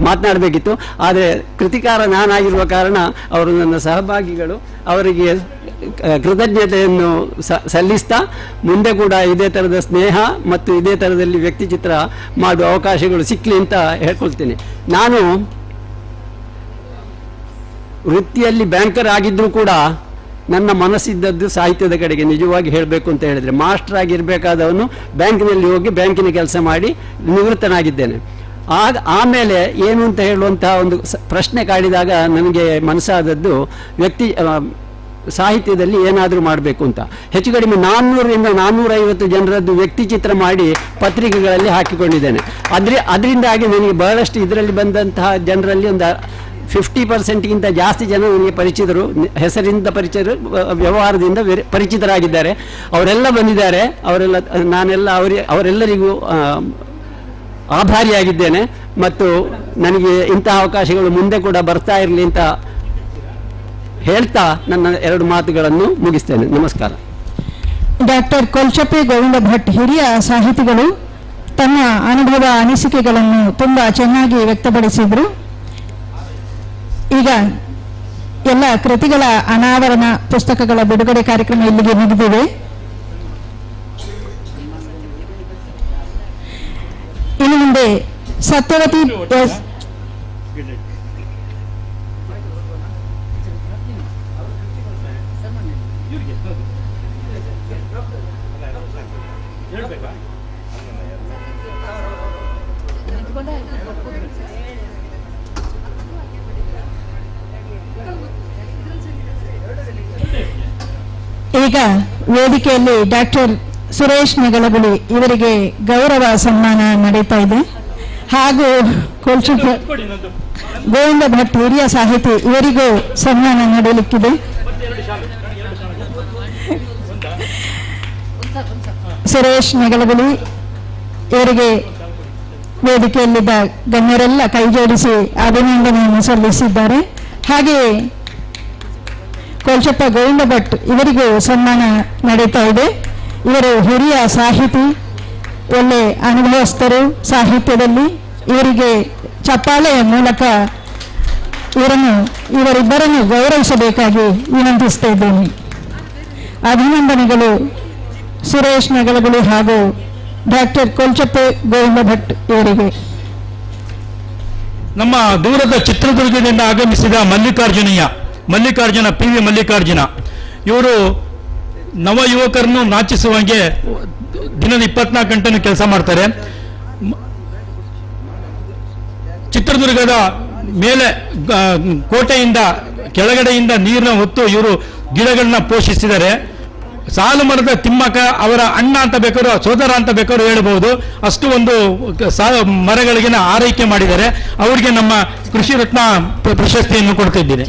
ಮಾತನಾಡಬೇಕಿತ್ತು, ಆದರೆ ಕೃತಿಕಾರ ನಾನಾಗಿರುವ ಕಾರಣ ಅವರು ನನ್ನ ಸಹಭಾಗಿಗಳು. ಅವರಿಗೆ ಕೃತಜ್ಞತೆಯನ್ನು ಸಲ್ಲಿಸ್ತಾ ಮುಂದೆ ಕೂಡ ಇದೇ ಥರದ ಸ್ನೇಹ ಮತ್ತು ಇದೇ ಥರದಲ್ಲಿ ವ್ಯಕ್ತಿ ಚಿತ್ರ ಮಾಡುವ ಅವಕಾಶಗಳು ಸಿಕ್ಕಲಿ ಅಂತ ಹೇಳ್ಕೊಳ್ತೀನಿ. ನಾನು ವೃತ್ತಿಯಲ್ಲಿ ಬ್ಯಾಂಕರ್ ಆಗಿದ್ದರೂ ಕೂಡ ನನ್ನ ಮನಸ್ಸಿದ್ದದ್ದು ಸಾಹಿತ್ಯದ ಕಡೆಗೆ. ನಿಜವಾಗಿ ಹೇಳಬೇಕು ಅಂತ ಹೇಳಿದರೆ, ಮಾಸ್ಟರ್ ಆಗಿರಬೇಕಾದವನು ಬ್ಯಾಂಕಿನಲ್ಲಿ ಹೋಗಿ ಬ್ಯಾಂಕಿನ ಕೆಲಸ ಮಾಡಿ ನಿವೃತ್ತನಾಗಿದ್ದೇನೆ. ಆಮೇಲೆ ಏನು ಅಂತ ಹೇಳುವಂತಹ ಒಂದು ಪ್ರಶ್ನೆ ಕಾಡಿದಾಗ ನನಗೆ ಮನಸ್ಸಾದದ್ದು ಸಾಹಿತ್ಯದಲ್ಲಿ ಏನಾದರೂ ಮಾಡಬೇಕು ಅಂತ. ಹೆಚ್ಚು ಕಡಿಮೆ 400ರಿಂದ 450 ಜನರದ್ದು ವ್ಯಕ್ತಿ ಚಿತ್ರ ಮಾಡಿ ಪತ್ರಿಕೆಗಳಲ್ಲಿ ಹಾಕಿಕೊಂಡಿದ್ದೇನೆ. ಅದರಿಂದಾಗಿ ನನಗೆ ಬಹಳಷ್ಟು ಇದರಲ್ಲಿ ಬಂದಂತಹ ಜನರಲ್ಲಿ ಒಂದು 50%ಗಿಂತ ಜಾಸ್ತಿ ಜನ ನನಗೆ ಪರಿಚಿತರು, ಹೆಸರಿಂದ ಪರಿಚಿತರು, ವ್ಯವಹಾರದಿಂದ ಪರಿಚಿತರಾಗಿದ್ದಾರೆ. ಅವರೆಲ್ಲ ಬಂದಿದ್ದಾರೆ. ಅವರೆಲ್ಲರಿಗೂ ಆಭಾರಿಯಾಗಿದ್ದೇನೆ ಮತ್ತು ನನಗೆ ಇಂತಹ ಅವಕಾಶಗಳು ಮುಂದೆ ಕೂಡ ಬರ್ತಾ ಇರಲಿ ಅಂತ ಹೇಳ್ತಾ ನನ್ನ 2 ಮಾತುಗಳನ್ನು ಮುಗಿಸ್ತೇನೆ. ನಮಸ್ಕಾರ. ಡಾಕ್ಟರ್ ಕೊಲ್ಚಪ್ಪೆ ಗೋವಿಂದ ಭಟ್ ಹಿರಿಯ ಸಾಹಿತಿಗಳು ತಮ್ಮ ಅನುಭವ ಅನಿಸಿಕೆಗಳನ್ನು ತುಂಬಾ ಚೆನ್ನಾಗಿ ವ್ಯಕ್ತಪಡಿಸಿದರು. ಈಗ ಎಲ್ಲ ಕೃತಿಗಳ ಅನಾವರಣ, ಪುಸ್ತಕಗಳ ಬಿಡುಗಡೆ ಕಾರ್ಯಕ್ರಮ ಇಲ್ಲಿಗೆ ಮುಗಿದಿವೆ. ಇನ್ನು ಮುಂದೆ ಸತ್ಯವತಿ ಈಗ ವೇದಿಕೆಯಲ್ಲಿ ಡಾಕ್ಟರ್ ಸುರೇಶ್ ನೆಗಳಗುಳಿ ಇವರಿಗೆ ಗೌರವ ಸನ್ಮಾನ ನಡೀತಾ ಇದೆ. ಹಾಗೂ ಕೊಲ್ಚಪ್ಪೆ ಗೋವಿಂದ ಭಟ್ ಹಿರಿಯ ಸಾಹಿತಿ ಇವರಿಗೂ ಸನ್ಮಾನ ನಡೆಯಲಿಕ್ಕಿದೆ. ಸುರೇಶ್ ನೆಗಳಗುಳಿ ಇವರಿಗೆ ವೇದಿಕೆಯಲ್ಲಿದ್ದ ಗಣ್ಯರೆಲ್ಲ ಕೈ ಜೋಡಿಸಿ ಅಭಿನಂದನೆಯನ್ನು ಸಲ್ಲಿಸಿದ್ದಾರೆ. ಹಾಗೆಯೇ ಕೊಲ್ಚಪ್ಪ ಗೋವಿಂದ ಭಟ್ ಇವರಿಗೂ ಸನ್ಮಾನ ನಡೀತಾ ಇದೆ. ಇವರು ಹಿರಿಯ ಸಾಹಿತಿ, ಒಳ್ಳೆ ಅನುಭವಸ್ಥರು ಸಾಹಿತ್ಯದಲ್ಲಿ. ಇವರಿಗೆ ಚಪ್ಪಾಳೆಯ ಮೂಲಕ ಇವರಿಬ್ಬರನ್ನು ಗೌರವಿಸಬೇಕಾಗಿ ವಿನಂತಿಸ್ತಾ ಇದ್ದೇನೆ. ಅಭಿನಂದನೆಗಳು ಸುರೇಶ್ ನಗಲಗುಳಿ ಹಾಗೂ ಡಾಕ್ಟರ್ ಕೊಲ್ಚಪ್ಪೆ ಗೋವಿಂದ ಭಟ್ ಇವರಿಗೆ. ನಮ್ಮ ದೂರದ ಚಿತ್ರದುರ್ಗದಿಂದ ಆಗಮಿಸಿದ ಮಲ್ಲಿಕಾರ್ಜುನ PV ಮಲ್ಲಿಕಾರ್ಜುನ ಇವರು ನವ ಯುವಕರನ್ನು ನಾಚಿಸುವಂಗೆ ದಿನದ 24 ಗಂಟೆನೂ ಕೆಲಸ ಮಾಡ್ತಾರೆ. ಚಿತ್ರದುರ್ಗದ ಮೇಲೆ ಕೋಟೆಯಿಂದ ಕೆಳಗಡೆಯಿಂದ ನೀರನ್ನ ಹೊತ್ತು ಇವರು ಗಿಡಗಳನ್ನ ಪೋಷಿಸಿದ್ದಾರೆ. ಸಾಲು ಮರದ ತಿಮ್ಮಕ್ಕ ಅವರ ಅಣ್ಣ ಅಂತ ಬೇಕಾದ್ರೂ ಸೋದರ ಅಂತ ಬೇಕಾದ್ರೂ ಹೇಳ್ಬೋದು, ಅಷ್ಟು ಒಂದು ಮರಗಳಿಗಿನ ಆರೈಕೆ ಮಾಡಿದ್ದಾರೆ. ಅವರಿಗೆ ನಮ್ಮ ಕೃಷಿ ರತ್ನ ಪ್ರಶಸ್ತಿಯನ್ನು ಕೊಡ್ತಿದ್ದೀನಿ.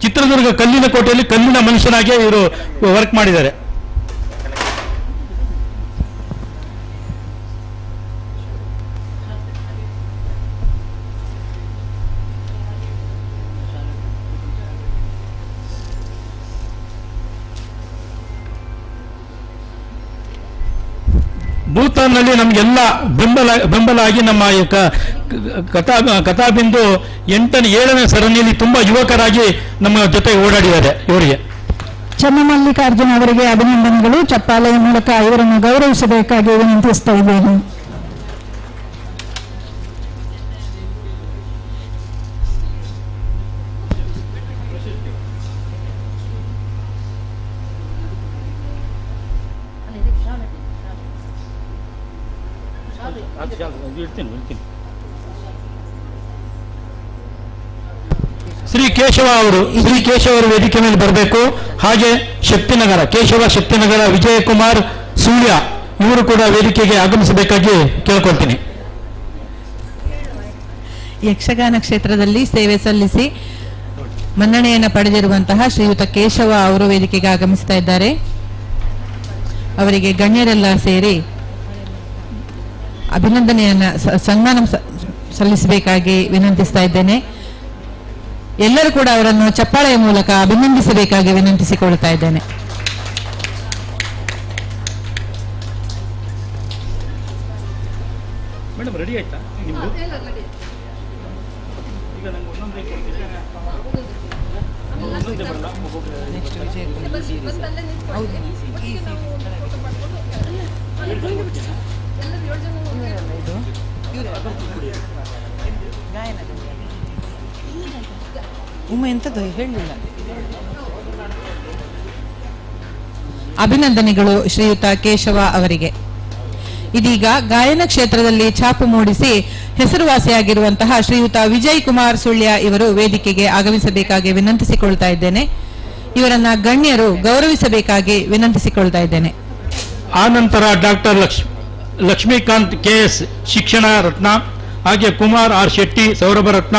ಚಿತ್ರದುರ್ಗ ಕಲ್ಲಿನ ಕೋಟೆಯಲ್ಲಿ ಕಲ್ಲಿನ ಮನುಷ್ಯನಾಗಿ ಇವರು ವರ್ಕ್ ಮಾಡಿದ್ದಾರೆ. ಭೂತಾನ್ನಲ್ಲಿ ನಮಗೆಲ್ಲ ಬೆಂಬಲ ಆಗಿ ನಮ್ಮ ಕಥಾಬಿಂದು 7ನೇ ಸರಣಿಯಲ್ಲಿ ತುಂಬಾ ಯುವಕರಾಗಿ ನಮ್ಮ ಜೊತೆ ಓಡಾಡಿದ್ದಾರೆ. ಇವರಿಗೆ ಚನ್ನಮಲ್ಲಿಕಾರ್ಜುನ ಅವರಿಗೆ ಅಭಿನಂದನೆಗಳು. ಚಪ್ಪಾಳೆಯ ಮೂಲಕ ಇವರನ್ನು ಗೌರವಿಸಬೇಕಾಗಿ ವಿನಂತಿಸ್ತಾ ಇದ್ದೇನೆ. ಶ್ರೀ ಕೇಶವ ಅವರು ವೇದಿಕೆ ಮೇಲೆ ಬರಬೇಕು. ಹಾಗೆ ಶಕ್ತಿನಗರ ವಿಜಯಕುಮಾರ್ ಸೂಳ್ಯ ಇವರು ಕೂಡ ವೇದಿಕೆಗೆ ಆಗಮಿಸಬೇಕಾಗಿ ಕೇಳ್ಕೊಳ್ತೀನಿ. ಯಕ್ಷಗಾನ ಕ್ಷೇತ್ರದಲ್ಲಿ ಸೇವೆ ಸಲ್ಲಿಸಿ ಮನ್ನಣೆಯನ್ನು ಪಡೆದಿರುವಂತಹ ಶ್ರೀಯುತ ಕೇಶವ ಅವರು ವೇದಿಕೆಗೆ ಆಗಮಿಸ್ತಾ ಇದ್ದಾರೆ. ಅವರಿಗೆ ಗಣ್ಯರೆಲ್ಲ ಸೇರಿ ಅಭಿನಂದನೆಯನ್ನ ಸನ್ಮಾನ ಸಲ್ಲಿಸಬೇಕಾಗಿ ವಿನಂತಿಸ್ತಾ ಇದ್ದೇನೆ. ಎಲ್ಲರೂ ಕೂಡ ಅವರನ್ನು ಚಪ್ಪಾಳೆಯ ಮೂಲಕ ಅಭಿನಂದಿಸಬೇಕಾಗಿ ವಿನಂತಿಸಿಕೊಳ್ತಾ ಇದ್ದೇನೆ. ಮೇಡಮ್ ರೆಡಿ ಆಯ್ತಾ ನಿಮ್ದು? ಈಗ ನಂಗೆ ಒಂದೊಂದೇ ಅಭಿನಂದನೆಗಳು ಶ್ರೀಯುತ ಕೇಶವ ಅವರಿಗೆ. ಇದೀಗ ಗಾಯನ ಕ್ಷೇತ್ರದಲ್ಲಿ ಛಾಪು ಮೂಡಿಸಿ ಹೆಸರುವಾಸಿಯಾಗಿರುವಂತಹ ಶ್ರೀಯುತ ವಿಜಯ್ ಕುಮಾರ್ ಸುಳ್ಯ ಇವರು ವೇದಿಕೆಗೆ ಆಗಮಿಸಬೇಕಾಗಿ ವಿನಂತಿಸಿಕೊಳ್ತಾ ಇದ್ದೇನೆ. ಇವರನ್ನ ಗಣ್ಯರು ಗೌರವಿಸಬೇಕಾಗಿ ವಿನಂತಿಸಿಕೊಳ್ತಾ ಇದ್ದೇನೆ. ಆ ನಂತರ ಡಾಕ್ಟರ್ ಲಕ್ಷ್ಮೀಕಾಂತ್ KS ಶಿಕ್ಷಣ ರತ್ನ, ಹಾಗೆ ಕುಮಾರ್ R ಶೆಟ್ಟಿ ಸೌರಭ ರತ್ನ,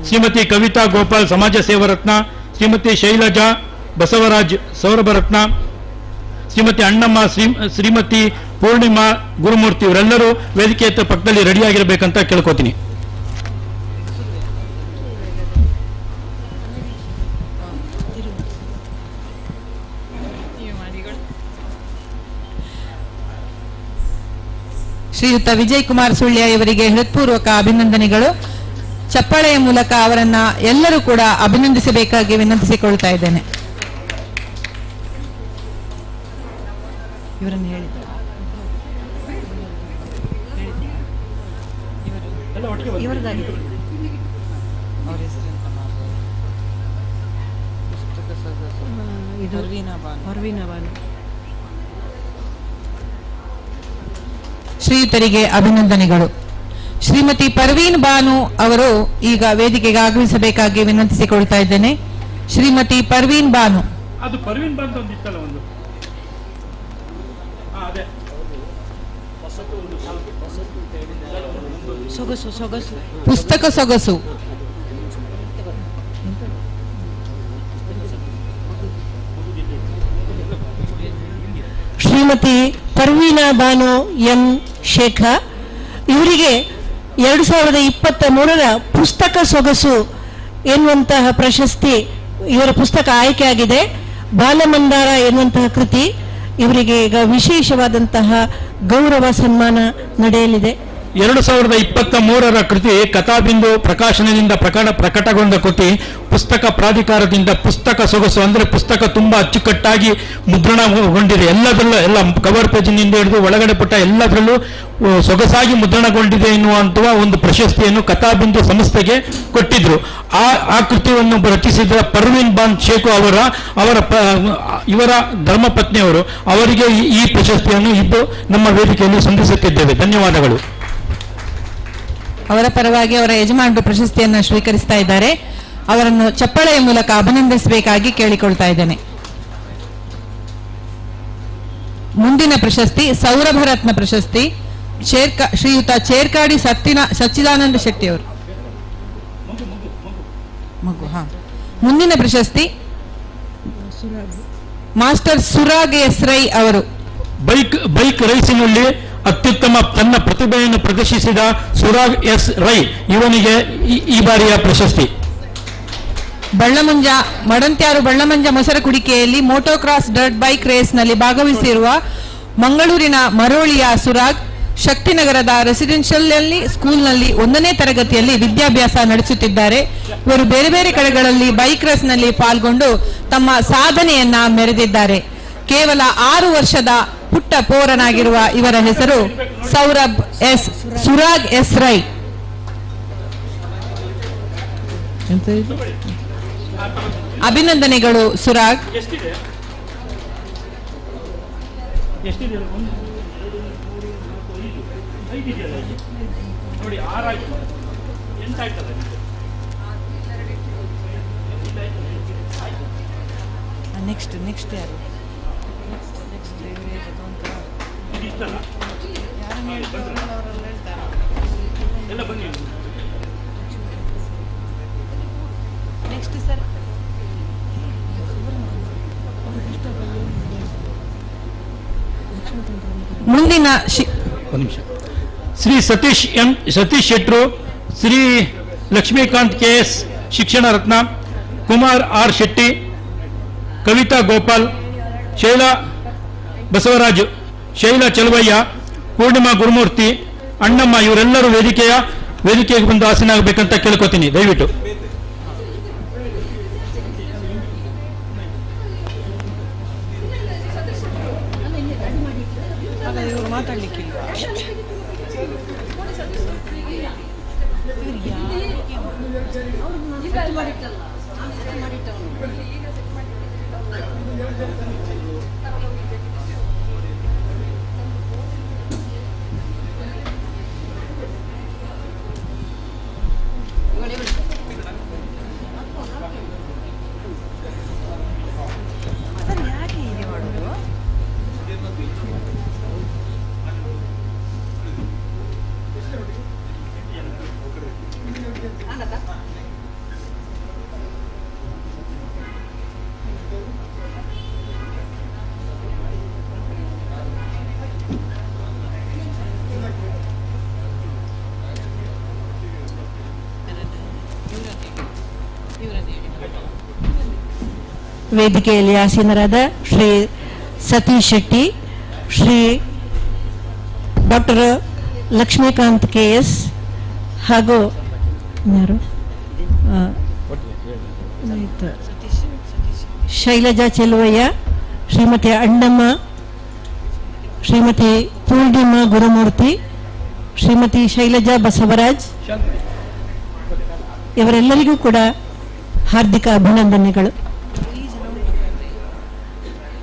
ಶ್ರೀಮತಿ ಕವಿತಾ ಗೋಪಾಲ್ ಸಮಾಜ ಸೇವಾ ರತ್ನ, ಶ್ರೀಮತಿ ಶೈಲಜಾ ಬಸವರಾಜ್ ಸೌರಭ ರತ್ನ, ಶ್ರೀಮತಿ ಅಣ್ಣಮ್ಮ, ಶ್ರೀಮತಿ ಪೂರ್ಣಿಮಾ ಗುರುಮೂರ್ತಿ ಇವರೆಲ್ಲರೂ ವೇದಿಕೆ ಪಕ್ಕದಲ್ಲಿ ರೆಡಿಯಾಗಿರ್ಬೇಕಂತ ಕೇಳ್ಕೊತೀನಿ. ಶ್ರೀಯುತ ವಿಜಯ್ ಕುಮಾರ್ ಸುಳ್ಯ ಇವರಿಗೆ ಹೃತ್ಪೂರ್ವಕ ಅಭಿನಂದನೆಗಳು. ಚಪ್ಪಾಳೆಯ ಮೂಲಕ ಅವರನ್ನ ಎಲ್ಲರೂ ಕೂಡ ಅಭಿನಂದಿಸಬೇಕಾಗಿ ವಿನಂತಿಸಿಕೊಳ್ತಾ ಇದ್ದೇನೆ. ಇವರನ್ನು ಹೇಳಿದ್ದಾರೆ ಶ್ರೀಯುತರಿಗೆ ಅಭಿನಂದನೆಗಳು. ಶ್ರೀಮತಿ ಪರ್ವೀನ್ ಬಾನು ಅವರು ಈಗ ವೇದಿಕೆಗೆ ಆಗಮಿಸಬೇಕಾಗಿ ವಿನಂತಿಸಿಕೊಳ್ತಾ ಇದ್ದೇನೆ. ಶ್ರೀಮತಿ ಪರ್ವೀನ್ ಬಾನು. ಅದು ಪರ್ವೀನ್ ಬಾನು ಒಂದಿತ್ತಲ್ಲ ಒಂದು ಪುಸ್ತಕ ಸೊಗಸು. ಶ್ರೀಮತಿ ಪರ್ವೀನಾ ಬಾನು ಎಂ ಶೇಖ ಇವರಿಗೆ 2023ರ ಪುಸ್ತಕ ಸೊಗಸು ಎನ್ನುವಂತಹ ಪ್ರಶಸ್ತಿ ಇವರ ಪುಸ್ತಕ ಆಯ್ಕೆಯಾಗಿದೆ. ಬಾಲಮಂದಾರ ಎನ್ನುವಂತಹ ಕೃತಿ ಇವರಿಗೆ ಈಗ ವಿಶೇಷವಾದಂತಹ ಗೌರವ ಸನ್ಮಾನ ನಡೆಯಲಿದೆ. 2023 ಕೃತಿ ಕಥಾಬಿಂದು ಪ್ರಕಾಶನದಿಂದ ಪ್ರಕಟಗೊಂಡ ಕೃತಿ ಪುಸ್ತಕ ಪ್ರಾಧಿಕಾರದಿಂದ ಪುಸ್ತಕ ಸೊಗಸು ಅಂದರೆ ಪುಸ್ತಕ ತುಂಬಾ ಅಚ್ಚುಕಟ್ಟಾಗಿ ಮುದ್ರಣಗೊಂಡಿದೆ. ಎಲ್ಲ ಕವರ್ ಪೇಜಿನಿಂದ ಹಿಡಿದು ಒಳಗಡೆ ಪುಟ ಎಲ್ಲದರಲ್ಲೂ ಸೊಗಸಾಗಿ ಮುದ್ರಣಗೊಂಡಿದೆ ಎನ್ನುವಂತಹ ಒಂದು ಪ್ರಶಸ್ತಿಯನ್ನು ಕಥಾಬಿಂದು ಸಂಸ್ಥೆಗೆ ಕೊಟ್ಟಿದ್ರು. ಆ ಕೃತಿಯನ್ನು ರಚಿಸಿದ ಪರ್ವೀನ್ ಬಾನ್ ಶೇಖು ಇವರ ಧರ್ಮಪತ್ನಿಯವರು ಅವರಿಗೆ ಈ ಪ್ರಶಸ್ತಿಯನ್ನು ಇದ್ದು ನಮ್ಮ ವೇದಿಕೆಯಲ್ಲಿ ಸಂಧಿಸುತ್ತಿದ್ದೇವೆ. ಧನ್ಯವಾದಗಳು. ಅವರ ಪರವಾಗಿ ಅವರ ಯಜಮಾನರು ಪ್ರಶಸ್ತಿಯನ್ನು ಸ್ವೀಕರಿಸ್ತಾ ಇದ್ದಾರೆ. ಅವರನ್ನು ಚಪ್ಪಳೆಯ ಮೂಲಕ ಅಭಿನಂದಿಸಬೇಕಾಗಿ ಕೇಳಿಕೊಳ್ತಾ ಇದ್ದೇನೆ. ಮುಂದಿನ ಪ್ರಶಸ್ತಿ ಸೌರಭರತ್ನ ಪ್ರಶಸ್ತಿ ಶ್ರೀಯುತ ಚೇರ್ಕಾಡಿ ಸಚ್ಚಿದಾನಂದ ಶೆಟ್ಟಿ ಅವರು. ಮುಂದಿನ ಪ್ರಶಸ್ತಿ ಮಾಸ್ಟರ್ ಸುರಾಗ್ ಎಸ್ ರೈ ಅವರು. ಬೈಕ್ ರೇಸಿನಲ್ಲಿ ಅತ್ಯುತ್ತಮ ತನ್ನ ಪ್ರತಿಭೆಯನ್ನು ಪ್ರದರ್ಶಿಸಿದ ಸುರಾಗ್ ಎಸ್ ರೈ ಇವನಿಗೆ ಈ ಬಾರಿಯ ಪ್ರಶಸ್ತಿ. ಮಡಂತ್ಯಾರು ಬಳ್ಳಮಂಜ ಮೊಸರ ಕುಡಿಕೆಯಲ್ಲಿ ಮೋಟೋಕ್ರಾಸ್ ಡರ್ಟ್ ಬೈಕ್ ರೇಸ್ನಲ್ಲಿ ಭಾಗವಹಿಸಿರುವ ಮಂಗಳೂರಿನ ಮರೋಳಿಯ ಸುರಾಗ್ ಶಕ್ತಿನಗರದ ರೆಸಿಡೆನ್ಷಿಯಲ್ ಸ್ಕೂಲ್ನಲ್ಲಿ 1ನೇ ತರಗತಿಯಲ್ಲಿ ವಿದ್ಯಾಭ್ಯಾಸ ನಡೆಸುತ್ತಿದ್ದಾರೆ. ಇವರು ಬೇರೆ ಬೇರೆ ಕಡೆಗಳಲ್ಲಿ ಬೈಕ್ ರೇಸ್ನಲ್ಲಿ ಪಾಲ್ಗೊಂಡು ತಮ್ಮ ಸಾಧನೆಯನ್ನ ಮೆರೆದಿದ್ದಾರೆ. ಕೇವಲ 6 ವರ್ಷದ ಪುಟ್ಟ ಪೋರನಾಗಿರುವ ಇವರ ಹೆಸರು ಸುರಾಗ್ ಎಸ್ ರೈ. ಅಭಿನಂದನೆಗಳು ಸುರಾಗ್. ನೆಕ್ಸ್ಟ್ ಯಾರು? ನೆಕ್ಸ್ಟ್ ಸರ್ ಮುಂದಿನ ಶ್ರೀ ಸತೀಶ್ ಶೆಟ್ರು, ಶ್ರೀ ಲಕ್ಷ್ಮೀಕಾಂತ್ KS ಶಿಕ್ಷಣ ರತ್ನ, ಕುಮಾರ್ ಆರ್ ಶೆಟ್ಟಿ, ಕವಿತಾ ಗೋಪಾಲ್, ಶೈಲಾ ಬಸವರಾಜು, ಶೈಲಾ ಚಲವಯ್ಯ, ಪೂರ್ಣಿಮಾ ಗುರುಮೂರ್ತಿ, ಅಣ್ಣಮ್ಮ ಇವರೆಲ್ಲರೂ ವೇದಿಕೆಗೆ ಬಂದು ಆಸೀನಾಗಬೇಕಂತ ಕೇಳ್ಕೊತೀನಿ ದಯವಿಟ್ಟು. ವೇದಿಕೆಯಲ್ಲಿ ಆಸೀನರಾದ ಶ್ರೀ ಸತೀಶ್ ಶೆಟ್ಟಿ, ಶ್ರೀ ಡಾಕ್ಟರ್ ಲಕ್ಷ್ಮೀಕಾಂತ್ KS ಹಾಗೂ ಯಾರು ಶೈಲಜಾ ಚೆಲುವಯ್ಯ, ಶ್ರೀಮತಿ ಅಣ್ಣಮ್ಮ, ಶ್ರೀಮತಿ ಪೂರ್ಣಿಮಾ ಗುರುಮೂರ್ತಿ, ಶ್ರೀಮತಿ ಶೈಲಜಾ ಬಸವರಾಜ್ ಇವರೆಲ್ಲರಿಗೂ ಕೂಡ ಹಾರ್ದಿಕ ಅಭಿನಂದನೆಗಳು.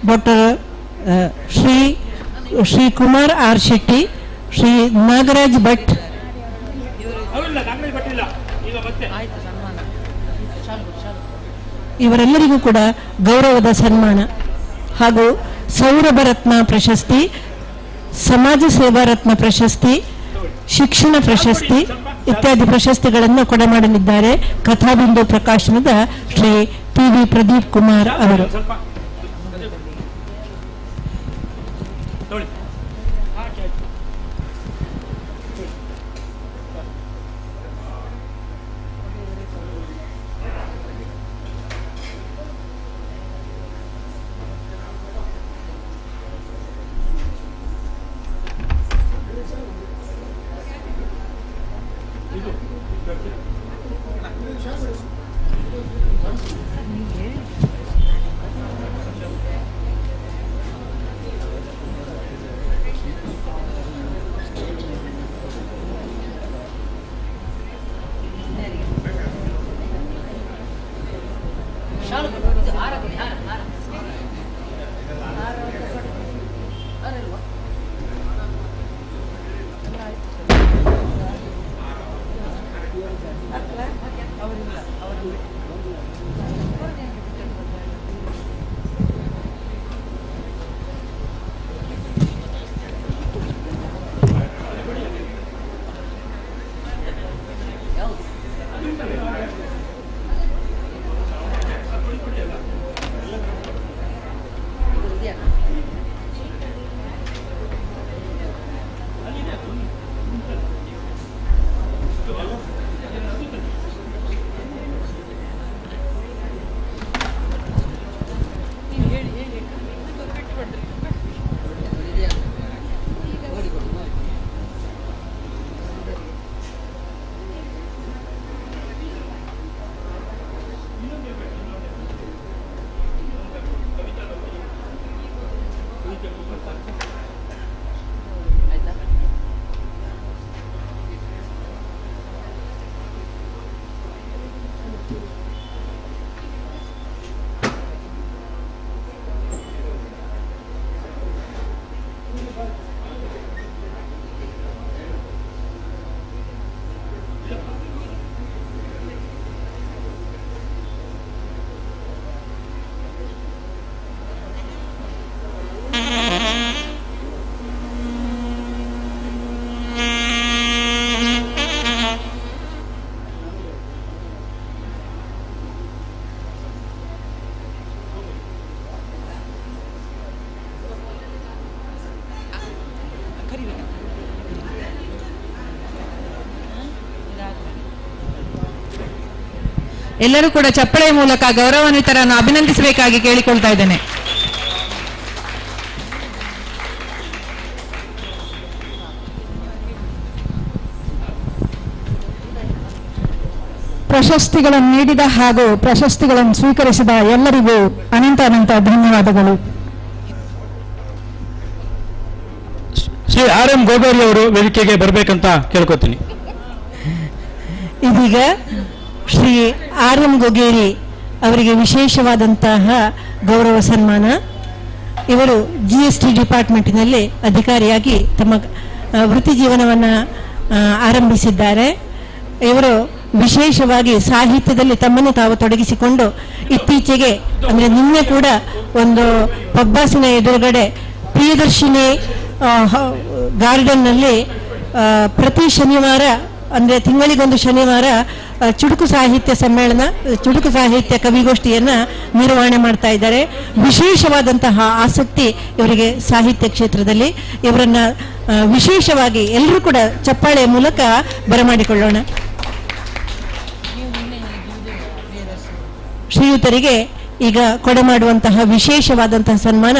ಡಾಕ್ಟರ್ ಶ್ರೀ ಕುಮಾರ್ ಆರ್ ಶೆಟ್ಟಿ, ಶ್ರೀ ನಾಗರಾಜ್ ಭಟ್ ಇವರೆಲ್ಲರಿಗೂ ಕೂಡ ಗೌರವದ ಸನ್ಮಾನ ಹಾಗೂ ಸೌರಭರತ್ನ ಪ್ರಶಸ್ತಿ, ಸಮಾಜ ಸೇವಾ ರತ್ನ ಪ್ರಶಸ್ತಿ, ಶಿಕ್ಷಣ ಪ್ರಶಸ್ತಿ ಇತ್ಯಾದಿ ಪ್ರಶಸ್ತಿಗಳನ್ನು ಕೊಡಮಾಡಲಿದ್ದಾರೆ ಕಥಾಬಿಂದು ಪ್ರಕಾಶನದ ಶ್ರೀ PV ಪ್ರದೀಪ್ ಕುಮಾರ್ ಅವರು. ಎಲ್ಲರೂ ಕೂಡ ಚಪ್ಪಳೆಯ ಮೂಲಕ ಗೌರವಾನ್ವಿತರನ್ನು ಅಭಿನಂದಿಸಬೇಕಾಗಿ ಕೇಳಿಕೊಳ್ತಾ ಇದ್ದೇನೆ. ಪ್ರಶಸ್ತಿಗಳನ್ನು ನೀಡಿದ ಹಾಗೂ ಪ್ರಶಸ್ತಿಗಳನ್ನು ಸ್ವೀಕರಿಸಿದ ಎಲ್ಲರಿಗೂ ಅನಂತ ಅನಂತ ಧನ್ಯವಾದಗಳು. ಶ್ರೀ R.M. ಗೋಗೋರಿ ಅವರು ವೇದಿಕೆಗೆ ಬರಬೇಕಂತ ಕೇಳ್ಕೊತೀನಿ. ಇದೀಗ ಶ್ರೀ R.M. ಗೋಗೇರಿ ಅವರಿಗೆ ವಿಶೇಷವಾದಂತಹ ಗೌರವ ಸನ್ಮಾನ. ಇವರು GST ಡಿಪಾರ್ಟ್ಮೆಂಟಿನಲ್ಲಿ ಅಧಿಕಾರಿಯಾಗಿ ತಮ್ಮ ವೃತ್ತಿ ಜೀವನವನ್ನು ಆರಂಭಿಸಿದ್ದಾರೆ. ಇವರು ವಿಶೇಷವಾಗಿ ಸಾಹಿತ್ಯದಲ್ಲಿ ತಮ್ಮನ್ನು ತಾವು ತೊಡಗಿಸಿಕೊಂಡು ಇತ್ತೀಚೆಗೆ ಅಂದರೆ ನಿನ್ನೆ ಕೂಡ ಒಂದು ಪಬ್ಬಾಸಿನ ಎದುರುಗಡೆ ಪ್ರಿಯದರ್ಶಿನಿ ಗಾರ್ಡನ್ನಲ್ಲಿ ಪ್ರತಿ ಶನಿವಾರ ಅಂದರೆ ತಿಂಗಳಿಗೊಂದು ಶನಿವಾರ ಚುಟುಕು ಸಾಹಿತ್ಯ ಸಮ್ಮೇಳನ, ಚುಟುಕು ಸಾಹಿತ್ಯ ಕವಿಗೋಷ್ಠಿಯನ್ನು ನಿರ್ವಹಣೆ ಮಾಡ್ತಾ ಇದ್ದಾರೆ. ವಿಶೇಷವಾದಂತಹ ಆಸಕ್ತಿ ಇವರಿಗೆ ಸಾಹಿತ್ಯ ಕ್ಷೇತ್ರದಲ್ಲಿ. ಇವರನ್ನು ವಿಶೇಷವಾಗಿ ಎಲ್ಲರೂ ಕೂಡ ಚಪ್ಪಾಳೆಯ ಮೂಲಕ ಬರಮಾಡಿಕೊಳ್ಳೋಣ. ಶ್ರೀಯುತರಿಗೆ ಈಗ ಕೊಡಮಾಡುವಂತಹ ವಿಶೇಷವಾದಂತಹ ಸನ್ಮಾನ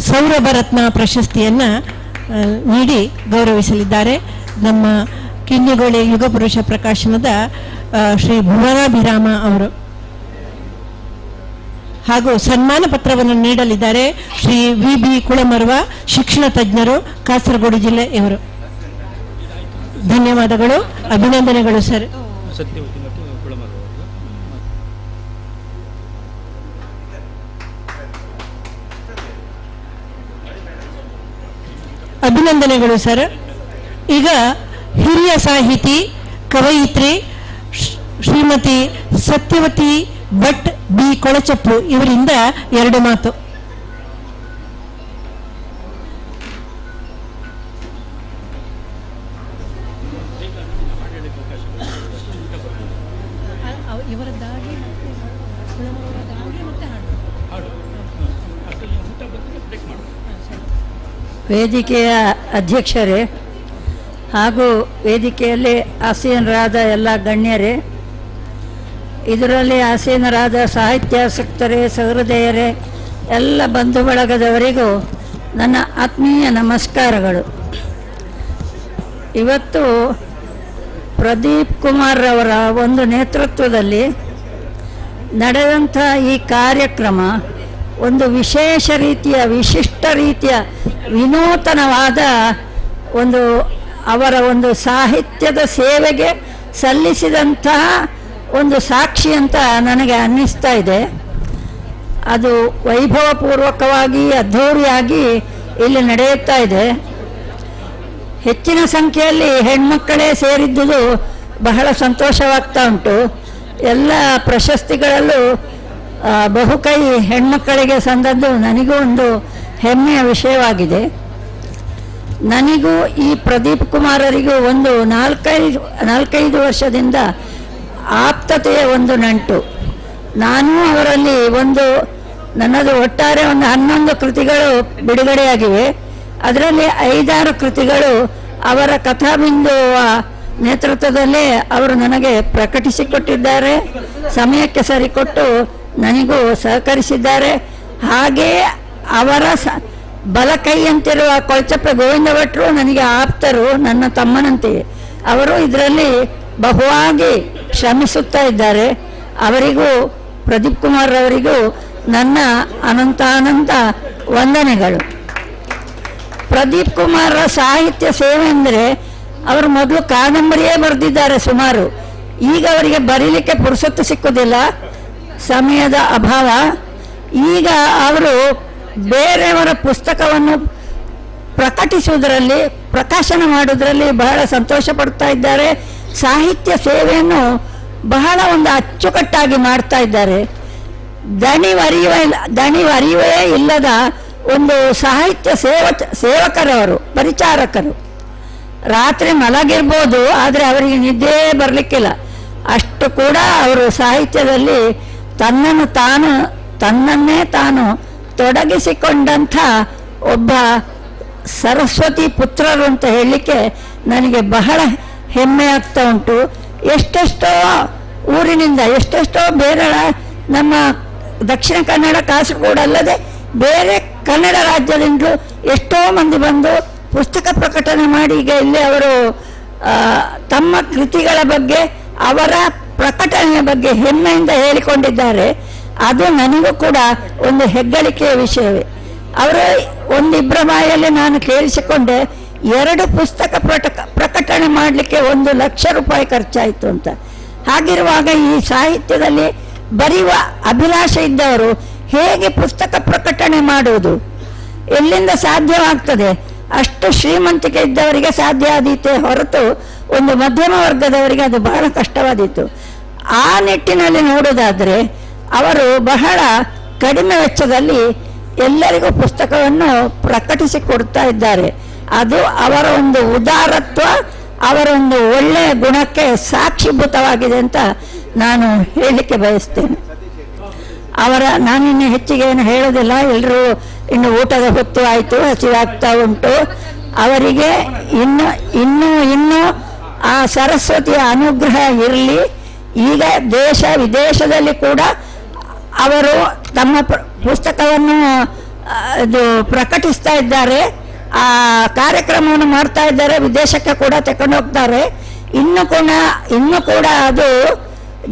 ಸೌರಭ ರತ್ನ ಪ್ರಶಸ್ತಿಯನ್ನು ನೀಡಿ ಗೌರವಿಸಲಿದ್ದಾರೆ. ನಮ್ಮ ಕಿನ್ನಿಗೋಳಿ ಯುಗ ಪುರುಷ ಪ್ರಕಾಶನದ ಶ್ರೀ ಭುವನಾಭಿರಾಮ ಅವರು. ಹಾಗೂ ಸನ್ಮಾನ ಪತ್ರವನ್ನು ನೀಡಲಿದ್ದಾರೆ ಶ್ರೀ VB ಕುಳಮರ್ವ, ಶಿಕ್ಷಣ ತಜ್ಞರು, ಕಾಸರಗೋಡು ಜಿಲ್ಲೆ ಇವರು. ಧನ್ಯವಾದಗಳು, ಅಭಿನಂದನೆಗಳು ಸರ್. ಅಭಿನಂದನೆಗಳು ಸರ್. ಈಗ ಹಿರಿಯ ಸಾಹಿತಿ, ಕವಯಿತ್ರಿ ಶ್ರೀಮತಿ ಸತ್ಯವತಿ ಭಟ್ B. ಕೊಳಚಪ್ಪು ಇವರಿಂದ ಎರಡು ಮಾತು. ವೇದಿಕೆಯ ಅಧ್ಯಕ್ಷರೇ ಹಾಗೂ ವೇದಿಕೆಯಲ್ಲಿ ಆಸೀನರಾದ ಎಲ್ಲ ಗಣ್ಯರೇ, ಇದರಲ್ಲಿ ಆಸೀನರಾದ ಸಾಹಿತ್ಯಾಸಕ್ತರೇ, ಸಹೃದಯರೇ, ಎಲ್ಲ ಬಂಧು ಬಳಗದವರಿಗೂ ನನ್ನ ಆತ್ಮೀಯ ನಮಸ್ಕಾರಗಳು. ಇವತ್ತು ಪ್ರದೀಪ್ ಕುಮಾರ್ ಅವರ ಒಂದು ನೇತೃತ್ವದಲ್ಲಿ ನಡೆದಂಥ ಈ ಕಾರ್ಯಕ್ರಮ ಒಂದು ವಿಶೇಷ ರೀತಿಯ, ವಿಶಿಷ್ಟ ರೀತಿಯ, ವಿನೂತನವಾದ ಒಂದು ಅವರ ಒಂದು ಸಾಹಿತ್ಯದ ಸೇವೆಗೆ ಸಲ್ಲಿಸಿದಂತಹ ಒಂದು ಸಾಕ್ಷಿ ಅಂತ ನನಗೆ ಅನ್ನಿಸ್ತಾ ಇದೆ. ಅದು ವೈಭವಪೂರ್ವಕವಾಗಿ ಅದ್ಧೂರಿಯಾಗಿ ಇಲ್ಲಿ ನಡೆಯುತ್ತಾ ಇದೆ. ಹೆಚ್ಚಿನ ಸಂಖ್ಯೆಯಲ್ಲಿ ಹೆಣ್ಮಕ್ಕಳೇ ಸೇರಿದ್ದುದು ಬಹಳ ಸಂತೋಷವಾಗ್ತಾ ಉಂಟು. ಎಲ್ಲ ಪ್ರಶಸ್ತಿಗಳಲ್ಲೂ ಬಹುಕೈ ಹೆಣ್ಮಕ್ಕಳಿಗೆ ಸಂದದ್ದು ನನಗೂ ಒಂದು ಹೆಮ್ಮೆಯ ವಿಷಯವಾಗಿದೆ. ನನಗೂ ಈ ಪ್ರದೀಪ್ ಕುಮಾರರಿಗೂ ಒಂದು ನಾಲ್ಕೈದು ವರ್ಷದಿಂದ ಆಪ್ತತೆಯ ಒಂದು ನಂಟು. ನಾನು ಅವರಲ್ಲಿ ನನ್ನದು ಒಟ್ಟಾರೆ ಒಂದು 11 ಕೃತಿಗಳು ಬಿಡುಗಡೆಯಾಗಿವೆ. ಅದರಲ್ಲಿ 5-6 ಕೃತಿಗಳು ಅವರ ಕಥಾಬಿಂದುವ ನೇತೃತ್ವದಲ್ಲೇ ಅವರು ನನಗೆ ಪ್ರಕಟಿಸಿಕೊಟ್ಟಿದ್ದಾರೆ. ಸಮಯಕ್ಕೆ ಸರಿಕೊಟ್ಟು ನನಗೂ ಸಹಕರಿಸಿದ್ದಾರೆ. ಹಾಗೆಯೇ ಅವರ ಬಲಕೈಯಂತಿರುವ ಕೊಳಚಪ್ಪ ಗೋವಿಂದ ಭಟ್ರು ನನಗೆ ಆಪ್ತರು, ನನ್ನ ತಮ್ಮನಂತೆಯೇ. ಅವರು ಇದರಲ್ಲಿ ಬಹುವಾಗಿ ಶ್ರಮಿಸುತ್ತಾ ಇದ್ದಾರೆ. ಅವರಿಗೂ ಪ್ರದೀಪ್ ಕುಮಾರ್ ಅವರಿಗೂ ನನ್ನ ಅನಂತ ವಂದನೆಗಳು. ಪ್ರದೀಪ್ ಕುಮಾರ್ ಸಾಹಿತ್ಯ ಸೇವೆ ಅಂದರೆ ಅವರು ಮೊದಲು ಕಾದಂಬರಿಯೇ ಬರೆದಿದ್ದಾರೆ ಸುಮಾರು. ಈಗ ಅವರಿಗೆ ಬರೀಲಿಕ್ಕೆ ಪುರುಸೊತ್ತು ಸಿಕ್ಕುವುದಿಲ್ಲ, ಸಮಯದ ಅಭಾವ. ಈಗ ಅವರು ಬೇರೆಯವರ ಪುಸ್ತಕವನ್ನು ಪ್ರಕಟಿಸುವುದರಲ್ಲಿ, ಪ್ರಕಾಶನ ಮಾಡುವುದರಲ್ಲಿ ಬಹಳ ಸಂತೋಷ ಪಡ್ತಾ ಇದ್ದಾರೆ. ಸಾಹಿತ್ಯ ಸೇವೆಯನ್ನು ಬಹಳ ಒಂದು ಅಚ್ಚುಕಟ್ಟಾಗಿ ಮಾಡ್ತಾ ಇದ್ದಾರೆ. ದಣಿವರಿವೇ ಇಲ್ಲದ ಒಂದು ಸಾಹಿತ್ಯ ಸೇವಕರವರು, ಪರಿಚಾರಕರು. ರಾತ್ರಿ ಮಲಗಿರ್ಬೋದು, ಆದರೆ ಅವರಿಗೆ ನಿದ್ದೆ ಬರಲಿಕ್ಕಿಲ್ಲ. ಅಷ್ಟು ಕೂಡ ಅವರು ಸಾಹಿತ್ಯದಲ್ಲಿ ತನ್ನನ್ನೇ ತಾನು ತೊಡಗಿಸಿಕೊಂಡಂಥ ಒಬ್ಬ ಸರಸ್ವತಿ ಪುತ್ರರು ಅಂತ ಹೇಳಲಿಕ್ಕೆ ನನಗೆ ಬಹಳ ಹೆಮ್ಮೆ ಆಗ್ತಾ ಉಂಟು. ಎಷ್ಟೆಷ್ಟೋ ಊರಿನಿಂದ, ಎಷ್ಟೆಷ್ಟೋ ಬೇರೆ ನಮ್ಮ ದಕ್ಷಿಣ ಕನ್ನಡ, ಕಾಸರಗೋಡು ಅಲ್ಲದೆ ಬೇರೆ ಕನ್ನಡ ರಾಜ್ಯದಿಂದಲೂ ಎಷ್ಟೋ ಮಂದಿ ಬಂದು ಪುಸ್ತಕ ಪ್ರಕಟಣೆ ಮಾಡಿ ಈಗ ಇಲ್ಲಿ ಅವರು ತಮ್ಮ ಕೃತಿಗಳ ಬಗ್ಗೆ, ಅವರ ಪ್ರಕಟಣೆಯ ಬಗ್ಗೆ ಹೆಮ್ಮೆಯಿಂದ ಹೇಳಿಕೊಂಡಿದ್ದಾರೆ. ಅದು ನನಗೂ ಕೂಡ ಒಂದು ಹೆಗ್ಗಳಿಕೆಯ ವಿಷಯವೇ. ಅವರ ಒಂದಿಬ್ಬರ ಬಾಯಲ್ಲಿ ನಾನು ಕೇಳಿಸಿಕೊಂಡೆ, 2 ಪುಸ್ತಕ ಪ್ರಕಟಣೆ ಮಾಡಲಿಕ್ಕೆ 1 ಲಕ್ಷ ರೂಪಾಯಿ ಖರ್ಚಾಯಿತು ಅಂತ. ಹಾಗಿರುವಾಗ ಈ ಸಾಹಿತ್ಯದಲ್ಲಿ ಬರೆಯುವ ಅಭಿಲಾಷೆ ಇದ್ದವರು ಹೇಗೆ ಪುಸ್ತಕ ಪ್ರಕಟಣೆ ಮಾಡುವುದು, ಎಲ್ಲಿಂದ ಸಾಧ್ಯವಾಗ್ತದೆ? ಅಷ್ಟು ಶ್ರೀಮಂತಿಕೆ ಇದ್ದವರಿಗೆ ಸಾಧ್ಯ ಆದೀತೆ ಹೊರತು ಒಂದು ಮಧ್ಯಮ ವರ್ಗದವರಿಗೆ ಅದು ಬಹಳ ಕಷ್ಟವಾದೀತು. ಆ ನಿಟ್ಟಿನಲ್ಲಿ ನೋಡೋದಾದರೆ ಅವರು ಬಹಳ ಕಡಿಮೆ ವೆಚ್ಚದಲ್ಲಿ ಎಲ್ಲರಿಗೂ ಪುಸ್ತಕವನ್ನು ಪ್ರಕಟಿಸಿ ಕೊಡ್ತಾ ಇದ್ದಾರೆ. ಅದು ಅವರ ಒಂದು ಉದಾರತ್ವ, ಅವರ ಒಂದು ಒಳ್ಳೆಯ ಗುಣಕ್ಕೆ ಸಾಕ್ಷೀಭೂತವಾಗಿದೆ ಅಂತ ನಾನು ಹೇಳಲಿಕ್ಕೆ ಬಯಸ್ತೇನೆ. ನಾನಿನ್ನು ಹೆಚ್ಚಿಗೆ ಏನು ಹೇಳೋದಿಲ್ಲ. ಎಲ್ಲರೂ ಇನ್ನು ಊಟದ ಹೊತ್ತು ಆಯಿತು, ಹಸಿವಾಗ್ತಾ ಉಂಟು. ಅವರಿಗೆ ಇನ್ನು ಆ ಸರಸ್ವತಿಯ ಅನುಗ್ರಹ ಇರಲಿ. ಈಗ ದೇಶ ವಿದೇಶದಲ್ಲಿ ಕೂಡ ಅವರು ತಮ್ಮ ಪುಸ್ತಕವನ್ನು ಪ್ರಕಟಿಸ್ತಾ ಇದ್ದಾರೆ, ಆ ಕಾರ್ಯಕ್ರಮವನ್ನು ಮಾಡ್ತಾ ಇದ್ದಾರೆ, ವಿದೇಶಕ್ಕೆ ಕೂಡ ತಗೊಂಡು ಹೋಗ್ತಾರೆ. ಇನ್ನು ಕೂಡ ಅದು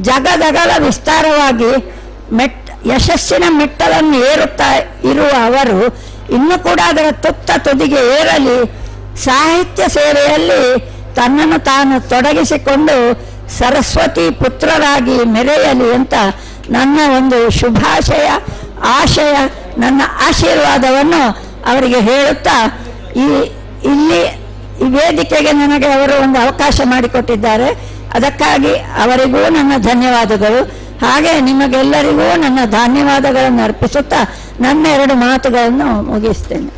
ಜಗದಗಲ ವಿಸ್ತಾರವಾಗಿ ಯಶಸ್ಸಿನ ಮೆಟ್ಟಲನ್ನು ಏರುತ್ತಾ ಇರುವ ಅವರು ಇನ್ನೂ ಕೂಡ ಅದರ ತುದಿಗೆ ಏರಲಿ, ಸಾಹಿತ್ಯ ಸೇವೆಯಲ್ಲಿ ತನ್ನನ್ನು ತಾನು ತೊಡಗಿಸಿಕೊಂಡು ಸರಸ್ವತಿ ಪುತ್ರರಾಗಿ ಮೆರೆಯಲಿ ಅಂತ ನನ್ನ ಒಂದು ಶುಭಾಶಯ, ಆಶಯ, ನನ್ನ ಆಶೀರ್ವಾದವನ್ನು ಅವರಿಗೆ ಹೇಳುತ್ತಾ ಇಲ್ಲಿ ಈ ವೇದಿಕೆಗೆ ನನಗೆ ಅವರು ಒಂದು ಅವಕಾಶ ಮಾಡಿಕೊಟ್ಟಿದ್ದಾರೆ. ಅದಕ್ಕಾಗಿ ಅವರಿಗೂ ನನ್ನ ಧನ್ಯವಾದಗಳು. ಹಾಗೆ ನಿಮಗೆಲ್ಲರಿಗೂ ನನ್ನ ಧನ್ಯವಾದಗಳನ್ನು ಅರ್ಪಿಸುತ್ತಾ ನನ್ನ 2 ಮಾತುಗಳನ್ನು ಮುಗಿಸ್ತೇನೆ.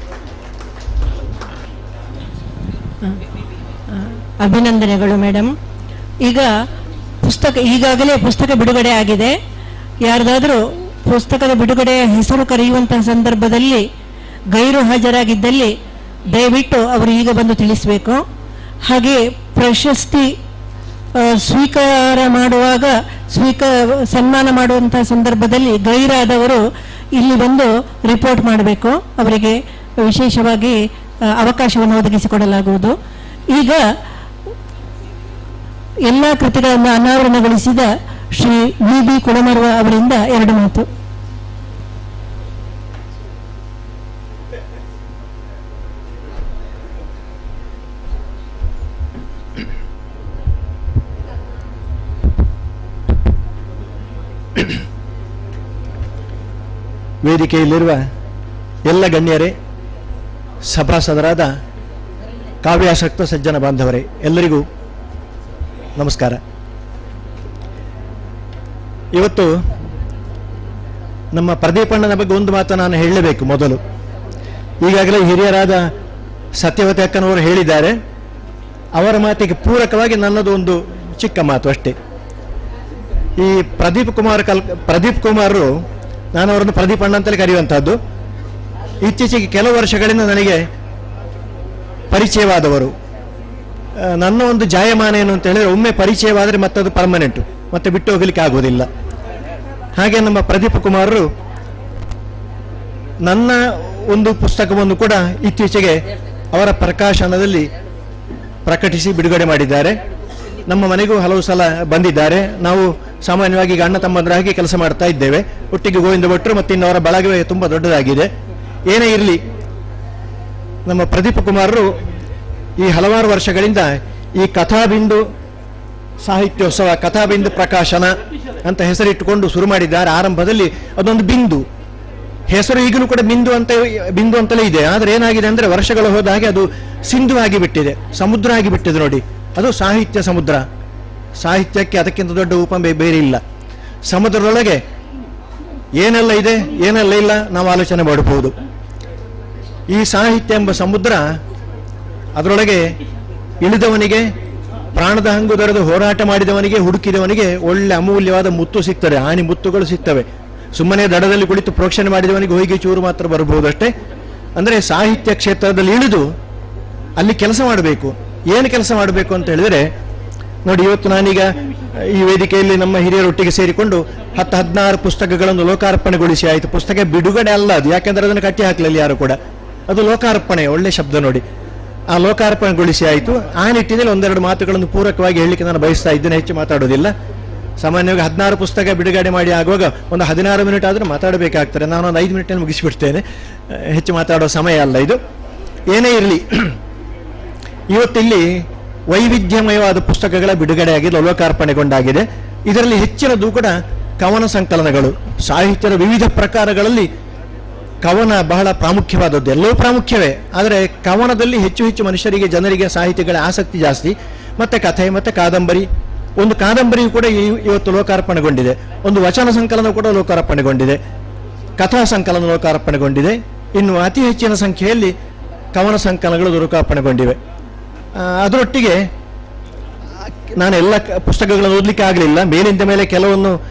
ಅಭಿನಂದನೆಗಳು ಮೇಡಮ್. ಈಗಾಗಲೇ ಪುಸ್ತಕ ಬಿಡುಗಡೆ ಆಗಿದೆ. ಯಾರ್ದಾದ್ರೂ ಪುಸ್ತಕದ ಬಿಡುಗಡೆಯ ಹೆಸರು ಕರೆಯುವಂತಹ ಸಂದರ್ಭದಲ್ಲಿ ಗೈರು ಹಾಜರಾಗಿದ್ದಲ್ಲಿ ದಯವಿಟ್ಟು ಅವರು ಈಗ ಬಂದು ತಿಳಿಸಬೇಕು. ಹಾಗೆ ಪ್ರಶಸ್ತಿ ಸ್ವೀಕಾರ ಮಾಡುವಾಗ ಸನ್ಮಾನ ಮಾಡುವಂತಹ ಸಂದರ್ಭದಲ್ಲಿ ಗೈರಾದವರು ಇಲ್ಲಿ ಬಂದು ರಿಪೋರ್ಟ್ ಮಾಡಬೇಕು. ಅವರಿಗೆ ವಿಶೇಷವಾಗಿ ಅವಕಾಶವನ್ನು ಒದಗಿಸಿಕೊಡಲಾಗುವುದು. ಈಗ ಎಲ್ಲ ಕೃತಿಗಳನ್ನು ಅನಾವರಣಗೊಳಿಸಿದ ಶ್ರೀ ವಿ.ಬಿ. ಕುಳಮರ್ವ ಅವರಿಂದ 2 ಮಾತು. ವೇದಿಕೆಯಲ್ಲಿರುವ ಎಲ್ಲ ಗಣ್ಯರೇ, ಸಭಾಸದರಾದ ಕಾವ್ಯಾಸಕ್ತ ಸಜ್ಜನ ಬಾಂಧವರೇ, ಎಲ್ಲರಿಗೂ ನಮಸ್ಕಾರ. ಇವತ್ತು ನಮ್ಮ ಪ್ರದೀಪಣ್ಣನ ಬಗ್ಗೆ ಒಂದು ಮಾತು ನಾನು ಹೇಳಲೇಬೇಕು. ಮೊದಲು ಈಗಾಗಲೇ ಹಿರಿಯರಾದ ಸತ್ಯವತಿ ಅಕ್ಕನವರು ಹೇಳಿದ್ದಾರೆ. ಅವರ ಮಾತಿಗೆ ಪೂರಕವಾಗಿ ನನ್ನದು ಒಂದು ಚಿಕ್ಕ ಮಾತು ಅಷ್ಟೇ. ಈ ಪ್ರದೀಪ್ ಕುಮಾರರು, ನಾನು ಅವರನ್ನು ಪ್ರದೀಪಣ್ಣ ಅಂತಲೇ ಕರೆಯುವಂಥದ್ದು. ಇತ್ತೀಚೆಗೆ ಕೆಲವು ವರ್ಷಗಳಿಂದ ನನಗೆ ಪರಿಚಯವಾದವರು. ನನ್ನ ಒಂದು ಜಾಯಮಾನ ಏನು ಅಂತ ಹೇಳಿದರೆ, ಒಮ್ಮೆ ಪರಿಚಯವಾದರೆ ಮತ್ತದು ಪರ್ಮನೆಂಟು, ಮತ್ತೆ ಬಿಟ್ಟು ಹೋಗಲಿಕ್ಕೆ ಆಗುವುದಿಲ್ಲ. ಹಾಗೆ ನಮ್ಮ ಪ್ರದೀಪ್ ಕುಮಾರರು ನನ್ನ ಒಂದು ಪುಸ್ತಕವನ್ನು ಕೂಡ ಇತ್ತೀಚೆಗೆ ಅವರ ಪ್ರಕಾಶನದಲ್ಲಿ ಪ್ರಕಟಿಸಿ ಬಿಡುಗಡೆ ಮಾಡಿದ್ದಾರೆ. ನಮ್ಮ ಮನೆಗೂ ಹಲವು ಸಲ ಬಂದಿದ್ದಾರೆ. ನಾವು ಸಾಮಾನ್ಯವಾಗಿ ಈಗ ಅಣ್ಣ ತಮ್ಮಂದರಾಗಿ ಕೆಲಸ ಮಾಡ್ತಾ ಇದ್ದೇವೆ. ಒಟ್ಟಿಗೆ ಗೋವಿಂದ ಭಟ್ರು ಮತ್ತು ಇನ್ನವರ ಬಳಗವೇ ತುಂಬ ದೊಡ್ಡದಾಗಿದೆ. ಏನೇ ಇರಲಿ, ನಮ್ಮ ಪ್ರದೀಪ್ ಕುಮಾರರು ಈ ಹಲವಾರು ವರ್ಷಗಳಿಂದ ಈ ಕಥಾಬಿಂದು ಸಾಹಿತ್ಯೋತ್ಸವ, ಕಥಾಬಿಂದು ಪ್ರಕಾಶನ ಅಂತ ಹೆಸರಿಟ್ಟುಕೊಂಡು ಶುರು ಮಾಡಿದ್ದಾರೆ. ಆರಂಭದಲ್ಲಿ ಅದೊಂದು ಬಿಂದು ಹೆಸರು ಈಗಲೂ ಕೂಡ ಬಿಂದು ಅಂತಲೇ ಇದೆ. ಆದರೆ ಏನಾಗಿದೆ ಅಂದರೆ ವರ್ಷಗಳು ಹೋದ ಹಾಗೆ ಅದು ಸಿಂಧು ಆಗಿಬಿಟ್ಟಿದೆ, ಸಮುದ್ರ ಆಗಿಬಿಟ್ಟಿದೆ. ನೋಡಿ, ಅದು ಸಾಹಿತ್ಯ ಸಮುದ್ರ. ಸಾಹಿತ್ಯಕ್ಕೆ ಅದಕ್ಕಿಂತ ದೊಡ್ಡ ಉಪಮೆ ಬೇರೆ ಇಲ್ಲ. ಸಮುದ್ರದೊಳಗೆ ಏನೆಲ್ಲ ಇದೆ, ಏನೆಲ್ಲ ಇಲ್ಲ, ನಾವು ಆಲೋಚನೆ ಮಾಡಬಹುದು. ಈ ಸಾಹಿತ್ಯ ಎಂಬ ಸಮುದ್ರ, ಅದರೊಳಗೆ ಇಳಿದವನಿಗೆ, ಪ್ರಾಣದ ಹಂಗು ದೊರೆದು ಹೋರಾಟ ಮಾಡಿದವನಿಗೆ, ಹುಡುಕಿದವನಿಗೆ ಒಳ್ಳೆ ಅಮೂಲ್ಯವಾದ ಮುತ್ತು ಸಿಗ್ತದೆ, ಆಣಿ ಮುತ್ತುಗಳು ಸಿಗ್ತವೆ. ಸುಮ್ಮನೆ ದಡದಲ್ಲಿ ಕುಳಿತು ಪ್ರೋಕ್ಷಣೆ ಮಾಡಿದವನಿಗೆ ಹೊಯ್ಗೆ ಚೂರು ಮಾತ್ರ ಬರಬಹುದು ಅಷ್ಟೇ. ಅಂದರೆ ಸಾಹಿತ್ಯ ಕ್ಷೇತ್ರದಲ್ಲಿ ಇಳಿದು ಅಲ್ಲಿ ಕೆಲಸ ಮಾಡಬೇಕು. ಏನು ಕೆಲಸ ಮಾಡಬೇಕು ಅಂತ ಹೇಳಿದರೆ, ನೋಡಿ, ಇವತ್ತು ನಾನೀಗ ಈ ವೇದಿಕೆಯಲ್ಲಿ ನಮ್ಮ ಹಿರಿಯರೊಟ್ಟಿಗೆ ಸೇರಿಕೊಂಡು 10-16 ಪುಸ್ತಕಗಳನ್ನು ಲೋಕಾರ್ಪಣೆಗೊಳಿಸಿ ಆಯಿತು. ಪುಸ್ತಕ ಬಿಡುಗಡೆ ಅಲ್ಲ ಅದು, ಯಾಕೆಂದರೆ ಅದನ್ನು ಕಟ್ಟಿ ಹಾಕಲಿಲ್ಲ ಯಾರು ಕೂಡ. ಅದು ಲೋಕಾರ್ಪಣೆ, ಒಳ್ಳೆ ಶಬ್ದ ನೋಡಿ. ಆ ಲೋಕಾರ್ಪಣೆಗೊಳಿಸಿ ಆಯಿತು. ಆ ನಿಟ್ಟಿನಲ್ಲಿ ಒಂದೆರಡು ಮಾತುಗಳನ್ನು ಪೂರಕವಾಗಿ ಹೇಳಲಿಕ್ಕೆ ನಾನು ಬಯಸ್ತಾ ಇದ್ದೇನೆ, ಹೆಚ್ಚು ಮಾತಾಡೋದಿಲ್ಲ. ಸಾಮಾನ್ಯವಾಗಿ 16 ಪುಸ್ತಕ ಬಿಡುಗಡೆ ಮಾಡಿ ಆಗುವಾಗ ಒಂದು 16 ಮಿನಿಟ್ ಆದರೂ ಮಾತಾಡಬೇಕಾಗ್ತದೆ. ನಾನೊಂದು 5 ಮಿನಿಟಲ್ಲಿ ಮುಗಿಸಿಬಿಡ್ತೇನೆ, ಹೆಚ್ಚು ಮಾತಾಡೋ ಸಮಯ ಅಲ್ಲ ಇದು. ಏನೇ ಇರಲಿ, ಇವತ್ತಿಲ್ಲಿ ವೈವಿಧ್ಯಮಯವಾದ ಪುಸ್ತಕಗಳ ಬಿಡುಗಡೆಯಾಗಿದೆ, ಲೋಕಾರ್ಪಣೆಗೊಂಡಾಗಿದೆ. ಇದರಲ್ಲಿ ಹೆಚ್ಚಿನದು ಕೂಡ ಕವನ ಸಂಕಲನಗಳು. ಸಾಹಿತ್ಯದ ವಿವಿಧ ಪ್ರಕಾರಗಳಲ್ಲಿ ಕವನ ಬಹಳ ಪ್ರಾಮುಖ್ಯವಾದದ್ದು. ಎಲ್ಲವೂ ಪ್ರಾಮುಖ್ಯವೇ, ಆದರೆ ಕವನದಲ್ಲಿ ಹೆಚ್ಚು ಹೆಚ್ಚು ಮನುಷ್ಯರಿಗೆ, ಜನರಿಗೆ, ಸಾಹಿತಿಗಳ ಆಸಕ್ತಿ ಜಾಸ್ತಿ. ಮತ್ತು ಕಥೆ ಮತ್ತು ಕಾದಂಬರಿ. ಒಂದು ಕಾದಂಬರಿಯು ಕೂಡ ಇವತ್ತು ಲೋಕಾರ್ಪಣೆಗೊಂಡಿದೆ. ಒಂದು ವಚನ ಸಂಕಲನ ಕೂಡ ಲೋಕಾರ್ಪಣೆಗೊಂಡಿದೆ. ಕಥಾ ಸಂಕಲನ ಲೋಕಾರ್ಪಣೆಗೊಂಡಿದೆ. ಇನ್ನು ಅತಿ ಹೆಚ್ಚಿನ ಸಂಖ್ಯೆಯಲ್ಲಿ ಕವನ ಸಂಕಲನಗಳು ಲೋಕಾರ್ಪಣೆಗೊಂಡಿವೆ. ಅದರೊಟ್ಟಿಗೆ ನಾನು ಎಲ್ಲ ಪುಸ್ತಕಗಳನ್ನು ಓದಲಿಕ್ಕೆ ಆಗಲಿಲ್ಲ. ಮೇಲಿಂದ ಮೇಲೆ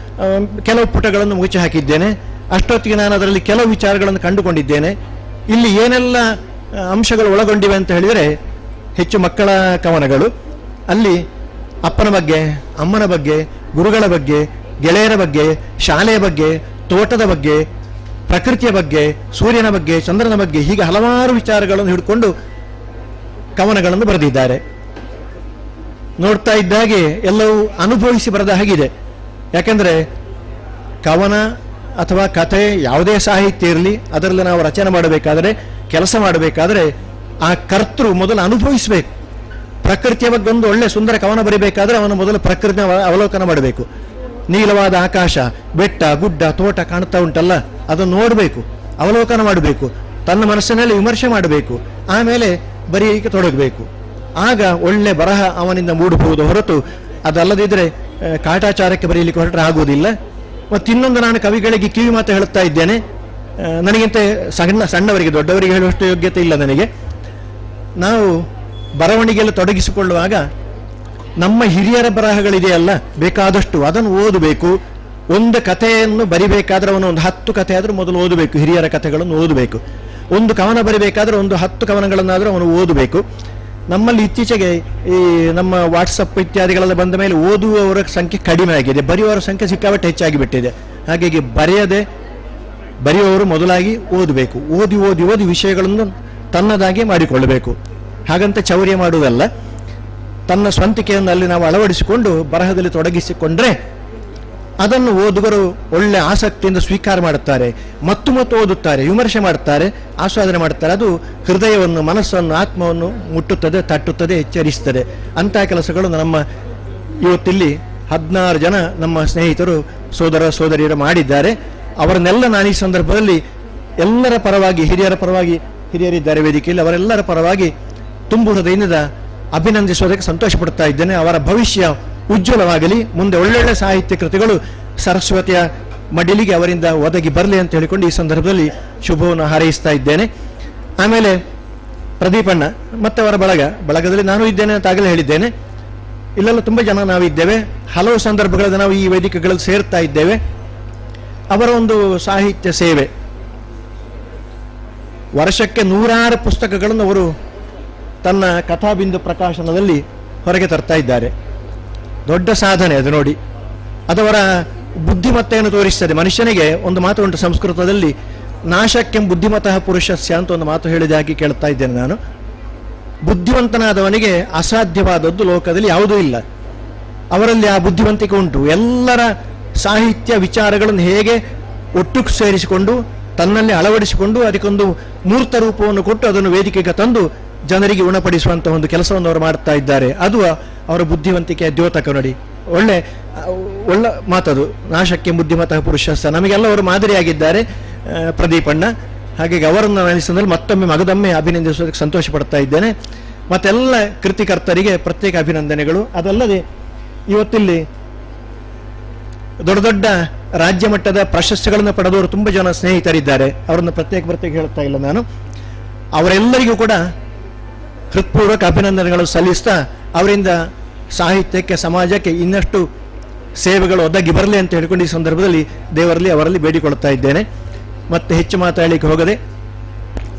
ಕೆಲವು ಪುಟಗಳನ್ನು ಮುಚ್ಚಿ ಹಾಕಿದ್ದೇನೆ. ಅಷ್ಟೊತ್ತಿಗೆ ನಾನು ಅದರಲ್ಲಿ ಕೆಲವು ವಿಚಾರಗಳನ್ನು ಕಂಡುಕೊಂಡಿದ್ದೇನೆ. ಇಲ್ಲಿ ಏನೆಲ್ಲ ಅಂಶಗಳು ಒಳಗೊಂಡಿವೆ ಅಂತ ಹೇಳಿದರೆ, ಹೆಚ್ಚು ಮಕ್ಕಳ ಕವನಗಳು, ಅಲ್ಲಿ ಅಪ್ಪನ ಬಗ್ಗೆ, ಅಮ್ಮನ ಬಗ್ಗೆ, ಗುರುಗಳ ಬಗ್ಗೆ, ಗೆಳೆಯರ ಬಗ್ಗೆ, ಶಾಲೆಯ ಬಗ್ಗೆ, ತೋಟದ ಬಗ್ಗೆ, ಪ್ರಕೃತಿಯ ಬಗ್ಗೆ, ಸೂರ್ಯನ ಬಗ್ಗೆ, ಚಂದ್ರನ ಬಗ್ಗೆ, ಹೀಗೆ ಹಲವಾರು ವಿಚಾರಗಳನ್ನು ಹಿಡ್ಕೊಂಡು ಕವನಗಳನ್ನು ಬರೆದಿದ್ದಾರೆ. ನೋಡ್ತಾ ಇದ್ದಾಗೆ ಎಲ್ಲವೂ ಅನುಭವಿಸಿ ಬರೆದ ಹಾಗಿದೆ. ಯಾಕೆಂದರೆ ಕವನ ಅಥವಾ ಕಥೆ, ಯಾವುದೇ ಸಾಹಿತ್ಯ ಇರಲಿ, ಅದರಲ್ಲಿ ನಾವು ರಚನೆ ಮಾಡಬೇಕಾದರೆ, ಕೆಲಸ ಮಾಡಬೇಕಾದರೆ ಆ ಕರ್ತೃ ಮೊದಲು ಅನುಭವಿಸಬೇಕು. ಪ್ರಕೃತಿಯ ಬಗ್ಗೆ ಒಂದು ಒಳ್ಳೆ ಸುಂದರ ಕವನ ಬರೀಬೇಕಾದ್ರೆ ಅವನು ಮೊದಲು ಪ್ರಕೃತಿಯ ಅವಲೋಕನ ಮಾಡಬೇಕು. ನೀಲವಾದ ಆಕಾಶ, ಬೆಟ್ಟ, ಗುಡ್ಡ, ತೋಟ ಕಾಣ್ತಾ ಉಂಟಲ್ಲ, ಅದನ್ನು ನೋಡಬೇಕು, ಅವಲೋಕನ ಮಾಡಬೇಕು, ತನ್ನ ಮನಸ್ಸಿನಲ್ಲಿ ವಿಮರ್ಶೆ ಮಾಡಬೇಕು, ಆಮೇಲೆ ಬರೆಯಲಿಕ್ಕೆ ತೊಡಗಬೇಕು. ಆಗ ಒಳ್ಳೆ ಬರಹ ಅವನಿಂದ ಮೂಡಬಹುದು. ಹೊರತು ಅದಲ್ಲದಿದ್ದರೆ ಕಾಟಾಚಾರಕ್ಕೆ ಬರೆಯಲಿಕ್ಕೆ ಹೊರಟ್ರೆ ಆಗುವುದಿಲ್ಲ. ಮತ್ತು ಇನ್ನೊಂದು, ನಾನು ಕವಿಗಳಿಗೆ ಕಿವಿ ಮಾತು ಹೇಳುತ್ತಾ ಇದ್ದೇನೆ. ನನಗಿಂತ ಸಣ್ಣವರಿಗೆ, ದೊಡ್ಡವರಿಗೆ ಹೇಳುವಷ್ಟು ಯೋಗ್ಯತೆ ಇಲ್ಲ ನನಗೆ. ನಾವು ಬರವಣಿಗೆಯಲ್ಲಿ ತೊಡಗಿಸಿಕೊಳ್ಳುವಾಗ ನಮ್ಮ ಹಿರಿಯರ ಬರಹಗಳಿದೆಯಲ್ಲ, ಬೇಕಾದಷ್ಟು ಅದನ್ನು ಓದಬೇಕು. ಒಂದು ಕಥೆಯನ್ನು ಬರಿಬೇಕಾದ್ರೆ ಅವನು ಒಂದು 10 ಕಥೆ ಆದರೂ ಮೊದಲು ಓದಬೇಕು, ಹಿರಿಯರ ಕಥೆಗಳನ್ನು ಓದಬೇಕು. ಒಂದು ಕವನ ಬರಿಬೇಕಾದ್ರೆ ಒಂದು 10 ಕವನಗಳನ್ನಾದರೂ ಅವನು ಓದಬೇಕು. ನಮ್ಮಲ್ಲಿ ಇತ್ತೀಚೆಗೆ ಈ ನಮ್ಮ ವಾಟ್ಸಪ್ ಇತ್ಯಾದಿಗಳೆಲ್ಲ ಬಂದ ಮೇಲೆ ಓದುವವರ ಸಂಖ್ಯೆ ಕಡಿಮೆ ಆಗಿದೆ, ಬರೆಯುವವರ ಸಂಖ್ಯೆ ಸಿಕ್ಕಾಪಟ್ಟೆ ಹೆಚ್ಚಾಗಿಬಿಟ್ಟಿದೆ. ಹಾಗಾಗಿ ಬರೆಯುವವರು ಮೊದಲಾಗಿ ಓದಬೇಕು. ಓದಿ ಓದಿ ಓದಿ ವಿಷಯಗಳನ್ನು ತನ್ನದಾಗಿ ಮಾಡಿಕೊಳ್ಳಬೇಕು. ಹಾಗಂತ ಚೌರ್ಯ ಮಾಡುವುದಲ್ಲ, ತನ್ನ ಸ್ವಂತಿಕೆಯನ್ನು ಅಲ್ಲಿ ನಾವು ಅಳವಡಿಸಿಕೊಂಡು ಬರಹದಲ್ಲಿ ತೊಡಗಿಸಿಕೊಂಡ್ರೆ ಅದನ್ನು ಓದುಗರು ಒಳ್ಳೆ ಆಸಕ್ತಿಯಿಂದ ಸ್ವೀಕಾರ ಮಾಡುತ್ತಾರೆ, ಮತ್ತು ಓದುತ್ತಾರೆ, ವಿಮರ್ಶೆ ಮಾಡುತ್ತಾರೆ, ಆಸ್ವಾದನೆ ಮಾಡುತ್ತಾರೆ. ಅದು ಹೃದಯವನ್ನು, ಮನಸ್ಸನ್ನು, ಆತ್ಮವನ್ನು ಮುಟ್ಟುತ್ತದೆ, ತಟ್ಟುತ್ತದೆ, ಎಚ್ಚರಿಸುತ್ತದೆ. ಅಂತಹ ಕೆಲಸಗಳು ನಮ್ಮ ಇವತ್ತಿಲ್ಲಿ 16 ಜನ ನಮ್ಮ ಸ್ನೇಹಿತರು, ಸೋದರ ಸೋದರಿಯರು ಮಾಡಿದ್ದಾರೆ. ಅವರನ್ನೆಲ್ಲ ನಾನು ಈ ಸಂದರ್ಭದಲ್ಲಿ ಎಲ್ಲರ ಪರವಾಗಿ, ಹಿರಿಯರ ಪರವಾಗಿ, ಹಿರಿಯರಿದ್ದಾರೆ ವೇದಿಕೆಯಲ್ಲಿ, ಅವರೆಲ್ಲರ ಪರವಾಗಿ ತುಂಬು ಹೃದಯದಿಂದ ಅಭಿನಂದಿಸೋದಕ್ಕೆ ಸಂತೋಷ ಪಡ್ತಾ ಇದ್ದೇನೆ. ಅವರ ಭವಿಷ್ಯ ಉಜ್ವಲವಾಗಲಿ, ಮುಂದೆ ಒಳ್ಳೊಳ್ಳೆ ಸಾಹಿತ್ಯ ಕೃತಿಗಳು ಸರಸ್ವತಿಯ ಮಡಿಲಿಗೆ ಅವರಿಂದ ಒದಗಿ ಬರಲಿ ಅಂತ ಹೇಳಿಕೊಂಡು ಈ ಸಂದರ್ಭದಲ್ಲಿ ಶುಭವನ್ನು ಹಾರೈಸ್ತಾ ಇದ್ದೇನೆ. ಆಮೇಲೆ ಪ್ರದೀಪಣ್ಣ ಮತ್ತು ಅವರ ಬಳಗದಲ್ಲಿ ನಾನು ಇದ್ದೇನೆ ಅಂತ ಆಗಲೇ ಹೇಳಿದ್ದೇನೆ. ಇಲ್ಲೆಲ್ಲ ತುಂಬ ಜನ ನಾವಿದ್ದೇವೆ, ಹಲವು ಸಂದರ್ಭಗಳಲ್ಲಿ ನಾವು ಈ ವೇದಿಕೆಗಳಲ್ಲಿ ಸೇರ್ತಾ ಇದ್ದೇವೆ. ಅವರ ಒಂದು ಸಾಹಿತ್ಯ ಸೇವೆ, ವರ್ಷಕ್ಕೆ 106 ಪುಸ್ತಕಗಳನ್ನು ಅವರು ತನ್ನ ಕಥಾಬಿಂದು ಪ್ರಕಾಶನದಲ್ಲಿ ಹೊರಗೆ ತರ್ತಾ ಇದ್ದಾರೆ. ದೊಡ್ಡ ಸಾಧನೆ ಅದು ನೋಡಿ. ಅದವರ ಬುದ್ಧಿಮತ್ತೆಯನ್ನು ತೋರಿಸ್ತದೆ. ಮನುಷ್ಯನಿಗೆ ಒಂದು ಮಾತು ಉಂಟು ಸಂಸ್ಕೃತದಲ್ಲಿ, ನಾಶಕ್ಕೆಂ ಬುದ್ಧಿಮತಃ ಪುರುಷಸ್ಯ ಅಂತ ಒಂದು ಮಾತು ಹೇಳಿದ ಹಾಗೆ ಕೇಳ್ತಾ ಇದ್ದೇನೆ ನಾನು. ಬುದ್ಧಿವಂತನಾದವನಿಗೆ ಅಸಾಧ್ಯವಾದದ್ದು ಲೋಕದಲ್ಲಿ ಯಾವುದೂ ಇಲ್ಲ. ಅವರಲ್ಲಿ ಆ ಬುದ್ಧಿವಂತಿಕೆ ಉಂಟು. ಎಲ್ಲರ ಸಾಹಿತ್ಯ ವಿಚಾರಗಳನ್ನು ಹೇಗೆ ಒಟ್ಟು ಸೇರಿಸಿಕೊಂಡು ತನ್ನಲ್ಲಿ ಅಳವಡಿಸಿಕೊಂಡು ಅದಕ್ಕೊಂದು ಮೂರ್ತ ರೂಪವನ್ನು ಕೊಟ್ಟು ಅದನ್ನು ವೇದಿಕೆಗೆ ತಂದು ಜನರಿಗೆ ಉಣಪಡಿಸುವಂಥ ಒಂದು ಕೆಲಸವನ್ನು ಅವರು ಮಾಡ್ತಾ ಇದ್ದಾರೆ. ಅದು ಅವರ ಬುದ್ಧಿವಂತಿಕೆಯ ದ್ಯೋತಕ ನೋಡಿ. ಒಳ್ಳೆ ಮಾತದು, ನಾಶಕ್ಕೆ ಬುದ್ಧಿಮತ ಪುರುಷಸ್ಥ. ನಮಗೆಲ್ಲ ಅವರು ಮಾದರಿಯಾಗಿದ್ದಾರೆ ಪ್ರದೀಪಣ್ಣ. ಹಾಗಾಗಿ ಅವರನ್ನು ಅನಿಸಿದಲ್ಲಿ ಮತ್ತೊಮ್ಮೆ ಮಗದೊಮ್ಮೆ ಅಭಿನಂದಿಸುವುದಕ್ಕೆ ಸಂತೋಷ ಪಡ್ತಾ ಇದ್ದೇನೆ. ಮತ್ತೆಲ್ಲ ಕೃತಿಕರ್ತರಿಗೆ ಪ್ರತ್ಯೇಕ ಅಭಿನಂದನೆಗಳು. ಅದಲ್ಲದೆ ಇವತ್ತಿಲ್ಲಿ ದೊಡ್ಡ ದೊಡ್ಡ ರಾಜ್ಯ ಮಟ್ಟದ ಪ್ರಶಸ್ತಿಗಳನ್ನು ಪಡೆದವರು ತುಂಬ ಜನ ಸ್ನೇಹಿತರಿದ್ದಾರೆ. ಅವರನ್ನು ಪ್ರತ್ಯೇಕ ಹೇಳ್ತಾ ಇಲ್ಲ ನಾನು. ಅವರೆಲ್ಲರಿಗೂ ಕೂಡ ಹೃತ್ಪೂರ್ವಕ ಅಭಿನಂದನೆಗಳು ಸಲ್ಲಿಸ್ತಾ ಅವರಿಂದ ಸಾಹಿತ್ಯಕ್ಕೆ, ಸಮಾಜಕ್ಕೆ ಇನ್ನಷ್ಟು ಸೇವೆಗಳು ಒದಗಿ ಬರಲಿ ಅಂತ ಹೇಳ್ಕೊಂಡು ಈ ಸಂದರ್ಭದಲ್ಲಿ ದೇವರಲ್ಲಿ ಅವರಲ್ಲಿ ಬೇಡಿಕೊಳ್ತಾ ಇದ್ದೇನೆ. ಮತ್ತೆ ಹೆಚ್ಚು ಮಾತಾಡಲಿಕ್ಕೆ ಹೋಗದೆ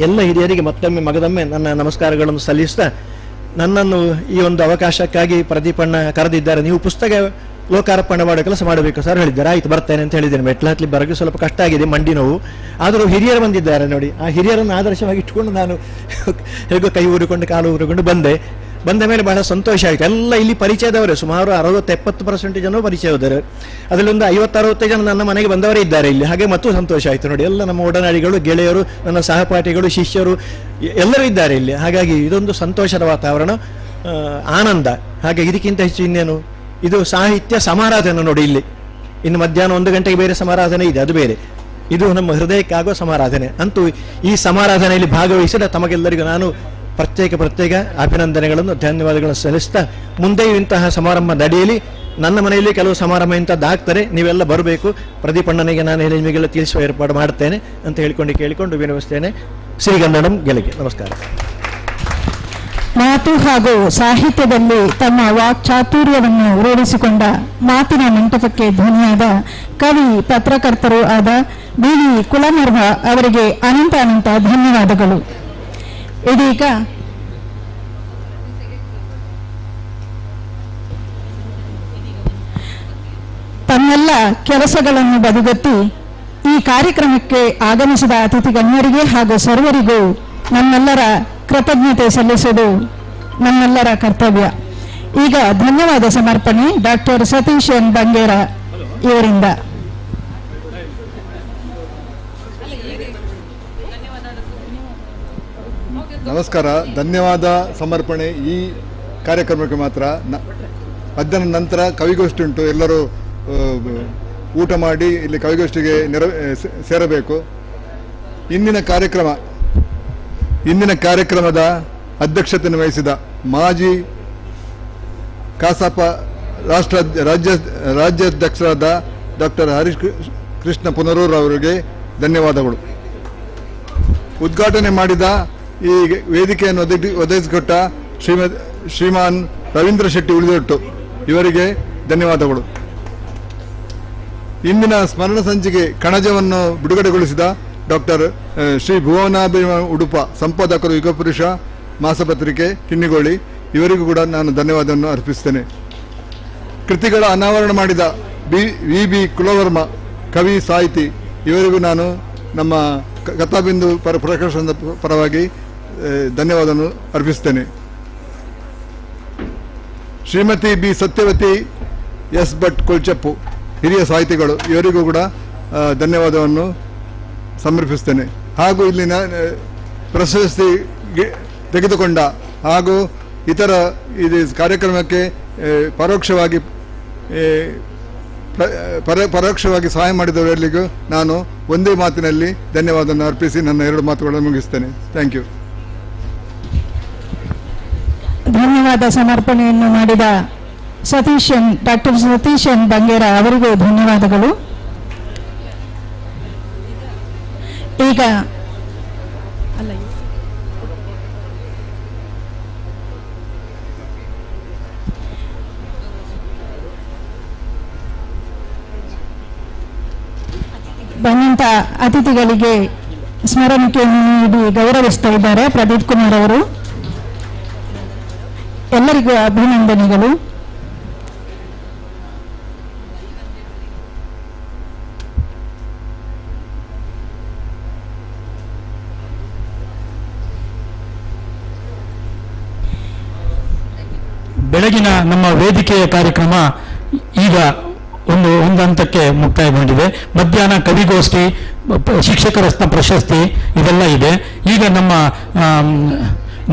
ಎಲ್ಲ ಹಿರಿಯರಿಗೆ ಮತ್ತೊಮ್ಮೆ ಮಗದೊಮ್ಮೆ ನನ್ನ ನಮಸ್ಕಾರಗಳನ್ನು ಸಲ್ಲಿಸ್ತಾ, ನನ್ನನ್ನು ಈ ಒಂದು ಅವಕಾಶಕ್ಕಾಗಿ ಪ್ರದೀಪಣ್ಣ ಕರೆದಿದ್ದಾರೆ. ನೀವು ಪುಸ್ತಕ ಲೋಕಾರ್ಪಣೆ ಮಾಡೋ ಕೆಲಸ ಮಾಡಬೇಕು ಸರ್ ಹೇಳಿದ್ದಾರೆ. ಆಯ್ತು ಬರ್ತೇನೆ ಅಂತ ಹೇಳಿದ್ದೇನೆ. ಮೆಟ್ಲು ಹತ್ಲಿ ಬರೋಕ್ಕೆ ಸ್ವಲ್ಪ ಕಷ್ಟ ಆಗಿದೆ, ಮಂಡಿ ನೋವು. ಆದರೂ ಹಿರಿಯರು ಬಂದಿದ್ದಾರೆ ನೋಡಿ. ಆ ಹಿರಿಯರನ್ನು ಆದರ್ಶವಾಗಿ ಇಟ್ಕೊಂಡು ನಾನು ಹೇಗೋ ಕೈ ಊರಿಕೊಂಡು ಕಾಲು ಊರಿಕೊಂಡು ಬಂದ ಮೇಲೆ ಬಹಳ ಸಂತೋಷ ಆಯಿತು. ಎಲ್ಲ ಇಲ್ಲಿ ಪರಿಚಯದವರೇ, ಸುಮಾರು 60-70% ಜನ ಪರಿಚಯದವರು. ಅದರಲ್ಲಿ ಒಂದು 50-60 ಜನ ನನ್ನ ಮನೆಗೆ ಬಂದವರೇ ಇದ್ದಾರೆ ಇಲ್ಲಿ. ಹಾಗೆ ಮತ್ತು ಸಂತೋಷ ಆಯಿತು ನೋಡಿ. ಎಲ್ಲ ನಮ್ಮ ಒಡನಾಡಿಗಳು, ಗೆಳೆಯರು, ನನ್ನ ಸಹಪಾಠಿಗಳು, ಶಿಷ್ಯರು ಎಲ್ಲರೂ ಇದ್ದಾರೆ ಇಲ್ಲಿ. ಹಾಗಾಗಿ ಇದೊಂದು ಸಂತೋಷದ ವಾತಾವರಣ, ಆನಂದ. ಹಾಗೆ ಇದಕ್ಕಿಂತ ಹೆಚ್ಚು ಇನ್ನೇನು, ಇದು ಸಾಹಿತ್ಯ ಸಮಾರಾಧನೆ ನೋಡಿ. ಇಲ್ಲಿ ಇನ್ನು ಮಧ್ಯಾಹ್ನ 1 ಗಂಟೆಗೆ ಬೇರೆ ಸಮಾರಾಧನೆ ಇದೆ, ಅದು ಬೇರೆ. ಇದು ನಮ್ಮ ಹೃದಯಕ್ಕಾಗೋ ಸಮಾರಾಧನೆ. ಅಂತೂ ಈ ಸಮಾರಾಧನೆಯಲ್ಲಿ ಭಾಗವಹಿಸಿದ ತಮಗೆಲ್ಲರಿಗೂ ನಾನು ಪ್ರತ್ಯೇಕ ಅಭಿನಂದನೆಗಳನ್ನು, ಧನ್ಯವಾದಗಳನ್ನು ಸಲ್ಲಿಸ್ತಾ, ಮುಂದೆಯೂ ಇಂತಹ ಸಮಾರಂಭ ನಡೆಯಲಿ. ನನ್ನ ಮನೆಯಲ್ಲಿ ಕೆಲವು ಸಮಾರಂಭ ಇಂಥದ್ದಾಗ್ತಾರೆ, ನೀವೆಲ್ಲ ಬರಬೇಕು. ಪ್ರದೀಪಣ್ಣನಿಗೆ ನಾನು ನಿಮಗೆಲ್ಲ ತಿಳಿಸುವ ಏರ್ಪಾಡು ಮಾಡ್ತೇನೆ ಅಂತ ಕೇಳಿಕೊಂಡು ವಿನಮಿಸ್ತೇನೆ. ಶ್ರೀಗಂಧಣಂ ಗೆಲಗೆ. ನಮಸ್ಕಾರ. ಮಾತು ಹಾಗೂ ಸಾಹಿತ್ಯದಲ್ಲಿ ತಮ್ಮ ವಾಕ್ಚಾತುರ್ಯವನ್ನು ರೂಢಿಸಿಕೊಂಡ ಮಾತಿನ ಮಂಟಪಕ್ಕೆ ಧ್ವನಿಯಾದ ಕವಿ, ಪತ್ರಕರ್ತರೂ ಆದ ಬಿ.ವಿ. ಕುಲಮರ್ವ ಅವರಿಗೆ ಅನಂತ ಧನ್ಯವಾದಗಳು. ಇದೀಗ ತಮ್ಮೆಲ್ಲ ಕೆಲಸಗಳನ್ನು ಬದಿಗೊತ್ತಿ ಈ ಕಾರ್ಯಕ್ರಮಕ್ಕೆ ಆಗಮಿಸಿದ ಅತಿಥಿ ಗಣ್ಯರಿಗೆ ಹಾಗೂ ಸರ್ವರಿಗೂ ನಮ್ಮೆಲ್ಲರ ಕೃತಜ್ಞತೆ ಸಲ್ಲಿಸುವುದು ನಮ್ಮೆಲ್ಲರ ಕರ್ತವ್ಯ. ಈಗ ಧನ್ಯವಾದ ಸಮರ್ಪಣೆ ಡಾಕ್ಟರ್ ಸತೀಶ್ ಎನ್ ಬಂಗೇರ ಇವರಿಂದ. ನಮಸ್ಕಾರ. ಧನ್ಯವಾದ ಸಮರ್ಪಣೆ ಈ ಕಾರ್ಯಕ್ರಮಕ್ಕೆ ಮಾತ್ರ. ಮಧ್ಯಾಹ್ನ ನಂತರ ಕವಿಗೋಷ್ಠಿ ಉಂಟು. ಎಲ್ಲರೂ ಊಟ ಮಾಡಿ ಇಲ್ಲಿ ಕವಿಗೋಷ್ಠಿಗೆ ಸೇರಬೇಕು. ಇಂದಿನ ಕಾರ್ಯಕ್ರಮದ ಅಧ್ಯಕ್ಷತೆಯನ್ನು ವಹಿಸಿದ ಮಾಜಿ ಕಸಾಪ ರಾಜ್ಯಾಧ್ಯಕ್ಷರಾದ ಡಾಕ್ಟರ್ ಹರೀಶ್ ಕೃಷ್ಣ ಪುನರೂರ್ ಅವರಿಗೆ ಧನ್ಯವಾದಗಳು. ಉದ್ಘಾಟನೆ ಮಾಡಿದ ಈ ವೇದಿಕೆಯನ್ನು ಒದಗಿಸಿಕೊಟ್ಟ ಶ್ರೀಮಾನ್ ರವೀಂದ್ರ ಶೆಟ್ಟಿ ಉಳಿದೊಟ್ಟು ಇವರಿಗೆ ಧನ್ಯವಾದಗಳು. ಇಂದಿನ ಸ್ಮರಣ ಸಂಚಿಕೆ ಕಣಜವನ್ನು ಬಿಡುಗಡೆಗೊಳಿಸಿದ ಡಾಕ್ಟರ್ ಶ್ರೀ ಭುವನಾಭಿಮ ಉಡುಪ, ಸಂಪಾದಕರು ಯುಗಪುರುಷ ಮಾಸಪತ್ರಿಕೆ ಕಿನ್ನಿಗೋಳಿ, ಇವರಿಗೂ ಕೂಡ ನಾನು ಧನ್ಯವಾದವನ್ನು ಅರ್ಪಿಸ್ತೇನೆ. ಕೃತಿಗಳ ಅನಾವರಣ ಮಾಡಿದ ವಿ.ಬಿ. ಕುಲವರ್ಮ, ಕವಿ, ಸಾಹಿತಿ, ಇವರಿಗೂ ನಾನು ನಮ್ಮ ಕಥಾಬಿಂದು ಪ್ರಕಾಶನದ ಪರವಾಗಿ ಧನ್ಯವಾದವನ್ನು ಅರ್ಪಿಸ್ತೇನೆ. ಶ್ರೀಮತಿ ಬಿ. ಸತ್ಯವತಿ ಎಸ್. ಭಟ್ ಕೊಲ್ಚಪ್ಪು, ಹಿರಿಯ ಸಾಹಿತಿಗಳು, ಇವರಿಗೂ ಕೂಡ ಧನ್ಯವಾದವನ್ನು ಸಮರ್ಪಿಸ್ತೇನೆ. ಹಾಗೂ ಇಲ್ಲಿನ ಪ್ರಶಸ್ತಿ ತೆಗೆದುಕೊಂಡ ಹಾಗೂ ಇತರ ಇದು ಕಾರ್ಯಕ್ರಮಕ್ಕೆ ಪರೋಕ್ಷವಾಗಿ ಸಹಾಯ ಮಾಡಿದವರೆಲ್ಲರಿಗೂ ನಾನು ಒಂದೇ ಮಾತಿನಲ್ಲಿ ಧನ್ಯವಾದವನ್ನು ಅರ್ಪಿಸಿ ನನ್ನ 2 ಮಾತುಗಳನ್ನು ಮುಗಿಸ್ತೇನೆ. Thank you. ಧನ್ಯವಾದ ಸಮರ್ಪಣೆಯನ್ನು ಮಾಡಿದ ಡಾಕ್ಟರ್ ಸತೀಶ್ ಎನ್ ಬಂಗೇರ ಅವರಿಗೂ ಧನ್ಯವಾದಗಳು. ಈಗ ಬಂದಂತ ಅತಿಥಿಗಳಿಗೆ ಸ್ಮರಣಿಕೆಯನ್ನು ನೀಡಿ ಗೌರವಿಸ್ತಾ ಇದ್ದಾರೆ ಪ್ರದೀಪ್ ಕುಮಾರ್ ಅವರು. ಎಲ್ಲರಿಗೂ ಅಭಿನಂದನೆಗಳು. ಬೆಳಗಿನ ನಮ್ಮ ವೇದಿಕೆಯ ಕಾರ್ಯಕ್ರಮ ಈಗ ಒಂದು ಹಂತಕ್ಕೆ ಮುಕ್ತಾಯಗೊಂಡಿದೆ. ಮಧ್ಯಾಹ್ನ ಕವಿಗೋಷ್ಠಿ ಶಿಕ್ಷಕ ರತ್ನ ಪ್ರಶಸ್ತಿ ಇದೆಲ್ಲ ಇದೆ. ಈಗ ನಮ್ಮ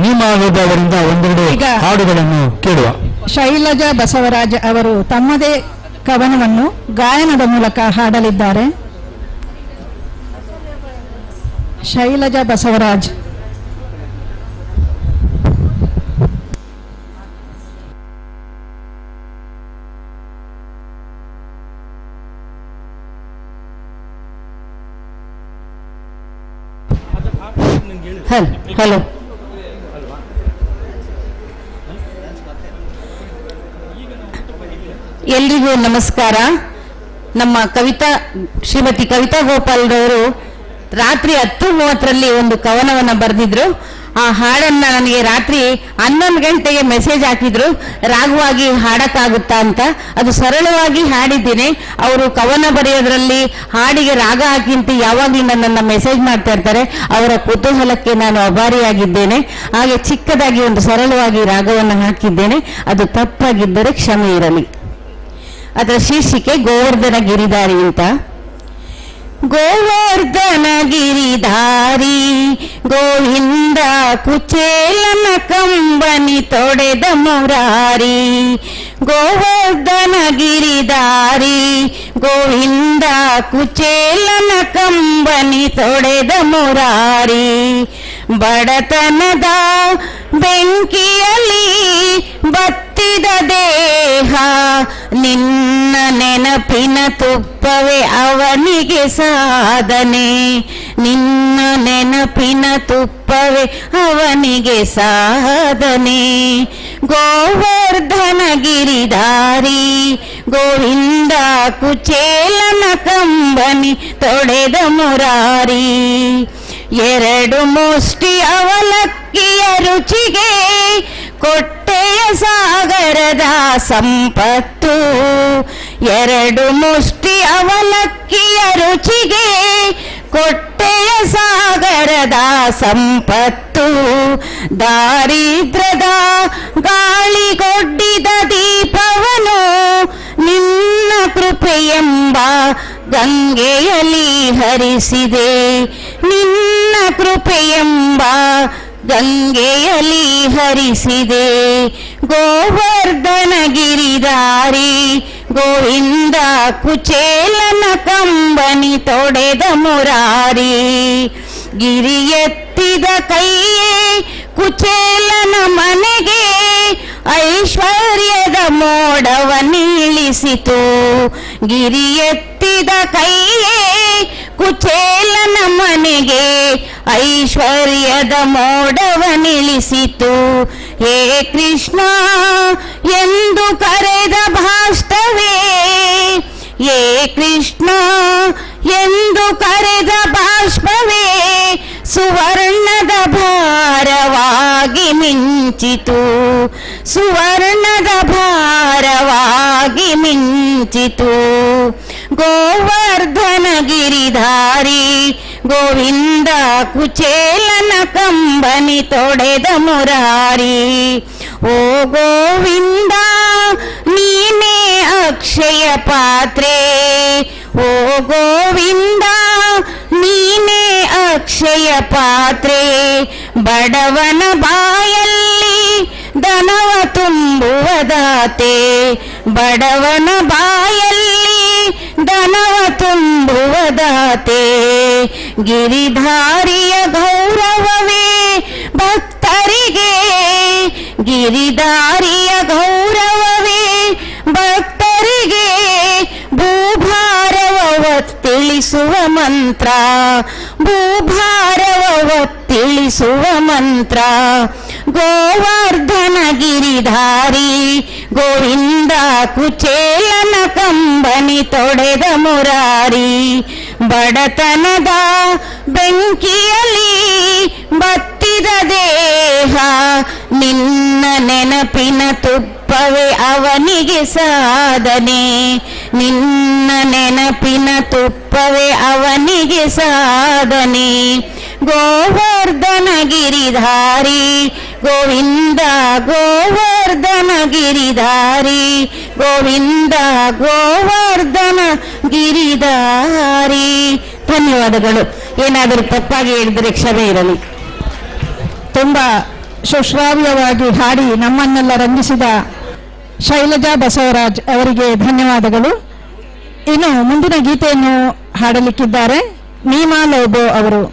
ನೀಮಾಗದ ಅವರಿಂದ ಒಂದೆರಡು ಹಾಡುಗಳನ್ನು ಕೇಳುವ. ಶೈಲಜಾ ಬಸವರಾಜ್ ಅವರು ತಮ್ಮದೇ ಕವನವನ್ನು ಗಾಯನದ ಮೂಲಕ ಹಾಡಲಿದ್ದಾರೆ. ಶೈಲಜಾ ಬಸವರಾಜ್. ಹಲೋ, ಎಲ್ರಿಗೂ ನಮಸ್ಕಾರ. ನಮ್ಮ ಶ್ರೀಮತಿ ಕವಿತಾ ಗೋಪಾಲ್ರವರು ರಾತ್ರಿ 10:30 ಒಂದು ಕವನವನ್ನು ಬರೆದಿದ್ರು. ಆ ಹಾಡನ್ನ ನನಗೆ ರಾತ್ರಿ 11 ಗಂಟೆಗೆ ಮೆಸೇಜ್ ಹಾಕಿದ್ರು, ರಾಗವಾಗಿ ಹಾಡಕ್ಕಾಗುತ್ತಾ ಅಂತ. ಅದು ಸರಳವಾಗಿ ಹಾಡಿದ್ದೀನಿ. ಅವರು ಕವನ ಬರೆಯೋದ್ರಲ್ಲಿ ಹಾಡಿಗೆ ರಾಗ ಹಾಕಿಂತ ಯಾವಾಗಲೂ ನನ್ನನ್ನು ಮೆಸೇಜ್ ಮಾಡ್ತಾ ಇರ್ತಾರೆ. ಅವರ ಕುತೂಹಲಕ್ಕೆ ನಾನು ಆಭಾರಿಯಾಗಿದ್ದೇನೆ. ಹಾಗೆ ಚಿಕ್ಕದಾಗಿ ಒಂದು ಸರಳವಾಗಿ ರಾಗವನ್ನು ಹಾಕಿದ್ದೇನೆ. ಅದು ತಪ್ಪಾಗಿದ್ದರೆ ಕ್ಷಮೆ ಇರಲಿ. ಅದರ ಶೀರ್ಷಿಕೆ ಗೋವರ್ಧನ ಗಿರಿಧಾರಿ ಅಂತ. ಗೋವರ್ಧನ ಗಿರಿಧಾರಿ ಗೋವಿಂದ ಕುಚೇಲನ ಕಂಬನಿ ತೊಡೆದ ಮುರಾರಿ. ಗೋವರ್ಧನ ಗಿರಿಧಾರಿ ಗೋವಿಂದ ಕುಚೇಲನ ಕಂಬನಿ ತೊಡೆದ ಮುರಾರಿ. ಬಡತನದ ಬೆಂಕಿಯಲ್ಲಿ ಬತ್ತಿದ ದೇಹ ನಿನ್ನ ನೆನಪಿನ ತುಪ್ಪವೇ ಅವನಿಗೆ ಸಾಧನೆ. ನಿನ್ನ ನೆನಪಿನ ತುಪ್ಪವೇ ಅವನಿಗೆ ಸಾಧನೆ. ಗೋವರ್ಧನ ಗಿರಿಧಾರಿ ಗೋವಿಂದ ಕುಚೇಲನ ಕಂಬನಿ ತೊಡೆದ ಮುರಾರಿ. 2 ಮುಷ್ಟಿ ಅವಲಕ್ಕಿಯ ರುಚಿಗೆ ಕೊಟ್ಟೆಯ ಸಾಗರದ ಸಂಪತ್ತು. 2 ಮುಷ್ಟಿ ಅವಲಕ್ಕಿಯ ರುಚಿಗೆ ಕೊಟ್ಟೆಯ ಸಾಗರದ ಸಂಪತ್ತು. ದಾರಿದ್ರ್ಯದ ಗಾಳಿಗೊಡ್ಡಿದ ದೀಪವನು ನಿನ್ನ ಕೃಪೆಯೆಂಬ ಗಂಗೆಯಲ್ಲಿ ಹರಿಸಿದೆ. ನಿನ್ನ ಕೃಪೆಯೆಂಬ ಗಂಗೆಯಲ್ಲಿ ಹರಿಸಿದೆ. ಗೋವರ್ಧನ ಗಿರಿಧಾರಿ ಗೋವಿಂದ ಕುಚೇಲನ ಕಂಬನಿ ತೊಡೆದ ಮುರಾರಿ. ಗಿರಿ ಎತ್ತಿದ ಕೈಯೇ ಕುಚೇಲನ ಮನೆಗೆ ಐಶ್ವರ್ಯದ ಮೋಡವ ನೀಳಿಸಿತು. ಗಿರಿ ಎತ್ತಿದ ಕೈಯೇ ಕುಚೇಲನ ಮನೆಗೆ ಐಶ್ವರ್ಯದ ಮೋಡವ ನಿಲ್ಲಿಸಿತು. ಹೇ ಕೃಷ್ಣ ಎಂದು ಕರೆದ ಭಾಷ್ಟವೇ, ಹೇ ಕೃಷ್ಣ ಎಂದು ಕರೆದ ಬಾಷ್ಪವೇ ಸುವರ್ಣದ ಭಾರವಾಗಿ ಮಿಂಚಿತು. ಸುವರ್ಣದ ಭಾರವಾಗಿ ಮಿಂಚಿತು. ಗೋವರ್ಧನ ಗಿರಿಧಾರಿ ಗೋವಿಂದ ಕುಚೇಲನ ಕಂಬನಿ ತೊಡೆದ ಮುರಾರಿ. ಓ ಗೋವಿಂದ ನೀನೇ ಅಕ್ಷಯ ಪಾತ್ರೆ. ಓ ಗೋವಿಂದ ನೀನೇ ಅಕ್ಷಯ ಪಾತ್ರೆ. ಬಡವನ ಬಾಯಲ್ಲಿ ಧನವ ತುಂಬುವ ದಾತೆ. ಬಡವನ ಬಾಯಲ್ಲಿ ಧನವ ತುಂಬುವ ದಾತೆ. ಗಿರಿಧಾರಿಯ ಗೌರವವೇ ಭಕ್ತರಿಗೆ. ಗಿರಿಧಾರಿಯ ಗೌರವವೇ ಭಕ್ತರಿಗೆ. ಭೂಭಾರವ ತಿಳಿಸುವ ಮಂತ್ರ. ಭೂಭಾರವ ತಿಳಿಸುವ ಮಂತ್ರ. ಗೋವರ್ಧನ ಗಿರಿಧಾರಿ ಗೋವಿಂದ ಕುಚೇಲನ ಕಂಬನಿ ತೊಡೆದ ಮುರಾರಿ. ಬಡತನದ ಬೆಂಕಿಯಲ್ಲಿ ಬತ್ತಿದ ದೇಹ ನಿನ್ನ ನೆನಪಿನ ತುಪ್ಪವೇ ಅವನಿಗೆ ಸಾಧನೆ. ನಿನ್ನ ನೆನಪಿನ ತುಪ್ಪವೇ ಅವನಿಗೆ ಸಾಧನೆ. ಗೋವರ್ಧನ ಗಿರಿಧಾರಿ ಗೋವಿಂದ ಗೋವರ್ಧನ ಗಿರಿಧಾರಿ ಗೋವಿಂದ ಗೋವರ್ಧನ ಗಿರಿಧಾರಿ ಧನ್ಯವಾದಗಳು. ಏನಾದರೂ ತಪ್ಪಾಗಿ ಹೇಳಿದರೆ ಕ್ಷಮೆ ಇರಲಿ. ತುಂಬ ಸುಶ್ರಾವ್ಯವಾಗಿ ಹಾಡಿ ನಮ್ಮನ್ನೆಲ್ಲ ರಂಜಿಸಿದ ಶೈಲಜಾ ಬಸವರಾಜ್ ಅವರಿಗೆ ಧನ್ಯವಾದಗಳು. ಇನ್ನು ಮುಂದಿನ ಗೀತೆಯನ್ನು ಹಾಡಲಿಕ್ಕಿದ್ದಾರೆ ನೀಮಾ ಲೋಬೋ ಅವರು.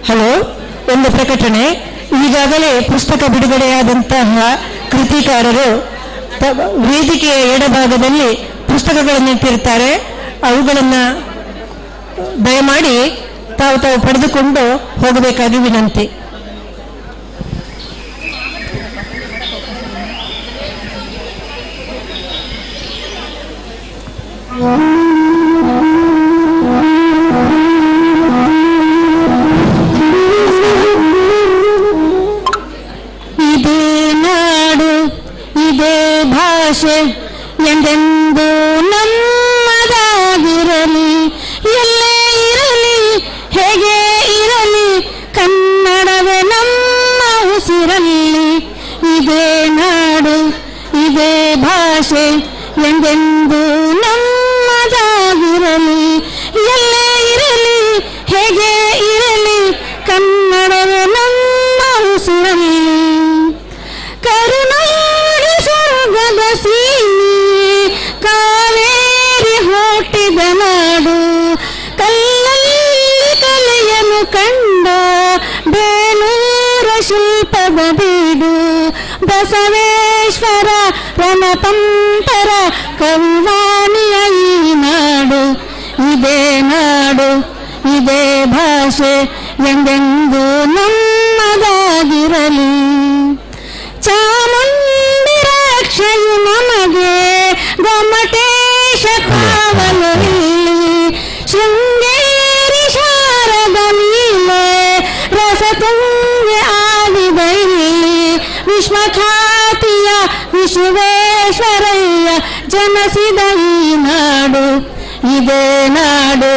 ಹಲೋ, ಒಂದು ಪ್ರಕಟಣೆ. ಈಗಾಗಲೇ ಪುಸ್ತಕ ಬಿಡುಗಡೆಯಾದಂತಹ ಕೃತಿಕಾರರು ವೇದಿಕೆಯ ಎಡಭಾಗದಲ್ಲಿ ಪುಸ್ತಕಗಳನ್ನು ಇಟ್ಟಿರ್ತಾರೆ. ಅವುಗಳನ್ನು ದಯಮಾಡಿ ತಾವು ಪಡೆದುಕೊಂಡು ಹೋಗಬೇಕಾಗಿ ವಿನಂತಿ. ಇದೇ ನಾಡು ಇದೇ ಭಾಷೆ ಎಂದೆಂದು ನಮ್ಮದಾಗಿರಲಿ, ಎಲ್ಲೇ ಇರಲಿ ಹೇಗೆ ಇರಲಿ ಕನ್ನಡವೇ ನಮ್ಮ ಉಸಿರಲ್ಲಿ. ಇದೇ ನಾಡು ಇದೇ ಭಾಷೆ ಎಂದೆಂದು ನಮ್ಮದಾಗಿರಲಿ, ಎಲ್ಲೇ ಇರಲಿ ಹೇಗೆ ಇರಲಿ ಕನ್ನಡವೇ ನಮ್ಮ ಉಸಿರಲ್ಲಿ. ಕರುನಾಡು ಸ್ವರ್ಗದ ಸೀಮೆ ಕಾವೇರಿ ಹುಟ್ಟಿದ ನಾಡು, ಕಲ್ಲಲ್ಲಿ ಕಲೆಯನ್ನು ಕಂಡ ಬೇಲೂರ ಶಿಲ್ಪದ ಬೀಡು, ಬಸವೇಶ್ವರ ರಣತಂಪರ ಕವ್ವಾಣಿಯ ಈ ನಾಡು. ಇದೇ ನಾಡು ಇದೇ ಭಾಷೆ ಎಂದೆಂದು ನಮ್ಮದಾಗಿರಲಿ. ಚಾಮುಂಡಿ ರಕ್ಷೆಯು ನಮಗೆ ಗೊಮ್ಮಟೇಶ ಕಾವಲು ಇಲ್ಲಿ, ಶೃಂಗೇರಿ ಶಾರದ ಲೀಲೆ ರಸತುಂಗೆ ಆಡಿದ ಇಲ್ಲಿ, ವಿಶ್ವಖ್ಯಾತಿಯ ವಿಶ್ವೇಶ್ವರಯ್ಯ ಜನಿಸಿದ ಈ ನಾಡು. ಇದೇ ನಾಡು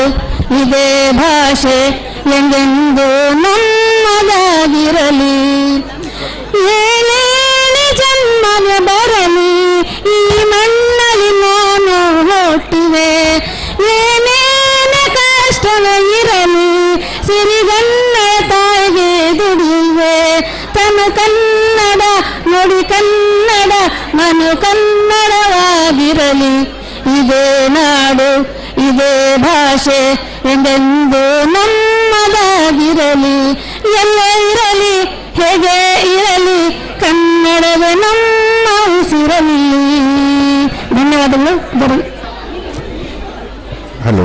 ಇದೇ ಭಾಷೆ ಎಂದೆಂದು ನಮ್ಮದಾಗಿರಲಿ. ಏನೇನೆ ಜನ್ಮವೇ ಬರಲಿ ಈ ಮಣ್ಣಲ್ಲಿ ನಾನು ಹುಟ್ಟಿವೆ, ಏನೇನೆ ಕಷ್ಟವೇ ಇರಲಿ ಸಿರಿಗನ್ನಡ ತಾಯಿಗೆ ದುಡಿವೆ. ತನು ಕನ್ನಡ ನುಡಿ ಕನ್ನಡ ಮನು ಕನ್ನಡವಾಗಿರಲಿ. ಇದೇ ನಾಡು ಇದೇ ಭಾಷೆ ಎಂದೆಂದು ನಮ್ಮದಾಗಿರಲಿ, ಎಲ್ಲೇ ಇರಲಿ ಹೇಗೆ ಇರಲಿ ಕನ್ನಡವೇ ನಮ್ಮ ಉಸಿರಲ್ಲಿ. ಧನ್ಯವಾದಗಳು. ಹಲೋ,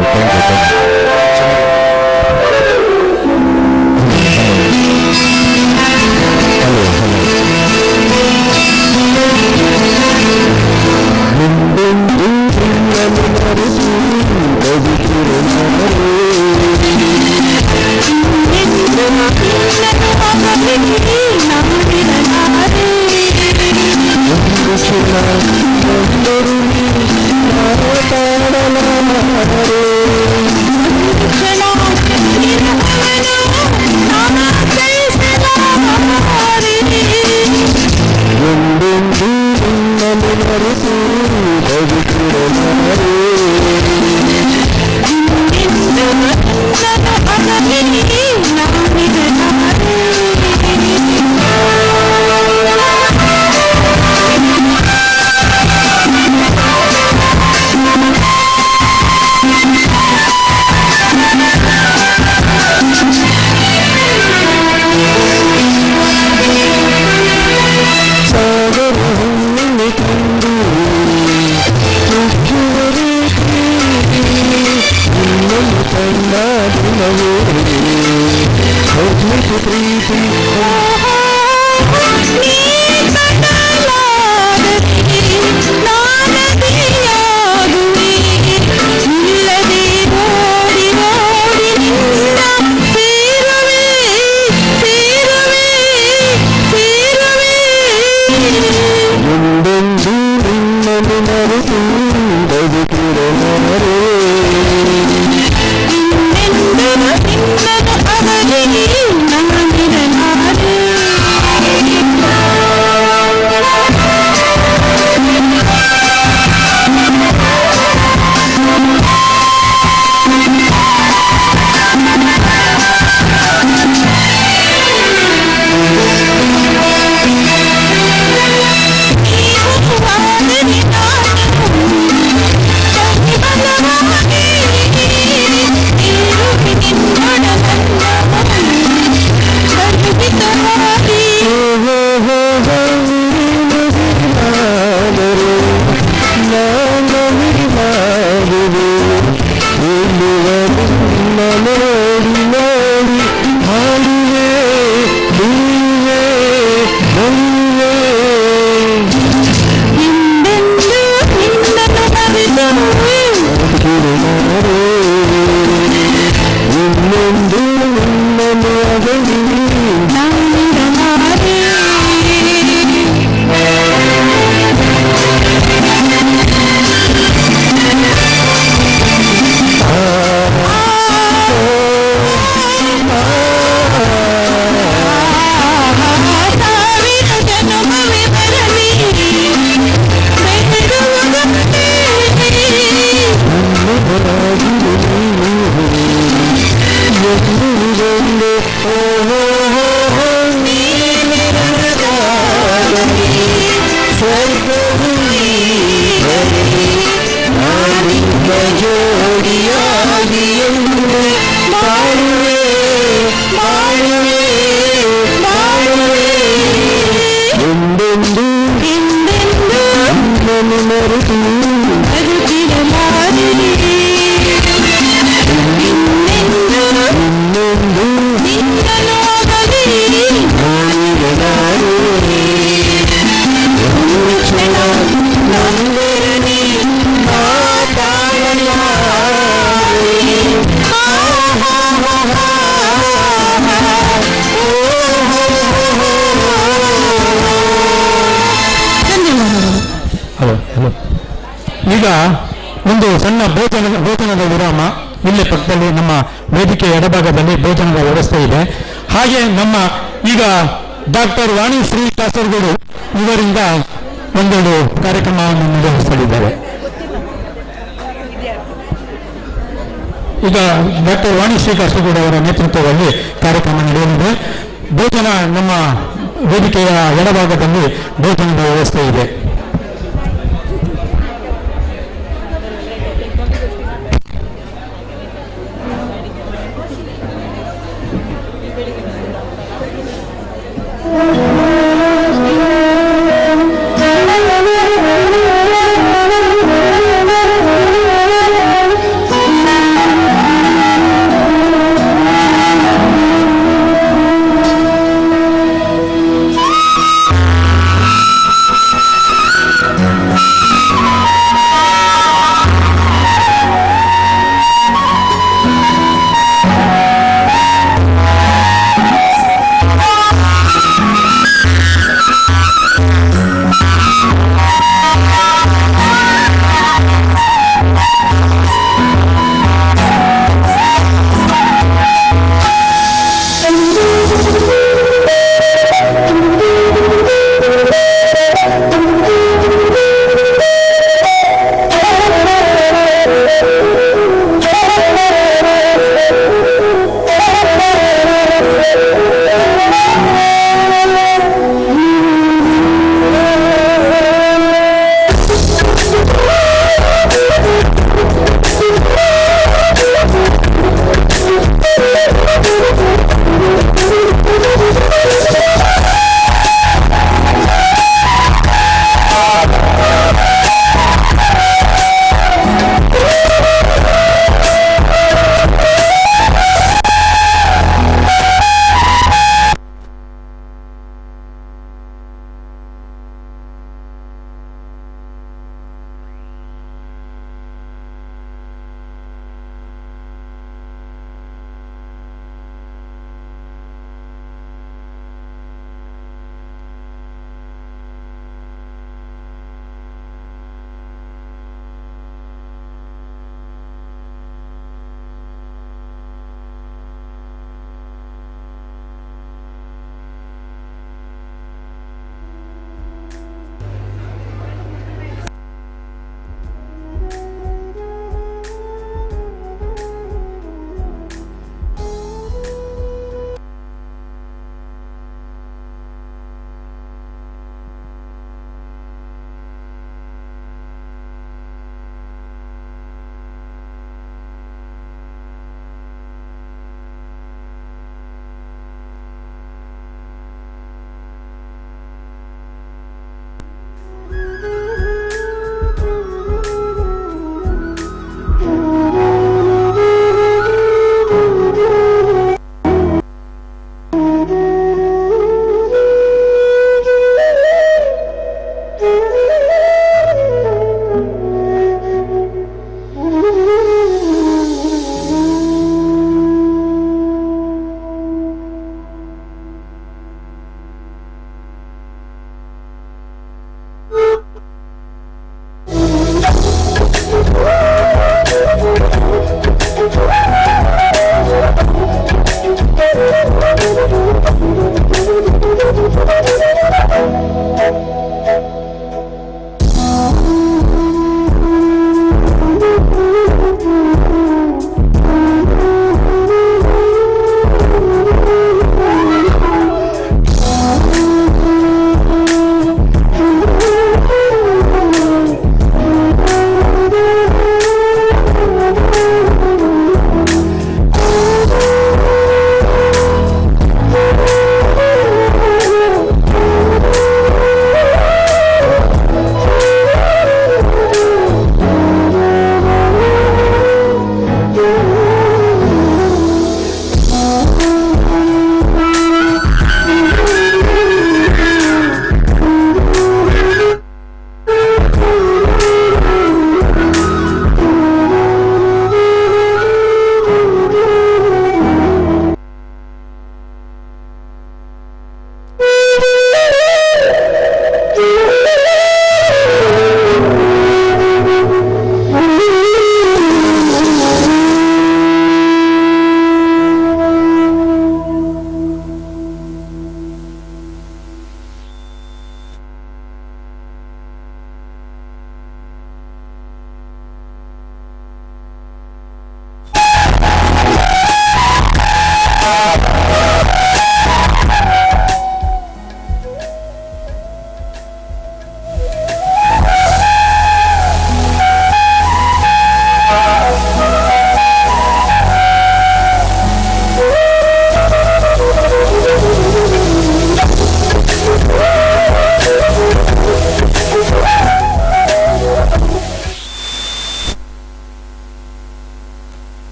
ಬಂದು ಓ ಸ್ವರ್ಗವು ನಾನಿನ್ನ ಜೋಡಿಯಾಗಿ ಎಂದು ಬಾಳುವೆ ಬಾಳುವೆ ಬಾಳುವೆ ಎಂದೆಂದು ನಿನ್ನನ್ನು ಮರೆತು ಬದುಕಿರಲಾರೆ ಇನ್ನೆಂದು ನಿನ್ನ ಲೋಕದಲ್ಲಿ ನಾನಿರಲಾರೆ ಕ್ಷಣ ನನ್ನೆರನಿ ಮಾತಾಡಲಾರೆ ಹಲೋ ಹಲೋ. ಈಗ ಒಂದು ಸಣ್ಣ ಭೋಜನದ ವಿರಾಮ. ಇಲ್ಲೇ ಪಕ್ಕದಲ್ಲಿ ನಮ್ಮ ವೇದಿಕೆಯ ಎಡಭಾಗದಲ್ಲಿ ಭೋಜನದ ವ್ಯವಸ್ಥೆ ಇದೆ. ಹಾಗೆ ನಮ್ಮ ಈಗ ಡಾಕ್ಟರ್ ವಾಣಿಶ್ರೀ ಕಾಸರಗೋಡು ಇವರಿಂದ ಒಂದೆರಡು ಕಾರ್ಯಕ್ರಮವನ್ನು ನಿರ್ವಹಿಸಲಿದ್ದಾರೆ. ಈಗ ಡಾಕ್ಟರ್ ವಾಣಿಶ್ರೀ ಕಾಸರಗೋಡು ಅವರ ನೇತೃತ್ವದಲ್ಲಿ ಕಾರ್ಯಕ್ರಮ ನಡೆಯಲಿದೆ. ಭೋಜನ ನಮ್ಮ ವೇದಿಕೆಯ ಎಡಭಾಗದಲ್ಲಿ ಭೋಜನದ ವ್ಯವಸ್ಥೆ ಇದೆ.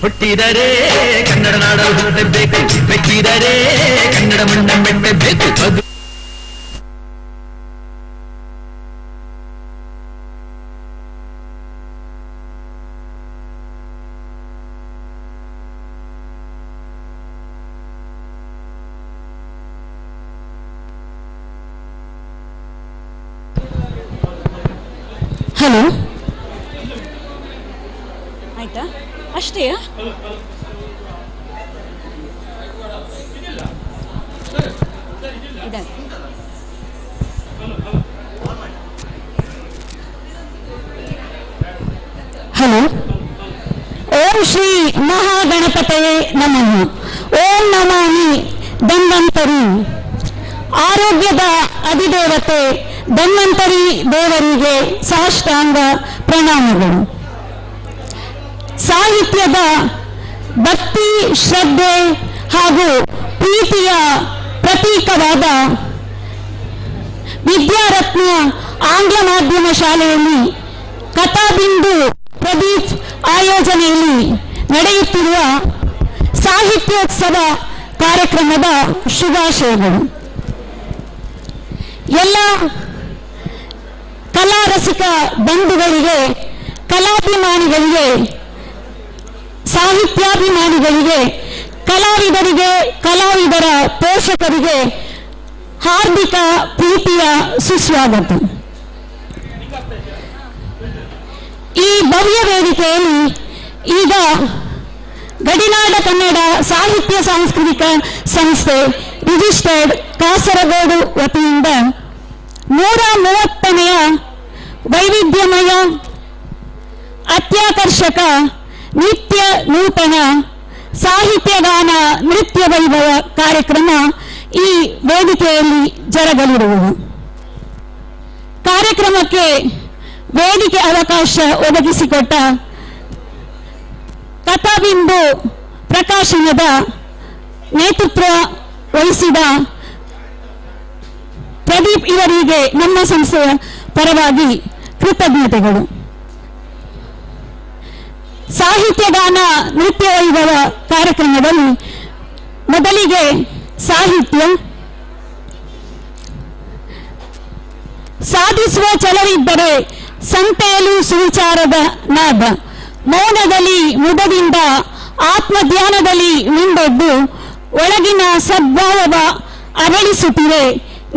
ಹುಟ್ಟಿದರೆ ಕನ್ನಡ ನಾಡಲು ಹುಟ್ಟಬೇಕು, ಮೆಚ್ಚಿದರೆ ಕನ್ನಡ ಮಣ್ಣ ಮೆಟ್ಟಬೇಕು. ಹಲೋ, ಆಯ್ತಾ? ಅಷ್ಟೇಯಾ? ಹಲೋ. ಓಂ ಶ್ರೀ ಮಹಾಗಣಪತಯೇ ನಮಃ. ಓಂ ನಮಾಮಿ ಧನ್ವಂತರಿ. ಆರೋಗ್ಯದ ಅಧಿದೇವತೆ ಧನ್ವಂತರಿ ದೇವರಿಗೆ ಸಾಷ್ಟಾಂಗ ಪ್ರಣಾಮಗಳು. ಸಾಹಿತ್ಯದ ಭಕ್ತಿ, ಶ್ರದ್ಧೆ ಹಾಗೂ ಪ್ರೀತಿಯ ಪ್ರತೀಕವಾದ ವಿದ್ಯಾರತ್ನ ಆಂಗ್ಲ ಮಾಧ್ಯಮ ಶಾಲೆಯಲ್ಲಿ ಕಥಾಬಿಂದು ಪ್ರದೀಪ್ ಆಯೋಜನೆಯಲ್ಲಿ ನಡೆಯುತ್ತಿರುವ ಸಾಹಿತ್ಯೋತ್ಸವ ಕಾರ್ಯಕ್ರಮದ ಶುಭಾಶಯಗಳು. ಎಲ್ಲ ಕಲಾರಸಿಕ ಬಂಧುಗಳಿಗೆ, ಕಲಾಭಿಮಾನಿಗಳಿಗೆ, ಸಾಹಿತ್ಯಾಭಿಮಾನಿಗಳಿಗೆ, ಕಲಾವಿದರಿಗೆ, ಕಲಾವಿದರ ಪೋಷಕರಿಗೆ ಹಾರ್ದಿಕ ಪ್ರೀತಿಯ ಸುಸ್ವಾಗತ. ಈ ಭವ್ಯ ವೇದಿಕೆಯಲ್ಲಿ ಈಗ ಗಡಿನಾಡ ಕನ್ನಡ ಸಾಹಿತ್ಯ ಸಾಂಸ್ಕೃತಿಕ ಸಂಸ್ಥೆ ರಿಜಿಸ್ಟರ್ಡ್ ಕಾಸರಗೋಡು ವತಿಯಿಂದ 130ನೆಯ ವೈವಿಧ್ಯಮಯ ಅತ್ಯಾಕರ್ಷಕ ನಿತ್ಯ ನೂತನ ಸಾಹಿತ್ಯಗಾನ ನೃತ್ಯ ವೈಭವ ಕಾರ್ಯಕ್ರಮ ಈ ವೇದಿಕೆಯಲ್ಲಿ ಜರುಗಲಿರುವುದು. ಕಾರ್ಯಕ್ರಮಕ್ಕೆ ವೇದಿಕೆ ಅವಕಾಶ ಒದಗಿಸಿಕೊಟ್ಟ ಕಥಾಬಿಂದು ಪ್ರಕಾಶನದ ನೇತೃತ್ವ ವಹಿಸಿದ ಪ್ರದೀಪ್ ಇವರಿಗೆ ನಮ್ಮ ಸಂಸ್ಥೆಯ ಪರವಾಗಿ ಕೃತಜ್ಞತೆಗಳು. ಸಾಹಿತ್ಯಗಾನ ನೃತ್ಯ ವೈಭವ ಕಾರ್ಯಕ್ರಮದಲ್ಲಿ ಮೊದಲಿಗೆ ಸಾಹಿತ್ಯ, ಸಾಧಿಸುವ ಛಲವಿದ್ದರೆ ಸಂತೆಯಲು ಸುವಿಚಾರದ ನಾದ, ಮೌನದಲ್ಲಿ ಮುದದಿಂದ ಆತ್ಮಧ್ಯಾನದಲ್ಲಿ ಮಿಂದೆದ್ದು ಒಳಗಿನ ಸದ್ಭಾವವ ಅರಳಿಸುತ್ತಿವೆ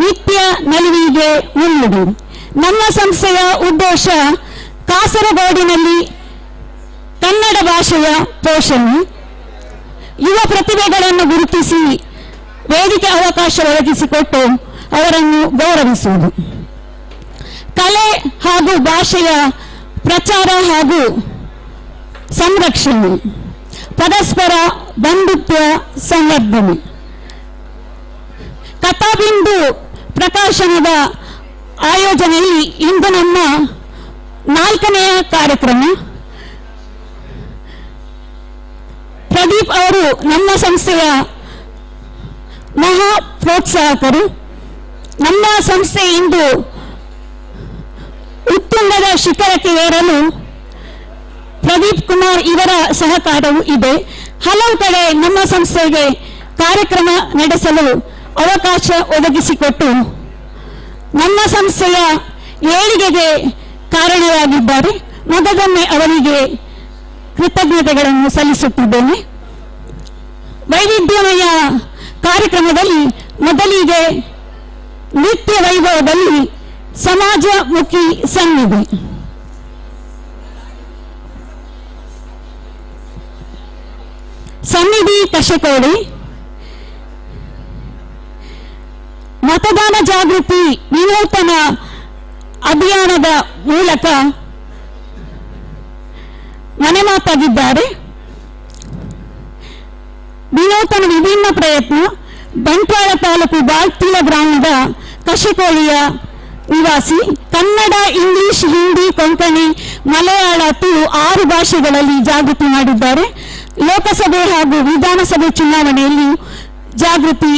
ನಿತ್ಯ ನಲಿವಿಗೆ ಮುನ್ನುಡಿ. ನಮ್ಮ ಸಂಸ್ಥೆಯ ಉದ್ದೇಶ ಕಾಸರಗೋಡಿನಲ್ಲಿ ಕನ್ನಡ ಭಾಷೆಯ ಪೋಷಣೆ, ಯುವ ಪ್ರತಿಭೆಗಳನ್ನು ಗುರುತಿಸಿ ವೇದಿಕೆ ಅವಕಾಶ ಒದಗಿಸಿಕೊಟ್ಟು ಅವರನ್ನು ಗೌರವಿಸುವುದು, ಕಲೆ ಹಾಗೂ ಭಾಷೆಯ ಪ್ರಚಾರ ಹಾಗೂ ಸಂರಕ್ಷಣೆ, ಪರಸ್ಪರ ಬಂಧುತ್ವ ಸಂವರ್ಧನೆ. ಕಥಾಬಿಂದು ಪ್ರಕಾಶನದ ಆಯೋಜನೆಯಲ್ಲಿ ಇಂದು ನಮ್ಮ 4ನೆಯ ಕಾರ್ಯಕ್ರಮ. ಪ್ರದೀಪ್ ಅವರು ನಮ್ಮ ಸಂಸ್ಥೆಯ ಮಹಾ ಪ್ರೋತ್ಸಾಹಕರು. ನಮ್ಮ ಸಂಸ್ಥೆ ಇಂದು ಉತ್ತುಂಗದ ಶಿಖರಕ್ಕೆ ಏರಲು ಪ್ರದೀಪ್ ಕುಮಾರ್ ಇವರ ಸಹಕಾರವೂ ಇದೆ. ಹಲವು ಕಡೆ ನಮ್ಮ ಸಂಸ್ಥೆಗೆ ಕಾರ್ಯಕ್ರಮ ನಡೆಸಲು ಅವಕಾಶ ಒದಗಿಸಿಕೊಟ್ಟು ನಮ್ಮ ಸಂಸ್ಥೆಯ ಏಳಿಗೆಗೆ ಕಾರಣವಾಗಿದ್ದಾರೆ. ಮೊದಲೊಮ್ಮೆ ಅವರಿಗೆ ಕೃತಜ್ಞತೆಗಳನ್ನು ಸಲ್ಲಿಸುತ್ತಿದ್ದೇನೆ. ವೈವಿಧ್ಯಮಯ ಕಾರ್ಯಕ್ರಮದಲ್ಲಿ ಮೊದಲಿಗೆ ನೃತ್ಯ ವೈಭವದಲ್ಲಿ ಸಮಾಜಮುಖಿ ಸನ್ನಿಧಿ, ಸನ್ನಿಧಿ ಕಶಕೋಡಿ, ಮತದಾನ ಜಾಗೃತಿ ವಿನೂತನ ಅಭಿಯಾನದ ಮೂಲಕ ಮನೆ ಮಾತಾಗಿದ್ದಾರೆ. ವಿನೂತನ ವಿಭಿನ್ನ ಪ್ರಯತ್ನ. ಬಂಟ್ವಾಳ ತಾಲೂಕು ಬಾಲ್ತಿಲ ಗ್ರಾಮದ ಕಶಕೋಳಿಯ ನಿವಾಸಿ. ಕನ್ನಡ, ಇಂಗ್ಲಿಷ್, ಹಿಂದಿ, ಕೊಂಕಣಿ, ಮಲಯಾಳ, ತುಳು 6 ಭಾಷೆಗಳಲ್ಲಿ ಜಾಗೃತಿ ಮಾಡಿದ್ದಾರೆ. ಲೋಕಸಭೆ ಹಾಗೂ ವಿಧಾನಸಭೆ ಚುನಾವಣೆಯಲ್ಲಿ ಜಾಗೃತಿ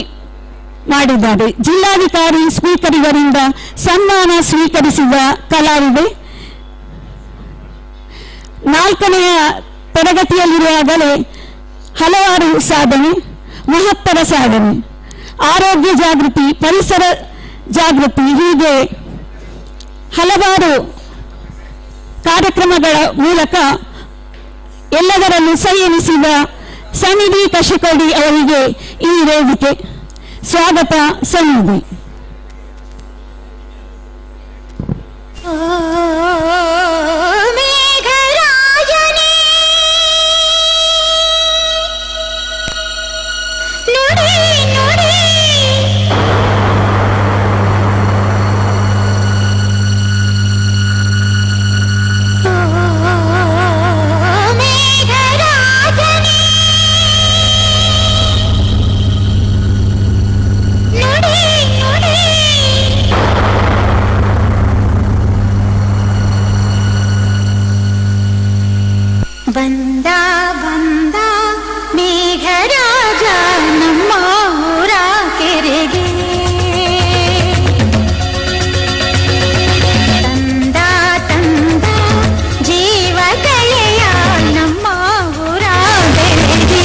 ಮಾಡಿದ್ದಾರೆ. ಜಿಲ್ಲಾಧಿಕಾರಿ ಸ್ಪೀಕರ್ ಇವರಿಂದ ಸನ್ಮಾನ ಸ್ವೀಕರಿಸಿದ ಕಲಾವಿದೆ. 4ನೆಯ ತರಗತಿಯಲ್ಲಿರುವಾಗಲೇ ಹಲವಾರು ಸಾಧನೆ, ಮಹತ್ತರ ಸಾಧನೆ, ಆರೋಗ್ಯ ಜಾಗೃತಿ, ಪರಿಸರ ಜಾಗೃತಿ, ಹೀಗೆ ಹಲವಾರು ಕಾರ್ಯಕ್ರಮಗಳ ಮೂಲಕ ಎಲ್ಲದರಲ್ಲೂ ಸೈ ಎನಿಸಿದ ಸನ್ನಿಧಿ ಕಶಿಕೋಡಿ ಅವರಿಗೆ ಈ ವೇದಿಕೆ. ಸ್ವಾಗತ ಸನ್ನಿಧಿ. ಬಂದ ಬಂದ ಮೇಘರಾಜ ನಮ್ಮ ಊರ ಕೆರೆಗೆ, ತಂದ ತಂದ ಜೀವ ಕಳೆಯ ನಮ್ಮ ಊರ ಬೆಳೆಗೆ.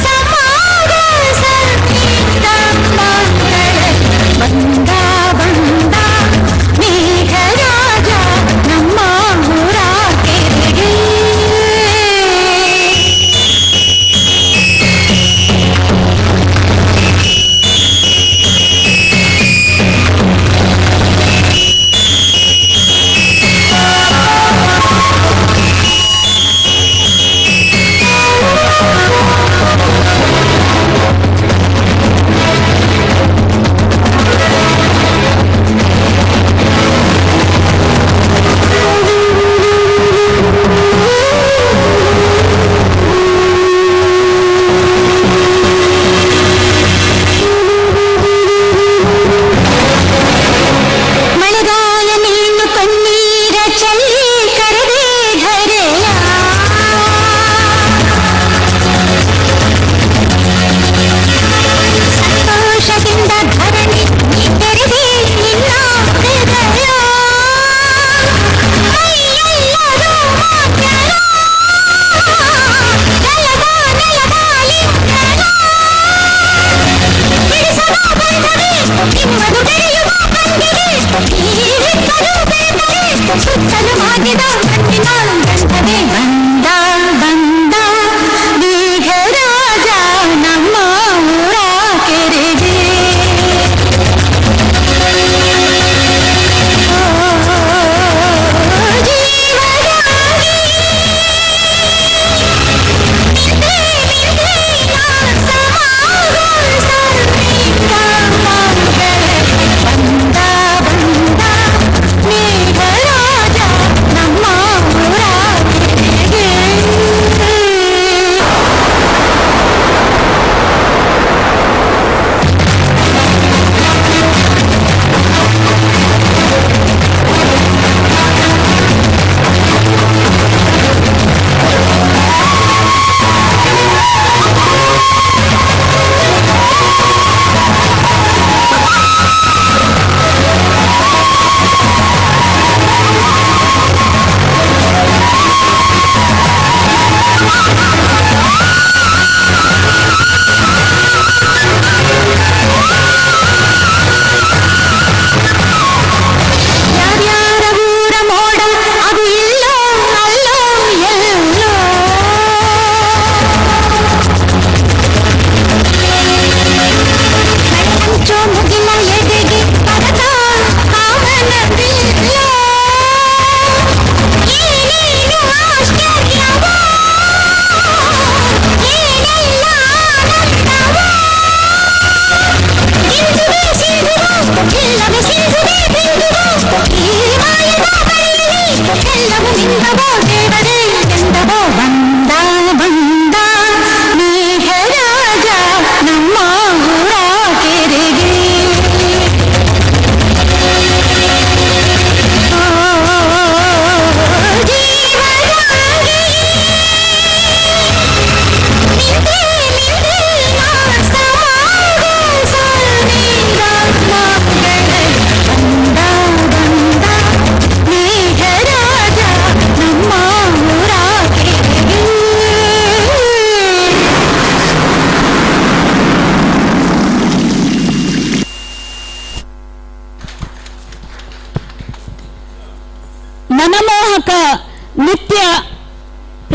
ಸಮಾನ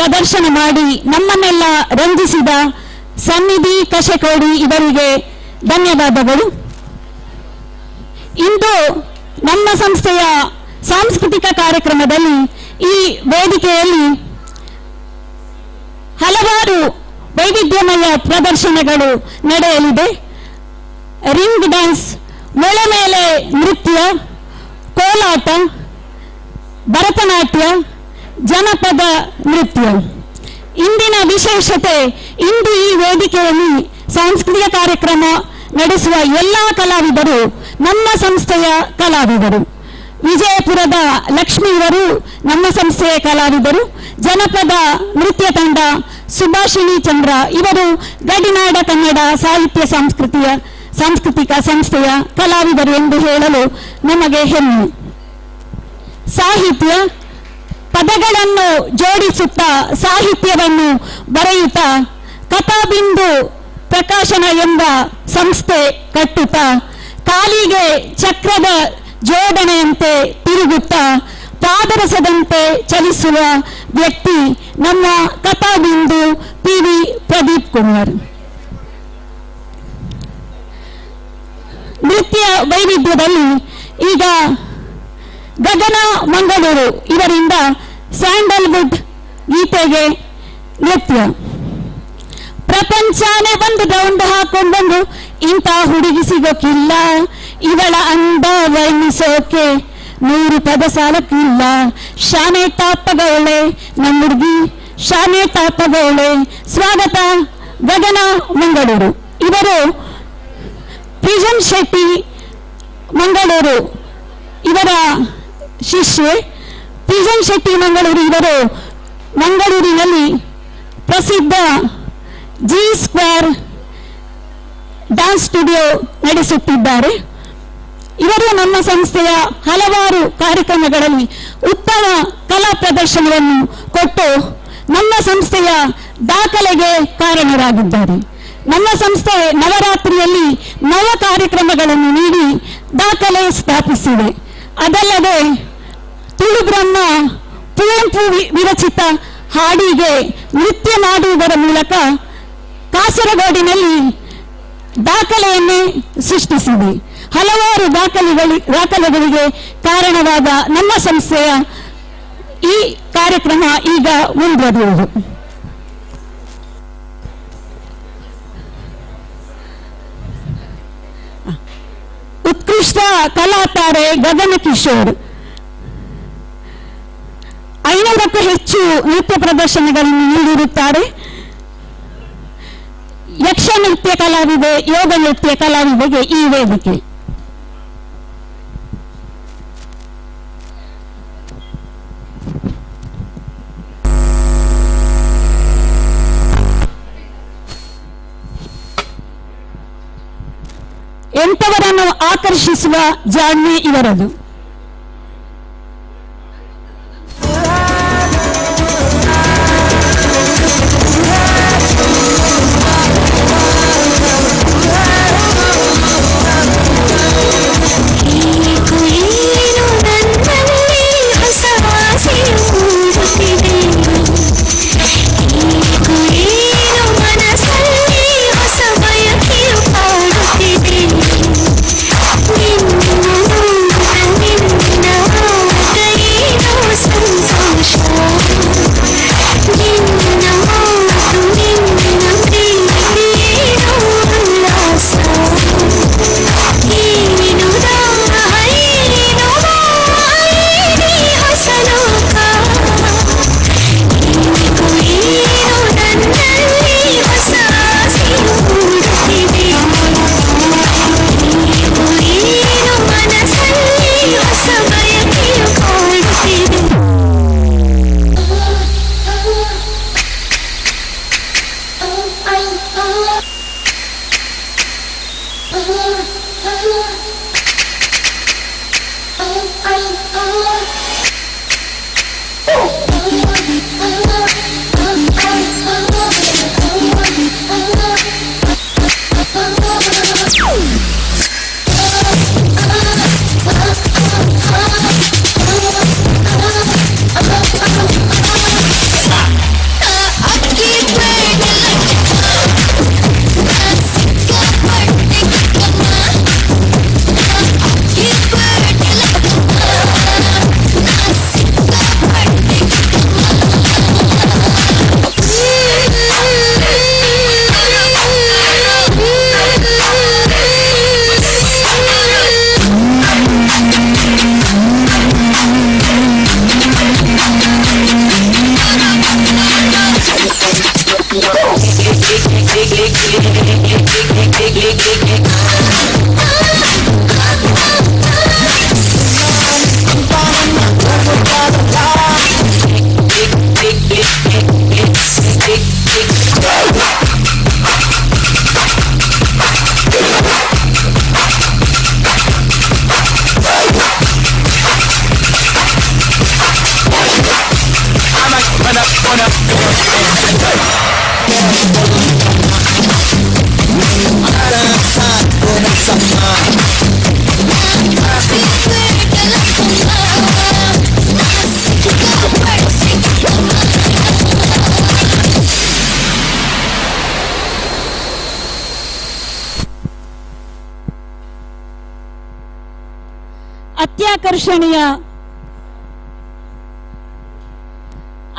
ಪ್ರದರ್ಶನ ಮಾಡಿ ನಮ್ಮನ್ನೆಲ್ಲ ರಂಜಿಸಿದ ಸನ್ನಿಧಿ ಕಶೆಕೋಡಿ ಇವರಿಗೆ ಧನ್ಯವಾದಗಳು. ಇಂದು ನಮ್ಮ ಸಂಸ್ಥೆಯ ಸಾಂಸ್ಕೃತಿಕ ಕಾರ್ಯಕ್ರಮದಲ್ಲಿ ಈ ವೇದಿಕೆಯಲ್ಲಿ ಹಲವಾರು ವೈವಿಧ್ಯಮಯ ಪ್ರದರ್ಶನಗಳು ನಡೆಯಲಿದೆ. ರಿಂಗ್ ಡ್ಯಾನ್ಸ್, ಮೊಳೆ ಮೇಲೆ ನೃತ್ಯ, ಕೋಲಾಟ, ಭರತನಾಟ್ಯ, ಜನಪದ ನೃತ್ಯ. ಇಂದಿನ ವಿಶೇಷತೆ, ಇಂದು ಈ ವೇದಿಕೆಯಲ್ಲಿ ಸಾಂಸ್ಕೃತಿಕ ಕಾರ್ಯಕ್ರಮ ನಡೆಸುವ ಎಲ್ಲ ಕಲಾವಿದರು ನಮ್ಮ ಸಂಸ್ಥೆಯ ಕಲಾವಿದರು. ವಿಜಯಪುರದ ಲಕ್ಷ್ಮಿ ಇವರು ನಮ್ಮ ಸಂಸ್ಥೆಯ ಕಲಾವಿದರು. ಜನಪದ ನೃತ್ಯ ತಂಡ ಸುಭಾಷಿಣಿ ಚಂದ್ರ ಇವರು ಗಡಿನಾಡ ಕನ್ನಡ ಸಾಹಿತ್ಯ ಸಾಂಸ್ಕೃತಿಕ ಸಂಸ್ಥೆಯ ಕಲಾವಿದರು ಎಂದು ಹೇಳಲು ನಮಗೆ ಹೆಮ್ಮೆ. ಸಾಹಿತ್ಯ ಪದಗಳನ್ನು ಜೋಡಿಸುತ್ತಾ ಸಾಹಿತ್ಯವನ್ನು ಬರೆಯುತ್ತಾ ಕಥಾಬಿಂದು ಪ್ರಕಾಶನ ಎಂಬ ಸಂಸ್ಥೆ ಕಟ್ಟುತ್ತಾ ಕಾಲಿಗೆ ಚಕ್ರದ ಜೋಡಣೆಯಂತೆ ತಿರುಗುತ್ತಾ ಪಾದರಸದಂತೆ ಚಲಿಸುವ ವ್ಯಕ್ತಿ ನಮ್ಮ ಕಥಾಬಿಂದು PV ಪ್ರದೀಪ್ ಕುಮಾರ್. ನೃತ್ಯ ವೈವಿಧ್ಯದಲ್ಲಿ ಈಗ ಗಗನ ಮಂಗಳೂರು ಇವರಿಂದ ಸ್ಯಾಂಡಲ್ವುಡ್ ಗೀತೆಗೆ ನೃತ್ಯ. ಪ್ರಪಂಚನೇ ಒಂದು ರೌಂಡ್ ಹಾಕೊಂಡಂದು ಇಂಥ ಹುಡುಗಿ ಸಿಗೋಕಿಲ್ಲ, ಇವಳ ಅಂದ ವರ್ಣಿಸೋಕೆ 100 ಪದ ಸಾಲಕ್ಕಿಲ್ಲ. ಶಾನೆ ತಾಪಗೌಳೆ ನಮ್ಮ ಹುಡುಗಿ, ಶಾನೆ ತಾಪಗೌಳೆ. ಸ್ವಾಗತ ಗಗನ ಮಂಗಳೂರು. ಇವರು ಪ್ರಿಜನ್ ಶೆಟ್ಟಿ ಮಂಗಳೂರು ಇವರ ಶಿಷ್ಯೆ. ಪ್ರಿಜನ್ ಶೆಟ್ಟಿ ಮಂಗಳೂರು ಇವರು ಮಂಗಳೂರಿನಲ್ಲಿ ಪ್ರಸಿದ್ಧ G² ಡ್ಯಾನ್ಸ್ ಸ್ಟುಡಿಯೋ ನಡೆಸುತ್ತಿದ್ದಾರೆ. ಇವರು ನಮ್ಮ ಸಂಸ್ಥೆಯ ಹಲವಾರು ಕಾರ್ಯಕ್ರಮಗಳಲ್ಲಿ ಉತ್ತಮ ಕಲಾ ಪ್ರದರ್ಶನವನ್ನು ಕೊಟ್ಟು ನಮ್ಮ ಸಂಸ್ಥೆಯ ದಾಖಲೆಗೆ ಕಾರಣರಾಗಿದ್ದಾರೆ. ನಮ್ಮ ಸಂಸ್ಥೆ ನವರಾತ್ರಿಯಲ್ಲಿ 9 ಕಾರ್ಯಕ್ರಮಗಳನ್ನು ನೀಡಿ ದಾಖಲೆ ಸ್ಥಾಪಿಸಿದೆ. ಅದಲ್ಲದೆ ತುಳು ಬ್ರಹ್ಮ ಕುವೆಂಪು ವಿರಚಿತ ಹಾಡಿಗೆ ನೃತ್ಯ ಮಾಡುವುದರ ಮೂಲಕ ಕಾಸರಗೋಡಿನಲ್ಲಿ ದಾಖಲೆಯನ್ನೇ ಸೃಷ್ಟಿಸಿದೆ. ಹಲವಾರು ದಾಖಲೆಗಳಿಗೆ ಕಾರಣವಾದ ನಮ್ಮ ಸಂಸ್ಥೆಯ ಈ ಕಾರ್ಯಕ್ರಮ ಈಗ ಮುಂದುವರಿಯುವುದು. ಉತ್ಕೃಷ್ಟ ಕಲಾತಾರೆ ಗಗನ ಕಿಶೋರ್ 500ಕ್ಕೂ ಹೆಚ್ಚು ನೃತ್ಯ ಪ್ರದರ್ಶನಗಳನ್ನು ನೀಡಿರುತ್ತಾರೆ. ಯಕ್ಷ ನೃತ್ಯ ಕಲಾವಿದೆ, ಯೋಗ ನೃತ್ಯ ಕಲಾವಿದೆಗೆ ಈ ವೇದಿಕೆ. ಎಂಥವರನ್ನು ಆಕರ್ಷಿಸುವ ಜಾಣ್ಮೆ ಇವರದು.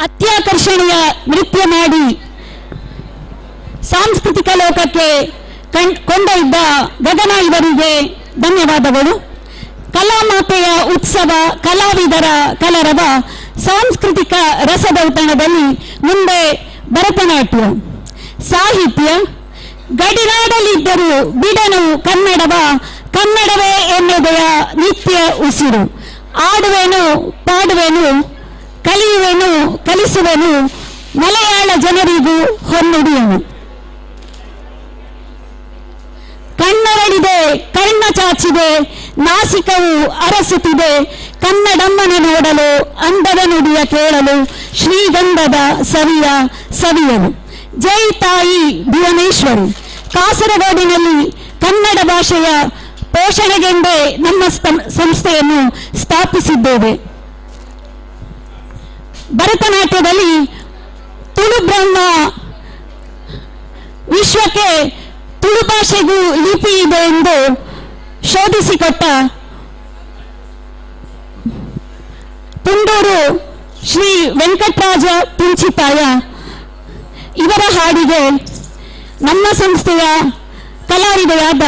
ಅತ್ಯಾಕರ್ಷಣೀಯ ನೃತ್ಯ ಮಾಡಿ ಸಾಂಸ್ಕೃತಿಕ ಲೋಕಕ್ಕೆ ಕೊಂಡೊಯ್ದ ಗಗನ ಇವರಿಗೆ ಧನ್ಯವಾದಗಳು. ಕಲಾಮಾತೆಯ ಉತ್ಸವ, ಕಲಾವಿದರ ಕಲರವ, ಸಾಂಸ್ಕೃತಿಕ ರಸದೌತಣದಲ್ಲಿ ಮುಂದೆ ಭರತನಾಟ್ಯ, ಸಾಹಿತ್ಯ, ಗಡಿನಾಡಲಿದ್ದರೂ ಬಿಡನು ಕನ್ನಡವ, ಕನ್ನಡವೇ ಎನ್ನುವುದೆಯ ನಿತ್ಯ ಉಸಿರು. ಆಡುವೆನು, ಪಾಡುವೆನು, ಕಲಿಯುವೆನು, ಕಲಿಸುವೆನು, ಮಲಯಾಳ ಜನರಿಗೂ ಹೊನ್ನುಡಿಯನು. ಕಣ್ಣರಳಿದೆ, ಕರ್ಣ ಚಾಚಿದೆ, ನಾಸಿಕವು ಅರಸುತ್ತಿದೆ, ಕನ್ನಡಮ್ಮನ ನೋಡಲು, ಅಂದದ ನುಡಿಯ ಕೇಳಲು, ಶ್ರೀಗಂಧದ ಸವಿಯ ಸವಿಯಲು. ಜೈ ತಾಯಿ ಭುವನೇಶ್ವರಿ. ಕಾಸರಗೋಡಿನಲ್ಲಿ ಕನ್ನಡ ಭಾಷೆಯ ಪೋಷಣೆಗೆಂದೇ ನಮ್ಮ ಸಂಸ್ಥೆಯನ್ನು ಸ್ಥಾಪಿಸಿದ್ದೇವೆ. ಭರತನಾಟ್ಯದಲ್ಲಿ ತುಳು ಬ್ರಹ್ಮ, ವಿಶ್ವಕ್ಕೆ ತುಳು ಭಾಷೆಗೂ ಲಿಪಿ ಇದೆ ಎಂದು ಶೋಧಿಸಿಕೊಟ್ಟ ತುಂಡೂರು ಶ್ರೀ ವೆಂಕಟರಾಜ ಪಿಂಚಿತಾಯ ಇವರ ಹಾಡಿಗೆ ನಮ್ಮ ಸಂಸ್ಥೆಯ ಕಲಾವಿದೆಯಾದ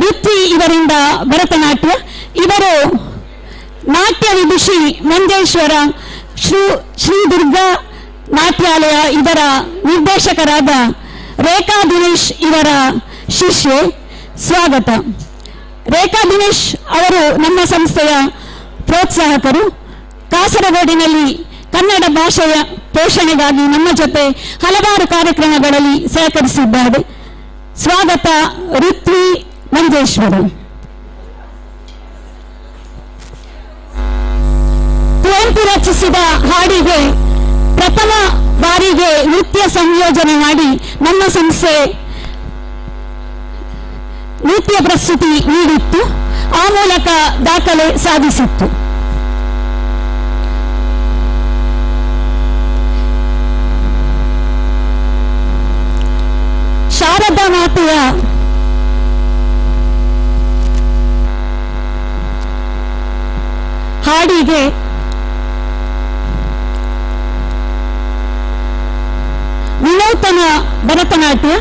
ಋತ್ವಿ ಇವರಿಂದ ಭರತನಾಟ್ಯ. ಇವರು ನಾಟ್ಯ ವಿದುಷಿ ಮಂಜೇಶ್ವರ ಶ್ರೀ ದುರ್ಗಾ ನಾಟ್ಯಾಲಯ ಇದರ ನಿರ್ದೇಶಕರಾದ ರೇಖಾ ದಿನೇಶ್ ಇವರ ಶಿಷ್ಯೆ. ಸ್ವಾಗತ. ರೇಖಾ ದಿನೇಶ್ ಅವರು ನಮ್ಮ ಸಂಸ್ಥೆಯ ಪ್ರೋತ್ಸಾಹಕರು. ಕಾಸರಗೋಡಿನಲ್ಲಿ ಕನ್ನಡ ಭಾಷೆಯ ಪೋಷಣೆಗಾಗಿ ನಮ್ಮ ಜೊತೆ ಹಲವಾರು ಕಾರ್ಯಕ್ರಮಗಳಲ್ಲಿ ಸಹಕರಿಸಿದ್ದಾರೆ. ಸ್ವಾಗತ ಋತ್ವಿ ಮಂಜೇಶ್ವರ. ಕುವೆಂಪು ರಚಿಸಿದ ಹಾಡಿಗೆ ಪ್ರಥಮ ಬಾರಿಗೆ ನೃತ್ಯ ಸಂಯೋಜನೆ ಮಾಡಿ ನಮ್ಮ ಸಂಸ್ಥೆ ನೃತ್ಯ ಪ್ರಸ್ತುತಿ ನೀಡಿತ್ತು. ಆ ಮೂಲಕ ದಾಖಲೆ ಸಾಧಿಸಿತ್ತು. ಶಾರದಾ ಮಾತೆಯ ಹಾಡಿಗೆ ವಿನೂತನ ಭರತನಾಟ್ಯ,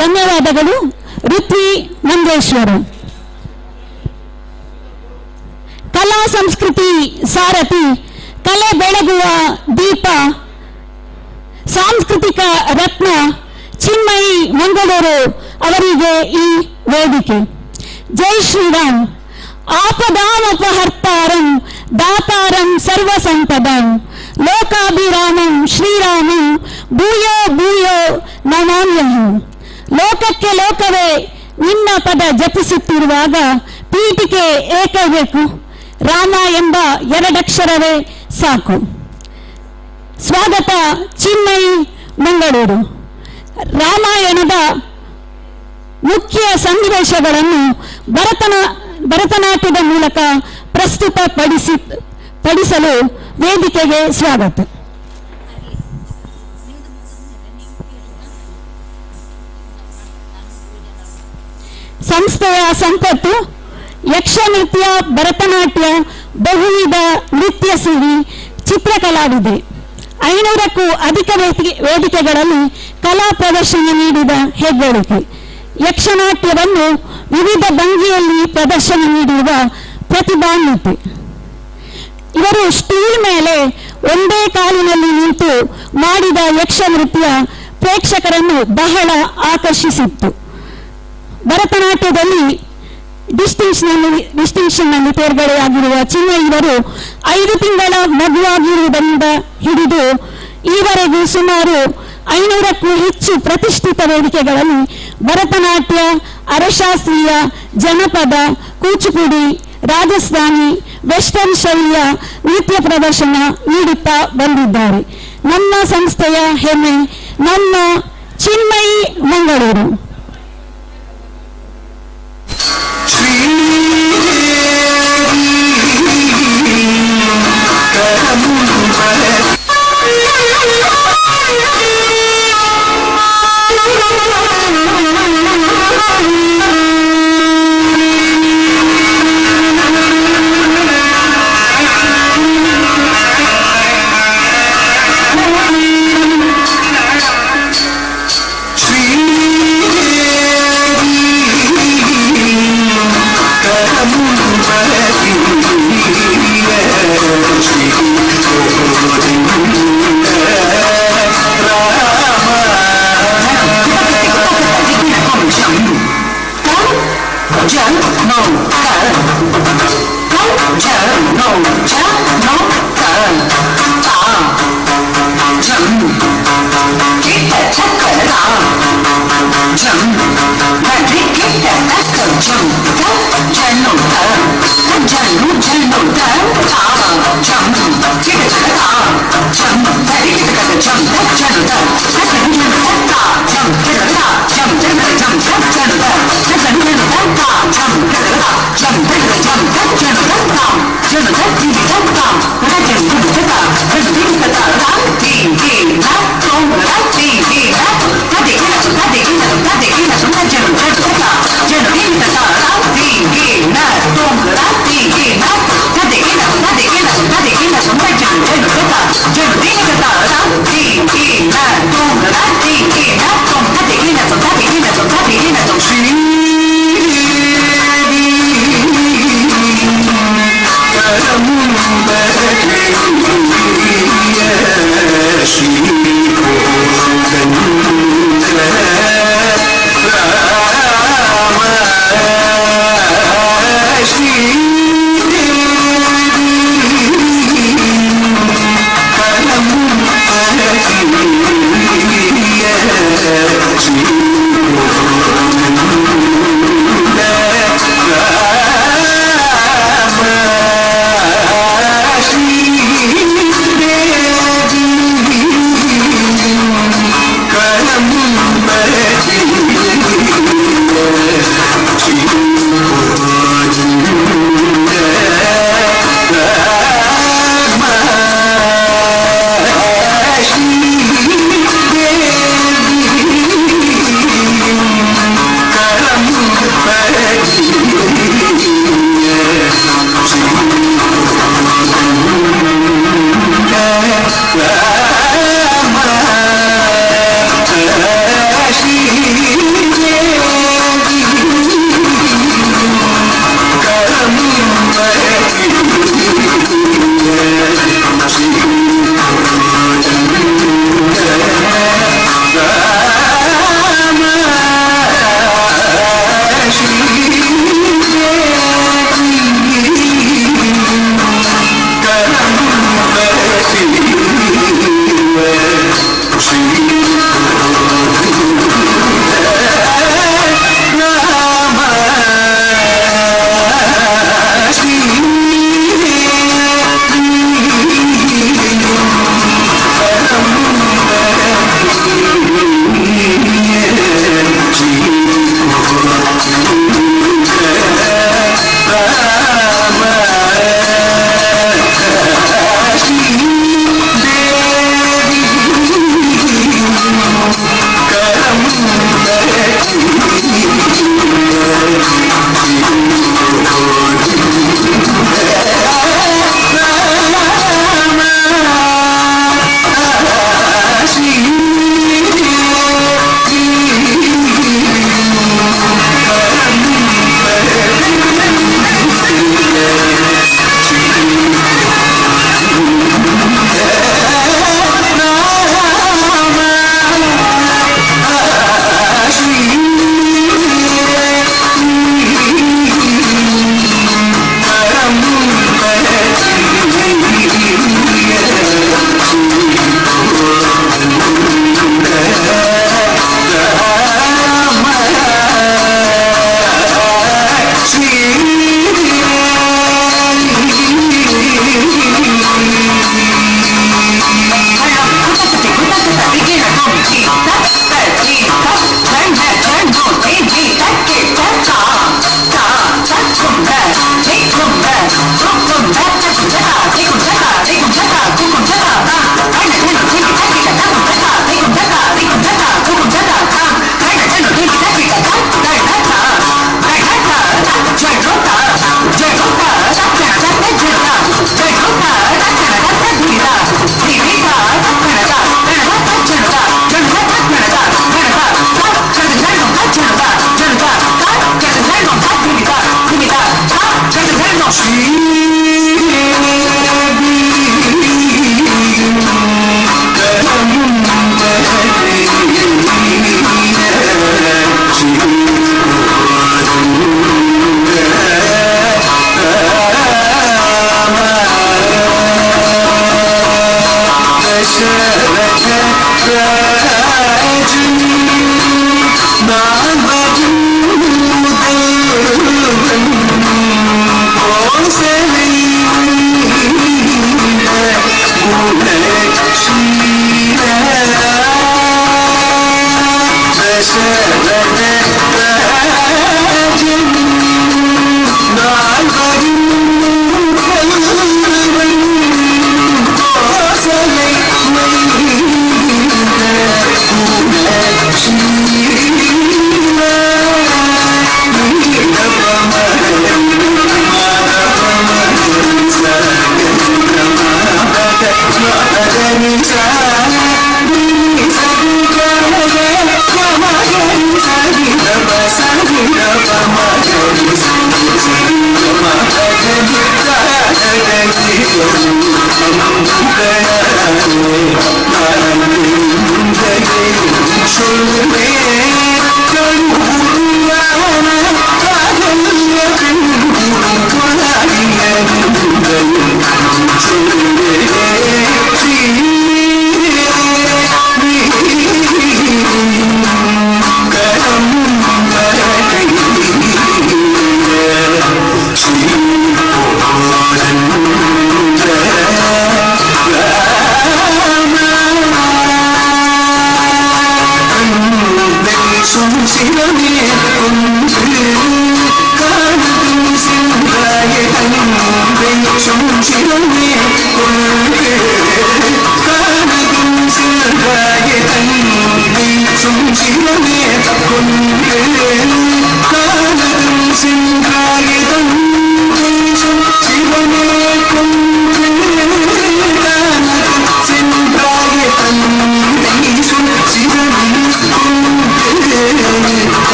ಧನ್ಯವಾದಗಳು. ಋತ್ವಿ ನಂದೇಶ್ವರು. ಕಲಾ ಸಂಸ್ಕೃತಿ ಸಾರಥಿ, ಕಲೆ ಬೆಳಗುವ ದೀಪ, ಸಾಂಸ್ಕೃತಿಕ ರತ್ನ ಚಿನ್ಮಯಿ ಮಂಗಳೂರು ಅವರಿಗೆ ಈ ವೇದಿಕೆ. ಜೈ ಶ್ರೀರಾಮ್. ಆಪದಾಮಪಹರ್ತಾರಂ ದಾತಾರಂ ಸರ್ವಸಂಪದಂ ಲೋಕಾಭಿರಾಮಂ ಶ್ರೀರಾಮಂ ಭೂಯೋ ಭೂಯೋ ನಮಾಮ್ಯಹಂ. ಲೋಕಕ್ಕೆ ಲೋಕವೇ ನಿನ್ನ ಪದ ಜಪಿಸುತ್ತಿರುವಾಗ ಪೀಠಿಕೆ ಏಕೆ ಬೇಕು? ರಾಮ ಎಂಬ ಎರಡಕ್ಷರವೇ ಸಾಕು. ಸ್ವಾಗತ ಚಿನ್ಮಯಿ ಮಂಗಳೂರು. ರಾಮಾಯಣದ ಮುಖ್ಯ ಸನ್ನಿವೇಶಗಳನ್ನು ಭರತನಾಟ್ಯದ ಮೂಲಕ ಪಡಿಸಲು ವೇದಿಕೆಗೆ ಸ್ವಾಗತ. ಸಂಸ್ಥೆಯ ಸಂಪತ್ತು ಯಕ್ಷ ನೃತ್ಯ, ಭರತನಾಟ್ಯ, ಬಹುವಿಧ ನೃತ್ಯ ಸೇರಿ ಚಿತ್ರಕಲಾವಿದೆ. 500ಕ್ಕೂ ಅಧಿಕ ವೇದಿಕೆಗಳಲ್ಲಿ ಕಲಾ ಪ್ರದರ್ಶನ ನೀಡಿದ ಹೆಗ್ಗಳಿಕೆ. ಯಕ್ಷನಾಟ್ಯವನ್ನು ವಿವಿಧ ಭಂಗಿಯಲ್ಲಿ ಪ್ರದರ್ಶನ ನೀಡಿರುವ ಪ್ರತಿಭಾನ್ವಿತೆ. ಇವರು ಸ್ಟೂಲ್ ಮೇಲೆ ಒಂದೇ ಕಾಲಿನಲ್ಲಿ ನಿಂತು ಮಾಡಿದ ಯಕ್ಷ ನೃತ್ಯ ಪ್ರೇಕ್ಷಕರನ್ನು ಬಹಳ ಆಕರ್ಷಿಸಿತ್ತು. ಭರತನಾಟ್ಯದಲ್ಲಿ ಡಿಸ್ಟಿಂಕ್ಷನ್ನಲ್ಲಿ ತೇರ್ಗಡೆಯಾಗಿರುವ ಚಿನ್ಮಯಿ ಇವರು 5 ತಿಂಗಳ ಮಗುವಾಗಿರುವುದರಿಂದ ಹಿಡಿದು ಈವರೆಗೂ ಸುಮಾರು 500ಕ್ಕೂ ಹೆಚ್ಚು ಪ್ರತಿಷ್ಠಿತ ವೇದಿಕೆಗಳಲ್ಲಿ ಭರತನಾಟ್ಯ, ಅರೆಶಾಸ್ತ್ರೀಯ, ಜನಪದ, ಕೂಚಿಪುಡಿ, ರಾಜಸ್ಥಾನಿ, ವೆಸ್ಟರ್ನ್ ಶೈಲಿಯ ನೃತ್ಯ ಪ್ರದರ್ಶನ ನೀಡುತ್ತಾ ಬಂದಿದ್ದಾರೆ. ನಮ್ಮ ಸಂಸ್ಥೆಯ ಹೆಮ್ಮೆ ನಮ್ಮ ಚಿನ್ಮಯಿ ಮಂಗಳೂರು. Janu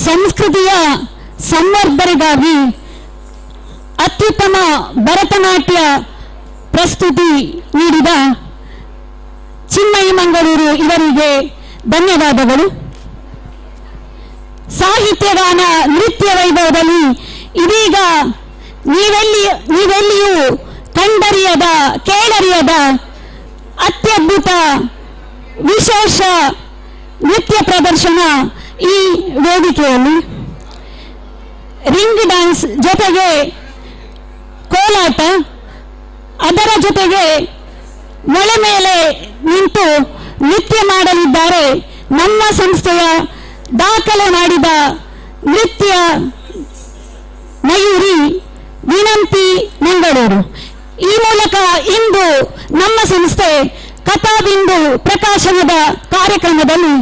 ಸಂಸ್ಕೃತಿಯ ಸಂವರ್ಧನೆಗಾಗಿ ಅತ್ಯುತ್ತಮ ಭರತನಾಟ್ಯ ಪ್ರಸ್ತುತಿ ನೀಡಿದ ಚಿನ್ಮಯಿ ಮಂಗಳೂರು ಇವರಿಗೆ ಧನ್ಯವಾದಗಳು. ಸಾಹಿತ್ಯಗಾನ ನೃತ್ಯ ವೈಭವದಲ್ಲಿ ಇದೀಗ ನೀವೆಲ್ಲಿಯೂ ಕಂಡರಿಯದ ಕೇಳರಿಯದ ಅತ್ಯದ್ಭುತ ವಿಶೇಷ ನೃತ್ಯ ಪ್ರದರ್ಶನ ಈ ವೇದಿಕೆಯಲ್ಲಿ. ರಿಂಗ್ ಡ್ಯಾನ್ಸ್ ಜೊತೆಗೆ ಕೋಲಾಟ ಅದರ ಜೊತೆಗೆ ಮೊಳೆ ಮೇಲೆ ನಿಂತು ನೃತ್ಯ ಮಾಡಲಿದ್ದಾರೆ ನಮ್ಮ ಸಂಸ್ಥೆಯ ದಾಖಲೆ ಮಾಡಿದ ನೃತ್ಯ ಮಯೂರಿ ವಿನಂತಿ ಮಂಗಳೂರು. ಈ ಮೂಲಕ ಇಂದು ನಮ್ಮ ಸಂಸ್ಥೆ ಕಥಾಬಿಂದು ಪ್ರಕಾಶನದ ಕಾರ್ಯಕ್ರಮದಲ್ಲಿ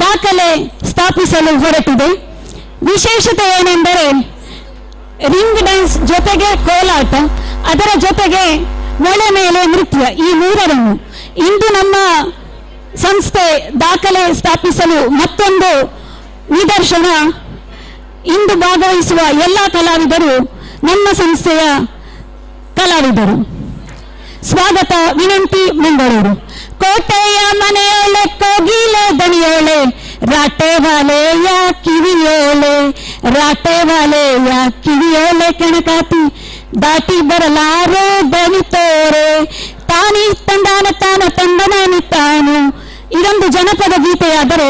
ದಾಖಲೆ ಸ್ಥಾಪಿಸಲು ಹೊರಟಿದೆ. ವಿಶೇಷತೆ ಏನೆಂದರೆ ರಿಂಗ್ ಡ್ಯಾನ್ಸ್ ಜೊತೆಗೆ ಕೋಲಾಟ, ಅದರ ಜೊತೆಗೆ ಮೊಳೆ ಮೇಲೆ ನೃತ್ಯ, ಈ ಮೂರನ್ನು ಇಂದು ನಮ್ಮ ಸಂಸ್ಥೆ ದಾಖಲೆ ಸ್ಥಾಪಿಸಲು ಮತ್ತೊಂದು ನಿದರ್ಶನ. ಇಂದು ಭಾಗವಹಿಸುವ ಎಲ್ಲ ಕಲಾವಿದರು ನಮ್ಮ ಸಂಸ್ಥೆಯ ಕಲಾವಿದರು. ಸ್ವಾಗತ ವಿನಂತಿ ಮಂಗಳೂರು. ಕೋಟೆಯ ಮನೆಯೊಳೆ ಕೋಗಿಲೆ ದನಿಯೋಳೆ ರಾಟೆವಾಲೆಯ ಕಿವಿಯೋಳೆ, ರಾಟೆವಾಲೆಯ ಕಿವಿಯೋಳೆ ಕೆಣಕಾತಿ ದಾಟಿ ಬರಲಾರೆ ದನಿ ತೋರೆ, ತಾನಿ ತಂದಾನ ತಾನ ತಂದನಾನಿ ತಾನು. ಇದೊಂದು ಜನಪದ ಗೀತೆಯಾದರೆ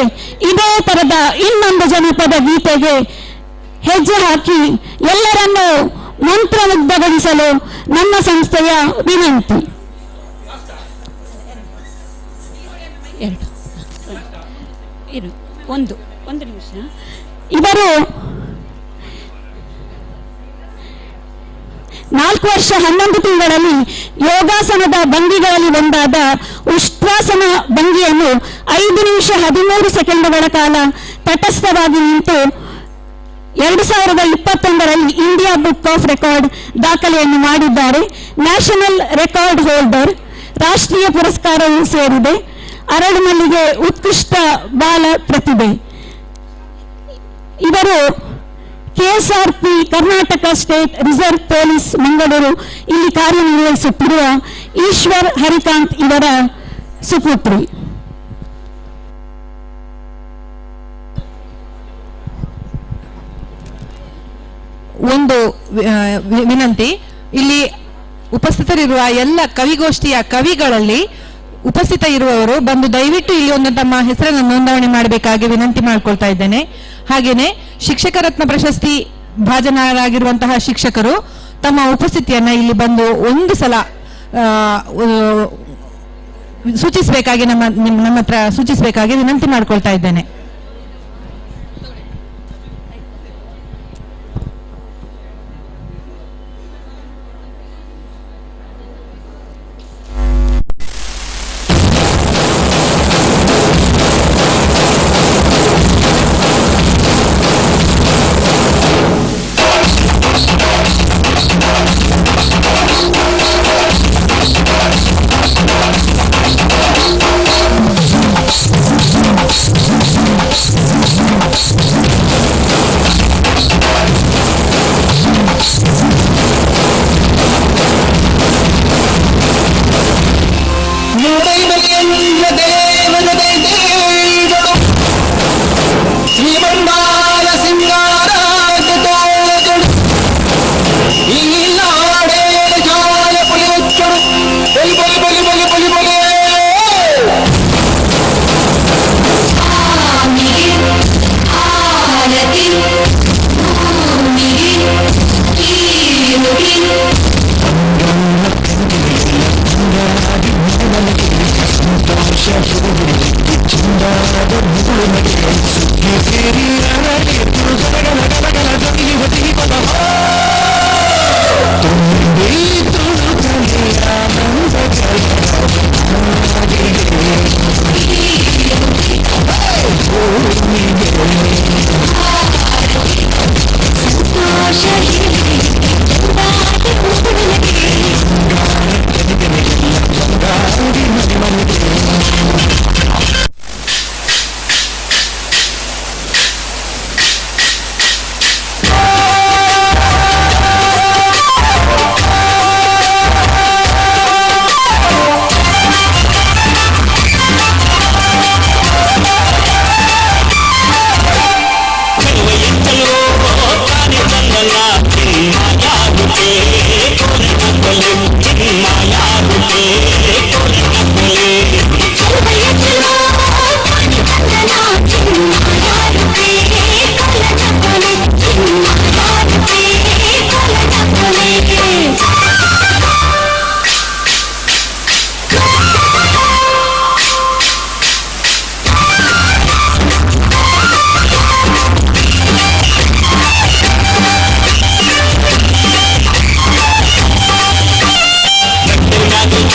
ಇದೇ ತರದ ಇನ್ನೊಂದು ಜನಪದ ಗೀತೆಗೆ ಹೆಜ್ಜೆ ಹಾಕಿ ಎಲ್ಲರನ್ನೂ ಮಂತ್ರಮುಗ್ಧಗೊಳಿಸಲು ನಮ್ಮ ಸಂಸ್ಥೆಯ ವಿನಂತಿ. ಒಂದು ನಿಮಿಷ. ಇವರು 4 ವರ್ಷ 11 ತಿಂಗಳಲ್ಲಿ ಯೋಗಾಸನದ ಭಂಗಿಗಳಲ್ಲಿ ಒಂದಾದ ಉಷ್ಟ್ರಾಸನ ಭಂಗಿಯನ್ನು 5 ನಿಮಿಷ 13 ಸೆಕೆಂಡುಗಳ ಕಾಲ ತಟಸ್ಥವಾಗಿ ನಿಂತು 2021ರಲ್ಲಿ ಇಂಡಿಯಾ ಬುಕ್ ಆಫ್ ರೆಕಾರ್ಡ್ ದಾಖಲೆಯನ್ನು ಮಾಡಿದ್ದಾರೆ. National record holder. ರಾಷ್ಟ್ರೀಯ ಪುರಸ್ಕಾರವೂ ಸೇರಿದೆ. ಅರಳುಮಲ್ಲಿಗೆ ಉತ್ಕೃಷ್ಟ ಬಾಲ ಪ್ರತಿಭೆ. ಇವರು KSRP Karnataka state reserve police Mangaluru ಇಲ್ಲಿ ಕಾರ್ಯನಿರ್ವಹಿಸುತ್ತಿರುವ ಈಶ್ವರ್ ಹರಿಕಾಂತ್ ಇವರ ಸುಪುತ್ರಿ. ಒಂದು ವಿನಂತಿ, ಇಲ್ಲಿ ಉಪಸ್ಥಿತರಿರುವ ಎಲ್ಲ ಕವಿಗೋಷ್ಠಿಯ ಕವಿಗಳಲ್ಲಿ ಉಪಸ್ಥಿತ ಇರುವವರು ಬಂದು ದಯವಿಟ್ಟು ಇಲ್ಲಿ ಒಂದು ತಮ್ಮ ಹೆಸರನ್ನು ನೋಂದಣಿ ಮಾಡಬೇಕಾಗಿ ವಿನಂತಿ ಮಾಡಿಕೊಳ್ತಾ ಇದ್ದೇನೆ. ಹಾಗೇನೆ ಶಿಕ್ಷಕ ರತ್ನ ಪ್ರಶಸ್ತಿ ಭಾಜನರಾಗಿರುವಂತಹ ಶಿಕ್ಷಕರು ತಮ್ಮ ಉಪಸ್ಥಿತಿಯನ್ನ ಇಲ್ಲಿ ಬಂದು ಒಂದು ಸಲ ಸೂಚಿಸಬೇಕಾಗಿ ನಮ್ಮ ಹತ್ರ ಸೂಚಿಸಬೇಕಾಗಿ ವಿನಂತಿ ಮಾಡಿಕೊಳ್ತಾ ಇದ್ದೇನೆ.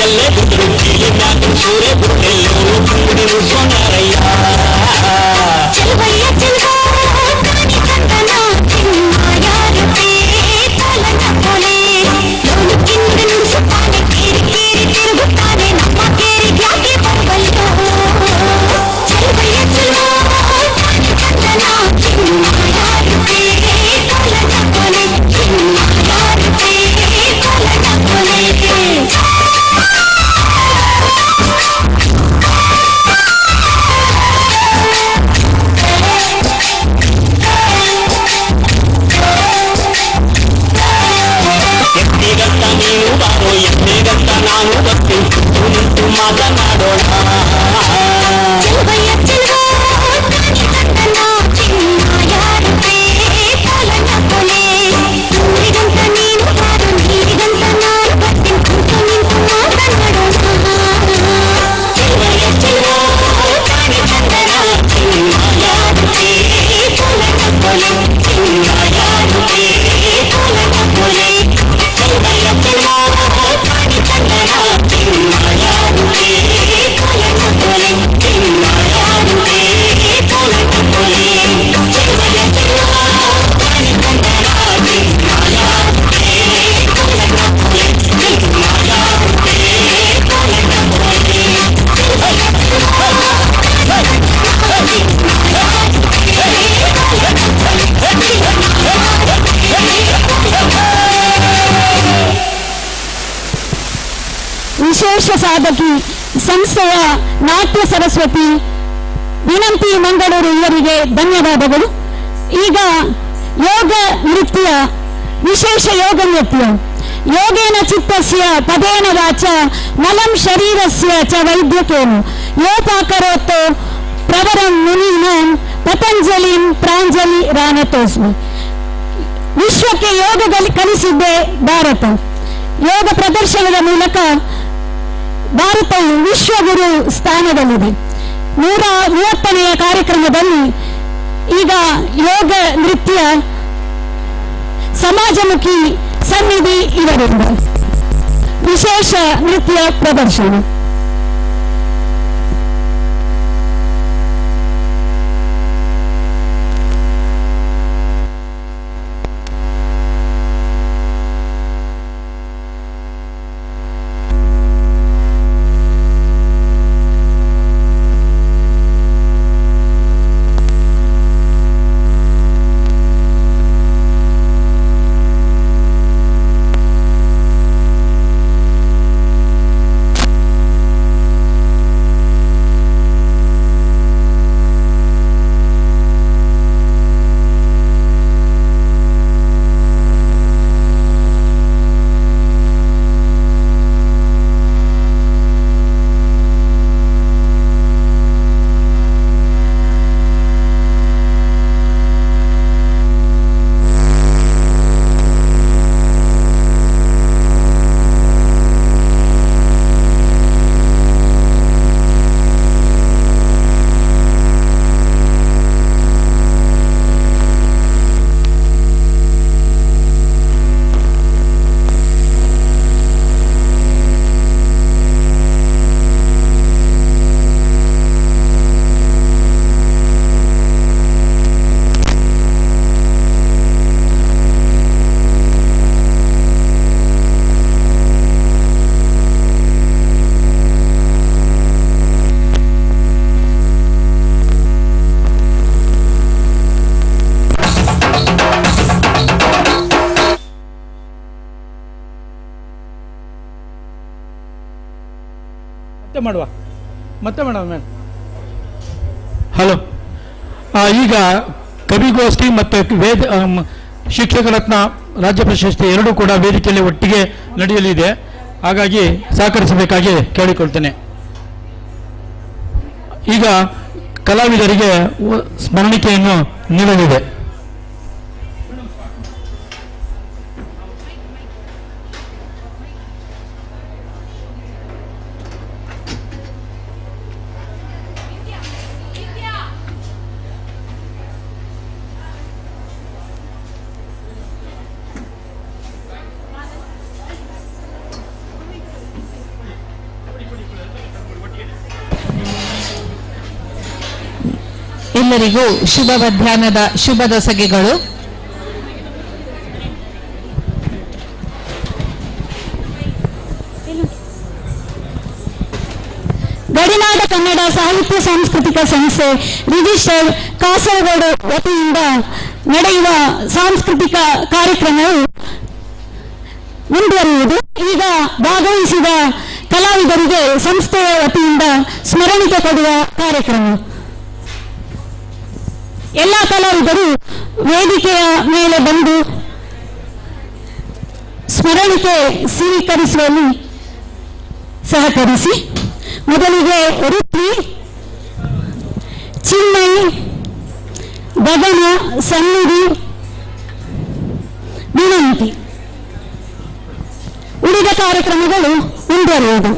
ಕಲ್ಲೇ ಬಿದ್ರು ಕೀಲಿ ಮ್ಯಾಗ ಸೂರೆ ಬುಟ್ಟೆಲ್ಲೋ ಕುಂಗುಡಿ ನುಡ್ಕೊಂಡಾರಯ್ಯ ಚೆಲುವಯ್ಯ ಚೆಲುವ ಕಾಣಿ ಕಂದನ ಚಿನ್ಮಾಯಾರತೆ ಕಾಲನ ಕೊಲೆ ಲೋಲು ಕಿಂದ ನುಡಿಸುತ್ತಾನೆ ಕೇರಿ ಕೇರಿ ತಿರುಗುತ್ತಾನೆ ನಮ್ಮ ಕೇರಿಗೆ ಯಾಕೆ ಬರಬಲ್ಲೋ ಚೆಲುವಯ್ಯ ಚೆಲುವ ಕಾಣಿ ಕಂದನ ಚಿನ್ಮಾಯಾರತೆ ಕಾಲನ ಕೊಲೆ ಚಿನ್ಮಾಯಾರತೆ ಕಾಲನ ಕೊಲೆ ಎತ್ತಿಗಂತ ನೀನು ಬಾರೋ ಎತ್ತಿಗಂತ ನಾನು ಬರ್ತೀನಿ ನಿಂತು ಮಾತನಾಡೋಣ ಚೆಲುವಯ್ಯ ಚೆಲುವ ಕಾಣಿ ಕಂದನ ಚಿನ್ಮಾಯಾರತೆ ಕಾಲನ ಕೊಲೆ ಊರಿಗಂತ ನೀನು ಬಾರು ನೀರಿಗಂತ ನಾನು ಬರ್ತೀನಿ ಕುಂತು ನಿಂತು ಮಾತನಾಡೋಣ ಚೆಲುವಯ್ಯ ಚೆಲುವ ಕಾಣಿ ಕಂದನ ಚಿನ್ಮಾಯಾರತೆ ಕಾಲನ ಕೊಲೆ ಚಿನ್ಮಾಯಾರತೆ ಕಾಲನ ಕೊಲೆ ಚೆಲುವಯ್ಯ ಚೆಲುವ ಕಾಣಿ ಕಂದನ ಚಿನ್ಮಾಯಾರತೆ ಕಾಲನ ಕೊಲೆ ಚಿನ್ಮಾಯಾರತೆ ಕಾಲನ ಕೊಲೆ ಚೆಲುವಯ್ಯ ಚೆಲುವ ಕಾಣಿ ಕಂದನ ಚಿನ್ಮಾಯಾರತೆ ಕಾಲನ ಕೊಲೆ ಚಿನ್ಮಾಯಾರತೆ ಕಾಲನ ಕೊಲೆ ಚೆಲುವಯ್ಯ ವಿಶೇಷ ಸಾಧಕಿ ಸಂಸ್ಥೆಯ ನಾಟ್ಯ ಸರಸ್ವತಿ ವಿನಂತಿ ಮಂಗಳೂರು ಇವರಿಗೆ ಧನ್ಯವಾದಗಳು. ಈಗ ಯೋಗ ನೃತ್ಯ, ವಿಶೇಷ ಯೋಗ ನೃತ್ಯ. ಯೋಗೇನ ಚಿತ್ತಸ್ಯ ಪದೇನ ವಾಚ ನಲಂ ಶರೀರಸ್ಯ ಚ ವೈದ್ಯಕೇನ ಯೋಪಾಕರೋತ್ತೋ ಪ್ರವರಂ ಮುನೀನಾಂ ಪತಂಜಲಿಂ ಪ್ರಾಂಜಲಿ ರಾನತೋಸ್ಮಿ. ವಿಶ್ವಕ್ಕೆ ಯೋಗ ಕಲಿಸಿದ್ದೇ ಭಾರತ. ಯೋಗ ಪ್ರದರ್ಶನದ ಮೂಲಕ ಭಾರತವು ವಿಶ್ವಗುರು ಸ್ಥಾನದಲ್ಲಿದೆ. 130ನೆಯ ಕಾರ್ಯಕ್ರಮದಲ್ಲಿ ಈಗ ಯೋಗ ನೃತ್ಯ ಸಮಾಜಮುಖಿ ಸನ್ನಿಧಿ ಇವರಿಂದ ವಿಶೇಷ ನೃತ್ಯ ಪ್ರದರ್ಶನ. ಮತ್ತೆ ಮಾಡುವ ಮ್ಯಾಮ್. ಹಲೋ, ಈಗ ಕವಿಗೋಷ್ಠಿ ಮತ್ತು ಶಿಕ್ಷಕ ರತ್ನ ರಾಜ್ಯ ಪ್ರಶಸ್ತಿ ಎರಡೂ ಕೂಡ ವೇದಿಕೆಯಲ್ಲಿ ಒಟ್ಟಿಗೆ ನಡೆಯಲಿದೆ. ಹಾಗಾಗಿ ಸಹಕರಿಸಬೇಕಾಗಿ ಕೇಳಿಕೊಳ್ತೇನೆ. ಈಗ ಕಲಾವಿದರಿಗೆ ಸ್ಮರಣಿಕೆಯನ್ನು ನೀಡಲಿದೆ. ಎಲ್ಲರಿಗೂ ಶುಭ ಮಧ್ಯಾಹ್ನದ ಶುಭ ದೊಸಗೆಗಳು. ಗಡಿನಾಡ ಕನ್ನಡ ಸಾಹಿತ್ಯ ಸಾಂಸ್ಕೃತಿಕ ಸಂಸ್ಥೆ ರಿಜಿಸ್ಟರ್ಡ್ ಕಾಸರಗೋಡು ವತಿಯಿಂದ ನಡೆಯುವ ಸಾಂಸ್ಕೃತಿಕ ಕಾರ್ಯಕ್ರಮವು ಮುಂದುವರಿಯುವುದು. ಈಗ ಭಾಗವಹಿಸಿದ ಕಲಾವಿದರಿಗೆ ಸಂಸ್ಥೆಯ ವತಿಯಿಂದ ಸ್ಮರಣಿಕೆ ಕೊಡುವ ಕಾರ್ಯಕ್ರಮ. ಎಲ್ಲ ಕಲಾವಿದರು ವೇದಿಕೆಯ ಮೇಲೆ ಬಂದು ಸ್ಮರಣಿಕೆ ಸ್ವೀಕರಿಸುವಲ್ಲಿ ಸಹಕರಿಸಿ. ಮೊದಲಿಗೆ ಋತ್ವಿ, ಚಿನ್ಮಯಿ, ಗಗನ, ಸನ್ನಿಧಿ, ವಿನಂತಿ. ಉಳಿದ ಕಾರ್ಯಕ್ರಮಗಳು ಮುಂದುವರಿಯುವುದು.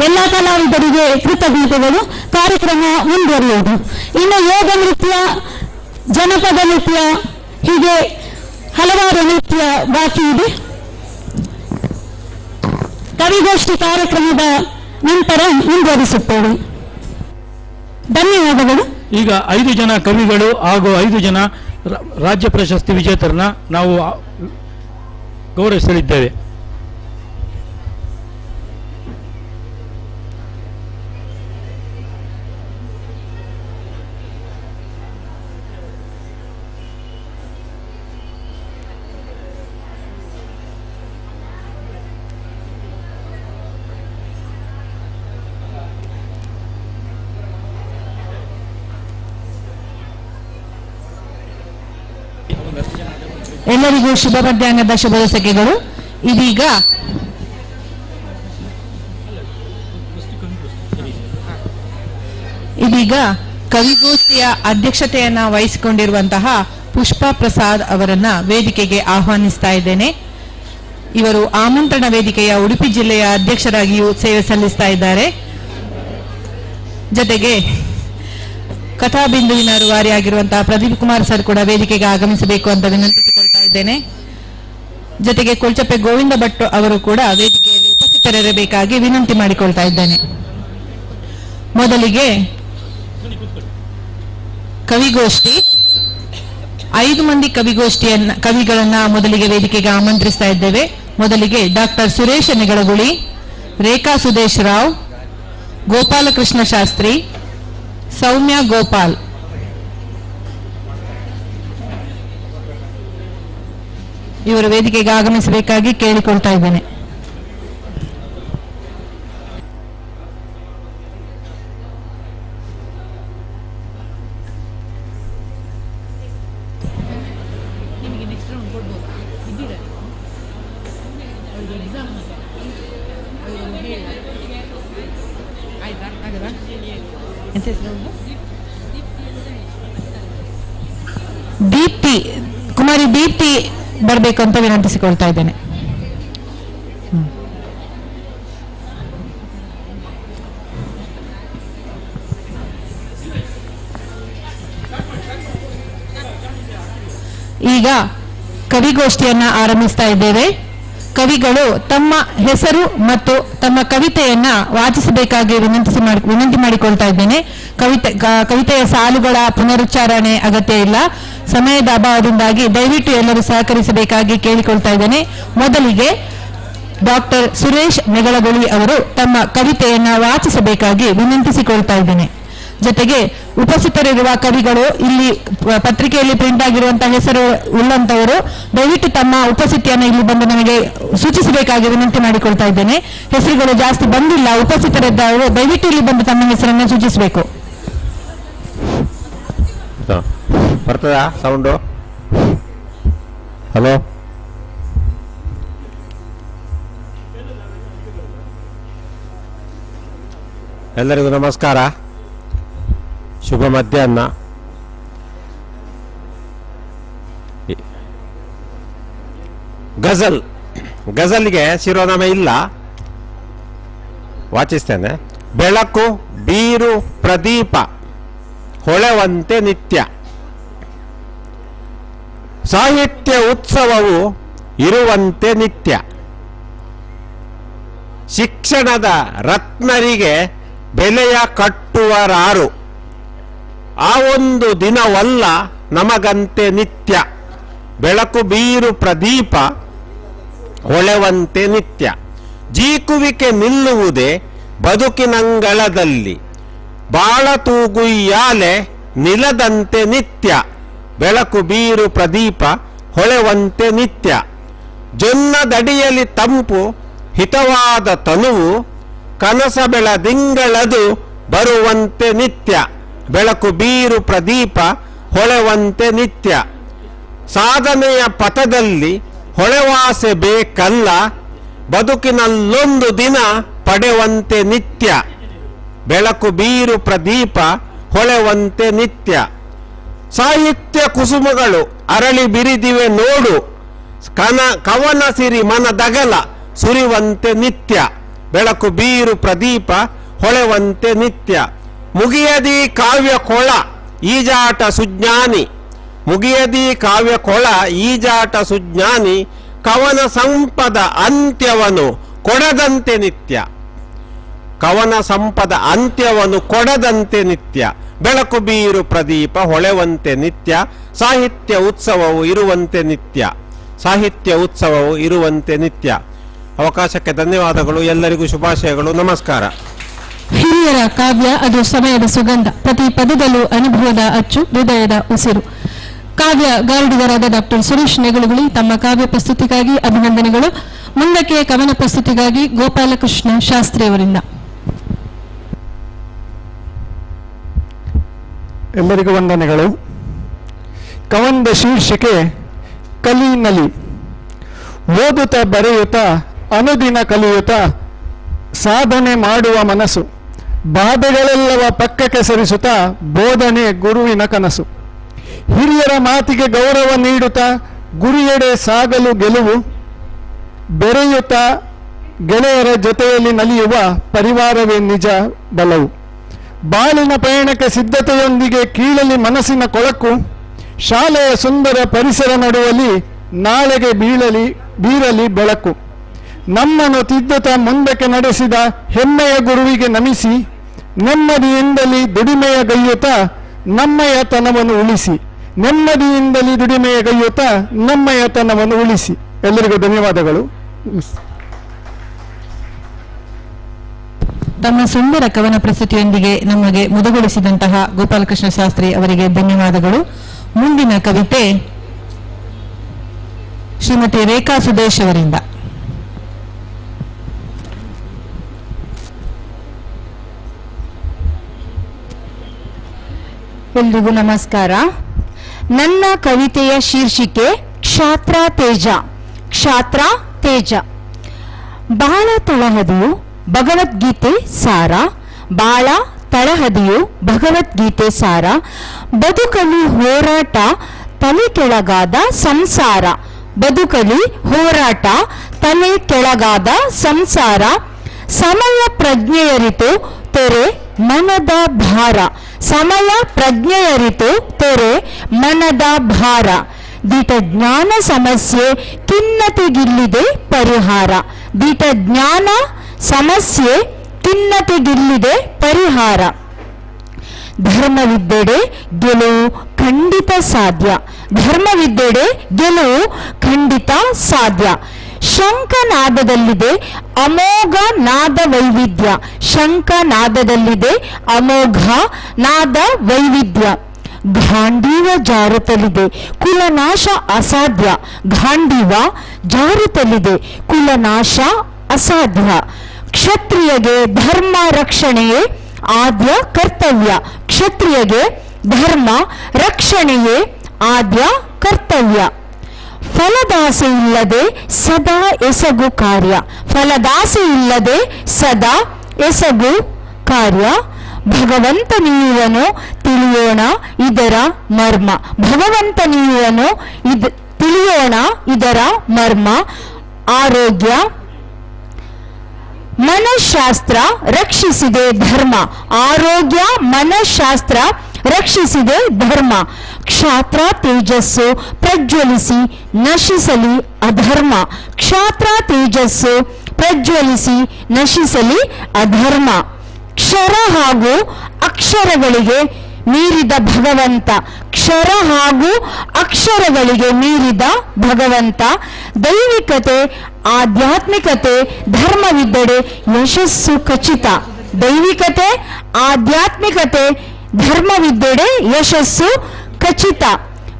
ಎಲ್ಲ ಕಲಾವಿದರಿಗೆ ಕೃತಜ್ಞತೆಗಳು. ಕಾರ್ಯಕ್ರಮ ಮುಂದುವರಿಯುವುದು. ಇನ್ನು ಯೋಗ ನೃತ್ಯ, ಜನಪದ ನೃತ್ಯ, ಹೀಗೆ ಹಲವಾರು ನೃತ್ಯ ಬಾಕಿ ಇದೆ. ಕವಿಗೋಷ್ಠಿ ಕಾರ್ಯಕ್ರಮದ ನಂತರ ಮುಂದುವರಿಸುತ್ತೇವೆ. ಧನ್ಯವಾದಗಳು. ಈಗ 5 ಜನ ಕವಿಗಳು ಹಾಗೂ 5 ಜನ ರಾಜ್ಯ ಪ್ರಶಸ್ತಿ ವಿಜೇತರನ್ನ ನಾವು ಗೌರವಿಸಲಿದ್ದೇವೆ. ಎಲ್ಲರಿಗೂ ಶುಭ ಮಧ್ಯಾಹ್ನದ ಶುಭ ದೊಸಗೆಗಳು. ಇದೀಗ ಕವಿಗೋಷ್ಠಿಯ ಅಧ್ಯಕ್ಷತೆಯನ್ನ ವಹಿಸಿಕೊಂಡಿರುವಂತಹ ಪುಷ್ಪಾ ಪ್ರಸಾದ್ ಅವರನ್ನ ವೇದಿಕೆಗೆ ಆಹ್ವಾನಿಸ್ತಾ ಇದ್ದೇನೆ. ಇವರು ಆಮಂತ್ರಣ ವೇದಿಕೆಯ ಉಡುಪಿ ಜಿಲ್ಲೆಯ ಅಧ್ಯಕ್ಷರಾಗಿಯೂ ಸೇವೆ ಸಲ್ಲಿಸ್ತಾ ಇದ್ದಾರೆ. ಜೊತೆಗೆ ಕಥಾಬಿಂದುವಿನ ರೂವಾರಿಯಾಗಿರುವಂತಹ ಪ್ರದೀಪ್ ಕುಮಾರ್ ಸರ್ ಕೂಡ ವೇದಿಕೆಗೆ ಆಗಮಿಸಬೇಕು ಅಂತ ವಿನಂತಿಸಿಕೊಳ್ತಾ ಇದ್ದೇನೆ. ಜೊತೆಗೆ ಕೊಲ್ಚಪ್ಪೆ ಗೋವಿಂದ ಭಟ್ ಅವರು ಕೂಡ ವೇದಿಕೆಯಲ್ಲಿ ಉಪಸ್ಥಿತರಿರಬೇಕಾಗಿ ವಿನಂತಿ ಮಾಡಿಕೊಳ್ತಾ ಇದ್ದೇನೆ. ಮೊದಲಿಗೆ ಕವಿಗೋಷ್ಠಿ 5 ಮಂದಿ ಕವಿಗಳನ್ನ ಮೊದಲಿಗೆ ವೇದಿಕೆಗೆ ಆಮಂತ್ರಿಸ್ತಾ ಇದ್ದೇವೆ. ಮೊದಲಿಗೆ ಡಾಕ್ಟರ್ ಸುರೇಶ ನೆಗಳಗುಳಿ, ರೇಖಾ ಸುದೇಶ್ ರಾವ್, ಗೋಪಾಲಕೃಷ್ಣ ಶಾಸ್ತ್ರಿ, ಸೌಮ್ಯ ಗೋಪಾಲ್. ಇವರು ವೇದಿಕೆಗೆ ಆಗಮಿಸಬೇಕಾಗಿ ಕೇಳಿಕೊಳ್ತಾ ಇದ್ದೇನೆ. ದೀಪ್ತಿ, ಕುಮಾರಿ ದೀಪ್ತಿ ಬರಬೇಕು ಅಂತ ವಿನಂತಿಸಿಕೊಳ್ತಾ ಇದ್ದೇನೆ. ಈಗ ಕವಿಗೋಷ್ಠಿಯನ್ನ ಆರಂಭಿಸ್ತಾ ಇದ್ದೇವೆ. ಕವಿಗಳು ತಮ್ಮ ಹೆಸರು ಮತ್ತು ತಮ್ಮ ಕವಿತೆಯನ್ನ ವಾಚಿಸಬೇಕಾಗಿ ವಿನಂತಿ ಮಾಡಿಕೊಳ್ತಾ ಇದ್ದೇನೆ. ಕವಿತೆಯ ಸಾಲುಗಳ ಪುನರುಚ್ಚಾರಣೆ ಅಗತ್ಯ ಇಲ್ಲ. ಸಮಯದ ಅಭಾವದಿಂದಾಗಿ ದಯವಿಟ್ಟು ಎಲ್ಲರೂ ಸಹಕರಿಸಬೇಕಾಗಿ ಕೇಳಿಕೊಳ್ತಾ ಇದ್ದೇನೆ. ಮೊದಲಿಗೆ ಡಾಕ್ಟರ್ ಸುರೇಶ್ ನೆಗಳಗುಳಿ ಅವರು ತಮ್ಮ ಕವಿತೆಯನ್ನ ವಾಚಿಸಬೇಕಾಗಿ ವಿನಂತಿಸಿಕೊಳ್ತಾ ಇದ್ದೇನೆ. ಜೊತೆಗೆ ಉಪಸ್ಥಿತರಿರುವ ಕವಿಗಳು, ಇಲ್ಲಿ ಪತ್ರಿಕೆಯಲ್ಲಿ ಪ್ರಿಂಟ್ ಆಗಿರುವಂತಹ ಹೆಸರು ಉಳ್ಳಂತವರು ದಯವಿಟ್ಟು ತಮ್ಮ ಉಪಸ್ಥಿತಿಯನ್ನು ಇಲ್ಲಿ ಬಂದು ನನಗೆ ಸೂಚಿಸಬೇಕಾಗಿ ವಿನಂತಿ ಮಾಡಿಕೊಳ್ತಾ ಇದ್ದೇನೆ. ಹೆಸರುಗಳು ಜಾಸ್ತಿ ಬಂದಿಲ್ಲ, ಉಪಸ್ಥಿತರಿದ್ದವರು ದಯವಿಟ್ಟು ಇಲ್ಲಿ ಬಂದು ತಮ್ಮ ಹೆಸರನ್ನು ಸೂಚಿಸಬೇಕು. ಬರ್ತದಾ ಸೌಂಡು? ಹಲೋ, ಎಲ್ಲರಿಗೂ ನಮಸ್ಕಾರ, ಶುಭ ಮಧ್ಯಾಹ್ನ. ಗಜಲ್ಗೆ ಶಿರೋನಾಮ ಇಲ್ಲ, ವಾಚಿಸ್ತೇನೆ. ಬೆಳಕು ಬೀರು ಪ್ರದೀಪ ಹೊಳೆವಂತೆ ನಿತ್ಯ. ಸಾಹಿತ್ಯ ಉತ್ಸವವು ಇರುವಂತೆ ನಿತ್ಯ. ಶಿಕ್ಷಣದ ರತ್ನರಿಗೆ ಬೆಲೆಯ ಕಟ್ಟುವರಾರು. ಆ ಒಂದು ದಿನವಲ್ಲ ನಮಗಂತೆ ನಿತ್ಯ. ಬೆಳಕು ಬೀರು ಪ್ರದೀಪ ಹೊಳೆವಂತೆ ನಿತ್ಯ. ಜೀಕುವಿಕೆ ನಿಲ್ಲುವುದೇ ಬದುಕಿನಂಗಳದಲ್ಲಿ. ಬಾಳ ತೂಗುಯ್ಯಾಲೆ ನಿಲದಂತೆ ನಿತ್ಯ. ಬೆಳಕು ಬೀರು ಪ್ರದೀಪ ಹೊಳೆವಂತೆ ನಿತ್ಯ. ಜೊನ್ನದಡಿಯಲ್ಲಿ ತಂಪು ಹಿತವಾದ ತನುವು. ಕನಸ ಬೆಳದಿಂಗಳದು ಬರುವಂತೆ ನಿತ್ಯ. ಬೆಳಕು ಬೀರು ಪ್ರದೀಪ ಹೊಳೆವಂತೆ ನಿತ್ಯ. ಸಾಧನೆಯ ಪಥದಲ್ಲಿ ಹೊಳೆವಾಸೆ ಬೇಕಲ್ಲ. ಬದುಕಿನಲ್ಲೊಂದು ದಿನ ಪಡೆವಂತೆ ನಿತ್ಯ. ಬೆಳಕು ಬೀರು ಪ್ರದೀಪ ಹೊಳೆವಂತೆ ನಿತ್ಯ. ಸಾಹಿತ್ಯ ಕುಸುಮಗಳು ಅರಳಿ ಬಿರಿದಿವೆ ನೋಡು. ಕವನ ಸಿರಿ ಮನದಗಲ ಸುರಿವಂತೆ ನಿತ್ಯ. ಬೆಳಕು ಬೀರು ಪ್ರದೀಪ ಹೊಳೆವಂತೆ ನಿತ್ಯ. ಮುಗಿಯದಿ ಕಾವ್ಯ ಕೊಳ ಈಜಾಟ ಸುಜ್ಞಾನಿ. ಮುಗಿಯದಿ ಕಾವ್ಯ ಕೊಳ ಈಜಾಟ ಸುಜ್ಞಾನಿ. ಕವನ ಸಂಪದ ಅಂತ್ಯವನ್ನು ಕೊಡದಂತೆ ನಿತ್ಯ. ಕವನ ಸಂಪದ ಅಂತ್ಯವನ್ನು ಕೊಡದಂತೆ ನಿತ್ಯ. ಬೆಳಕು ಬೀರು ಪ್ರದೀಪ ಹೊಳೆವಂತೆ ನಿತ್ಯ. ಸಾಹಿತ್ಯ ಉತ್ಸವವು ಇರುವಂತೆ ನಿತ್ಯ. ಸಾಹಿತ್ಯ ಉತ್ಸವವು ಇರುವಂತೆ ನಿತ್ಯ. ಅವಕಾಶಕ್ಕೆ ಧನ್ಯವಾದಗಳು. ಎಲ್ಲರಿಗೂ ಶುಭಾಶಯಗಳು. ನಮಸ್ಕಾರ. ಹಿರಿಯರ ಕಾವ್ಯ ಅದು ಸಮಯದ ಸುಗಂಧ. ಪ್ರತಿ ಪದದಲ್ಲೂ ಅನುಭವದ ಅಚ್ಚು, ಹೃದಯದ ಉಸಿರು. ಕಾವ್ಯ ಗಾರುಡಿಗರಾದ ಡಾಕ್ಟರ್ ಸುರೇಶ್ ನೆಗಳುಗುಳಿ ತಮ್ಮ ಕಾವ್ಯ ಪ್ರಸ್ತುತಿಗಾಗಿ ಅಭಿನಂದನೆಗಳು. ಮುಂದಕ್ಕೆ ಕವನ ಪ್ರಸ್ತುತಿಗಾಗಿ ಗೋಪಾಲಕೃಷ್ಣ ಶಾಸ್ತ್ರಿ ಅವರಿಂದ. ಎಲ್ಲರಿಗೂ ವಂದನೆಗಳು. ಕವನದ ಶೀರ್ಷಿಕೆ ಕಲಿ ನಲಿ. ಓದುತ್ತಾ ಬರೆಯುತ್ತಾ ಅನುದಿನ ಕಲಿಯುತ್ತಾ ಸಾಧನೆ ಮಾಡುವ ಮನಸ್ಸು. ಬಾಧೆಗಳೆಲ್ಲವ ಪಕ್ಕಕ್ಕೆ ಸರಿಸುತ್ತಾ ಬೋಧನೆ ಗುರುವಿನ ಕನಸು. ಹಿರಿಯರ ಮಾತಿಗೆ ಗೌರವ ನೀಡುತ್ತಾ ಗುರಿಯೆಡೆ ಸಾಗಲು ಗೆಲುವು. ಬೆರೆಯುತ್ತಾ ಗೆಳೆಯರ ಜೊತೆಯಲ್ಲಿ ನಲಿಯುವ ಪರಿವಾರವೇ ನಿಜ ಬಲವು. ಬಾಳಿನ ಪಯಣಕ್ಕೆ ಸಿದ್ಧತೆಯೊಂದಿಗೆ ಕೀಳಲಿ ಮನಸ್ಸಿನ ಕೊಳಕು. ಶಾಲೆಯ ಸುಂದರ ಪರಿಸರ ನಡುವಲ್ಲಿ ನಾಳೆಗೆ ಬೀರಲಿ ಬೆಳಕು. ನಮ್ಮನ್ನು ತಿದ್ದುತ್ತಾ ಮುಂದಕ್ಕೆ ನಡೆಸಿದ ಹೆಮ್ಮೆಯ ಗುರುವಿಗೆ ನಮಿಸಿ. ನೆಮ್ಮದಿಯಿಂದಲೇ ದುಡಿಮೆಯ ಗೈಯುತ್ತಾ ನಮ್ಮಯತನವನ್ನು ಉಳಿಸಿ. ನೆಮ್ಮದಿಯಿಂದಲೇ ದುಡಿಮೆಯ ಗೈಯುತ್ತಾ ನಮ್ಮಯತನವನ್ನು ಉಳಿಸಿ. ಎಲ್ಲರಿಗೂ ಧನ್ಯವಾದಗಳು. ತಮ್ಮ ಸುಂದರ ಕವನ ಪ್ರಸ್ತುತಿಯೊಂದಿಗೆ ನಮಗೆ ಮುದಗೊಳಿಸಿದಂತಹ ಗೋಪಾಲಕೃಷ್ಣ ಶಾಸ್ತ್ರಿ ಅವರಿಗೆ ಧನ್ಯವಾದಗಳು. ಮುಂದಿನ ಕವಿತೆ ಶ್ರೀಮತಿ ರೇಖಾ ಸುದೇಶ್ ಅವರಿಂದ. ಎಲ್ರಿಗೂ ನಮಸ್ಕಾರ. ನನ್ನ ಕವಿತೆಯ ಶೀರ್ಷಿಕೆ ಕ್ಷಾತ್ರ ತೇಜ. ಕ್ಷಾತ್ರ ತೇಜ. ಬಾಳ ತಳಹದಿಯು ಭಗವದ್ಗೀತೆ ಸಾರ. ಬಾಳ ತಳಹದಿಯು ಭಗವದ್ಗೀತೆ ಸಾರ. ಬದುಕಲಿ ಹೋರಾಟ ತಲೆ ಕೆಳಗಾದ ಸಂಸಾರ. ಬದುಕಲಿ ಹೋರಾಟ ತಲೆ ಕೆಳಗಾದ ಸಂಸಾರ. ಸಮಯ ಪ್ರಜ್ಞೆಯರಿತು ತೊರೆ ಮನದ ಭಾರ. ಸಮಯ ಪ್ರಜ್ಞೆಯರಿತು ತೊರೆ ಮನದ ಭಾರ. ದಿಟ ಜ್ಞಾನ ಸಮಸ್ಯೆ ಖಿನ್ನತೆಗಿಲ್ಲಿದೆ ಪರಿಹಾರ. ದಿಟ ಜ್ಞಾನ ಸಮಸ್ಯೆ ಖಿನ್ನತೆಗಿಲ್ಲಿದೆ ಪರಿಹಾರ. ಧರ್ಮವಿದ್ದೆಡೆ ಗೆಲುವು ಖಂಡಿತ ಸಾಧ್ಯ. ಧರ್ಮವಿದ್ದೆಡೆ ಗೆಲುವು ಖಂಡಿತ ಸಾಧ್ಯ. ಶಂಖನಾದದಲ್ಲಿದೆ ಅಮೋಘ ನಾದ ವೈವಿಧ್ಯ. ಶಂಖನಾದದಲ್ಲಿದೆ ಅಮೋಘ ನಾದ ವೈವಿಧ್ಯ. ಗಾಂಡೀವ ಜಾರುತ್ತಲಿದೆ ಕುಲನಾಶ ಅಸಾಧ್ಯ. ಗಾಂಡೀವ ಜಾರುತ್ತಲಿದೆ ಕುಲನಾಶ ಅಸಾಧ್ಯ. ಕ್ಷತ್ರಿಯಗೆ ಧರ್ಮ ರಕ್ಷಣೆಯೇ ಆದ್ಯ ಕರ್ತವ್ಯ. ಕ್ಷತ್ರಿಯಗೆ ಧರ್ಮ ರಕ್ಷಣೆಯೇ ಆದ್ಯ ಕರ್ತವ್ಯ. ಫಲದಾಸೆ ಇಲ್ಲದೆ ಸದಾ ಎಸಗು ಕಾರ್ಯ. ಫಲದಾಸೆ ಇಲ್ಲದೆ ಸದಾ ಎಸಗು ಕಾರ್ಯ. ಭಗವಂತ ನೀವನು ತಿಳಿಯೋಣ ಇದರ ಮರ್ಮ. ಭಗವಂತ ನೀವನು ತಿಳಿಯೋಣ ಇದರ ಮರ್ಮ. ಆರೋಗ್ಯ ಮನಃಶಾಸ್ತ್ರ ರಕ್ಷಿಸಿದೆ ಧರ್ಮ. ಆರೋಗ್ಯ ಮನಃಶಾಸ್ತ್ರ ರಕ್ಷಿಸಿದೆ ಧರ್ಮ. ಕ್ಷಾತ್ರ ತೇಜಸ್ಸು ಪ್ರಜ್ವಲಿಸಿ ನಶಿಸಲಿ ಅಧರ್ಮ. ಕ್ಷಾತ್ರ ತೇಜಸ್ಸು ಪ್ರಜ್ವಲಿಸಿ ನಶಿಸಲಿ ಅಧರ್ಮ. ಕ್ಷರ ಹಾಗೂ ಅಕ್ಷರಗಳಿಗೆ ಮೀರಿದ ಭಗವಂತ. ಕ್ಷರ ಹಾಗೂ ಅಕ್ಷರಗಳಿಗೆ ಮೀರಿದ ಭಗವಂತ. ದೈವಿಕತೆ ಆಧ್ಯಾತ್ಮಿಕತೆ ಧರ್ಮವಿದ್ದಡೆ ಯಶಸ್ಸು ಖಚಿತ. ದೈವಿಕತೆ ಆಧ್ಯಾತ್ಮಿಕತೆ ಧರ್ಮವಿದ್ದಡೆ ಯಶಸ್ಸು ಖಚಿತ.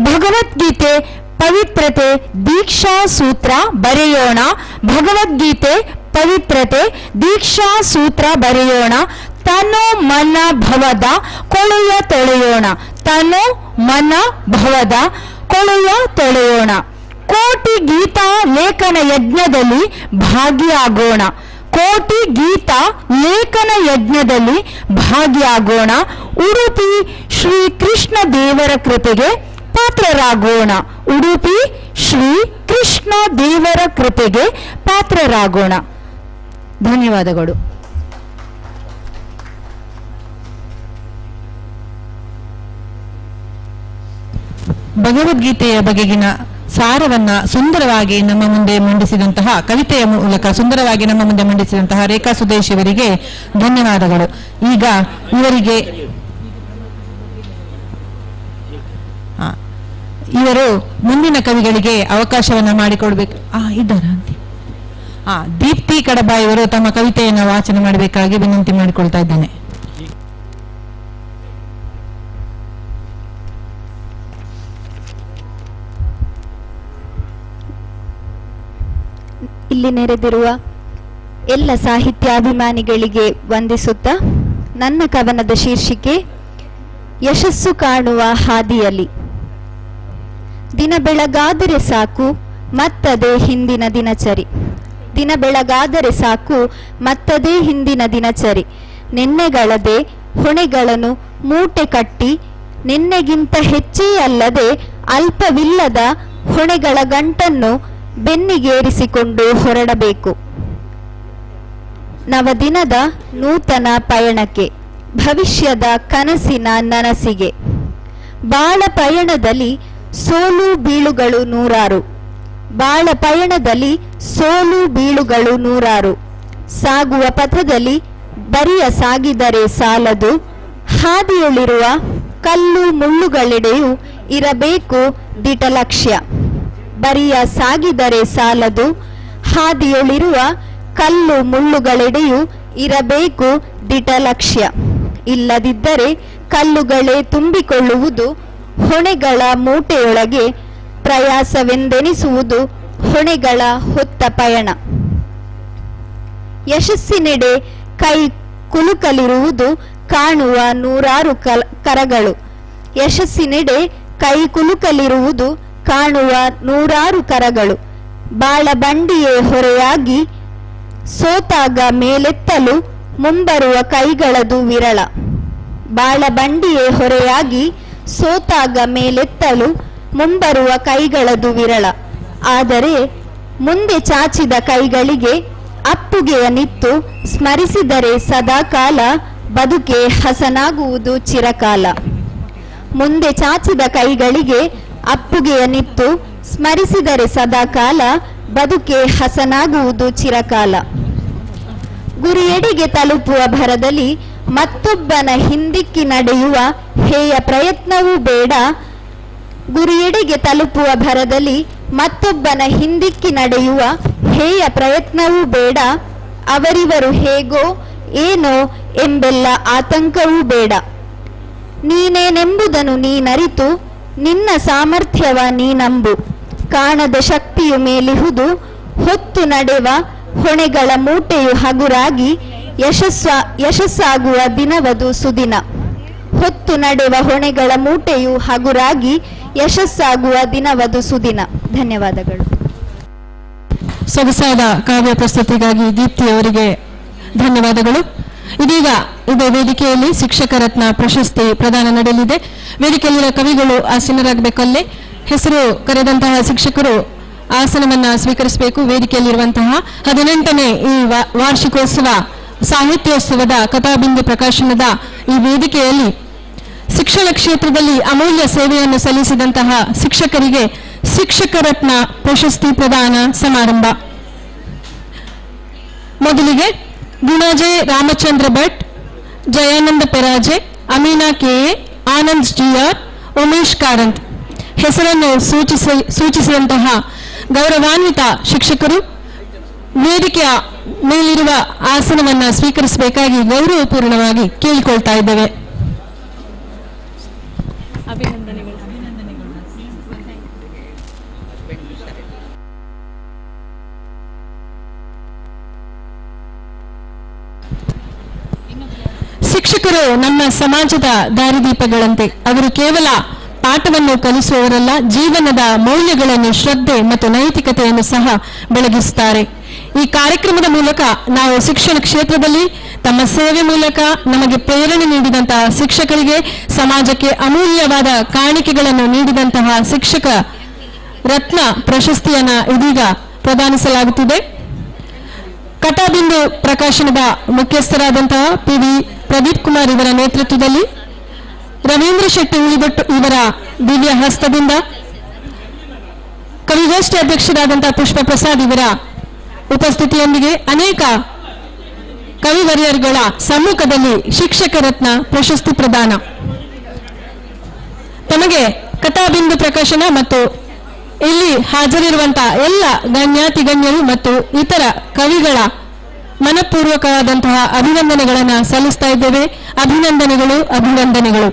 ಭಗವದ್ಗೀತೆ ಪವಿತ್ರತೆ ದೀಕ್ಷಾ ಸೂತ್ರ ಬರೆಯೋಣ. ಭಗವದ್ಗೀತೆ ಪವಿತ್ರತೆ ದೀಕ್ಷಾ ಸೂತ್ರ ಬರೆಯೋಣ. ತನು ಮನ ಭವದ ಕೊಳೆಯ ತೊಳೆಯೋಣ. ತನು ಮನ ಭವದ ಕೊಳೆಯ ತೊಳೆಯೋಣ. ಕೋಟಿ ಗೀತಾ ಲೇಖನ ಯಜ್ಞದಲ್ಲಿ ಭಾಗಿಯಾಗೋಣ. ಕೋಟಿ ಗೀತಾ ಲೇಖನ ಯಜ್ಞದಲ್ಲಿ ಭಾಗಿಯಾಗೋಣ. ಉಡುಪಿ ಶ್ರೀ ಕೃಷ್ಣ ದೇವರ ಕೃಪೆಗೆ ಪಾತ್ರರಾಗೋಣ. ಉಡುಪಿ ಶ್ರೀ ಕೃಷ್ಣ ದೇವರ ಕೃಪೆಗೆ ಪಾತ್ರರಾಗೋಣ. ಧನ್ಯವಾದಗಳು. ಭಗವದ್ಗೀತೆಯ ಬಗೆಗಿನ ಸಾರವನ್ನ ಸುಂದರವಾಗಿ ನಮ್ಮ ಮುಂದೆ ಮಂಡಿಸಿದಂತಹ ಕವಿತೆಯ ಮೂಲಕ ಸುಂದರವಾಗಿ ನಮ್ಮ ಮುಂದೆ ಮಂಡಿಸಿದಂತಹ ರೇಖಾ ಸುದೇಶ್ ಇವರಿಗೆ ಧನ್ಯವಾದಗಳು. ಈಗ ಇವರಿಗೆ ಇವರು ಮುಂದಿನ ಕವಿಗಳಿಗೆ ಅವಕಾಶವನ್ನ ಮಾಡಿಕೊಡ್ಬೇಕು. ಇದ್ದಾರಾ? ದೀಪ್ತಿ ಕಡಬ ಇವರು ತಮ್ಮ ಕವಿತೆಯನ್ನು ವಾಚನ ಮಾಡಬೇಕಾಗಿ ವಿನಂತಿ ಮಾಡಿಕೊಳ್ತಾ ಇದ್ದೇನೆ. ಇಲ್ಲಿ ನೆರೆದಿರುವ ಎಲ್ಲ ಸಾಹಿತ್ಯಾಭಿಮಾನಿಗಳಿಗೆ ವಂದಿಸುತ್ತಾ ನನ್ನ ಕವನದ ಶೀರ್ಷಿಕೆ ಯಶಸ್ಸು ಕಾಣುವ ಹಾದಿಯಲ್ಲಿ. ದಿನ ಬೆಳಗಾದರೆ ಸಾಕು ಮತ್ತದೇ ಹಿಂದಿನ ದಿನಚರಿ. ದಿನ ಬೆಳಗಾದರೆ ಸಾಕು ಮತ್ತದೇ ಹಿಂದಿನ ದಿನಚರಿ. ನಿನ್ನೆಗಳದೆ ಹೊಣೆಗಳನ್ನು ಮೂಟೆ ಕಟ್ಟಿ ನಿನ್ನೆಗಿಂತ ಹೆಚ್ಚೇ ಅಲ್ಲದೆ ಅಲ್ಪವಿಲ್ಲದ ಹೊಣೆಗಳ ಗಂಟನ್ನು ಬೆನ್ನಿಗೇರಿಸಿಕೊಂಡು ಹೊರಡಬೇಕು. ನವದಿನದ ನೂತನ ಪಯಣಕ್ಕೆ, ಭವಿಷ್ಯದ ಕನಸಿನ ನನಸಿಗೆ. ಬಾಳ ಪಯಣದಲ್ಲಿ ಸೋಲು ಬೀಳುಗಳು ನೂರಾರು. ಬಾಳ ಪಯಣದಲ್ಲಿ ಸೋಲು ಬೀಳುಗಳು ನೂರಾರು. ಸಾಗುವ ಪಥದಲ್ಲಿ ಬರಿಯ ಸಾಗಿದರೆ ಸಾಲದು. ಹಾದಿಯಲ್ಲಿರುವ ಕಲ್ಲು ಮುಳ್ಳುಗಳೆಡೆಯೂ ಇರಬೇಕು ದಿಟಲಕ್ಷ್ಯ. ಬರಿಯ ಸಾಗಿದರೆ ಸಾಲದು. ಹಾದಿಯಲ್ಲಿರುವ ಕಲ್ಲು ಮುಳ್ಳುಗಳೆಡೆಯೂ ಇರಬೇಕು ದಿಟಲಕ್ಷ್ಯ. ಇಲ್ಲದಿದ್ದರೆ ಕಲ್ಲುಗಳೇ ತುಂಬಿಕೊಳ್ಳುವುದು ಹೊಣೆಗಳ ಮೂಟೆಯೊಳಗೆ. ಪ್ರಯಾಸವೆಂದೆನಿಸುವುದು ಹೊಣೆಗಳ ಹೊತ್ತ ಪಯಣ. ಯಶಸ್ಸಿನೆಡೆ ಕೈ ಕುಲುಕಲಿರುವುದು ಕಾಣುವ ನೂರಾರು ಕರಗಳು. ಯಶಸ್ಸಿನೆಡೆ ಕೈ ಕುಲುಕಲಿರುವುದು ಕಾಣುವ ನೂರಾರು ಕರಗಳು. ಬಾಳ ಬಂಡಿಯೇ ಹೊರೆಯಾಗಿ ಸೋತಾಗ ಮೇಲೆತ್ತಲು ಮುಂಬರುವ ಕೈಗಳದು ವಿರಳ. ಬಾಳ ಬಂಡಿಯೇ ಹೊರೆಯಾಗಿ ಸೋತಾಗ ಮೇಲೆತ್ತಲು ಮುಂಬರುವ ಕೈಗಳದು ವಿರಳ. ಆದರೆ ಮುಂದೆ ಚಾಚಿದ ಕೈಗಳಿಗೆ ಅಪ್ಪುಗೆಯ ನಿತ್ತು ಸ್ಮರಿಸಿದರೆ ಸದಾಕಾಲ ಬದುಕೆ ಹಸನಾಗುವುದು ಚಿರಕಾಲ. ಮುಂದೆ ಚಾಚಿದ ಕೈಗಳಿಗೆ ಅಪ್ಪುಗೆಯ ನಿತ್ತು ಸ್ಮರಿಸಿದರೆ ಸದಾಕಾಲ ಬದುಕೆ ಹಸನಾಗುವುದು ಚಿರಕಾಲ. ಗುರಿಯೆಡೆಗೆ ತಲುಪುವ ಭರದಲ್ಲಿ ಮತ್ತೊಬ್ಬನ ಹಿಂದಿಕ್ಕಿ ನಡೆಯುವ ಹೇಯ ಪ್ರಯತ್ನವೂ ಬೇಡ. ಗುರಿಯೆಡೆಗೆ ತಲುಪುವ ಭರದಲ್ಲಿ ಮತ್ತೊಬ್ಬನ ಹಿಂದಿಕ್ಕಿ ನಡೆಯುವ ಹೇಯ ಪ್ರಯತ್ನವೂ ಬೇಡ. ಅವರಿವರು ಹೇಗೋ ಏನೋ ಎಂಬೆಲ್ಲ ಆತಂಕವೂ ಬೇಡ. ನೀನೇನೆಂಬುದನ್ನು ನೀನರಿತು ನಿನ್ನ ಸಾಮರ್ಥ್ಯವ ನೀನಂಬು. ಕಾಣದ ಶಕ್ತಿಯು ಮೇಲಿಹುದು ಹೊತ್ತು ನಡೆವ ಹೊಣೆಗಳ ಮೂಟೆಯು ಹಗುರಾಗಿ ಯಶಸ್ಸಾಗುವ ದಿನವದು ಸುದಿನ. ಹೊತ್ತು ನಡೆವ ಹೊಣೆಗಳ ಮೂಟೆಯು ಹಗುರಾಗಿ ಯಶಸ್ಸಾಗುವ ದಿನವದು ಸುದಿನ. ಧನ್ಯವಾದಗಳು. ಸೊಗಸಾದ ಕಾವ್ಯ ಪ್ರಸ್ತುತಿಗಾಗಿ ದೀಪ್ತಿಯವರಿಗೆ ಧನ್ಯವಾದಗಳು. ಇದೀಗ ಇದೇ ವೇದಿಕೆಯಲ್ಲಿ ಶಿಕ್ಷಕ ರತ್ನ ಪ್ರಶಸ್ತಿ ಪ್ರದಾನ ನಡೆಯಲಿದೆ. ವೇದಿಕೆಯಲ್ಲಿರುವ ಕವಿಗಳು ಆಸೀನರಾಗಬೇಕಲ್ಲೇ ಹೆಸರು ಕರೆದಂತಹ ಶಿಕ್ಷಕರು ಆಸನವನ್ನ ಸ್ವೀಕರಿಸಬೇಕು. ವೇದಿಕೆಯಲ್ಲಿರುವಂತಹ 18ನೇ ಈ ವಾರ್ಷಿಕೋತ್ಸವ ಸಾಹಿತ್ಯೋತ್ಸವದ ಕಥಾಬಿಂದು ಪ್ರಕಾಶನದ ಈ ವೇದಿಕೆಯಲ್ಲಿ ಶಿಕ್ಷಣ ಕ್ಷೇತ್ರದಲ್ಲಿ ಅಮೂಲ್ಯ ಸೇವೆಯನ್ನು ಸಲ್ಲಿಸಿದಂತಹ ಶಿಕ್ಷಕರಿಗೆ ಶಿಕ್ಷಕ ರತ್ನ ಪ್ರಶಸ್ತಿ ಪ್ರದಾನ ಸಮಾರಂಭ. ಮೊದಲಿಗೆ ಗುಣಾಜೆ ರಾಮಚಂದ್ರ ಭಟ್, ಜಯಾನಂದ ಪೆರಾಜೆ, ಅಮೀನಾ ಕೆಎ, ಆನಂದ್ ಜಿಆರ್, ಉಮೇಶ್ ಕಾರಂತ್ ಹೆಸರನ್ನು ಸೂಚಿಸಿದಂತಹ ಗೌರವಾನ್ವಿತ ಶಿಕ್ಷಕರು ವೇದಿಕೆಯ ಮೇಲಿರುವ ಆಸನವನ್ನು ಸ್ವೀಕರಿಸಬೇಕಾಗಿ ಗೌರವಪೂರ್ಣವಾಗಿ ಕೇಳಿಕೊಳ್ತಾ ಇದ್ದೇವೆ. ಶಿಕ್ಷಕರು ನಮ್ಮ ಸಮಾಜದ ದಾರಿದೀಪಗಳಂತೆ. ಅವರು ಕೇವಲ ಪಾಠವನ್ನು ಕಲಿಸುವವರಲ್ಲ, ಜೀವನದ ಮೌಲ್ಯಗಳನ್ನು, ಶ್ರದ್ಧೆ ಮತ್ತು ನೈತಿಕತೆಯನ್ನು ಸಹ ಬೆಳಗಿಸುತ್ತಾರೆ. ಈ ಕಾರ್ಯಕ್ರಮದ ಮೂಲಕ ನಾವು ಶಿಕ್ಷಣ ಕ್ಷೇತ್ರದಲ್ಲಿ ತಮ್ಮ ಸೇವೆ ಮೂಲಕ ನಮಗೆ ಪ್ರೇರಣೆ ನೀಡಿದಂತಹ ಶಿಕ್ಷಕರಿಗೆ, ಸಮಾಜಕ್ಕೆ ಅಮೂಲ್ಯವಾದ ಕಾಣಿಕೆಗಳನ್ನು ನೀಡಿದಂತಹ ಶಿಕ್ಷಕ ರತ್ನ ಪ್ರಶಸ್ತಿಯನ್ನು ಇದೀಗ ಪ್ರದಾನಿಸಲಾಗುತ್ತಿದೆ. ಕಟಾಬಿಂದು ಪ್ರಕಾಶನದ ಮುಖ್ಯಸ್ಥರಾದಂತಹ PV ಪ್ರದೀಪ್ ಕುಮಾರ್ ಇವರ ನೇತೃತ್ವದಲ್ಲಿ ರವೀಂದ್ರ ಶೆಟ್ಟಿ ಉಳಿಬಟ್ಟು ಇವರ ದಿವ್ಯ ಹಸ್ತದಿಂದ, ಕವಿಗೋಷ್ಠಿ ಅಧ್ಯಕ್ಷರಾದಂತಹ ಪುಷ್ಪ ಪ್ರಸಾದ್ ಇವರ ಉಪಸ್ಥಿತಿಯೊಂದಿಗೆ ಅನೇಕ ಕವಿವರ್ಯರುಗಳ ಸಮ್ಮುಖದಲ್ಲಿ ಶಿಕ್ಷಕ ರತ್ನ ಪ್ರಶಸ್ತಿ ಪ್ರದಾನ. ತಮಗೆ ಕಥಾಬಿಂದು ಪ್ರಕಾಶನ ಮತ್ತು ಇಲ್ಲಿ ಹಾಜರಿರುವಂತಹ ಎಲ್ಲ ಗಣ್ಯಾತಿ ಗಣ್ಯರು ಮತ್ತು ಇತರ ಕವಿಗಳ ಮನಪೂರ್ವಕವಾದಂತಹ ಅಭಿನಂದನೆಗಳನ್ನು ಸಲ್ಲಿಸ್ತಾ ಇದ್ದೇವೆ. ಅಭಿನಂದನೆಗಳು, ಅಭಿನಂದನೆಗಳು.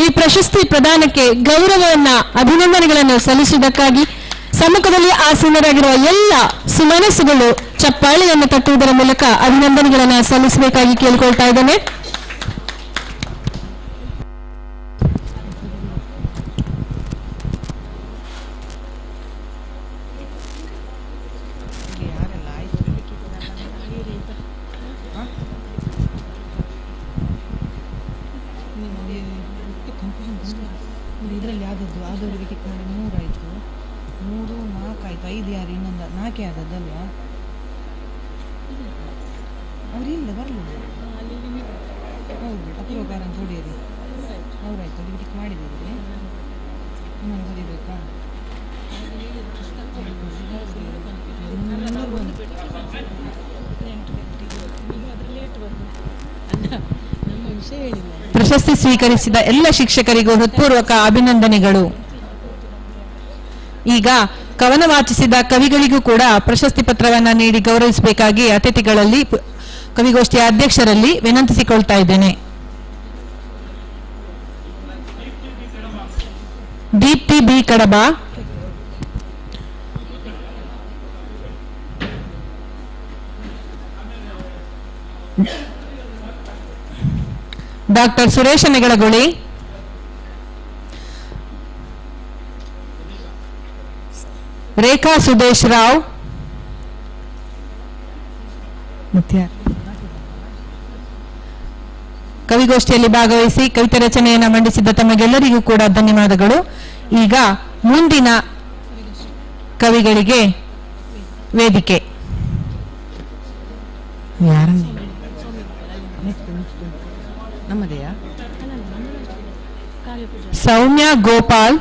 ಈ ಪ್ರಶಸ್ತಿ ಪ್ರದಾನಕ್ಕೆ ಗೌರವವನ್ನ, ಅಭಿನಂದನೆಗಳನ್ನು ಸಲ್ಲಿಸುವುದಕ್ಕಾಗಿ ಸಮ್ಮುಖದಲ್ಲಿ ಆಸೀನರಾಗಿರುವ ಎಲ್ಲ ಸುಮನಸ್ಸುಗಳು ಚಪ್ಪಾಳೆಯನ್ನು ತಟ್ಟುವುದರ ಮೂಲಕ ಅಭಿನಂದನೆಗಳನ್ನು ಸಲ್ಲಿಸಬೇಕಾಗಿ ಕೇಳಿಕೊಳ್ತಾ ಇದ್ದೇನೆ. ಇದರಲ್ಲಿ ಆದದ್ದು ಆದವರಿಗೆ ಟಿಕ್ ಮಾಡಿ 3 ಆಯಿತು, 3, 4 ಆಯಿತು, 5 ಯಾರು ಇನ್ನೊಂದು 4 ಆದದ್ದಲ್ವಾ? ಅವರಿಲ್ಲ ಬರಲಿಲ್ಲ. ಹೌದು, ಅಪೂರ್ವಕಾರ ಅಂತ ಹೊಡೆಯಿರಿ. ಅವರಾಯ್ತು, ಅವರಿಗೆ ಟಿಕ್ ಮಾಡಿದ್ದೀರಿ. ಇನ್ನೊಂದು ಬರೀಬೇಕಾ? ಪ್ರಶಸ್ತಿ ಸ್ವೀಕರಿಸಿದ ಎಲ್ಲ ಶಿಕ್ಷಕರಿಗೂ ಹೃತ್ಪೂರ್ವಕ ಅಭಿನಂದನೆಗಳು. ಈಗ ಕವನ ವಾಚಿಸಿದ ಕವಿಗಳಿಗೂ ಕೂಡ ಪ್ರಶಸ್ತಿ ಪತ್ರವನ್ನು ನೀಡಿ ಗೌರವಿಸಬೇಕಾಗಿ ಅತಿಥಿಗಳಲ್ಲಿ ಕವಿಗೋಷ್ಠಿಯ ಅಧ್ಯಕ್ಷರಲ್ಲಿ ವಿನಂತಿಸಿಕೊಳ್ತಾ ಇದ್ದೇನೆ. ದೀಪ್ತಿ ಬಿ ಕಡಬ, ಡಾಕ್ಟರ್ ಸುರೇಶ ನೆಗಳಗುಳಿ, ರೇಖಾ ಸುದೇಶ್ ರಾವ್, ಕವಿಗೋಷ್ಠಿಯಲ್ಲಿ ಭಾಗವಹಿಸಿ ಕವಿತೆ ರಚನೆಯನ್ನು ಮಂಡಿಸಿದ ತಮಗೆಲ್ಲರಿಗೂ ಕೂಡ ಧನ್ಯವಾದಗಳು. ಈಗ ಮುಂದಿನ ಕವಿಗಳಿಗೆ ವೇದಿಕೆ. ಸೌಮ್ಯ ಗೋಪಾಲ್,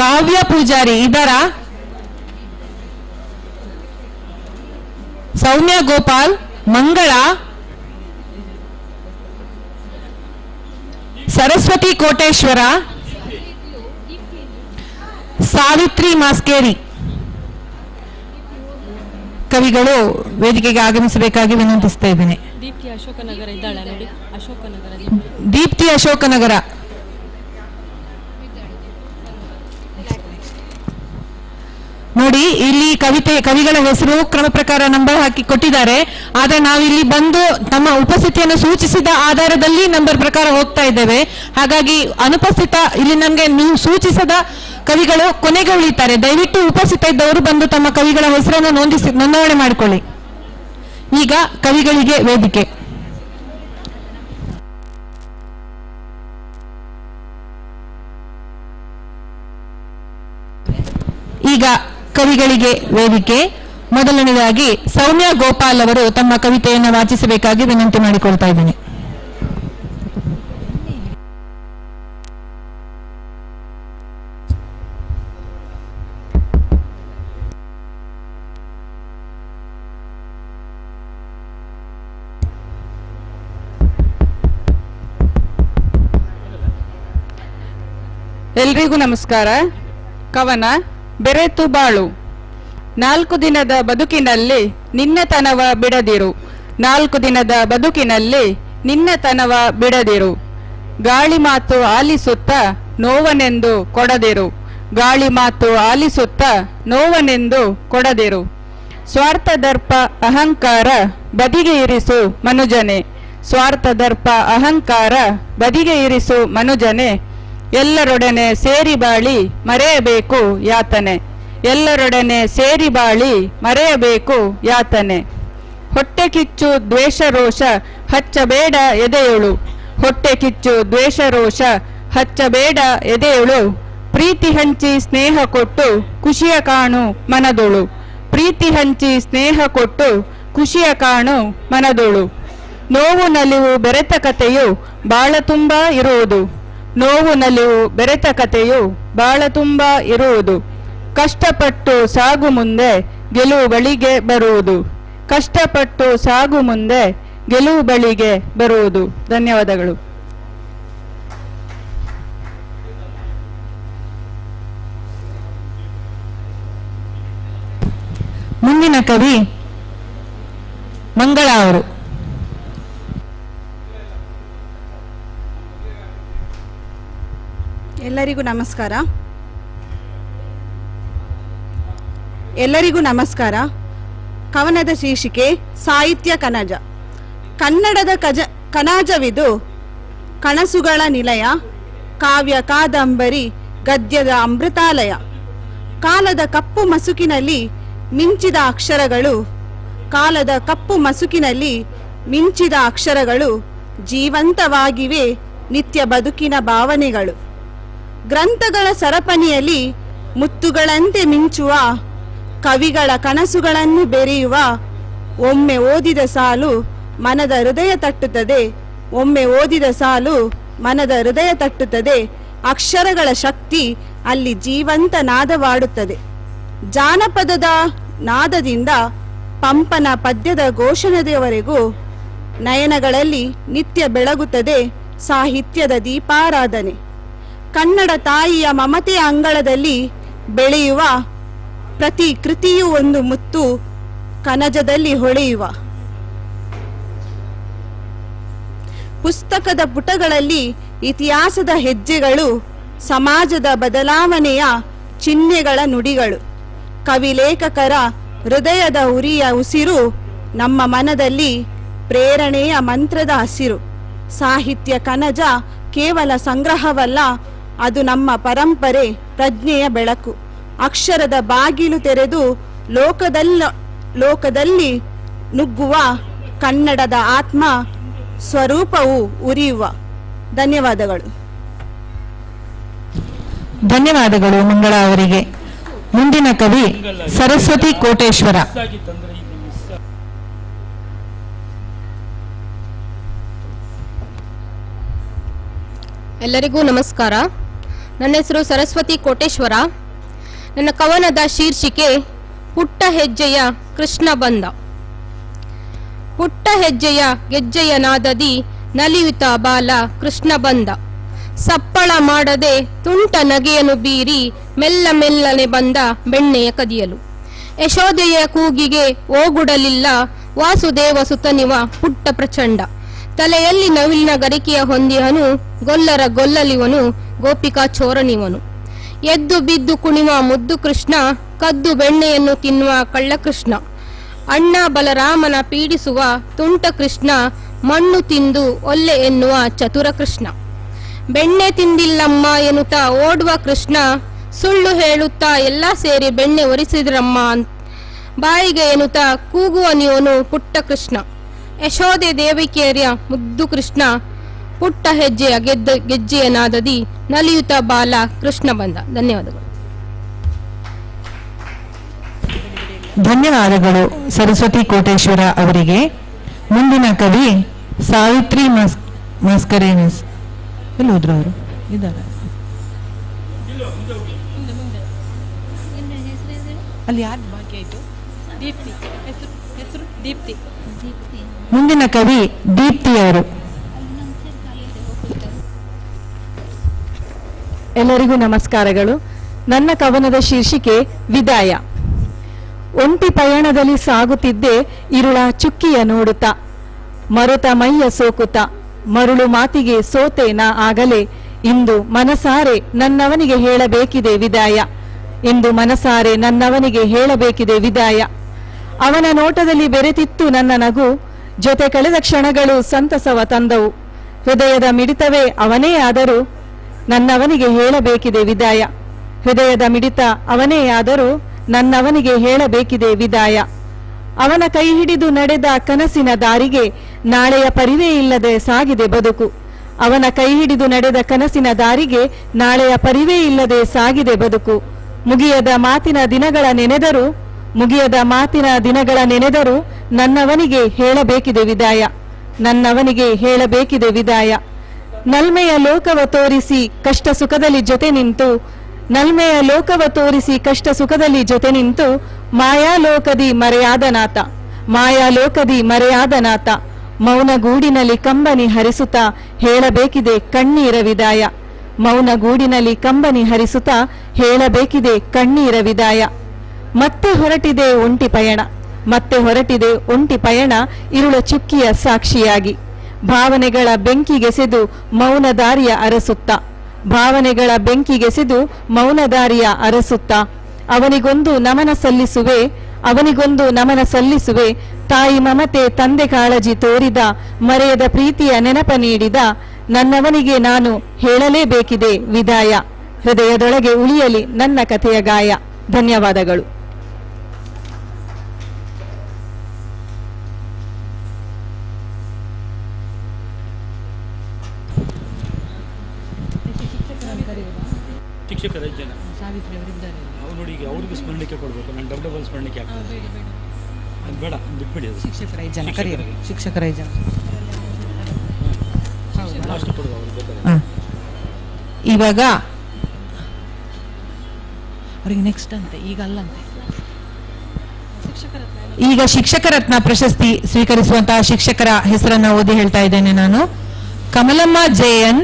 ಕಾವ್ಯ ಪೂಜಾರಿ ಇದರ ಸೌಮ್ಯ ಗೋಪಾಲ್, ಮಂಗಳ, ಸರಸ್ವತಿ ಕೋಟೇಶ್ವರ, ಸಾವಿತ್ರಿ ಮಾಸ್ಕೇರಿ ಕವಿಗಳು ವೇದಿಕೆಗೆ ಆಗಮಿಸಬೇಕಾಗಿ ವಿನಂತಿಸ್ತಾ ಇದ್ದೇನೆ. ದೀಪ್ತಿ ಅಶೋಕನಗರ ಇದ್ದಾಳೆ ನೋಡಿ, ಅಶೋಕನಗರ ದೀಪ್ತಿ ಅಶೋಕನಗರ. ನೋಡಿ, ಇಲ್ಲಿ ಕವಿಗಳ ಹೆಸರು ಕ್ರಮ ಪ್ರಕಾರ ನಂಬರ್ ಹಾಕಿ ಕೊಟ್ಟಿದ್ದಾರೆ. ಆದ್ರೆ ನಾವಿಲ್ಲಿ ಬಂದು ತಮ್ಮ ಉಪಸ್ಥಿತಿಯನ್ನು ಸೂಚಿಸಿದ ಆಧಾರದಲ್ಲಿ ನಂಬರ್ ಪ್ರಕಾರ ಹೋಗ್ತಾ ಇದ್ದೇವೆ. ಹಾಗಾಗಿ ಅನುಪಸ್ಥಿತ ಇಲ್ಲಿ ನಮಗೆ ನೀವು ಸೂಚಿಸದ ಕವಿಗಳು ಕೊನೆಗೆ ಉಳಿತಾರೆ. ದಯವಿಟ್ಟು ಉಪಸ್ಥಿತ ಇದ್ದವರು ಬಂದು ತಮ್ಮ ಕವಿಗಳ ಹೆಸರನ್ನು ನೋಂದಣಿ ಮಾಡಿಕೊಳ್ಳಿ. ಈಗ ಕವಿಗಳಿಗೆ ವೇದಿಕೆ. ಈಗ ಕವಿಗಳಿಗೆ ವೇದಿಕೆ. ಮೊದಲನೇದಾಗಿ ಸೌಮ್ಯ ಗೋಪಾಲ್ ಅವರು ತಮ್ಮ ಕವಿತೆಯನ್ನು ವಾಚಿಸಬೇಕಾಗಿ ವಿನಂತಿ ಮಾಡಿಕೊಳ್ತಾ ಇದ್ದೇನೆ. ಎಲ್ರಿಗೂ ನಮಸ್ಕಾರ. ಕವನ ಬೆರೆತು ಬಾಳು. 4 ದಿನದ ಬದುಕಿನಲ್ಲಿ ನಿನ್ನತನವ ಬಿಡದಿರು, 4 ದಿನದ ಬದುಕಿನಲ್ಲಿ ನಿನ್ನತನವ ಬಿಡದಿರು. ಗಾಳಿ ಮಾತು ಆಲಿಸುತ್ತ ನೋವನೆಂದು ಕೊಡದಿರು, ಗಾಳಿ ಮಾತು ಆಲಿಸುತ್ತ ನೋವನೆಂದು ಕೊಡದಿರು. ಸ್ವಾರ್ಥ ದರ್ಪ ಅಹಂಕಾರ ಬದಿಗೆ ಇರಿಸು ಮನುಜನೆ, ಸ್ವಾರ್ಥ ದರ್ಪ ಅಹಂಕಾರ ಬದಿಗೆ ಇರಿಸು ಮನುಜನೆ. ಎಲ್ಲರೊಡನೆ ಸೇರಿ ಬಾಳಿ ಮರೆಯಬೇಕು ಯಾತನೆ, ಎಲ್ಲರೊಡನೆ ಸೇರಿ ಬಾಳಿ ಮರೆಯಬೇಕು ಯಾತನೆ. ಹೊಟ್ಟೆ ಕಿಚ್ಚು ದ್ವೇಷ ರೋಷ ಹಚ್ಚಬೇಡ ಎದೆಯುಳು, ಹೊಟ್ಟೆ ಕಿಚ್ಚು ದ್ವೇಷ ರೋಷ ಹಚ್ಚಬೇಡ ಎದೆಯುಳು. ಪ್ರೀತಿ ಹಂಚಿ ಸ್ನೇಹ ಕೊಟ್ಟು ಖುಷಿಯ ಕಾಣು ಮನದೊಳು, ಪ್ರೀತಿ ಹಂಚಿ ಸ್ನೇಹ ಕೊಟ್ಟು ಖುಷಿಯ ಕಾಣು ಮನದೊಳು. ನೋವು ನಲಿವು ಬೆರೆತ ಕಥೆಯು ಬಾಳ ತುಂಬ ಇರುವುದು, ನೋವು ನಲಿವು ಬೆರೆತ ಕಥೆಯು ಬಾಳ ತುಂಬ ಇರುವುದು. ಕಷ್ಟಪಟ್ಟು ಸಾಗು ಮುಂದೆ ಗೆಲುವು ಬಳಿಗೆ ಬರುವುದು, ಕಷ್ಟಪಟ್ಟು ಸಾಗು ಮುಂದೆ ಗೆಲುವು ಬಳಿಗೆ ಬರುವುದು. ಧನ್ಯವಾದಗಳು. ಮುಂದಿನ ಕವಿ ಮಂಗಳ ಅವರು. ಎಲ್ಲರಿಗೂ ನಮಸ್ಕಾರ. ಎಲ್ಲರಿಗೂ ನಮಸ್ಕಾರ. ಕವನದ ಶೀರ್ಷಿಕೆ ಸಾಹಿತ್ಯ ಕನಜ. ಕನ್ನಡದ ಕನಜವಿದು ಕನಸುಗಳ ನಿಲಯ, ಕಾವ್ಯ ಕಾದಂಬರಿ ಗದ್ಯದ ಅಮೃತಾಲಯ. ಕಾಲದ ಕಪ್ಪು ಮಸುಕಿನಲ್ಲಿ ಮಿಂಚಿದ ಅಕ್ಷರಗಳು, ಕಾಲದ ಕಪ್ಪು ಮಸುಕಿನಲ್ಲಿ ಮಿಂಚಿದ ಅಕ್ಷರಗಳು ಜೀವಂತವಾಗಿವೆ ನಿತ್ಯ ಬದುಕಿನ ಭಾವನೆಗಳು. ಗ್ರಂಥಗಳ ಸರಪಣಿಯಲ್ಲಿ ಮುತ್ತುಗಳಂತೆ ಮಿಂಚುವ ಕವಿಗಳ ಕನಸುಗಳನ್ನು ಬೆರೆಯುವ. ಒಮ್ಮೆ ಓದಿದ ಸಾಲು ಮನದ ಹೃದಯ ತಟ್ಟುತ್ತದೆ, ಒಮ್ಮೆ ಓದಿದ ಸಾಲು ಮನದ ಹೃದಯ ತಟ್ಟುತ್ತದೆ. ಅಕ್ಷರಗಳ ಶಕ್ತಿ ಅಲ್ಲಿ ಜೀವಂತ ನಾದವಾಡುತ್ತದೆ. ಜಾನಪದದ ನಾದದಿಂದ ಪಂಪನ ಪದ್ಯದ ಘೋಷಣೆಯವರೆಗೂ ನಯನಗಳಲ್ಲಿ ನಿತ್ಯ ಬೆಳಗುತ್ತದೆ ಸಾಹಿತ್ಯದ ದೀಪಾರಾಧನೆ. ಕನ್ನಡ ತಾಯಿಯ ಮಮತೆಯ ಅಂಗಳದಲ್ಲಿ ಬೆಳೆಯುವ ಪ್ರತಿ ಕೃತಿಯೂ ಒಂದು ಮುತ್ತು ಕನಜದಲ್ಲಿ ಹೊಳೆಯುವ. ಪುಸ್ತಕದ ಪುಟಗಳಲ್ಲಿ ಇತಿಹಾಸದ ಹೆಜ್ಜೆಗಳು, ಸಮಾಜದ ಬದಲಾವಣೆಯ ಚಿಹ್ನೆಗಳ ನುಡಿಗಳು. ಕವಿ ಲೇಖಕರ ಹೃದಯದ ಉರಿಯ ಉಸಿರು, ನಮ್ಮ ಮನದಲ್ಲಿ ಪ್ರೇರಣೆಯ ಮಂತ್ರದ ಹಸಿರು. ಸಾಹಿತ್ಯ ಕನಜ ಕೇವಲ ಸಂಗ್ರಹವಲ್ಲ, ಅದು ನಮ್ಮ ಪರಂಪರೆ ಪ್ರಜ್ಞೆಯ ಬೆಳಕು. ಅಕ್ಷರದ ಬಾಗಿಲು ತೆರೆದು ಲೋಕದಲ್ಲಿ ನುಗ್ಗುವ ಕನ್ನಡದ ಆತ್ಮ ಸ್ವರೂಪವು ಉರಿಯುವ. ಧನ್ಯವಾದಗಳು. ಧನ್ಯವಾದಗಳು ಮಂಗಳ ಅವರಿಗೆ. ಮುಂದಿನ ಕವಿ ಸರಸ್ವತಿ ಕೋಟೇಶ್ವರ. ಎಲ್ಲರಿಗೂ ನಮಸ್ಕಾರ. ನನ್ನ ಹೆಸರು ಸರಸ್ವತಿ ಕೋಟೇಶ್ವರ. ನನ್ನ ಕವನದ ಶೀರ್ಷಿಕೆ ಪುಟ್ಟ ಹೆಜ್ಜೆಯ ಕೃಷ್ಣ ಬಂದ. ಪುಟ್ಟ ಹೆಜ್ಜೆಯ ಗೆಜ್ಜೆಯ ನಾದದಿ ನಲಿಯುತ್ತ ಬಾಲ ಕೃಷ್ಣ ಬಂದ. ಸಪ್ಪಳ ಮಾಡದೆ ತುಂಟ ನಗೆಯನ್ನು ಬೀರಿ ಮೆಲ್ಲ ಮೆಲ್ಲನೆ ಬಂದ ಬೆಣ್ಣೆಯ ಕದಿಯಲು. ಯಶೋದೆಯ ಕೂಗಿಗೆ ಓಗುಡಲಿಲ್ಲ ವಾಸುದೇವ ಸುತನಿವ ಪುಟ್ಟ ಪ್ರಚಂಡ. ತಲೆಯಲ್ಲಿ ನವಿಲಿನ ಗರಿಕೆಯ ಹೊಂದಿಹನು, ಗೊಲ್ಲರ ಗೊಲ್ಲಲಿವನು ಗೋಪಿಕಾ ಚೋರನಿವನು. ಎದ್ದು ಬಿದ್ದು ಕುಣಿವ ಮುದ್ದು ಕೃಷ್ಣ, ಕದ್ದು ಬೆಣ್ಣೆಯನ್ನು ತಿನ್ನುವ ಕಳ್ಳಕೃಷ್ಣ. ಅಣ್ಣ ಬಲರಾಮನ ಪೀಡಿಸುವ ತುಂಟ ಕೃಷ್ಣ, ಮಣ್ಣು ತಿಂದು ಒಲ್ಲೆ ಎನ್ನುವ ಚತುರ ಕೃಷ್ಣ. ಬೆಣ್ಣೆ ತಿಂದಿಲ್ಲಮ್ಮ ಎನ್ನುತ್ತಾ ಓಡುವ ಕೃಷ್ಣ, ಸುಳ್ಳು ಹೇಳುತ್ತಾ ಎಲ್ಲ ಸೇರಿ ಬೆಣ್ಣೆ ಒರೆಸಿದ್ರಮ್ಮ ಬಾಯಿಗೆ ಎನ್ನುತ್ತಾ ಕೂಗುವ ನೀವನು ಪುಟ್ಟ ಕೃಷ್ಣ. ಯಶೋದೆ ದೇವಿಕೆಯರ ಮುದ್ದು ಕೃಷ್ಣ, ಪುಟ್ಟ ಹೆಜ್ಜೆಯ ಗೆಜ್ಜೆಯ ನಾದದಿ ನಲಿಯುತ್ತ ಬಾಲ ಕೃಷ್ಣ ಬಂದ. ಧನ್ಯವಾದಗಳು. ಧನ್ಯವಾದಗಳು ಸರಸ್ವತಿ ಕೋಟೇಶ್ವರ ಅವರಿಗೆ. ಮುಂದಿನ ಕವಿ ಸಾವಿತ್ರಿ ಮಸ್ಕರೇನಸ್. ಎಲ್ಲಿ ಹೋದ್ರು ಅವರು? ಇದ್ದಾರೆ ಅಲ್ಲಿ. ಯಾರು ಬಾಕಿ ಆಯ್ತು? ದೀಪ್ತಿ. ಹೆಸರು ದೀಪ್ತಿ. ಮುಂದಿನ ಕವಿ ದೀಪ್ತಿ ಅವರು. ಎಲ್ಲರಿಗೂ ನಮಸ್ಕಾರಗಳು. ನನ್ನ ಕವನದ ಶೀರ್ಷಿಕೆ ವಿದಾಯ. ಒಂಟಿ ಪಯಣದಲ್ಲಿ ಸಾಗುತ್ತಿದ್ದೆ ಇರುಳ ಚುಕ್ಕಿಯ ನೋಡುತ್ತಾ, ಮರುತ ಮೈಯ ಸೋಕುತ್ತ ಮರುಳು ಮಾತಿಗೆ ಸೋತೆ ನಾ ಆಗಲೇ. ಇಂದು ಮನಸಾರೆ ನನ್ನವನಿಗೆ ಹೇಳಬೇಕಿದೆ ವಿದಾಯ. ಇಂದು ಮನಸಾರೆ ನನ್ನವನಿಗೆ ಹೇಳಬೇಕಿದೆ ವಿದಾಯ. ಅವನ ನೋಟದಲ್ಲಿ ಬೆರೆತಿತ್ತು ನನ್ನ ನಗು, ಜೊತೆ ಕಳೆದ ಕ್ಷಣಗಳು ಸಂತಸವ ತಂದವು. ಹೃದಯದ ಮಿಡಿತವೇ ಅವನೇ ಆದರೂ ನನ್ನವನಿಗೆ ಹೇಳಬೇಕಿದೆ ವಿದಾಯ. ಹೃದಯದ ಮಿಡಿತ ಅವನೇ ಆದರೂ ನನ್ನವನಿಗೆ ಹೇಳಬೇಕಿದೆ ವಿದಾಯ. ಅವನ ಕೈ ಹಿಡಿದು ನಡೆದ ಕನಸಿನ ದಾರಿಗೆ ನಾಳೆಯ ಪರಿವೇ ಇಲ್ಲದೆ ಸಾಗಿದೆ ಬದುಕು. ಅವನ ಕೈ ಹಿಡಿದು ನಡೆದ ಕನಸಿನ ದಾರಿಗೆ ನಾಳೆಯ ಪರಿವೇ ಇಲ್ಲದೆ ಸಾಗಿದೆ ಬದುಕು. ಮುಗಿಯದ ಮಾತಿನ ದಿನಗಳ ನೆನೆದರೂ ನನ್ನವನಿಗೆ ಹೇಳಬೇಕಿದೆ ವಿದಾಯ. ನನ್ನವನಿಗೆ ಹೇಳಬೇಕಿದೆ ವಿದಾಯ. ನಲ್ಮೆಯ ಲೋಕವ ತೋರಿಸಿ ಕಷ್ಟ ಸುಖದಲ್ಲಿ ಜೊತೆ ನಿಂತು, ನಲ್ಮೆಯ ಲೋಕವ ತೋರಿಸಿ ಕಷ್ಟ ಸುಖದಲ್ಲಿ ಜೊತೆ ನಿಂತು, ಮಾಯಾಲೋಕದಿ ಮರೆಯಾದ ನಾತ. ಮೌನಗೂಡಿನಲ್ಲಿ ಕಂಬನಿ ಹರಿಸುತ್ತಾ ಹೇಳಬೇಕಿದೆ ಕಣ್ಣೀರ ವಿದಾಯ. ಮೌನಗೂಡಿನಲ್ಲಿ ಕಂಬನಿ ಹರಿಸುತ್ತಾ ಹೇಳಬೇಕಿದೆ ಕಣ್ಣೀರ ವಿದಾಯ. ಮತ್ತೆ ಹೊರಟಿದೆ ಒಂಟಿ ಪಯಣ ಇರುಳ ಚುಕ್ಕಿಯ ಸಾಕ್ಷಿಯಾಗಿ. ಭಾವನೆಗಳ ಬೆಂಕಿಗೆಸೆದು ಮೌನ ದಾರಿಯ ಅರಸುತ್ತ ಅವನಿಗೊಂದು ನಮನ ಸಲ್ಲಿಸುವೆ. ತಾಯಿ ಮಮತೆ ತಂದೆ ಕಾಳಜಿ ತೋರಿದ, ಮರೆಯದ ಪ್ರೀತಿಯ ನೆನಪ ನೀಡಿದ ನನ್ನವನಿಗೆ ನಾನು ಹೇಳಲೇಬೇಕಿದೆ ವಿದಾಯ. ಹೃದಯದೊಳಗೆ ಉಳಿಯಲಿ ನನ್ನ ಕಥೆಯ ಗಾಯ. ಧನ್ಯವಾದಗಳು. ಶಿಕ್ಷಕರ ಜನ ಅವ್ರು ನೋಡಿ, ಈಗ ಅವ್ರಿಗೂ ಸ್ಮರಣಿಕೆ ಕೊಡಬೇಕು. ನಾನು ಡಬಲ್ ಸ್ಮರಣಿಕೆ ಆಗ್ತದೆ. ಅದು ಬೇಡ, ಬಿಟ್ಬಿಡಿ. ಅದು ಶಿಕ್ಷಕರ ಜನ ಲಾಸ್ಟ್ ಕೊಡುವ ಅವ್ರು ಬೇಕಾದ್ರೆ. ಇವಾಗ ಅವರಿಗೆ ನೆಕ್ಸ್ಟ್ ಅಂತೆ, ಈಗ ಅಲ್ಲಂತೆ. ಈಗ ಶಿಕ್ಷಕ ರತ್ನ ಪ್ರಶಸ್ತಿ ಸ್ವೀಕರಿಸುವಂತಹ ಶಿಕ್ಷಕರ ಹೆಸರನ್ನು ಓದಿ ಹೇಳ್ತಾ ಇದ್ದೇನೆ ನಾನು. Kamalamma J N,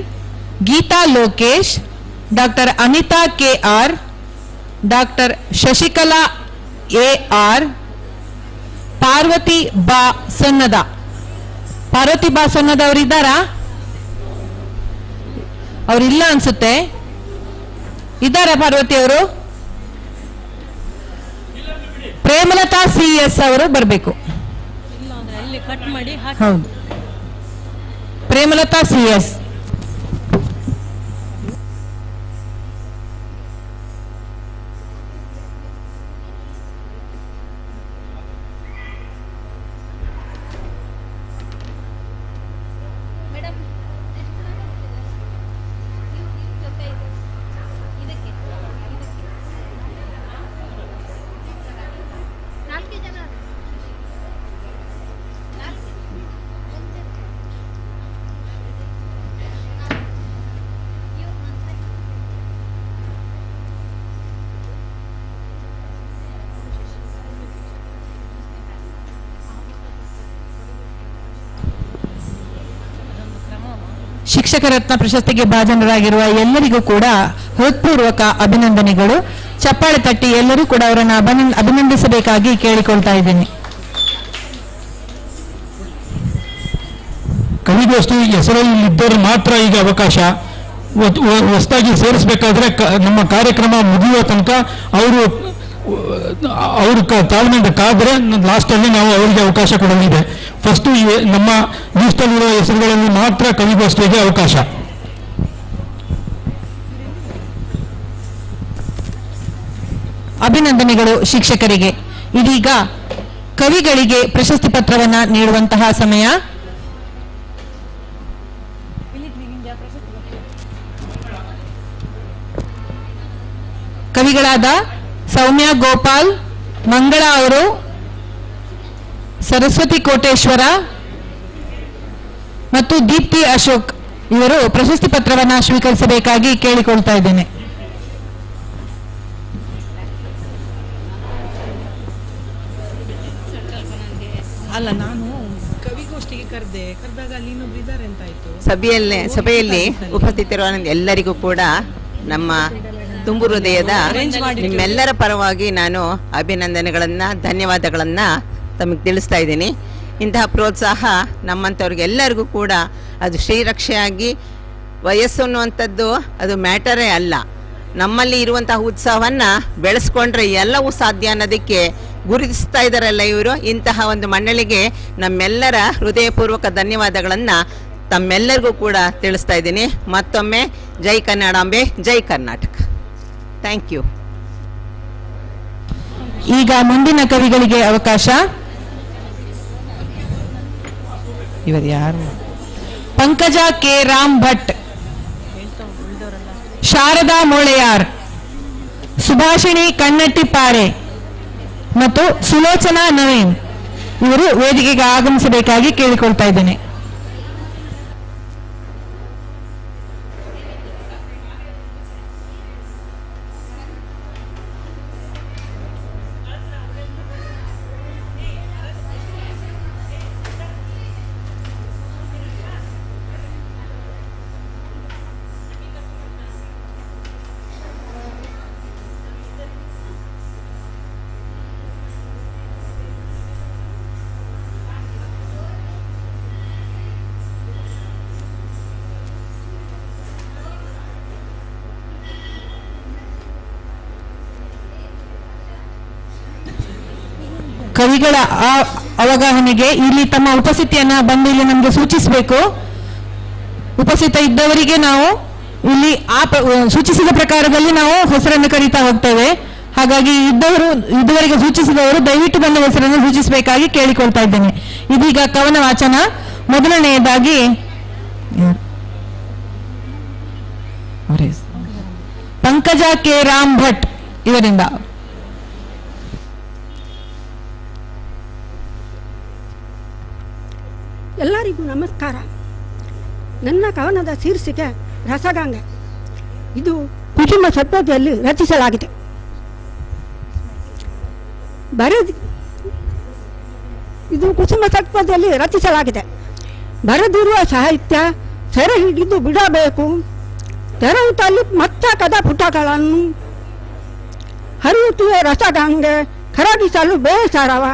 Geetha Lokesh, doctor Anitha K R, doctor Shashikala A R, Parvathi Ba Sonnada. ಅವರಿದ್ದಾರಾ? ಅವರಿಲ್ಲ ಅನ್ಸುತ್ತೆ. ಇದ್ದಾರಾ ಪಾರ್ವತಿ ಅವರು? ಪ್ರೇಮಲತಾ ಸಿಎಸ್ ಅವರು ಬರಬೇಕು. ಹೌದು, ಪ್ರೇಮಲತಾ ಸಿಎಸ್. ಶಿಕ್ಷಕ ರತ್ನ ಪ್ರಶಸ್ತಿಗೆ ಭಾಜನರಾಗಿರುವ ಎಲ್ಲರಿಗೂ ಕೂಡ ಹೃತ್ಪೂರ್ವಕ ಅಭಿನಂದನೆಗಳು. ಚಪ್ಪಾಳೆ ತಟ್ಟಿ ಎಲ್ಲರೂ ಕೂಡ ಅವರನ್ನು ಅಭಿನಂದಿಸಬೇಕಾಗಿ ಕೇಳಿಕೊಳ್ತಾ ಇದ್ದೀನಿ. ಕವಿಗೋಷ್ಠಿ ಹೆಸರಲ್ಲಿದ್ದವರು ಮಾತ್ರ ಈಗ ಅವಕಾಶ. ಹೊಸದಾಗಿ ಸೇರಿಸಬೇಕಾದ್ರೆ ನಮ್ಮ ಕಾರ್ಯಕ್ರಮ ಮುಗಿಯುವ ತನಕ ಅವರು ತಾಳ್ಮೆಯಿಂದ ಕಾದ್ರೆ ಲಾಸ್ಟಲ್ಲಿ ನಾವು ಅವರಿಗೆ ಅವಕಾಶ ಕೊಡಲಿದೆ. ಫಸ್ಟು ನಮ್ಮ ಲೀಸ್ಟಲ್ಲಿರುವ ಹೆಸರುಗಳಲ್ಲಿ ಮಾತ್ರ ಕವಿಗೋಷ್ಠಿಗೆ ಅವಕಾಶ. ಅಭಿನಂದನೆಗಳು ಶಿಕ್ಷಕರಿಗೆ. ಇದೀಗ ಕವಿಗಳಿಗೆ ಪ್ರಶಸ್ತಿ ಪತ್ರವನ್ನ ನೀಡುವಂತಹ ಸಮಯ. ಕವಿಗಳಾದ ಸೌಮ್ಯ ಗೋಪಾಲ್, ಮಂಗಳ ಅವರು, ಸರಸ್ವತಿ ಕೋಟೇಶ್ವರ ಮತ್ತು ದೀಪ್ತಿ ಅಶೋಕ್ ಇವರು ಪ್ರಶಸ್ತಿ ಪತ್ರವನ್ನು ಸ್ವೀಕರಿಸಬೇಕಾಗಿ ಕೇಳಿಕೊಳ್ತಾ ಇದ್ದೇನೆ. ಅಲ್ಲ, ನಾನು ಕವಿಗೋಷ್ಠಿಗೆ ಕರೆದಾಗ ಅಲ್ಲಿ ಇನ್ನೊಬ್ರು ಇದ್ದಾರೆ ಅಂತ ಆಯ್ತು. ಸಭೆಯಲ್ಲಿ ಉಪಸ್ಥಿತರಿರುವ ಎಲ್ಲರಿಗೂ ಕೂಡ ನಮ್ಮ ತುಂಬು ಹೃದಯದ ನಿಮ್ಮೆಲ್ಲರ ಪರವಾಗಿ ನಾನು ಅಭಿನಂದನೆಗಳನ್ನ, ಧನ್ಯವಾದಗಳನ್ನ ತಮಗೆ ತಿಳಿಸ್ತಾ ಇದ್ದೀನಿ. ಇಂತಹ ಪ್ರೋತ್ಸಾಹ ನಮ್ಮಂಥವ್ರಿಗೆ ಎಲ್ಲರಿಗೂ ಕೂಡ ಅದು ಶ್ರೀರಕ್ಷೆಯಾಗಿ, ವಯಸ್ಸು ಅನ್ನುವಂಥದ್ದು ಅದು ಮ್ಯಾಟರೇ ಅಲ್ಲ. ನಮ್ಮಲ್ಲಿ ಇರುವಂತಹ ಉತ್ಸಾಹವನ್ನು ಬೆಳೆಸ್ಕೊಂಡ್ರೆ ಎಲ್ಲವೂ ಸಾಧ್ಯ ಅನ್ನೋದಕ್ಕೆ ಗುರುತಿಸ್ತಾ ಇದ್ದಾರಲ್ಲ ಇವರು. ಇಂತಹ ಒಂದು ಮಂಡಳಿಗೆ ನಮ್ಮೆಲ್ಲರ ಹೃದಯಪೂರ್ವಕ ಧನ್ಯವಾದಗಳನ್ನು ತಮ್ಮೆಲ್ಲರಿಗೂ ಕೂಡ ತಿಳಿಸ್ತಾ ಇದ್ದೀನಿ. ಮತ್ತೊಮ್ಮೆ ಜೈ ಕನ್ನಡಾಂಬೆ, ಜೈ ಕರ್ನಾಟಕ. Thank you. ಈಗ ಮುಂದಿನ ಕವಿಗಳಿಗೆ ಅವಕಾಶ. ಇವರು ಯಾರು? ಪಂಕಜ ಕೆ ರಾಮ್ ಭಟ್, ಶಾರದಾ ಮೊಳೆಯಾರ್, ಸುಭಾಷಿಣಿ ಕಣ್ಣಟ್ಟಿಪಾರೆ ಮತ್ತು ಸುಲೋಚನಾ ನವೀನ್ ಇವರು ವೇದಿಕೆಗೆ ಆಗಮಿಸಬೇಕಾಗಿ ಕೇಳಿಕೊಳ್ತಾ ಇದ್ದೇನೆ. ಕವಿಗಳ ಅವಗಾಹನೆಗೆ ಇಲ್ಲಿ ತಮ್ಮ ಉಪಸ್ಥಿತಿಯನ್ನ ಬಂದು ಇಲ್ಲಿ ನಮಗೆ ಸೂಚಿಸಬೇಕು. ಉಪಸ್ಥಿತ ಇದ್ದವರಿಗೆ ನಾವು ಇಲ್ಲಿ ಸೂಚಿಸಿದ ಪ್ರಕಾರದಲ್ಲಿ ನಾವು ಹೆಸರನ್ನು ಕರೀತಾ ಹೋಗ್ತೇವೆ. ಹಾಗಾಗಿ ಇದುವರೆಗೆ ಸೂಚಿಸಿದವರು ದಯವಿಟ್ಟು ಬಂದ ಹೆಸರನ್ನು ಸೂಚಿಸಬೇಕಾಗಿ ಕೇಳಿಕೊಳ್ತಾ ಇದ್ದೇನೆ. ಇದೀಗ ಕವನ ವಾಚನ. ಮೊದಲನೆಯದಾಗಿ ಪಂಕಜ ಕೆ ರಾಮ್ ಭಟ್ ಇವರಿಂದ. ಎಲ್ಲರಿಗೂ ನಮಸ್ಕಾರ. ನನ್ನ ಕವನದ ಶೀರ್ಷಿಕೆ ರಸಗಂಗೆ. ಇದು ಕುಸುಮ ಸತ್ವತೆಯಲ್ಲಿ ರಚಿಸಲಾಗಿದೆ. ಬರೆದಿರುವ ಸಾಹಿತ್ಯ ಸೆರೆ ಹಿಡಿದು ಬಿಡಬೇಕು. ತೆರವುತ್ತಲ್ಲಿ ಮತ್ತಕದ ಪುಟಗಳನ್ನು ಹರಿಯುತ್ತಿದೆ ರಸಗಂಗೆ, ಕರಗಿಸಲು ಬೇಸರವ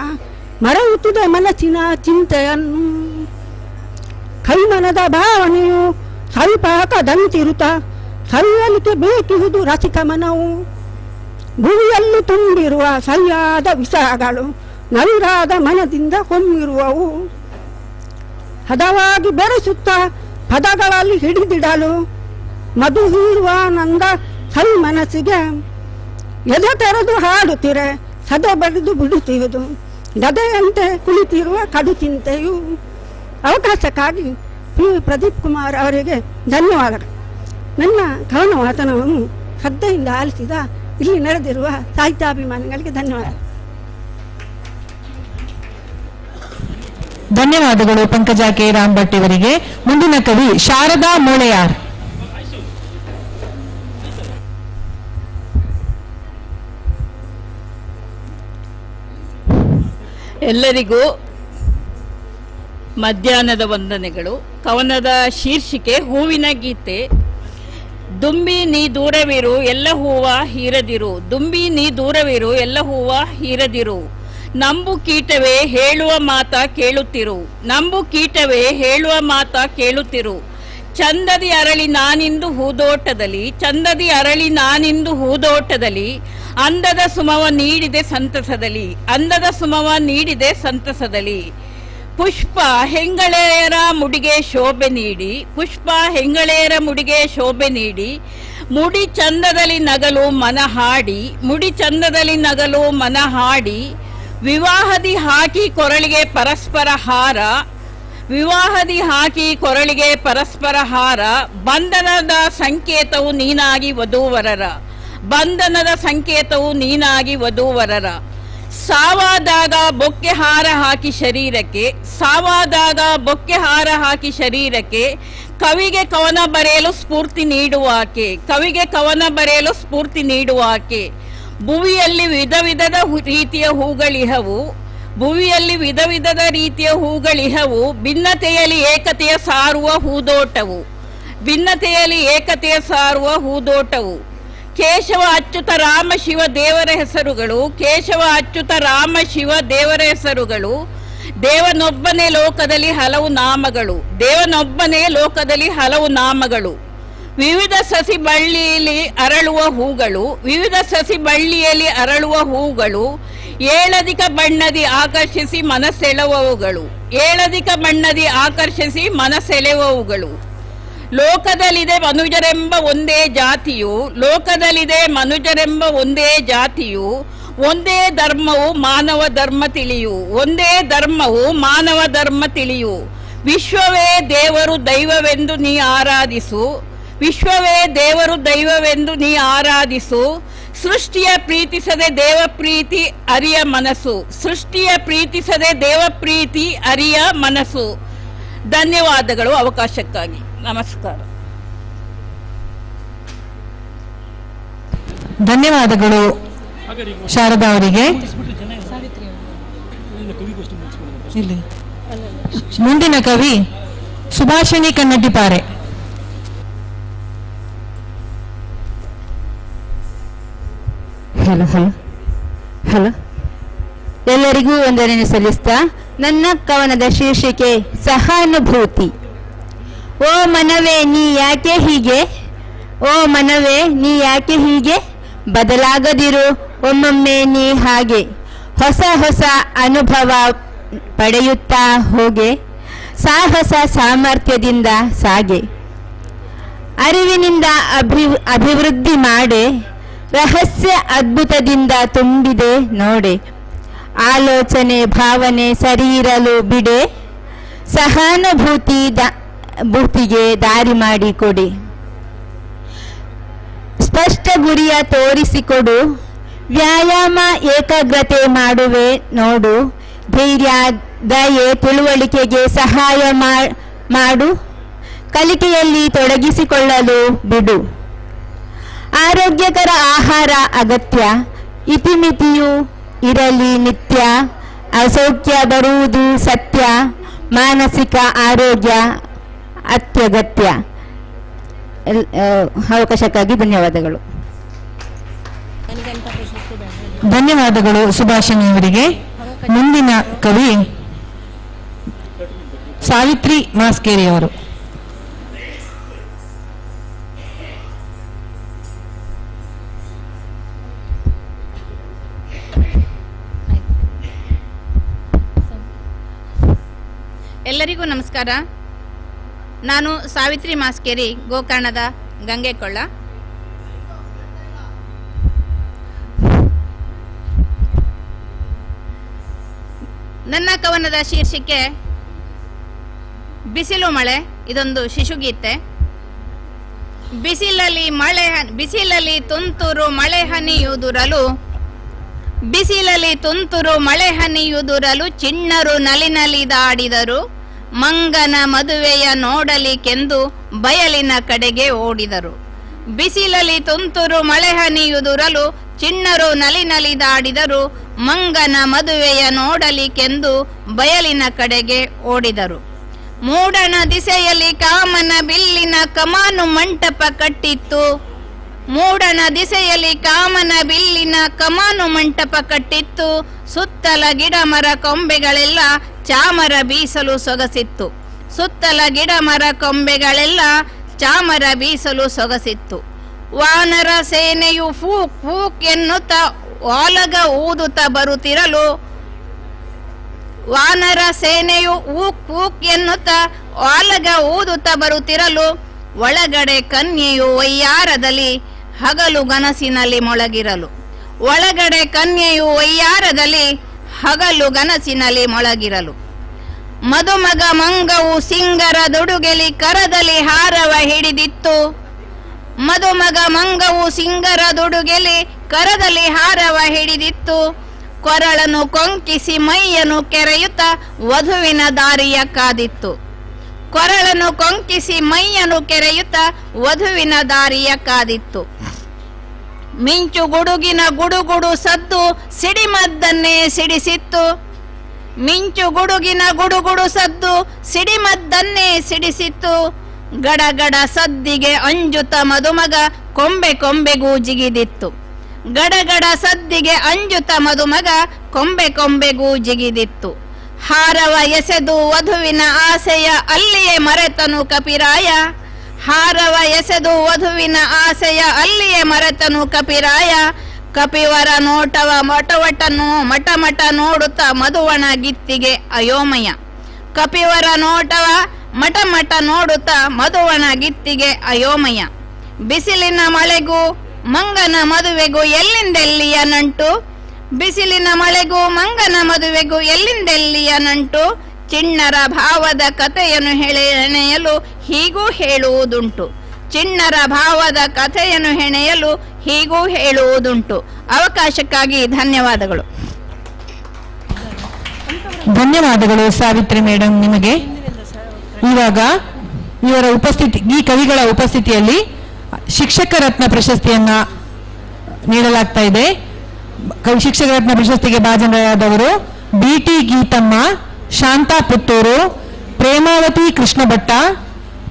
ಮರೆಯುತ್ತಿದೆ ಮನಸ್ಸಿನ ಚಿಂತೆಯನ್ನು. ಕೈಮನದ ಭಾವನೆಯು ಸವಿಪಾಕದಂತಿರುತ್ತ ಸವಿಯಲಿಕೆ ಬೇಕಿರುವುದು ರಸಿಕ ಮನವು. ಭೂಮಿಯಲ್ಲಿ ತುಂಬಿರುವ ಸರಿಯಾದ ವಿಷಯಗಳು ನವಿರಾದ ಮನದಿಂದ ಹೊಮ್ಮಿರುವವು. ಹದವಾಗಿ ಬೆರೆಸುತ್ತ ಪದಗಳಲ್ಲಿ ಹಿಡಿದಿಡಲು ಮಧು ಹೀರುವಾನಂದ ಸವಿ ಮನಸ್ಸಿಗೆ. ಎದೆ ತೆರೆದು ಹಾಡುತ್ತಿರೆ ಸದೆ ಬಡಿದು ಬಿಡುತ್ತಿರುವುದು ಗದೆಯಂತೆ ಕುಳಿತಿರುವ ಕಡು ಚಿಂತೆಯು. ಅವಕಾಶಕ್ಕಾಗಿ ಪ್ರದೀಪ್ ಕುಮಾರ್ ಅವರಿಗೆ ಧನ್ಯವಾದಗಳು. ನನ್ನ ಕವನ ವಾಚನವನ್ನು ಶ್ರದ್ಧೆಯಿಂದ ಆಲಿಸಿದ ಇಲ್ಲಿ ನಡೆದಿರುವ ಸಾಹಿತ್ಯಾಭಿಮಾನಿಗಳಿಗೆ ಧನ್ಯವಾದ. ಧನ್ಯವಾದಗಳು ಪಂಕಜ ಕೆ ರಾಮ್ ಭಟ್ ಇವರಿಗೆ. ಮುಂದಿನ ಕವಿ ಶಾರದಾ ಮೊಳೆಯಾರ್. ಎಲ್ಲರಿಗೂ ಮಧ್ಯಾಹ್ನದ ವಂದನೆಗಳು. ಕವನದ ಶೀರ್ಷಿಕೆ ಹೂವಿನ ಗೀತೆ. ದುಂಬಿ ನೀ ದೂರವಿರು ಎಲ್ಲ ಹೂವ ಹೀರದಿರು, ದುಂಬಿ ನೀ ದೂರವಿರು ಎಲ್ಲ ಹೂವ ಹೀರದಿರು, ನಂಬು ಕೀಟವೇ ಹೇಳುವ ಮಾತ ಕೇಳುತ್ತಿರು, ನಂಬು ಕೀಟವೇ ಹೇಳುವ ಮಾತ ಕೇಳುತ್ತಿರು, ಚಂದದಿ ಅರಳಿ ನಾನಿಂದು ಹೂದೋಟದಲ್ಲಿ, ಚಂದದಿ ಅರಳಿ ನಾನಿಂದು ಹೂದೋಟದಲ್ಲಿ, ಅಂದದ ಸುಮವ ನೀಡಿದೆ ಸಂತಸದಲ್ಲಿ, ಅಂದದ ಸುಮವ ನೀಡಿದೆ ಸಂತಸದಲ್ಲಿ, ಪುಷ್ಪ ಹೆಂಗಳೆಯರ ಮುಡಿಗೆ ಶೋಭೆ ನೀಡಿ, ಪುಷ್ಪ ಹೆಂಗಳೆಯರ ಮುಡಿಗೆ ಶೋಭೆ ನೀಡಿ, ಮುಡಿ ಚಂದದಲ್ಲಿ ನಗಲು ಮನ ಹಾಡಿ, ಮುಡಿ ಚಂದದಲ್ಲಿ ನಗಲು ಮನ ಹಾಡಿ, ವಿವಾಹದಿ ಹಾಕಿ ಕೊರಳಿಗೆ ಪರಸ್ಪರ ಹಾರ, ವಿವಾಹದಿ ಹಾಕಿ ಕೊರಳಿಗೆ ಪರಸ್ಪರ ಹಾರ, ಬಂಧನದ ಸಂಕೇತವು ನೀನಾಗಿ ವಧೂವರರ, ಬಂಧನದ ಸಂಕೇತವು ನೀನಾಗಿ ವಧೂವರರ, ಸಾವಾದಾಗ ಬೊಕ್ಕೆ ಹಾರ ಹಾಕಿ ಶರೀರಕ್ಕೆ, ಸಾವಾದಾಗ ಬೊಕ್ಕೆ ಹಾರ ಹಾಕಿ ಶರೀರಕ್ಕೆ, ಕವಿಗೆ ಕವನ ಬರೆಯಲು ಸ್ಫೂರ್ತಿ ನೀಡುವಾಕೆ, ಕವಿಗೆ ಕವನ ಬರೆಯಲು ಸ್ಫೂರ್ತಿ ನೀಡುವಾಕೆ, ಭುವಿಯಲ್ಲಿ ವಿಧ ವಿಧದ ರೀತಿಯ ಹೂಗಳಿಹವು, ಭುವಿಯಲ್ಲಿ ವಿಧ ವಿಧದ ರೀತಿಯ ಹೂಗಳಿಹವು, ಭಿನ್ನತೆಯಲ್ಲಿ ಏಕತೆಯ ಸಾರುವ ಹೂದೋಟವು, ಭಿನ್ನತೆಯಲ್ಲಿ ಏಕತೆಯ ಸಾರುವ ಹೂದೋಟವು, ಕೇಶವ ಅಚ್ಯುತ ರಾಮ ಶಿವ ದೇವರ ಹೆಸರುಗಳು, ಕೇಶವ ಅಚ್ಯುತ ರಾಮ ಶಿವ ದೇವರ ಹೆಸರುಗಳು, ದೇವನೊಬ್ಬನೇ ಲೋಕದಲ್ಲಿ ಹಲವು ನಾಮಗಳು, ದೇವನೊಬ್ಬನೇ ಲೋಕದಲ್ಲಿ ಹಲವು ನಾಮಗಳು, ವಿವಿಧ ಸಸಿ ಬಳ್ಳಿಯಲ್ಲಿ ಅರಳುವ ಹೂಗಳು, ವಿವಿಧ ಸಸಿ ಬಳ್ಳಿಯಲ್ಲಿ ಅರಳುವ ಹೂಗಳು, ಏಳಧಿಕ ಬಣ್ಣದಿ ಆಕರ್ಷಿಸಿ ಮನಸೆಳೆಯುವವುಗಳು, ಏಳಧಿಕ ಬಣ್ಣದಿ ಆಕರ್ಷಿಸಿ ಮನಸೆಳೆಯುವವುಗಳು, ಲೋಕದಲ್ಲಿದೆ ಮನುಜರೆಂಬ ಒಂದೇ ಜಾತಿಯು, ಲೋಕದಲ್ಲಿದೆ ಮನುಜರೆಂಬ ಒಂದೇ ಜಾತಿಯು, ಒಂದೇ ಧರ್ಮವು ಮಾನವ ಧರ್ಮ ತಿಳಿಯು, ಒಂದೇ ಧರ್ಮವು ಮಾನವ ಧರ್ಮ ತಿಳಿಯು, ವಿಶ್ವವೇ ದೇವರು ದೈವವೆಂದು ನೀ ಆರಾಧಿಸು, ವಿಶ್ವವೇ ದೇವರು ದೈವವೆಂದು ನೀ ಆರಾಧಿಸು, ಸೃಷ್ಟಿಯ ಪ್ರೀತಿಸದೆ ದೇವ ಪ್ರೀತಿ ಅರಿಯ ಮನಸ್ಸು, ಸೃಷ್ಟಿಯ ಪ್ರೀತಿಸದೆ ದೇವ ಪ್ರೀತಿ ಅರಿಯ ಮನಸ್ಸು. ಧನ್ಯವಾದಗಳು ಅವಕಾಶಕ್ಕಾಗಿ. ನಮಸ್ಕಾರ. ಧನ್ಯವಾದಗಳು ಶಾರದಾ ಅವರಿಗೆ. ಇಲ್ಲಿ ಮುಂದಿನ ಕವಿ ಸುಭಾಷಿಣಿ ಕನ್ನಡಿಪಾರೆ. ಹಲೋ ಹಲೋ ಹಲೋ ಎಲ್ಲರಿಗೂ ವಂದನೆ ಸಲ್ಲಿಸ್ತಾ ನನ್ನ ಕವನದ ಶೀರ್ಷಿಕೆ ಸಹಾನುಭೂತಿ. ಓ ಮನವೇ ನೀ ಯಾಕೆ ಹೀಗೆ, ಓ ಮನವೇ ನೀ ಯಾಕೆ ಹೀಗೆ, ಬದಲಾಗದಿರು ಒಮ್ಮೊಮ್ಮೆ ನೀ ಹಾಗೆ, ಹೊಸ ಹೊಸ ಅನುಭವ ಪಡೆಯುತ್ತಾ ಹೋಗೆ, ಸಾಹಸ ಸಾಮರ್ಥ್ಯದಿಂದ ಸಾಗೆ, ಅರಿವಿನಿಂದ ಅಭಿವೃದ್ಧಿ ಮಾಡೆ, ರಹಸ್ಯ ಅದ್ಭುತದಿಂದ ತುಂಬಿದೆ ನೋಡೆ, ಆಲೋಚನೆ ಭಾವನೆ ಸರಿಯಿರಲು ಬಿಡೆ, ಸಹಾನುಭೂತಿ ಭೂತಿಗೆ ದಾರಿ ಮಾಡಿಕೊಡಿ, ಸ್ಪಷ್ಟ ಗುರಿಯ ತೋರಿಸಿಕೊಡು, ವ್ಯಾಯಾಮ ಏಕಾಗ್ರತೆ ಮಾಡುವೆ ನೋಡು, ಧೈರ್ಯ ದಯೆ ತಿಳುವಳಿಕೆಗೆ ಸಹಾಯ ಮಾಡು, ಕಲಿಕೆಯಲ್ಲಿ ತೊಡಗಿಸಿಕೊಳ್ಳಲು ಬಿಡು, ಆರೋಗ್ಯಕರ ಆಹಾರ ಅಗತ್ಯ, ಇತಿಮಿತಿಯು ಇರಲಿ ನಿತ್ಯ, ಅಸೌಖ್ಯ ಬರುವುದು ಸತ್ಯ, ಮಾನಸಿಕ ಆರೋಗ್ಯ ಅತ್ಯಗತ್ಯ. ಅವಕಾಶಕ್ಕಾಗಿ ಧನ್ಯವಾದಗಳು. ಧನ್ಯವಾದಗಳು ಸುಭಾಷಿಣಿ ಅವರಿಗೆ. ಮುಂದಿನ ಕವಿ ಸಾವಿತ್ರಿ ಮಾಸ್ಕೇರಿ ಅವರು. ಎಲ್ಲರಿಗೂ ನಮಸ್ಕಾರ. ನಾನು ಸಾವಿತ್ರಿ ಮಾಸ್ಕೇರಿ, ಗೋಕರ್ಣದ ಗಂಗೆಕೊಳ್ಳ. ನನ್ನ ಕವನದ ಶೀರ್ಷಿಕೆ ಬಿಸಿಲು ಮಳೆ. ಇದೊಂದು ಶಿಶುಗೀತೆ. ಬಿಸಿಲಲ್ಲಿ ತುಂತುರು ಮಳೆ ಹನಿಯುದುರಲು, ಬಿಸಿಲಲ್ಲಿ ತುಂತುರು ಮಳೆ ಹನಿಯುದುರಲು, ಚಿಣ್ಣರು ನಲಿನಲಿದಾಡಿದರು, ಮಂಗನ ಮದುವೆಯ ನೋಡಲಿಕೆಂದು ಬಯಲಿನ ಕಡೆಗೆ ಓಡಿದರು. ಬಿಸಿಲಲ್ಲಿ ತುಂತುರು ಮಳೆ ಹನಿಯುದುರಲು, ಚಿಣ್ಣರು ನಲಿದಾಡಿದರು. ಮಂಗನ ಮದುವೆಯ ನೋಡಲಿಕ್ಕೆಂದು ಬಯಲಿನ ಕಡೆಗೆ ಓಡಿದರು. ಮೂಡಣ ದಿಸೆಯಲ್ಲಿ ಕಾಮನ ಬಿಲ್ಲಿನ ಕಮಾನು ಮಂಟಪ ಕಟ್ಟಿತ್ತು. ಮೂಡಣ ದಿಸೆಯಲ್ಲಿ ಕಾಮನ ಬಿಲ್ಲಿನ ಕಮಾನು ಮಂಟಪ ಕಟ್ಟಿತ್ತು. ಸುತ್ತಲ ಗಿಡ ಮರ ಕೊಂಬೆಗಳೆಲ್ಲ ಚಾಮರ ಬೀಸಲು ಸೊಗಸಿತ್ತು. ಸುತ್ತಲ ಗಿಡ ಮರ ಕೊಂಬೆಗಳೆಲ್ಲ ಚಾಮರ ಬೀಸಲು ಸೊಗಸಿತ್ತು. ವಾನರ ಸೇನೆಯು ಫೂಕ್ ಫೂಕ್ ಎನ್ನುತ್ತ ಓಲಗ ಊದುತ್ತ ಬರುತ್ತಿರಲು ವಾನರ ಸೇನೆಯು ಊಕ್ ಊಕ್ ಎನ್ನುತ್ತ ಓಲಗ ಊದುತ್ತ ಬರುತ್ತಿರಲು ಒಳಗಡೆ ಕನ್ಯೆಯು ವಯ್ಯಾರದಲ್ಲಿ ಹಗಲು ಗನಸಿನಲ್ಲಿ ಮೊಳಗಿರಲು. ಒಳಗಡೆ ಕನ್ಯೆಯು ವಯ್ಯಾರದಲ್ಲಿ ಹಗಲು ಗನಸಿನಲ್ಲಿ ಮೊಳಗಿರಲು. ಮದುಮಗ ಮಂಗವು ಸಿಂಗರದೊಡುಗೆಲಿ ಕರದಲ್ಲಿ ಹಾರವ ಹಿಡಿದಿತ್ತು. ಮದುಮಗ ಮಂಗವು ಸಿಂಗರದೊಡುಗೆಲಿ ಕರದಲ್ಲಿ ಹಾರವ ಹಿಡಿದಿತ್ತು. ಕೊರಳನ್ನು ಕೊಂಕಿಸಿ ಮೈಯನ್ನು ಕೆರೆಯುತ್ತ ವಧುವಿನ ದಾರಿಯ ಕಾದಿತ್ತು. ಕೊರಳನ್ನು ಕೊಂಕಿಸಿ ಮೈಯನ್ನು ಕೆರೆಯುತ್ತ ವಧುವಿನ ದಾರಿಯ ಕಾದಿತ್ತು. ಮಿಂಚು ಗುಡುಗಿನ ಗುಡುಗುಡು ಸದ್ದು ಸಿಡಿಮದ್ದನ್ನೇ ಸಿಡಿಸಿತ್ತು. ಮಿಂಚು ಗುಡುಗಿನ ಗುಡುಗುಡು ಸದ್ದು ಸಿಡಿಮದ್ದನ್ನೇ ಸಿಡಿಸಿತ್ತು. ಗಡಗಡ ಸದ್ದಿಗೆ ಅಂಜುತ ಮದುಮಗ ಕೊಂಬೆ ಕೊಂಬೆಗೂ ಜಿಗಿದಿತ್ತು. ಗಡಗಡ ಸದ್ದಿಗೆ ಅಂಜುತ ಮದುಮಗ ಕೊಂಬೆ ಕೊಂಬೆಗೂ ಜಿಗಿದಿತ್ತು. ಹಾರವ ಎಸೆದು ವಧುವಿನ ಆಸೆಯ ಅಲ್ಲಿಯೇ ಮರೆತನು ಕಪಿರಾಯ. ಹಾರವ ಎಸೆದು ವಧುವಿನ ಆಸೆಯ ಅಲ್ಲಿಯೇ ಮರೆತನು ಕಪಿರಾಯ. ಕಪಿವರ ನೋಟವ ಮಟಮಟ ನೋಡುತ್ತ ಮಧುವಣ ಗಿತ್ತಿಗೆ ಅಯೋಮಯ. ಕಪಿವರ ನೋಟವ ಮಟಮಟ ನೋಡುತ್ತ ಮಧುವಣ ಗಿತ್ತಿಗೆ ಅಯೋಮಯ. ಬಿಸಿಲಿನ ಮಳೆಗೂ ಮಂಗನ ಮದುವೆಗೂ ಎಲ್ಲಿಂದೆಲ್ಲಿಯ ನಂಟು. ಬಿಸಿಲಿನ ಮಳೆಗೂ ಮಂಗನ ಮದುವೆಗೂ ಎಲ್ಲಿಂದೆಲ್ಲಿಯ ನಂಟು. ಚಿಣ್ಣರ ಭಾವದ ಕಥೆಯನ್ನು ಹೆಣೆಯಲು ಹೀಗೂ ಹೇಳುವುದುಂಟು. ಚಿಣ್ಣರ ಭಾವದ ಕಥೆಯನ್ನು ಹೆಣೆಯಲು ಹೀಗೂ ಹೇಳುವುದುಂಟು. ಅವಕಾಶಕ್ಕಾಗಿ ಧನ್ಯವಾದಗಳು. ಧನ್ಯವಾದಗಳು ಸಾವಿತ್ರಿ ಮೇಡಮ್ ನಿಮಗೆ. ಇವಾಗ ಈ ಕವಿಗಳ ಉಪಸ್ಥಿತಿಯಲ್ಲಿ ಶಿಕ್ಷಕ ರತ್ನ ಪ್ರಶಸ್ತಿಯನ್ನ ನೀಡಲಾಗ್ತಾ ಇದೆ. ಶಿಕ್ಷಕ ರತ್ನ ಪ್ರಶಸ್ತಿಗೆ ಭಾಜನರಾದವರು BT ಗೀತಮ್ಮ, ಶಾಂತಾ ಪುತ್ತೂರು, ಪ್ರೇಮಾವತಿ ಕೃಷ್ಣ ಭಟ್ಟ,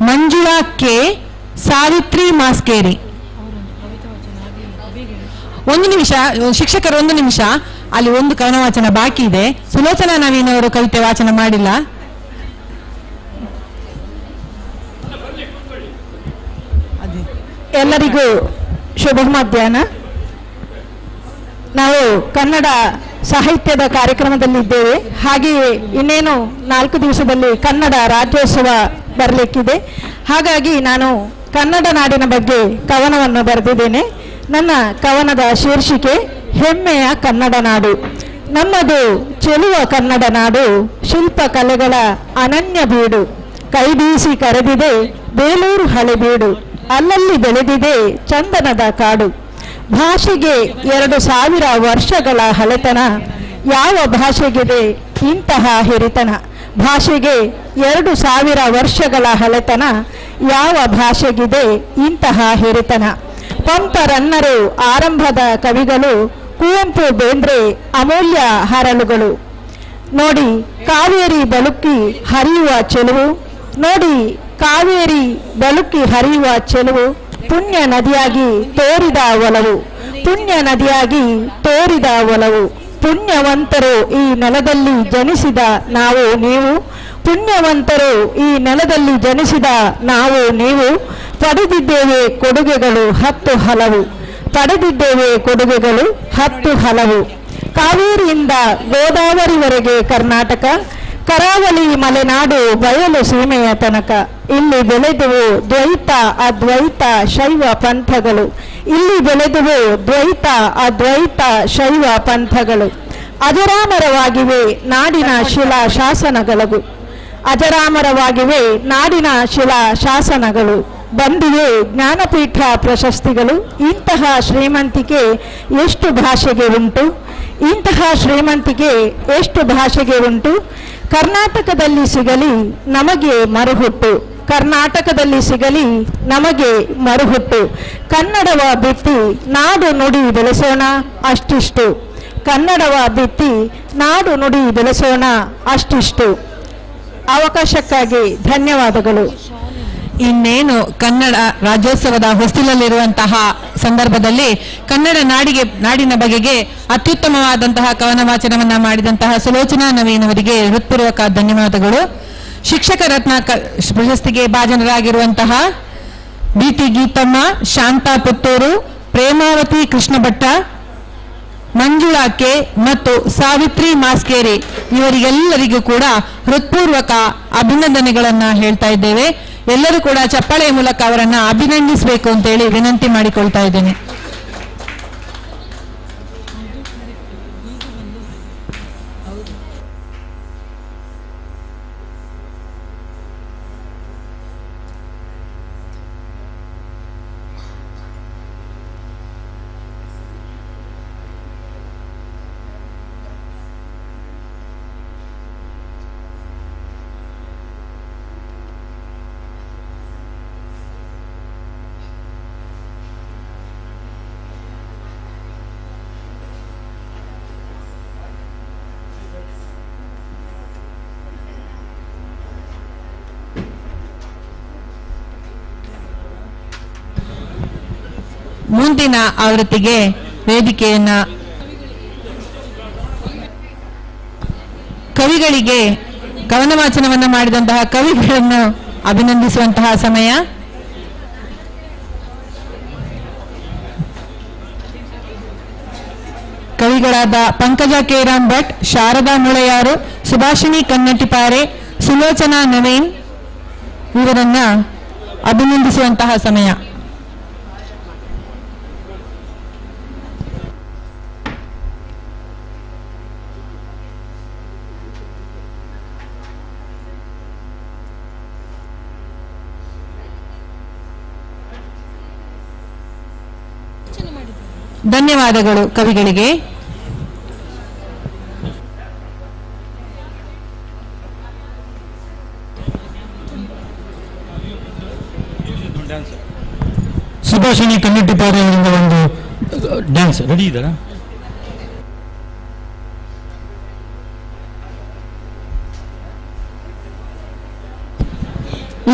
ಮಂಜುಳಾ ಕೆ, ಸಾವಿತ್ರಿ ಮಾಸ್ಕೇರಿ. ಒಂದು ನಿಮಿಷ ಶಿಕ್ಷಕರು, ಒಂದು ನಿಮಿಷ, ಅಲ್ಲಿ ಒಂದು ಕವನ ವಾಚನ ಬಾಕಿ ಇದೆ. ಸುಲೋಚನಾ ನವೀನ್ ಅವರು ಕವಿತೆ ವಾಚನ ಮಾಡಿಲ್ಲ. ಎಲ್ಲರಿಗೂ ಶುಭ ಮಧ್ಯಾಹ್ನ. ನಾವು ಕನ್ನಡ ಸಾಹಿತ್ಯದ ಕಾರ್ಯಕ್ರಮದಲ್ಲಿದ್ದೇವೆ. ಹಾಗೆಯೇ ಇನ್ನೇನು 4 ದಿವಸದಲ್ಲಿ ಕನ್ನಡ ರಾಜ್ಯೋತ್ಸವ ಬರಲಿಕ್ಕಿದೆ. ಹಾಗಾಗಿ ನಾನು ಕನ್ನಡ ನಾಡಿನ ಬಗ್ಗೆ ಕವನವನ್ನು ಬರೆದಿದ್ದೇನೆ. ನನ್ನ ಕವನದ ಶೀರ್ಷಿಕೆ ಹೆಮ್ಮೆಯ ಕನ್ನಡ ನಾಡು. ನಮ್ಮದು ಚೆಲುವ ಕನ್ನಡ ನಾಡು, ಶಿಲ್ಪ ಕಲೆಗಳ ಅನನ್ಯ ಬೀಡು. ಕೈ ಬೀಸಿ ಕರೆದಿದೆ ಬೇಲೂರು ಹಳೆಬೀಡು, ಅಲ್ಲಲ್ಲಿ ಬೆಳೆದಿದೆ ಚಂದನದ ಕಾಡು. ಭಾಷೆಗೆ 2000 ವರ್ಷಗಳ ಹಳೆತನ, ಯಾವ ಭಾಷೆಗಿದೆ ಇಂತಹ ಹಿರಿತನ. ಭಾಷೆಗೆ 2000 ವರ್ಷಗಳ ಹಳೆತನ, ಯಾವ ಭಾಷೆಗಿದೆ ಇಂತಹ ಹಿರಿತನ. ಪಂಪರನ್ನರು ಆರಂಭದ ಕವಿಗಳು, ಕುವೆಂಪು ಬೇಂದ್ರೆ ಅಮೂಲ್ಯ ಹರಳುಗಳು. ನೋಡಿ ಕಾವೇರಿ ಬಳುಕಿ ಹರಿಯುವ ಚೆಲುವು, ನೋಡಿ ಕಾವೇರಿ ಬಳುಕಿ ಹರಿಯುವ ಚೆಲುವು. ಪುಣ್ಯ ನದಿಯಾಗಿ ತೋರಿದ ಒಲವು, ಪುಣ್ಯ ನದಿಯಾಗಿ ತೋರಿದ ಒಲವು. ಪುಣ್ಯವಂತರು ಈ ನೆಲದಲ್ಲಿ ಜನಿಸಿದ ನಾವು ನೀವು, ಪುಣ್ಯವಂತರು ಈ ನೆಲದಲ್ಲಿ ಜನಿಸಿದ ನಾವು ನೀವು. ಪಡೆದಿದ್ದೇವೆ ಕೊಡುಗೆಗಳು 10 ಹಲವು, ಪಡೆದಿದ್ದೇವೆ ಕೊಡುಗೆಗಳು 10 ಹಲವು. ಕಾವೇರಿಯಿಂದ ಗೋದಾವರಿವರೆಗೆ ಕರ್ನಾಟಕ, ಕರಾವಳಿ ಮಲೆನಾಡು ಬಯಲು ಸೀಮೆಯ ತನಕ. ಇಲ್ಲಿ ಬೆಳೆದುವು ದ್ವೈತ ಅದ್ವೈತ ಶೈವ ಪಂಥಗಳು, ಇಲ್ಲಿ ಬೆಳೆದುವು ದ್ವೈತ ಅದ್ವೈತ ಶೈವ ಪಂಥಗಳು. ಅಜರಾಮರವಾಗಿವೆ ನಾಡಿನ ಶಿಲಾ ಶಾಸನಗಳು, ಅಜರಾಮರವಾಗಿವೆ ನಾಡಿನ ಶಿಲಾ ಶಾಸನಗಳು. ಬಂದಿವೆ ಜ್ಞಾನಪೀಠ ಪ್ರಶಸ್ತಿಗಳು. ಇಂತಹ ಶ್ರೀಮಂತಿಕೆ ಎಷ್ಟು ಭಾಷೆಗೆ ಉಂಟು, ಇಂತಹ ಶ್ರೀಮಂತಿಕೆ ಎಷ್ಟು ಭಾಷೆಗೆ ಉಂಟು. ಕರ್ನಾಟಕದಲ್ಲಿ ಸಿಗಲಿ ನಮಗೆ ಮರುಹುಟ್ಟು, ಕರ್ನಾಟಕದಲ್ಲಿ ಸಿಗಲಿ ನಮಗೆ ಮರುಹುಟ್ಟು. ಕನ್ನಡವ ಬಿತ್ತಿ ನಾಡು ನುಡಿ ಬೆಳೆಸೋಣ ಅಷ್ಟಿಷ್ಟು. ಕನ್ನಡವ ಬಿತ್ತಿ ನಾಡು ನುಡಿ ಬೆಳೆಸೋಣ ಅಷ್ಟಿಷ್ಟು. ಅವಕಾಶಕ್ಕಾಗಿ ಧನ್ಯವಾದಗಳು. ಇನ್ನೇನು ಕನ್ನಡ ರಾಜ್ಯೋತ್ಸವದ ಹೊಸ್ತಿಲಲ್ಲಿರುವಂತಹ ಸಂದರ್ಭದಲ್ಲಿ ಕನ್ನಡ ನಾಡಿನ ಬಗೆಗೆ ಅತ್ಯುತ್ತಮವಾದಂತಹ ಕವನ ವಾಚನವನ್ನ ಮಾಡಿದಂತಹ ಸುಲೋಚನಾ ನವೀನ್ ಅವರಿಗೆ ಹೃತ್ಪೂರ್ವಕ ಧನ್ಯವಾದಗಳು. ಶಿಕ್ಷಕ ರತ್ನ ಪ್ರಶಸ್ತಿಗೆ ಭಾಜನರಾಗಿರುವಂತಹ ಬಿ.ಟಿ. ಗೀತಮ್ಮ, ಶಾಂತಾ ಪುತ್ತೂರು, ಪ್ರೇಮಾವತಿ ಕೃಷ್ಣ ಭಟ್ಟ, ಮಂಜುಳಾ ಕೆ ಮತ್ತು ಸಾವಿತ್ರಿ ಮಾಸ್ಕೇರಿ ಇವರಿಗೆಲ್ಲರಿಗೂ ಕೂಡ ಹೃತ್ಪೂರ್ವಕ ಅಭಿನಂದನೆಗಳನ್ನ ಹೇಳ್ತಾ ಇದ್ದೇವೆ. ಎಲ್ಲರೂ ಕೂಡ ಚಪ್ಪಾಳೆಯ ಮೂಲಕ ಅವರನ್ನ ಅಭಿನಂದಿಸಬೇಕು ಅಂತೇಳಿ ವಿನಂತಿ ಮಾಡಿಕೊಳ್ತಾ ಇದ್ದೇನೆ. ಮುಂದಿನ ಆವೃತ್ತಿಗೆ ವೇದಿಕೆಯನ್ನ ಕವಿಗಳಿಗೆ ಕವನ ವಾಚನವನ್ನು ಮಾಡಿದಂತಹ ಕವಿಗಳನ್ನು ಅಭಿನಂದಿಸುವಂತಹ ಸಮಯ. ಕವಿಗಳಾದ ಪಂಕಜ ಕೇರಾಮ್ ಭಟ್, ಶಾರದಾ ಮುಳೆಯಾರು, ಸುಭಾಷಿಣಿ ಕನ್ನಟಿಪಾರೆ, ಸುಲೋಚನಾ ನವೀನ್ ಇವರನ್ನ ಅಭಿನಂದಿಸುವಂತಹ ಸಮಯ. ಧನ್ಯವಾದಗಳು ಕವಿಗಳಿಗೆ. ಸುಭಾಷಿಣಿ ಕನ್ನಟಿಪಾರೆ ಅವರಿಂದ ಒಂದು ಡ್ಯಾನ್ಸ್ ರೆಡಿ ಇದ್ದಾರಾ?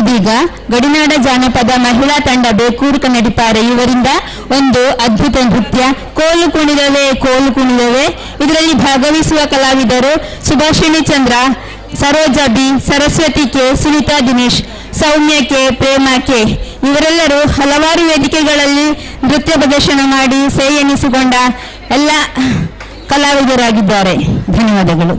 ಇದೀಗ ಗಡಿನಾಡ ಜಾನಪದ ಮಹಿಳಾ ತಂಡ ಬೇಕೂರು ಕನ್ನಡಿಪಾರೆ ಇವರಿಂದ ಒಂದು ಅದ್ಭುತ ನೃತ್ಯ ಕೋಲು ಕುಣಿದವೆ ಕೋಲು ಕುಣಿದವೆ. ಇದರಲ್ಲಿ ಭಾಗವಹಿಸುವ ಕಲಾವಿದರು ಸುಭಾಷಿಣಿ ಚಂದ್ರ, ಸರೋಜಾ ಬಿ, ಸರಸ್ವತಿ ಕೆ, ಸುನೀತಾ ದಿನೇಶ್, ಸೌಮ್ಯ ಕೆ, ಪ್ರೇಮಾ ಕೆ ಇವರೆಲ್ಲರೂ ಹಲವಾರು ವೇದಿಕೆಗಳಲ್ಲಿ ನೃತ್ಯ ಪ್ರದರ್ಶನ ಮಾಡಿ ಸೈ ಎನಿಸಿಕೊಂಡ ಎಲ್ಲ ಕಲಾವಿದರಾಗಿದ್ದಾರೆ. ಧನ್ಯವಾದಗಳು.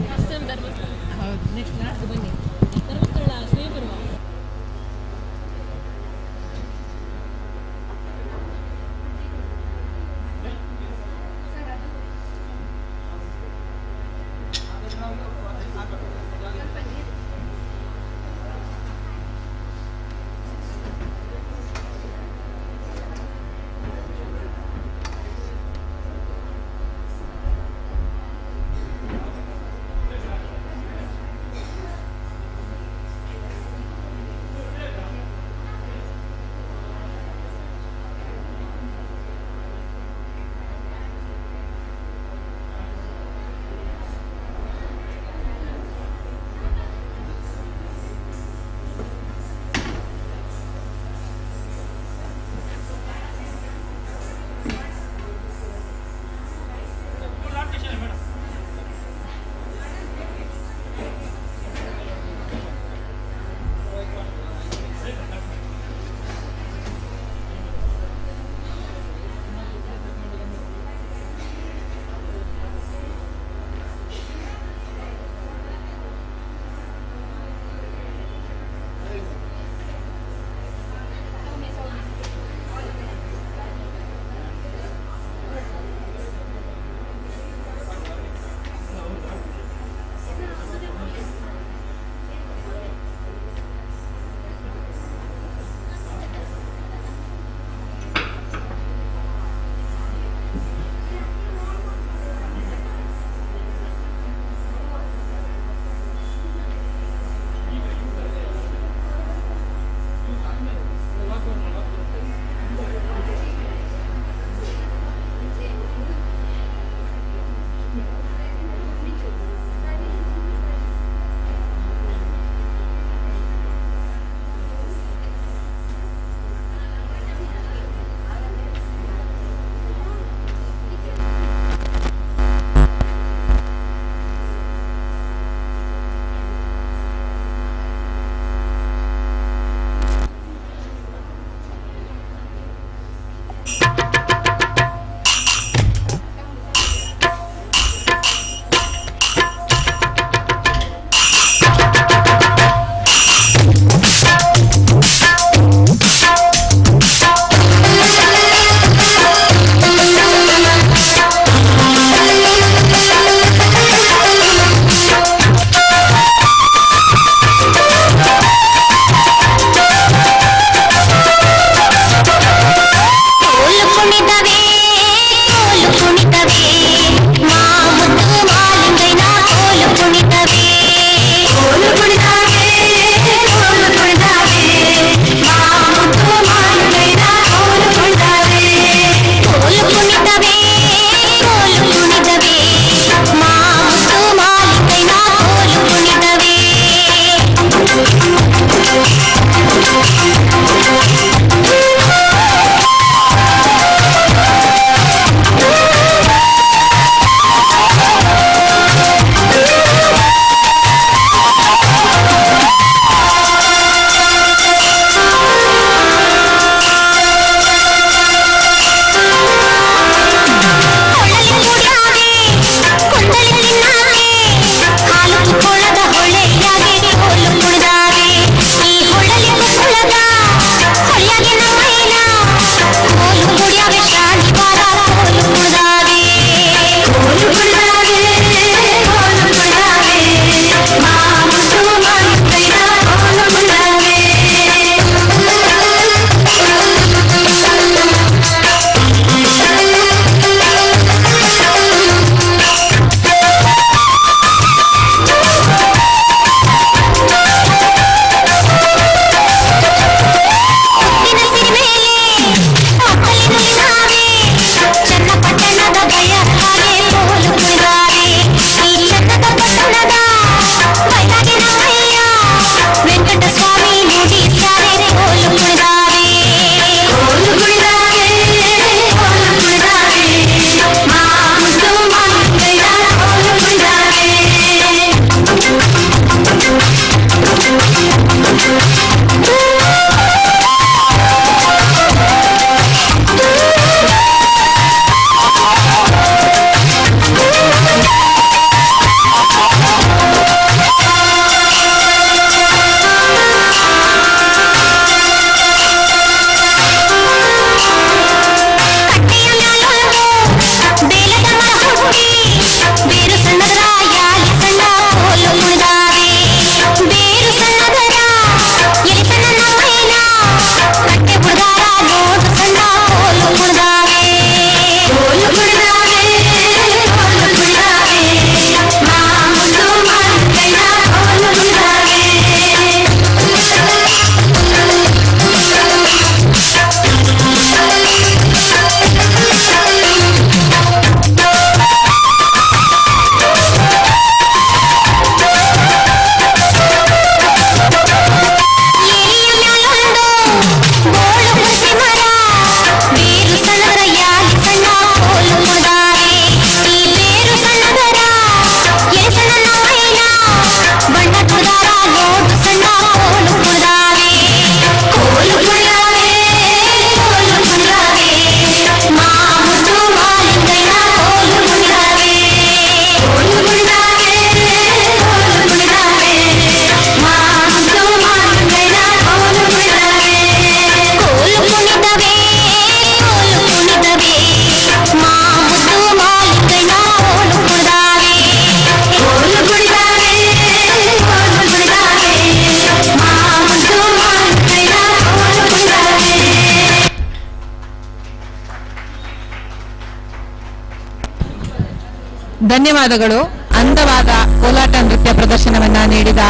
ಧನ್ಯವಾದಗಳು. ಅಂದವಾದ ಕೋಲಾಟ ನೃತ್ಯ ಪ್ರದರ್ಶನವನ್ನ ನೀಡಿದ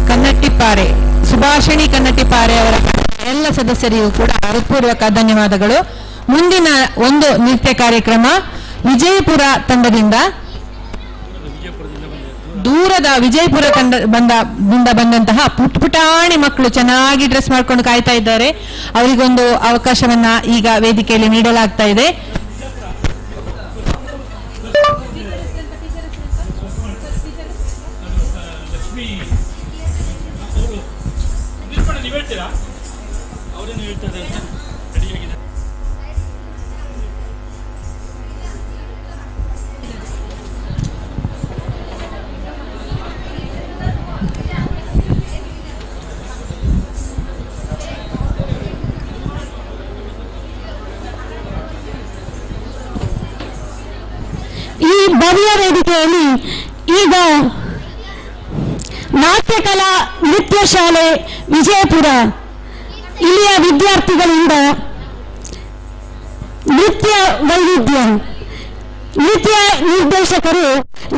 ಕನ್ನಟ್ಟಿಪಾರೆ ಸುಭಾಷಿಣಿ ಕನ್ನಟ್ಟಿಪಾರೆ ಅವರ ಎಲ್ಲ ಸದಸ್ಯರಿಗೂ ಕೂಡ ಹೃತ್ಪೂರ್ವಕ ಧನ್ಯವಾದಗಳು. ಮುಂದಿನ ಒಂದು ನೃತ್ಯ ಕಾರ್ಯಕ್ರಮ ವಿಜಯಪುರ ತಂಡದಿಂದ, ದೂರದ ವಿಜಯಪುರ ತಂಡದಿಂದ ಬಂದಂತಹ ಪುಟಾಣಿ ಮಕ್ಕಳು ಚೆನ್ನಾಗಿ ಡ್ರೆಸ್ ಮಾಡ್ಕೊಂಡು ಕಾಯ್ತಾ ಇದ್ದಾರೆ. ಅವರಿಗೊಂದು ಅವಕಾಶವನ್ನ ಈಗ ವೇದಿಕೆಯಲ್ಲಿ ನೀಡಲಾಗ್ತಾ ಇದೆ. ಈ ಭವ್ಯ ವೇದಿಕೆಯಲ್ಲಿ ಈಗ ನಾಟ್ಯಕಲಾ ನೃತ್ಯ ಶಾಲೆ ವಿಜಯಪುರ ಇಲ್ಲಿಯ ವಿದ್ಯಾರ್ಥಿಗಳಿಂದ ನೃತ್ಯ ವೈವಿಧ್ಯ, ನೃತ್ಯ ನಿರ್ದೇಶಕರು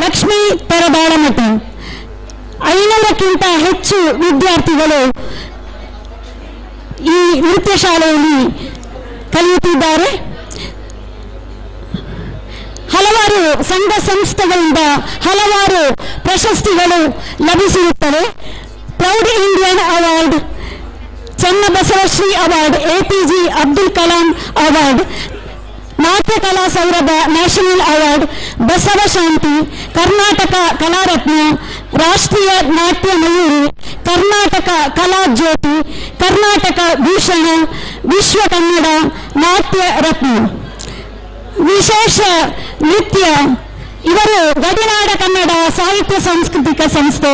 ಲಕ್ಷ್ಮೀ ತರದಾಳಮಠ. 500ಕ್ಕಿಂತ ಹೆಚ್ಚು ವಿದ್ಯಾರ್ಥಿಗಳು ಈ ನೃತ್ಯ ಶಾಲೆಯಲ್ಲಿ ಕಲಿಯುತ್ತಿದ್ದಾರೆ. ಹಲವಾರು ಸಂಘ ಸಂಸ್ಥೆಗಳಿಂದ ಹಲವಾರು ಪ್ರಶಸ್ತಿಗಳು ಲಭಿಸಿರುತ್ತವೆ. Proud Indian award, Channabasavashri award, APJ Abdul Kalam award, Natyakala Saurabha national award, Basavashanti, Karnataka Kalaratna, ರಾಷ್ಟ್ರೀಯ ನಾಟ್ಯ ಮಯೂರಿ, ಕರ್ನಾಟಕ ಕಲಾ ಜ್ಯೋತಿ, ಕರ್ನಾಟಕ ಭೂಷಣ, ವಿಶ್ವ ಕನ್ನಡ ನಾಟ್ಯ ರತ್ನ. ವಿಶೇಷ ನೃತ್ಯ ಇವರು ಗಡಿನಾಡ ಕನ್ನಡ ಸಾಹಿತ್ಯ ಸಾಂಸ್ಕೃತಿಕ ಸಂಸ್ಥೆ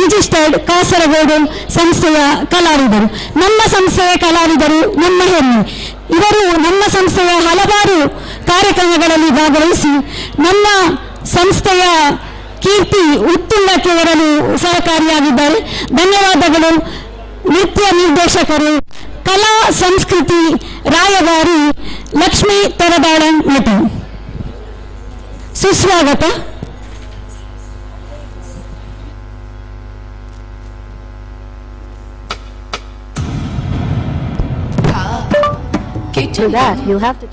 ರಿಜಿಸ್ಟರ್ಡ್ ಕಾಸರಗೋಡು ಸಂಸ್ಥೆಯ ಕಲಾವಿದರು. ನಮ್ಮ ಸಂಸ್ಥೆಯ ಕಲಾವಿದರು ನಮ್ಮ ಹೆಮ್ಮೆ. ಇವರು ನಮ್ಮ ಸಂಸ್ಥೆಯ ಹಲವಾರು ಕಾರ್ಯಕ್ರಮಗಳಲ್ಲಿ ಭಾಗವಹಿಸಿ ನಮ್ಮ ಸಂಸ್ಥೆಯ ಕೀರ್ತಿ ಉತ್ತುಂಗಕ್ಕೆ ಏರಲು ಸಹಕಾರಿಯಾಗಿದ್ದಾರೆ. ಧನ್ಯವಾದಗಳು. ನೃತ್ಯ ನಿರ್ದೇಶಕರು, ಕಲಾ ಸಂಸ್ಕೃತಿ ರಾಯಭಾರಿ ಲಕ್ಷ್ಮೀ ತರದಾಳ ಮಠ. ಸುಸ್ವಾಗತ. To that, you have to.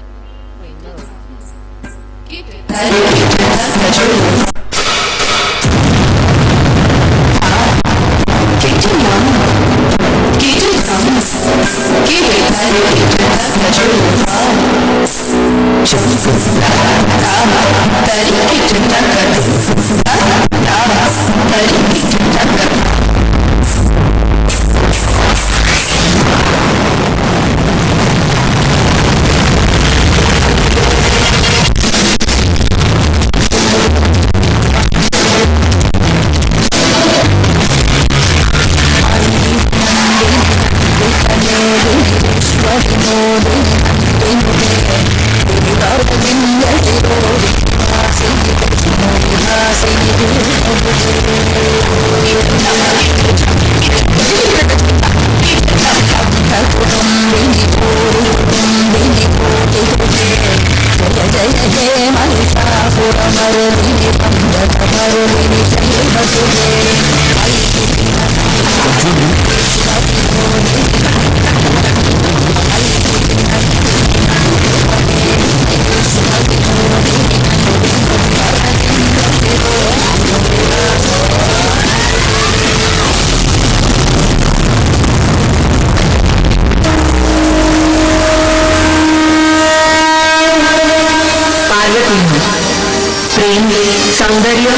सौंदर्य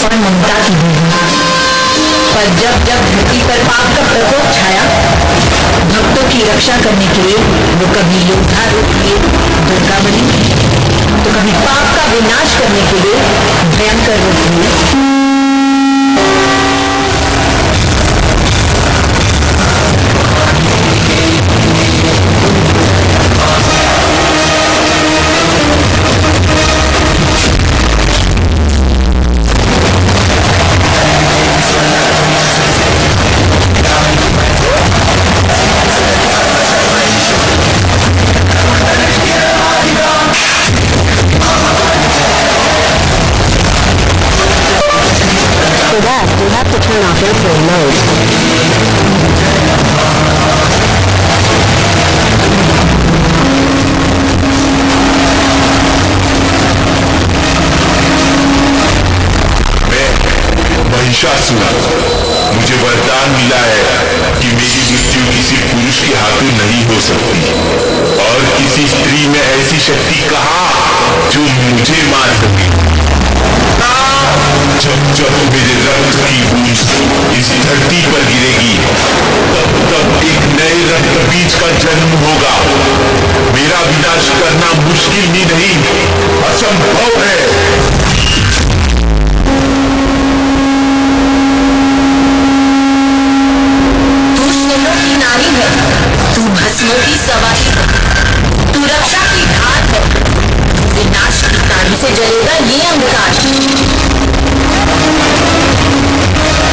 और ममता की देवी। पर जब जब धरती पर पाप का प्रकोप छाया, भक्तों की रक्षा करने के लिए वो कभी योद्धा रूप लिए दुर्गा बनी, तो कभी पाप का विनाश करने के लिए भयंकर रूप लिए महिषासुर, मुझे वरदान मिला है कि मेरी मृत्यु किसी पुरुष के हाथों नहीं हो सकती, और किसी स्त्री में ऐसी शक्ति कहाँ जो मुझे मार सके। जब जब मेरे रक्त की बूंद इस धरती पर गिरेगी, तब तब एक नए रक्त बीज का जन्म होगा। मेरा विनाश करना मुश्किल ही नहीं, असंभव है। नारी है, तू भस्म की सवारी है, तू रक्षा की ढाल है, विनाश की ताड़ी से जलेगा ये अंधकार।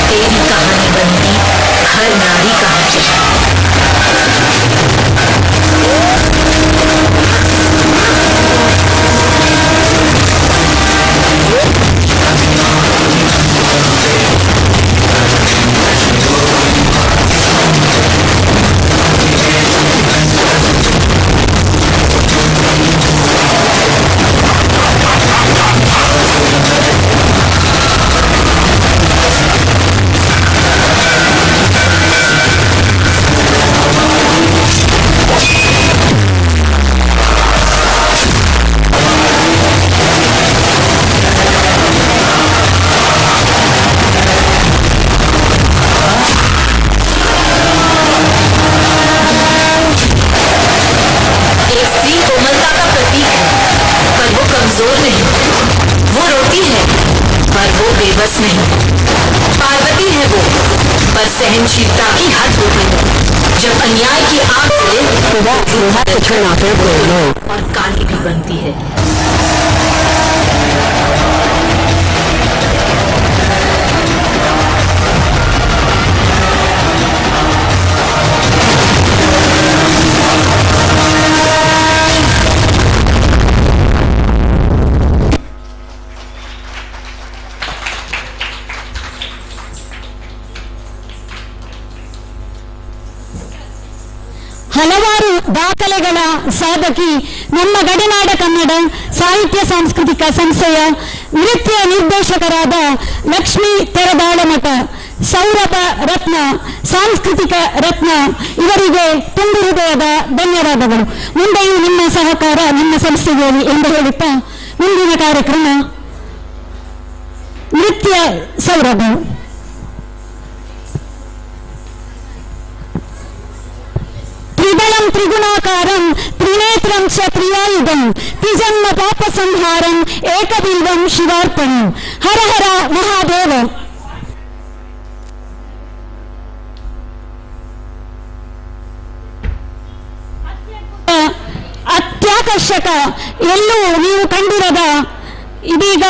तेरी कहानी बनेगी हर नारी का हकीकत। बेबस नहीं, पार्वती है वो, पर सहनशीलता की हद होती है। जब अन्याय की आग चले और काली भी बनती है। ಹಲವಾರು ದಾಖಲೆಗಳ ಸಾಧಕಿ ನಮ್ಮ ಗಡಿನಾಡ ಕನ್ನಡ ಸಾಹಿತ್ಯ ಸಾಂಸ್ಕೃತಿಕ ಸಂಸ್ಥೆಯ ನೃತ್ಯ ನಿರ್ದೇಶಕರಾದ ಲಕ್ಷ್ಮೀ ತೆರದಾಳಮಠ, ಸೌರಭ ರತ್ನ, ಸಾಂಸ್ಕೃತಿಕ ರತ್ನ ಇವರಿಗೆ ತುಂಬು ಹೃದಯದ ಧನ್ಯವಾದಗಳು. ಮುಂದೆಯೂ ನಿಮ್ಮ ಸಹಕಾರ ನಿಮ್ಮ ಸಂಸ್ಥೆಗೆ ಎಂದು ಹೇಳುತ್ತಾ ಮುಂದಿನ ಕಾರ್ಯಕ್ರಮ ನೃತ್ಯ ಸೌರಭ. ತ್ರಿಬಲಂ ತ್ರಿಗುಣಾಕಾರಂ ತ್ರಿನೇತ್ರಂ ಚ ತ್ರಿಯಾಯುಧಂ ತ್ರಿಜನ್ಮ ಪಾಪ ಸಂಹಾರಂ ಏಕಬಿಲ್ವಂ ಶಿವಾರ್ಪಣಂ. ಹರ ಹರ ಮಹಾದೇವ. ಅತ್ಯಾಕರ್ಷಕ, ಎಲ್ಲೂ ನೀವು ಕಂಡಿರದ, ಇದೀಗ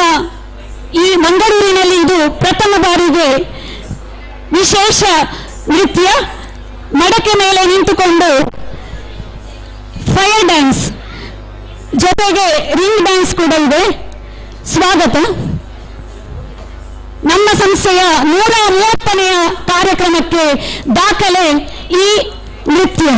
ಈ ಮಂಗಳೂರಿನಲ್ಲಿ ಇದು ಪ್ರಥಮ ಬಾರಿಗೆ ವಿಶೇಷ ನೃತ್ಯ. ಮಡಕೆ ಮೇಲೆ ನಿಂತುಕೊಂಡು ಫೈರ್ ಡ್ಯಾನ್ಸ್ ಜೊತೆಗೆ ರಿಂಗ್ ಡ್ಯಾನ್ಸ್ ಕೂಡ ಇದೆ. ಸ್ವಾಗತ. ನಮ್ಮ ಸಂಸ್ಥೆಯ 130ನೆಯ ಕಾರ್ಯಕ್ರಮಕ್ಕೆ ದಾಖಲೆ ಈ ನೃತ್ಯ.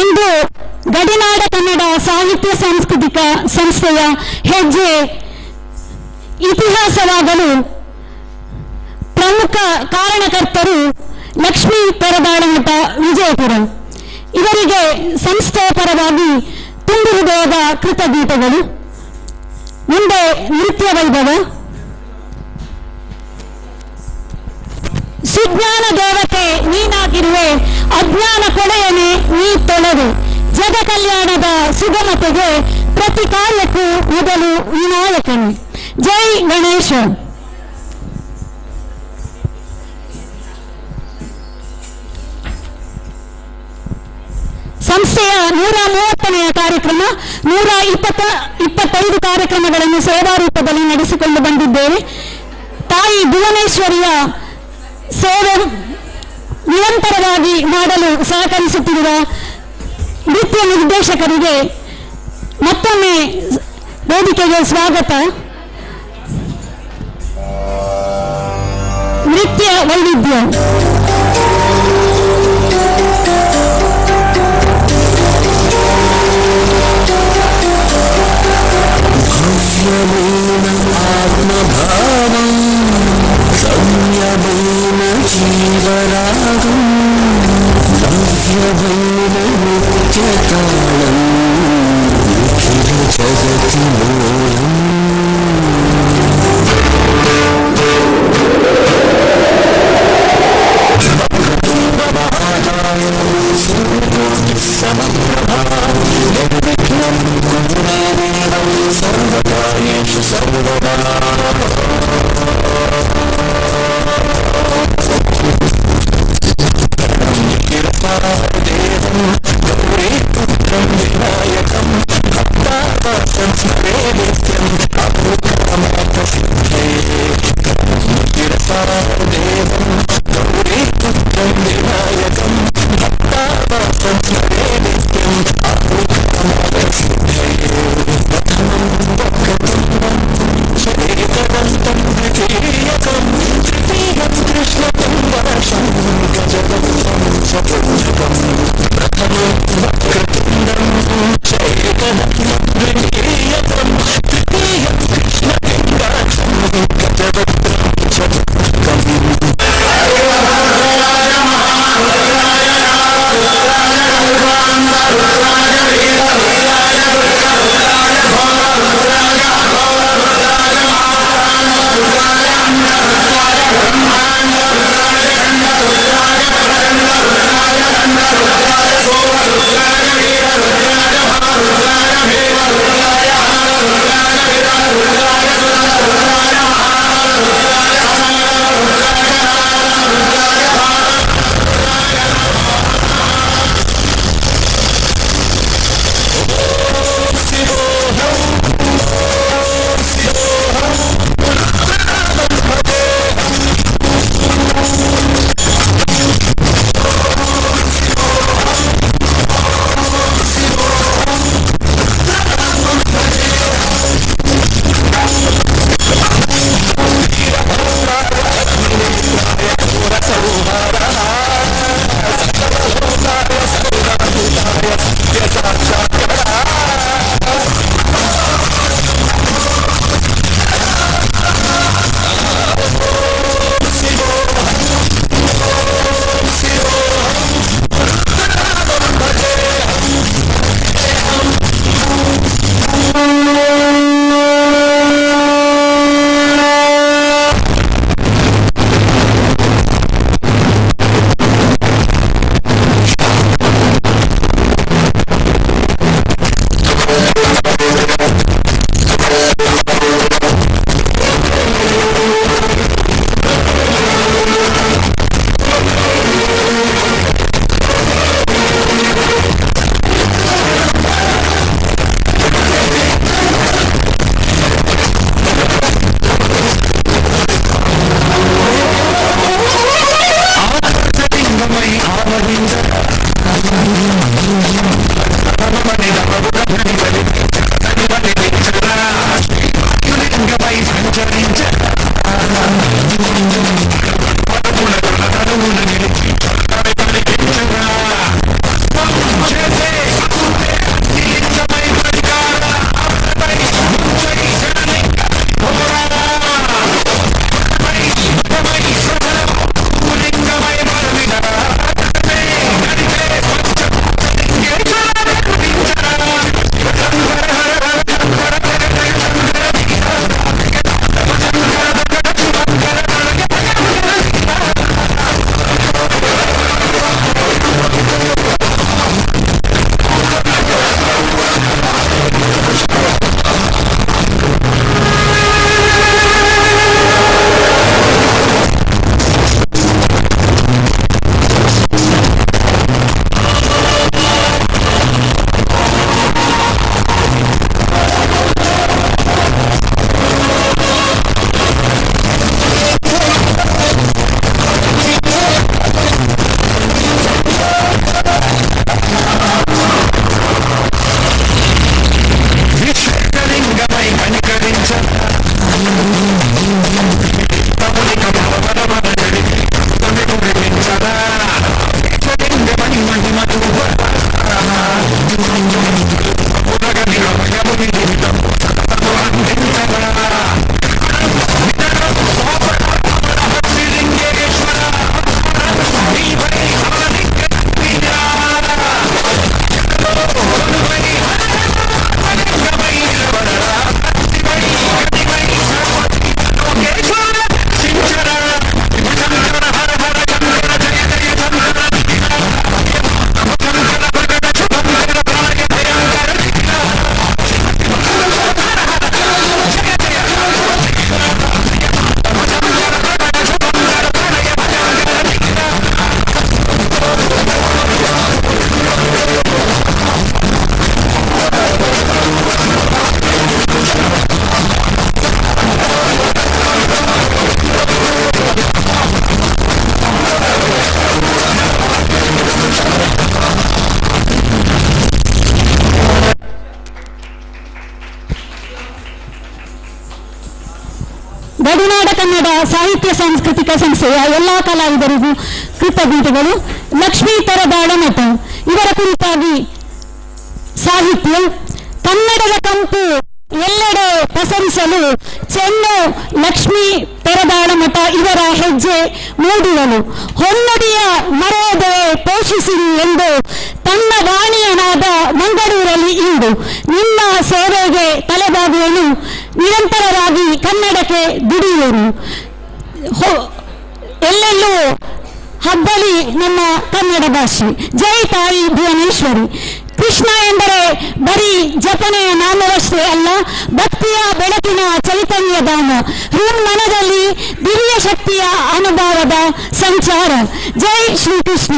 ಇಂದು ಗಡಿನಾಡ ಕನ್ನಡ ಸಾಹಿತ್ಯ ಸಾಂಸ್ಕೃತಿಕ ಸಂಸ್ಥೆಯ ಹೆಜ್ಜೆ ಇತಿಹಾಸವಾಗಲು ಪ್ರಮುಖ ಕಾರಣಕರ್ತರು ಲಕ್ಷ್ಮೀ ಪರದಾಳಮಠ ವಿಜಯಪುರ. ಇವರಿಗೆ ಸಂಸ್ಥೆಯ ಪರವಾಗಿ ತುಂಬು ಹೃದಯದ ಕೃತಜ್ಞತೆಗಳು. ಮುಂದೆ ನೃತ್ಯ ವೈಭವ. ಸುಜ್ಞಾನ ದೇವತೆ ನೀನಾಗಿರುವೆ, ಅಜ್ಞಾನ ಕೊಳೆಯನೆ ನೀ ತೊಳೆದು, ಜಗ ಕಲ್ಯಾಣದ ಸುಗಮತೆಗೆ ಪ್ರತಿ ಕಾರ್ಯಕ್ಕೂ ಮೊದಲು ವಿನಾಯಕನು. ಜೈ ಗಣೇಶ. ಸಂಸ್ಥೆಯ 130ನೆಯ ಕಾರ್ಯಕ್ರಮ, 125 ಕಾರ್ಯಕ್ರಮಗಳನ್ನು ಸೇವಾ ರೂಪದಲ್ಲಿ ನಡೆಸಿಕೊಂಡು ಬಂದಿದ್ದೇವೆ. ತಾಯಿ ಭುವನೇಶ್ವರಿಯ ಸೇವೆ ನಿರಂತರವಾಗಿ ಮಾಡಲು ಸಹಕರಿಸುತ್ತಿರುವ ನೃತ್ಯ ನಿರ್ದೇಶಕರಿಗೆ ಮತ್ತೊಮ್ಮೆ ವೇದಿಕೆಗೆ ಸ್ವಾಗತ. ನೃತ್ಯ ವೈವಿಧ್ಯ. आत्मभावं संयमेन जीवरागं नव्यमेन नित्यतालं निखिल जगति मूलम् Vináयकं ಕನ್ನಡ ಸಾಹಿತ್ಯ ಸಾಂಸ್ಕೃತಿಕ ಸಂಸ್ಥೆಯ ಎಲ್ಲ ಕಲಾವಿದರಿಗೂ ಕೃತಜ್ಞತೆಗಳು. ಲಕ್ಷ್ಮೀ ಪರದಾಳ ಮಠ ಇವರ ಕುರಿತಾಗಿ ಸಾಹಿತ್ಯ ಕನ್ನಡದ ಕಂಪು ಎಲ್ಲೆಡೆ ಪಸರಿಸಲು ಚೆನ್ನು ಲಕ್ಷ್ಮೀ ಪರದಾಳ ಮಠ ಇವರ ಹೆಜ್ಜೆ ಮೂಡುವನು. ಹೊನ್ನಡಿಯ ಮರೆಯದೆ ಪೋಷಿಸಿರಿ ಎಂದು ತನ್ನ ವಾಣಿಯನಾದ ಮಂಗಳೂರಲ್ಲಿ ಇಂದು ನಿಮ್ಮ ಸೇವೆಗೆ ತಲೆಬಾಗುವನು. ನಿರಂತರವಾಗಿ ಕನ್ನಡಕ್ಕೆ ದುಡಿಯುವನು. ಎಲ್ಲೆಲ್ಲೂ ಹಬ್ಬಲಿ ನಮ್ಮ ಕನ್ನಡ ಭಾಷೆ. ಜೈ ತಾಯಿ ಭುವನೇಶ್ವರಿ. ಕೃಷ್ಣ ಎಂದರೆ ಬರೀ ಜಪನೆಯ ನಾಮವಷ್ಟೇ ಅಲ್ಲ, ಭಕ್ತಿಯ ಬೆಳಕಿನ ಚೈತನ್ಯ ಧಾಮ, ಹೃನ್ಮನದಲ್ಲಿ ದಿವ್ಯ ಶಕ್ತಿಯ ಅನುಭವದ ಸಂಚಾರ. ಜೈ ಶ್ರೀಕೃಷ್ಣ.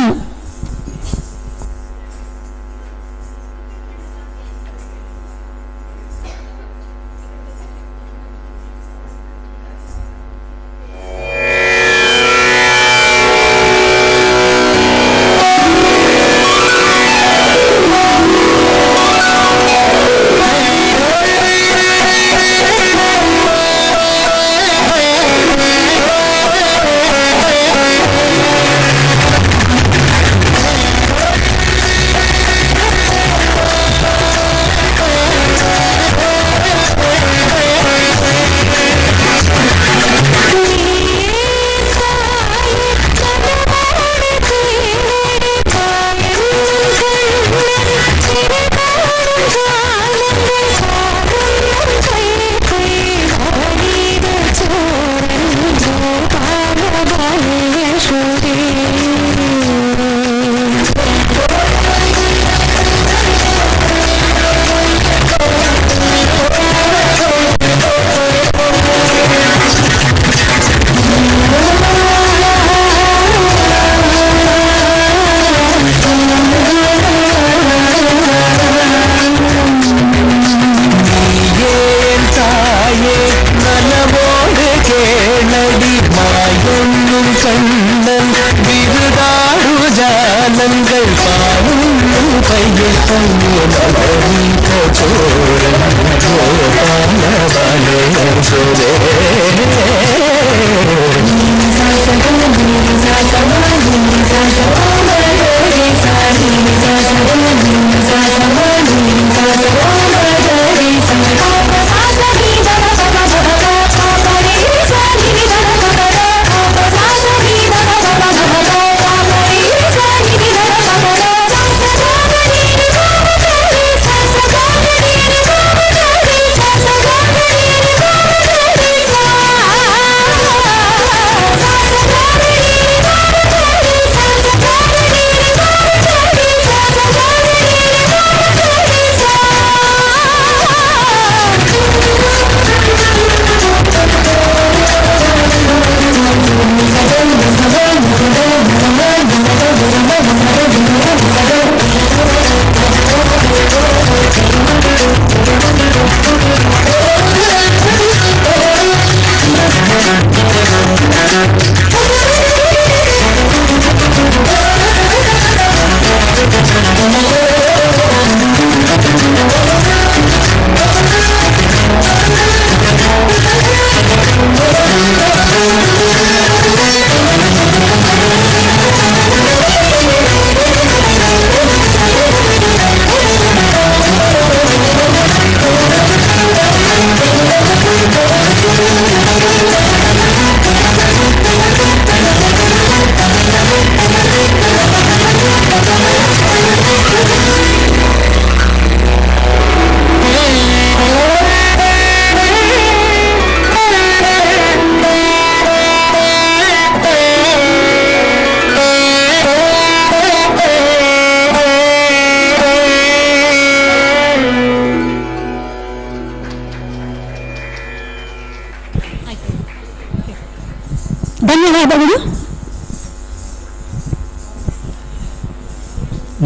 ಧನ್ಯವಾದಗಳು.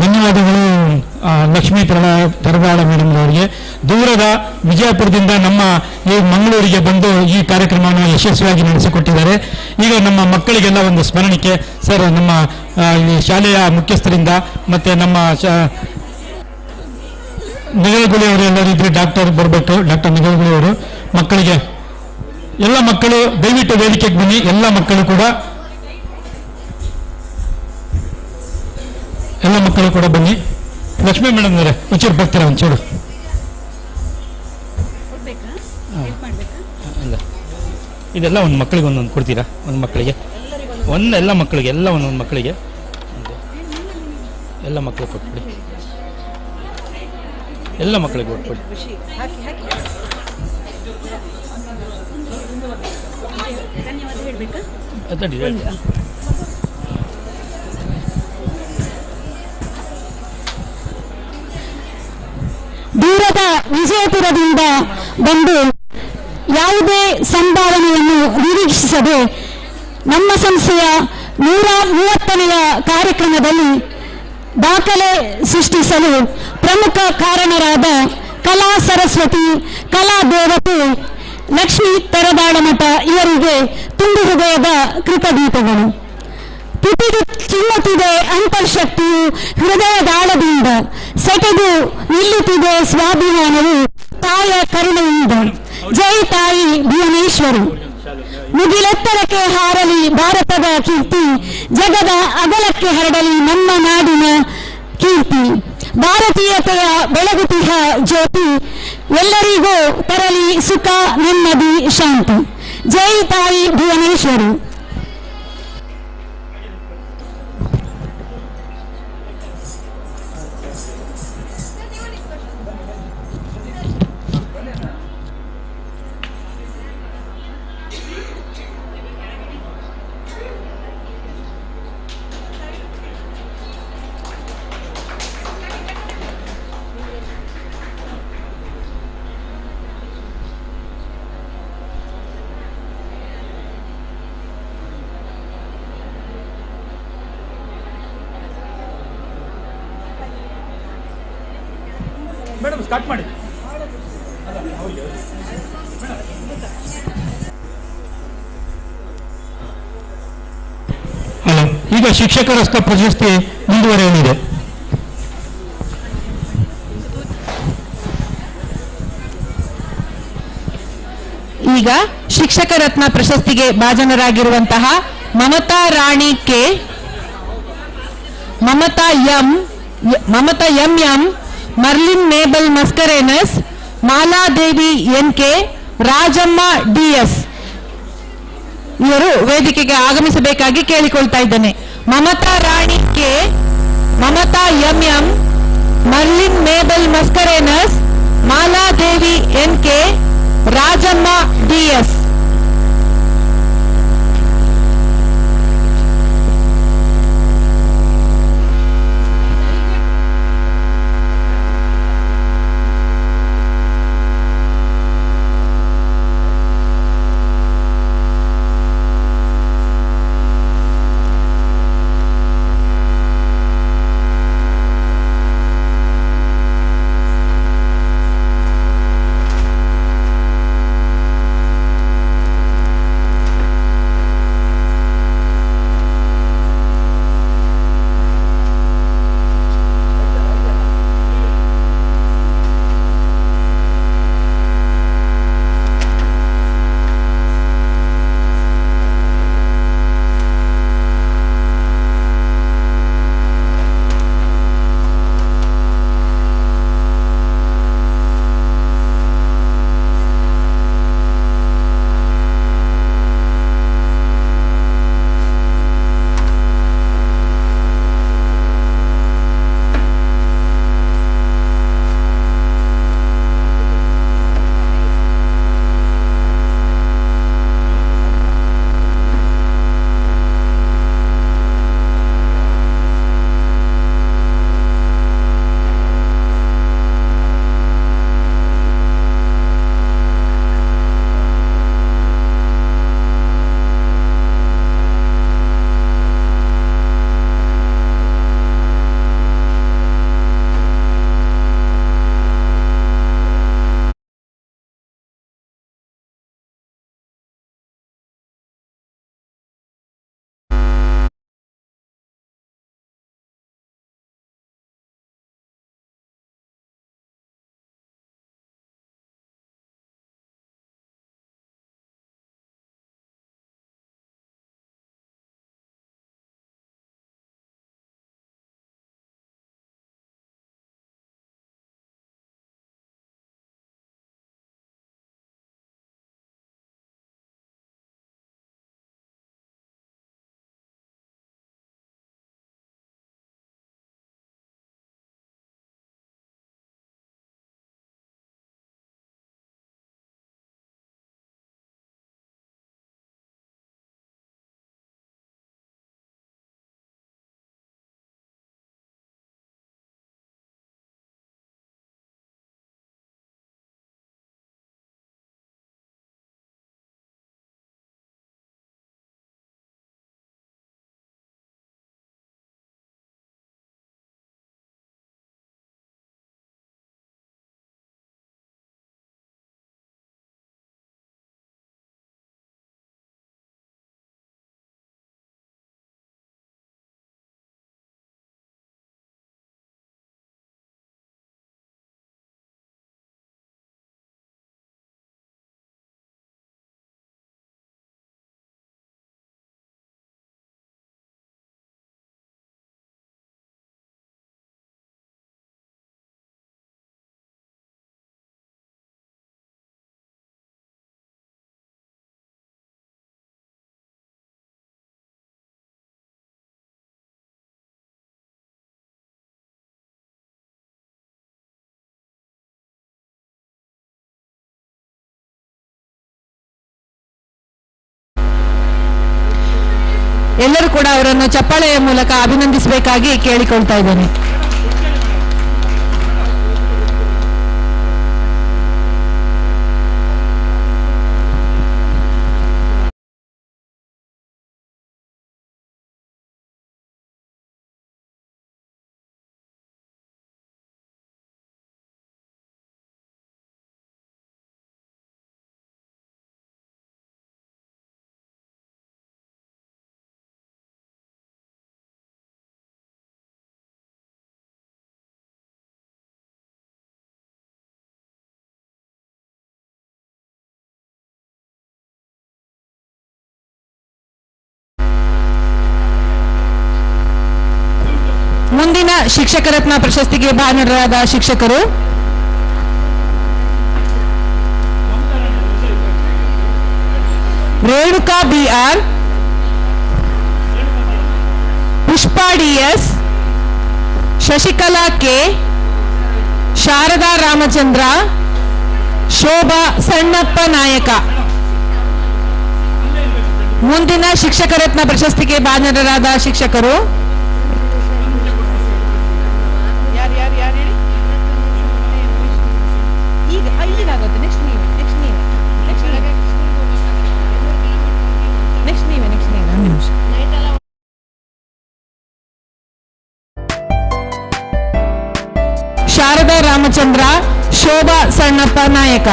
ಧನ್ಯವಾದಗಳು ಲಕ್ಷ್ಮೀ ತರದಾಳ ಮೇಡಮ್ ಅವರಿಗೆ. ದೂರದ ವಿಜಯಪುರದಿಂದ ನಮ್ಮ ಈ ಮಂಗಳೂರಿಗೆ ಬಂದು ಈ ಕಾರ್ಯಕ್ರಮವನ್ನು ಯಶಸ್ವಿಯಾಗಿ ನಡೆಸಿಕೊಟ್ಟಿದ್ದಾರೆ. ಈಗ ನಮ್ಮ ಮಕ್ಕಳಿಗೆಲ್ಲ ಒಂದು ಸ್ಮರಣಿಕೆ ಸರ್, ನಮ್ಮ ಈ ಶಾಲೆಯ ಮುಖ್ಯಸ್ಥರಿಂದ ಮತ್ತೆ ನಮ್ಮ ನಿಗಲ್ಗುಳಿ ಅವರು ಎಲ್ಲರೂ ಇದ್ರೆ ಡಾಕ್ಟರ್ ಬರಬೇಕು. ಡಾಕ್ಟರ್ ನಿಗಲ್ಗುಳಿ ಅವರು ಮಕ್ಕಳಿಗೆ ಎಲ್ಲ ಮಕ್ಕಳು ದಯವಿಟ್ಟು ವೇದಿಕೆಗೆ ಬನ್ನಿ. ಎಲ್ಲ ಮಕ್ಕಳು ಕೂಡ ಬನ್ನಿ. ಲಕ್ಷ್ಮೀ ಮೇಡಮ್ ಅವರೇ ಒಂಚೂರು ಬರ್ತೀರಾ? ಒಂಚೂರು ಇಲ್ಲ, ಇದೆಲ್ಲ ಒಂದು ಮಕ್ಕಳಿಗೆ ಒಂದೊಂದು ಕೊಡ್ತೀರಾ? ಒಂದು ಮಕ್ಕಳಿಗೆ ಎಲ್ಲ ಮಕ್ಕಳಿಗೆ ಒಂದೊಂದು ಮಕ್ಕಳಿಗೆ ಎಲ್ಲ ಮಕ್ಕಳು ಕೊಟ್ಬಿಡಿ. ಎಲ್ಲ ಮಕ್ಕಳಿಗೆ ಕೊಟ್ಬಿಡಿ. ದೂರದ ವಿಜಯಪುರದಿಂದ ಬಂದು ಯಾವುದೇ ಸಂಭಾವನೆಯನ್ನು ನಿರೀಕ್ಷಿಸದೆ ನಮ್ಮ ಸಂಸ್ಥೆಯ 130ನೆಯ ಕಾರ್ಯಕ್ರಮದಲ್ಲಿ ದಾಖಲೆ ಸೃಷ್ಟಿಸಲು ಪ್ರಮುಖ ಕಾರಣರಾದ ಕಲಾ ಸರಸ್ವತಿ, ಕಲಾ ದೇವತೆ ಲಕ್ಷ್ಮೀ ತರದಾಳಮಠ ಇವರಿಗೆ ತುಂಬು ಹೃದಯದ ಕೃತಜ್ಞತೆಗಳು. ಪುಟಿದು ಚಿಮ್ಮುತ್ತಿದೆ ಅಂತರ್ಶಕ್ತಿಯು ಹೃದಯದಾಳದಿಂದ, ಸೆಟೆದು ನಿಲ್ಲುತ್ತಿದೆ ಸ್ವಾಭಿಮಾನವು ತಾಯ ಕರುಣೆಯಿಂದ. ಜೈ ತಾಯಿ ಭುವನೇಶ್ವರಿ. ಮುಗಿಲೆತ್ತರಕ್ಕೆ ಹಾರಲಿ ಭಾರತದ ಕೀರ್ತಿ, ಜಗದ ಅಗಲಕ್ಕೆ ಹರಡಲಿ ನಮ್ಮ ನಾಡಿನ ಕೀರ್ತಿ. ಭಾರತೀಯತೆಯ ಬೆಳಗುತಿಹ ಜ್ಯೋತಿ, ಎಲ್ಲರಿಗೂ ತರಲಿ ಸುಖ ನೆಮ್ಮದಿ ಶಾಂತಿ. ಜೈ ತಾಯಿ ಭುವನೇಶ್ವರಿ. ಮೇಡಮ್ ಸ್ಟಾರ್ಟ್ ಮಾಡಿ. ಹಲೋ, ಈಗ ಶಿಕ್ಷಕರಸ್ಥ ಪ್ರಶಸ್ತಿ ಮುಂದುವರೆಯಲಿದೆ. ಈಗ ಶಿಕ್ಷಕ ರತ್ನ ಪ್ರಶಸ್ತಿಗೆ ಭಾಜನರಾಗಿರುವಂತಹ Mamata Rani K, Mamata M, Merlin Mabel Mascarenhas, Maladevi N K, Rajamma D S ಇವರು ವೇದಿಕೆಗೆ ಆಗಮಿಸಬೇಕಾಗಿ ಕೇಳಿಕೊಳ್ತಾ ಇದ್ದೇನೆ. Mamata Rani K, Mamata M, Merlin Mabel Mascarenhas, Maladevi N K, Rajamma D S. ಎಲ್ಲರೂ ಕೂಡ ಅವರನ್ನು ಚಪ್ಪಾಳೆಯ ಮೂಲಕ ಅಭಿನಂದಿಸಬೇಕಾಗಿ ಕೇಳಿಕೊಳ್ತಾ ಇದ್ದೇನೆ. ಮುಂದಿನ ಶಿಕ್ಷಕ ರತ್ನ ಪ್ರಶಸ್ತಿಗೆ ಭಾಜನರಾದ ಶಿಕ್ಷಕರು Renuka BR, Pushpa DS, Shashikala K, Sharada Ramachandra, Shobha Sannappa ನಾಯಕ. ಮುಂದಿನ ಶಿಕ್ಷಕ ರತ್ನ ಪ್ರಶಸ್ತಿಗೆ ಭಾಜನರಾದ ಶಿಕ್ಷಕರು ಶಾರದಾ ರಾಮಚಂದ್ರ, ಶೋಭಾ ಸಣ್ಣಪ್ಪ ನಾಯಕ.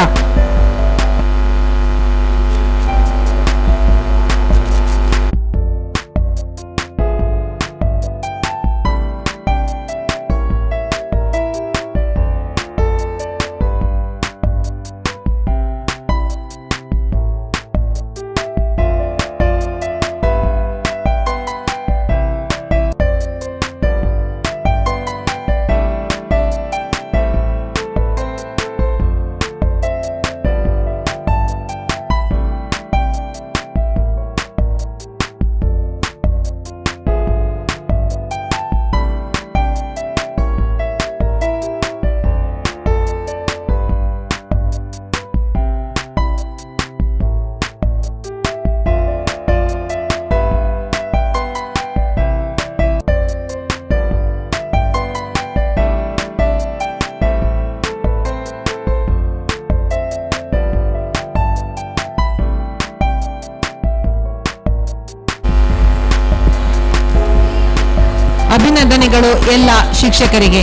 ಅಭಿನಂದನೆಗಳು ಎಲ್ಲ ಶಿಕ್ಷಕರಿಗೆ.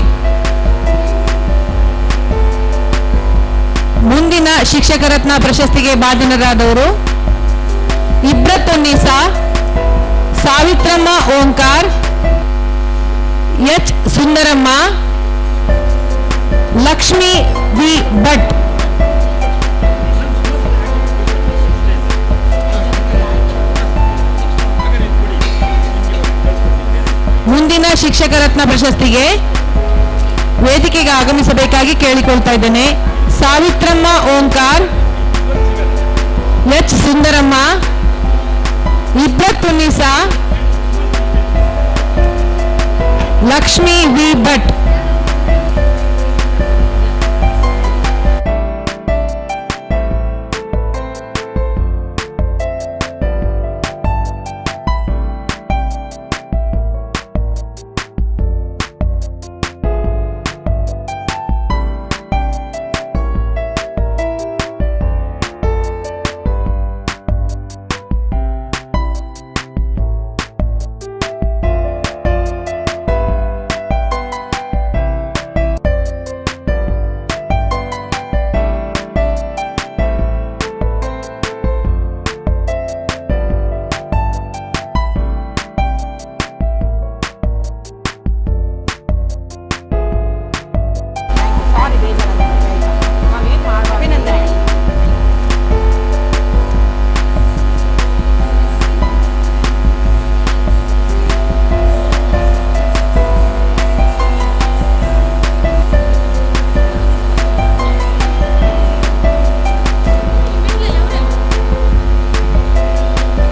ಮುಂದಿನ ಶಿಕ್ಷಕ ರತ್ನ ಪ್ರಶಸ್ತಿಗೆ ಭಾಜನರಾದವರು ಇಬ್ರತುನ್ನಿಸಾ, ಸಾವಿತ್ರಮ್ಮ ಓಂಕಾರ್, H ಸುಂದರಮ್ಮ, ಲಕ್ಷ್ಮಿ V ಭಟ್. ಮುಂದಿನ ಶಿಕ್ಷಕ ರತ್ನ ಪ್ರಶಸ್ತಿಗೆ ವೇದಿಕೆಗೆ ಆಗಮಿಸಬೇಕಾಗಿ ಕೇಳಿಕೊಳ್ತಾ ಇದ್ದೇನೆ. Savitramma Omkar, H Sundaramma, ಇಬ್ರತುನ್ನಿಸಾ, Lakshmi V Bhat.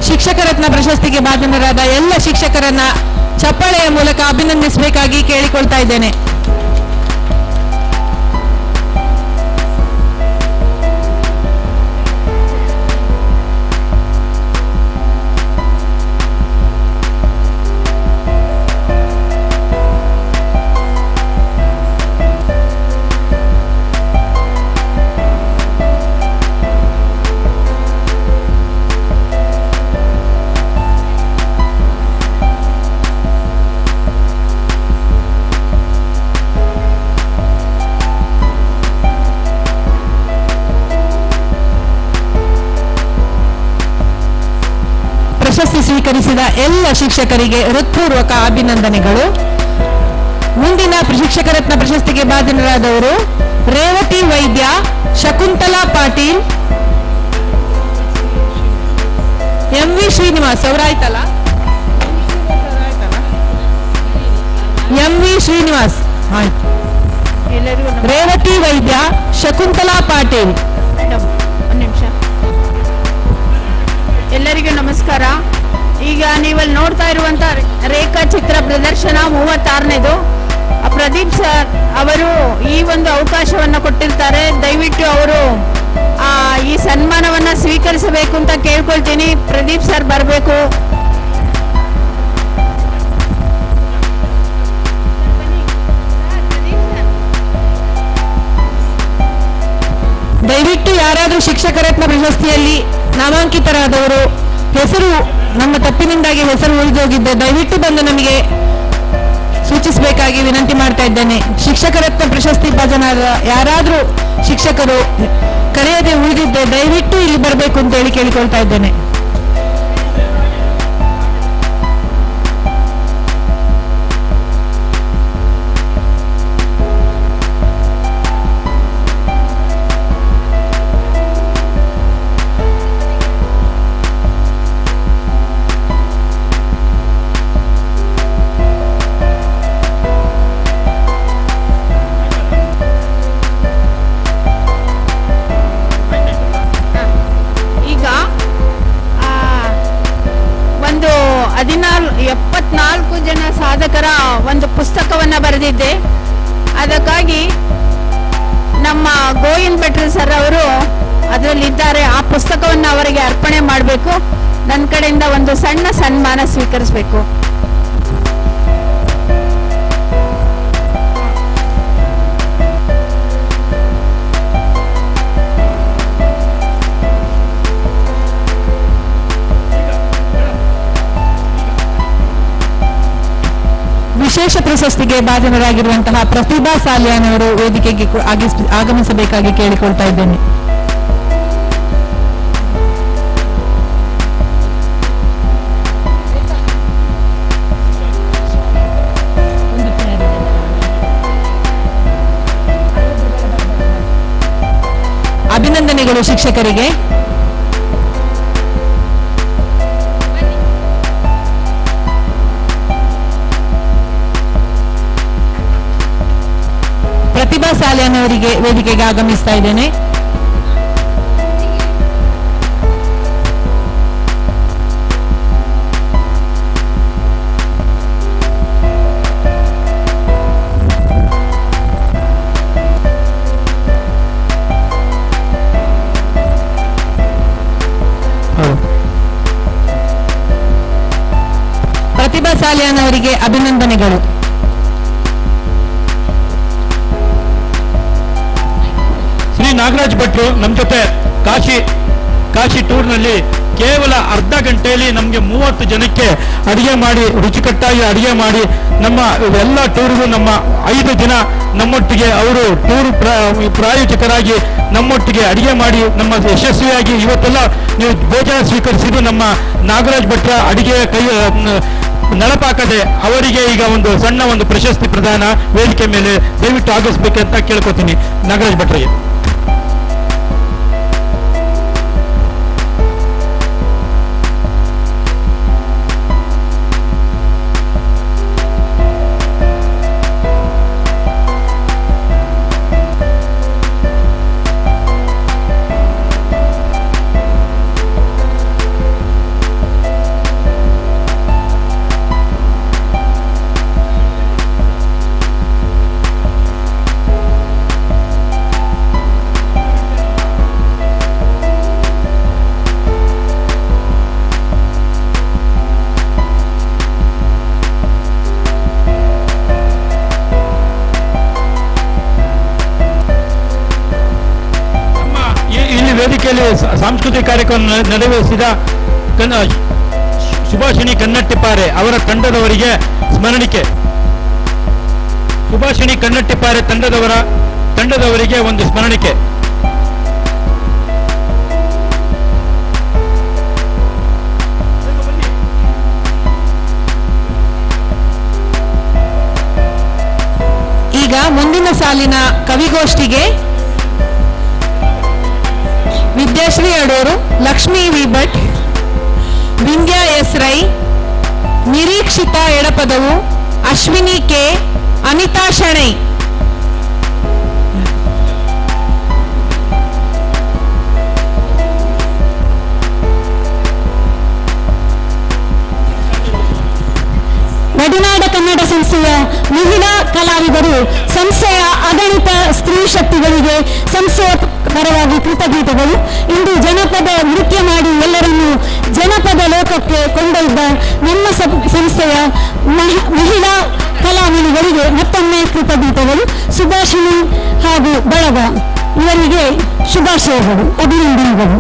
ಶಿಕ್ಷಕ ರತ್ನ ಪ್ರಶಸ್ತಿಗೆ ಭಾಜನರಾದ ಎಲ್ಲ ಶಿಕ್ಷಕರನ್ನ ಚಪ್ಪಾಳೆಯ ಮೂಲಕ ಅಭಿನಂದಿಸಬೇಕಾಗಿ ಕೇಳಿಕೊಳ್ತಾ ಇದ್ದೇನೆ. ಭಾಗವಹಿಸಿದ ಎಲ್ಲ ಶಿಕ್ಷಕರಿಗೆ ಹೃತ್ಪೂರ್ವಕ ಅಭಿನಂದನೆಗಳು. ಮುಂದಿನ ಶಿಕ್ಷಕ ರತ್ನ ಪ್ರಶಸ್ತಿಗೆ ಭಾಜನರಾದವರು ರೇವತಿ ವೈದ್ಯ, ಶಕುಂತಲಾ ಪಾಟೀಲ್, ಎಂವಿ ಶ್ರೀನಿವಾಸ್ ಅವರಾಯ್ತಲ್ಲ, ಎಂವಿ ಶ್ರೀನಿವಾಸ್ ಆಯ್ತು. ರೇವತಿ ವೈದ್ಯ, ಶಕುಂತಲಾ ಪಾಟೀಲ್. ಒಂದು ನಿಮಿಷ. ಎಲ್ಲರಿಗೂ ನಮಸ್ಕಾರ. ಈಗ ನೀವಲ್ಲಿ ನೋಡ್ತಾ ಇರುವಂತ ರೇಖಾಚಿತ್ರ ಪ್ರದರ್ಶನ 36ನೇದು. ಪ್ರದೀಪ್ ಸರ್ ಅವರು ಈ ಒಂದು ಅವಕಾಶವನ್ನು ಕೊಟ್ಟಿರ್ತಾರೆ. ದಯವಿಟ್ಟು ಅವರು ಈ ಸನ್ಮಾನವನ್ನ ಸ್ವೀಕರಿಸಬೇಕು ಅಂತ ಕೇಳ್ಕೊಳ್ತೀನಿ. ಪ್ರದೀಪ್ ಸರ್ ಬರಬೇಕು. ದಯವಿಟ್ಟು ಯಾರಾದರೂ ಶಿಕ್ಷಕ ರತ್ನ ಪ್ರಶಸ್ತಿಯಲ್ಲಿ ನಾಮಾಂಕಿತರಾದವರು ಹೆಸರು ನಮ್ಮ ತಪ್ಪಿನಿಂದಾಗಿ ಹೆಸರು ಉಳಿದೋಗಿದ್ದೆ ದಯವಿಟ್ಟು ಬಂದು ನಮಗೆ ಸೂಚಿಸಬೇಕಾಗಿ ವಿನಂತಿ ಮಾಡ್ತಾ ಇದ್ದೇನೆ. ಶಿಕ್ಷಕ ರತ್ನ ಪ್ರಶಸ್ತಿ ಭಾಜನರಾದ ಯಾರಾದರೂ ಶಿಕ್ಷಕರು ಕರೆಯದೆ ಉಳಿದಿದ್ದೆ ದಯವಿಟ್ಟು ಇಲ್ಲಿ ಬರಬೇಕು ಅಂತ ಹೇಳಿ ಕೇಳಿಕೊಳ್ತಾ ಇದ್ದೇನೆ. ಒಂದು 74 ಜನ ಸಾಧಕರ ಒಂದು ಪುಸ್ತಕವನ್ನ ಬರೆದಿದ್ದೆ. ಅದಕ್ಕಾಗಿ ನಮ್ಮ ಗೋವಿಂದ್ ಭಟ್ರು ಸರ್ ಅವರು ಅದರಲ್ಲಿದ್ದಾರೆ. ಆ ಪುಸ್ತಕವನ್ನು ಅವರಿಗೆ ಅರ್ಪಣೆ ಮಾಡಬೇಕು. ನನ್ನ ಕಡೆಯಿಂದ ಒಂದು ಸಣ್ಣ ಸನ್ಮಾನ ಸ್ವೀಕರಿಸಬೇಕು. ವಿಶೇಷ ಪ್ರಶಸ್ತಿಗೆ ಭಾಜನರಾಗಿರುವಂತಹ ಪ್ರತಿಭಾ ಸಾಲಿಯಾನ್ ಅವರು ವೇದಿಕೆಗೆ ಆಗಮಿಸಬೇಕಾಗಿ ಕೇಳಿಕೊಳ್ತಾ ಇದ್ದೇನೆ. ಅಭಿನಂದನೆಗಳು ಶಿಕ್ಷಕರಿಗೆ. ಪ್ರತಿಭಾ ಸಾಲಿಯಾನ್ ಅವರಿಗೆ ವೇದಿಕೆಗೆ ಆಗಮಿಸ್ತಾ ಇದ್ದೇನೆ. ಪ್ರತಿಭಾ ಸಾಲಿಯಾನ್ ಅವರಿಗೆ ಅಭಿನಂದನೆಗಳು. ಶ್ರೀ ನಾಗರಾಜ್ ಭಟ್ರು ನಮ್ಮ ಜೊತೆ ಕಾಶಿ ಟೂರ್ನಲ್ಲಿ ಕೇವಲ ಅರ್ಧ ಗಂಟೆಯಲ್ಲಿ ನಮಗೆ 30 ಜನಕ್ಕೆ ಅಡಿಗೆ ಮಾಡಿ ರುಚಿಕಟ್ಟಾಗಿ ಅಡಿಗೆ ಮಾಡಿ ನಮ್ಮ ಎಲ್ಲ ಟೂರ್ಗೂ ನಮ್ಮ 5 ದಿನ ನಮ್ಮೊಟ್ಟಿಗೆ ಅವರು ಟೂರ್ ಪ್ರಾಯೋಜಕರಾಗಿ ನಮ್ಮೊಟ್ಟಿಗೆ ಅಡಿಗೆ ಮಾಡಿ ನಮ್ಮ ಯಶಸ್ವಿಯಾಗಿ ಇವತ್ತೆಲ್ಲ ನೀವು ಭೋಜನ ಸ್ವೀಕರಿಸಿದ್ದು ನಮ್ಮ ನಾಗರಾಜ್ ಭಟ್ರ ಅಡಿಗೆ ಕೈ ನಳಪಾಕದೆ ಅವರಿಗೆ ಈಗ ಒಂದು ಸಣ್ಣ ಒಂದು ಪ್ರಶಸ್ತಿ ಪ್ರದಾನ ವೇದಿಕೆ ಮೇಲೆ ದಯವಿಟ್ಟು ಆಗಮಿಸಬೇಕಂತ ಕೇಳ್ಕೊತೀನಿ ನಾಗರಾಜ್ ಭಟ್ರಿಗೆ. ವೇದಿಕೆಯಲ್ಲಿ ಸಾಂಸ್ಕೃತಿಕ ಕಾರ್ಯಕ್ರಮ ನೆರವೇರಿಸಿದ ಸುಭಾಷಿಣಿ ಕನ್ನಟ್ಟಿಪಾರೆ ಅವರ ತಂಡದವರಿಗೆ ಸ್ಮರಣಿಕೆ. ಸುಭಾಷಿಣಿ ಕನ್ನಟ್ಟಿಪಾರೆ ತಂಡದವರಿಗೆ ಒಂದು ಸ್ಮರಣಿಕೆ. ಮುಂದಿನ ಸಾಲಿನ ಕವಿಗೋಷ್ಠಿಗೆ Vidyashree Aduru, Lakshmi V Bhat, Vindhya S Rai, Nireekshita Edapadavu, Ashwini K, Anitha Shenoy. ಗಡಿನಾಡ ಕನ್ನಡ ಸಂಸ್ಥೆಯ ಮಹಿಳಾ ಕಲಾವಿದರು ಸಂಸ್ಥೆಯ ಅಗಣಿತ ಸ್ತ್ರೀ ಶಕ್ತಿಗಳಿಗೆ ಸಂಸ್ಥೆಯ ಪರವಾಗಿ ಕೃತಜ್ಞತೆಗಳು. ಇಂದು ಜನಪದ ನೃತ್ಯ ಮಾಡಿ ಎಲ್ಲರನ್ನೂ ಜನಪದ ಲೋಕಕ್ಕೆ ಕೊಂಡೊಯ್ದ ನಮ್ಮ ಸಂಸ್ಥೆಯ ಮಹಿಳಾ ಕಲಾವಿದರಿಗೆ ಮತ್ತೊಮ್ಮೆ ಕೃತಜ್ಞತೆಗಳು. ಸುಭಾಷಿಣಿ ಹಾಗೂ ಬಳಗ ಇವರಿಗೆ ಶುಭಾಶಯಗಳು, ಅಭಿನಂದನೆಗಳು.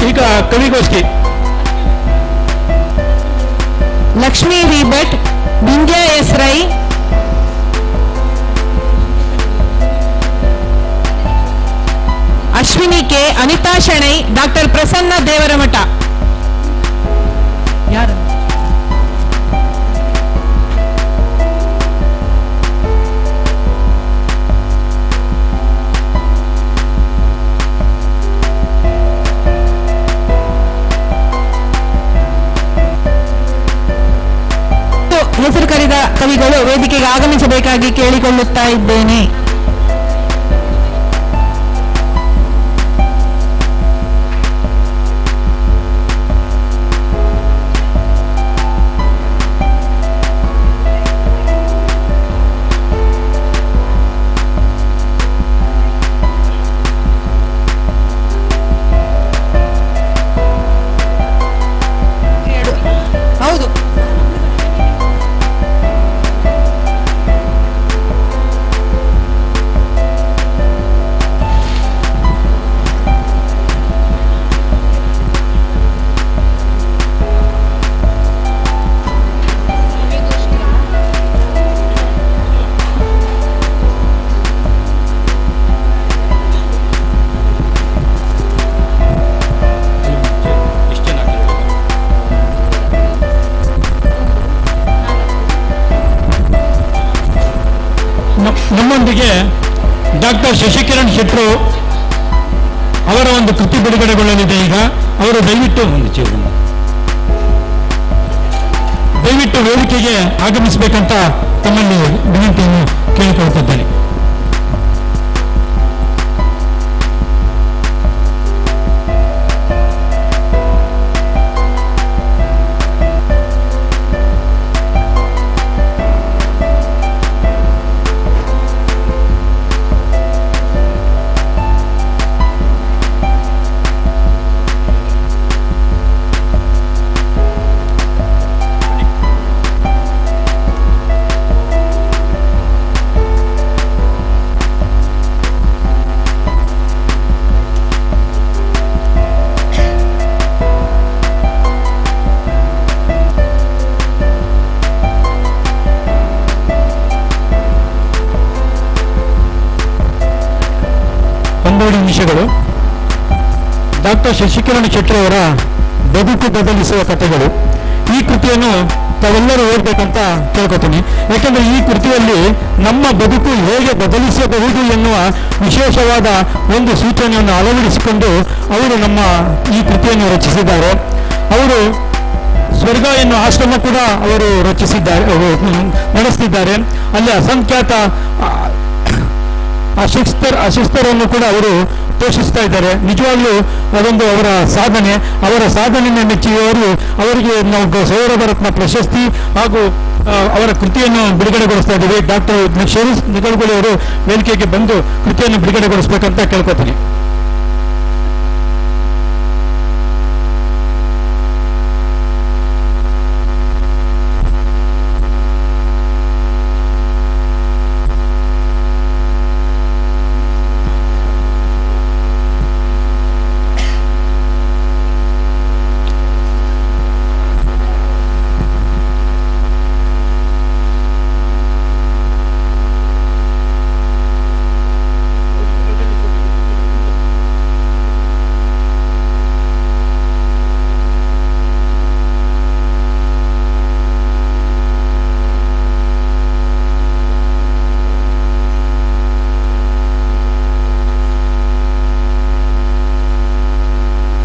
ಈಗ ಕವಿಗೋಷ್ಠಿ. Lakshmi V Bhat, Vindhya S Rai, Ashwini K, Anitha Shenoy, doctor Prasanna Devaramatha. ಯಾರು? ಹೆಸರು ಕರೆದ ಕವಿಗಳು ವೇದಿಕೆಗೆ ಆಗಮಿಸಬೇಕಾಗಿ ಕೇಳಿಕೊಳ್ಳುತ್ತಾ ಇದ್ದೇನೆ. ಹೌದು, ನಮ್ಮೊಂದಿಗೆ ಡಾಕ್ಟರ್ ಶಶಿಕಿರಣ್ ಶೆಟ್ರು ಅವರ ಒಂದು ಕೃತಿ ಬಿಡುಗಡೆಗೊಳ್ಳಲಿದೆ. ಈಗ ಅವರು ದಯವಿಟ್ಟು ವೇದಿಕೆಗೆ ಆಗಮಿಸಬೇಕಂತ ತಮ್ಮಲ್ಲಿ ವಿನಂತಿಯನ್ನು ಕೇಳಿಕೊಳ್ಳುತ್ತಿದ್ದೇನೆ. ನಿಮಿಷಗಳು. ಡಾಕ್ಟರ್ ಶಶಿಕಿರಣ್ ಶೆಟ್ಟಿ ಅವರ ಬದುಕು ಬದಲಿಸುವ ಕಥೆಗಳು. ಈ ಕೃತಿಯನ್ನು ತಾವೆಲ್ಲರೂ ಓದಬೇಕಂತ ಕೇಳ್ಕೊತೀನಿ. ಯಾಕಂದ್ರೆ ಈ ಕೃತಿಯಲ್ಲಿ ನಮ್ಮ ಬದುಕು ಹೇಗೆ ಬದಲಿಸಬಹುದು ಎನ್ನುವ ವಿಶೇಷವಾದ ಒಂದು ಸೂಚನೆಯನ್ನು ಅಳವಡಿಸಿಕೊಂಡು ಅವರು ನಮ್ಮ ಈ ಕೃತಿಯನ್ನು ರಚಿಸಿದ್ದಾರೆ. ಅವರು ಸ್ವರ್ಗ ಎನ್ನುವ ಆಶ್ರಮ ಕೂಡ ಅವರು ನಡೆಸ್ತಿದ್ದಾರೆ. ಅಲ್ಲಿ ಅಸಂಖ್ಯಾತ ಅಶಿಸ್ತರನ್ನು ಕೂಡ ಅವರು ಪೋಷಿಸ್ತಾ ಇದ್ದಾರೆ. ನಿಜವಾಗ್ಲೂ ಅದೊಂದು ಅವರ ಸಾಧನೆಯನ್ನು ಮೆಚ್ಚಿ ಅವರಿಗೆ ನಾವು ಸೌರಭ ರತ್ನ ಪ್ರಶಸ್ತಿ ಹಾಗೂ ಅವರ ಕೃತಿಯನ್ನು ಬಿಡುಗಡೆಗೊಳಿಸ್ತಾ ಇದ್ದೀವಿ. ಡಾಕ್ಟರ್ ಶರೀಫ್ ನಿಗಳ್ಗುಳಿ ಅವರು ವೇದಿಕೆಗೆ ಬಂದು ಕೃತಿಯನ್ನು ಬಿಡುಗಡೆಗೊಳಿಸಬೇಕಂತ ಕೇಳ್ಕೊತೀನಿ.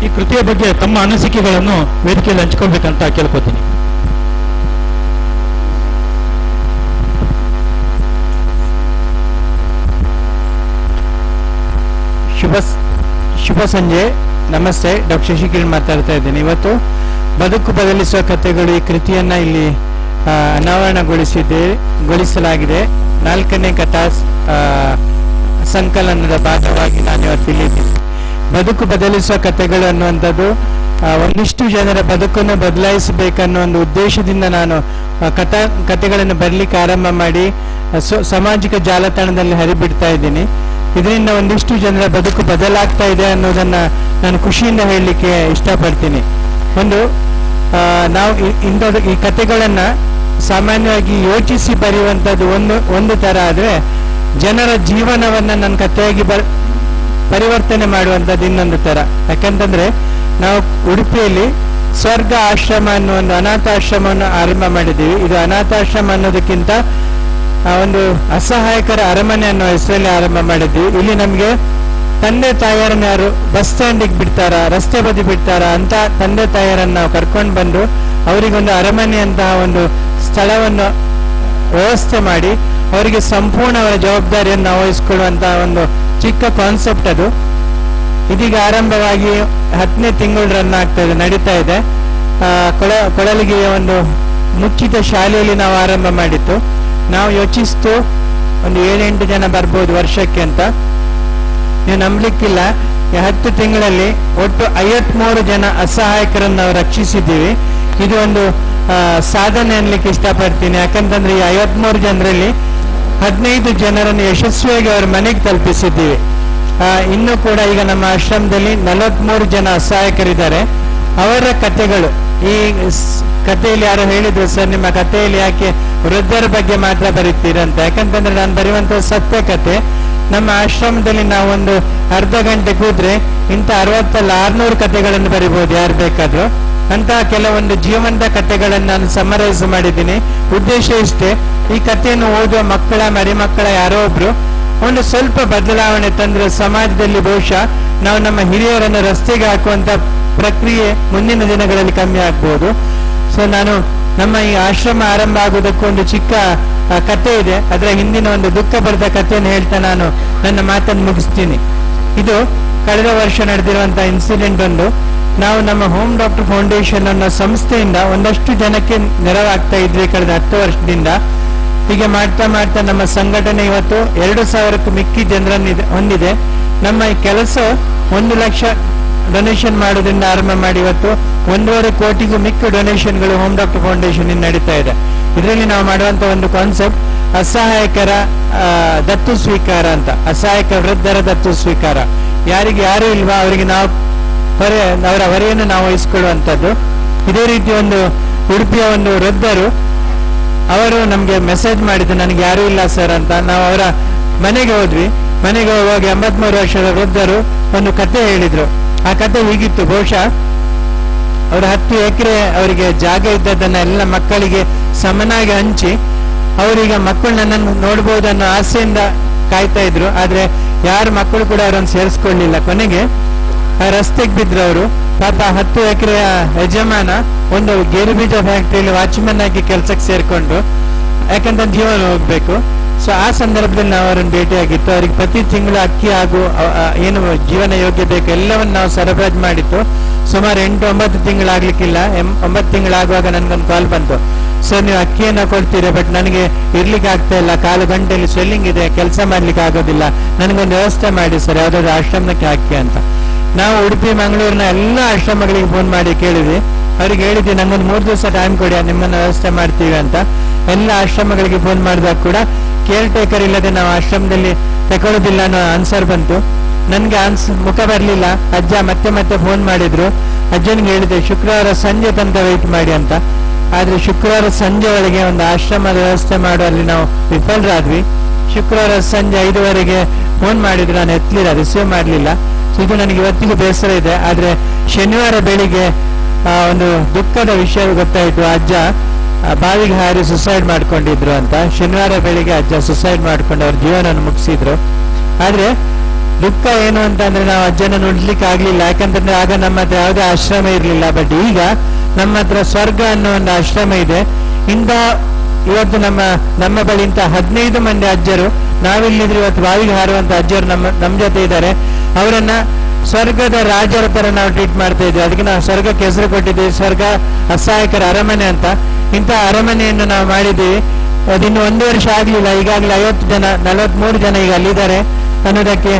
ಈ ಕೃತಿಯ ಬಗ್ಗೆ ತಮ್ಮ ಅನಿಸಿಕೆಗಳನ್ನು ವೇದಿಕೆಯಲ್ಲಿ ಹಂಚ್ಕೊಳ್ಬೇಕಂತ ಕೇಳ್ಕೊತೀನಿ. ಶುಭ ಸಂಜೆ. ನಮಸ್ತೆ, ಡಾಕ್ಟರ್ ಶಶಿಕಿರಣ್ ಮಾತಾಡ್ತಾ ಇದ್ದೀನಿ. ಇವತ್ತು ಬದುಕು ಬದಲಿಸುವ ಕಥೆಗಳು ಈ ಕೃತಿಯನ್ನ ಇಲ್ಲಿ ಅನಾವರಣಗೊಳಿಸಲಾಗಿದೆ. 4ನೇ ಕಥಾ ಸಂಕಲನದ ಭಾಗವಾಗಿ ನಾನು ಇವತ್ತು ಇಲ್ಲಿದ್ದೀನಿ. ಬದುಕು ಬದಲಿಸುವ ಕಥೆಗಳು ಅನ್ನುವಂಥದ್ದು ಒಂದಿಷ್ಟು ಜನರ ಬದುಕನ್ನು ಬದಲಾಯಿಸಬೇಕನ್ನೋ ಒಂದು ಉದ್ದೇಶದಿಂದ ನಾನು ಕಥೆಗಳನ್ನು ಬರಲಿಕ್ಕೆ ಆರಂಭ ಮಾಡಿ ಸಾಮಾಜಿಕ ಜಾಲತಾಣದಲ್ಲಿ ಹರಿಬಿಡ್ತಾ ಇದ್ದೀನಿ. ಇದರಿಂದ ಒಂದಿಷ್ಟು ಜನರ ಬದುಕು ಬದಲಾಗ್ತಾ ಇದೆ ಅನ್ನೋದನ್ನ ನಾನು ಖುಷಿಯಿಂದ ಹೇಳಲಿಕ್ಕೆ ಇಷ್ಟಪಡ್ತೀನಿ. ನಾವು ಈ ಕಥೆಗಳನ್ನ ಸಾಮಾನ್ಯವಾಗಿ ಯೋಚಿಸಿ ಬರೆಯುವಂಥದ್ದು ಒಂದು ತರ ಆದ್ರೆ, ಜನರ ಜೀವನವನ್ನ ನನ್ನ ಕಥೆಯಾಗಿ ಪರಿವರ್ತನೆ ಮಾಡುವಂಥದ್ದು ಇನ್ನೊಂದು ತರ. ಯಾಕಂತಂದ್ರೆ ನಾವು ಉಡುಪಿಯಲ್ಲಿ ಸ್ವರ್ಗ ಆಶ್ರಮ ಅನ್ನೋ ಒಂದು ಅನಾಥಾಶ್ರಮವನ್ನು ಆರಂಭ ಮಾಡಿದ್ದೀವಿ. ಇದು ಅನಾಥಾಶ್ರಮ ಅನ್ನೋದಕ್ಕಿಂತ ಒಂದು ಅಸಹಾಯಕರ ಅರಮನೆ ಅನ್ನೋ ಹೆಸರಲ್ಲಿ ಆರಂಭ ಮಾಡಿದ್ವಿ. ಇಲ್ಲಿ ನಮ್ಗೆ ತಂದೆ ತಾಯಿಯರನ್ನ ಯಾರು ಬಸ್ ಸ್ಟ್ಯಾಂಡಿಗೆ ಬಿಡ್ತಾರ, ರಸ್ತೆ ಬದಿ ಬಿಡ್ತಾರ ಅಂತ ತಂದೆ ತಾಯಿಯರನ್ನ ನಾವು ಕರ್ಕೊಂಡು ಬಂದು ಅವರಿಗೊಂದು ಅರಮನೆ ಅಂತಹ ಒಂದು ಸ್ಥಳವನ್ನು ವ್ಯವಸ್ಥೆ ಮಾಡಿ ಅವರಿಗೆ ಸಂಪೂರ್ಣ ಅವರ ಜವಾಬ್ದಾರಿಯನ್ನು ವಹಿಸಿಕೊಳ್ಳುವಂತಹ ಒಂದು ಚಿಕ್ಕ ಕಾನ್ಸೆಪ್ಟ್ ಅದು. ಇದೀಗ ಆರಂಭವಾಗಿ 10ನೇ ತಿಂಗಳು ರನ್ ಆಗ್ತಾ ಇದೆ, ನಡೀತಾ ಇದೆ. ಕೊಳಲಿಗೆ ಒಂದು ಮುಚ್ಚಿತ ಶಾಲೆಯಲ್ಲಿ ನಾವು ಆರಂಭ ಮಾಡಿತ್ತು. ನಾವು ಯೋಚಿಸ್ತು ಒಂದು 7-8 ಜನ ಬರ್ಬೋದು ವರ್ಷಕ್ಕೆ ಅಂತ. ನೀವು ನಂಬಲಿಕ್ಕಿಲ್ಲ, 10 ತಿಂಗಳಲ್ಲಿ ಒಟ್ಟು 53 ಜನ ಅಸಹಾಯಕರನ್ನು ನಾವು ರಕ್ಷಿಸಿದ್ದೀವಿ. ಇದು ಒಂದು ಸಾಧನೆ ಅನ್ಲಿಕ್ಕೆ ಇಷ್ಟಪಡ್ತೀನಿ. ಯಾಕಂತಂದ್ರೆ ಈ 53 ಜನರಲ್ಲಿ 15 ಜನರನ್ನು ಯಶಸ್ವಿಯಾಗಿ ಅವರ ಮನೆಗೆ ತಲುಪಿಸಿದ್ದೀವಿ. ಇನ್ನು ಕೂಡ ಈಗ ನಮ್ಮ ಆಶ್ರಮದಲ್ಲಿ 43 ಜನ ಅಸಹಾಯಕರಿದ್ದಾರೆ. ಅವರ ಕಥೆಗಳು, ಈ ಕಥೆಯಲ್ಲಿ ಯಾರೋ ಹೇಳಿದ್ರು, ಸರ್ ನಿಮ್ಮ ಕಥೆಯಲ್ಲಿ ಯಾಕೆ ವೃದ್ಧರ ಬಗ್ಗೆ ಮಾತ್ರ ಬರೀತೀರಂತ. ಯಾಕಂತಂದ್ರೆ ನಾನು ಬರೆಯುವಂತ ಸತ್ಯ ಕಥೆ. ನಮ್ಮ ಆಶ್ರಮದಲ್ಲಿ ನಾವು ಒಂದು ಅರ್ಧ ಗಂಟೆ ಕೂತ್ರೆ ಇಂಥ 60-600 ಕಥೆಗಳನ್ನು ಬರಿಬಹುದು ಯಾರು ಬೇಕಾದ್ರೂ. ಅಂತಹ ಕೆಲವೊಂದು ಜೀವಂತ ಕಥೆಗಳನ್ನು ನಾನು ಸಮರೈಸ್ ಮಾಡಿದ್ದೀನಿ. ಉದ್ದೇಶ ಇಷ್ಟೇ, ಈ ಕಥೆಯನ್ನು ಓದುವ ಮಕ್ಕಳ ಮರಿಮಕ್ಕಳ ಯಾರೋ ಒಬ್ರು ಒಂದು ಸ್ವಲ್ಪ ಬದಲಾವಣೆ ತಂದ್ರೆ ಸಮಾಜದಲ್ಲಿ ಬಹುಶಃ ನಾವು ನಮ್ಮ ಹಿರಿಯರನ್ನು ರಸ್ತೆಗೆ ಹಾಕುವಂತ ಪ್ರಕ್ರಿಯೆ ಮುಂದಿನ ದಿನಗಳಲ್ಲಿ ಕಮ್ಮಿ ಆಗ್ಬಹುದು. ಸೊ ನಾನು ನಮ್ಮ ಈ ಆಶ್ರಮ ಆರಂಭ ಆಗುವುದಕ್ಕೂ ಒಂದು ಚಿಕ್ಕ ಕಥೆ ಇದೆ. ಅದರ ಹಿಂದಿನ ಒಂದು ದುಃಖ ಬರೆದ ಕಥೆಯನ್ನು ಹೇಳ್ತಾ ನಾನು ನನ್ನ ಮಾತನ್ನು ಮುಗಿಸ್ತೀನಿ. ಇದು ಕಳೆದ ವರ್ಷ ನಡೆದಿರುವಂತಹ ಇನ್ಸಿಡೆಂಟ್ ಒಂದು. ನಾವು ನಮ್ಮ ಹೋಮ್ ಡಾಕ್ಟರ್ ಫೌಂಡೇಶನ್ ಅನ್ನೋ ಸಂಸ್ಥೆಯಿಂದ ಒಂದಷ್ಟು ಜನಕ್ಕೆ ನೆರವಾಗ್ತಾ ಇದ್ವಿ ಕಳೆದ 10 ವರ್ಷದಿಂದ. ಹೀಗೆ ಮಾಡ್ತಾ ಮಾಡ್ತಾ ನಮ್ಮ ಸಂಘಟನೆ ಇವತ್ತು 2,000ಕ್ಕೂ ಮಿಕ್ಕಿ ಜನರನ್ನು ಹೊಂದಿದೆ. ನಮ್ಮ ಈ ಕೆಲಸ 1 ಲಕ್ಷ ಡೊನೇಷನ್ ಮಾಡೋದ್ರಿಂದ ಆರಂಭ ಮಾಡಿ ಇವತ್ತು 1.5 ಕೋಟಿಗೂ ಮಿಕ್ಕ ಡೊನೇಷನ್ಗಳು ಹೋಮ್ ಡಾಕ್ಟರ್ ಫೌಂಡೇಶನ್ ಇಂದ ನಡೀತಾ ಇದೆ. ಇದರಲ್ಲಿ ನಾವು ಮಾಡುವಂತ ಒಂದು ಕಾನ್ಸೆಪ್ಟ್ ಅಸಹಾಯಕರ ದತ್ತು ಸ್ವೀಕಾರ ಅಂತ. ಅಸಹಾಯಕ ವೃದ್ಧರ ದತ್ತು ಸ್ವೀಕಾರ. ಯಾರಿಗೆ ಯಾರು ಇಲ್ವಾ ಅವರಿಗೆ ನಾವು ಅವರ ಹೊರೆಯನ್ನು ನಾವು ವಹಿಸಿಕೊಳ್ಳುವಂಥದ್ದು. ಇದೇ ರೀತಿ ಒಂದು ಉಡುಪಿಯ ಒಂದು ವೃದ್ಧರು ಅವರು ನಮ್ಗೆ ಮೆಸೇಜ್ ಮಾಡಿದ್ರು, ನನಗೆ ಯಾರು ಇಲ್ಲ ಸರ್ ಅಂತ. ನಾವು ಅವರ ಮನೆಗೆ ಹೋದ್ವಿ. ಮನೆಗೆ ಹೋಗುವಾಗ 83 ವರ್ಷದ ವೃದ್ಧರು ಒಂದು ಕತೆ ಹೇಳಿದ್ರು. ಆ ಕತೆ ಹೀಗಿತ್ತು, ಬಹುಶಃ ಅವರು 10 ಎಕರೆ ಅವರಿಗೆ ಜಾಗ ಇದ್ದದನ್ನ ಎಲ್ಲ ಮಕ್ಕಳಿಗೆ ಸಮನಾಗಿ ಹಂಚಿ ಅವರೀಗ ಮಕ್ಕಳು ನನ್ನನ್ನು ನೋಡ್ಬೋದು ಅನ್ನೋ ಆಸೆಯಿಂದ ಕಾಯ್ತಾ ಇದ್ರು. ಆದ್ರೆ ಯಾರು ಮಕ್ಕಳು ಕೂಡ ಅವರನ್ನು ಸೇರಿಸ್ಕೊಳ್ಳಿಲ್ಲ. ಕೊನೆಗೆ ರಸ್ತೆಗೆ ಬಿದ್ರು ಅವರು. ಪಾಪ 10 ಎಕರೆಯ ಯಜಮಾನ ಒಂದು ಗೇರುಬೀಜ ಫ್ಯಾಕ್ಟ್ರಿಯಲ್ಲಿ ವಾಚ್ಮನ್ ಆಗಿ ಕೆಲ್ಸಕ್ಕೆ ಸೇರ್ಕೊಂಡು, ಯಾಕಂದ್ರೆ ಜೀವನ ಹೋಗ್ಬೇಕು. ಸೊ ಆ ಸಂದರ್ಭದಲ್ಲಿ ನಾವು ಅವರನ್ನು ಭೇಟಿಯಾಗಿತ್ತು. ಅವ್ರಿಗೆ ಪ್ರತಿ ತಿಂಗಳು ಅಕ್ಕಿ ಹಾಗೂ ಏನು ಜೀವನ ಯೋಗ್ಯ ಬೇಕು ಎಲ್ಲವನ್ನು ನಾವು ಸರಬರಾಜು ಮಾಡಿತ್ತು. ಸುಮಾರು 8-9 ತಿಂಗಳಾಗ್ಲಿಕ್ಕಿಲ್ಲ. 9 ತಿಂಗಳಾಗುವಾಗ ನನ್ಗೊಂದು ಕಾಲ್ ಬಂತು, ಸರ್ ನೀವು ಅಕ್ಕಿಯನ್ನ ಕೊಡ್ತೀರಾ, ಬಟ್ ನನಗೆ ಇರ್ಲಿಕ್ಕೆ ಆಗ್ತಾ ಇಲ್ಲ, ಕಾಲು ಗಂಟೆಯಲ್ಲಿ ಸ್ವೆಲ್ಲಿಂಗ್ ಇದೆ, ಕೆಲಸ ಮಾಡ್ಲಿಕ್ಕೆ ಆಗೋದಿಲ್ಲ, ನನಗೊಂದು ವ್ಯವಸ್ಥೆ ಮಾಡಿ ಸರ್, ಯಾವ್ದಾದ್ರು ಆಶ್ರಮಕ್ಕೆ ಹಾಕಿ ಅಂತ. ನಾವು ಉಡುಪಿ ಮಂಗಳೂರಿನ ಎಲ್ಲ ಆಶ್ರಮಗಳಿಗೆ ಫೋನ್ ಮಾಡಿ ಕೇಳಿದ್ವಿ. ಅವ್ರಿಗೆ ಹೇಳಿದ್ವಿ ನಂಗೊಂದು 3 ದಿವಸ ಟೈಮ್ ಕೊಡಿ, ನಿಮ್ಮನ್ನ ವ್ಯವಸ್ಥೆ ಮಾಡ್ತೀವಿ ಅಂತ. ಎಲ್ಲ ಆಶ್ರಮಗಳಿಗೆ ಫೋನ್ ಮಾಡಿದಾಗ ಕೂಡ ಕೇರ್ ಟೇಕರ್ ಇಲ್ಲದೆ ನಾವು ಆಶ್ರಮದಲ್ಲಿ ತಗೊಳ್ಳೋದಿಲ್ಲ ಅನ್ನೋ ಆನ್ಸರ್ ಬಂತು. ನನ್ಗೆ ಮುಖ ಬರ್ಲಿಲ್ಲ. ಅಜ್ಜ ಮತ್ತೆ ಫೋನ್ ಮಾಡಿದ್ರು. ಅಜ್ಜನಿಗೆ ಹೇಳಿದೆ ಶುಕ್ರವಾರ ಸಂಜೆ ತನಕ ವೆಯ್ಟ್ ಮಾಡಿ ಅಂತ. ಆದ್ರೆ ಶುಕ್ರವಾರ ಸಂಜೆ ಒಳಗೆ ಒಂದು ಆಶ್ರಮದ ವ್ಯವಸ್ಥೆ ಮಾಡುವಲ್ಲಿ ನಾವು ವಿಫಲರಾದ್ವಿ. ಶುಕ್ರವಾರ ಸಂಜೆ 5:15 ಫೋನ್ ಮಾಡಿದ್ರು, ನಾನು ಎತ್ತಲಿಲ್ಲ, ರಿಸೀವ್ ಮಾಡ್ಲಿಲ್ಲ. ಇದು ನನಗೆ ಇವತ್ತಿಗೂ ಬೇಸರ ಇದೆ. ಆದ್ರೆ ಶನಿವಾರ ಬೆಳಿಗ್ಗೆ ಒಂದು ದುಃಖದ ವಿಷಯ ಗೊತ್ತಾಯ್ತು. ಅಜ್ಜ ಬಾವಿಗೆ ಹಾರಿ ಸುಸೈಡ್ ಮಾಡ್ಕೊಂಡಿದ್ರು ಅಂತ. ಶನಿವಾರ ಬೆಳಿಗ್ಗೆ ಅಜ್ಜ ಸುಸೈಡ್ ಮಾಡ್ಕೊಂಡು ಅವ್ರ ಜೀವನ ಮುಗಿಸಿದ್ರು. ಆದ್ರೆ ದುಃಖ ಏನು ಅಂತಂದ್ರೆ ನಾವು ಅಜ್ಜನ ನೋಡ್ಲಿಕ್ಕೆ ಆಗ್ಲಿಲ್ಲ, ಯಾಕಂತಂದ್ರೆ ಆಗ ನಮ್ಮ ಹತ್ರ ಯಾವುದೇ ಆಶ್ರಮ ಇರಲಿಲ್ಲ. ಬಟ್ ಈಗ ನಮ್ಮ ಹತ್ರ ಸ್ವರ್ಗ ಅನ್ನೋ ಒಂದು ಆಶ್ರಮ ಇದೆ. ಇವತ್ತು ನಮ್ಮ ಬಳಿ ಇಂಥ 15 ಮಂದಿ ಅಜ್ಜರು, ನಾವಿಲ್ಲಿದ್ರೆ ಇವತ್ತು ಬಾವಿಗೆ ಹಾರುವಂತ ಅಜ್ಜರು ನಮ್ಮ ಜೊತೆ ಇದ್ದಾರೆ. ಅವರನ್ನ ಸ್ವರ್ಗದ ರಾಜರ ತರ ನಾವು ಟ್ರೀಟ್ ಮಾಡ್ತಾ ಇದ್ವಿ. ಅದಕ್ಕೆ ನಾವು ಸ್ವರ್ಗಕ್ಕೆ ಹೆಸರು ಕೊಟ್ಟಿದ್ದೀವಿ, ಸ್ವರ್ಗ ಅಸಹಾಯಕರ ಅರಮನೆ ಅಂತ. ಇಂಥ ಅರಮನೆಯನ್ನು ನಾವು ಮಾಡಿದ್ದೀವಿ. ಅದಿನ್ನು 1 ವರ್ಷ ಆಗ್ಲಿಲ್ಲ, ಈಗಾಗಲೇ 50 ಜನ 43 ಜನ ಈಗ ಅಲ್ಲಿದ್ದಾರೆ ಅನ್ನೋದಕ್ಕೆ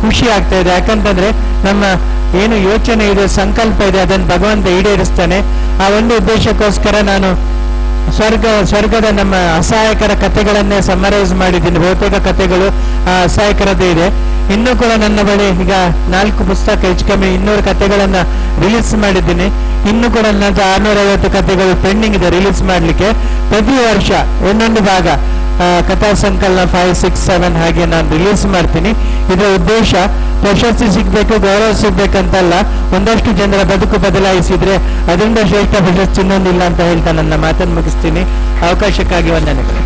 ಖುಷಿ ಆಗ್ತಾ ಇದೆ. ಯಾಕಂತಂದ್ರೆ ನಮ್ಮ ಏನು ಯೋಚನೆ ಇದೆ, ಸಂಕಲ್ಪ ಇದೆ, ಅದನ್ನು ಭಗವಂತ ಈಡೇರಿಸ್ತಾನೆ. ಆ ಒಂದು ಉದ್ದೇಶಕ್ಕೋಸ್ಕರ ನಾನು ಸ್ವರ್ಗದ ನಮ್ಮ ಅಸಹಾಯಕರ ಕಥೆಗಳನ್ನೇ ಸಮರೈಸ್ ಮಾಡಿದ್ದೀನಿ. ಬಹುತೇಕ ಕಥೆಗಳು ಅಸಹಾಯಕರದ್ದೇ ಇದೆ. ಇನ್ನೂ ಕೂಡ ನನ್ನ ಬಳಿ ಈಗ 4 ಪುಸ್ತಕ, ಹೆಚ್ಚು ಕಮ್ಮಿ 200 ಕಥೆಗಳನ್ನ ರಿಲೀಸ್ ಮಾಡಿದ್ದೀನಿ. ಇನ್ನು ಕೂಡ ನನ್ನ 650 ಕಥೆಗಳು ಪೆಂಡಿಂಗ್ ಇದೆ ರಿಲೀಸ್ ಮಾಡ್ಲಿಕ್ಕೆ. ಪ್ರತಿ ವರ್ಷ ಒಂದೊಂದು ಭಾಗ ಕಥಾ ಸಂಕಲನ 5, 6, 7 ಹಾಗೆ ನಾನು ರಿಲೀಸ್ ಮಾಡ್ತೀನಿ. ಇದರ ಉದ್ದೇಶ ಪ್ರಶಸ್ತಿ ಸಿಗ್ಬೇಕು, ಗೌರವ ಸಿಗ್ಬೇಕಂತಲ್ಲ, ಒಂದಷ್ಟು ಜನರ ಬದುಕು ಬದಲಾಯಿಸಿದ್ರೆ ಅದರಿಂದ ಶ್ರೇಷ್ಠ ಪ್ರಶಸ್ತಿ ಇನ್ನೊಂದಿಲ್ಲ ಅಂತ ಹೇಳ್ತಾ ನನ್ನ ಮಾತನ್ನು ಮುಗಿಸ್ತೀನಿ. ಅವಕಾಶಕ್ಕಾಗಿ ವಂದನೆಗಳು.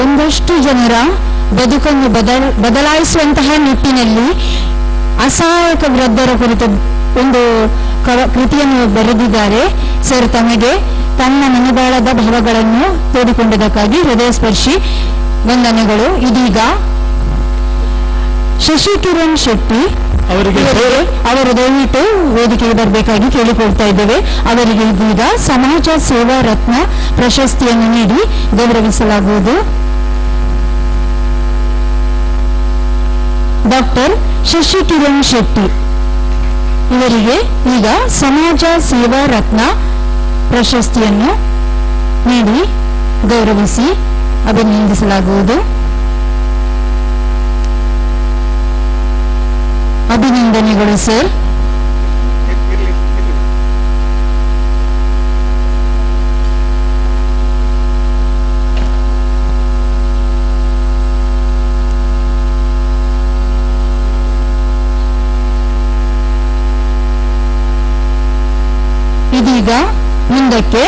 ಒಂದಷ್ಟು ಜನರ ಬದುಕನ್ನು ಬದಲಾಯಿಸುವಂತಹ ನಿಟ್ಟಿನಲ್ಲಿ ಅಸಹಾಯಕ ವೃದ್ಧರ ಕುರಿತು ಒಂದು ಕೃತಿಯನ್ನು ಬರೆದಿದ್ದಾರೆ ಸರ್. ತಮಗೆ ತನ್ನ ಮನದಾಳದ ಭಾವಗಳನ್ನು ತೋಡಿಕೊಂಡದಕ್ಕಾಗಿ ಹೃದಯ ಸ್ಪರ್ಶಿ ವಂದನೆಗಳು. ಇದೀಗ ಶಶಿ ಕಿರಣ್ ಶೆಟ್ಟಿ ಅವರು ದಯವಿಟ್ಟು ವೇದಿಕೆಗೆ ಬರಬೇಕಾಗಿ ಕೇಳಿಕೊಳ್ತಾ ಇದ್ದೇವೆ. ಅವರಿಗೆ ಇದೀಗ ಸಮಾಜ ಸೇವಾ ರತ್ನ ಪ್ರಶಸ್ತಿಯನ್ನು ನೀಡಿ ಗೌರವಿಸಲಾಗುವುದು. ಡಾಕ್ಟರ್ ಶಶಿ ಕಿರಣ್ ಶೆಟ್ಟಿ ಇವರಿಗೆ ಈಗ ಸಮಾಜ ಸೇವಾ ರತ್ನ ಪ್ರಶಸ್ತಿಯನ್ನು ನೀಡಿ ಗೌರವಿಸಿ ಅಭಿನಂದಿಸಲಾಗುವುದು. ಅಭಿನಂದನೆಗಳು ಸರ್. ಇದೀಗ ಮುಂದಕ್ಕೆ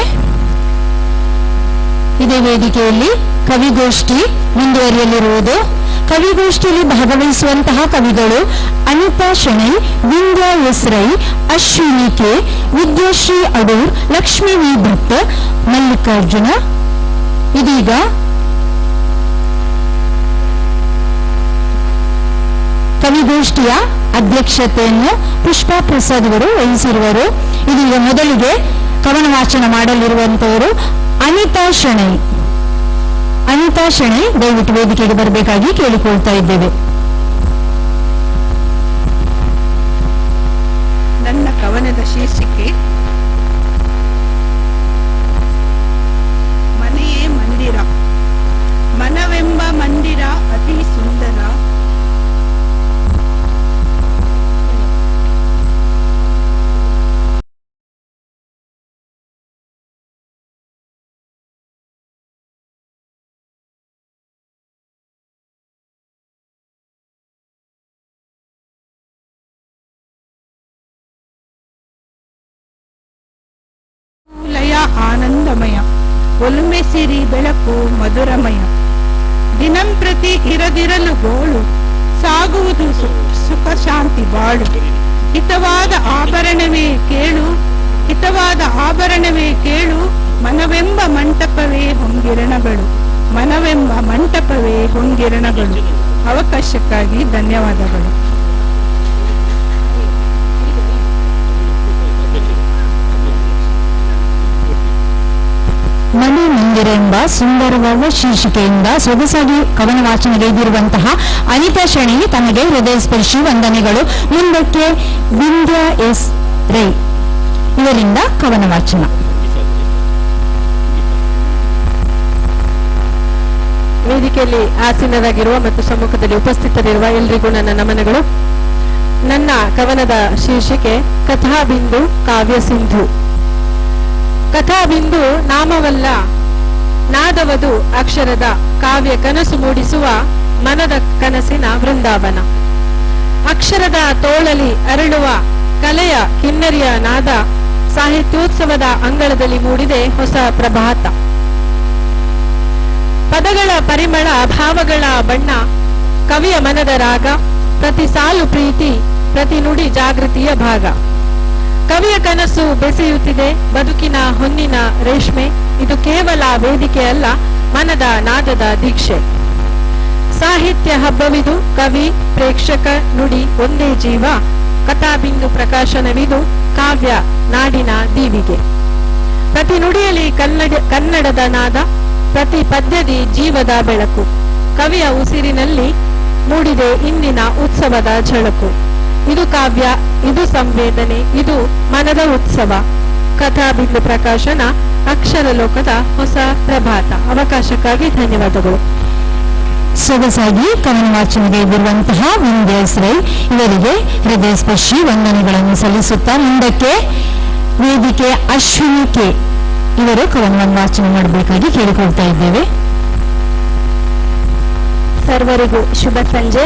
ಇದೇ ವೇದಿಕೆಯಲ್ಲಿ ಕವಿಗೋಷ್ಠಿ ಮುಂದುವರಿಯಲಿರುವುದು. ಕವಿಗೋಷ್ಠಿಯಲ್ಲಿ ಭಾಗವಹಿಸುವಂತಹ ಕವಿಗಳು Anitha Shenoy, Vindhya S Rai, Ashwini K, Vidyashree Adoor, Lakshmi V Bhat, Mallikarjuna. ಇದೀಗ ಕವಿಗೋಷ್ಠಿಯ ಅಧ್ಯಕ್ಷತೆಯನ್ನು ಪುಷ್ಪಾ ಪ್ರಸಾದ್ ಅವರು ವಹಿಸಿರುವರು. ಇದೀಗ ಮೊದಲಿಗೆ ಕವನ ವಾಚನ ಮಾಡಲಿರುವಂತವರು ಅನಿತಾ ಶೆಣೈ. ಅನಿತಾ ಶೆಣೈ ದಯವಿಟ್ಟು ವೇದಿಕೆಗೆ ಬರಬೇಕಾಗಿ ಕೇಳಿಕೊಳ್ತಾ ಇದ್ದೇವೆ. ನನ್ನ ಕವನದ ಶೀರ್ಷಿಕೆ ಮನೆಯೇ ಮಂದಿರ. ಮನವೆಂಬ ಮಂದಿರ ಅತಿ ಸುಂದರ. ಲಯ ಆನಂದಮಯ, ಒಲುಮೆ ಸಿರಿ ಬೆಳಕು ಮಧುರಮಯ. ದಿನಂಪ್ರತಿ ಇರದಿರಲು ಗೋಳು, ಸಾಗುವುದು ಸುಖ ಶಾಂತಿ ಬಾಳು. ಹಿತವಾದ ಆಭರಣವೇ ಕೇಳು, ಹಿತವಾದ ಆಭರಣವೇ ಕೇಳು. ಮನವೆಂಬ ಮಂಟಪವೇ ಹೊಂಗಿರಣಗಳು, ಮನವೆಂಬ ಮಂಟಪವೇ ಹೊಂಗಿರಣಗಳು. ಅವಕಾಶಕ್ಕಾಗಿ ಧನ್ಯವಾದಗಳು. ಮನೆ ಮಂದಿರ ಎಂಬ ಸುಂದರವಾದ ಶೀರ್ಷಿಕೆಯಿಂದ ಸೊಗಸಾಗಿ ಕವನ ವಾಚನಗೈದಿರುವಂತಹ ಅನಿತಾ ಶೆಣೈ ತಮಗೆ ಹೃದಯ ಸ್ಪರ್ಶಿ ವಂದನೆಗಳು. ಮುಂದಕ್ಕೆ ವಿಂಧ್ಯ ಎಸ್ ರೈ ಇವರಿಂದ ಕವನ ವಾಚನ. ವೇದಿಕೆಯಲ್ಲಿ ಆಸೀನರಾಗಿರುವ ಮತ್ತು ಸಮ್ಮುಖದಲ್ಲಿ ಉಪಸ್ಥಿತರಿರುವ ಎಲ್ರಿಗೂ ನನ್ನ ನಮನಗಳು. ನನ್ನ ಕವನದ ಶೀರ್ಷಿಕೆ ಕಥಾಬಿಂದು ಕಾವ್ಯ ಸಿಂಧು. ಕಥಾಬಿಂದು ನಾಮವಲ್ಲ, ನಾದವದು ಅಕ್ಷರದ ಕಾವ್ಯ ಕನಸು ಮೂಡಿಸುವ ಮನದ ಕನಸಿನ ವೃಂದಾವನ. ಅಕ್ಷರದ ತೋಳಲಿ ಅರಳುವ ಕಲೆಯ ಕಿನ್ನರಿಯ ನಾದ ಸಾಹಿತ್ಯೋತ್ಸವದ ಅಂಗಳದಲ್ಲಿ ಮೂಡಿದೆ ಹೊಸ ಪ್ರಭಾತ. ಪದಗಳ ಪರಿಮಳ, ಭಾವಗಳ ಬಣ್ಣ, ಕವಿಯ ಮನದ ರಾಗ, ಪ್ರತಿ ಸಾಲು ಪ್ರೀತಿ, ಪ್ರತಿ ನುಡಿ ಜಾಗೃತಿಯ ಭಾಗ. ಕವಿಯ ಕನಸು ಬೆಸೆಯುತ್ತಿದೆ ಬದುಕಿನ ಹೊನ್ನಿನ ರೇಷ್ಮೆ. ಇದು ಕೇವಲ ವೇದಿಕೆಯಲ್ಲ, ಮನದ ನಾದದ ದೀಕ್ಷೆ. ಸಾಹಿತ್ಯ ಹಬ್ಬವಿದು, ಕವಿ ಪ್ರೇಕ್ಷಕ ನುಡಿ ಒಂದೇ ಜೀವ. ಕಥಾಬಿಂದು ಪ್ರಕಾಶನವಿದು, ಕಾವ್ಯ ನಾಡಿನ ದೀವಿಗೆ. ಪ್ರತಿ ನುಡಿಯಲ್ಲಿ ಕನ್ನಡದ ನಾದ, ಪ್ರತಿ ಪದ್ಯದಿ ಜೀವದ ಬೆಳಕು. ಕವಿಯ ಉಸಿರಿನಲ್ಲಿ ಮೂಡಿದೆ ಇಂದಿನ ಉತ್ಸವದ ಝಳಕು. ಇದು ಕಾವ್ಯ, ಇದು ಸಂವೇದನೆ, ಇದು ಮನದ ಉತ್ಸವ. ಕಥಾಬಿಂದು ಪ್ರಕಾಶನ, ಅಕ್ಷರ ಲೋಕದ ಹೊಸ ಪ್ರಭಾತ. ಅವಕಾಶಕ್ಕಾಗಿ ಧನ್ಯವಾದಗಳು. ಸೊಗಸಾಗಿ ಕವನ ವಾಚನಗೈದಿರುವಂತಹ ವಿಂಧ್ಯಾಸ್ ರೈ ಇವರಿಗೆ ಹೃದಯ ಸ್ಪರ್ಶಿ ವಂದನೆಗಳನ್ನು ಸಲ್ಲಿಸುತ್ತಾ ಮುಂದಕ್ಕೆ ವೇದಿಕೆ ಅಶ್ವಿನಿ ಕೆ ಇವರು ಕವನವನ್ನು ವಾಚನ ಮಾಡಬೇಕಾಗಿ ಕೇಳಿಕೊಳ್ತಾ ಇದ್ದೇವೆ. ಸರ್ವರಿಗೂ ಶುಭ ಸಂಜೆ.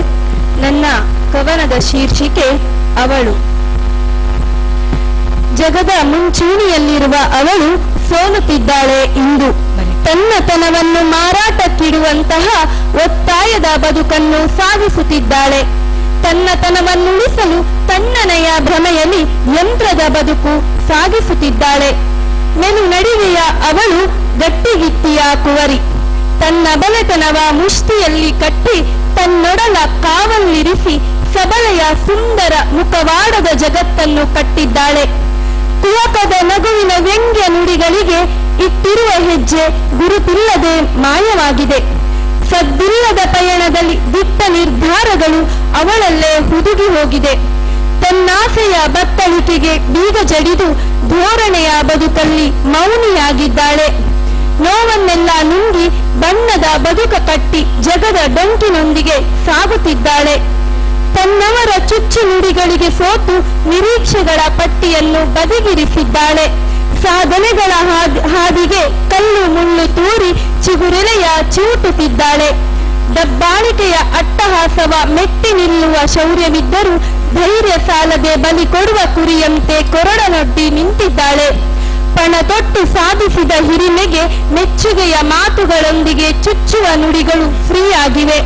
ನನ್ನ ಕವನದ ಶೀರ್ಷಿಕೆ ಅವಳು. ಜಗದ ಮುಂಚೂಣಿಯಲ್ಲಿರುವ ಅವಳು ಸೋಲುತ್ತಿದ್ದಾಳೆ ಇಂದು. ತನ್ನತನವನ್ನು ಮಾರಾಟಕ್ಕಿಡುವಂತಹ ಒತ್ತಾಯದ ಬದುಕನ್ನು ಸಾಗಿಸುತ್ತಿದ್ದಾಳೆ. ತನ್ನತನವನ್ನುಳಿಸಲು ತನ್ನನೆಯ ಭ್ರಮೆಯಲ್ಲಿ ಯಂತ್ರದ ಬದುಕು ಸಾಗಿಸುತ್ತಿದ್ದಾಳೆ. ಮೆನು ನಡಿಗೆಯ ಅವಳು ಗಟ್ಟಿಗಿತ್ತಿಯ ಕುವರಿ. ತನ್ನ ಬಲೆತನವ ಮುಷ್ಟಿಯಲ್ಲಿ ಕಟ್ಟಿ ತನ್ನೊಡಲ ಕಾವಲ್ಲಿರಿಸಿ ಸಬಲೆಯ ಸುಂದರ ಮುಖವಾಡದ ಜಗತ್ತನ್ನು ಕಟ್ಟಿದ್ದಾಳೆ. ಕುವಕದ ನಗುವಿನ ವ್ಯಂಗ್ಯ ನುಡಿಗಳಿಗೆ ಇಟ್ಟಿರುವ ಹೆಜ್ಜೆ ಗುರುತಿಲ್ಲದೆ ಮಾಯವಾಗಿದೆ. ಸದ್ದಿಲ್ಲದ ಪಯಣದಲ್ಲಿ ದಿಟ್ಟ ನಿರ್ಧಾರಗಳು ಅವಳಲ್ಲೇ ಹುದುಗಿ ಹೋಗಿದೆ. ತನ್ನಾಸೆಯ ಬತ್ತಳಿಕೆಗೆ ಬೀಗ ಜಡಿದು ಧೋರಣೆಯ ಬದುಕಲ್ಲಿ ಮೌನಿಯಾಗಿದ್ದಾಳೆ. ನೋವನ್ನೆಲ್ಲ ನುಂಗಿ ಬಣ್ಣದ ಬದುಕ ಕಟ್ಟಿ ಜಗದ ಡೊಂಕಿನೊಂದಿಗೆ ಸಾಗುತ್ತಿದ್ದಾಳೆ. ತನ್ನವರ ಚುಚ್ಚು ನುಡಿಗಳಿಗೆ ಸೋತು ನಿರೀಕ್ಷೆಗಳ ಪಟ್ಟಿಯನ್ನು ಬದಿಗಿರಿಸಿದ್ದಾಳೆ. ಸಾಧನೆಗಳ ಹಾದಿಗೆ ಕಲ್ಲು ಮುಳ್ಳು ತೂರಿ ಚಿಗುರೆಲೆಯ ಚಿವುಟುತ್ತಿದ್ದಾಳೆ. ದಬ್ಬಾಳಿಕೆಯ ಅಟ್ಟಹಾಸವ ಮೆಟ್ಟಿ ನಿಲ್ಲುವ ಶೌರ್ಯವಿದ್ದರೂ ಧೈರ್ಯ ಸಾಲದೆ ಬಲಿ ಕೊಡುವ ಕುರಿಯಂತೆ ಕೊರಡನೊಡ್ಡಿ ನಿಂತಿದ್ದಾಳೆ. ಪಣ ತೊಟ್ಟು ಸಾಧಿಸಿದ ಹಿರಿಮೆಗೆ ಮೆಚ್ಚುಗೆಯ ಮಾತುಗಳೊಂದಿಗೆ ಚುಚ್ಚುವ ನುಡಿಗಳು ಫ್ರೀಯಾಗಿವೆ.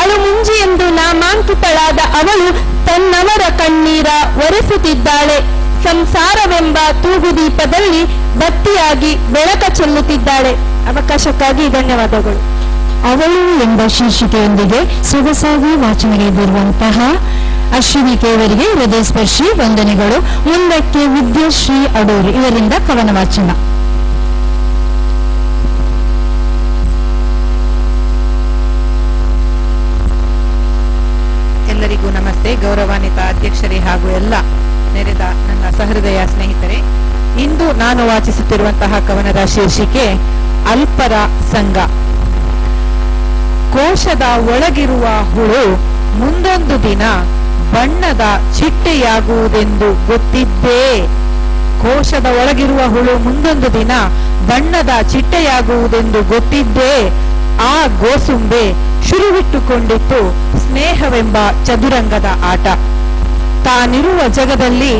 ಅಳುಮುಂಜಿ ಎಂದು ನಾಮಾಂಕಿತಳಾದ ಅವಳು ತನ್ನವರ ಕಣ್ಣೀರ ಒರೆಸುತ್ತಿದ್ದಾಳೆ. ಸಂಸಾರವೆಂಬ ತೂಗುದೀಪದಲ್ಲಿ ಬತ್ತಿಯಾಗಿ ಬೆಳಕ ಚೆಲ್ಲುತ್ತಿದ್ದಾಳೆ. ಅವಕಾಶಕ್ಕಾಗಿ ಧನ್ಯವಾದಗಳು. ಅವಳು ಎಂಬ ಶೀರ್ಷಿಕೆಯೊಂದಿಗೆ ಸೊಗಸಾಗಿ ವಾಚನಗೈದಿರುವಂತಹ ಅಶ್ವಿನಿ ಕೆ ಇವರಿಗೆ ಹೃದಯ ಸ್ಪರ್ಶಿ ವಂದನೆಗಳು. ಮುಂದಕ್ಕೆ ವಿದ್ಯಾಶ್ರೀ ಅಡೂರು ಇವರಿಂದ ಕವನ ವಾಚನ. ಎಲ್ಲರಿಗೂ ನಮಸ್ತೆ. ಗೌರವಾನ್ವಿತ ಅಧ್ಯಕ್ಷರೇ ಹಾಗೂ ಎಲ್ಲ ನೆರೆದ ನನ್ನ ಸಹೃದಯ ಸ್ನೇಹಿತರೆ, ಇಂದು ನಾನು ವಾಚಿಸುತ್ತಿರುವಂತಹ ಕವನದ ಶೀರ್ಷಿಕೆ ಅಲ್ಪರ ಸಂಘ. ಕೋಶದ ಒಳಗಿರುವ ಹುಳು ಮುಂದೊಂದು ದಿನ ಬಣ್ಣದ ಚಿಟ್ಟೆಯಾಗುವುದೆಂದು ಗೊತ್ತಿದ್ದೇ. ಕೋಶದ ಒಳಗಿರುವ ಹುಳು ಮುಂದೊಂದು ದಿನ ಬಣ್ಣದ ಚಿಟ್ಟೆಯಾಗುವುದೆಂದು ಗೊತ್ತಿದ್ದೇ. ಆ ಗೋಸುಂಬೆ ಶುರುವಿಟ್ಟುಕೊಂಡಿತ್ತು ಸ್ನೇಹವೆಂಬ ಚದುರಂಗದ ಆಟ. ತಾನಿರುವ ಜಗದಲ್ಲಿ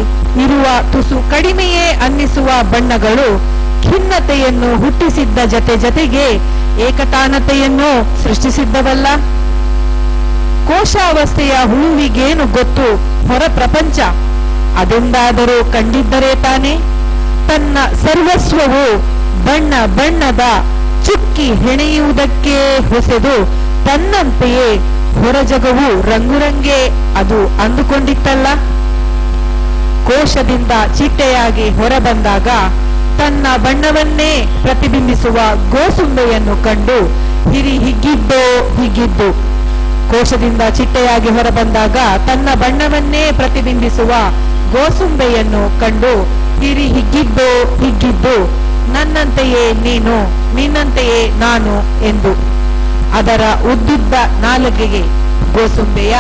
ಇರುವ ತುಸು ಕಡಿಮೆಯೇ ಅನ್ನಿಸುವ ಬಣ್ಣಗಳು ಖಿನ್ನತೆಯನ್ನು ಹುಟ್ಟಿಸಿದ್ದ ಜತೆಗೆ ಏಕತಾನತೆಯನ್ನು ಸೃಷ್ಟಿಸಿದ್ದವಲ್ಲ. ಕೋಶಾವಸ್ಥೆಯ ಹುಳುವಿಗೇನು ಗೊತ್ತು ಹೊರ ಪ್ರಪಂಚ? ಅದೊಂದಾದರೂ ಕಂಡಿದ್ದರೆ ತಾನೆ ತನ್ನ ಸರ್ವಸ್ವವು ಬಣ್ಣ ಬಣ್ಣದ ಚುಕ್ಕಿ ಹೆಣೆಯುವುದಕ್ಕೆ ಹೊಸೆದು ತನ್ನಂತೆಯೇ ಹೊರಜಗವು ರಂಗುರಂಗೆ ಅದು ಅಂದುಕೊಂಡಿತ್ತಲ್ಲ. ಕೋಶದಿಂದ ಚಿಟ್ಟೆಯಾಗಿ ಹೊರಬಂದಾಗ ತನ್ನ ಬಣ್ಣವನ್ನೇ ಪ್ರತಿಬಿಂಬಿಸುವ ಗೋಸುಂಬೆಯನ್ನು ಕಂಡು ಹಿಗ್ಗಿದ್ದು. ಕೋಶದಿಂದ ಚಿಟ್ಟೆಯಾಗಿ ಹೊರಬಂದಾಗ ತನ್ನ ಬಣ್ಣವನ್ನೇ ಪ್ರತಿಬಿಂಬಿಸುವ ಗೋಸುಂಬೆಯನ್ನು ಕಂಡು ಹಿಗ್ಗಿದ್ದು ನನ್ನಂತೆಯೇ ನೀನು, ನಿನ್ನಂತೆಯೇ ನಾನು ಎಂದು. ಅದರ ಉದ್ದುದ್ದ ನಾಲಗೆಗೆ, ಗೋಸುಂಬೆಯ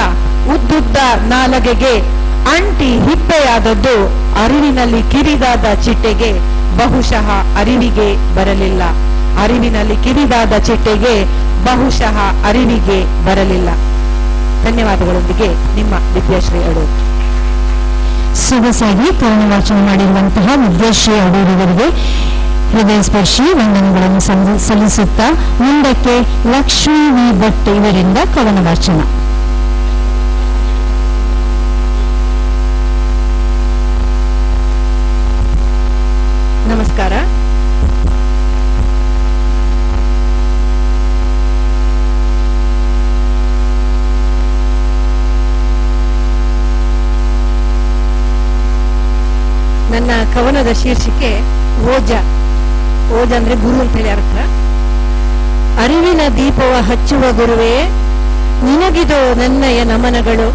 ಉದ್ದುದ್ದ ನಾಲಗೆಗೆ ಅಂಟಿ ಹಿಪ್ಪೆಯಾದದ್ದು ಅರಿವಿನಲ್ಲಿ ಕಿರಿದಾದ ಚಿಟ್ಟೆಗೆ ಬಹುಶಃ ಅರಿವಿಗೆ ಬರಲಿಲ್ಲ. ಅರಿವಿನಲ್ಲಿ ಕಿರಿದಾದ ಚಿಟ್ಟೆಗೆ ಬಹುಶಃ ಅರಿವಿಗೆ ಬರಲಿಲ್ಲ. ಧನ್ಯವಾದಗಳೊಂದಿಗೆ ನಿಮ್ಮ ವಿದ್ಯಾಶ್ರೀ ಅಡೂರು. ಸೊಗಸಾಗಿ ಕವನ ವಾಚನ ಮಾಡಿರುವಂತಹ ವಿದ್ಯಾಶ್ರೀ ಅಡೂರಿವರಿಗೆ ಹೃದಯ ಸ್ಪರ್ಶಿ ವಂದನೆಗಳನ್ನು ಸಲ್ಲಿಸುತ್ತಾ ಮುಂದಕ್ಕೆ ಲಕ್ಷ್ಮೀ ವಿ ಭಟ್ ಇವರಿಂದ ಕವನ ವಾಚನ. ನನ್ನ ಕವನದ ಶೀರ್ಷಿಕೆ ಓಜ. ಓಜ ಅಂದ್ರೆ ಗುರು ಅಂತ ಹೇಳಿ ಅರ್ಥ. ಅರಿವಿನ ದೀಪವ ಹಚ್ಚುವ ಗುರುವೇ, ನಿನಗಿದೋ ನನ್ನಯ ನಮನಗಳು.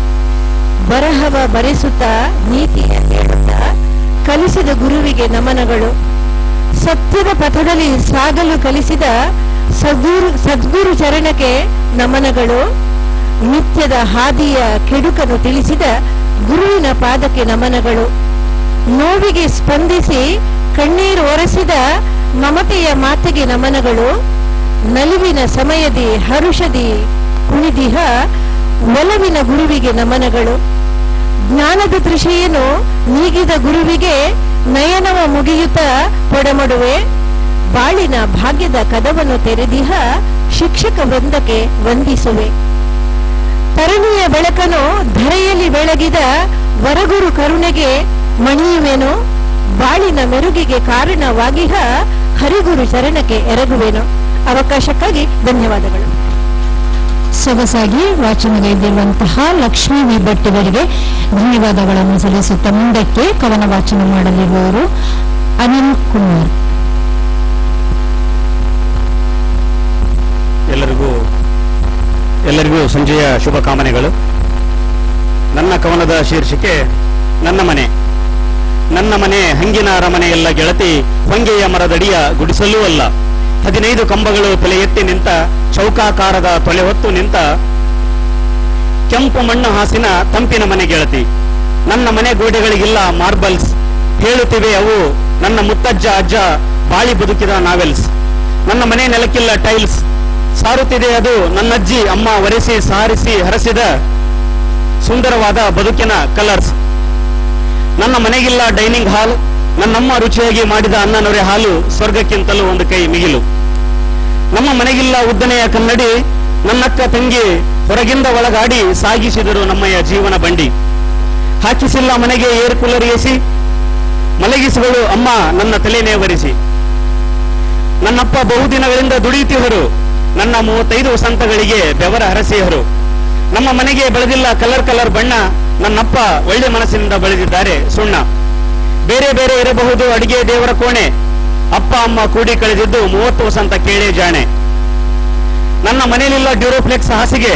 ಬರಹವ ಬರೆಸುತ್ತಾ ನೀತಿಯ ಹೇಳುತ್ತಾ ಕಲಿಸಿದ ಗುರುವಿಗೆ ನಮನಗಳು. ಸತ್ಯದ ಪಥದಲ್ಲಿ ಸಾಗಲು ಕಲಿಸಿದ ಸದ್ಗುರು ಚರಣಕ್ಕೆ ನಮನಗಳು. ನಿತ್ಯದ ಹಾದಿಯ ಕೆಡುಕನ್ನು ತಿಳಿಸಿದ ಗುರುವಿನ ಪಾದಕ್ಕೆ ನಮನಗಳು. ನೋವಿಗೆ ಸ್ಪಂದಿಸಿ ಕಣ್ಣೀರು ಒರೆಸಿದ ಮಮತೆಯ ಮಾತಿಗೆ ನಮನಗಳು. ನಲಿವಿನ ಸಮಯದಿ ಹರುಷದಿ ಕುಣಿದಿಹ ಒಲವಿನ ಗುರುವಿಗೆ ನಮನಗಳು. ಜ್ಞಾನದ ತೃಷೆಯನ್ನು ನೀಗಿದ ಗುರುವಿಗೆ ನಯನವ ಮುಗಿಯುತ್ತ ಪೊಡಮಡುವೆ. ಬಾಳಿನ ಭಾಗ್ಯದ ಕದವನ್ನು ತೆರೆದಿಹ ಶಿಕ್ಷಕ ವೃಂದಕ್ಕೆ ವಂದಿಸುವೆ. ತರುಣಿಯ ಬೆಳಕನ್ನು ಧರೆಯಲ್ಲಿ ಬೆಳಗಿದ ವರಗುರು ಕರುಣೆಗೆ ಮಣಿಯುವೆನು. ಬಾಳಿನ ಮೆರುಗಿಗೆ ಕಾರಣವಾಗಿಹ ಹರಿಗುರು ಚರಣಕ್ಕೆ ಎರಗುವೆನು. ಅವಕಾಶಕ್ಕಾಗಿ ಧನ್ಯವಾದಗಳು. ಸೊಗಸಾಗಿ ವಾಚನಗೈದಿರುವಂತಹ ಲಕ್ಷ್ಮೀ ವಿ ಭಟ್ಟಿಗರಿಗೆ ಧನ್ಯವಾದಗಳನ್ನು ಸಲ್ಲಿಸುತ್ತಾ ಮುಂದಕ್ಕೆ ಕವನ ವಾಚನ ಮಾಡಲಿರುವವರು ಅನಿಲ್ ಕುಮಾರ್. ಎಲ್ಲರಿಗೂ ಸಂಜೆಯ ಶುಭಕಾಮನೆಗಳು. ನನ್ನ ಕವನದ ಶೀರ್ಷಿಕೆ ನನ್ನ ಮನೆ. ನನ್ನ ಮನೆ ಹಂಗಿನ ಅರಮನೆಯಲ್ಲ ಗೆಳತಿ, ಹೊಂಗೆಯ ಮರದಡಿಯ ಗುಡಿಸಲೂ ಅಲ್ಲ. 15 ಕಂಬಗಳು ತಲೆ ಎತ್ತಿ ನಿಂತ, ಚೌಕಾಕಾರದ ತೊಲೆ ಹೊತ್ತು ನಿಂತ ಕೆಂಪು ಮಣ್ಣು ಹಾಸಿನ ತಂಪಿನ ಮನೆ ಗೆಳತಿ. ನನ್ನ ಮನೆ ಗೋಡೆಗಳಿಗಿಲ್ಲ ಮಾರ್ಬಲ್ಸ್, ಹೇಳುತ್ತಿವೆ ಅವು ನನ್ನ ಮುತ್ತಜ್ಜ ಅಜ್ಜ ಬಾಳಿ ಬದುಕಿದ ನಾವೆಲ್ಸ್. ನನ್ನ ಮನೆ ನೆಲಕ್ಕಿಲ್ಲ ಟೈಲ್ಸ್, ಸಾರುತ್ತಿದೆ ಅದು ನನ್ನಜ್ಜಿ ಅಮ್ಮ ಒರೆಸಿ ಸಾರಿಸಿ ಹರಸಿದ ಸುಂದರವಾದ ಬದುಕಿನ ಕಲರ್ಸ್. ನನ್ನ ಮನೆಗಿಲ್ಲ ಡೈನಿಂಗ್ ಹಾಲ್, ನನ್ನಮ್ಮ ರುಚಿಯಾಗಿ ಮಾಡಿದ ಅನ್ನ ನೊರೆ ಹಾಲು ಸ್ವರ್ಗಕ್ಕಿಂತಲೂ ಒಂದು ಕೈ ಮಿಗಿಲು. ನಮ್ಮ ಮನೆಗಿಲ್ಲ ಉದ್ದನೆಯ ಕನ್ನಡಿ, ನನ್ನಕ್ಕ ತಂಗಿ ಹೊರಗಿಂದ ಒಳಗಾಡಿ ಸಾಗಿಸಿದರು ನಮ್ಮಯ್ಯ ಜೀವನ ಬಂಡಿ. ಹಾಕಿಸಿಲ್ಲ ಮನೆಗೆ ಏರ್ ಕೂಲರ್ ಎಸಿ, ಮಲಗಿಸುಗಳು ಅಮ್ಮ ನನ್ನ ತಲೆನೇ ಒರೆಸಿ. ನನ್ನಪ್ಪ ಬಹುದಿನಗಳಿಂದ ದುಡಿಯುತ್ತಿವರು, ನನ್ನ 35 ವಸಂತಗಳಿಗೆ ಬೆವರ ಹರಸಿಯರು. ನಮ್ಮ ಮನೆಗೆ ಬೆಳೆದಿಲ್ಲ ಕಲರ್ ಬಣ್ಣ, ನನ್ನಪ್ಪ ಒಳ್ಳೆ ಮನಸ್ಸಿನಿಂದ ಬೆಳೆದಿದ್ದಾರೆ ಸುಣ್ಣ. ಬೇರೆ ಬೇರೆ ಇರಬಹುದು ಅಡಿಗೆ ದೇವರ ಕೋಣೆ, ಅಪ್ಪ ಅಮ್ಮ ಕೂಡಿ ಕಳೆದಿದ್ದು 30 ವಸಂತ ಕೇಳೇ ಜಾಣೆ. ನನ್ನ ಮನೆಯಲ್ಲಿಲ್ಲ ಡ್ಯೂರೋಫ್ಲೆಕ್ಸ್ ಹಾಸಿಗೆ,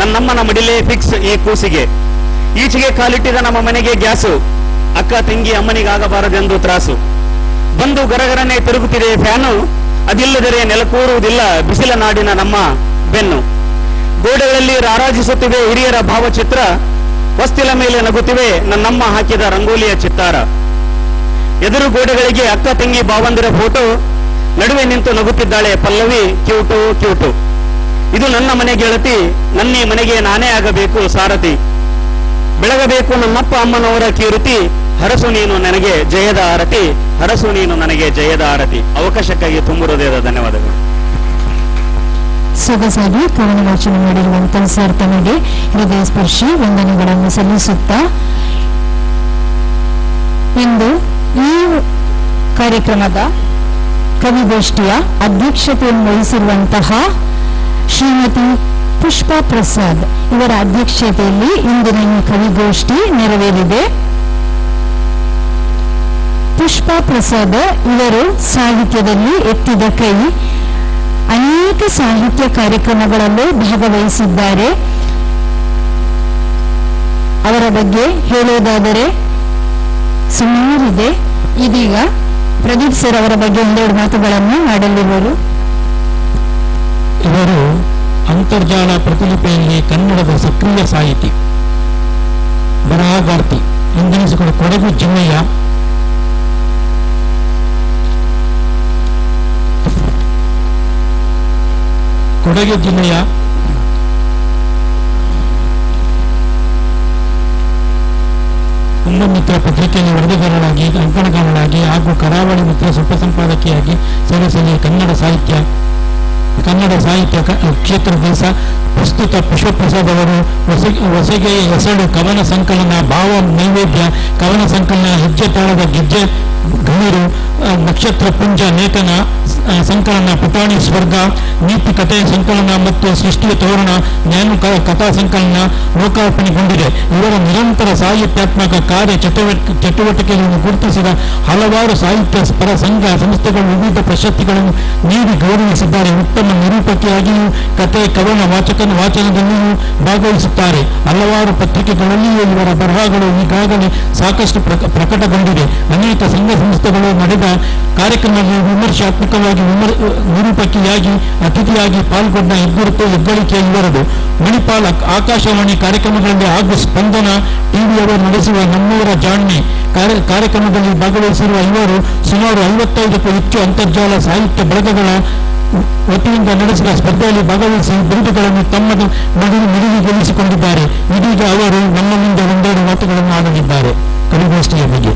ನನ್ನಮ್ಮನ ಮಡಿಲೇ ಫಿಕ್ಸ್ ಈ ಕೂಸಿಗೆ. ಈಚೆಗೆ ಕಾಲಿಟ್ಟಿದ ನಮ್ಮ ಮನೆಗೆ ಗ್ಯಾಸು, ಅಕ್ಕ ತಂಗಿ ಅಮ್ಮನಿಗಾಗಬಾರದೆಂದು ತ್ರಾಸು. ಬಂದು ಗರಗರನೆ ತಿರುಗುತ್ತಿದೆ ಫ್ಯಾನು, ಅದಿಲ್ಲದರೆ ನೆಲಕೂರುವುದಿಲ್ಲ ಬಿಸಿಲ ನಾಡಿನ ನಮ್ಮ ಬೆನ್ನು. ಗೋಡೆಗಳಲ್ಲಿ ರಾರಾಜಿಸುತ್ತಿವೆ ಹಿರಿಯರ ಭಾವಚಿತ್ರ, ಹೊಸ್ತಿಲ ಮೇಲೆ ನಗುತ್ತಿವೆ ನನ್ನಮ್ಮ ಹಾಕಿದ ರಂಗೋಲಿಯ ಚಿತ್ತಾರ. ಎದುರು ಗೋಡೆಗಳಿಗೆ ಅಕ್ಕ ತಂಗಿ ಭಾವಂದಿರ ಫೋಟೋ, ನಡುವೆ ನಿಂತು ನಗುತ್ತಿದ್ದಾಳೆ ಪಲ್ಲವಿ ಕ್ಯೂಟು ಕ್ಯೂಟು. ಇದು ನನ್ನ ಮನೆ ಗೆಳತಿ, ನನ್ನಿ ಮನೆಗೆ ನಾನೇ ಆಗಬೇಕು ಸಾರಥಿ. ಬೆಳಗಬೇಕು ನನ್ನಪ್ಪ ಅಮ್ಮನವರ ಕೀರುತಿ, ಹರಸು ನೀನು ನನಗೆ ಜಯದ ಆರತಿ, ಹರಸು ನೀನು ನನಗೆ ಜಯದ ಆರತಿ. ಅವಕಾಶಕ್ಕಾಗಿ ತುಂಬ ಹೃದಯದ ಧನ್ಯವಾದಗಳು. ಸೊಗಸಾಗಿ ಕವನ ವಾಚನ ಮಾಡಿರುವಂತಹ ಸರ್ ತಮಗೆ ಹೃದಯ ಸ್ಪರ್ಶಿ ವಂದನೆಗಳನ್ನು ಸಲ್ಲಿಸುತ್ತಾ ಇಂದು ಈ ಕಾರ್ಯಕ್ರಮದ ಕವಿಗೋಷ್ಠಿಯ ಅಧ್ಯಕ್ಷತೆಯನ್ನು ವಹಿಸಿರುವಂತಹ ಶ್ರೀಮತಿ ಪುಷ್ಪಾ ಪ್ರಸಾದ್ ಇವರ ಅಧ್ಯಕ್ಷತೆಯಲ್ಲಿ ಇಂದಿನ ಈ ಕವಿಗೋಷ್ಠಿ ನೆರವೇರಿದೆ. ಪುಷ್ಪಾ ಪ್ರಸಾದ್ ಇವರು ಸಾಹಿತ್ಯದಲ್ಲಿ ಎತ್ತಿದ ಕೈ, ಅನೇಕ ಸಾಹಿತ್ಯ ಕಾರ್ಯಕ್ರಮಗಳಲ್ಲೂ ಭಾಗವಹಿಸಿದ್ದಾರೆ. ಅವರ ಬಗ್ಗೆ ಹೇಳುವುದಾದರೆ ಸುಮಾರಿದೆ. ಇದೀಗ ಪ್ರದೀಪ್ ಸರ್ ಅವರ ಬಗ್ಗೆ ಒಂದೆರಡು ಮಾತುಗಳನ್ನು ಆಡಲಿರುವರು. ಇವರು ಅಂತರ್ಜಾಲ ಪ್ರತಿಲಿಪಿಯಲ್ಲಿ ಕನ್ನಡದ ಸಕ್ರಿಯ ಸಾಹಿತಿ, ಬರಹಗಾರ್ತಿ, ಎಂದೆನಿಸಿಕೊಂಡ ಕೊಡಗು ಜಿಲ್ಲೆಯ ಕುಂಭಮಿತ್ರ ಪತ್ರಿಕೆಯಲ್ಲಿ ವರದಿಗಾರರಾಗಿ, ಅಂಕಣಗಾರರಾಗಿ ಹಾಗೂ ಕರಾವಳಿ ಮಿತ್ರ ಸುಪ್ರಸಂಪಾದಕಿಯಾಗಿ ಸೇವೆ ಸಲ್ಲಿಸಿದ ಕನ್ನಡ ಸಾಹಿತ್ಯ ಕ್ಷೇತ್ರದ ಪ್ರಸ್ತುತ ಪುಷ್ಪಪ್ರಸಾದ್ ಅವರು ಹೊಸಗೆ ಎಸಳು ಕವನ ಸಂಕಲನ, ಭಾವ ನೈವೇದ್ಯ ಕವನ ಸಂಕಲನ, ಹೆಜ್ಜೆ ತಾಳದ ಗೆಜ್ಜೆ ಗಣೀರು, ನಕ್ಷತ್ರ ಪುಂಜ ಲೇಖನ, ಸಂಕಲನ ಪುಟಾಣಿ ಸ್ವರ್ಗ, ನೀತಿ ಕಥೆ ಸಂಕಲನ ಮತ್ತು ಸೃಷ್ಟಿಯ ತೋರಣ ಜ್ಞಾನ ಕಥಾ ಸಂಕಲನ ಲೋಕಾರ್ಪಣೆಗೊಂಡಿದೆ. ಇವರ ನಿರಂತರ ಸಾಹಿತ್ಯಾತ್ಮಕ ಕಾರ್ಯ ಚಟುವಟಿಕೆಗಳನ್ನು ಗುರುತಿಸಿದ ಹಲವಾರು ಸಾಹಿತ್ಯ ಪರ ಸಂಘ ಸಂಸ್ಥೆಗಳು ವಿವಿಧ ಪ್ರಶಸ್ತಿಗಳನ್ನು ನೀಡಿ ಗೌರವಿಸಿದ್ದಾರೆ. ಉತ್ತಮ ನಿರೂಪಕಿಯಾಗಿಯೂ ಕಥೆ ಕವನ ವಾಚನದಲ್ಲಿಯೂ ಭಾಗವಹಿಸುತ್ತಾರೆ. ಹಲವಾರು ಪತ್ರಿಕೆಗಳಲ್ಲಿಯೂ ಇವರ ಬರಹಗಳು ಈಗಾಗಲೇ ಸಾಕಷ್ಟು ಪ್ರಕಟಗೊಂಡಿದೆ. ಅನೇಕ ಸಂಘ ಸಂಸ್ಥೆಗಳು ನಡೆದ ಕಾರ್ಯಕ್ರಮದಲ್ಲಿ ವಿಮರ್ಶಾತ್ಮಕವಾಗಿ ನಿರೂಪಕಿಯಾಗಿ ಅತಿಥಿಯಾಗಿ ಪಾಲ್ಗೊಂಡ ಹೆಗ್ಗಳಿಕೆ ಇವರದು. ಮಣಿಪಾಲ್ ಆಕಾಶವಾಣಿ ಕಾರ್ಯಕ್ರಮಗಳಲ್ಲಿ ಹಾಗೂ ಸ್ಪಂದನ ಟಿವಿಯವರು ನಡೆಸುವ ನಮ್ಮೂರ ಜಾಣ್ಮೆ ಕಾರ್ಯಕ್ರಮದಲ್ಲಿ ಭಾಗವಹಿಸಿರುವ ಇವರು ಸುಮಾರು 55ಕ್ಕೂ ಹೆಚ್ಚು ಅಂತರ್ಜಾಲ ಸಾಹಿತ್ಯ ಬಳಗಗಳ ವತಿಯಿಂದ ನಡೆಸಿದ ಸ್ಪರ್ಧೆಯಲ್ಲಿ ಭಾಗವಹಿಸಿ ಬಿರುದುಗಳನ್ನು ತಮ್ಮದು ಗೆಲ್ಲಿಸಿಕೊಂಡಿದ್ದಾರೆ. ಇದೀಗ ಅವರು ನಮ್ಮ ಮುಂದೆ ಒಂದೆರಡು ಮಾತುಗಳನ್ನು ಆಡಲಿದ್ದಾರೆ ಕವಿಗೋಷ್ಠಿಯ ಬಗ್ಗೆ.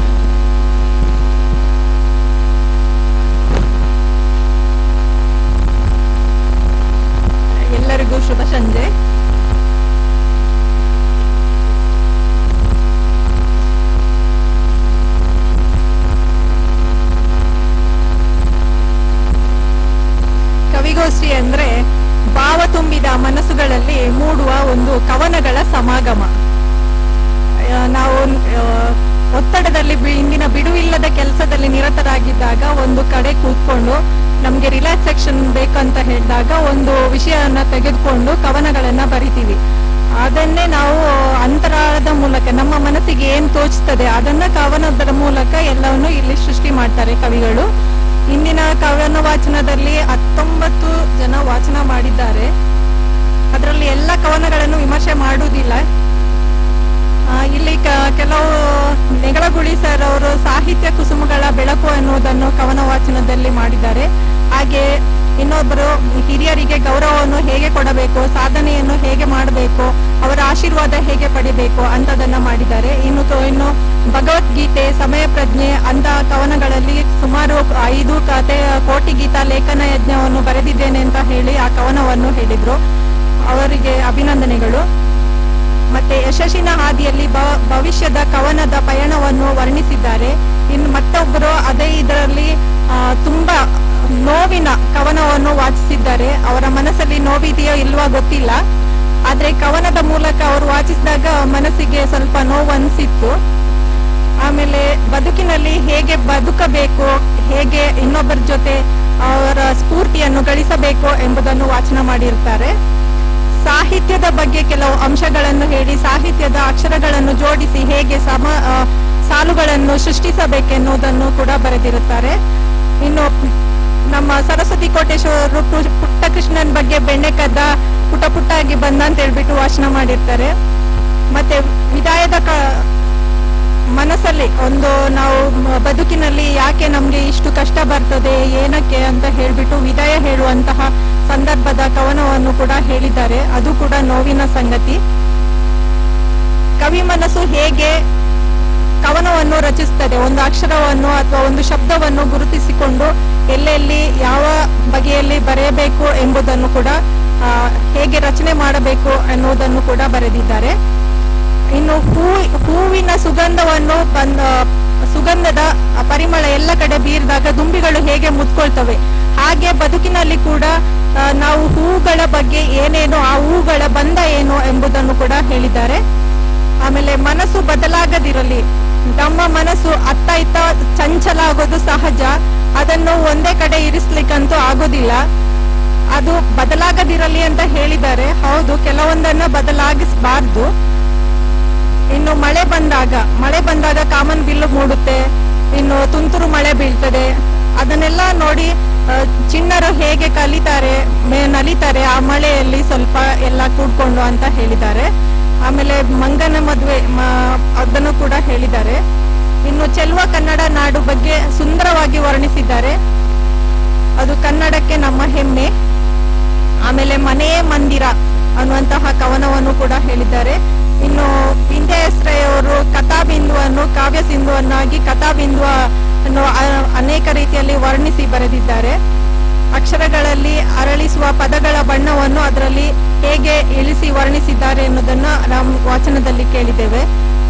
ಎಲ್ಲರಿಗೂ ಶುಭ ಸಂಜೆ. ಕವಿಗೋಷ್ಠಿ ಅಂದ್ರೆ ಭಾವ ತುಂಬಿದ ಮನಸ್ಸುಗಳಲ್ಲಿ ಮೂಡುವ ಒಂದು ಕವನಗಳ ಸಮಾಗಮ. ನಾವು ಒತ್ತಡದಲ್ಲಿ ಇಂದಿನ ಬಿಡುವಿಲ್ಲದ ಕೆಲಸದಲ್ಲಿ ನಿರತರಾಗಿದ್ದಾಗ ಒಂದು ಕಡೆ ಕೂತ್ಕೊಂಡು ನಮ್ಗೆ ರಿಲ್ಯಾಕ್ಸೇಷನ್ ಬೇಕಂತ ಹೇಳಿದಾಗ ಒಂದು ವಿಷಯನ ತೆಗೆದುಕೊಂಡು ಕವನಗಳನ್ನ ಬರಿತೀವಿ. ಅದನ್ನೇ ನಾವು ಅಂತರಾಳದ ಮೂಲಕ ನಮ್ಮ ಮನಸ್ಸಿಗೆ ಏನ್ ತೋಚ್ತದೆ ಅದನ್ನ ಕವನದ ಮೂಲಕ ಎಲ್ಲವನ್ನು ಇಲ್ಲಿ ಸೃಷ್ಟಿ ಮಾಡ್ತಾರೆ ಕವಿಗಳು. ಇಂದಿನ ಕವನ ವಾಚನದಲ್ಲಿ 19 ಜನ ವಾಚನ ಮಾಡಿದ್ದಾರೆ. ಅದರಲ್ಲಿ ಎಲ್ಲ ಕವನಗಳನ್ನು ವಿಮರ್ಶೆ ಮಾಡುವುದಿಲ್ಲ. ಇಲ್ಲಿ ಕೆಲವು ನೆಗಳಗುಳಿ ಸರ್ ಅವರು ಸಾಹಿತ್ಯ ಕುಸುಮಗಳ ಬೆಳಕು ಎನ್ನುವುದನ್ನು ಕವನ ವಾಚನದಲ್ಲಿ ಮಾಡಿದ್ದಾರೆ. ಹಾಗೆ ಇನ್ನೊಬ್ಬರು ಹಿರಿಯರಿಗೆ ಗೌರವವನ್ನು ಹೇಗೆ ಕೊಡಬೇಕು, ಸಾಧನೆಯನ್ನು ಹೇಗೆ ಮಾಡಬೇಕು, ಅವರ ಆಶೀರ್ವಾದ ಹೇಗೆ ಪಡಿಬೇಕು ಅಂತದನ್ನ ಮಾಡಿದ್ದಾರೆ. ಇನ್ನು ಭಗವದ್ಗೀತೆ, ಸಮಯ ಪ್ರಜ್ಞೆ ಅಂತ ಕವನಗಳಲ್ಲಿ ಸುಮಾರು 5 ಕೋಟಿ ಗೀತಾ ಲೇಖನ ಯಜ್ಞವನ್ನು ಬರೆದಿದ್ದೇನೆ ಅಂತ ಹೇಳಿ ಆ ಕವನವನ್ನು ಹೇಳಿದ್ರು. ಅವರಿಗೆ ಅಭಿನಂದನೆಗಳು. ಮತ್ತೆ ಯಶಸ್ಸಿನ ಹಾದಿಯಲ್ಲಿ ಭವಿಷ್ಯದ ಕವನದ ಪಯಣವನ್ನು ವರ್ಣಿಸಿದ್ದಾರೆ. ಇನ್ನು ಮತ್ತೊಬ್ಬರು ಅದೇ ಇದರಲ್ಲಿ ತುಂಬಾ ನೋವಿನ ಕವನವನ್ನು ವಾಚಿಸಿದ್ದಾರೆ. ಅವರ ಮನಸ್ಸಲ್ಲಿ ನೋವಿದೆಯೋ ಇಲ್ವಾ ಗೊತ್ತಿಲ್ಲ, ಆದ್ರೆ ಕವನದ ಮೂಲಕ ಅವರು ವಾಚಿಸಿದಾಗ ಮನಸ್ಸಿಗೆ ಸ್ವಲ್ಪ ನೋವು ಅನಿಸಿತ್ತು. ಆಮೇಲೆ ಬದುಕಿನಲ್ಲಿ ಹೇಗೆ ಬದುಕಬೇಕು, ಹೇಗೆ ಇನ್ನೊಬ್ಬರ ಜೊತೆ ಅವರ ಸ್ಫೂರ್ತಿಯನ್ನು ಗಳಿಸಬೇಕು ಎಂಬುದನ್ನು ವಾಚನ ಮಾಡಿರ್ತಾರೆ. ಸಾಹಿತ್ಯದ ಬಗ್ಗೆ ಕೆಲವು ಅಂಶಗಳನ್ನು ಹೇಳಿ ಸಾಹಿತ್ಯದ ಅಕ್ಷರಗಳನ್ನು ಜೋಡಿಸಿ ಹೇಗೆ ಸಾಲುಗಳನ್ನು ಸೃಷ್ಟಿಸಬೇಕೆನ್ನುವುದನ್ನು ಕೂಡ ಬರೆದಿರುತ್ತಾರೆ. ಇನ್ನು ನಮ್ಮ ಸರಸ್ವತಿ ಕೋಟೇಶ್ವರರು ಪುಟ್ಟಕೃಷ್ಣನ್ ಬಗ್ಗೆ ಬೆಣ್ಣೆ ಕದ್ದ ಪುಟ್ಟಾಗಿ ಬಂದ ಅಂತ ಹೇಳ್ಬಿಟ್ಟು ವಾಚನ ಮಾಡಿರ್ತಾರೆ. ಮತ್ತೆ ವಿದಾಯದ ಮನಸ್ಸಲ್ಲಿ ಒಂದು ನಾವು ಬದುಕಿನಲ್ಲಿ ಯಾಕೆ ನಮ್ಗೆ ಇಷ್ಟು ಕಷ್ಟ ಬರ್ತದೆ, ಏನಕ್ಕೆ ಅಂತ ಹೇಳ್ಬಿಟ್ಟು ವಿದಾಯ ಹೇಳುವಂತಹ ಸಂದರ್ಭದ ಕವನವನ್ನು ಕೂಡ ಹೇಳಿದ್ದಾರೆ. ಅದು ಕೂಡ ನೋವಿನ ಸಂಗತಿ. ಕವಿ ಮನಸ್ಸು ಹೇಗೆ ಕವನವನ್ನು ರಚಿಸುತ್ತದೆ, ಒಂದು ಅಕ್ಷರವನ್ನು ಅಥವಾ ಒಂದು ಶಬ್ದವನ್ನು ಗುರುತಿಸಿಕೊಂಡು ಎಲ್ಲೆಲ್ಲಿ ಯಾವ ಬಗೆಯಲ್ಲಿ ಬರೆಯಬೇಕು ಎಂಬುದನ್ನು ಕೂಡ ಹೇಗೆ ರಚನೆ ಮಾಡಬೇಕು ಎನ್ನುವುದನ್ನು ಕೂಡ ಬರೆದಿದ್ದಾರೆ. ಇನ್ನು ಹೂವಿನ ಸುಗಂಧದ ಪರಿಮಳ ಎಲ್ಲ ಕಡೆ ಬೀರಿದಾಗ ದುಂಬಿಗಳು ಹೇಗೆ ಮುತ್ಕೊಳ್ತವೆ, ಹಾಗೆ ಬದುಕಿನಲ್ಲಿ ಕೂಡ ನಾವು ಹೂಗಳ ಬಗ್ಗೆ ಏನೇನು, ಆ ಹೂಗಳ ಬಂಧ ಏನು ಎಂಬುದನ್ನು ಕೂಡ ಹೇಳಿದ್ದಾರೆ. ಆಮೇಲೆ ಮನಸ್ಸು ಬದಲಾಗದಿರಲಿ, ನಮ್ಮ ಮನಸ್ಸು ಅತ್ತ ಇತ್ತ ಚಂಚಲ ಆಗೋದು ಸಹಜ, ಅದನ್ನು ಒಂದೇ ಕಡೆ ಇರಿಸ್ಲಿಕ್ಕಂತೂ ಆಗೋದಿಲ್ಲ. ಅದು ಬದಲಾಗದಿರಲಿ ಅಂತ ಹೇಳಿದ್ದಾರೆ. ಹೌದು, ಕೆಲವೊಂದನ್ನ ಬದಲಾಗಿಸಬಾರ್ದು. ಇನ್ನು ಮಳೆ ಬಂದಾಗ ಕಾಮನ್ ಬಿಲ್ಲು ಮೂಡುತ್ತೆ, ಇನ್ನು ತುಂತುರು ಮಳೆ ಬೀಳ್ತದೆ. ಅದನ್ನೆಲ್ಲ ನೋಡಿ ಚಿಣ್ಣರು ಹೇಗೆ ನಲಿತಾರೆ ಆ ಮಳೆಯಲ್ಲಿ ಸ್ವಲ್ಪ ಎಲ್ಲ ಕೂಡ್ಕೊಂಡು ಅಂತ ಹೇಳಿದ್ದಾರೆ. ಆಮೇಲೆ ಮಂಗನ ಮದುವೆ ಅದನ್ನು ಕೂಡ ಹೇಳಿದ್ದಾರೆ. ಇನ್ನು ಚೆಲುವ ಕನ್ನಡ ನಾಡು ಬಗ್ಗೆ ಸುಂದರವಾಗಿ ವರ್ಣಿಸಿದ್ದಾರೆ. ಅದು ಕನ್ನಡಕ್ಕೆ ನಮ್ಮ ಹೆಮ್ಮೆ. ಆಮೇಲೆ ಮನೆಯೇ ಮಂದಿರ ಅನ್ನುವಂತಹ ಕವನವನ್ನು ಕೂಡ ಹೇಳಿದ್ದಾರೆ. ಇನ್ನು ವಿಂಧ್ಯಶ್ರೀಯವರು ಕಥಾಬಿಂದುವನ್ನು ಕಾವ್ಯ ಸಿಂಧುವನ್ನಾಗಿ ಕಥಾಬಿಂದುವನ್ನು ಅನೇಕ ರೀತಿಯಲ್ಲಿ ವರ್ಣಿಸಿ ಬರೆದಿದ್ದಾರೆ. ಅಕ್ಷರಗಳಲ್ಲಿ ಅರಳಿಸುವ ಪದಗಳ ಬಣ್ಣವನ್ನು ಅದರಲ್ಲಿ ಹೇಗೆ ಇಳಿಸಿ ವರ್ಣಿಸಿದ್ದಾರೆ ಎನ್ನುವುದನ್ನು ನಾವು ವಾಚನದಲ್ಲಿ ಕೇಳಿದ್ದೇವೆ.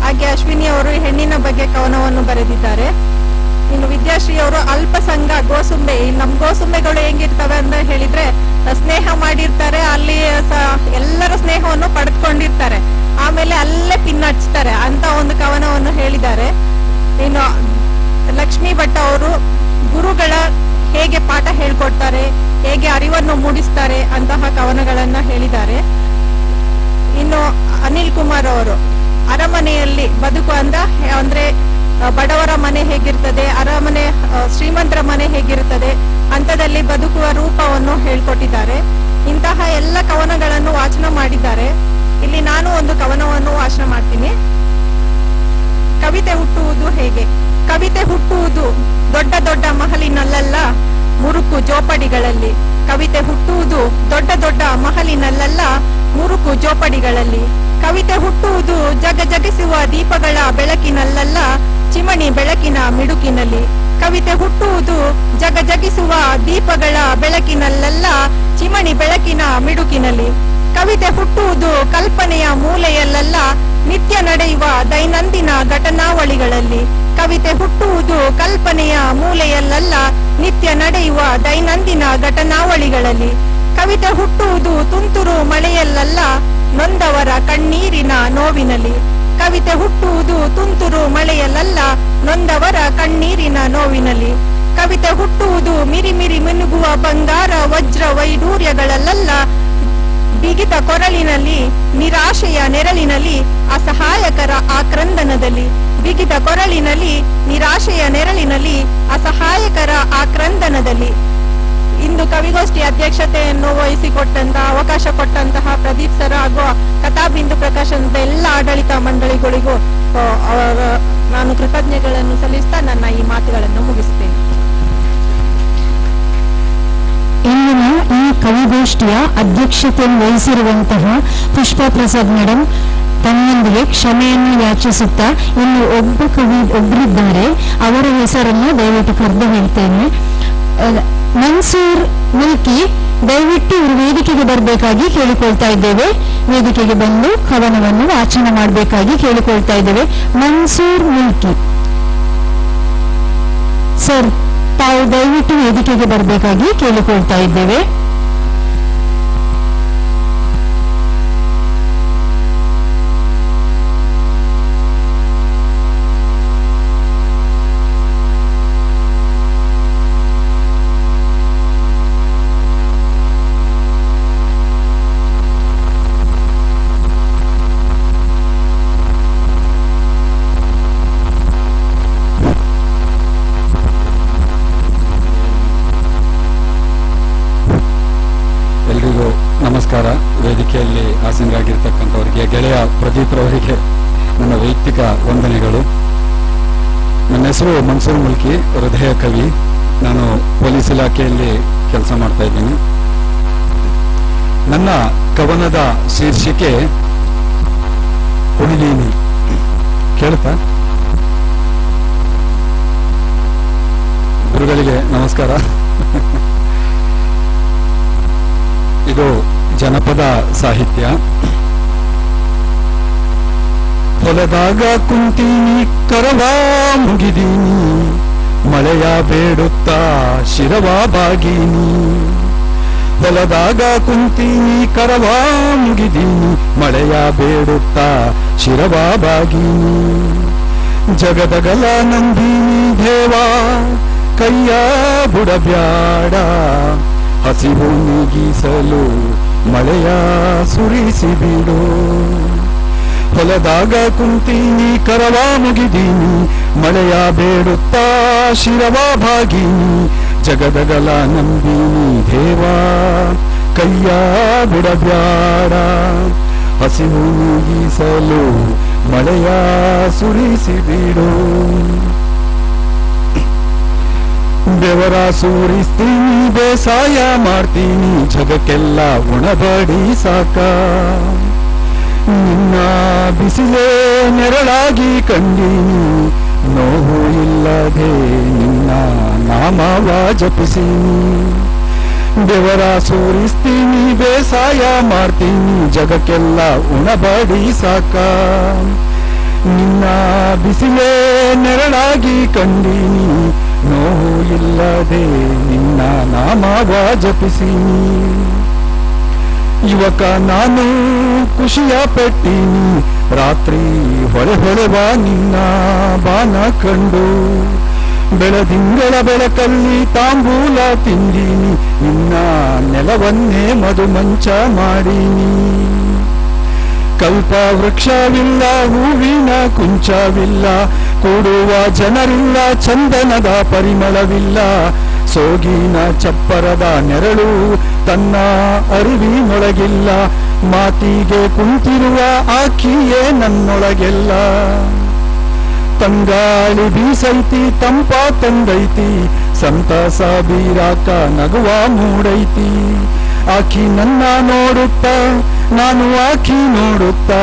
ಹಾಗೆ ಅಶ್ವಿನಿ ಅವರು ಹೆಣ್ಣಿನ ಬಗ್ಗೆ ಕವನವನ್ನು ಬರೆದಿದ್ದಾರೆ. ಇನ್ನು ವಿದ್ಯಾಶ್ರೀ ಅವರು ಅಲ್ಪಸಂಗ ಗೋಸುಂಬೆ, ನಮ್ಮ ಗೋಸುಂಬೆಗಳು ಹೆಂಗಿರ್ತವೆ ಅಂತ ಹೇಳಿದ್ರೆ ಸ್ನೇಹ ಮಾಡಿರ್ತಾರೆ, ಅಲ್ಲಿ ಎಲ್ಲರ ಸ್ನೇಹವನ್ನು ಪಡೆದುಕೊಂಡಿರ್ತಾರೆ, ಆಮೇಲೆ ಅಲ್ಲೇ ಪಿನ್ನಚ್ತಾರೆ ಅಂತ ಒಂದು ಕವನವನ್ನು ಹೇಳಿದ್ದಾರೆ. ಇನ್ನು ಲಕ್ಷ್ಮೀ ಭಟ್ ಅವರು ಗುರುಗಳ ಹೇಗೆ ಪಾಠ ಹೇಳ್ಕೊಡ್ತಾರೆ, ಹೇಗೆ ಅರಿವನ್ನು ಮೂಡಿಸ್ತಾರೆ ಅಂತಹ ಕವನಗಳನ್ನ ಹೇಳಿದ್ದಾರೆ. ಇನ್ನು ಅನಿಲ್ ಕುಮಾರ್ ಅವರು ಅರಮನೆಯಲ್ಲಿ ಬದುಕು ಅಂದ್ರೆ ಬಡವರ ಮನೆ ಹೇಗಿರ್ತದೆ, ಅರಮನೆ ಶ್ರೀಮಂತರ ಮನೆ ಹೇಗಿರುತ್ತದೆ ಅಂತದಲ್ಲಿ ಬದುಕುವ ರೂಪವನ್ನು ಹೇಳ್ಕೊಟ್ಟಿದ್ದಾರೆ. ಇಂತಹ ಎಲ್ಲ ಕವನಗಳನ್ನು ವಾಚನ ಮಾಡಿದ್ದಾರೆ. ಇಲ್ಲಿ ನಾನು ಒಂದು ಕವನವನ್ನು ವಾಚನ ಮಾಡ್ತೀನಿ. ಕವಿತೆ ಹುಟ್ಟುವುದು ಹೇಗೆ? ಕವಿತೆ ಹುಟ್ಟುವುದು ದೊಡ್ಡ ದೊಡ್ಡ ಮಹಲಿನಲ್ಲೆಲ್ಲ ಮುರುಕು ಜೋಪಡಿಗಳಲ್ಲಿ. ಕವಿತೆ ಹುಟ್ಟುವುದು ದೊಡ್ಡ ದೊಡ್ಡ ಮಹಲಿನಲ್ಲೆಲ್ಲ ಮುರುಕು ಜೋಪಡಿಗಳಲ್ಲಿ. ಕವಿತೆ ಹುಟ್ಟುವುದು ಜಗಜಗಿಸುವ ದೀಪಗಳ ಬೆಳಕಿನಲ್ಲೆಲ್ಲ ಚಿಮಣಿ ಬೆಳಕಿನ ಮಿಡುಕಿನಲ್ಲಿ. ಕವಿತೆ ಹುಟ್ಟುವುದು ಜಗಜಗಿಸುವ ದೀಪಗಳ ಬೆಳಕಿನಲ್ಲೆಲ್ಲ ಚಿಮಣಿ ಬೆಳಕಿನ ಮಿಡುಕಿನಲ್ಲಿ. ಕವಿತೆ ಹುಟ್ಟುವುದು ಕಲ್ಪನೆಯ ಮೂಲೆಯಲ್ಲೆಲ್ಲ ನಿತ್ಯ ನಡೆಯುವ ದೈನಂದಿನ ಘಟನಾವಳಿಗಳಲ್ಲಿ. ಕವಿತೆ ಹುಟ್ಟುವುದು ಕಲ್ಪನೆಯ ಮೂಲೆಯಲ್ಲೆಲ್ಲ ನಿತ್ಯ ನಡೆಯುವ ದೈನಂದಿನ ಘಟನಾವಳಿಗಳಲ್ಲಿ. ಕವಿತೆ ಹುಟ್ಟುವುದು ತುಂತುರು ಮಳೆಯಲ್ಲೆಲ್ಲ ನೊಂದವರ ಕಣ್ಣೀರಿನ ನೋವಿನಲ್ಲಿ. ಕವಿತೆ ಹುಟ್ಟುವುದು ತುಂತುರು ಮಳೆಯಲ್ಲೆಲ್ಲ ನೊಂದವರ ಕಣ್ಣೀರಿನ ನೋವಿನಲ್ಲಿ. ಕವಿತೆ ಹುಟ್ಟುವುದು ಮಿರಿಮಿರಿ ಮಿನುಗುವ ಬಂಗಾರ ವಜ್ರ ವೈಡೂರ್ಯಗಳಲ್ಲೆಲ್ಲ ಬಿಗಿತ ಕೊರಳಿನಲ್ಲಿ ನಿರಾಶೆಯ ನೆರಳಿನಲ್ಲಿ ಅಸಹಾಯಕರ ಆಕ್ರಂದನದಲ್ಲಿ. ಬಿಗಿತ ಕೊರಳಿನಲ್ಲಿ ನಿರಾಶೆಯ ನೆರಳಿನಲ್ಲಿ ಅಸಹಾಯಕರ ಆಕ್ರಂದನದಲ್ಲಿ. ಇಂದು ಕವಿಗೋಷ್ಠಿ ಅಧ್ಯಕ್ಷತೆಯನ್ನು ವಹಿಸಿಕೊಟ್ಟಂತಹ ಅವಕಾಶ ಕೊಟ್ಟಂತಹ ಪ್ರದೀಪ್ ಸರ್ ಹಾಗೂ ಕಥಾಬಿಂದು ಪ್ರಕಾಶನದ ಎಲ್ಲ ಆಡಳಿತ ಮಂಡಳಿಗಳಿಗೂ ನಾನು ಕೃತಜ್ಞತೆಗಳನ್ನು ಸಲ್ಲಿಸ್ತಾ ನನ್ನ ಈ ಮಾತುಗಳನ್ನು ಮುಗಿಸ್ತೇನೆ. ಇಂದಿನ ಈ ಕವಿಗೋಷ್ಠಿಯ ಅಧ್ಯಕ್ಷತೆಯನ್ನು ವಹಿಸಿರುವಂತಹ ಪುಷ್ಪಾ ಪ್ರಸಾದ್ ಮೇಡಮ್ ತಮ್ಮೊಂದಿಗೆ ಕ್ಷಮೆಯನ್ನು ಯಾಚಿಸುತ್ತಾ ಇನ್ನು ಒಬ್ಬರಿದ್ದಾರೆ, ಅವರ ಹೆಸರನ್ನು ದಯವಿಟ್ಟು ಕರೆದು ಹೇಳ್ತೇನೆ. ಮನ್ಸೂರ್ ಮುಲ್ಕಿ, ದಯವಿಟ್ಟು ಇವರು ವೇದಿಕೆಗೆ ಬರಬೇಕಾಗಿ ಕೇಳಿಕೊಳ್ತಾ ಇದ್ದೇವೆ. ವೇದಿಕೆಗೆ ಬಂದು ಕವನವನ್ನು ವಾಚನ ಮಾಡಬೇಕಾಗಿ ಕೇಳಿಕೊಳ್ತಾ ಇದ್ದೇವೆ. ಮನ್ಸೂರ್ ಮುಲ್ಕಿ ಸರ್, ತಾವು ದಯವಿಟ್ಟು ವೇದಿಕೆಗೆ ಬರಬೇಕಾಗಿ ಕೇಳಿಕೊಳ್ತಾ ಇದ್ದೇವೆ. ನಮಸ್ಕಾರ. ವೇದಿಕೆಯಲ್ಲಿ ಆಸೀನರಾಗಿರ್ತಕ್ಕಂಥವರಿಗೆ, ಗೆಳೆಯ ಪ್ರದೀಪ್ ರವರಿಗೆ ನನ್ನ ವೈಯಕ್ತಿಕ ವಂದನೆಗಳು. ನನ್ನ ಹೆಸರು ಮನ್ಸೂರ್ ಮುಲ್ಕಿ, ಹೃದಯ ಕವಿ. ನಾನು ಪೊಲೀಸ್ ಇಲಾಖೆಯಲ್ಲಿ ಕೆಲಸ ಮಾಡ್ತಾ ಇದ್ದೀನಿ. ನನ್ನ ಕವನದ ಶೀರ್ಷಿಕೆ ಕುಣಿಲೀನಿ. ಕೇಳ್ತಾ ಗುರುಗಳಿಗೆ ನಮಸ್ಕಾರ. ಇದು ಜನಪದ ಸಾಹಿತ್ಯ. ಹೊಲದಾಗ ಕುಂತೀನಿ ಕರವಾ ಮುಗಿದೀನಿ, ಮಳೆಯ ಬೇಡುತ್ತಾ ಶಿರವಾ ಬಾಗೀನಿ. ಹೊಲದಾಗ ಕುಂತೀನಿ ಕರವಾ ಮುಗಿದೀನಿ, ಮಳೆಯ ಬೇಡುತ್ತಾ ಶಿರವಾ ಬಾಗೀನಿ. ಜಗದಗಲ ನಂದೀನಿ ದೇವಾ, ಕೈಯ ಬುಡಬ್ಯಾಡ, ಹಸಿವು ನೀಗಿಸಲು ಮಳೆಯ ಸುರಿಸಿ ಬಿಡು. ಹೊಲದಾಗ ಕುಂತೀನಿ ಕರವಾ ಮುಗಿದೀನಿ, ಮಳೆಯ ಬೇಡುತ್ತಾ ಶಿರವಾ ಭಾಗೀನಿ. ಜಗದಗಲ ನಂಬಿನಿ ದೇವಾ, ಕೈಯ ಬಿಡಬ್ಯಾಡ, ಹಸಿವು ನೀಗಿಸಲು ಮಳೆಯ ಸುರಿಸಿ ಬಿಡು. ಬೆವರ ಸುರಿಸ್ತೀನಿ, ಬೇಸಾಯ ಮಾಡ್ತೀನಿ, ಜಗಕ್ಕೆಲ್ಲ ಉಣಬಡಿ ಸಾಕ. ನಿನ್ನ ಬಿಸಿಲೇ ನೆರಳಾಗಿ ಕಂಡೀನಿ, ನೋವು ಇಲ್ಲದೆ ನಿನ್ನ ನಾಮವ ಜಪಿಸೀನಿ. ಬೆವರ ಸುರಿಸ್ತೀನಿ, ಬೇಸಾಯ ಮಾಡ್ತೀನಿ, ಜಗಕ್ಕೆಲ್ಲ ಉಣಬಡಿ ಸಾಕ. ನಿನ್ನ ಬಿಸಿಲೇ ನೆರಳಾಗಿ ಕಂಡೀನಿ, ನೋವು ಇಲ್ಲದೆ ನಿನ್ನ ನಾಮವ ಜಪಿಸೀನಿ. ಯುವಕ ನಾನು ಖುಷಿಯ ಪಟ್ಟೀನಿ, ರಾತ್ರಿ ಹೊಳೆವ ನಿನ್ನ ಬಾನ ಕಂಡು. ಬೆಳದಿಂಗಳ ಬೆಳಕಲ್ಲಿ ತಾಂಬೂಲ ತಿಂದೀನಿ, ನಿನ್ನ ನೆಲವನ್ನೇ ಮಧುಮಂಚ ಮಾಡೀನಿ. ಕಲ್ಪ ವೃಕ್ಷವಿಲ್ಲ, ಹೂವಿನ ಕುಂಚವಿಲ್ಲ, ಕೂಡುವ ಜನರಿಲ್ಲ, ಚಂದನದ ಪರಿಮಳವಿಲ್ಲ. ಸೋಗಿನ ಚಪ್ಪರದ ನೆರಳು ತನ್ನ ಅರಿವಿನೊಳಗಿಲ್ಲ, ಮಾತಿಗೆ ಕುಂತಿರುವ ಆಕಿಯೇ ನನ್ನೊಳಗೆಲ್ಲ. ತಂಗಾಳಿ ಬೀಸೈತಿ, ತಂಪ ತಂದೈತಿ, ಸಂತಸ ಬೀರಾಕ ನಗುವ ಮೂಡೈತಿ. ಆಕಿ ನನ್ನ ನೋಡುತ್ತಾ, ನಾನು ಆಕಿ ನೋಡುತ್ತಾ,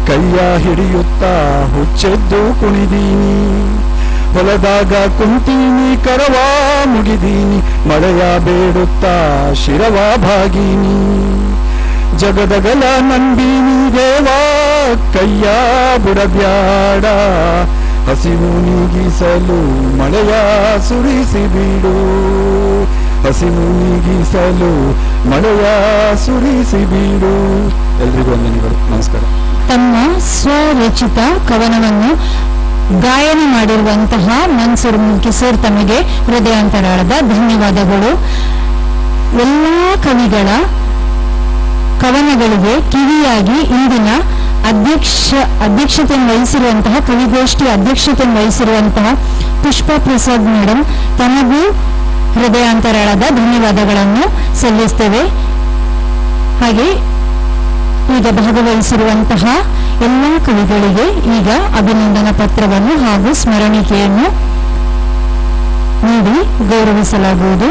ಕೈಯ ಹಿಡಿಯುತ್ತಾ ಹುಚ್ಚೆದ್ದು ಕುಣಿದೀನಿ. ಹೊಲದಾಗ ಕುಂತೀನಿ, ಕರವ ಮುಗಿದೀನಿ, ಮಳೆಯ ಬೇಡುತ್ತಾ ಶಿರವ ಭಾಗೀನಿ. ಜಗದಗಲ ನಂಬಿನಿ ದೇವ, ಕೈಯ ಬುಡಬ್ಯಾಡ, ಹಸಿವು ನೀಗಿಸಲು ಮಳೆಯ ಸುರಿಸಿ ಬಿಡು. ಹಸಿವು ನೀಗಿಸಲು ಮಳೆಯ ಸುರಿಸಿ ಬಿಡು. ಎಲ್ರಿಗೂ ವಂದನೆಗಳು, ನಮಸ್ಕಾರ. ತಮ್ಮ ಸ್ವರಚಿತ ಕವನವನ್ನು ಗಾಯನ ಮಾಡಿರುವಂತಹ ಮನ್ಸೂರ್ ಮುಲ್ಕಿ ಸರ್ ತಮಗೆ ಹೃದಯಾಂತರಾಳದ ಧನ್ಯವಾದಗಳು. ಎಲ್ಲ ಕವಿಗಳ ಕವನಗಳಿಗೆ ಕಿವಿಯಾಗಿ ಇಂದಿನ ಅಧ್ಯಕ್ಷತೆಯನ್ನು ವಹಿಸಿರುವಂತಹ ಕವಿಗೋಷ್ಠಿ ಅಧ್ಯಕ್ಷತೆಯನ್ನು ವಹಿಸಿರುವಂತಹ ಪುಷ್ಪಾ ಪ್ರಸಾದ್ ಮೇಡಮ್ ತಮಗೂ ಹೃದಯಾಂತರಾಳದ ಧನ್ಯವಾದಗಳನ್ನು ಸಲ್ಲಿಸ್ತೇವೆ. ಹಾಗೆ ಈಗ ಭಾಗವಹಿಸಿರುವಂತಹ ಎಲ್ಲ ಕವಿಗಳಿಗೆ ಈಗ ಅಭಿನಂದನಾ ಪತ್ರವನ್ನು ಹಾಗೂ ಸ್ಮರಣಿಕೆಯನ್ನು ನೀಡಿ ಗೌರವಿಸಲಾಗುವುದು.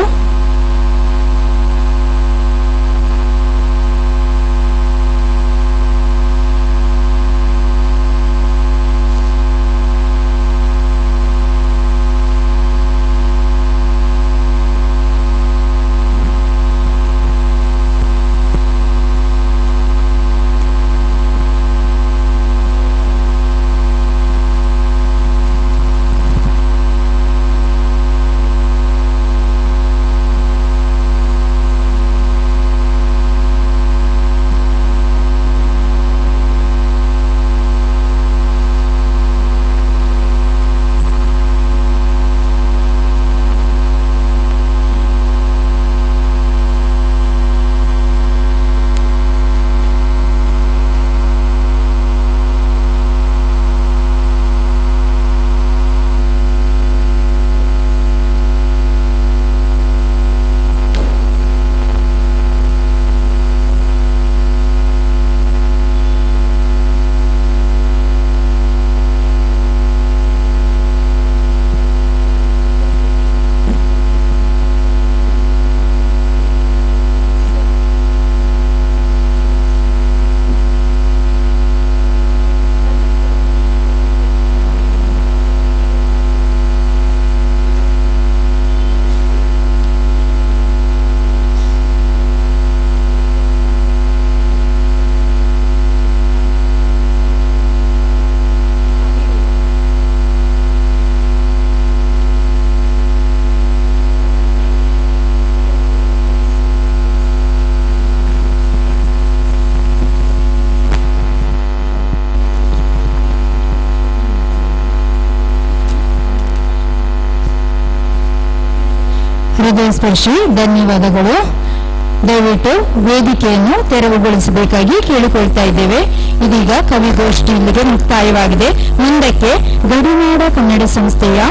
ಹೃದಯ ಸ್ಪರ್ಶಿ ಧನ್ಯವಾದಗಳು. ದಯವಿಟ್ಟು ವೇದಿಕೆಯನ್ನು ತೆರವುಗೊಳಿಸಬೇಕಾಗಿ ಕೇಳಿಕೊಳ್ತಾ ಇದ್ದೇವೆ. ಇದೀಗ ಕವಿಗೋಷ್ಠಿ ಇಲ್ಲಿಗೆ ಮುಕ್ತಾಯವಾಗಿದೆ. ಮುಂದಕ್ಕೆ ಗಡಿನಾಡ ಕನ್ನಡ ಸಂಸ್ಥೆಯ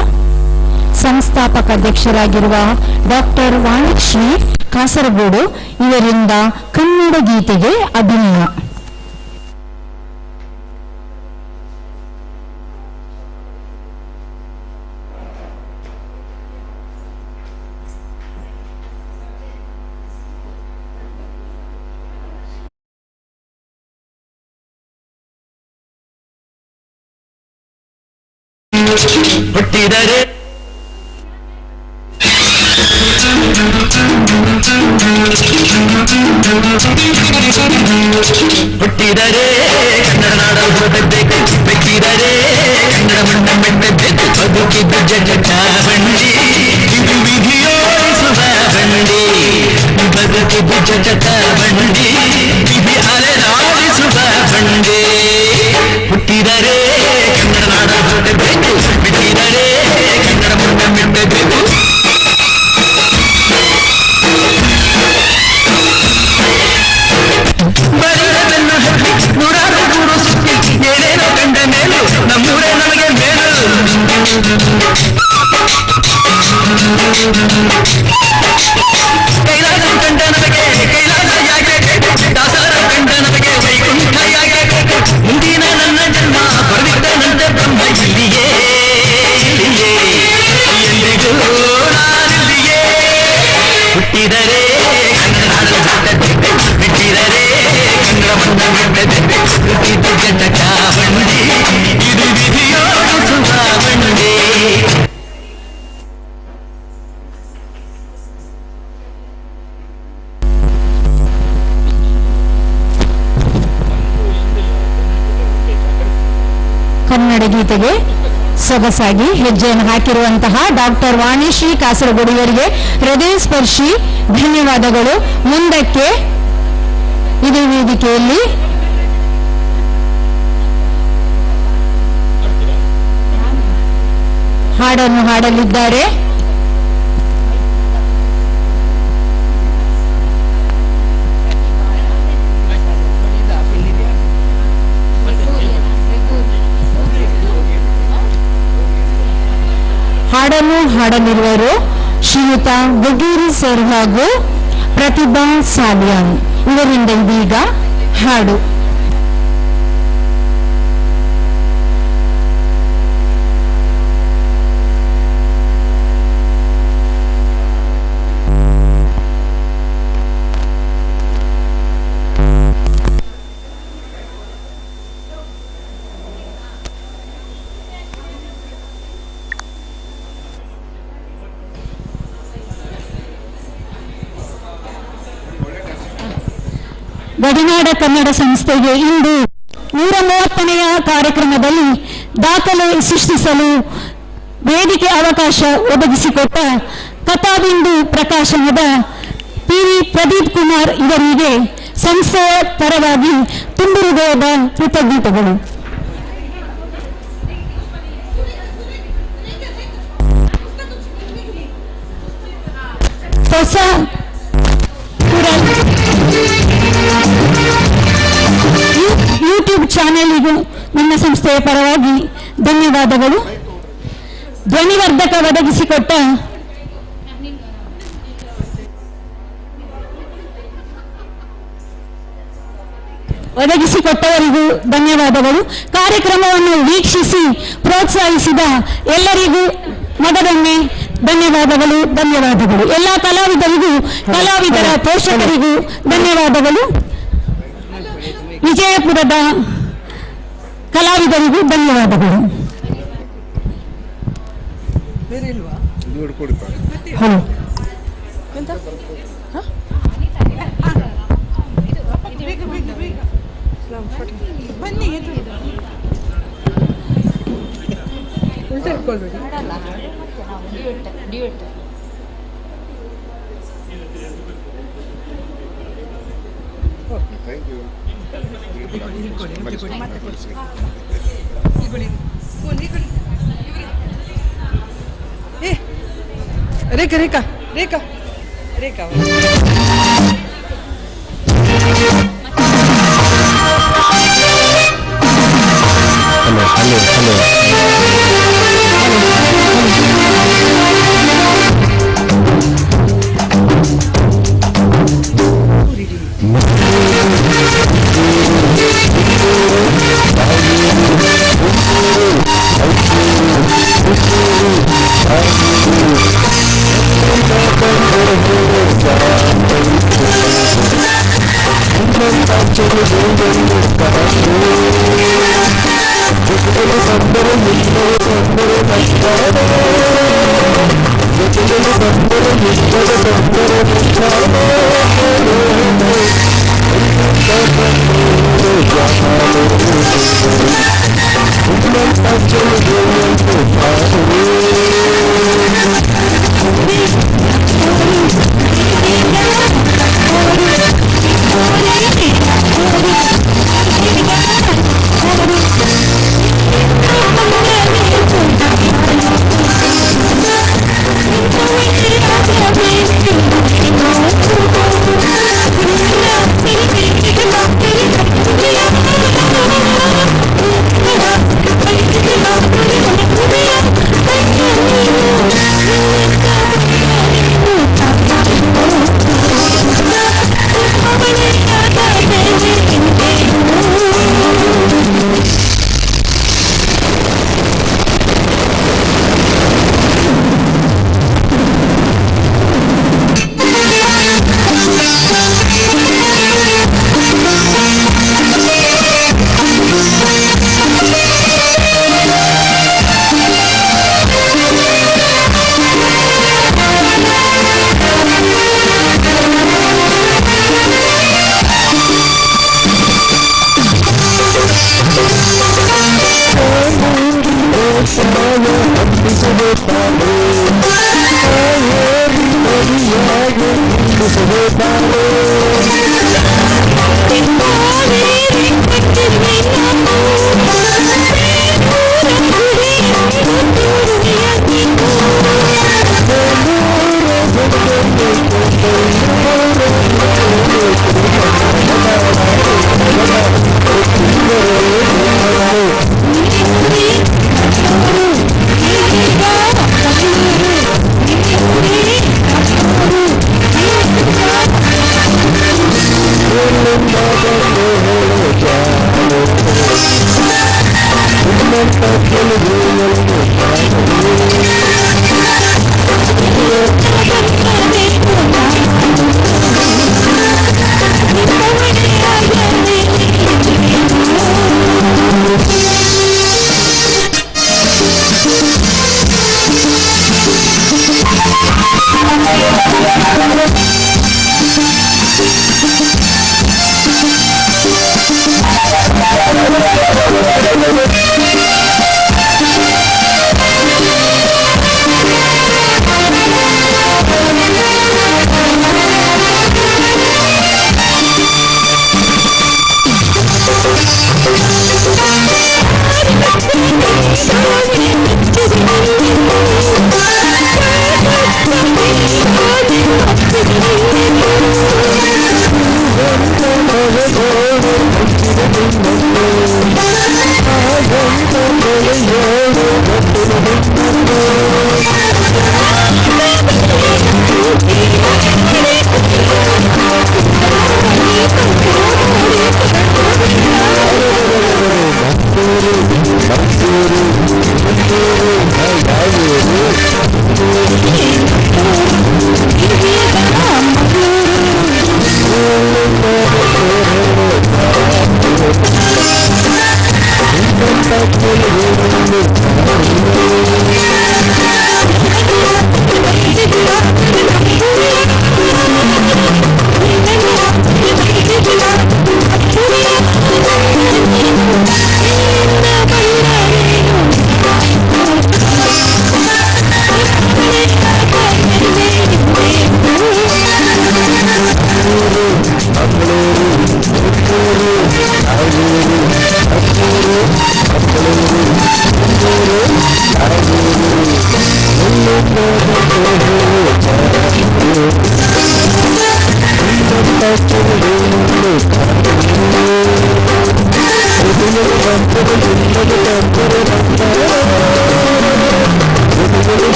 ಸಂಸ್ಥಾಪಕ ಅಧ್ಯಕ್ಷರಾಗಿರುವ ಡಾಕ್ಟರ್ ವಾಣಿಶ್ರೀ ಕಾಸರಗೋಡು ಇವರಿಂದ ಕನ್ನಡ ಗೀತೆಗೆ ಅಭಿನಯ. ಹುಟ್ಟಿದರೆ ಹುಟ್ಟಿದರೆ ಕನ್ನಡ ನಾಡ ಹೊರಬೇಕು, ಬೆಕ್ಕಿದರೆ ಕನ್ನಡ ಮಣ್ಣ ಮೆಟ್ಟಬೇಕು, ಬದುಕಿದ್ದು ಜಗಟ ಬಂಡಿ, ಇದು ವಿಧಿಯೋಡಿಸುವ ಬಂಡಿ, ಬದುಕಿದ್ದು ಜಗಟ ಬಂಡಿ, ವಿಧಿ ಅಲೆದಾಡಿಸುವ ಬಂಡಿ. ಹುಟ್ಟಿದರೆ ಕನ್ನಡ ನಾಡ ಹೊರಬೇಕು, ಬೆಕ್ಕಿದರೆ ಕನ್ನಡ ಮಣ್ಣ ಮೆಟ್ಟಬೇಕು. ಬರಿದನ್ನು ಹತ್ತಿ ನೂರಾರು ಗೂಡು ಸುತ್ತಿ ಏನೇನೋ ಕಂಡ ಮೇಲು ನಮ್ಮೂರೇ ನಮಗೆ ಮೇಲು. ಕೈಲಾಸ ಕಂಡ ನಮಗೆ ಕೈಲಾಸ ಯಾಕೆ, ದಾಸರ ಕಂಡ ನಮಗೆ ವೈಕುಂಠ ಯಾಕೆ, ಮುಂದಿನ ನನ್ನ ಜನ್ಮ ಬರೆದಿದ್ದನಂತೆ ಬ್ರಹ್ಮ ಇಲ್ಲಿಯೇ ಇಲ್ಲಿಯೇ ಎಂದಿಗೂ ನಾನಿಲ್ಲಿಯೇ. ಹುಟ್ಟಿದರೆ ಕನ್ನಡ ನಾಡು ಹುಟ್ಟಬೇಕು, ಬಿಟ್ಟಿದರೆ ಕನ್ನಡ ಮಣ್ಣ ಬಿಡಬೇಕು, ಇದು ಜಟಕ ಬಂಡಿ, ಇದು ವಿಧಿಯೋಡಿಸುವ ಬಂಡಿ. ಕನ್ನಡ ಗೀತೆಗೆ ಸೊಗಸಾಗಿ ಹೆಜ್ಜೆಯನ್ನು ಹಾಕಿರುವಂತಹ ಡಾಕ್ಟರ್ ವಾಣಿಶ್ರೀ ಕಾಸರಗೋಡು ಇವರಿಗೆ ಹೃದಯ ಸ್ಪರ್ಶಿ ಧನ್ಯವಾದಗಳು. ಮುಂದಕ್ಕೆ ಇದೇ ವೇದಿಕೆಯಲ್ಲಿ ಹಾಡನ್ನು ಹಾಡಲಿದ್ದಾರೆ. ಹಾಡನ್ನು ಹಾಡಲಿರುವರು ಶ್ರೀಯುತ ಬಗೀರಿ ಸರ್ ಹಾಗೂ ಪ್ರತಿಭಾ ಸಾಲಿಯಾನ್. ಇವರಿಂದ ಇದೀಗ ಹಾಡು. ಗಡಿನಾಡ ಕನ್ನಡ ಸಂಸ್ಥೆಗೆ ಇಂದು 130ನೆಯ ಕಾರ್ಯಕ್ರಮದಲ್ಲಿ ದಾಖಲೆ ಸೃಷ್ಟಿಸಲು ವೇದಿಕೆ ಅವಕಾಶ ಒದಗಿಸಿಕೊಟ್ಟ ಕಥಾಬಿಂದು ಪ್ರಕಾಶನದ ಪಿವಿ ಪ್ರದೀಪ್ ಕುಮಾರ್ ಇವರಿಗೆ ಸಂಸ್ಥೆಯ ಪರವಾಗಿ ತುಂಬು ಹೃದಯದ ಕೃತಜ್ಞತೆಗಳು. ಹೊಸ ಯೂಟ್ಯೂಬ್ ಚಾನೆಲ್ಗೂ ನಿಮ್ಮ ಸಂಸ್ಥೆಯ ಪರವಾಗಿ ಧನ್ಯವಾದಗಳು. ಧ್ವನಿವರ್ಧಕ ಒದಗಿಸಿಕೊಟ್ಟವರಿಗೂ ಧನ್ಯವಾದಗಳು. ಕಾರ್ಯಕ್ರಮವನ್ನು ವೀಕ್ಷಿಸಿ ಪ್ರೋತ್ಸಾಹಿಸಿದ ಎಲ್ಲರಿಗೂ ಮೊದಲೊಮ್ಮೆ ಧನ್ಯವಾದಗಳು. ಎಲ್ಲ ಕಲಾವಿದರಿಗೂ ಕಲಾವಿದರ ಪೋಷಕರಿಗೂ ಧನ್ಯವಾದಗಳು. ವಿಜಯಪುರದ ಕಲಾವಿದರಿಗೂ ಧನ್ಯವಾದಗಳು. ಹಲೋ ರೇಖಾ ರೇಖಾ ರೇಖಾ ರೇಖಾ ಸಂದರ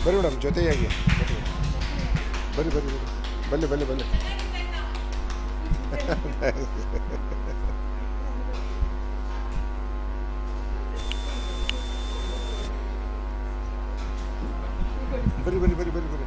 ಬನ್ನಿ ಮೇಡಮ್, ಜೊತೆಯಾಗಿ ಬನ್ನಿ ಬನ್ನಿ ಬನ್ನಿ ಬನ್ನಿ ಬನ್ನಿ ಬನ್ನಿ ಬನ್ನಿ ಬನ್ನಿ ಬನ್ನಿ ಬನ್ನಿ.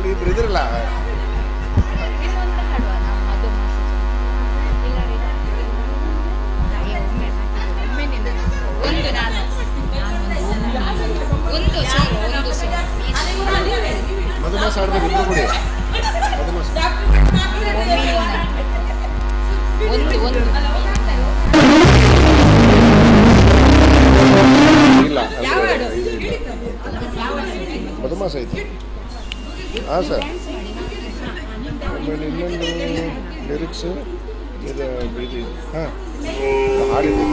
ಅಲ್ಲಿ ಇಬ್ರು ಇದ್ರಲ್ಲ. ಮಧುಮಾಸ ಆಡ್ಬೇಕು ಇಬ್ರು ಕೂಡಿ. ಮಧುಮಾಸ ಇಲ್ಲ ಮಧುಮಾಸ ಐತಿ. ಹಾಂ ಸರ್. ಆಮೇಲೆ ಇನ್ನೊಂದು ಲಿರಿಕ್ಸ್ ಇದು ಹಾಂ ಹಾಡಿದೆ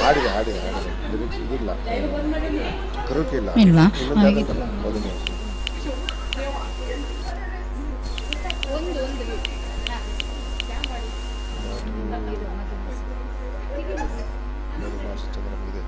ಹಾಡಿದೆ ಹಾಡಿದೆ ಹಾಡಿದೆ ಲಿರಿಕ್ಸ್ ಇದಿಲ್ಲ ಕರುಕಿಲ್ಲ ಇಲ್ವಾ? ಮಧುಮಾಸ ಮಧುಮಾಸ ಚಂದ್ರ ಇದೆ.